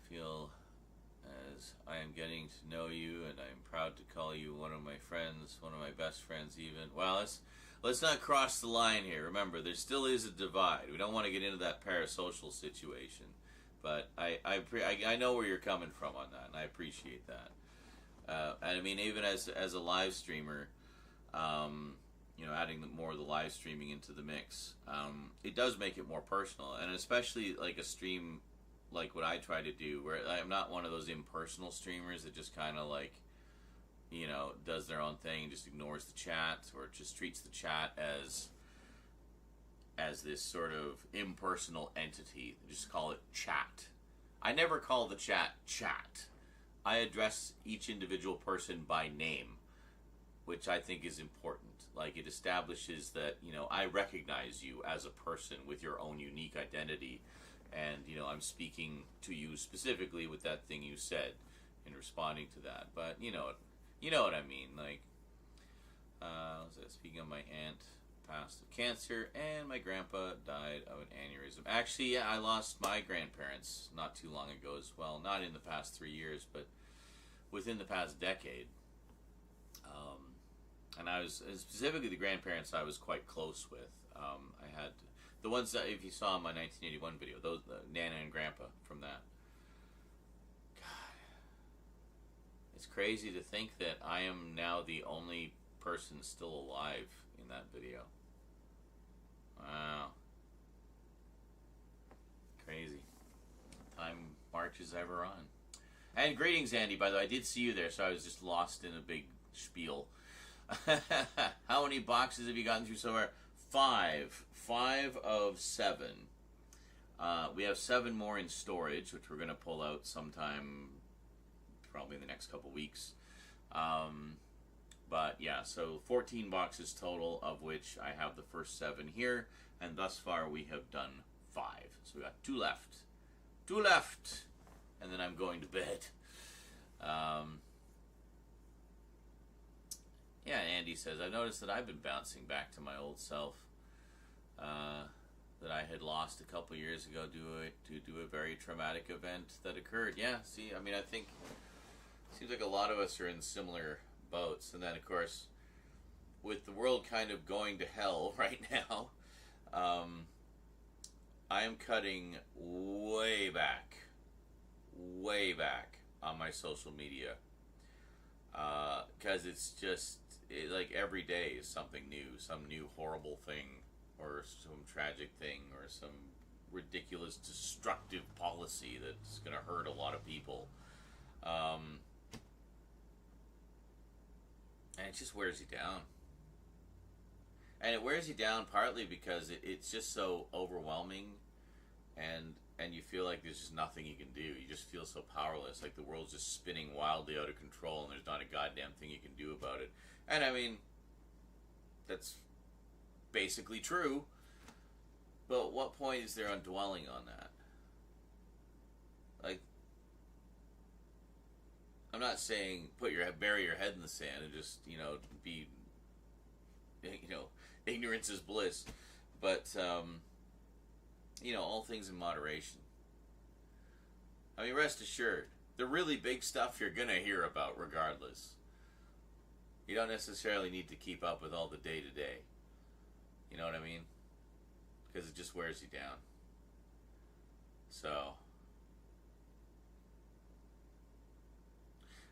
feel as I am getting to know you, and I'm proud to call you one of my friends, one of my best friends even. Well, let's not cross the line here. Remember, there still is a divide. We don't want to get into that parasocial situation. But I know where you're coming from on that, and I appreciate that. And I mean, even as a live streamer, you know, adding more of the live streaming into the mix, it does make it more personal, and especially like a stream like what I try to do, where I'm not one of those impersonal streamers that just kind of like, you know, does their own thing and just ignores the chat, or just treats the chat as this sort of impersonal entity. Just call it chat. I never call the chat chat. I address each individual person by name, which I think is important. Like, it establishes that, you know, I recognize you as a person with your own unique identity, and, you know, I'm speaking to you specifically with that thing you said in responding to that. But you know what I mean. Like, speaking of, my aunt passed of cancer, and my grandpa died of an aneurysm. Actually, yeah, I lost my grandparents not too long ago as well. Not in the past 3 years, but within the past decade. And I was, specifically the grandparents I was quite close with. I had the ones that, if you saw in my 1981 video, those, Nana and Grandpa from that. God, it's crazy to think that I am now the only person still alive in that video. Wow. Crazy. Time marches ever on. And greetings, Andy, by the way. I did see you there, so I was just lost in a big spiel. How many boxes have you gotten through so far? 5. 5 of 7. We have 7 more in storage, which we're going to pull out sometime probably in the next couple weeks. But yeah, so 14 boxes total, of which I have the first 7 here, and thus far we have done 5. So we got 2 left. 2 left! And then I'm going to bed. Yeah, Andy says, I've noticed that I've been bouncing back to my old self that I had lost a couple years ago due to a very traumatic event that occurred. Yeah, see, I mean, I think it seems like a lot of us are in similar boats. And then, of course, with the world kind of going to hell right now, I am cutting way back on my social media. Because it's just, like, every day is something new, some new horrible thing, or some tragic thing, or some ridiculous destructive policy that's going to hurt a lot of people. And it just wears you down. And it wears you down partly because it's just so overwhelming, and you feel like there's just nothing you can do. You just feel so powerless, like the world's just spinning wildly out of control, and there's not a goddamn thing you can do about it. And I mean, that's basically true. But what point is there on dwelling on that? Like, I'm not saying bury your head in the sand and just, be, ignorance is bliss. But, all things in moderation. I mean, rest assured, the really big stuff you're going to hear about regardless. You don't necessarily need to keep up with all the day-to-day. You know what I mean? Because it just wears you down. So,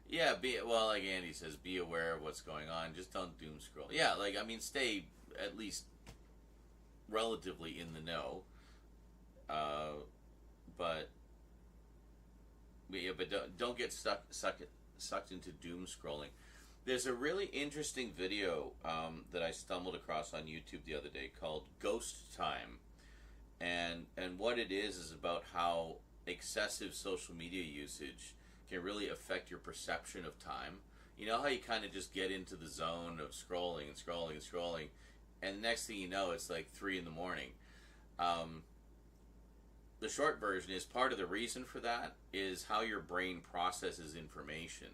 yeah, like Andy says, be aware of what's going on. Just don't doom scroll. Yeah, stay at least relatively in the know. But don't get sucked into doom scrolling. There's a really interesting video that I stumbled across on YouTube the other day called Ghost Time, and what it is about how excessive social media usage can really affect your perception of time. You know how you kind of just get into the zone of scrolling and scrolling and scrolling, and next thing you know, it's like 3 a.m. The short version is part of the reason for that is how your brain processes information.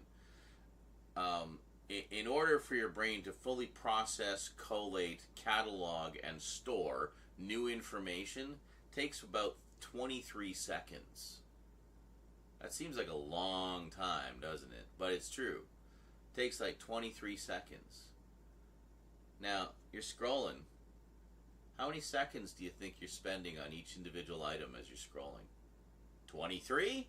In order for your brain to fully process, collate, catalog, and store new information, takes about 23 seconds. That seems like a long time, doesn't it? But it's true. It takes like 23 seconds. Now, you're scrolling. How many seconds do you think you're spending on each individual item as you're scrolling? 23?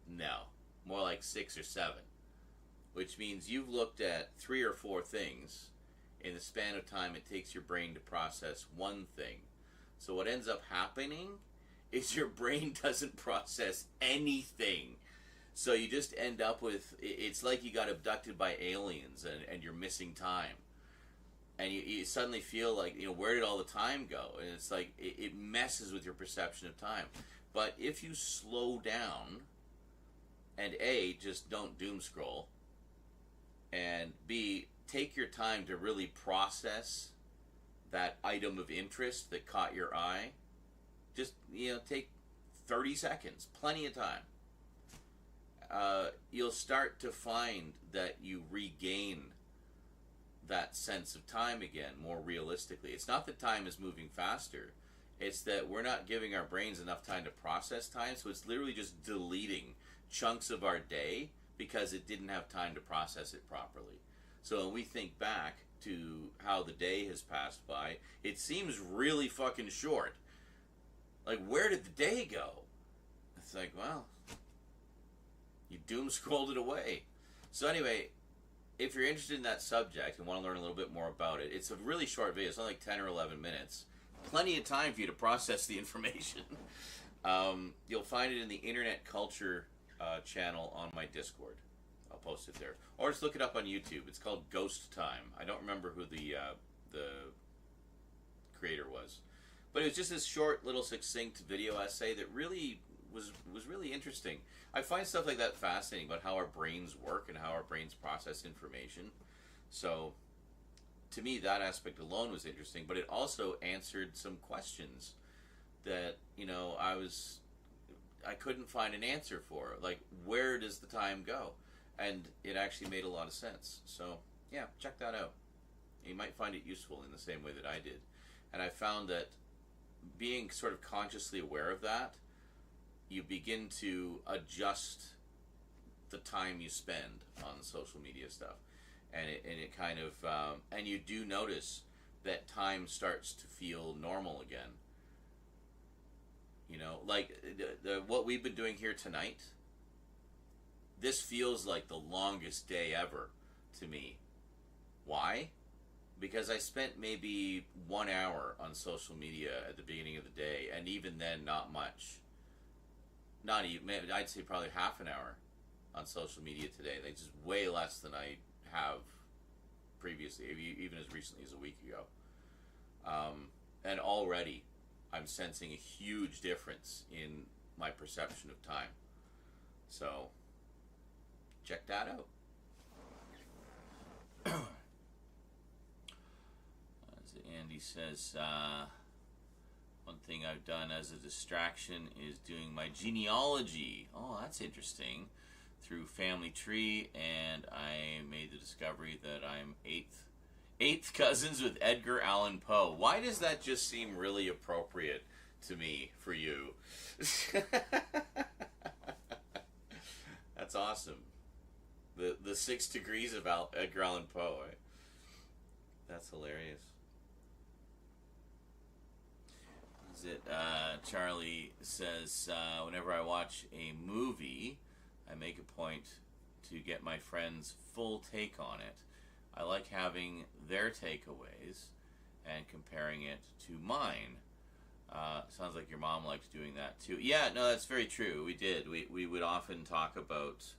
No. More like 6 or 7. Which means you've looked at 3 or 4 things in the span of time it takes your brain to process one thing. So what ends up happening is your brain doesn't process anything. So you just end up with, it's like you got abducted by aliens and you're missing time. And you suddenly feel like, where did all the time go? And it's like, it messes with your perception of time. But if you slow down, and A, just don't doom scroll, and B, take your time to really process that item of interest that caught your eye, just, take 30 seconds, plenty of time. You'll start to find that you regain that sense of time again more realistically. It's not that time is moving faster, it's that we're not giving our brains enough time to process time, so it's literally just deleting chunks of our day because it didn't have time to process it properly. So when we think back to how the day has passed by, it seems really fucking short. Like, where did the day go? It's like, well, you doom scrolled it away. So anyway, if you're interested in that subject and want to learn a little bit more about it, it's a really short video. It's only like 10 or 11 minutes. Plenty of time for you to process the information. You'll find it in the Internet Culture channel on my Discord. I'll post it there. Or just look it up on YouTube. It's called Ghost Time. I don't remember who the creator was. But it was just this short, little, succinct video essay that really was really interesting. I find stuff like that fascinating about how our brains work and how our brains process information. So, to me, that aspect alone was interesting, but it also answered some questions that, I couldn't find an answer for. Like, where does the time go? And it actually made a lot of sense. So, yeah, check that out. You might find it useful in the same way that I did. And I found that being sort of consciously aware of that, you begin to adjust the time you spend on social media stuff, and it kind of and you do notice that time starts to feel normal again. Like what we've been doing here tonight. This feels like the longest day ever to me. Why? Because I spent maybe 1 hour on social media at the beginning of the day, and even then, not much. Not even, I'd say probably half an hour on social media today. Like, just way less than I have previously, even as recently as a week ago. And already I'm sensing a huge difference in my perception of time. So check that out. As Andy says, one thing I've done as a distraction is doing my genealogy. Oh, that's interesting. Through Family Tree, and I made the discovery that I'm eighth cousins with Edgar Allan Poe. Why does that just seem really appropriate to me for you? That's awesome. The 6 degrees of Edgar Allan Poe. Right? That's hilarious. Is it? Charlie says, whenever I watch a movie, I make a point to get my friends' full take on it. I like having their takeaways and comparing it to mine. Sounds like your mom liked doing that too. Yeah, no, that's very true. We did. We would often talk about.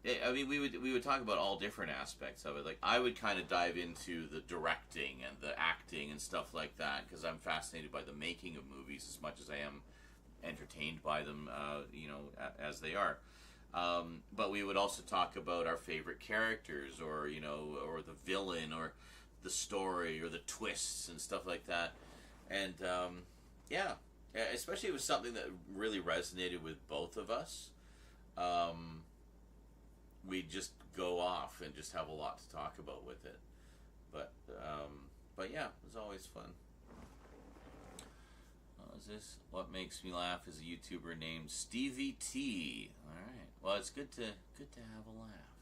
We would talk about all different aspects of it. Like I would kind of dive into the directing and the acting and stuff like that because I'm fascinated by the making of movies as much as I am entertained by them. As they are. But we would also talk about our favorite characters, or or the villain, or the story, or the twists and stuff like that. And especially if it was something that really resonated with both of us. We'd just go off and just have a lot to talk about with it. But yeah, it was always fun. What was this? What makes me laugh is a YouTuber named Stevie T. All right. Well, it's good to have a laugh.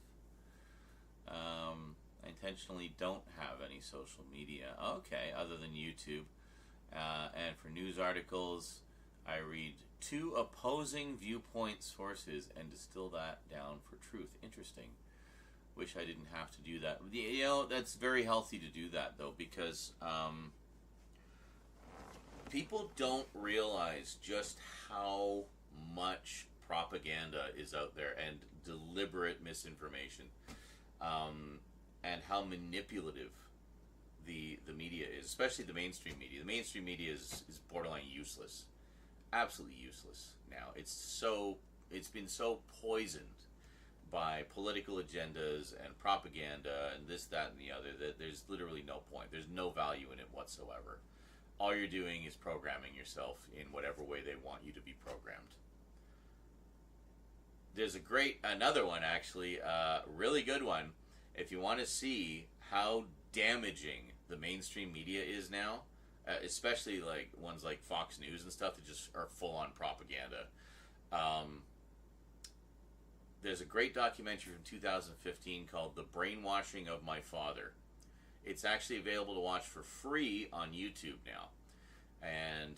I intentionally don't have any social media. Okay, other than YouTube. And for news articles, I read 2 opposing viewpoint sources and distill that down for truth. Interesting. Wish I didn't have to do that. That's very healthy to do that, though, because people don't realize just how much propaganda is out there and deliberate misinformation, and how manipulative the media is, especially the mainstream media. The mainstream media is borderline useless. Absolutely useless now. It's been so poisoned by political agendas and propaganda and this, that, and the other that there's literally no point. There's no value in it whatsoever. All you're doing is programming yourself in whatever way they want you to be programmed. There's another one actually, really good one. If you want to see how damaging the mainstream media is now, especially like ones like Fox News and stuff that just are full on propaganda. There's a great documentary from 2015 called The Brainwashing of My Father. It's actually available to watch for free on YouTube now. And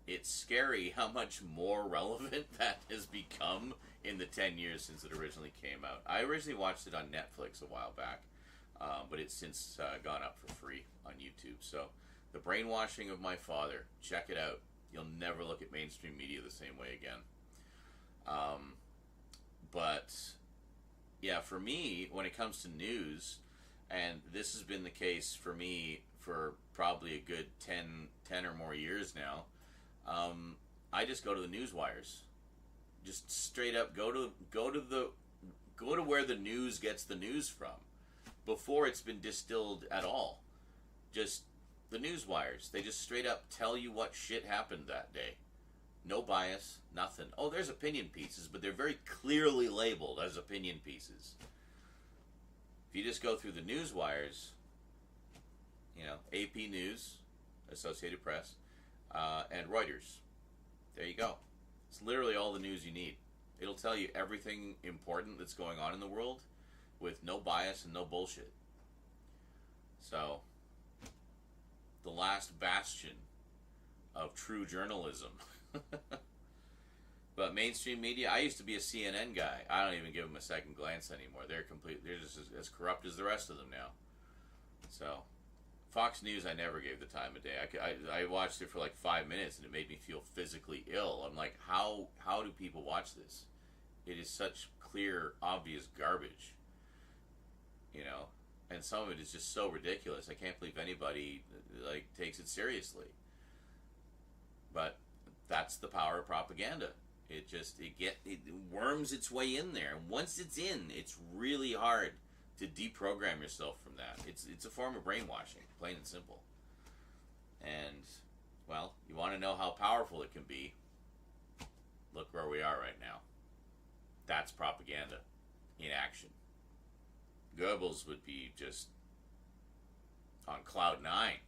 it's scary how much more relevant that has become in the 10 years since it originally came out. I originally watched it on Netflix a while back, but it's since gone up for free on YouTube. So, The Brainwashing of My Father. Check it out. You'll never look at mainstream media the same way again. But, yeah, for me, when it comes to news, and this has been the case for me for probably a good 10 or more years now, I just go to the news wires. Just straight up go to where the news gets the news from before it's been distilled at all. Just the news wires. They just straight up tell you what shit happened that day. No bias, nothing. Oh, there's opinion pieces, but they're very clearly labeled as opinion pieces. If you just go through the news wires, AP News, Associated Press, and Reuters. There you go. It's literally all the news you need. It'll tell you everything important that's going on in the world with no bias and no bullshit. So, the last bastion of true journalism. But mainstream media, I used to be a CNN guy. I don't even give them a second glance anymore. They're just as corrupt as the rest of them now. So, Fox News, I never gave the time of day. I watched it for like 5 minutes and it made me feel physically ill. I'm like, how do people watch this? It is such clear, obvious garbage. you know, and some of it is just so ridiculous. I can't believe anybody like takes it seriously. But that's the power of propaganda. It worms its way in there. And once it's in, it's really hard to deprogram yourself from that. It's a form of brainwashing, plain and simple. And, well, you want to know how powerful it can be? Look where we are right now. That's propaganda in action. Goebbels would be just on cloud nine,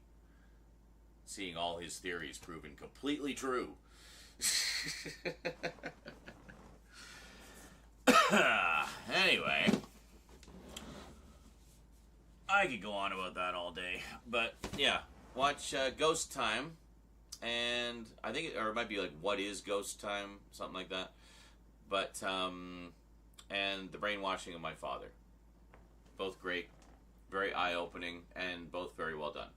seeing all his theories proven completely true. Anyway, I could go on about that all day, but yeah, watch Ghost Time, and I think, or it might be like What is Ghost Time, something like that. But and The Brainwashing of My Father, both great, very eye-opening, and both very well done.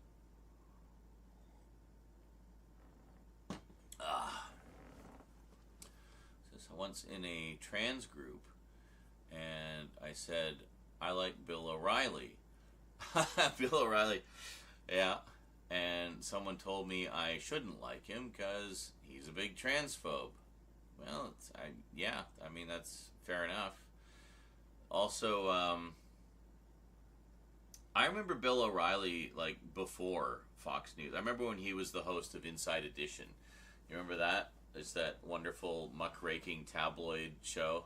So once in a trans group, and I said, I like Bill O'Reilly. Bill O'Reilly, yeah. And someone told me I shouldn't like him because he's a big transphobe. Well, I mean, that's fair enough. Also, I remember Bill O'Reilly, like, before Fox News. I remember when he was the host of Inside Edition. You remember that? It's that wonderful muckraking tabloid show.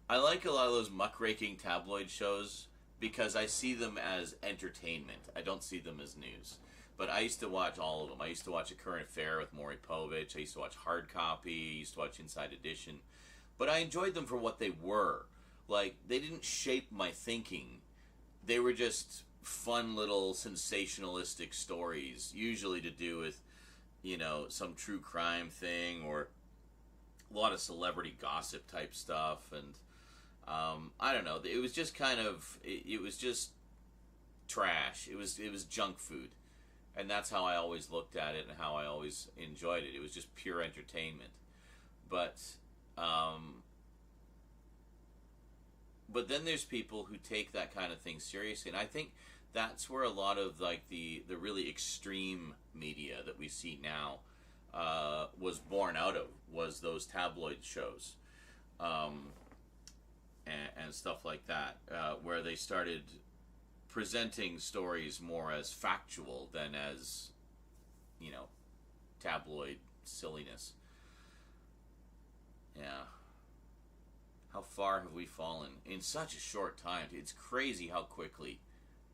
I like a lot of those muckraking tabloid shows because I see them as entertainment. I don't see them as news. But I used to watch all of them. I used to watch A Current Affair with Maury Povich. I used to watch Hard Copy. I used to watch Inside Edition. But I enjoyed them for what they were. Like, they didn't shape my thinking. They were just fun little sensationalistic stories, usually to do with, you know, some true crime thing or a lot of celebrity gossip type stuff. And I don't know. It was just kind of, it was just trash. It was junk food. And that's how I always looked at it and how I always enjoyed it. It was just pure entertainment. But then there's people who take that kind of thing seriously. And I think that's where a lot of like the really extreme media that we see now was born out of, was those tabloid shows and stuff like that, where they started presenting stories more as factual than as, you know, tabloid silliness. Yeah. How far have we fallen in such a short time? It's crazy how quickly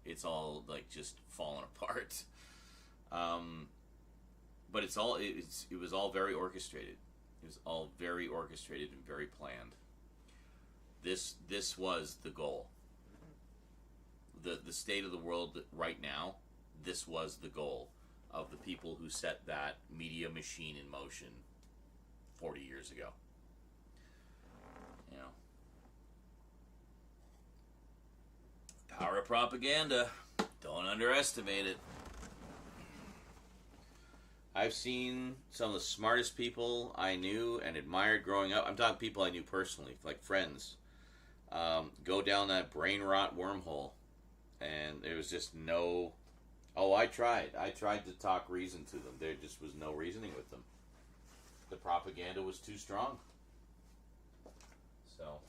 it's all like just fallen apart. But it was all very orchestrated. It was all very orchestrated and very planned. This was the goal. The state of the world right now, this was the goal of the people who set that media machine in motion 40 years ago. You know, power of propaganda. Don't underestimate it. I've seen some of the smartest people I knew and admired growing up. I'm talking people I knew personally, like friends, go down that brain rot wormhole. And there was just no... Oh, I tried to talk reason to them. There just was no reasoning with them. The propaganda was too strong. So,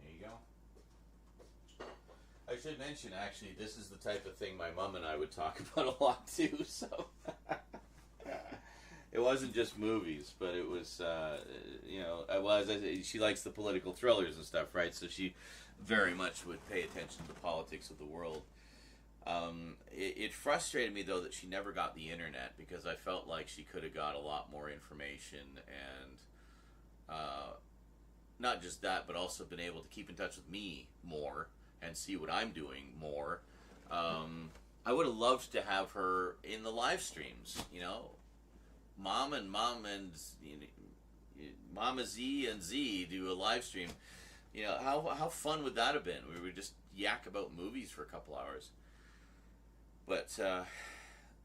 there you go. I should mention, actually, this is the type of thing my mom and I would talk about a lot, too. So, it wasn't just movies, but it was, you know... Well, as I said, she likes the political thrillers and stuff, right? So she very much would pay attention to the politics of the world. It frustrated me, though, that she never got the internet, because I felt like she could have got a lot more information, and not just that, but also been able to keep in touch with me more and see what I'm doing more. I would have loved to have her in the live streams, you know. Mom and you know, Mama Z and Z do a live stream. You know, how fun would that have been? We would just yak about movies for a couple hours. But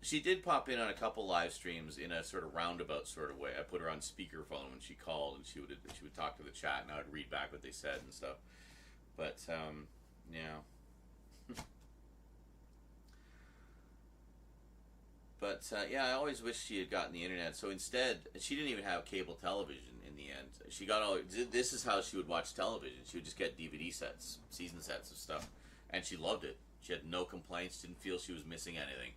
she did pop in on a couple live streams in a sort of roundabout sort of way. I put her on speakerphone when she called, and she would talk to the chat, and I would read back what they said and stuff. But yeah, But yeah, I always wish she had gotten the internet. So instead, she didn't even have cable television in the end. She got all. This is how she would watch television. She would just get DVD sets, season sets of stuff, and she loved it. She had no complaints. Didn't feel she was missing anything.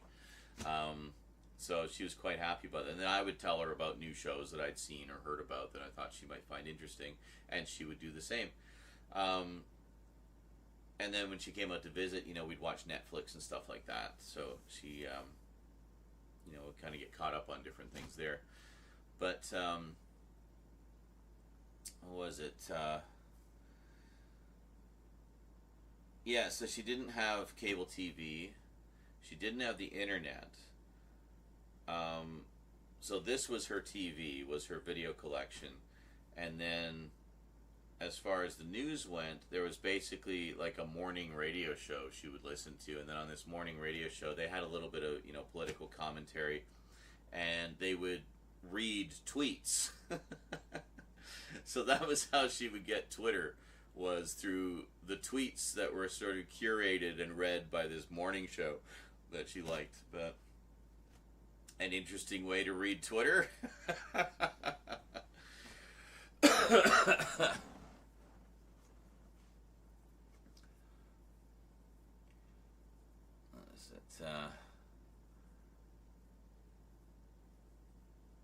So she was quite happy about it. And then I would tell her about new shows that I'd seen or heard about that I thought she might find interesting, and she would do the same. And then when she came out to visit, we'd watch Netflix and stuff like that. So she, would kind of get caught up on different things there. But, what was it? Yeah, so she didn't have cable TV. She didn't have the internet. So this was her TV, was her video collection. And then, as far as the news went, there was basically like a morning radio show she would listen to. And then on this morning radio show, they had a little bit of, political commentary. And they would read tweets. So that was how she would get Twitter, was through the tweets that were sort of curated and read by this morning show that she liked. But an interesting way to read Twitter.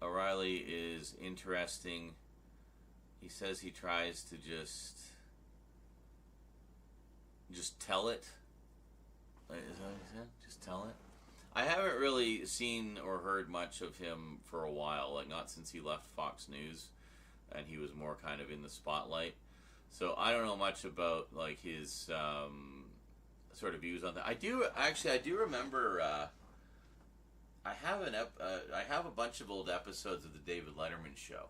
O'Reilly is interesting. He says he tries to just tell it. Is that what he said? Just tell it. I haven't really seen or heard much of him for a while, like not since he left Fox News, and he was more kind of in the spotlight. So I don't know much about like his sort of views on that. I do remember. I have a bunch of old episodes of the David Letterman show,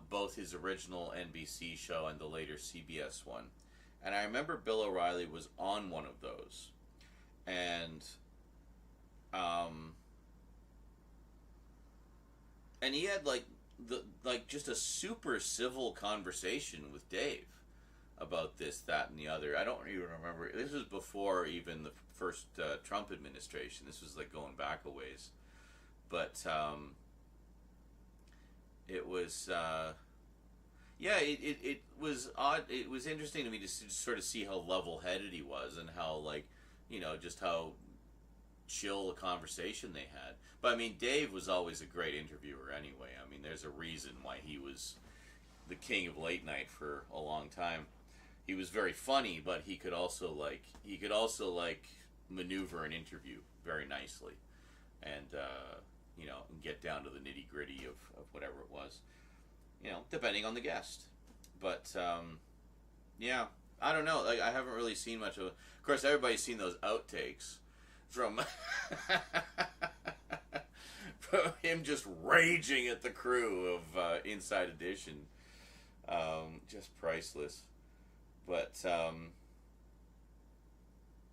both his original NBC show and the later CBS one, and I remember Bill O'Reilly was on one of those, and he had just a super civil conversation with Dave about this, that, and the other. I don't even remember. This was before even the first Trump administration. This was like going back a ways. But it was, it was odd. It was interesting to me to sort of see how level-headed he was and how, just how chill a conversation they had. But, I mean, Dave was always a great interviewer anyway. I mean, there's a reason why he was the king of late night for a long time. He was very funny, but he could also maneuver an interview very nicely, and get down to the nitty gritty of whatever it was, depending on the guest. But yeah, I don't know. Like, I haven't really seen much of it. Of course, everybody's seen those outtakes from from him just raging at the crew of Inside Edition. Just priceless. But,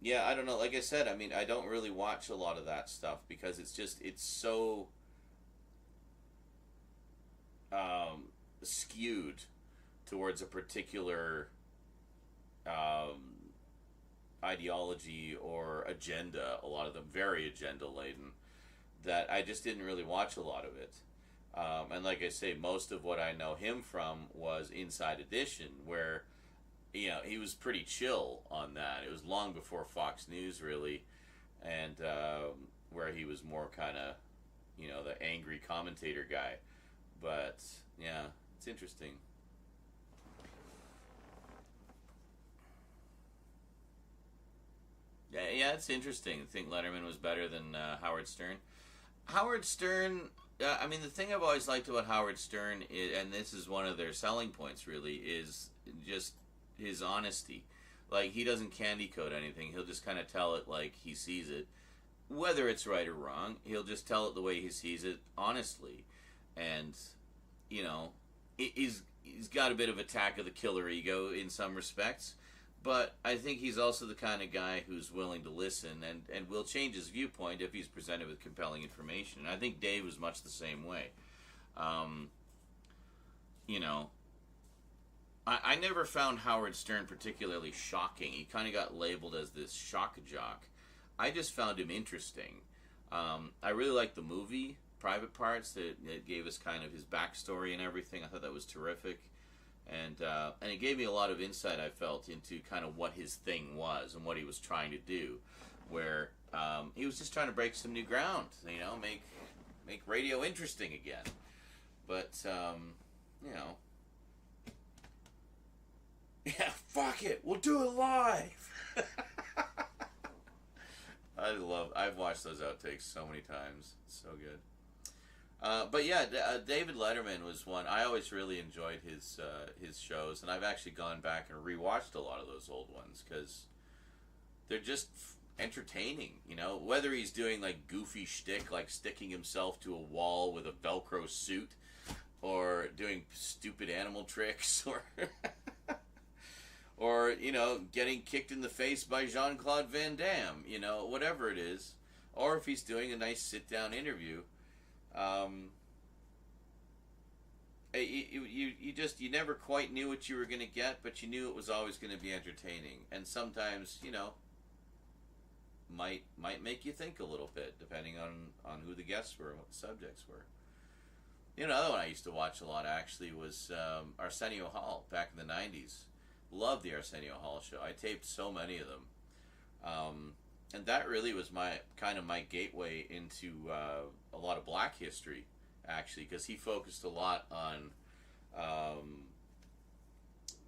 yeah, I don't know. Like I said, I mean, I don't really watch a lot of that stuff because it's so skewed towards a particular ideology or agenda, a lot of them very agenda-laden, that I just didn't really watch a lot of it. And like I say, most of what I know him from was Inside Edition, where he was pretty chill on that. It was long before Fox News, really, and where he was more kind of, the angry commentator guy. But, yeah, it's interesting. Yeah, it's interesting. I think Letterman was better than Howard Stern. Howard Stern, I mean, the thing I've always liked about Howard Stern, and this is one of their selling points, really, is just his honesty. Like, he doesn't candy coat anything. He'll just kind of tell it like he sees it. Whether it's right or wrong, he'll just tell it the way he sees it, honestly. And, he's got a bit of attack of the killer ego in some respects. But I think he's also the kind of guy who's willing to listen and will change his viewpoint if he's presented with compelling information. And I think Dave was much the same way. I never found Howard Stern particularly shocking. He kind of got labeled as this shock jock. I just found him interesting. I really liked the movie Private Parts that gave us kind of his backstory and everything. I thought that was terrific, and it gave me a lot of insight, I felt, into kind of what his thing was and what he was trying to do. Where he was just trying to break some new ground, you know, make radio interesting again. But you know. Yeah, fuck it. We'll do it live. I've watched those outtakes so many times. It's so good. But yeah, David Letterman was one. I always really enjoyed his shows, and I've actually gone back and rewatched a lot of those old ones because they're just entertaining. You know, whether he's doing like goofy shtick, like sticking himself to a wall with a Velcro suit, or doing stupid animal tricks, or, you know, getting kicked in the face by Jean-Claude Van Damme, you know, whatever it is. Or if he's doing a nice sit-down interview. You never quite knew what you were going to get, but you knew it was always going to be entertaining. And sometimes, you know, might make you think a little bit, depending on who the guests were and what the subjects were. You know, another one I used to watch a lot, actually, was Arsenio Hall back in the 90s. Loved the Arsenio Hall show. I taped so many of them. And that really was my gateway into a lot of Black history, actually, because he focused a lot on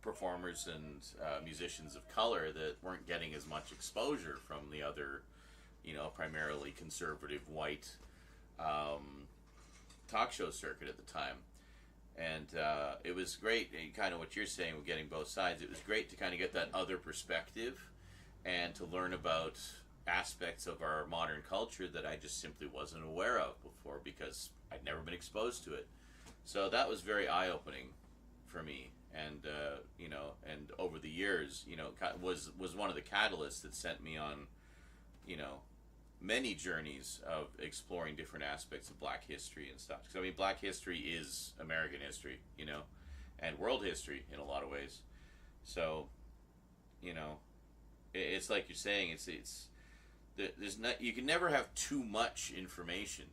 performers and musicians of color that weren't getting as much exposure from the other, you know, primarily conservative white talk show circuit at the time. And it was great, kind of what you're saying, with getting both sides. It was great to kind of get that other perspective and to learn about aspects of our modern culture that I just simply wasn't aware of before because I'd never been exposed to it. So that was very eye-opening for me. And, you know, and over the years, you know, was one of the catalysts that sent me on, you know, many journeys of exploring different aspects of Black history and stuff. Because, I mean, Black history is American history, you know, and world history in a lot of ways. So, you know, it's like you're saying, there's not, you can never have too much information,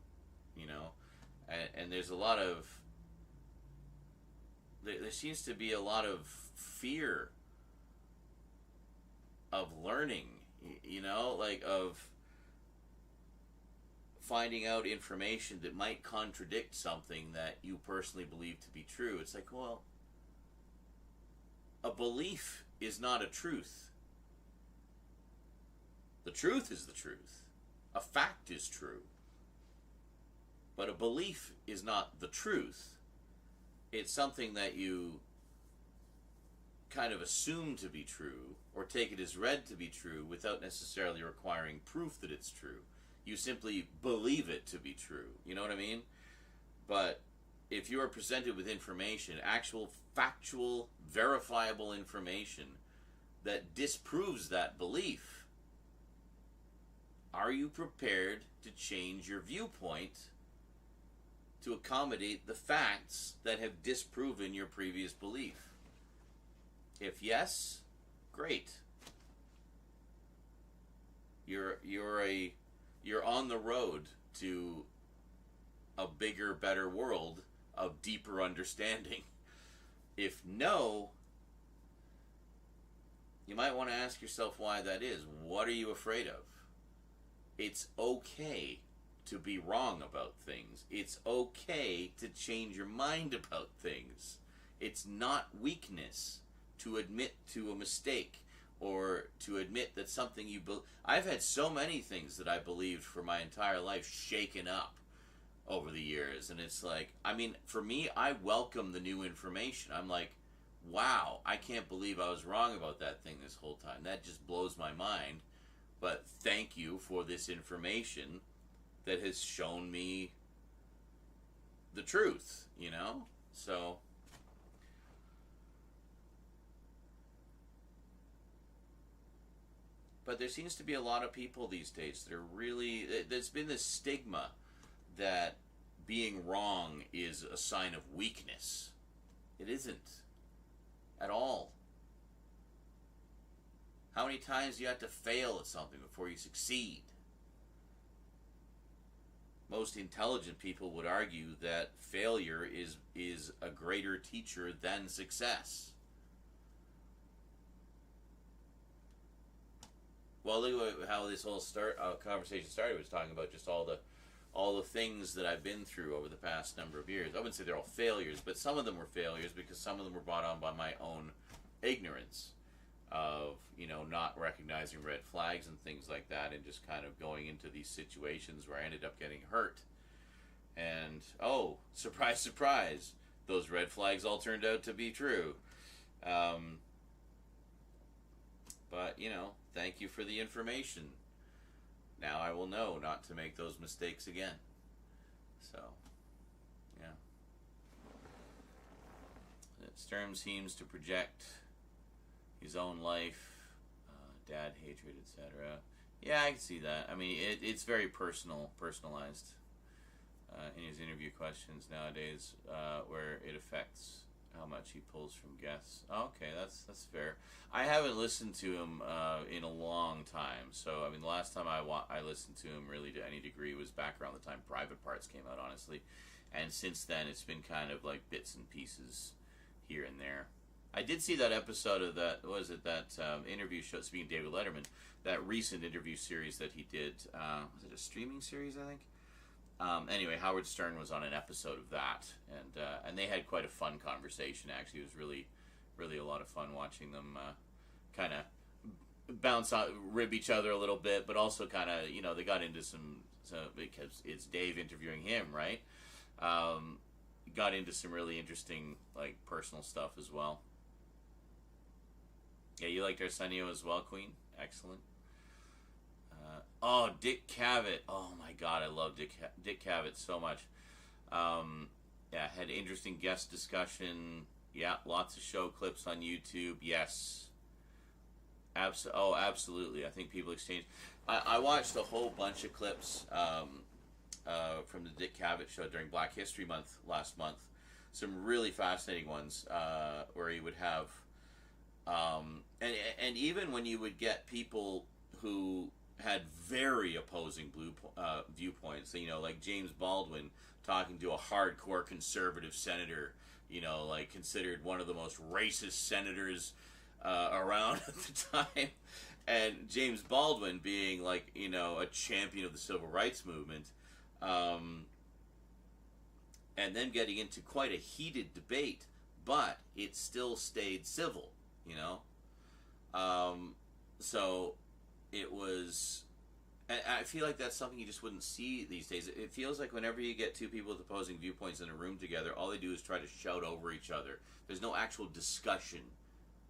you know, and there's a lot of, there seems to be a lot of fear of learning, you know, like of finding out information that might contradict something that you personally believe to be true. It's like, well, a belief is not a truth. The truth is the truth. A fact is true. But a belief is not the truth. It's something that you kind of assume to be true or take it as read to be true without necessarily requiring proof that it's true. You simply believe it to be true. You know what I mean? But if you are presented with information, actual, factual, verifiable information that disproves that belief, are you prepared to change your viewpoint to accommodate the facts that have disproven your previous belief? If yes, great. You're on the road to a bigger, better world of deeper understanding. If no, you might want to ask yourself why that is. What are you afraid of? It's okay to be wrong about things. It's okay to change your mind about things. It's not weakness to admit to a mistake or to admit that something you believe. I've had so many things that I believed for my entire life shaken up over the years, and it's like, I mean, for me, I welcome the new information. I'm like, wow, I can't believe I was wrong about that thing this whole time. That just blows my mind. But thank you for this information that has shown me the truth, you know? So, but there seems to be a lot of people these days that are really, there's been this stigma that being wrong is a sign of weakness. It isn't. at all. How many times do you have to fail at something before you succeed? Most intelligent people would argue that failure is a greater teacher than success. Well, look at how this whole conversation started. It was talking about just all the things that I've been through over the past number of years. I wouldn't say they're all failures, but some of them were failures because some of them were brought on by my own ignorance of, not recognizing red flags and things like that, and just kind of going into these situations where I ended up getting hurt. And, oh, surprise, surprise, those red flags all turned out to be true. But, thank you for the information. Now I will know not to make those mistakes again. So, yeah. Sturm seems to project his own life, dad hatred, etc. Yeah, I can see that. I mean, it's very personalized in his interview questions nowadays, where it affects how much he pulls from guests. Okay, that's fair. I haven't listened to him in a long time. So, I mean, the last time I listened to him really to any degree was back around the time Private Parts came out, honestly. And since then, it's been kind of like bits and pieces here and there. I did see that episode of that interview show, speaking of David Letterman, that recent interview series that he did. Was it a streaming series, I think? Anyway, Howard Stern was on an episode of that, and they had quite a fun conversation, actually. It was really, really a lot of fun watching them kind of bounce out, rib each other a little bit, but also kind of, they got into some because it's Dave interviewing him, right? Got into some really interesting, like, personal stuff as well. Yeah, you liked Arsenio as well, Queen? Excellent. Dick Cavett. Oh my God, I love Dick Cavett so much. Yeah, had interesting guest discussion. Yeah, lots of show clips on YouTube. Yes. Absolutely. I think people exchange. I watched a whole bunch of clips from the Dick Cavett show during Black History Month last month. Some really fascinating ones where he would have, and even when you would get people who had very opposing viewpoints, like James Baldwin talking to a hardcore conservative senator, like considered one of the most racist senators around at the time, and James Baldwin being like, a champion of the civil rights movement, and then getting into quite a heated debate, but it still stayed civil, so it was, and I feel like that's something you just wouldn't see these days. It feels like whenever you get two people with opposing viewpoints in a room together, all they do is try to shout over each other. There's no actual discussion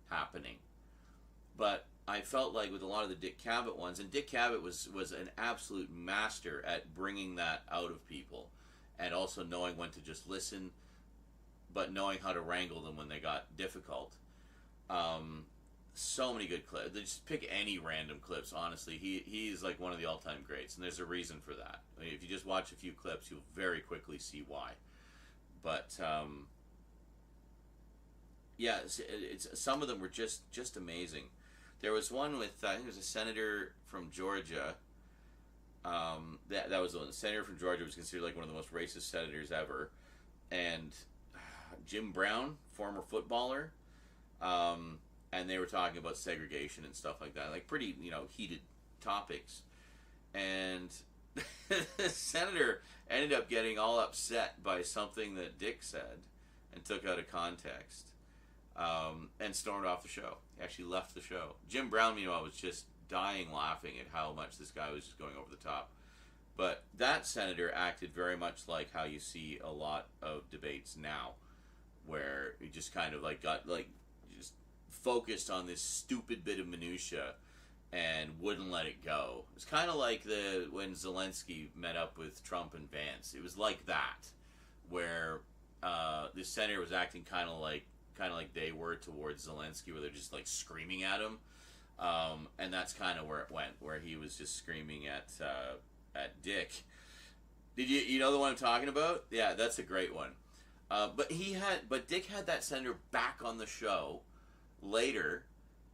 happening. But I felt like with a lot of the Dick Cavett ones, and Dick Cavett was an absolute master at bringing that out of people, and also knowing when to just listen, but knowing how to wrangle them when they got difficult. So many good clips. Just pick any random clips, honestly. He's like one of the all-time greats, and there's a reason for that. I mean, if you just watch a few clips, you'll very quickly see why. But, yeah, it's some of them were just amazing. There was one with, I think it was a senator from Georgia. That was the one. The senator from Georgia was considered like one of the most racist senators ever. And Jim Brown, former footballer, and they were talking about segregation and stuff like that, like pretty, heated topics. And the senator ended up getting all upset by something that Dick said and took out of context, and stormed off the show. He actually left the show. Jim Brown, meanwhile, was just dying laughing at how much this guy was just going over the top. But that senator acted very much like how you see a lot of debates now, where he just kind of like got like just focused on this stupid bit of minutia and wouldn't let it go. It's kind of like when Zelensky met up with Trump and Vance. It was like that, where the senator was acting kind of like they were towards Zelensky, where they're just like screaming at him, and that's kind of where it went, where he was just screaming at Dick. Did you know the one I'm talking about? Yeah, that's a great one. But Dick had that senator back on the show later,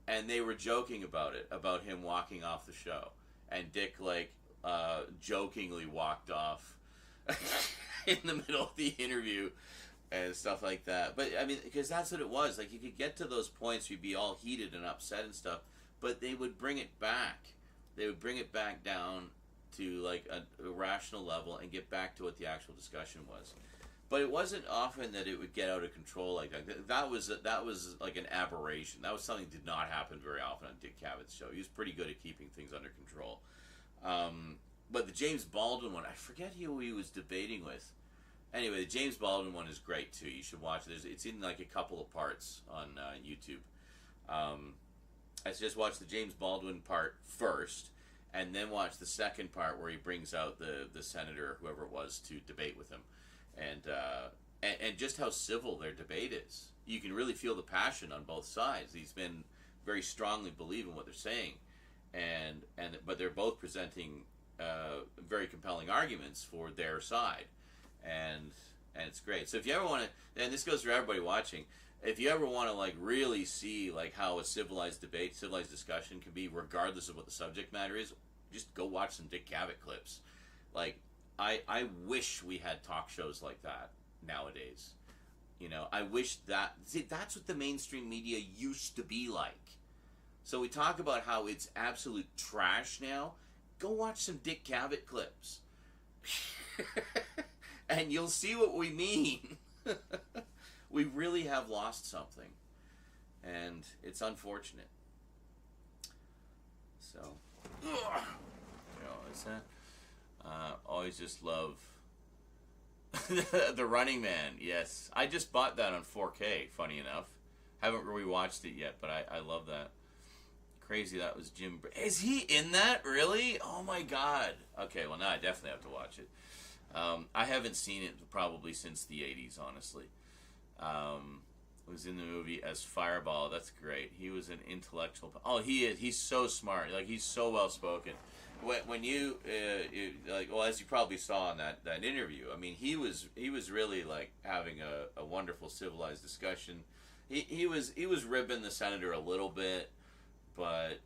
and they were joking about him walking off the show, and Dick jokingly walked off in the middle of the interview and stuff like that. But I mean, because that's what it was. Like, you could get to those points, you'd be all heated and upset and stuff, but they would bring it back. They would bring it back down to like a rational level and get back to what the actual discussion was. But it wasn't often that it would get out of control like that. That was like an aberration. That was something that did not happen very often on Dick Cavett show. He was pretty good at keeping things under control. But the James Baldwin one, I forget who he was debating with. Anyway, the James Baldwin one is great too. You should watch it. It's in like a couple of parts on YouTube. I suggest watch the James Baldwin part first, and then watch the second part where he brings out the senator or whoever it was to debate with him, and just how civil their debate is. You can really feel the passion on both sides. These men very strongly believe in what they're saying, but they're both presenting very compelling arguments for their side, and it's great. So if you ever want to, and this goes for everybody watching, if you ever want to like really see like how a civilized debate, civilized discussion can be, regardless of what the subject matter is, just go watch some Dick Cavett clips. Like, I wish we had talk shows like that nowadays. You know, I wish that's what the mainstream media used to be like. So we talk about how it's absolute trash now. Go watch some Dick Cavett clips. And you'll see what we mean. We really have lost something. And it's unfortunate. So, you know, it's that. Always just love The Running Man. Yes, I just bought that on 4K. Funny enough, haven't rewatched it yet, but I love that. Crazy, that was Jim. Is he in that really? Oh my God. Okay, well now I definitely have to watch it. I haven't seen it probably since the 80s, honestly. Was in the movie as Fireball. That's great. He was an intellectual. Oh, he is. He's so smart. Like, he's so well spoken. When you like, well, as you probably saw in that interview, I mean, he was really like having a wonderful civilized discussion. He was ribbing the senator a little bit, but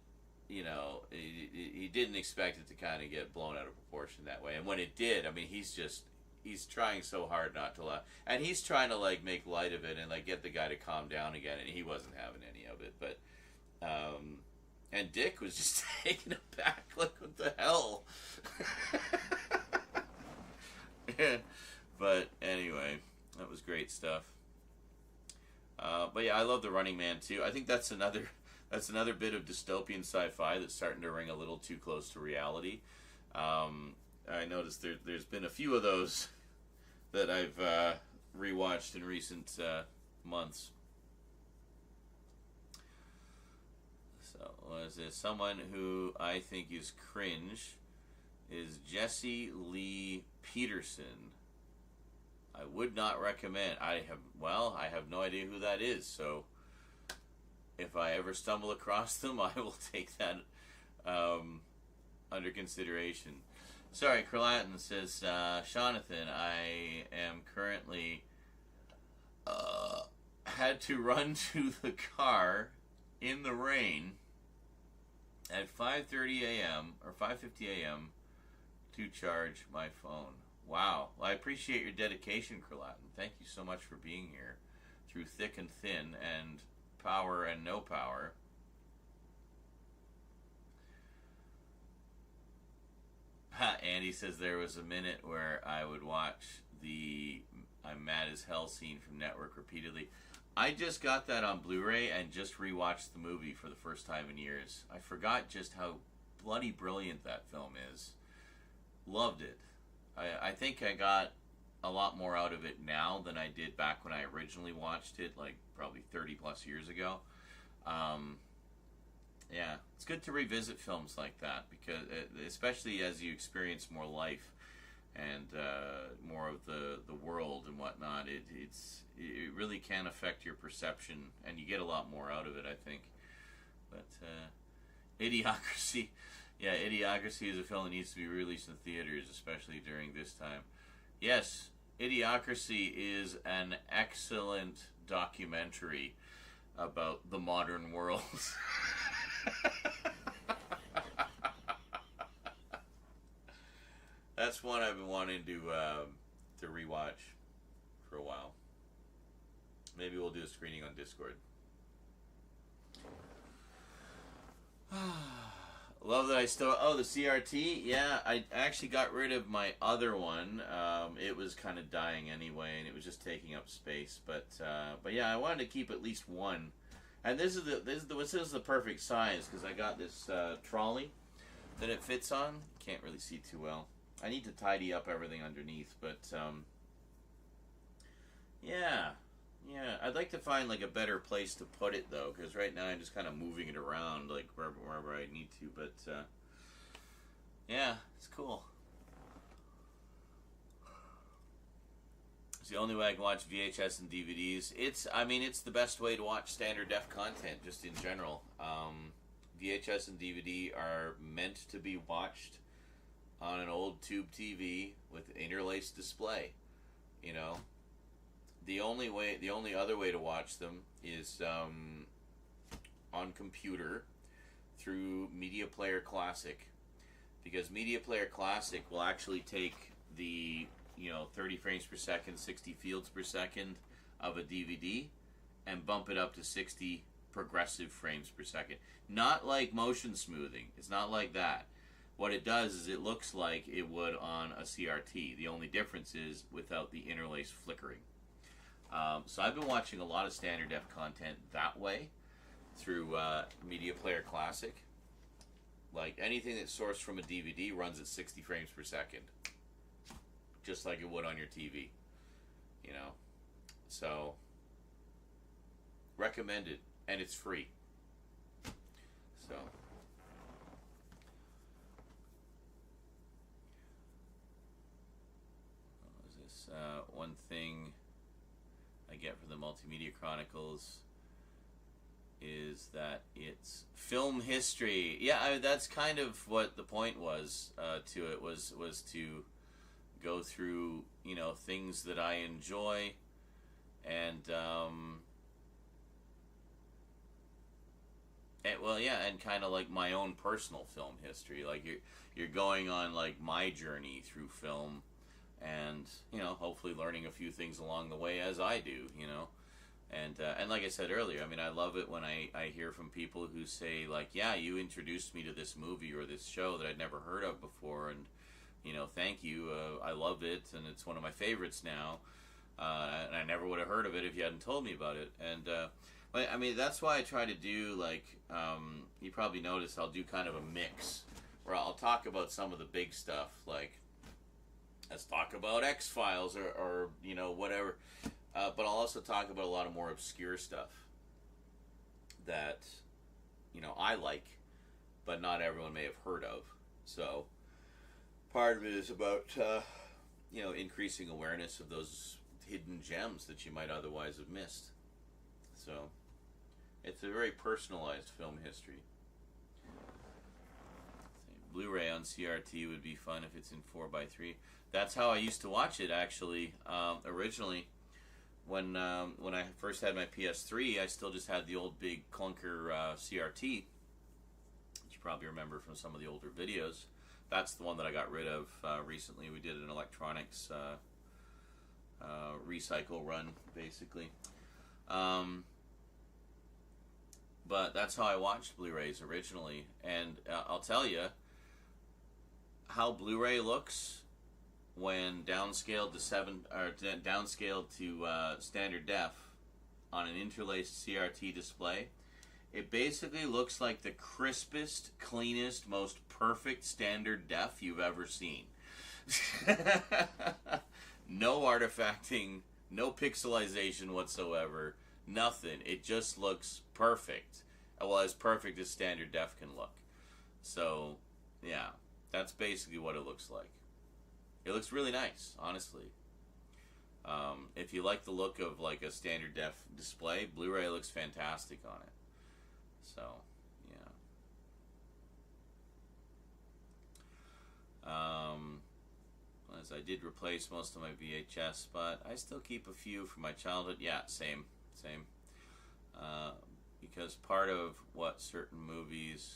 you know, he didn't expect it to kind of get blown out of proportion that way. And when it did, I mean, he's trying so hard not to laugh, and he's trying to like make light of it and like get the guy to calm down again, and he wasn't having any of it. But and Dick was just taken aback, like, what the hell? But anyway, that was great stuff. But yeah, I love The Running Man too. I think that's another bit of dystopian sci-fi that's starting to ring a little too close to reality. I noticed there's been a few of those that I've rewatched in recent months. So, was this someone who I think is cringe is Jesse Lee Peterson. I would not recommend. I have no idea who that is, so if I ever stumble across them, I will take that under consideration. Sorry, Kerlatin says, Jonathan, I am currently had to run to the car in the rain at 5:30 a.m. or 5:50 a.m. to charge my phone. Wow. Well, I appreciate your dedication, Kerlatin. Thank you so much for being here through thick and thin and power and no power. Andy says there was a minute where I would watch the I'm Mad as Hell scene from Network repeatedly. I just got that on Blu-ray and just rewatched the movie for the first time in years. I forgot just how bloody brilliant that film is. Loved it. I think I got a lot more out of it now than I did back when I originally watched it, like probably 30 plus years ago. Yeah, it's good to revisit films like that, because especially as you experience more life and more of the world and whatnot, it really can affect your perception, and you get a lot more out of it, I think. But Idiocracy, yeah, Idiocracy is a film that needs to be released in theaters, especially during this time. Yes, Idiocracy is an excellent documentary. about the modern world. That's one I've been wanting to rewatch for a while. Maybe we'll do a screening on Discord. Love that I still... Oh, the CRT? Yeah, I actually got rid of my other one. It was kind of dying anyway, and it was just taking up space. But yeah, I wanted to keep at least one. And this is the perfect size, because I got this trolley that it fits on. Can't really see too well. I need to tidy up everything underneath, but yeah, I'd like to find like a better place to put it though, because right now I'm just kind of moving it around like wherever I need to. But yeah, it's cool. It's the only way I can watch VHS and DVDs. It's the best way to watch standard def content just in general. VHS and DVD are meant to be watched on an old tube TV with interlaced display. You know, the only other way to watch them is on computer through Media Player Classic, because Media Player Classic will actually take the 30 frames per second, 60 fields per second of a DVD and bump it up to 60 progressive frames per second. Not like motion smoothing. It's not like that. What it does is it looks like it would on a CRT. The only difference is without the interlace flickering. So I've been watching a lot of standard def content that way through Media Player Classic. Like anything that's sourced from a DVD runs at 60 frames per second, just like it would on your TV. So recommended, and it's free. So. One thing I get from the Multimedia Chronicles is that it's film history. Yeah, that's kind of what the point was to it, was to go through things that I enjoy, and and kind of like my own personal film history. Like you're going on like my journey through film. And hopefully learning a few things along the way, as I do, and like I said earlier, I love it when I hear from people who say like, yeah, you introduced me to this movie or this show that I'd never heard of before, and thank you, I love it, and it's one of my favorites now, and I never would have heard of it if you hadn't told me about it. And but that's why I try to do, like, you probably noticed I'll do kind of a mix where I'll talk about some of the big stuff, like let's talk about X-Files or whatever. But I'll also talk about a lot of more obscure stuff that, I like, but not everyone may have heard of. So part of it is about, increasing awareness of those hidden gems that you might otherwise have missed. So it's a very personalized film history. Blu-ray on CRT would be fun if it's in 4:3. That's how I used to watch it, actually. Originally, when I first had my PS3, I still just had the old big clunker CRT, which you probably remember from some of the older videos. That's the one that I got rid of recently. We did an electronics recycle run, basically. But that's how I watched Blu-rays originally. And I'll tell you, how Blu-ray looks when downscaled to standard def on an interlaced CRT display, it basically looks like the crispest, cleanest, most perfect standard def you've ever seen. No artifacting, no pixelization whatsoever, nothing. It just looks perfect. Well, as perfect as standard def can look. So, yeah. That's basically what it looks like. It looks really nice, honestly. If you like the look of like a standard def display, Blu-ray looks fantastic on it. So, yeah. As I did replace most of my VHS, but I still keep a few from my childhood. Yeah, same. because part of what certain movies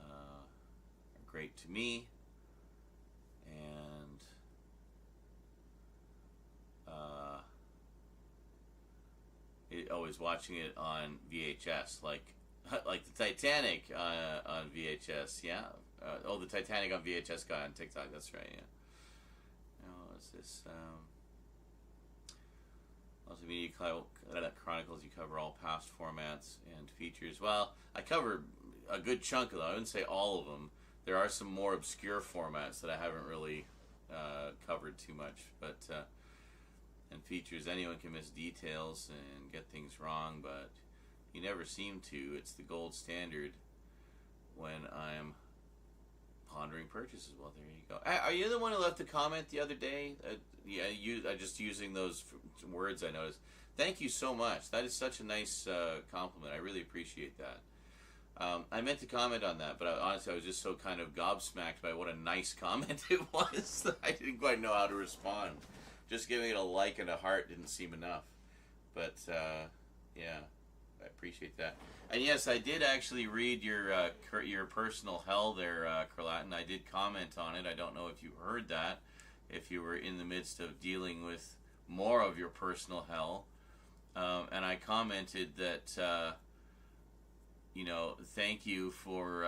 are great to me, and always watching it on VHS, like the Titanic on VHS. Yeah. The Titanic on VHS guy on TikTok. That's right. Yeah. What's this? Multimedia Chronicles. You cover all past formats and features. Well, I cover a good chunk of them. I wouldn't say all of them. There are some more obscure formats that I haven't really covered too much, but and features. Anyone can miss details and get things wrong, but you never seem to. It's the gold standard when I'm pondering purchases. Well, there you go. Are you the one who left a comment the other day? Yeah, you. Just using those words I noticed. Thank you so much. That is such a nice compliment. I really appreciate that. I meant to comment on that, but honestly, I was just so kind of gobsmacked by what a nice comment it was that I didn't quite know how to respond. Just giving it a like and a heart didn't seem enough. But, yeah, I appreciate that. And yes, I did actually read your personal hell there, Carlatin. I did comment on it. I don't know if you heard that, if you were in the midst of dealing with more of your personal hell. And I commented that, thank you for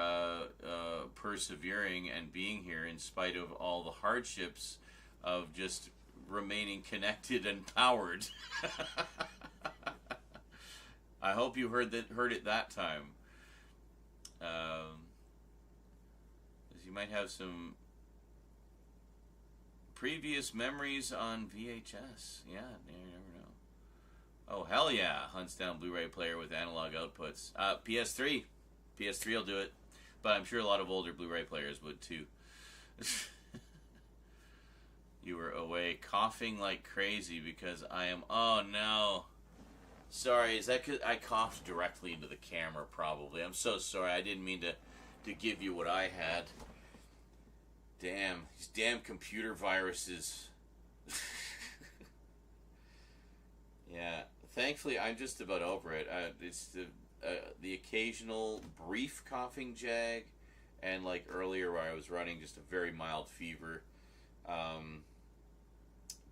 persevering and being here in spite of all the hardships of just remaining connected and powered. I hope you heard it that time. As you might have some previous memories on VHS. Yeah, you never know. Oh, hell yeah. Hunts down Blu-ray player with analog outputs. PS3. PS3 will do it. But I'm sure a lot of older Blu-ray players would too. You were away coughing like crazy because I am... Oh, no. Sorry, is that because I coughed directly into the camera, probably. I'm so sorry. I didn't mean to give you what I had. Damn. These damn computer viruses. Yeah. Thankfully, I'm just about over it. It's the occasional brief coughing jag, and like earlier where I was running just a very mild fever.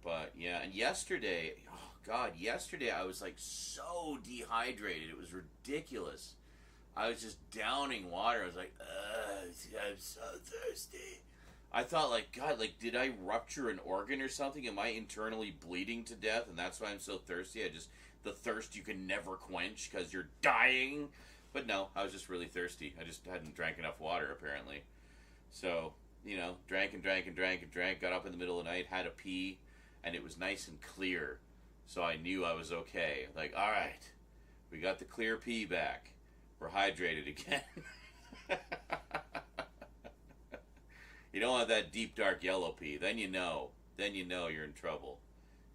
But yeah, and yesterday, oh God, yesterday I was like so dehydrated. It was ridiculous. I was just downing water. I was like, I'm so thirsty. I thought, like, God, like, did I rupture an organ or something? Am I internally bleeding to death, and that's why I'm so thirsty? The thirst you can never quench because you're dying. But no, I was just really thirsty. I just hadn't drank enough water, apparently. So, drank, got up in the middle of the night, had a pee, and it was nice and clear. So I knew I was okay. Like, all right, we got the clear pee back. We're hydrated again. You don't want that deep, dark yellow pee. Then you know you're in trouble.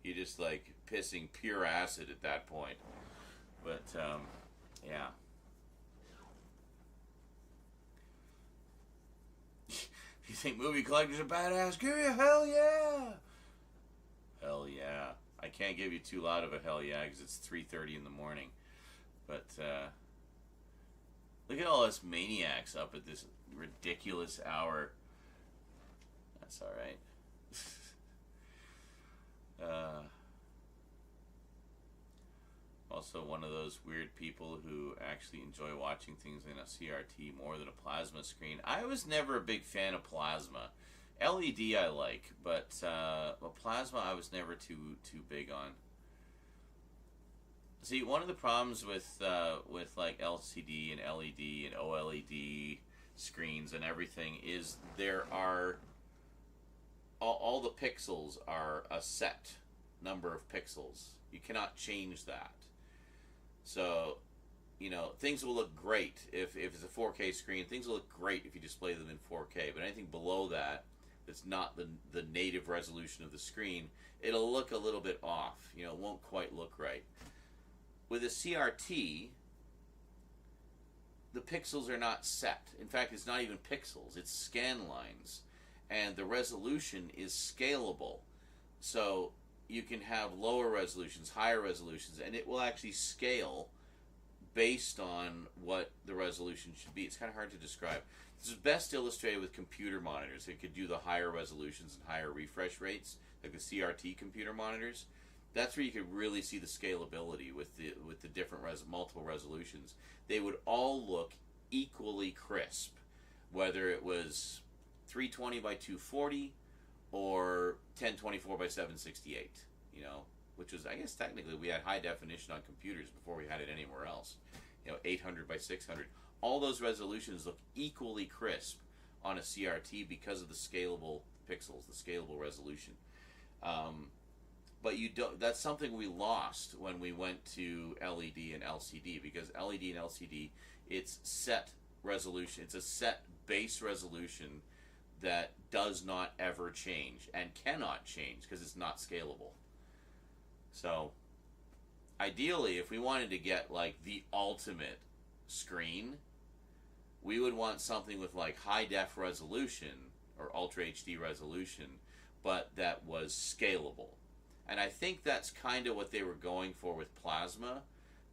You're just like pissing pure acid at that point. But, yeah. You think movie collectors are badass? Give me a hell yeah! Hell yeah. I can't give you too loud of a hell yeah because it's 3:30 in the morning. But, look at all us maniacs up at this ridiculous hour. That's alright. Also one of those weird people who actually enjoy watching things in a CRT more than a plasma screen. I was never a big fan of plasma. LED I like, but plasma I was never too big on. See, one of the problems with like LCD and LED and OLED screens and everything is there are all the pixels are a set number of pixels. You cannot change that. So, things will look great if it's a 4K screen. Things will look great if you display them in 4K. But anything below that that's not the native resolution of the screen, it'll look a little bit off. It won't quite look right. With a CRT, the pixels are not set. In fact, it's not even pixels. It's scan lines. And the resolution is scalable. So you can have lower resolutions, higher resolutions, and it will actually scale based on what the resolution should be. It's kind of hard to describe. This is best illustrated with computer monitors. It could do the higher resolutions and higher refresh rates, like the CRT computer monitors. That's where you could really see the scalability with the different multiple resolutions. They would all look equally crisp, whether it was 320 by 240 or 1024 by 768. You know, which was, I guess technically we had high definition on computers before we had it anywhere else. You know, 800 by 600. All those resolutions look equally crisp on a CRT because of the scalable pixels, the scalable resolution. But you don't. That's something we lost when we went to LED and LCD, because LED and LCD, it's set resolution. It's a set base resolution that does not ever change and cannot change because it's not scalable. So, ideally, if we wanted to get like the ultimate screen, we would want something with like high def resolution or ultra HD resolution, but that was scalable. And I think that's kind of what they were going for with plasma,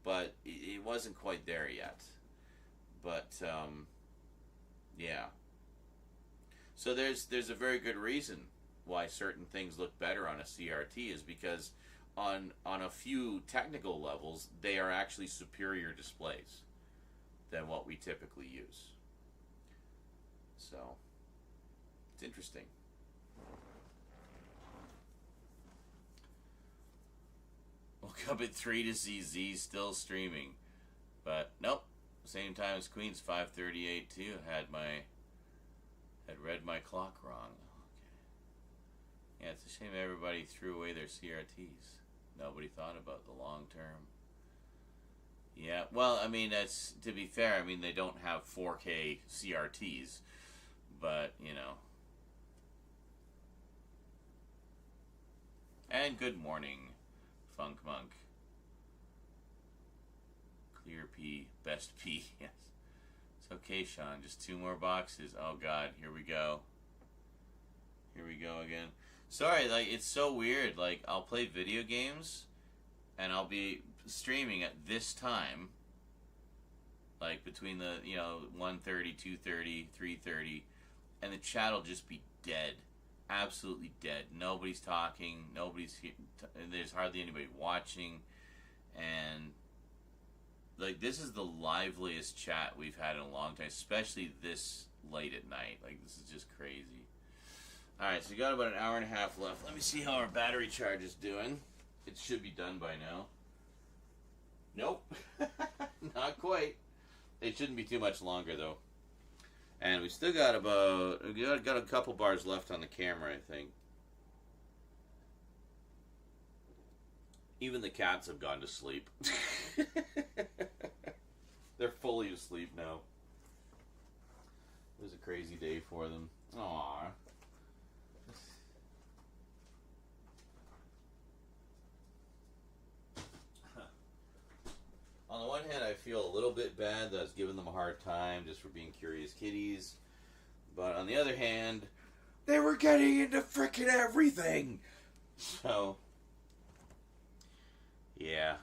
but it wasn't quite there yet. But yeah. So there's a very good reason why certain things look better on a CRT, is because on a few technical levels, they are actually superior displays than what we typically use. So, it's interesting. Woke up at 3 to see Z still streaming. But, nope. Same time as Queen's 5:38 too. Had read my clock wrong. Okay. Yeah, it's a shame everybody threw away their CRTs. Nobody thought about the long term. Yeah, well, I mean, that's, to be fair, I mean, they don't have 4K CRTs, but, you know. And good morning, Funk Monk. Clear P, best P, yes. It's okay, Sean, just 2 more boxes. Oh, God, here we go. Here we go again. Sorry, like, it's so weird. Like, I'll play video games, and I'll be streaming at this time, like, between the, 1:30, 2:30, 3:30, and the chat will just be dead. Absolutely dead. Nobody's talking. There's hardly anybody watching. And, like, this is the liveliest chat we've had in a long time, especially this late at night. Like, this is just crazy. Alright, so we got about an hour and a half left. Let me see how our battery charge is doing. It should be done by now. Nope. Not quite. It shouldn't be too much longer, though. And we still got got a couple bars left on the camera, I think. Even the cats have gone to sleep. They're fully asleep now. It was a crazy day for them. Aww. On the one hand, I feel a little bit bad that I was giving them a hard time just for being curious kitties. But on the other hand, they were getting into frickin' everything! So, yeah.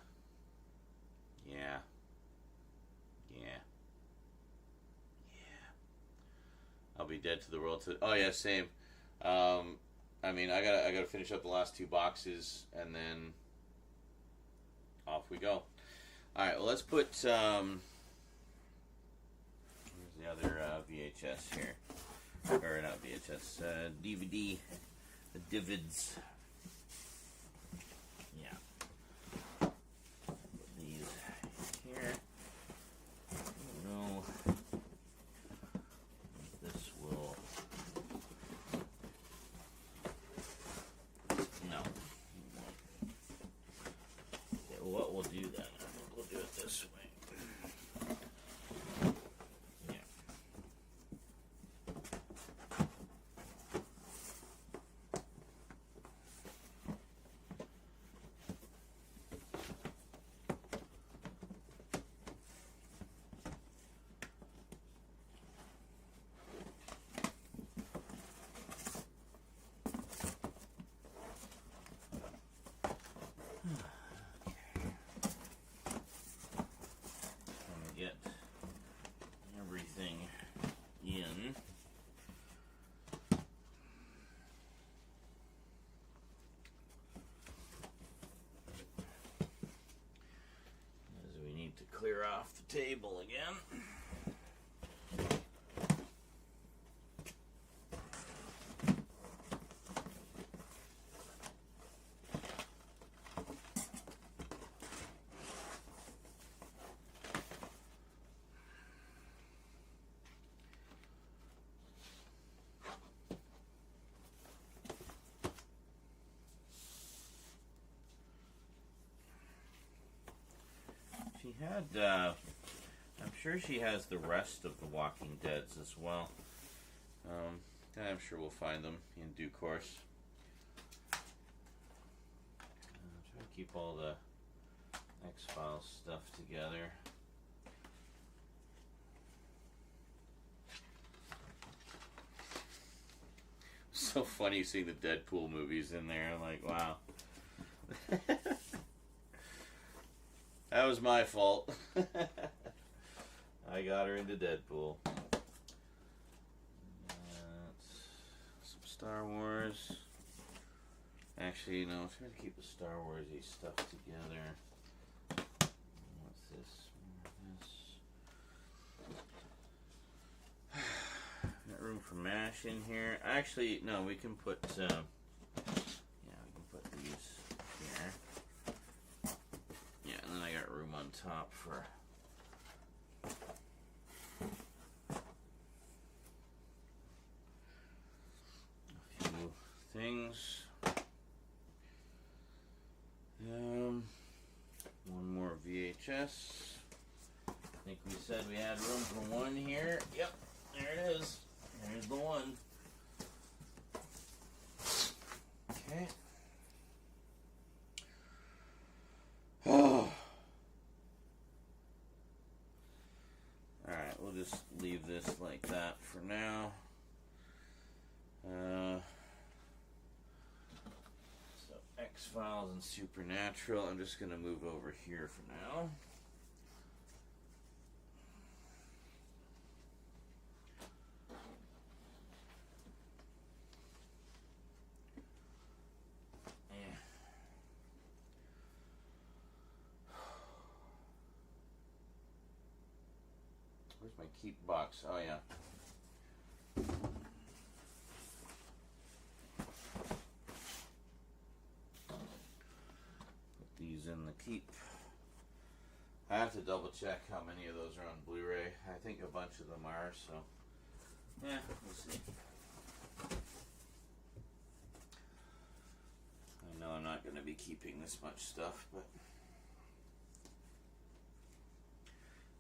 I'll be dead to the world. Oh yeah, same. I mean, I gotta finish up the last 2 boxes, and then off we go. Alright, well, let's put, here's the other VHS here. Or not VHS, DVD. The Divids. Yeah. Put these here. I don't know if this will... No. Okay, well, what we'll do then, we'll do it this way. off the table again. She had, I'm sure she has the rest of the Walking Deads as well. I'm sure we'll find them in due course. Try to keep all the X-Files stuff together. So funny seeing the Deadpool movies in there. I'm like, wow. That was my fault. I got her into Deadpool. Some Star Wars. Actually, no, I'm trying to keep the Star Wars-y stuff together. What's this? Got room for MASH in here. Actually, no, we can put, yeah, we can put these here. Yeah, and then I got room on top for a few things. One more VHS. I think we said we had room for one here. Yep, there it is. There's the one. Okay. Oh. Alright, we'll just leave this like that for now. So X-Files and Supernatural. I'm just going to move over here for now. Where's my keep box? Oh, yeah. Put these in the keep. I have to double check how many of those are on Blu-ray. I think a bunch of them are, so yeah, we'll see. I know I'm not going to be keeping this much stuff, but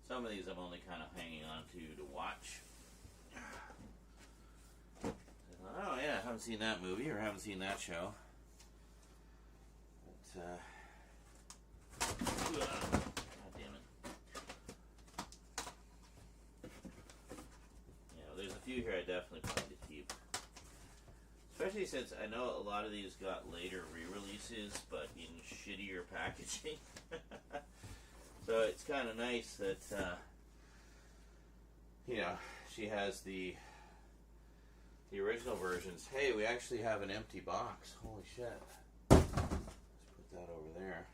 some of these I'm only kind of hanging on to watch. Oh yeah, haven't seen that movie or haven't seen that show. But, God damn it. Yeah, there's a few here I definitely plan to keep. Especially since I know a lot of these got later re-releases, but in shittier packaging. So it's kind of nice that, you know, she has the original versions. Hey, we actually have an empty box. Holy shit. Let's put that over there.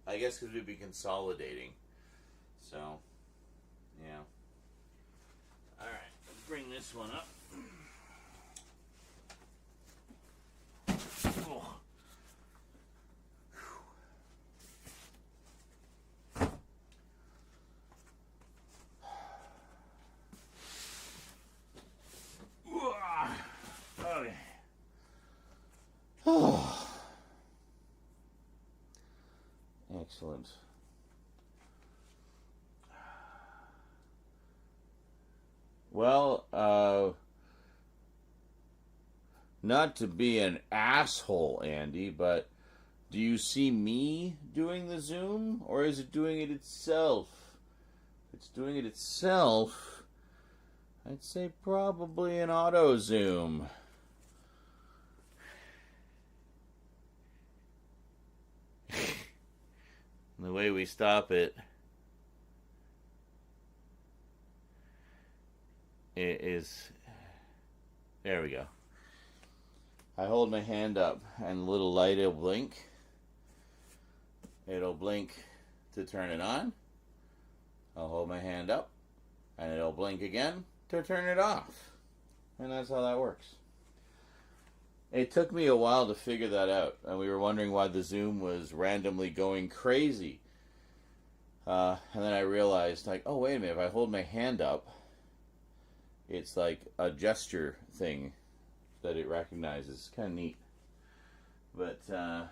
I guess because we'd be consolidating. So, yeah. Alright, let's bring this one up. Oh. Okay. Oh. Excellent. Well, not to be an asshole, Andy, but do you see me doing the Zoom, or is it doing it itself? If it's doing it itself, I'd say probably an auto zoom. The way we stop it is, there we go. I hold my hand up and a little light will blink. It'll blink to turn it on. I'll hold my hand up, and it'll blink again to turn it off. And that's how that works. It took me a while to figure that out, and we were wondering why the Zoom was randomly going crazy. And then I realized, like, oh, wait a minute, if I hold my hand up, it's like a gesture thing that it recognizes. It's kind of neat. But, yeah.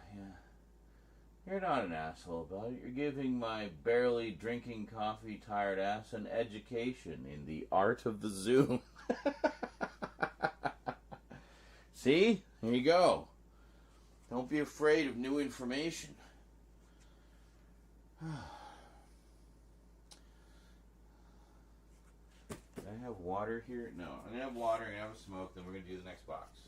You're not an asshole about it. You're giving my barely drinking coffee tired ass an education in the art of the Zoom. See? Here you go. Don't be afraid of new information. Do I have water here? No. I'm going to have water, I'm going to have a smoke, then we're going to do the next box.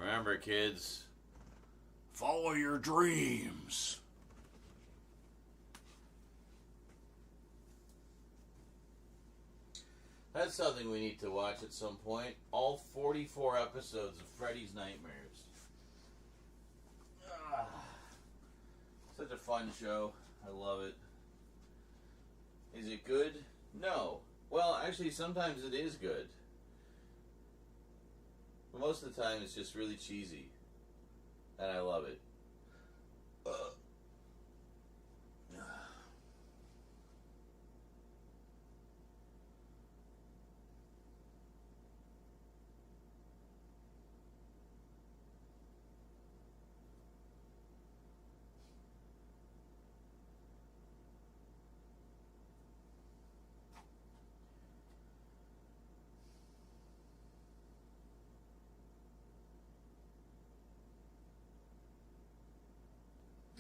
Remember, kids, follow your dreams. That's something we need to watch at some point. All 44 episodes of Freddy's Nightmares. Such a fun show. I love it. Is it good? No. Well, actually, sometimes it is good. But most of the time, it's just really cheesy. And I love it.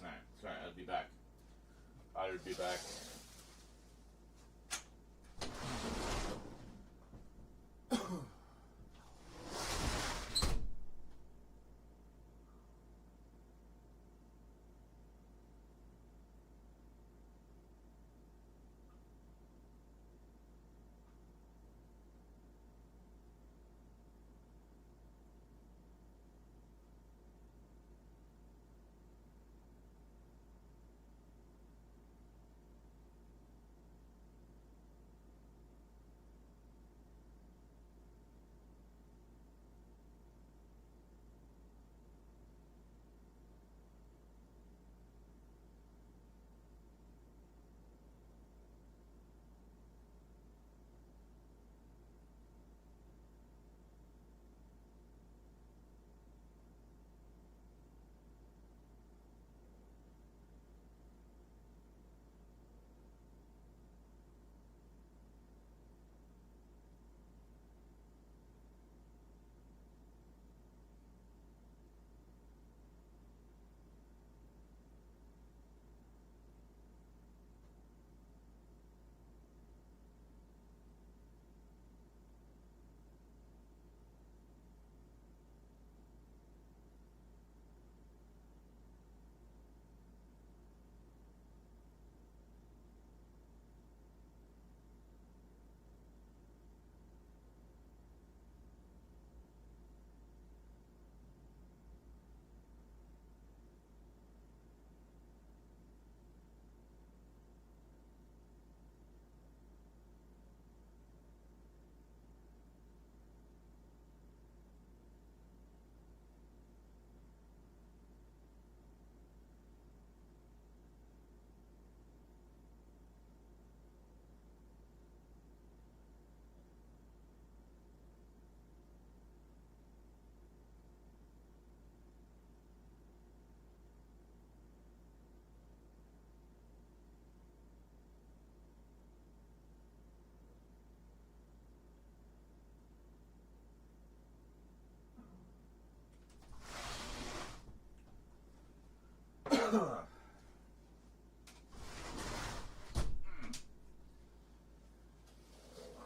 Alright, sorry, I'll be back. I'll be back.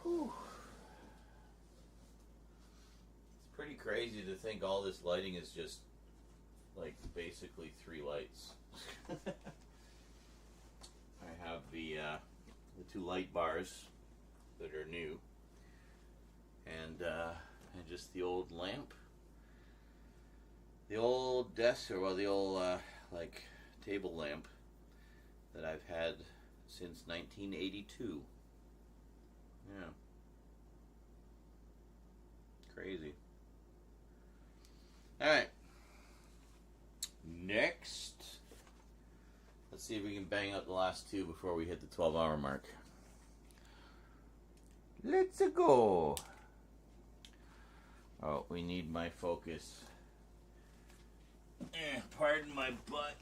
Whew. It's pretty crazy to think all this lighting is just like basically 3 lights. I have the 2 light bars that are new, and just the old lamp, the old desk, or well, the old like table lamp that I've had since 1982. Yeah, crazy. All right, next. Let's see if we can bang out the last 2 before we hit the 12-hour mark. Let's go. Oh, we need my focus. Pardon my butt.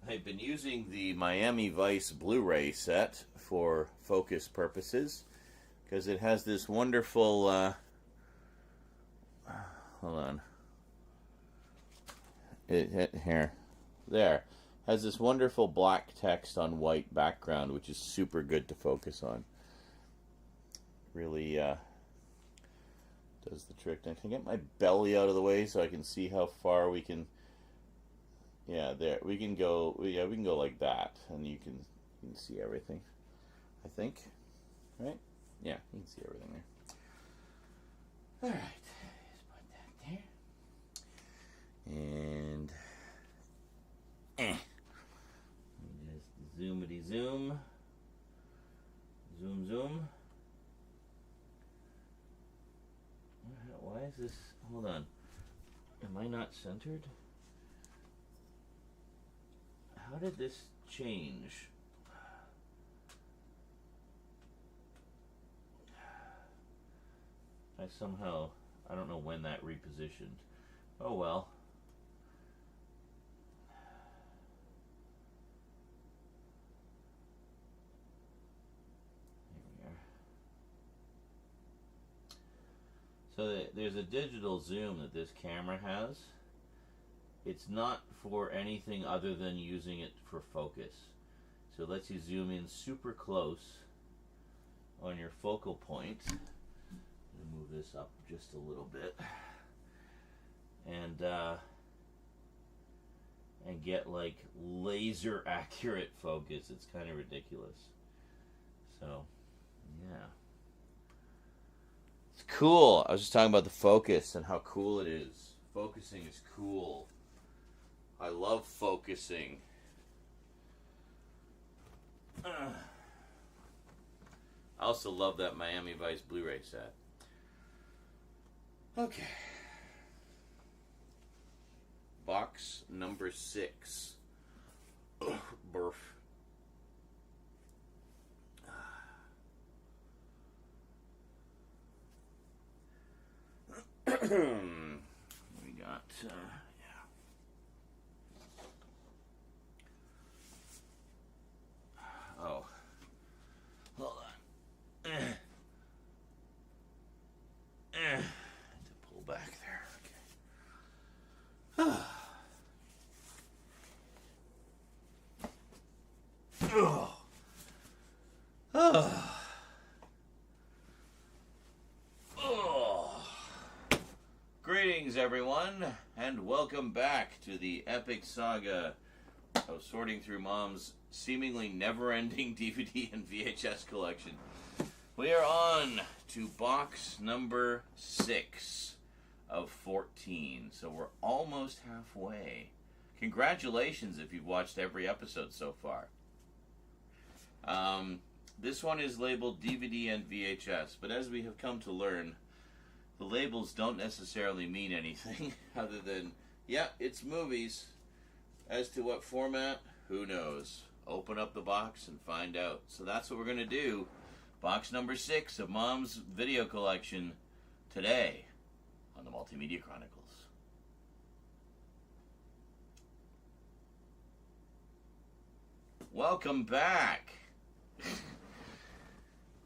I've been using the Miami Vice Blu-ray set for focus purposes because it has this wonderful hold on. Here. There. Has this wonderful black text on white background, which is super good to focus on. Really does the trick. Now, can I get my belly out of the way so I can see how far we can... Yeah, there. We can go... Yeah, we can go like that, and you can see everything, I think. Right? Yeah, you can see everything there. Alright. And just zoomity zoom, zoom. Why is this? Hold on. Am I not centered? How did this change? I don't know when that repositioned. Oh well. So there's a digital zoom that this camera has. It's not for anything other than using it for focus. So it lets you zoom in super close on your focal point. I'm going to move this up just a little bit. And get like laser accurate focus. It's kind of ridiculous. So, yeah. It's cool. I was just talking about the focus and how cool it is. Focusing is cool. I love focusing. I also love that Miami Vice Blu-ray set. Okay. Box number 6. Burf. We got, yeah. Oh. Hold on. To pull back there. Okay. Oh. Oh. Greetings, everyone, and welcome back to the epic saga of sorting through Mom's seemingly never-ending DVD and VHS collection. We are on to box number 6 of 14, so we're almost halfway. Congratulations if you've watched every episode so far. This one is labeled DVD and VHS, but as we have come to learn, the labels don't necessarily mean anything other than, yeah, it's movies. As to what format, who knows? Open up the box and find out. So that's what we're going to do. Box number 6 of Mom's video collection today on the Multimedia Chronicles. Welcome back.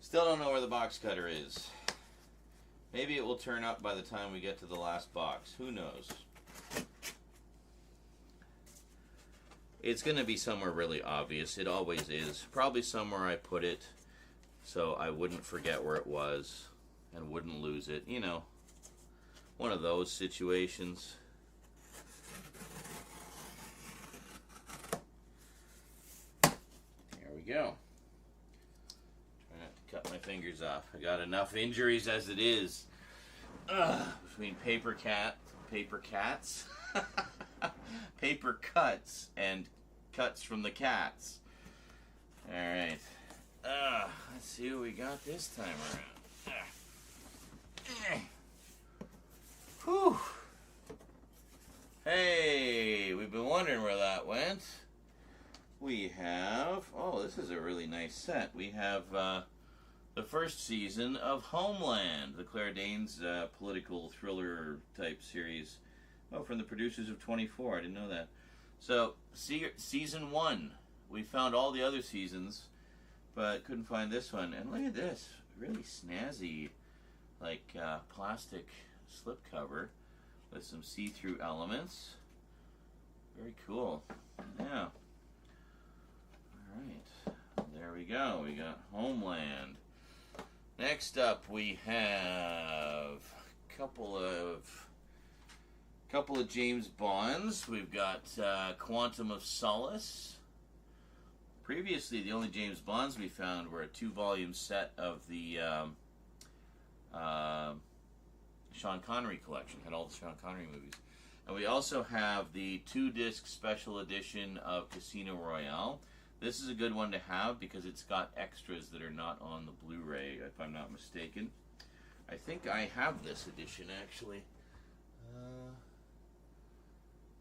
Still don't know where the box cutter is. Maybe it will turn up by the time we get to the last box. Who knows? It's going to be somewhere really obvious. It always is. Probably somewhere I put it so I wouldn't forget where it was and wouldn't lose it. You know, one of those situations. There we go. Trying not to cut my fingers off. I got enough injuries as it is. Between paper cats, paper cuts, and cuts from the cats. All right. Let's see what we got this time around. Whew. Hey, we've been wondering where that went. We have, oh, this is a really nice set. We have the first season of Homeland, the Claire Danes political thriller type series. Oh, from the producers of 24. I didn't know that. So, season 1. We found all the other seasons, but couldn't find this one. And look at this. Really snazzy, like plastic slipcover with some see-through elements. Very cool. Yeah. Alright. There we go. We got Homeland. Next up, we have a couple of James Bonds. We've got Quantum of Solace. Previously, the only James Bonds we found were a 2-volume set of the Sean Connery collection. Had all the Sean Connery movies. And we also have the 2-disc special edition of Casino Royale. This is a good one to have because it's got extras that are not on the Blu-ray, if I'm not mistaken. I think I have this edition, actually.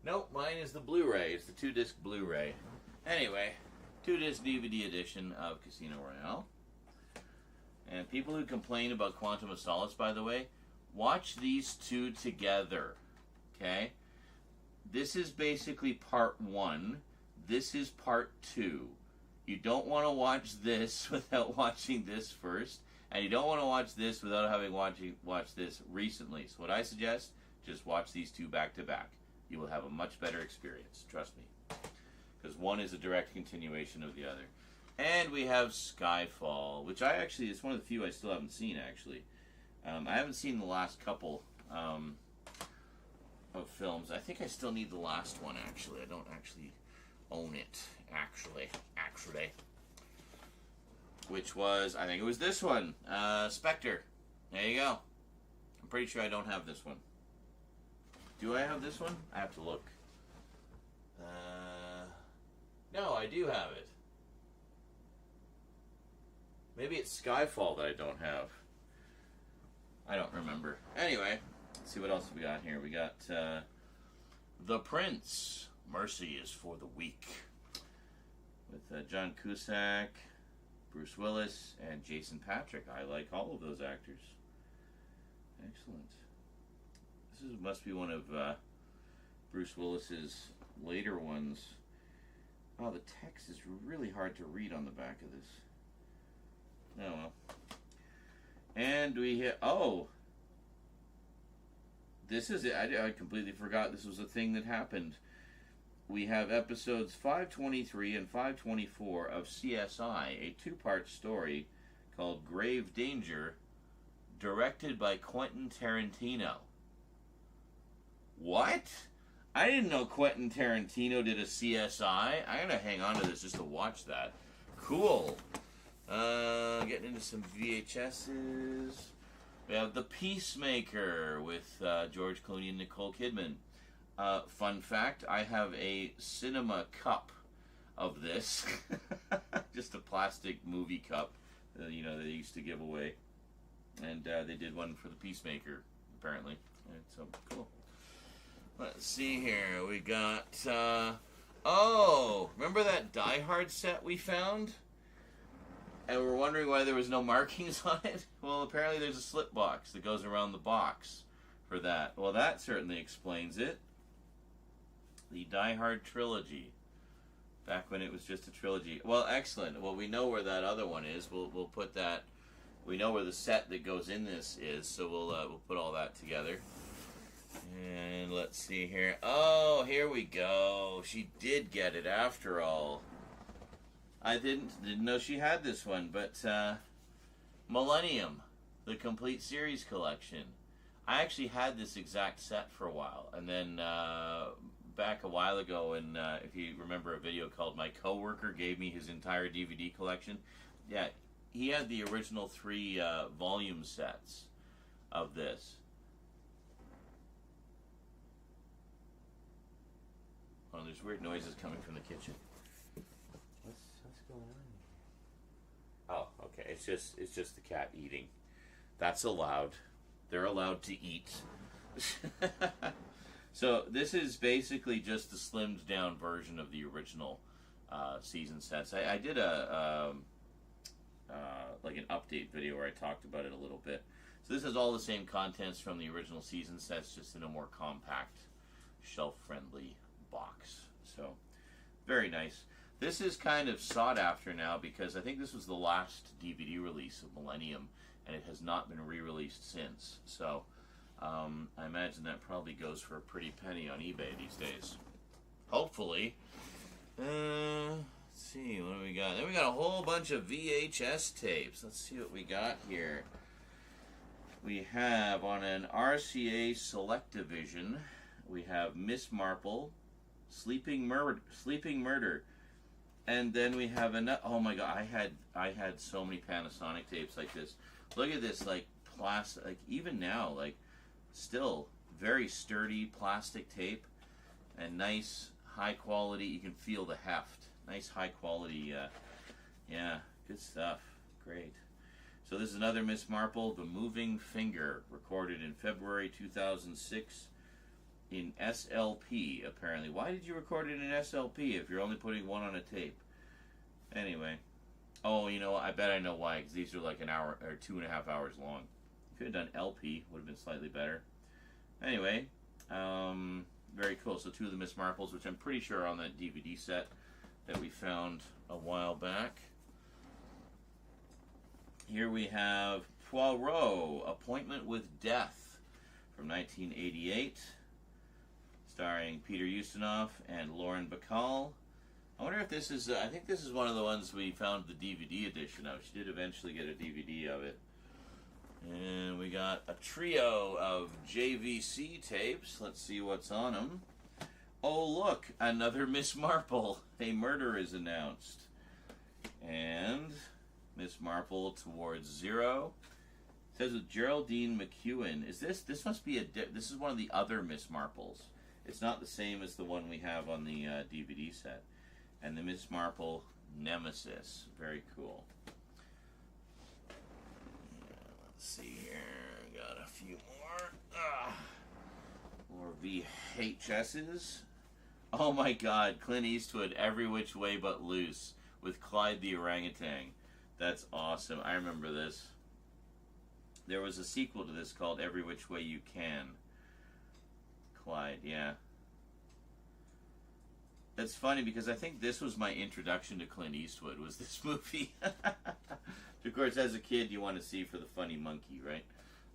Nope, mine is the Blu-ray. It's the 2-disc Blu-ray. Anyway, 2-disc DVD edition of Casino Royale. And people who complain about Quantum of Solace, by the way, watch these two together. Okay? This is basically part 1. This is part 2. You don't want to watch this without watching this first. And you don't want to watch this without having watched this recently. So what I suggest, just watch these two back to back. You will have a much better experience. Trust me. Because one is a direct continuation of the other. And we have Skyfall, which it's one of the few I still haven't seen, actually. I haven't seen the last couple of films. I think I still need the last one, actually. I don't actually own it, actually. Which was, I think it was this one, Spectre. There you go. I'm pretty sure I don't have this one. Do I have this one? I have to look. No, I do have it. Maybe it's Skyfall that I don't have. I don't remember. Anyway, let's see what else we got here. We got The Prince. Mercy is for the Weak. With John Cusack, Bruce Willis, and Jason Patric. I like all of those actors. Excellent. This must be one of Bruce Willis's later ones. Oh, the text is really hard to read on the back of this. Oh, well. And we hit... Oh! This is it. I completely forgot this was a thing that happened. We have episodes 523 and 524 of CSI, a 2-part story called Grave Danger, directed by Quentin Tarantino. What? I didn't know Quentin Tarantino did a CSI. I'm going to hang on to this just to watch that. Cool. Getting into some VHSs. We have The Peacemaker with George Clooney and Nicole Kidman. Fun fact, I have a cinema cup of this. Just a plastic movie cup, they used to give away. And they did one for The Peacemaker, apparently. And so, cool. Let's see here. We got, remember that Die Hard set we found? And we're wondering why there was no markings on it? Well, apparently there's a slip box that goes around the box for that. Well, that certainly explains it. The Die Hard trilogy. Back when it was just a trilogy. Well, excellent. Well, we know where that other one is. We'll put that... We know where the set that goes in this is, so we'll put all that together. And let's see here. Oh, here we go. She did get it after all. I didn't know she had this one, but Millennium, the complete series collection. I actually had this exact set for a while, and then back a while ago, and if you remember a video called "My Coworker Gave Me His Entire DVD Collection," yeah, he had the original 3 volume sets of this. Oh, there's weird noises coming from the kitchen. What's going on here? Oh, okay. It's just the cat eating. That's allowed. They're allowed to eat. So this is basically just the slimmed down version of the original season sets. I did a like an update video where I talked about it a little bit. So this has all the same contents from the original season sets, just in a more compact, shelf-friendly box. So very nice. This is kind of sought after now because I think this was the last DVD release of Millennium, and it has not been re-released since. So I imagine that probably goes for a pretty penny on eBay these days. Hopefully. Let's see, what do we got? Then we got a whole bunch of VHS tapes. Let's see what we got here. We have on an RCA Select Division, we have Miss Marple, Sleeping Murder. And then we have another. Oh my god, I had so many Panasonic tapes like this. Look at this, like plastic, like even now, like still very sturdy plastic tape, and nice high quality. You can feel the heft. Nice high quality. Yeah, good stuff. Great. So this is another Miss Marple, The Moving Finger, recorded in February 2006 in SLP. Apparently, why did you record it in SLP if you're only putting one on a tape? Anyway. Oh, you know, I bet I know why, because these are like an hour or 2.5 hours long. Could have done LP, would have been slightly better. Anyway, very cool. So 2 of the Miss Marples, which I'm pretty sure are on that DVD set that we found a while back. Here we have Poirot, Appointment with Death, from 1988, starring Peter Ustinov and Lauren Bacall. I wonder if this is, I think this is one of the ones we found the DVD edition of. She did eventually get a DVD of it. And we got a trio of JVC tapes. Let's see what's on them. Oh, look, another Miss Marple. A murder is announced. And Miss Marple Towards Zero. It says with Geraldine McEwen. Is this must be this is one of the other Miss Marples. It's not the same as the one we have on the DVD set. And the Miss Marple Nemesis. Very cool. Yeah, let's see here. Got a few more. More VHSs. Oh my god, Clint Eastwood, Every Which Way But Loose, with Clyde the Orangutan. That's awesome. I remember this. There was a sequel to this called Every Which Way You Can. Clyde, yeah. That's funny because I think this was my introduction to Clint Eastwood, was this movie. Of course, as a kid, you want to see for the funny monkey, right?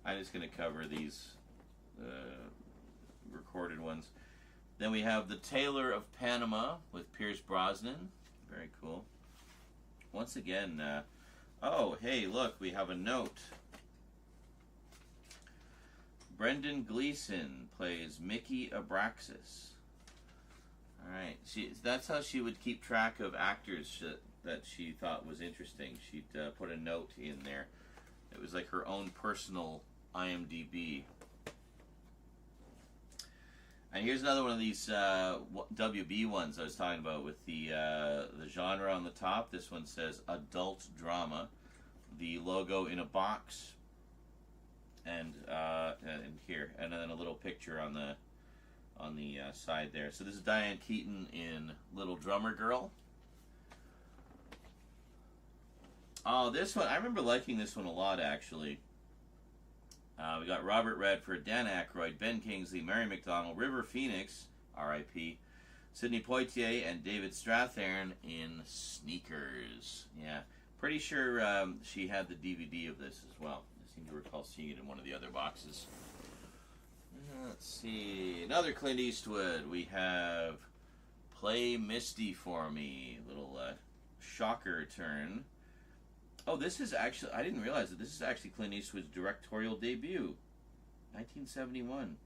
I'm just going to cover these recorded ones. Then we have The Tailor of Panama with Pierce Brosnan. Very cool. Once again, oh, hey, look, we have a note. Brendan Gleeson plays Mickey Abraxas. Alright, that's how she would keep track of actors that she thought was interesting. She'd put a note in there. It was like her own personal IMDb. And here's another one of these WB ones I was talking about with the genre on the top. This one says adult drama. The logo in a box. And here. And then a little picture on the side there. So this is Diane Keaton in Little Drummer Girl. Oh, this one, I remember liking this one a lot, actually. We got Robert Redford, Dan Aykroyd, Ben Kingsley, Mary McDonnell, River Phoenix, R.I.P., Sidney Poitier, and David Strathairn in Sneakers. Yeah, pretty sure she had the DVD of this as well. I seem to recall seeing it in one of the other boxes. Let's see another Clint Eastwood. We have Play Misty for Me. Little shocker turn. Oh, this is actually, I didn't realize that this is actually Clint Eastwood's directorial debut. 1971.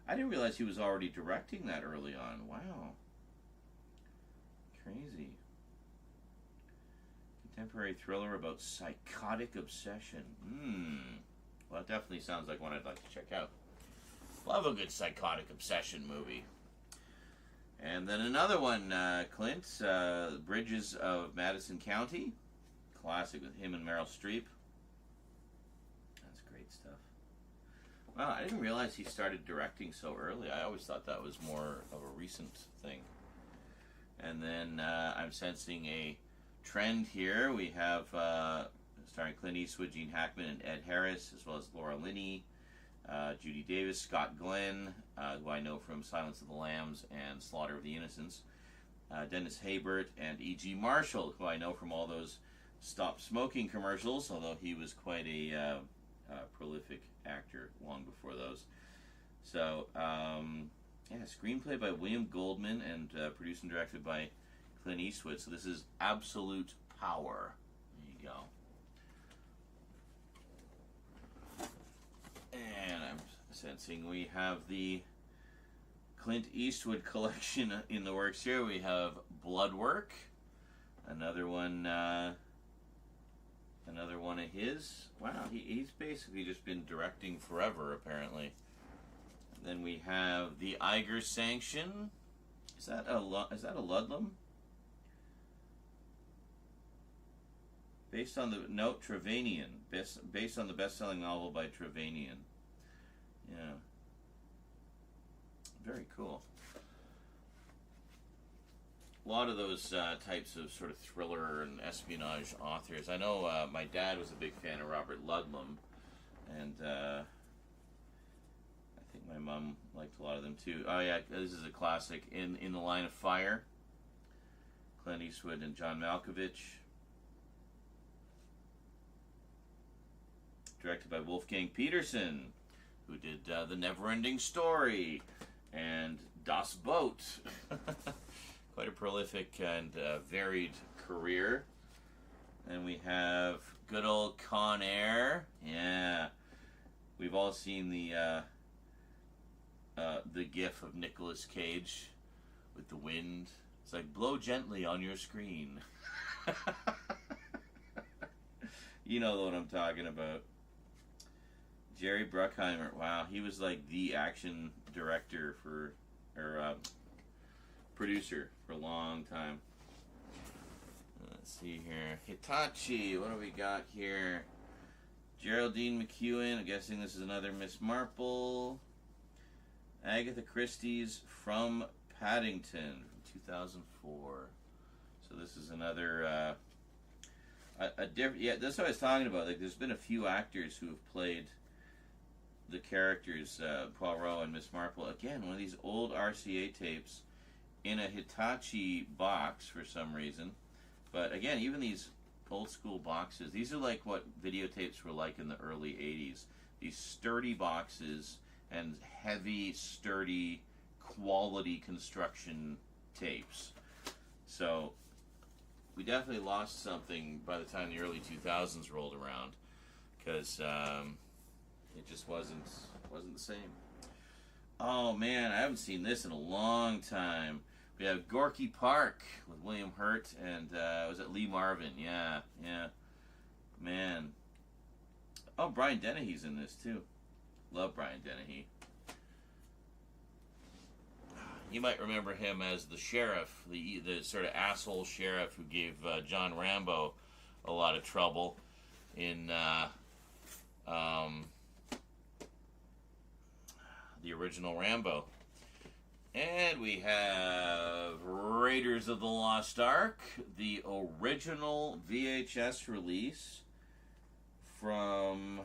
I didn't realize he was already directing that early on. Wow. Crazy. Contemporary thriller about psychotic obsession. Well, that definitely sounds like one I'd like to check out. Love a good psychotic obsession movie. And then another one, Clint, Bridges of Madison County. Classic with him and Meryl Streep. That's great stuff. Wow, I didn't realize he started directing so early. I always thought that was more of a recent thing. And then I'm sensing a trend here. We have starring Clint Eastwood, Gene Hackman, and Ed Harris, as well as Laura Linney, Judy Davis, Scott Glenn, who I know from Silence of the Lambs and Slaughter of the Innocents, Dennis Haybert, and E.G. Marshall, who I know from all those Stop Smoking commercials, although he was quite a prolific actor long before those. So, yeah, screenplay by William Goldman and produced and directed by Clint Eastwood. So this is Absolute Power. There you go. And I'm sensing we have the Clint Eastwood collection in the works here. We have Bloodwork, another one of his. Wow, he's basically just been directing forever, apparently. And then we have the Eiger Sanction. Is that a Ludlum? Based on the Trevanian, based on the best-selling novel by Trevanian. Yeah, very cool. A lot of those types of sort of thriller and espionage authors. I know my dad was a big fan of Robert Ludlum, and I think my mom liked a lot of them too. Oh yeah, this is a classic. In the Line of Fire, Clint Eastwood and John Malkovich. Directed by Wolfgang Peterson, who did The Never-Ending Story and Das Boot. Quite a prolific and varied career. And we have good old Con Air. Yeah. We've all seen the gif of Nicolas Cage with the wind. It's like, blow gently on your screen. You know what I'm talking about. Jerry Bruckheimer. Wow, he was like the action director producer for a long time. Let's see here. Hitachi, what do we got here? Geraldine McEwen, I'm guessing this is another Miss Marple. Agatha Christie's From Paddington, from 2004. So this is another, a different, yeah, that's what I was talking about. Like, there's been a few actors who have played the characters, Poirot and Miss Marple. Again, one of these old RCA tapes in a Hitachi box for some reason. But again, even these old school boxes, these are like what videotapes were like in the early 80s. These sturdy boxes and heavy, sturdy, quality construction tapes. So we definitely lost something by the time the early 2000s rolled around, because it just wasn't the same. Oh man, I haven't seen this in a long time. We have Gorky Park with William Hurt and was it Lee Marvin? Yeah. Man. Oh, Brian Dennehy's in this too. Love Brian Dennehy. You might remember him as the sheriff, the sort of asshole sheriff who gave John Rambo a lot of trouble in the original Rambo. And we have Raiders of the Lost Ark, the original VHS release from...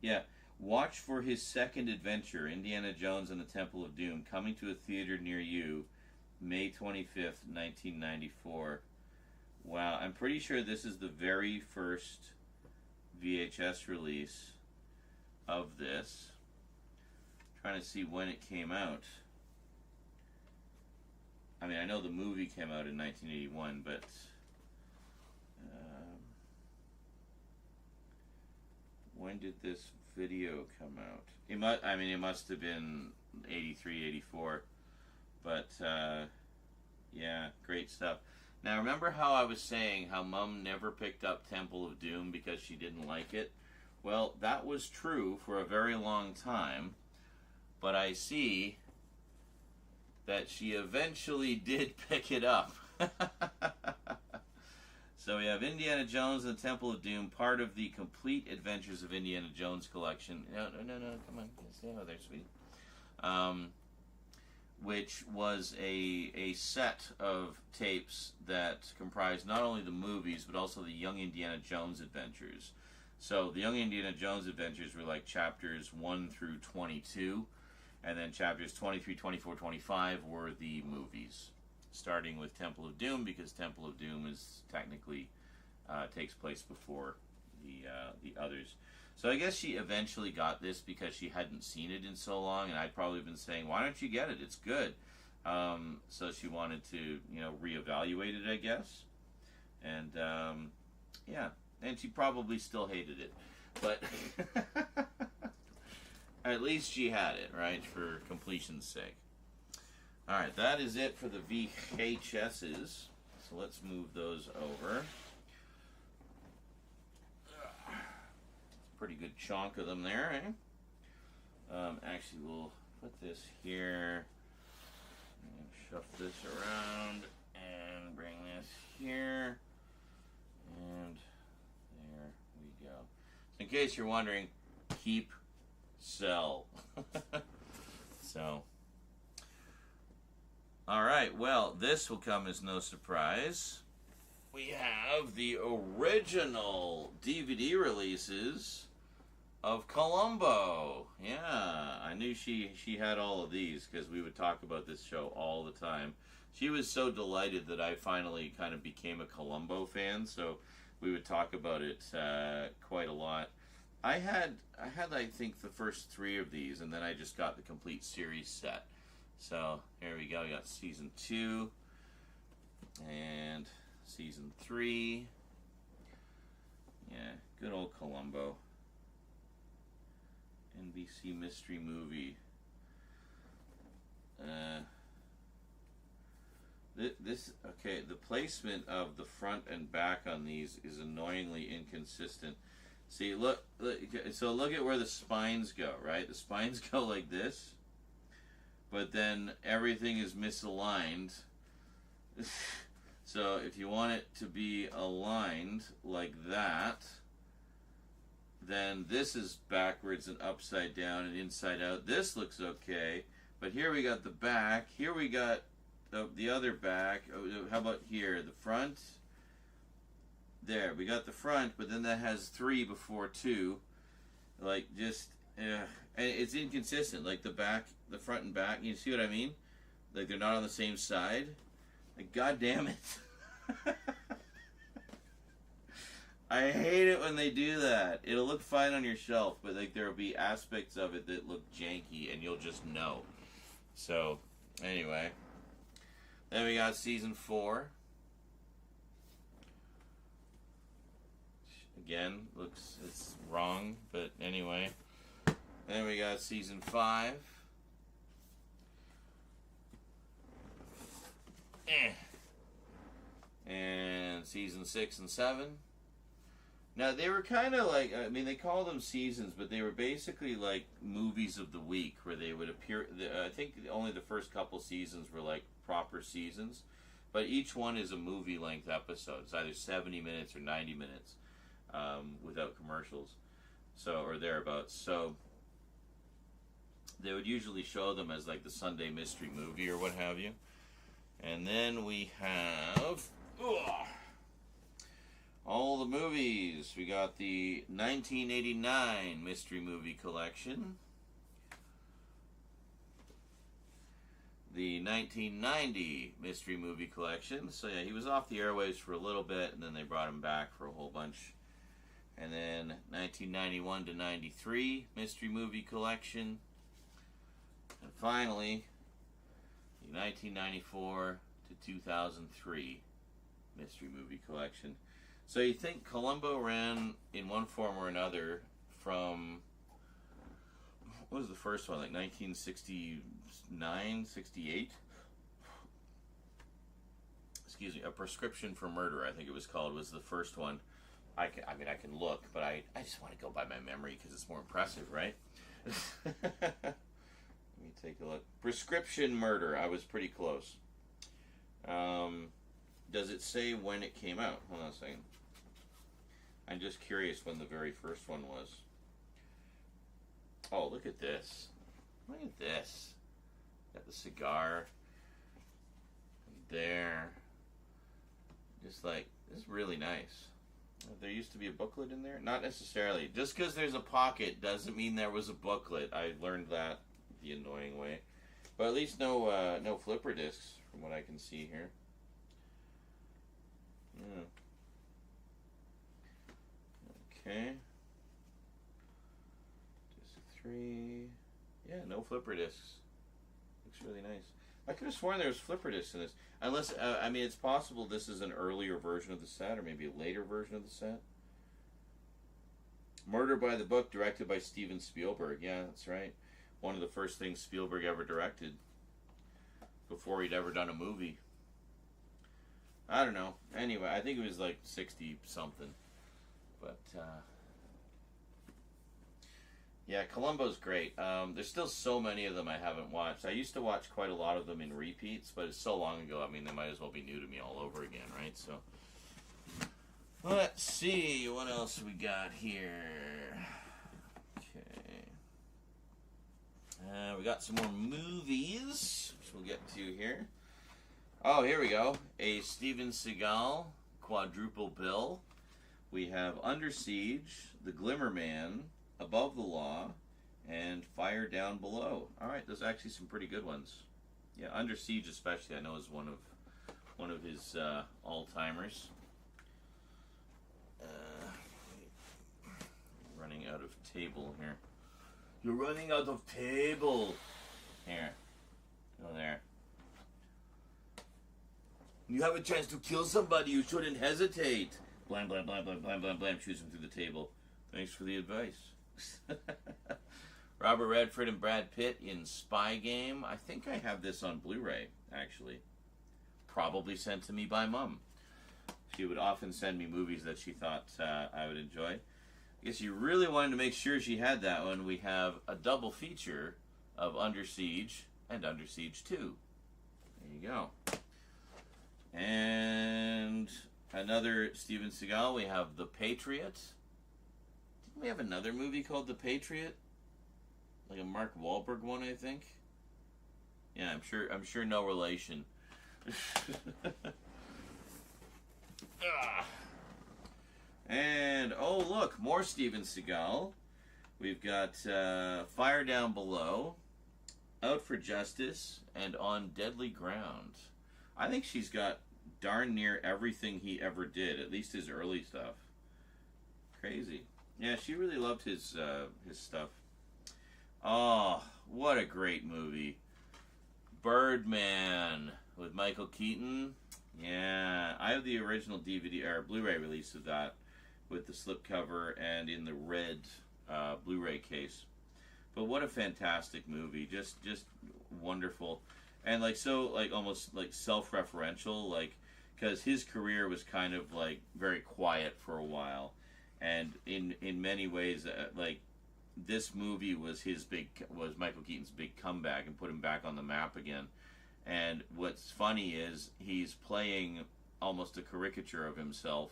Yeah, watch for his second adventure, Indiana Jones and the Temple of Doom, coming to a theater near you, May 25th, 1994. Wow, I'm pretty sure this is the very first VHS release of this. Trying to see when it came out. I mean, I know the movie came out in 1981, but when did this video come out? It must have been 83, 84. But yeah, great stuff. Now, remember how I was saying how Mom never picked up Temple of Doom because she didn't like it? Well, that was true for a very long time, but I see that she eventually did pick it up. So we have Indiana Jones and the Temple of Doom, part of the Complete Adventures of Indiana Jones collection. No, come on, stay over there, sweetie. Which was a set of tapes that comprised not only the movies, but also the Young Indiana Jones adventures. So the Young Indiana Jones adventures were like chapters 1 through 22, and then chapters 23, 24, 25 were the movies. Starting with Temple of Doom, because Temple of Doom is technically takes place before the others. So I guess she eventually got this because she hadn't seen it in so long, and I'd probably been saying, "Why don't you get it? It's good." So she wanted to, reevaluate it, I guess. And yeah, and she probably still hated it, but at least she had it, right, for completion's sake. All right, that is it for the VHSs. So let's move those over. Pretty good chunk of them there, eh? Actually, we'll put this here and shuffle this around and bring this here, and there we go. So in case you're wondering, keep, sell. So, all right, well, this will come as no surprise. We have the original DVD releases of Columbo. Yeah, I knew she had all of these because we would talk about this show all the time. She was so delighted that I finally kind of became a Columbo fan, so we would talk about it quite a lot. I had I think the first 3 of these, and then I just got the complete series set. So here we go. We got season 2 and season 3. Yeah, good old Columbo. NBC mystery movie. The placement of the front and back on these is annoyingly inconsistent. See, look, so look at where the spines go, right? The spines go like this, but then everything is misaligned. So if you want it to be aligned like that, then this is backwards and upside down and inside out. This looks okay, but here we got the back. Here we got the other back. How about here? The front. There, we got the front, but then that has 3 before 2. Like, just, and it's inconsistent. Like, the back, the front and back, you see what I mean? Like, they're not on the same side. Like, God damn it. I hate it when they do that. It'll look fine on your shelf, but like there will be aspects of it that look janky, and you'll just know. So, anyway. Then we got season 4. Again, it's wrong, but anyway. Then we got season 5. And season 6 and 7. Now, they were kind of like, I mean, they call them seasons, but they were basically like movies of the week where they would appear. I think only the first couple seasons were like proper seasons, but each one is a movie-length episode. It's either 70 minutes or 90 minutes without commercials, so or thereabouts. So they would usually show them as like the Sunday mystery movie or what have you. And then we have all the movies. We got the 1989 Mystery Movie Collection, the 1990 Mystery Movie Collection. So yeah, he was off the airwaves for a little bit, and then they brought him back for a whole bunch And then 1991 to 93 mystery movie collection. And finally, the 1994 to 2003 mystery movie collection. So you think Columbo ran in one form or another from, what was the first one, like 1969, 68? Excuse me, A Prescription for Murder, I think it was called, was the first one. I can look, but I just want to go by my memory because it's more impressive, right? Let me take a look. Prescription Murder. I was pretty close. Does it say when it came out? Hold on a second. I'm just curious when the very first one was. Oh, look at this. Look at this. Got the cigar. There. Just like, this is really nice. There used to be a booklet in there? Not necessarily. Just because there's a pocket doesn't mean there was a booklet. I learned that the annoying way. But at least no flipper discs from what I can see here. Yeah. Okay. Disc 3. Yeah, no flipper discs. Looks really nice. I could have sworn there was flipper discs in this. Unless, I mean, it's possible this is an earlier version of the set, or maybe a later version of the set. Murder by the Book, directed by Steven Spielberg. Yeah, that's right. One of the first things Spielberg ever directed before he'd ever done a movie. I don't know. Anyway, I think it was like 60-something. But, yeah, Columbo's great. There's still so many of them I haven't watched. I used to watch quite a lot of them in repeats, but it's so long ago, I mean, they might as well be new to me all over again, right? So, let's see, what else we got here? Okay. We got some more movies, which we'll get to here. Oh, here we go. A Steven Seagal quadruple bill. We have Under Siege, The Glimmer Man, Above the Law, and Fire Down Below. All right, those are actually some pretty good ones. Yeah, Under Siege especially, I know is one of his all-timers. Running out of table here. You're running out of table. Here, go there. You have a chance to kill somebody. You shouldn't hesitate. Blam, blam, blam, blam, blam, blam, blam. Shoots him through the table. Thanks for the advice. Robert Redford and Brad Pitt in Spy Game. I think I have this on Blu-ray, actually. Probably sent to me by Mom. She would often send me movies that she thought I would enjoy. I guess you really wanted to make sure she had that one. We have a double feature of Under Siege and Under Siege 2. There you go. And another Steven Seagal. We have The Patriot. Didn't we have another movie called The Patriot? Like a Mark Wahlberg one, I think. Yeah, I'm sure no relation. And oh look, more Steven Seagal. We've got Fire Down Below, Out for Justice, and On Deadly Ground. I think she's got darn near everything he ever did, at least his early stuff. Crazy. Yeah, she really loved his stuff. Oh, what a great movie. Birdman with Michael Keaton. Yeah, I have the original DVD or Blu-ray release of that with the slipcover and in the red Blu-ray case. But what a fantastic movie. Just wonderful. And like so like almost like self-referential, like because his career was kind of like very quiet for a while, and in many ways like this movie was Michael Keaton's big comeback and put him back on the map again. And what's funny is he's playing almost a caricature of himself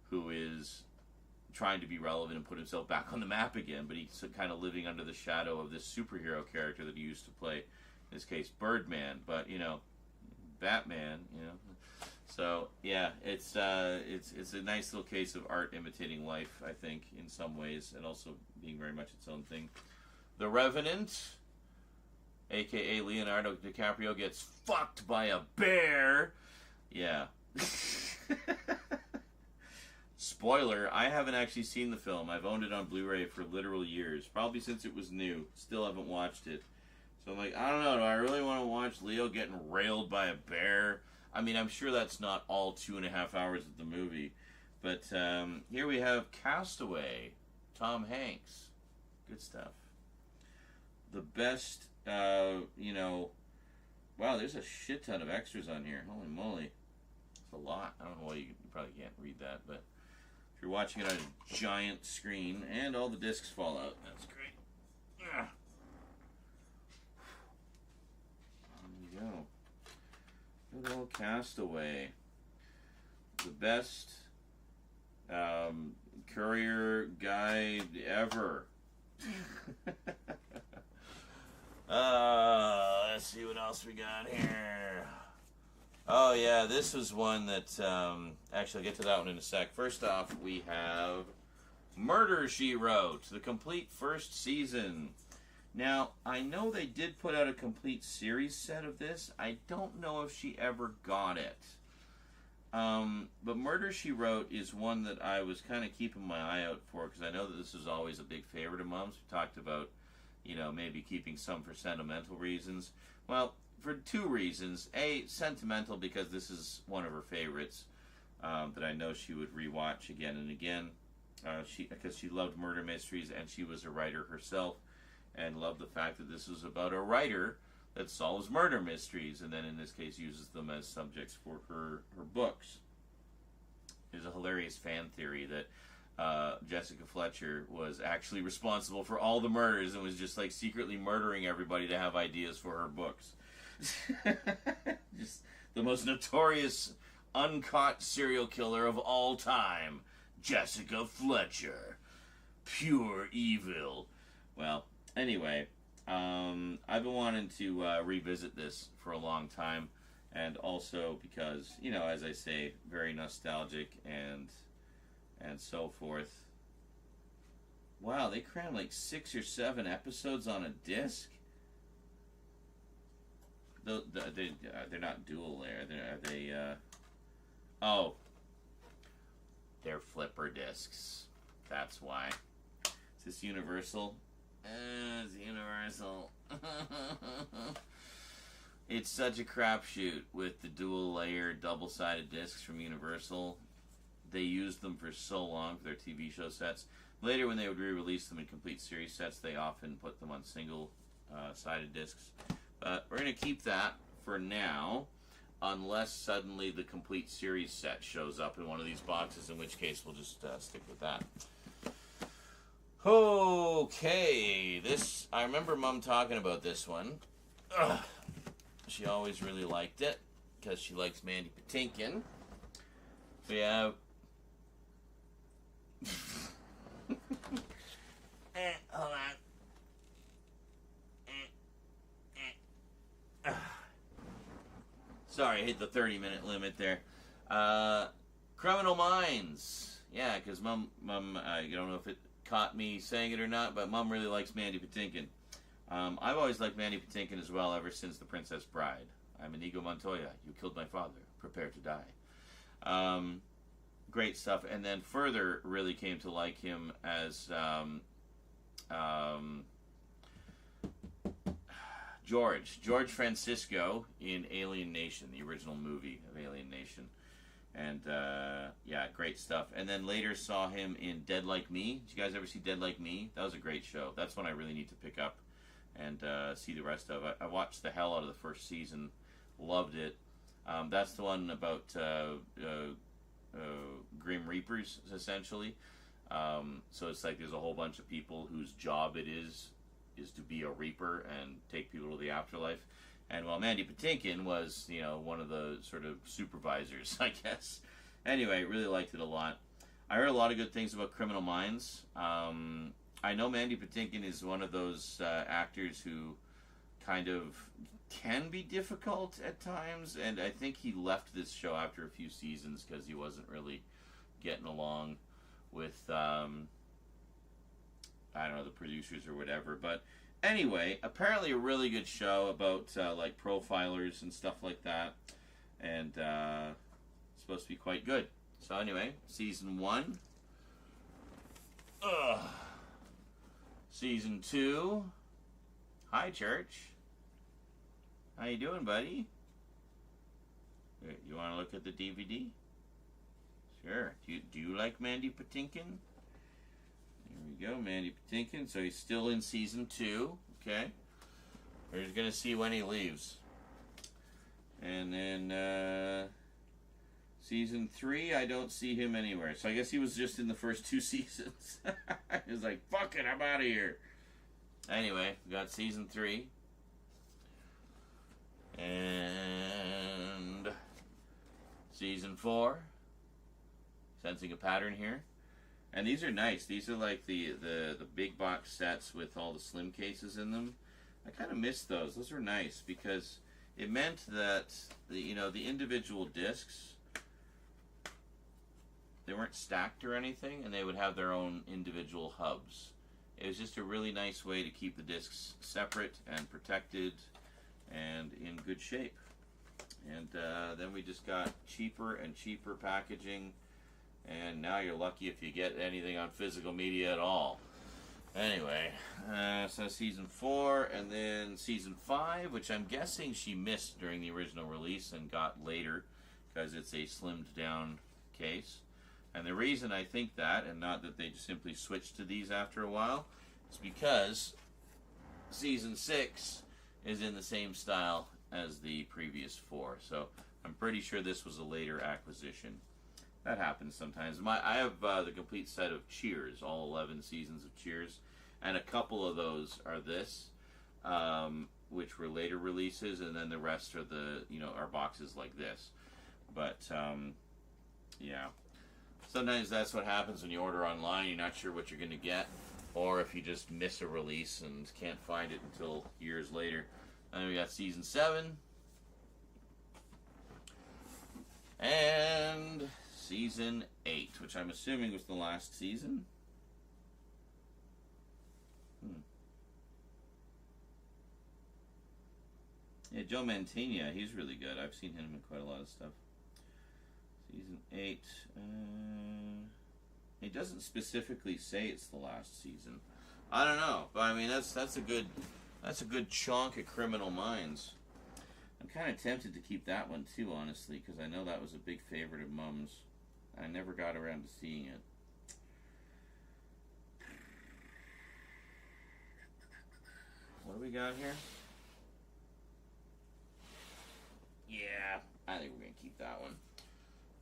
who is trying to be relevant and put himself back on the map again, but he's kind of living under the shadow of this superhero character that he used to play, in this case Birdman, but you know, Batman, you know. So yeah, it's a nice little case of art imitating life, I think, in some ways, and also being very much its own thing. The Revenant, aka Leonardo DiCaprio, gets fucked by a bear. Yeah. Spoiler, I haven't actually seen the film. I've owned it on Blu-ray for literal years. Probably since it was new. Still haven't watched it. So I'm like, I don't know, do I really want to watch Leo getting railed by a bear? I mean, I'm sure that's not all 2.5 hours of the movie. But here we have Castaway, Tom Hanks. Good stuff. The best, wow, there's a shit ton of extras on here. Holy moly. It's a lot. I don't know why you probably can't read that, but if you're watching it on a giant screen, and all the discs fall out, that's great. There you go. Good old Castaway. The best courier guide ever. Let's see what else we got here. Oh yeah, this was one that, actually I'll get to that one in a sec. First off, we have Murder, She Wrote, the complete first season. Now, I know they did put out a complete series set of this. I don't know if she ever got it. But Murder, She Wrote is one that I was kind of keeping my eye out for, because I know that this is always a big favorite of Mom's. We talked about, maybe keeping some for sentimental reasons. Well, for two reasons. A, sentimental, because this is one of her favorites that I know she would rewatch again and again. Because she loved murder mysteries, and she was a writer herself, and loved the fact that this was about a writer that solves murder mysteries, and then in this case uses them as subjects for her books. There's a hilarious fan theory that Jessica Fletcher was actually responsible for all the murders and was just like secretly murdering everybody to have ideas for her books. Just the most notorious uncaught serial killer of all time, Jessica Fletcher. Pure evil. Well, anyway, I've been wanting to revisit this for a long time, and also because, as I say, very nostalgic and so forth. Wow, they crammed like 6 or 7 episodes on a disc. They're not dual layer. They're flipper discs. That's why. Is this Universal? It's Universal. It's such a crapshoot with the dual layer, double-sided discs from Universal. They used them for so long for their TV show sets. Later, when they would re-release them in complete series sets, they often put them on single-sided discs. But we're going to keep that for now, unless suddenly the complete series set shows up in one of these boxes, in which case we'll just stick with that. Okay, I remember Mom talking about this one. Ugh. She always really liked it, because she likes Mandy Patinkin. We have... hold on. Sorry, I hit the 30-minute limit there. Criminal Minds. Yeah, because Mom, I don't know if it caught me saying it or not, but Mom really likes Mandy Patinkin. I've always liked Mandy Patinkin as well, ever since The Princess Bride. I'm Inigo Montoya. You killed my father. Prepare to die. Great stuff. And then further really came to like him as George Francisco in Alien Nation, the original movie of Alien Nation. And, yeah, great stuff. And then later saw him in Dead Like Me. Did you guys ever see Dead Like Me? That was a great show. That's one I really need to pick up and see the rest of. I watched the hell out of the first season. Loved it. That's the one about Grim Reapers, essentially. So it's like there's a whole bunch of people whose job it is to be a Reaper and take people to the afterlife. And while Mandy Patinkin was, one of the sort of supervisors, I guess. Anyway, really liked it a lot. I heard a lot of good things about Criminal Minds. I know Mandy Patinkin is one of those actors who kind of can be difficult at times, and I think he left this show after a few seasons because he wasn't really getting along with, I don't know, the producers or whatever. But anyway, apparently a really good show about like profilers and stuff like that, and it's supposed to be quite good. So anyway, season 1. Ugh. Season 2. Hi, Church. How you doing, buddy? You want to look at the DVD? Sure. Do you like Mandy Patinkin? There we go, Mandy Patinkin. So he's still in season 2. Okay. We're just gonna see when he leaves. And then season 3, I don't see him anywhere. So I guess he was just in the first 2 seasons. He was like, fuck it, I'm out of here. Anyway, we got season 3. And season 4. Sensing a pattern here. And these are nice. These are like the big box sets with all the slim cases in them. I kind of missed those. Those were nice because it meant that the individual discs, they weren't stacked or anything, and they would have their own individual hubs. It was just a really nice way to keep the discs separate and protected and in good shape. And then we just got cheaper and cheaper packaging, and now you're lucky if you get anything on physical media at all. Anyway, so season 4, and then season 5, which I'm guessing she missed during the original release and got later because it's a slimmed down case. And the reason I think that, and not that they just simply switched to these after a while, is because season 6 is in the same style as the previous 4. So I'm pretty sure this was a later acquisition. That happens sometimes. I have the complete set of Cheers, all 11 seasons of Cheers, and a couple of those are this, which were later releases, and then the rest are are boxes like this. But yeah, sometimes that's what happens when you order online. You're not sure what you're going to get, or if you just miss a release and can't find it until years later. And then we got season 7, and season 8, which I'm assuming was the last season. Yeah, Joe Mantegna, he's really good. I've seen him in quite a lot of stuff. Season 8. It doesn't specifically say it's the last season. I don't know, but I mean that's a good chunk of Criminal Minds. I'm kind of tempted to keep that one too, honestly, because I know that was a big favorite of Mum's. I never got around to seeing it. What do we got here? Yeah, I think we're going to keep that one.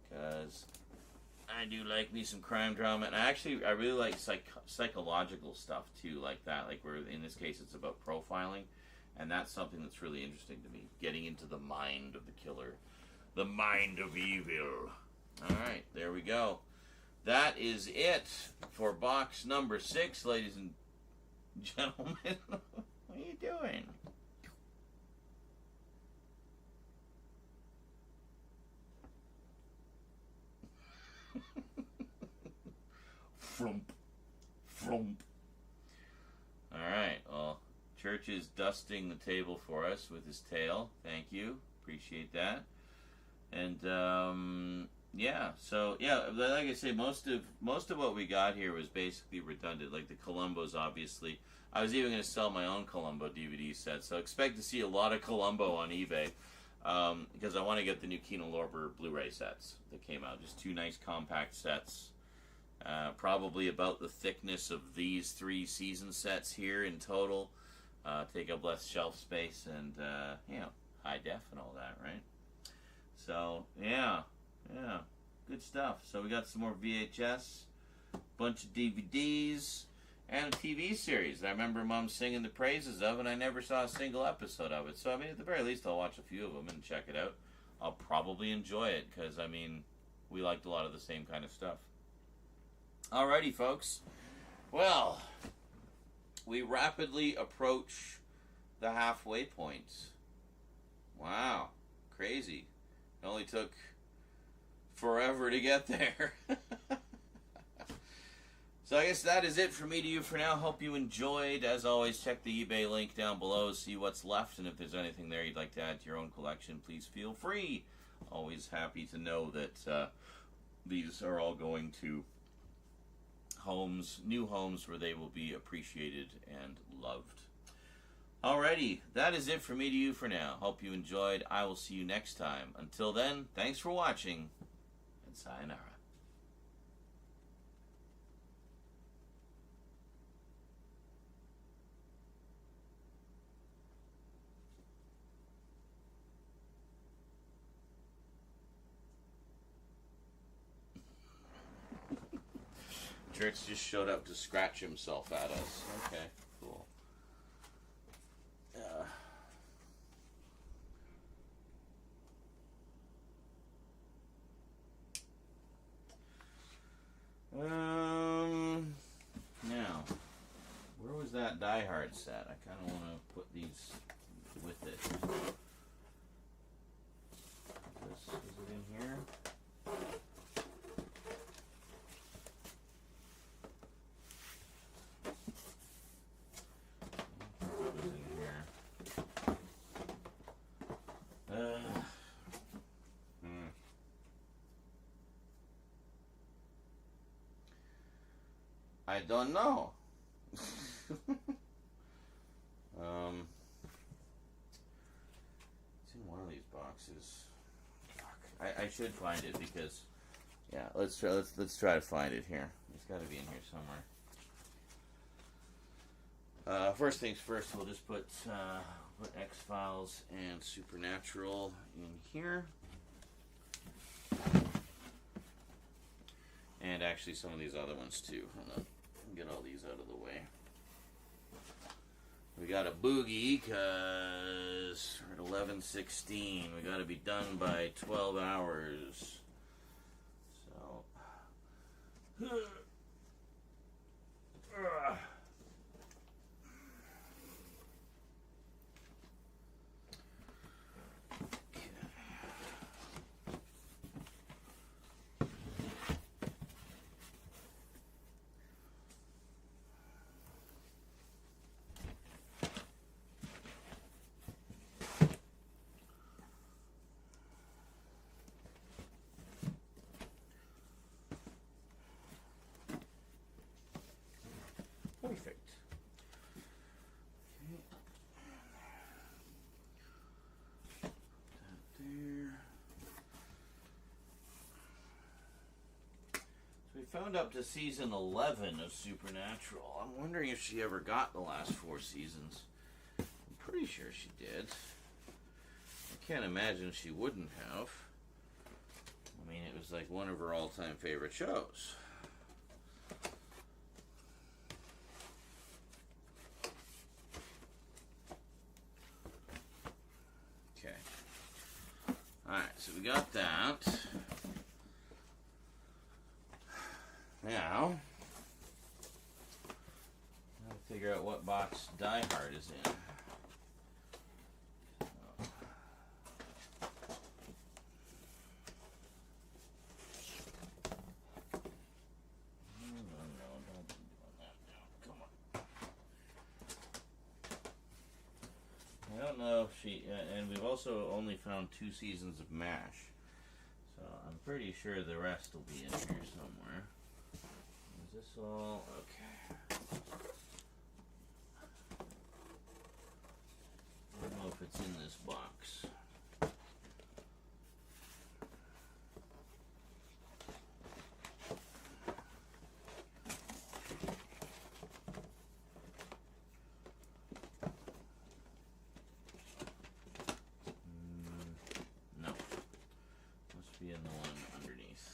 Because I do like me some crime drama. And I really like psychological stuff too, like that. Like where in this case it's about profiling. And that's something that's really interesting to me. Getting into the mind of the killer. The mind of evil. Alright, there we go. That is it for box number 6, ladies and gentlemen. What are you doing? Frump. Frump. Alright, well, Church is dusting the table for us with his tail. Thank you. Appreciate that. And, yeah, so, yeah, like I say, most of what we got here was basically redundant. Like the Columbos, obviously. I was even going to sell my own Columbo DVD set, so expect to see a lot of Columbo on eBay. Because I want to get the new Kino Lorber Blu-ray sets that came out. Just 2 nice compact sets. Probably about the thickness of these 3 season sets here in total. Take up less shelf space and, high def and all that, right? So, yeah, good stuff. So we got some more VHS, bunch of DVDs, and a TV series that I remember Mom singing the praises of, and I never saw a single episode of it. So, I mean, at the very least, I'll watch a few of them and check it out. I'll probably enjoy it, because, I mean, we liked a lot of the same kind of stuff. Alrighty, folks. Well, we rapidly approach the halfway point. Wow. Crazy. It only took forever to get there. So I guess that is it from me to you for now. Hope you enjoyed. As always, check the eBay link down below, see what's left, and if there's anything there you'd like to add to your own collection, please feel free. Always happy to know that these are all going to homes, new homes where they will be appreciated and loved. Alrighty, that is it for me to you for now. Hope you enjoyed. I will see you next time. Until then, thanks for watching, and sayonara. Jerks just showed up to scratch himself at us. Okay, cool. Now, where was that Die Hard set? I kind of want to put these with it. Is it in here? I don't know. It's in one of these boxes. Fuck. I should find it because, yeah. Let's try to find it here. It's got to be in here somewhere. First things first, we'll just put X-Files and Supernatural in here. And actually some of these other ones too. Hold on. Get all these out of the way. We got a boogie because we're at 11:16. We got to be done by 12 hours. So. Perfect. Okay. Put that there. So we found up to season 11 of Supernatural. I'm wondering if she ever got the last 4 seasons. I'm pretty sure she did. I can't imagine she wouldn't have. I mean, it was like one of her all-time favorite shows. Alright, so we got that. Now, gotta figure out what box Die Hard is in. No, don't be doing that now. Come on. I don't know if she, and we've also only found 2 seasons of MASH, so I'm pretty sure the rest will be in here somewhere. Is this all? Okay. I don't know if it's in this box. No. Must be in the one underneath.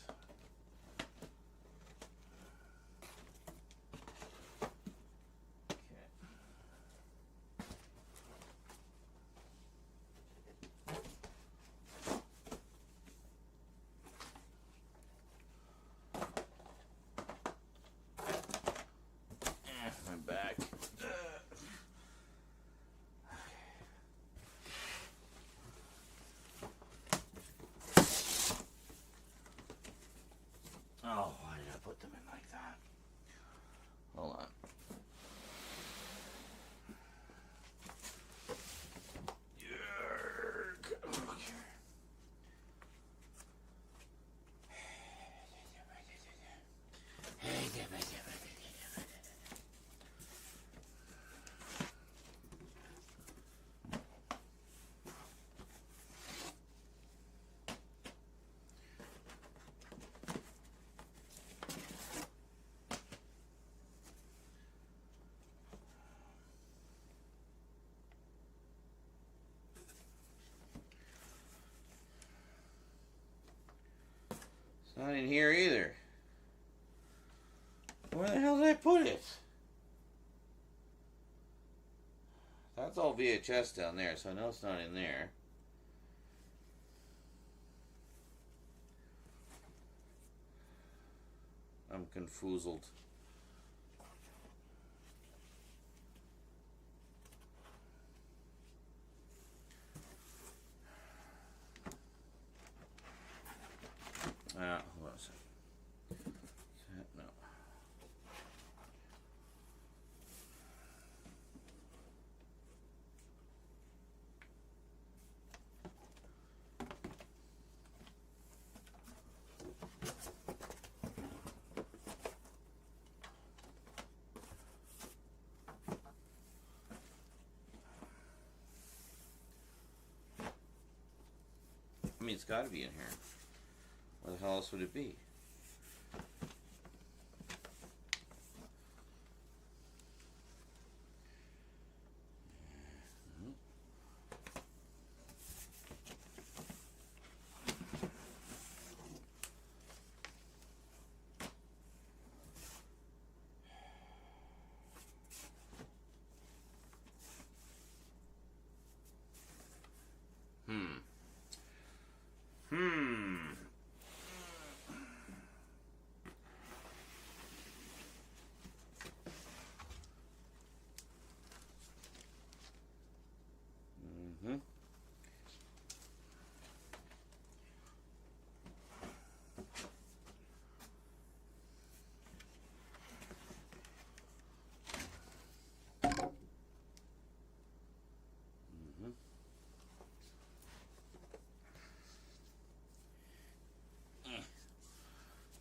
It's not in here either. Where the hell did I put it? That's all VHS down there, so I know it's not in there. I'm confoozled. Hold on a second. No. I mean, it's got to be in here. Where the hell else would it be?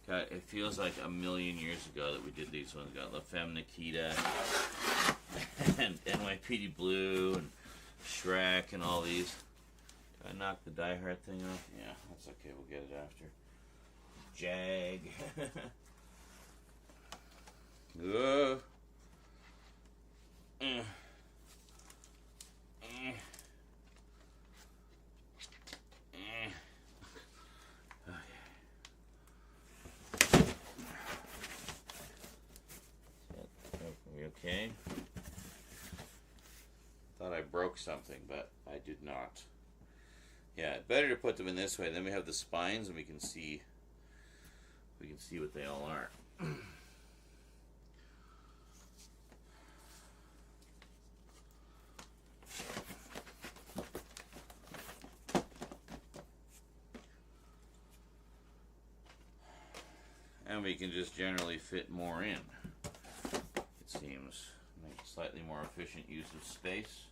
God, it feels like a million years ago that we did these ones. Got La Femme Nikita and NYPD Blue and Shrek and all these. Did I knock the Die Hard thing off? Yeah, that's okay. We'll get it after. Jag. Okay. Thought I broke something, but I did not. Yeah, better to put them in this way. Then we have the spines, and we can see what they all are. And we can just generally fit more in. It seems. Make slightly more efficient use of space.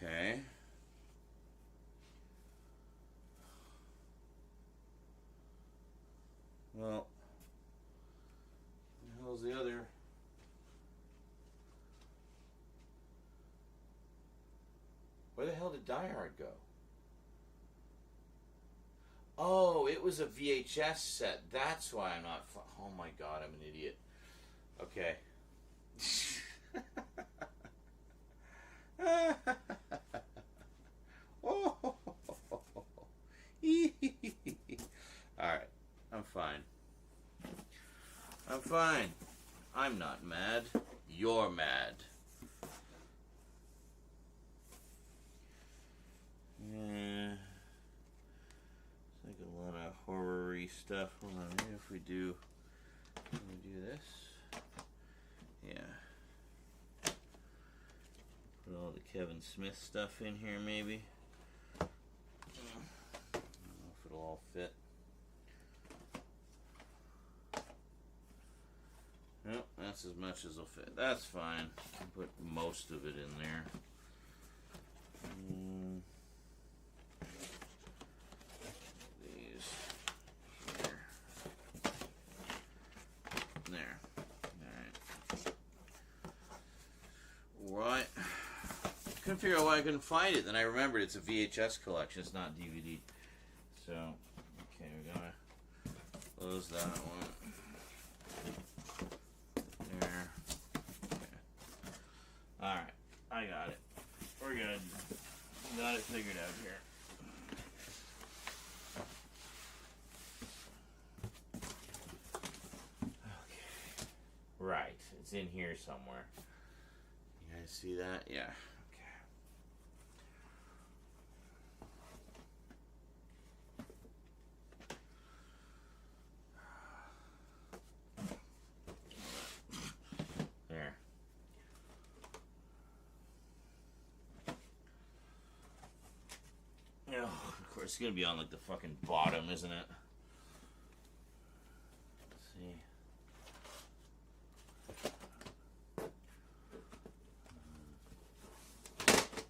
Okay. Well, what the hell's the other? Where the hell did Die Hard go? Oh, it was a VHS set. That's why I'm not. Oh my God, I'm an idiot. Okay. Oh. All right, I'm fine. I'm fine. I'm not mad. You're mad. Yeah. It's like a lot of horror-y stuff. Hold on, maybe if we do this. Yeah. Put all the Kevin Smith stuff in here, maybe. I don't know if it'll all fit. Nope, that's as much as will fit. That's fine. Can put most of it in there. These here. There. Alright. Couldn't figure out why I couldn't find it. Then I remembered it's a VHS collection. It's not DVD. So, okay, we're gonna close that one. There. Okay. Alright, I got it. We're good. Got it figured out here. Right. It's in here somewhere. You guys see that? Yeah. There. Oh, of course, it's gonna be on like the fucking bottom, isn't it? Let's see.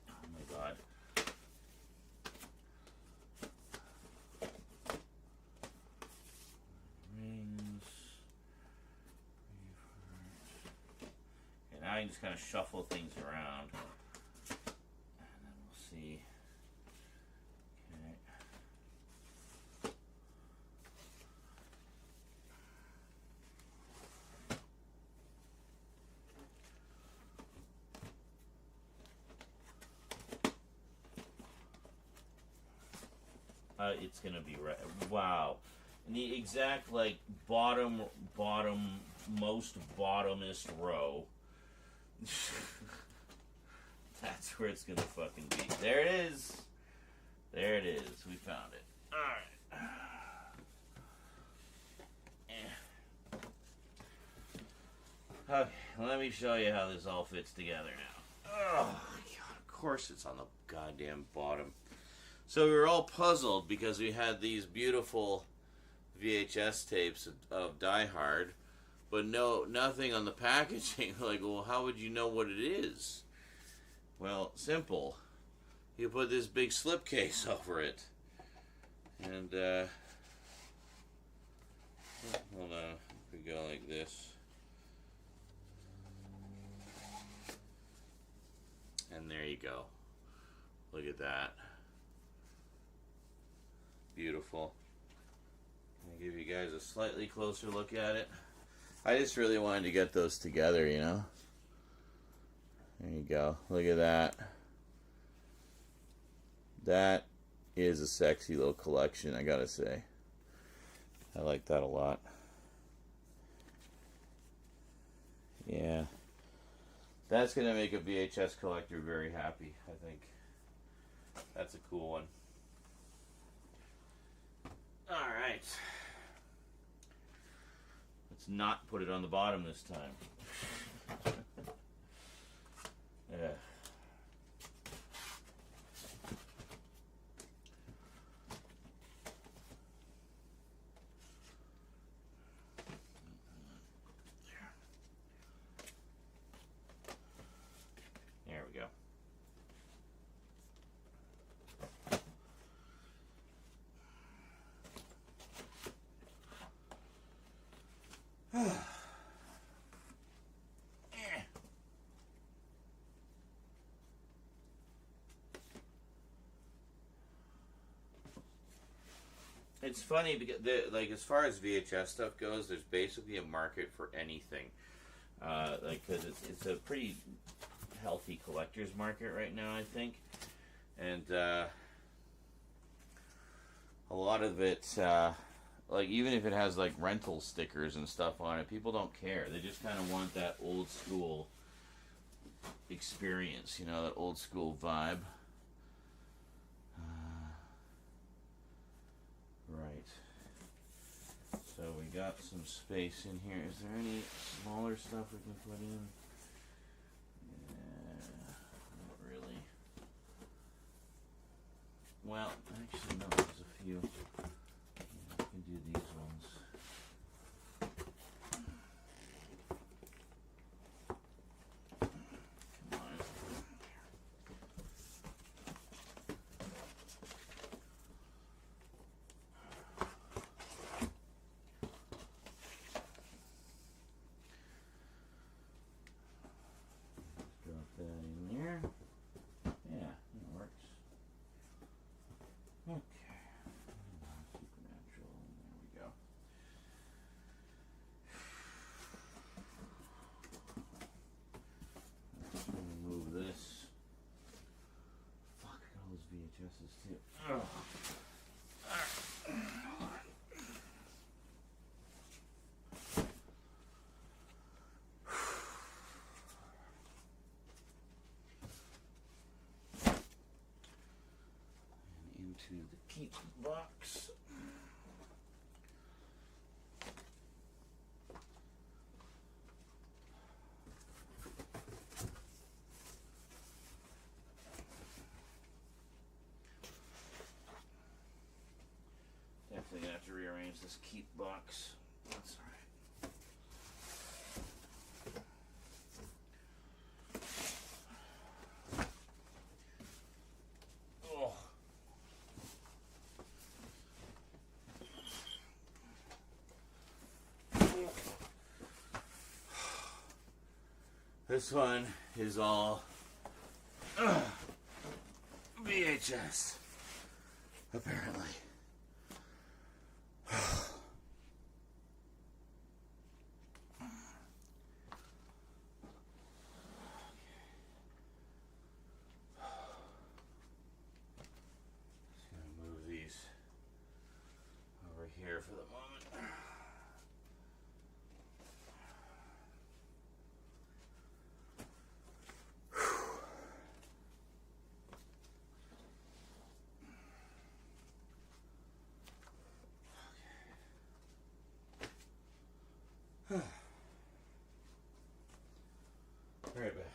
Oh my god. Rings. Okay, now I can just kind of shuffle things around. And then we'll see. Okay. It's gonna be right. Wow. In the exact like bottom, most bottomest row. That's where it's gonna fucking be. There it is. There it is. We found it. Alright. Okay, let me show you how this all fits together now. Oh, God, of course it's on the goddamn bottom. So we were all puzzled because we had these beautiful VHS tapes of Die Hard, but nothing on the packaging. Like, well, how would you know what it is? Well, simple. You put this big slipcase over it. And, hold on. We go like this. And there you go. Look at that. Beautiful. I'll give you guys a slightly closer look at it. I just really wanted to get those together, you know. There you go. Look at that. That is a sexy little collection, I gotta say. I like that a lot. Yeah. That's gonna make a VHS collector very happy, I think. That's a cool one. Alright. Let's not put it on the bottom this time. Yeah. There we go. It's funny because, like, as far as VHS stuff goes, there's basically a market for anything. Like, because it's a pretty healthy collector's market right now, I think. And a lot of it, like, even if it has, like, rental stickers and stuff on it, people don't care. They just kind of want that old school experience, you know, that old school vibe. Right. So we got some space in here. Is there any smaller stuff we can put in? Yeah, not really. Well, actually no, there's a few. Yeah, we can do these ones. Come on. Drop that in there. Yeah, that works. Okay. Supernatural. There we keep box. Definitely gonna have to rearrange this keep box. That's alright. Oh. This one is all VHS, apparently. Just gonna move these over here for the moment. Right back.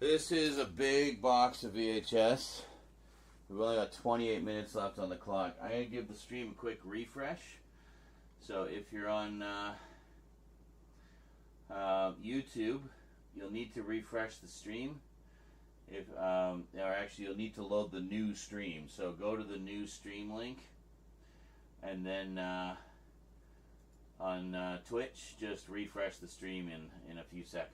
This is a big box of VHS. We've only got 28 minutes left on the clock. I'm going to give the stream a quick refresh. So if you're on YouTube, you'll need to refresh the stream. Or actually, you'll need to load the new stream. So go to the new stream link. And then on Twitch, just refresh the stream in a few seconds.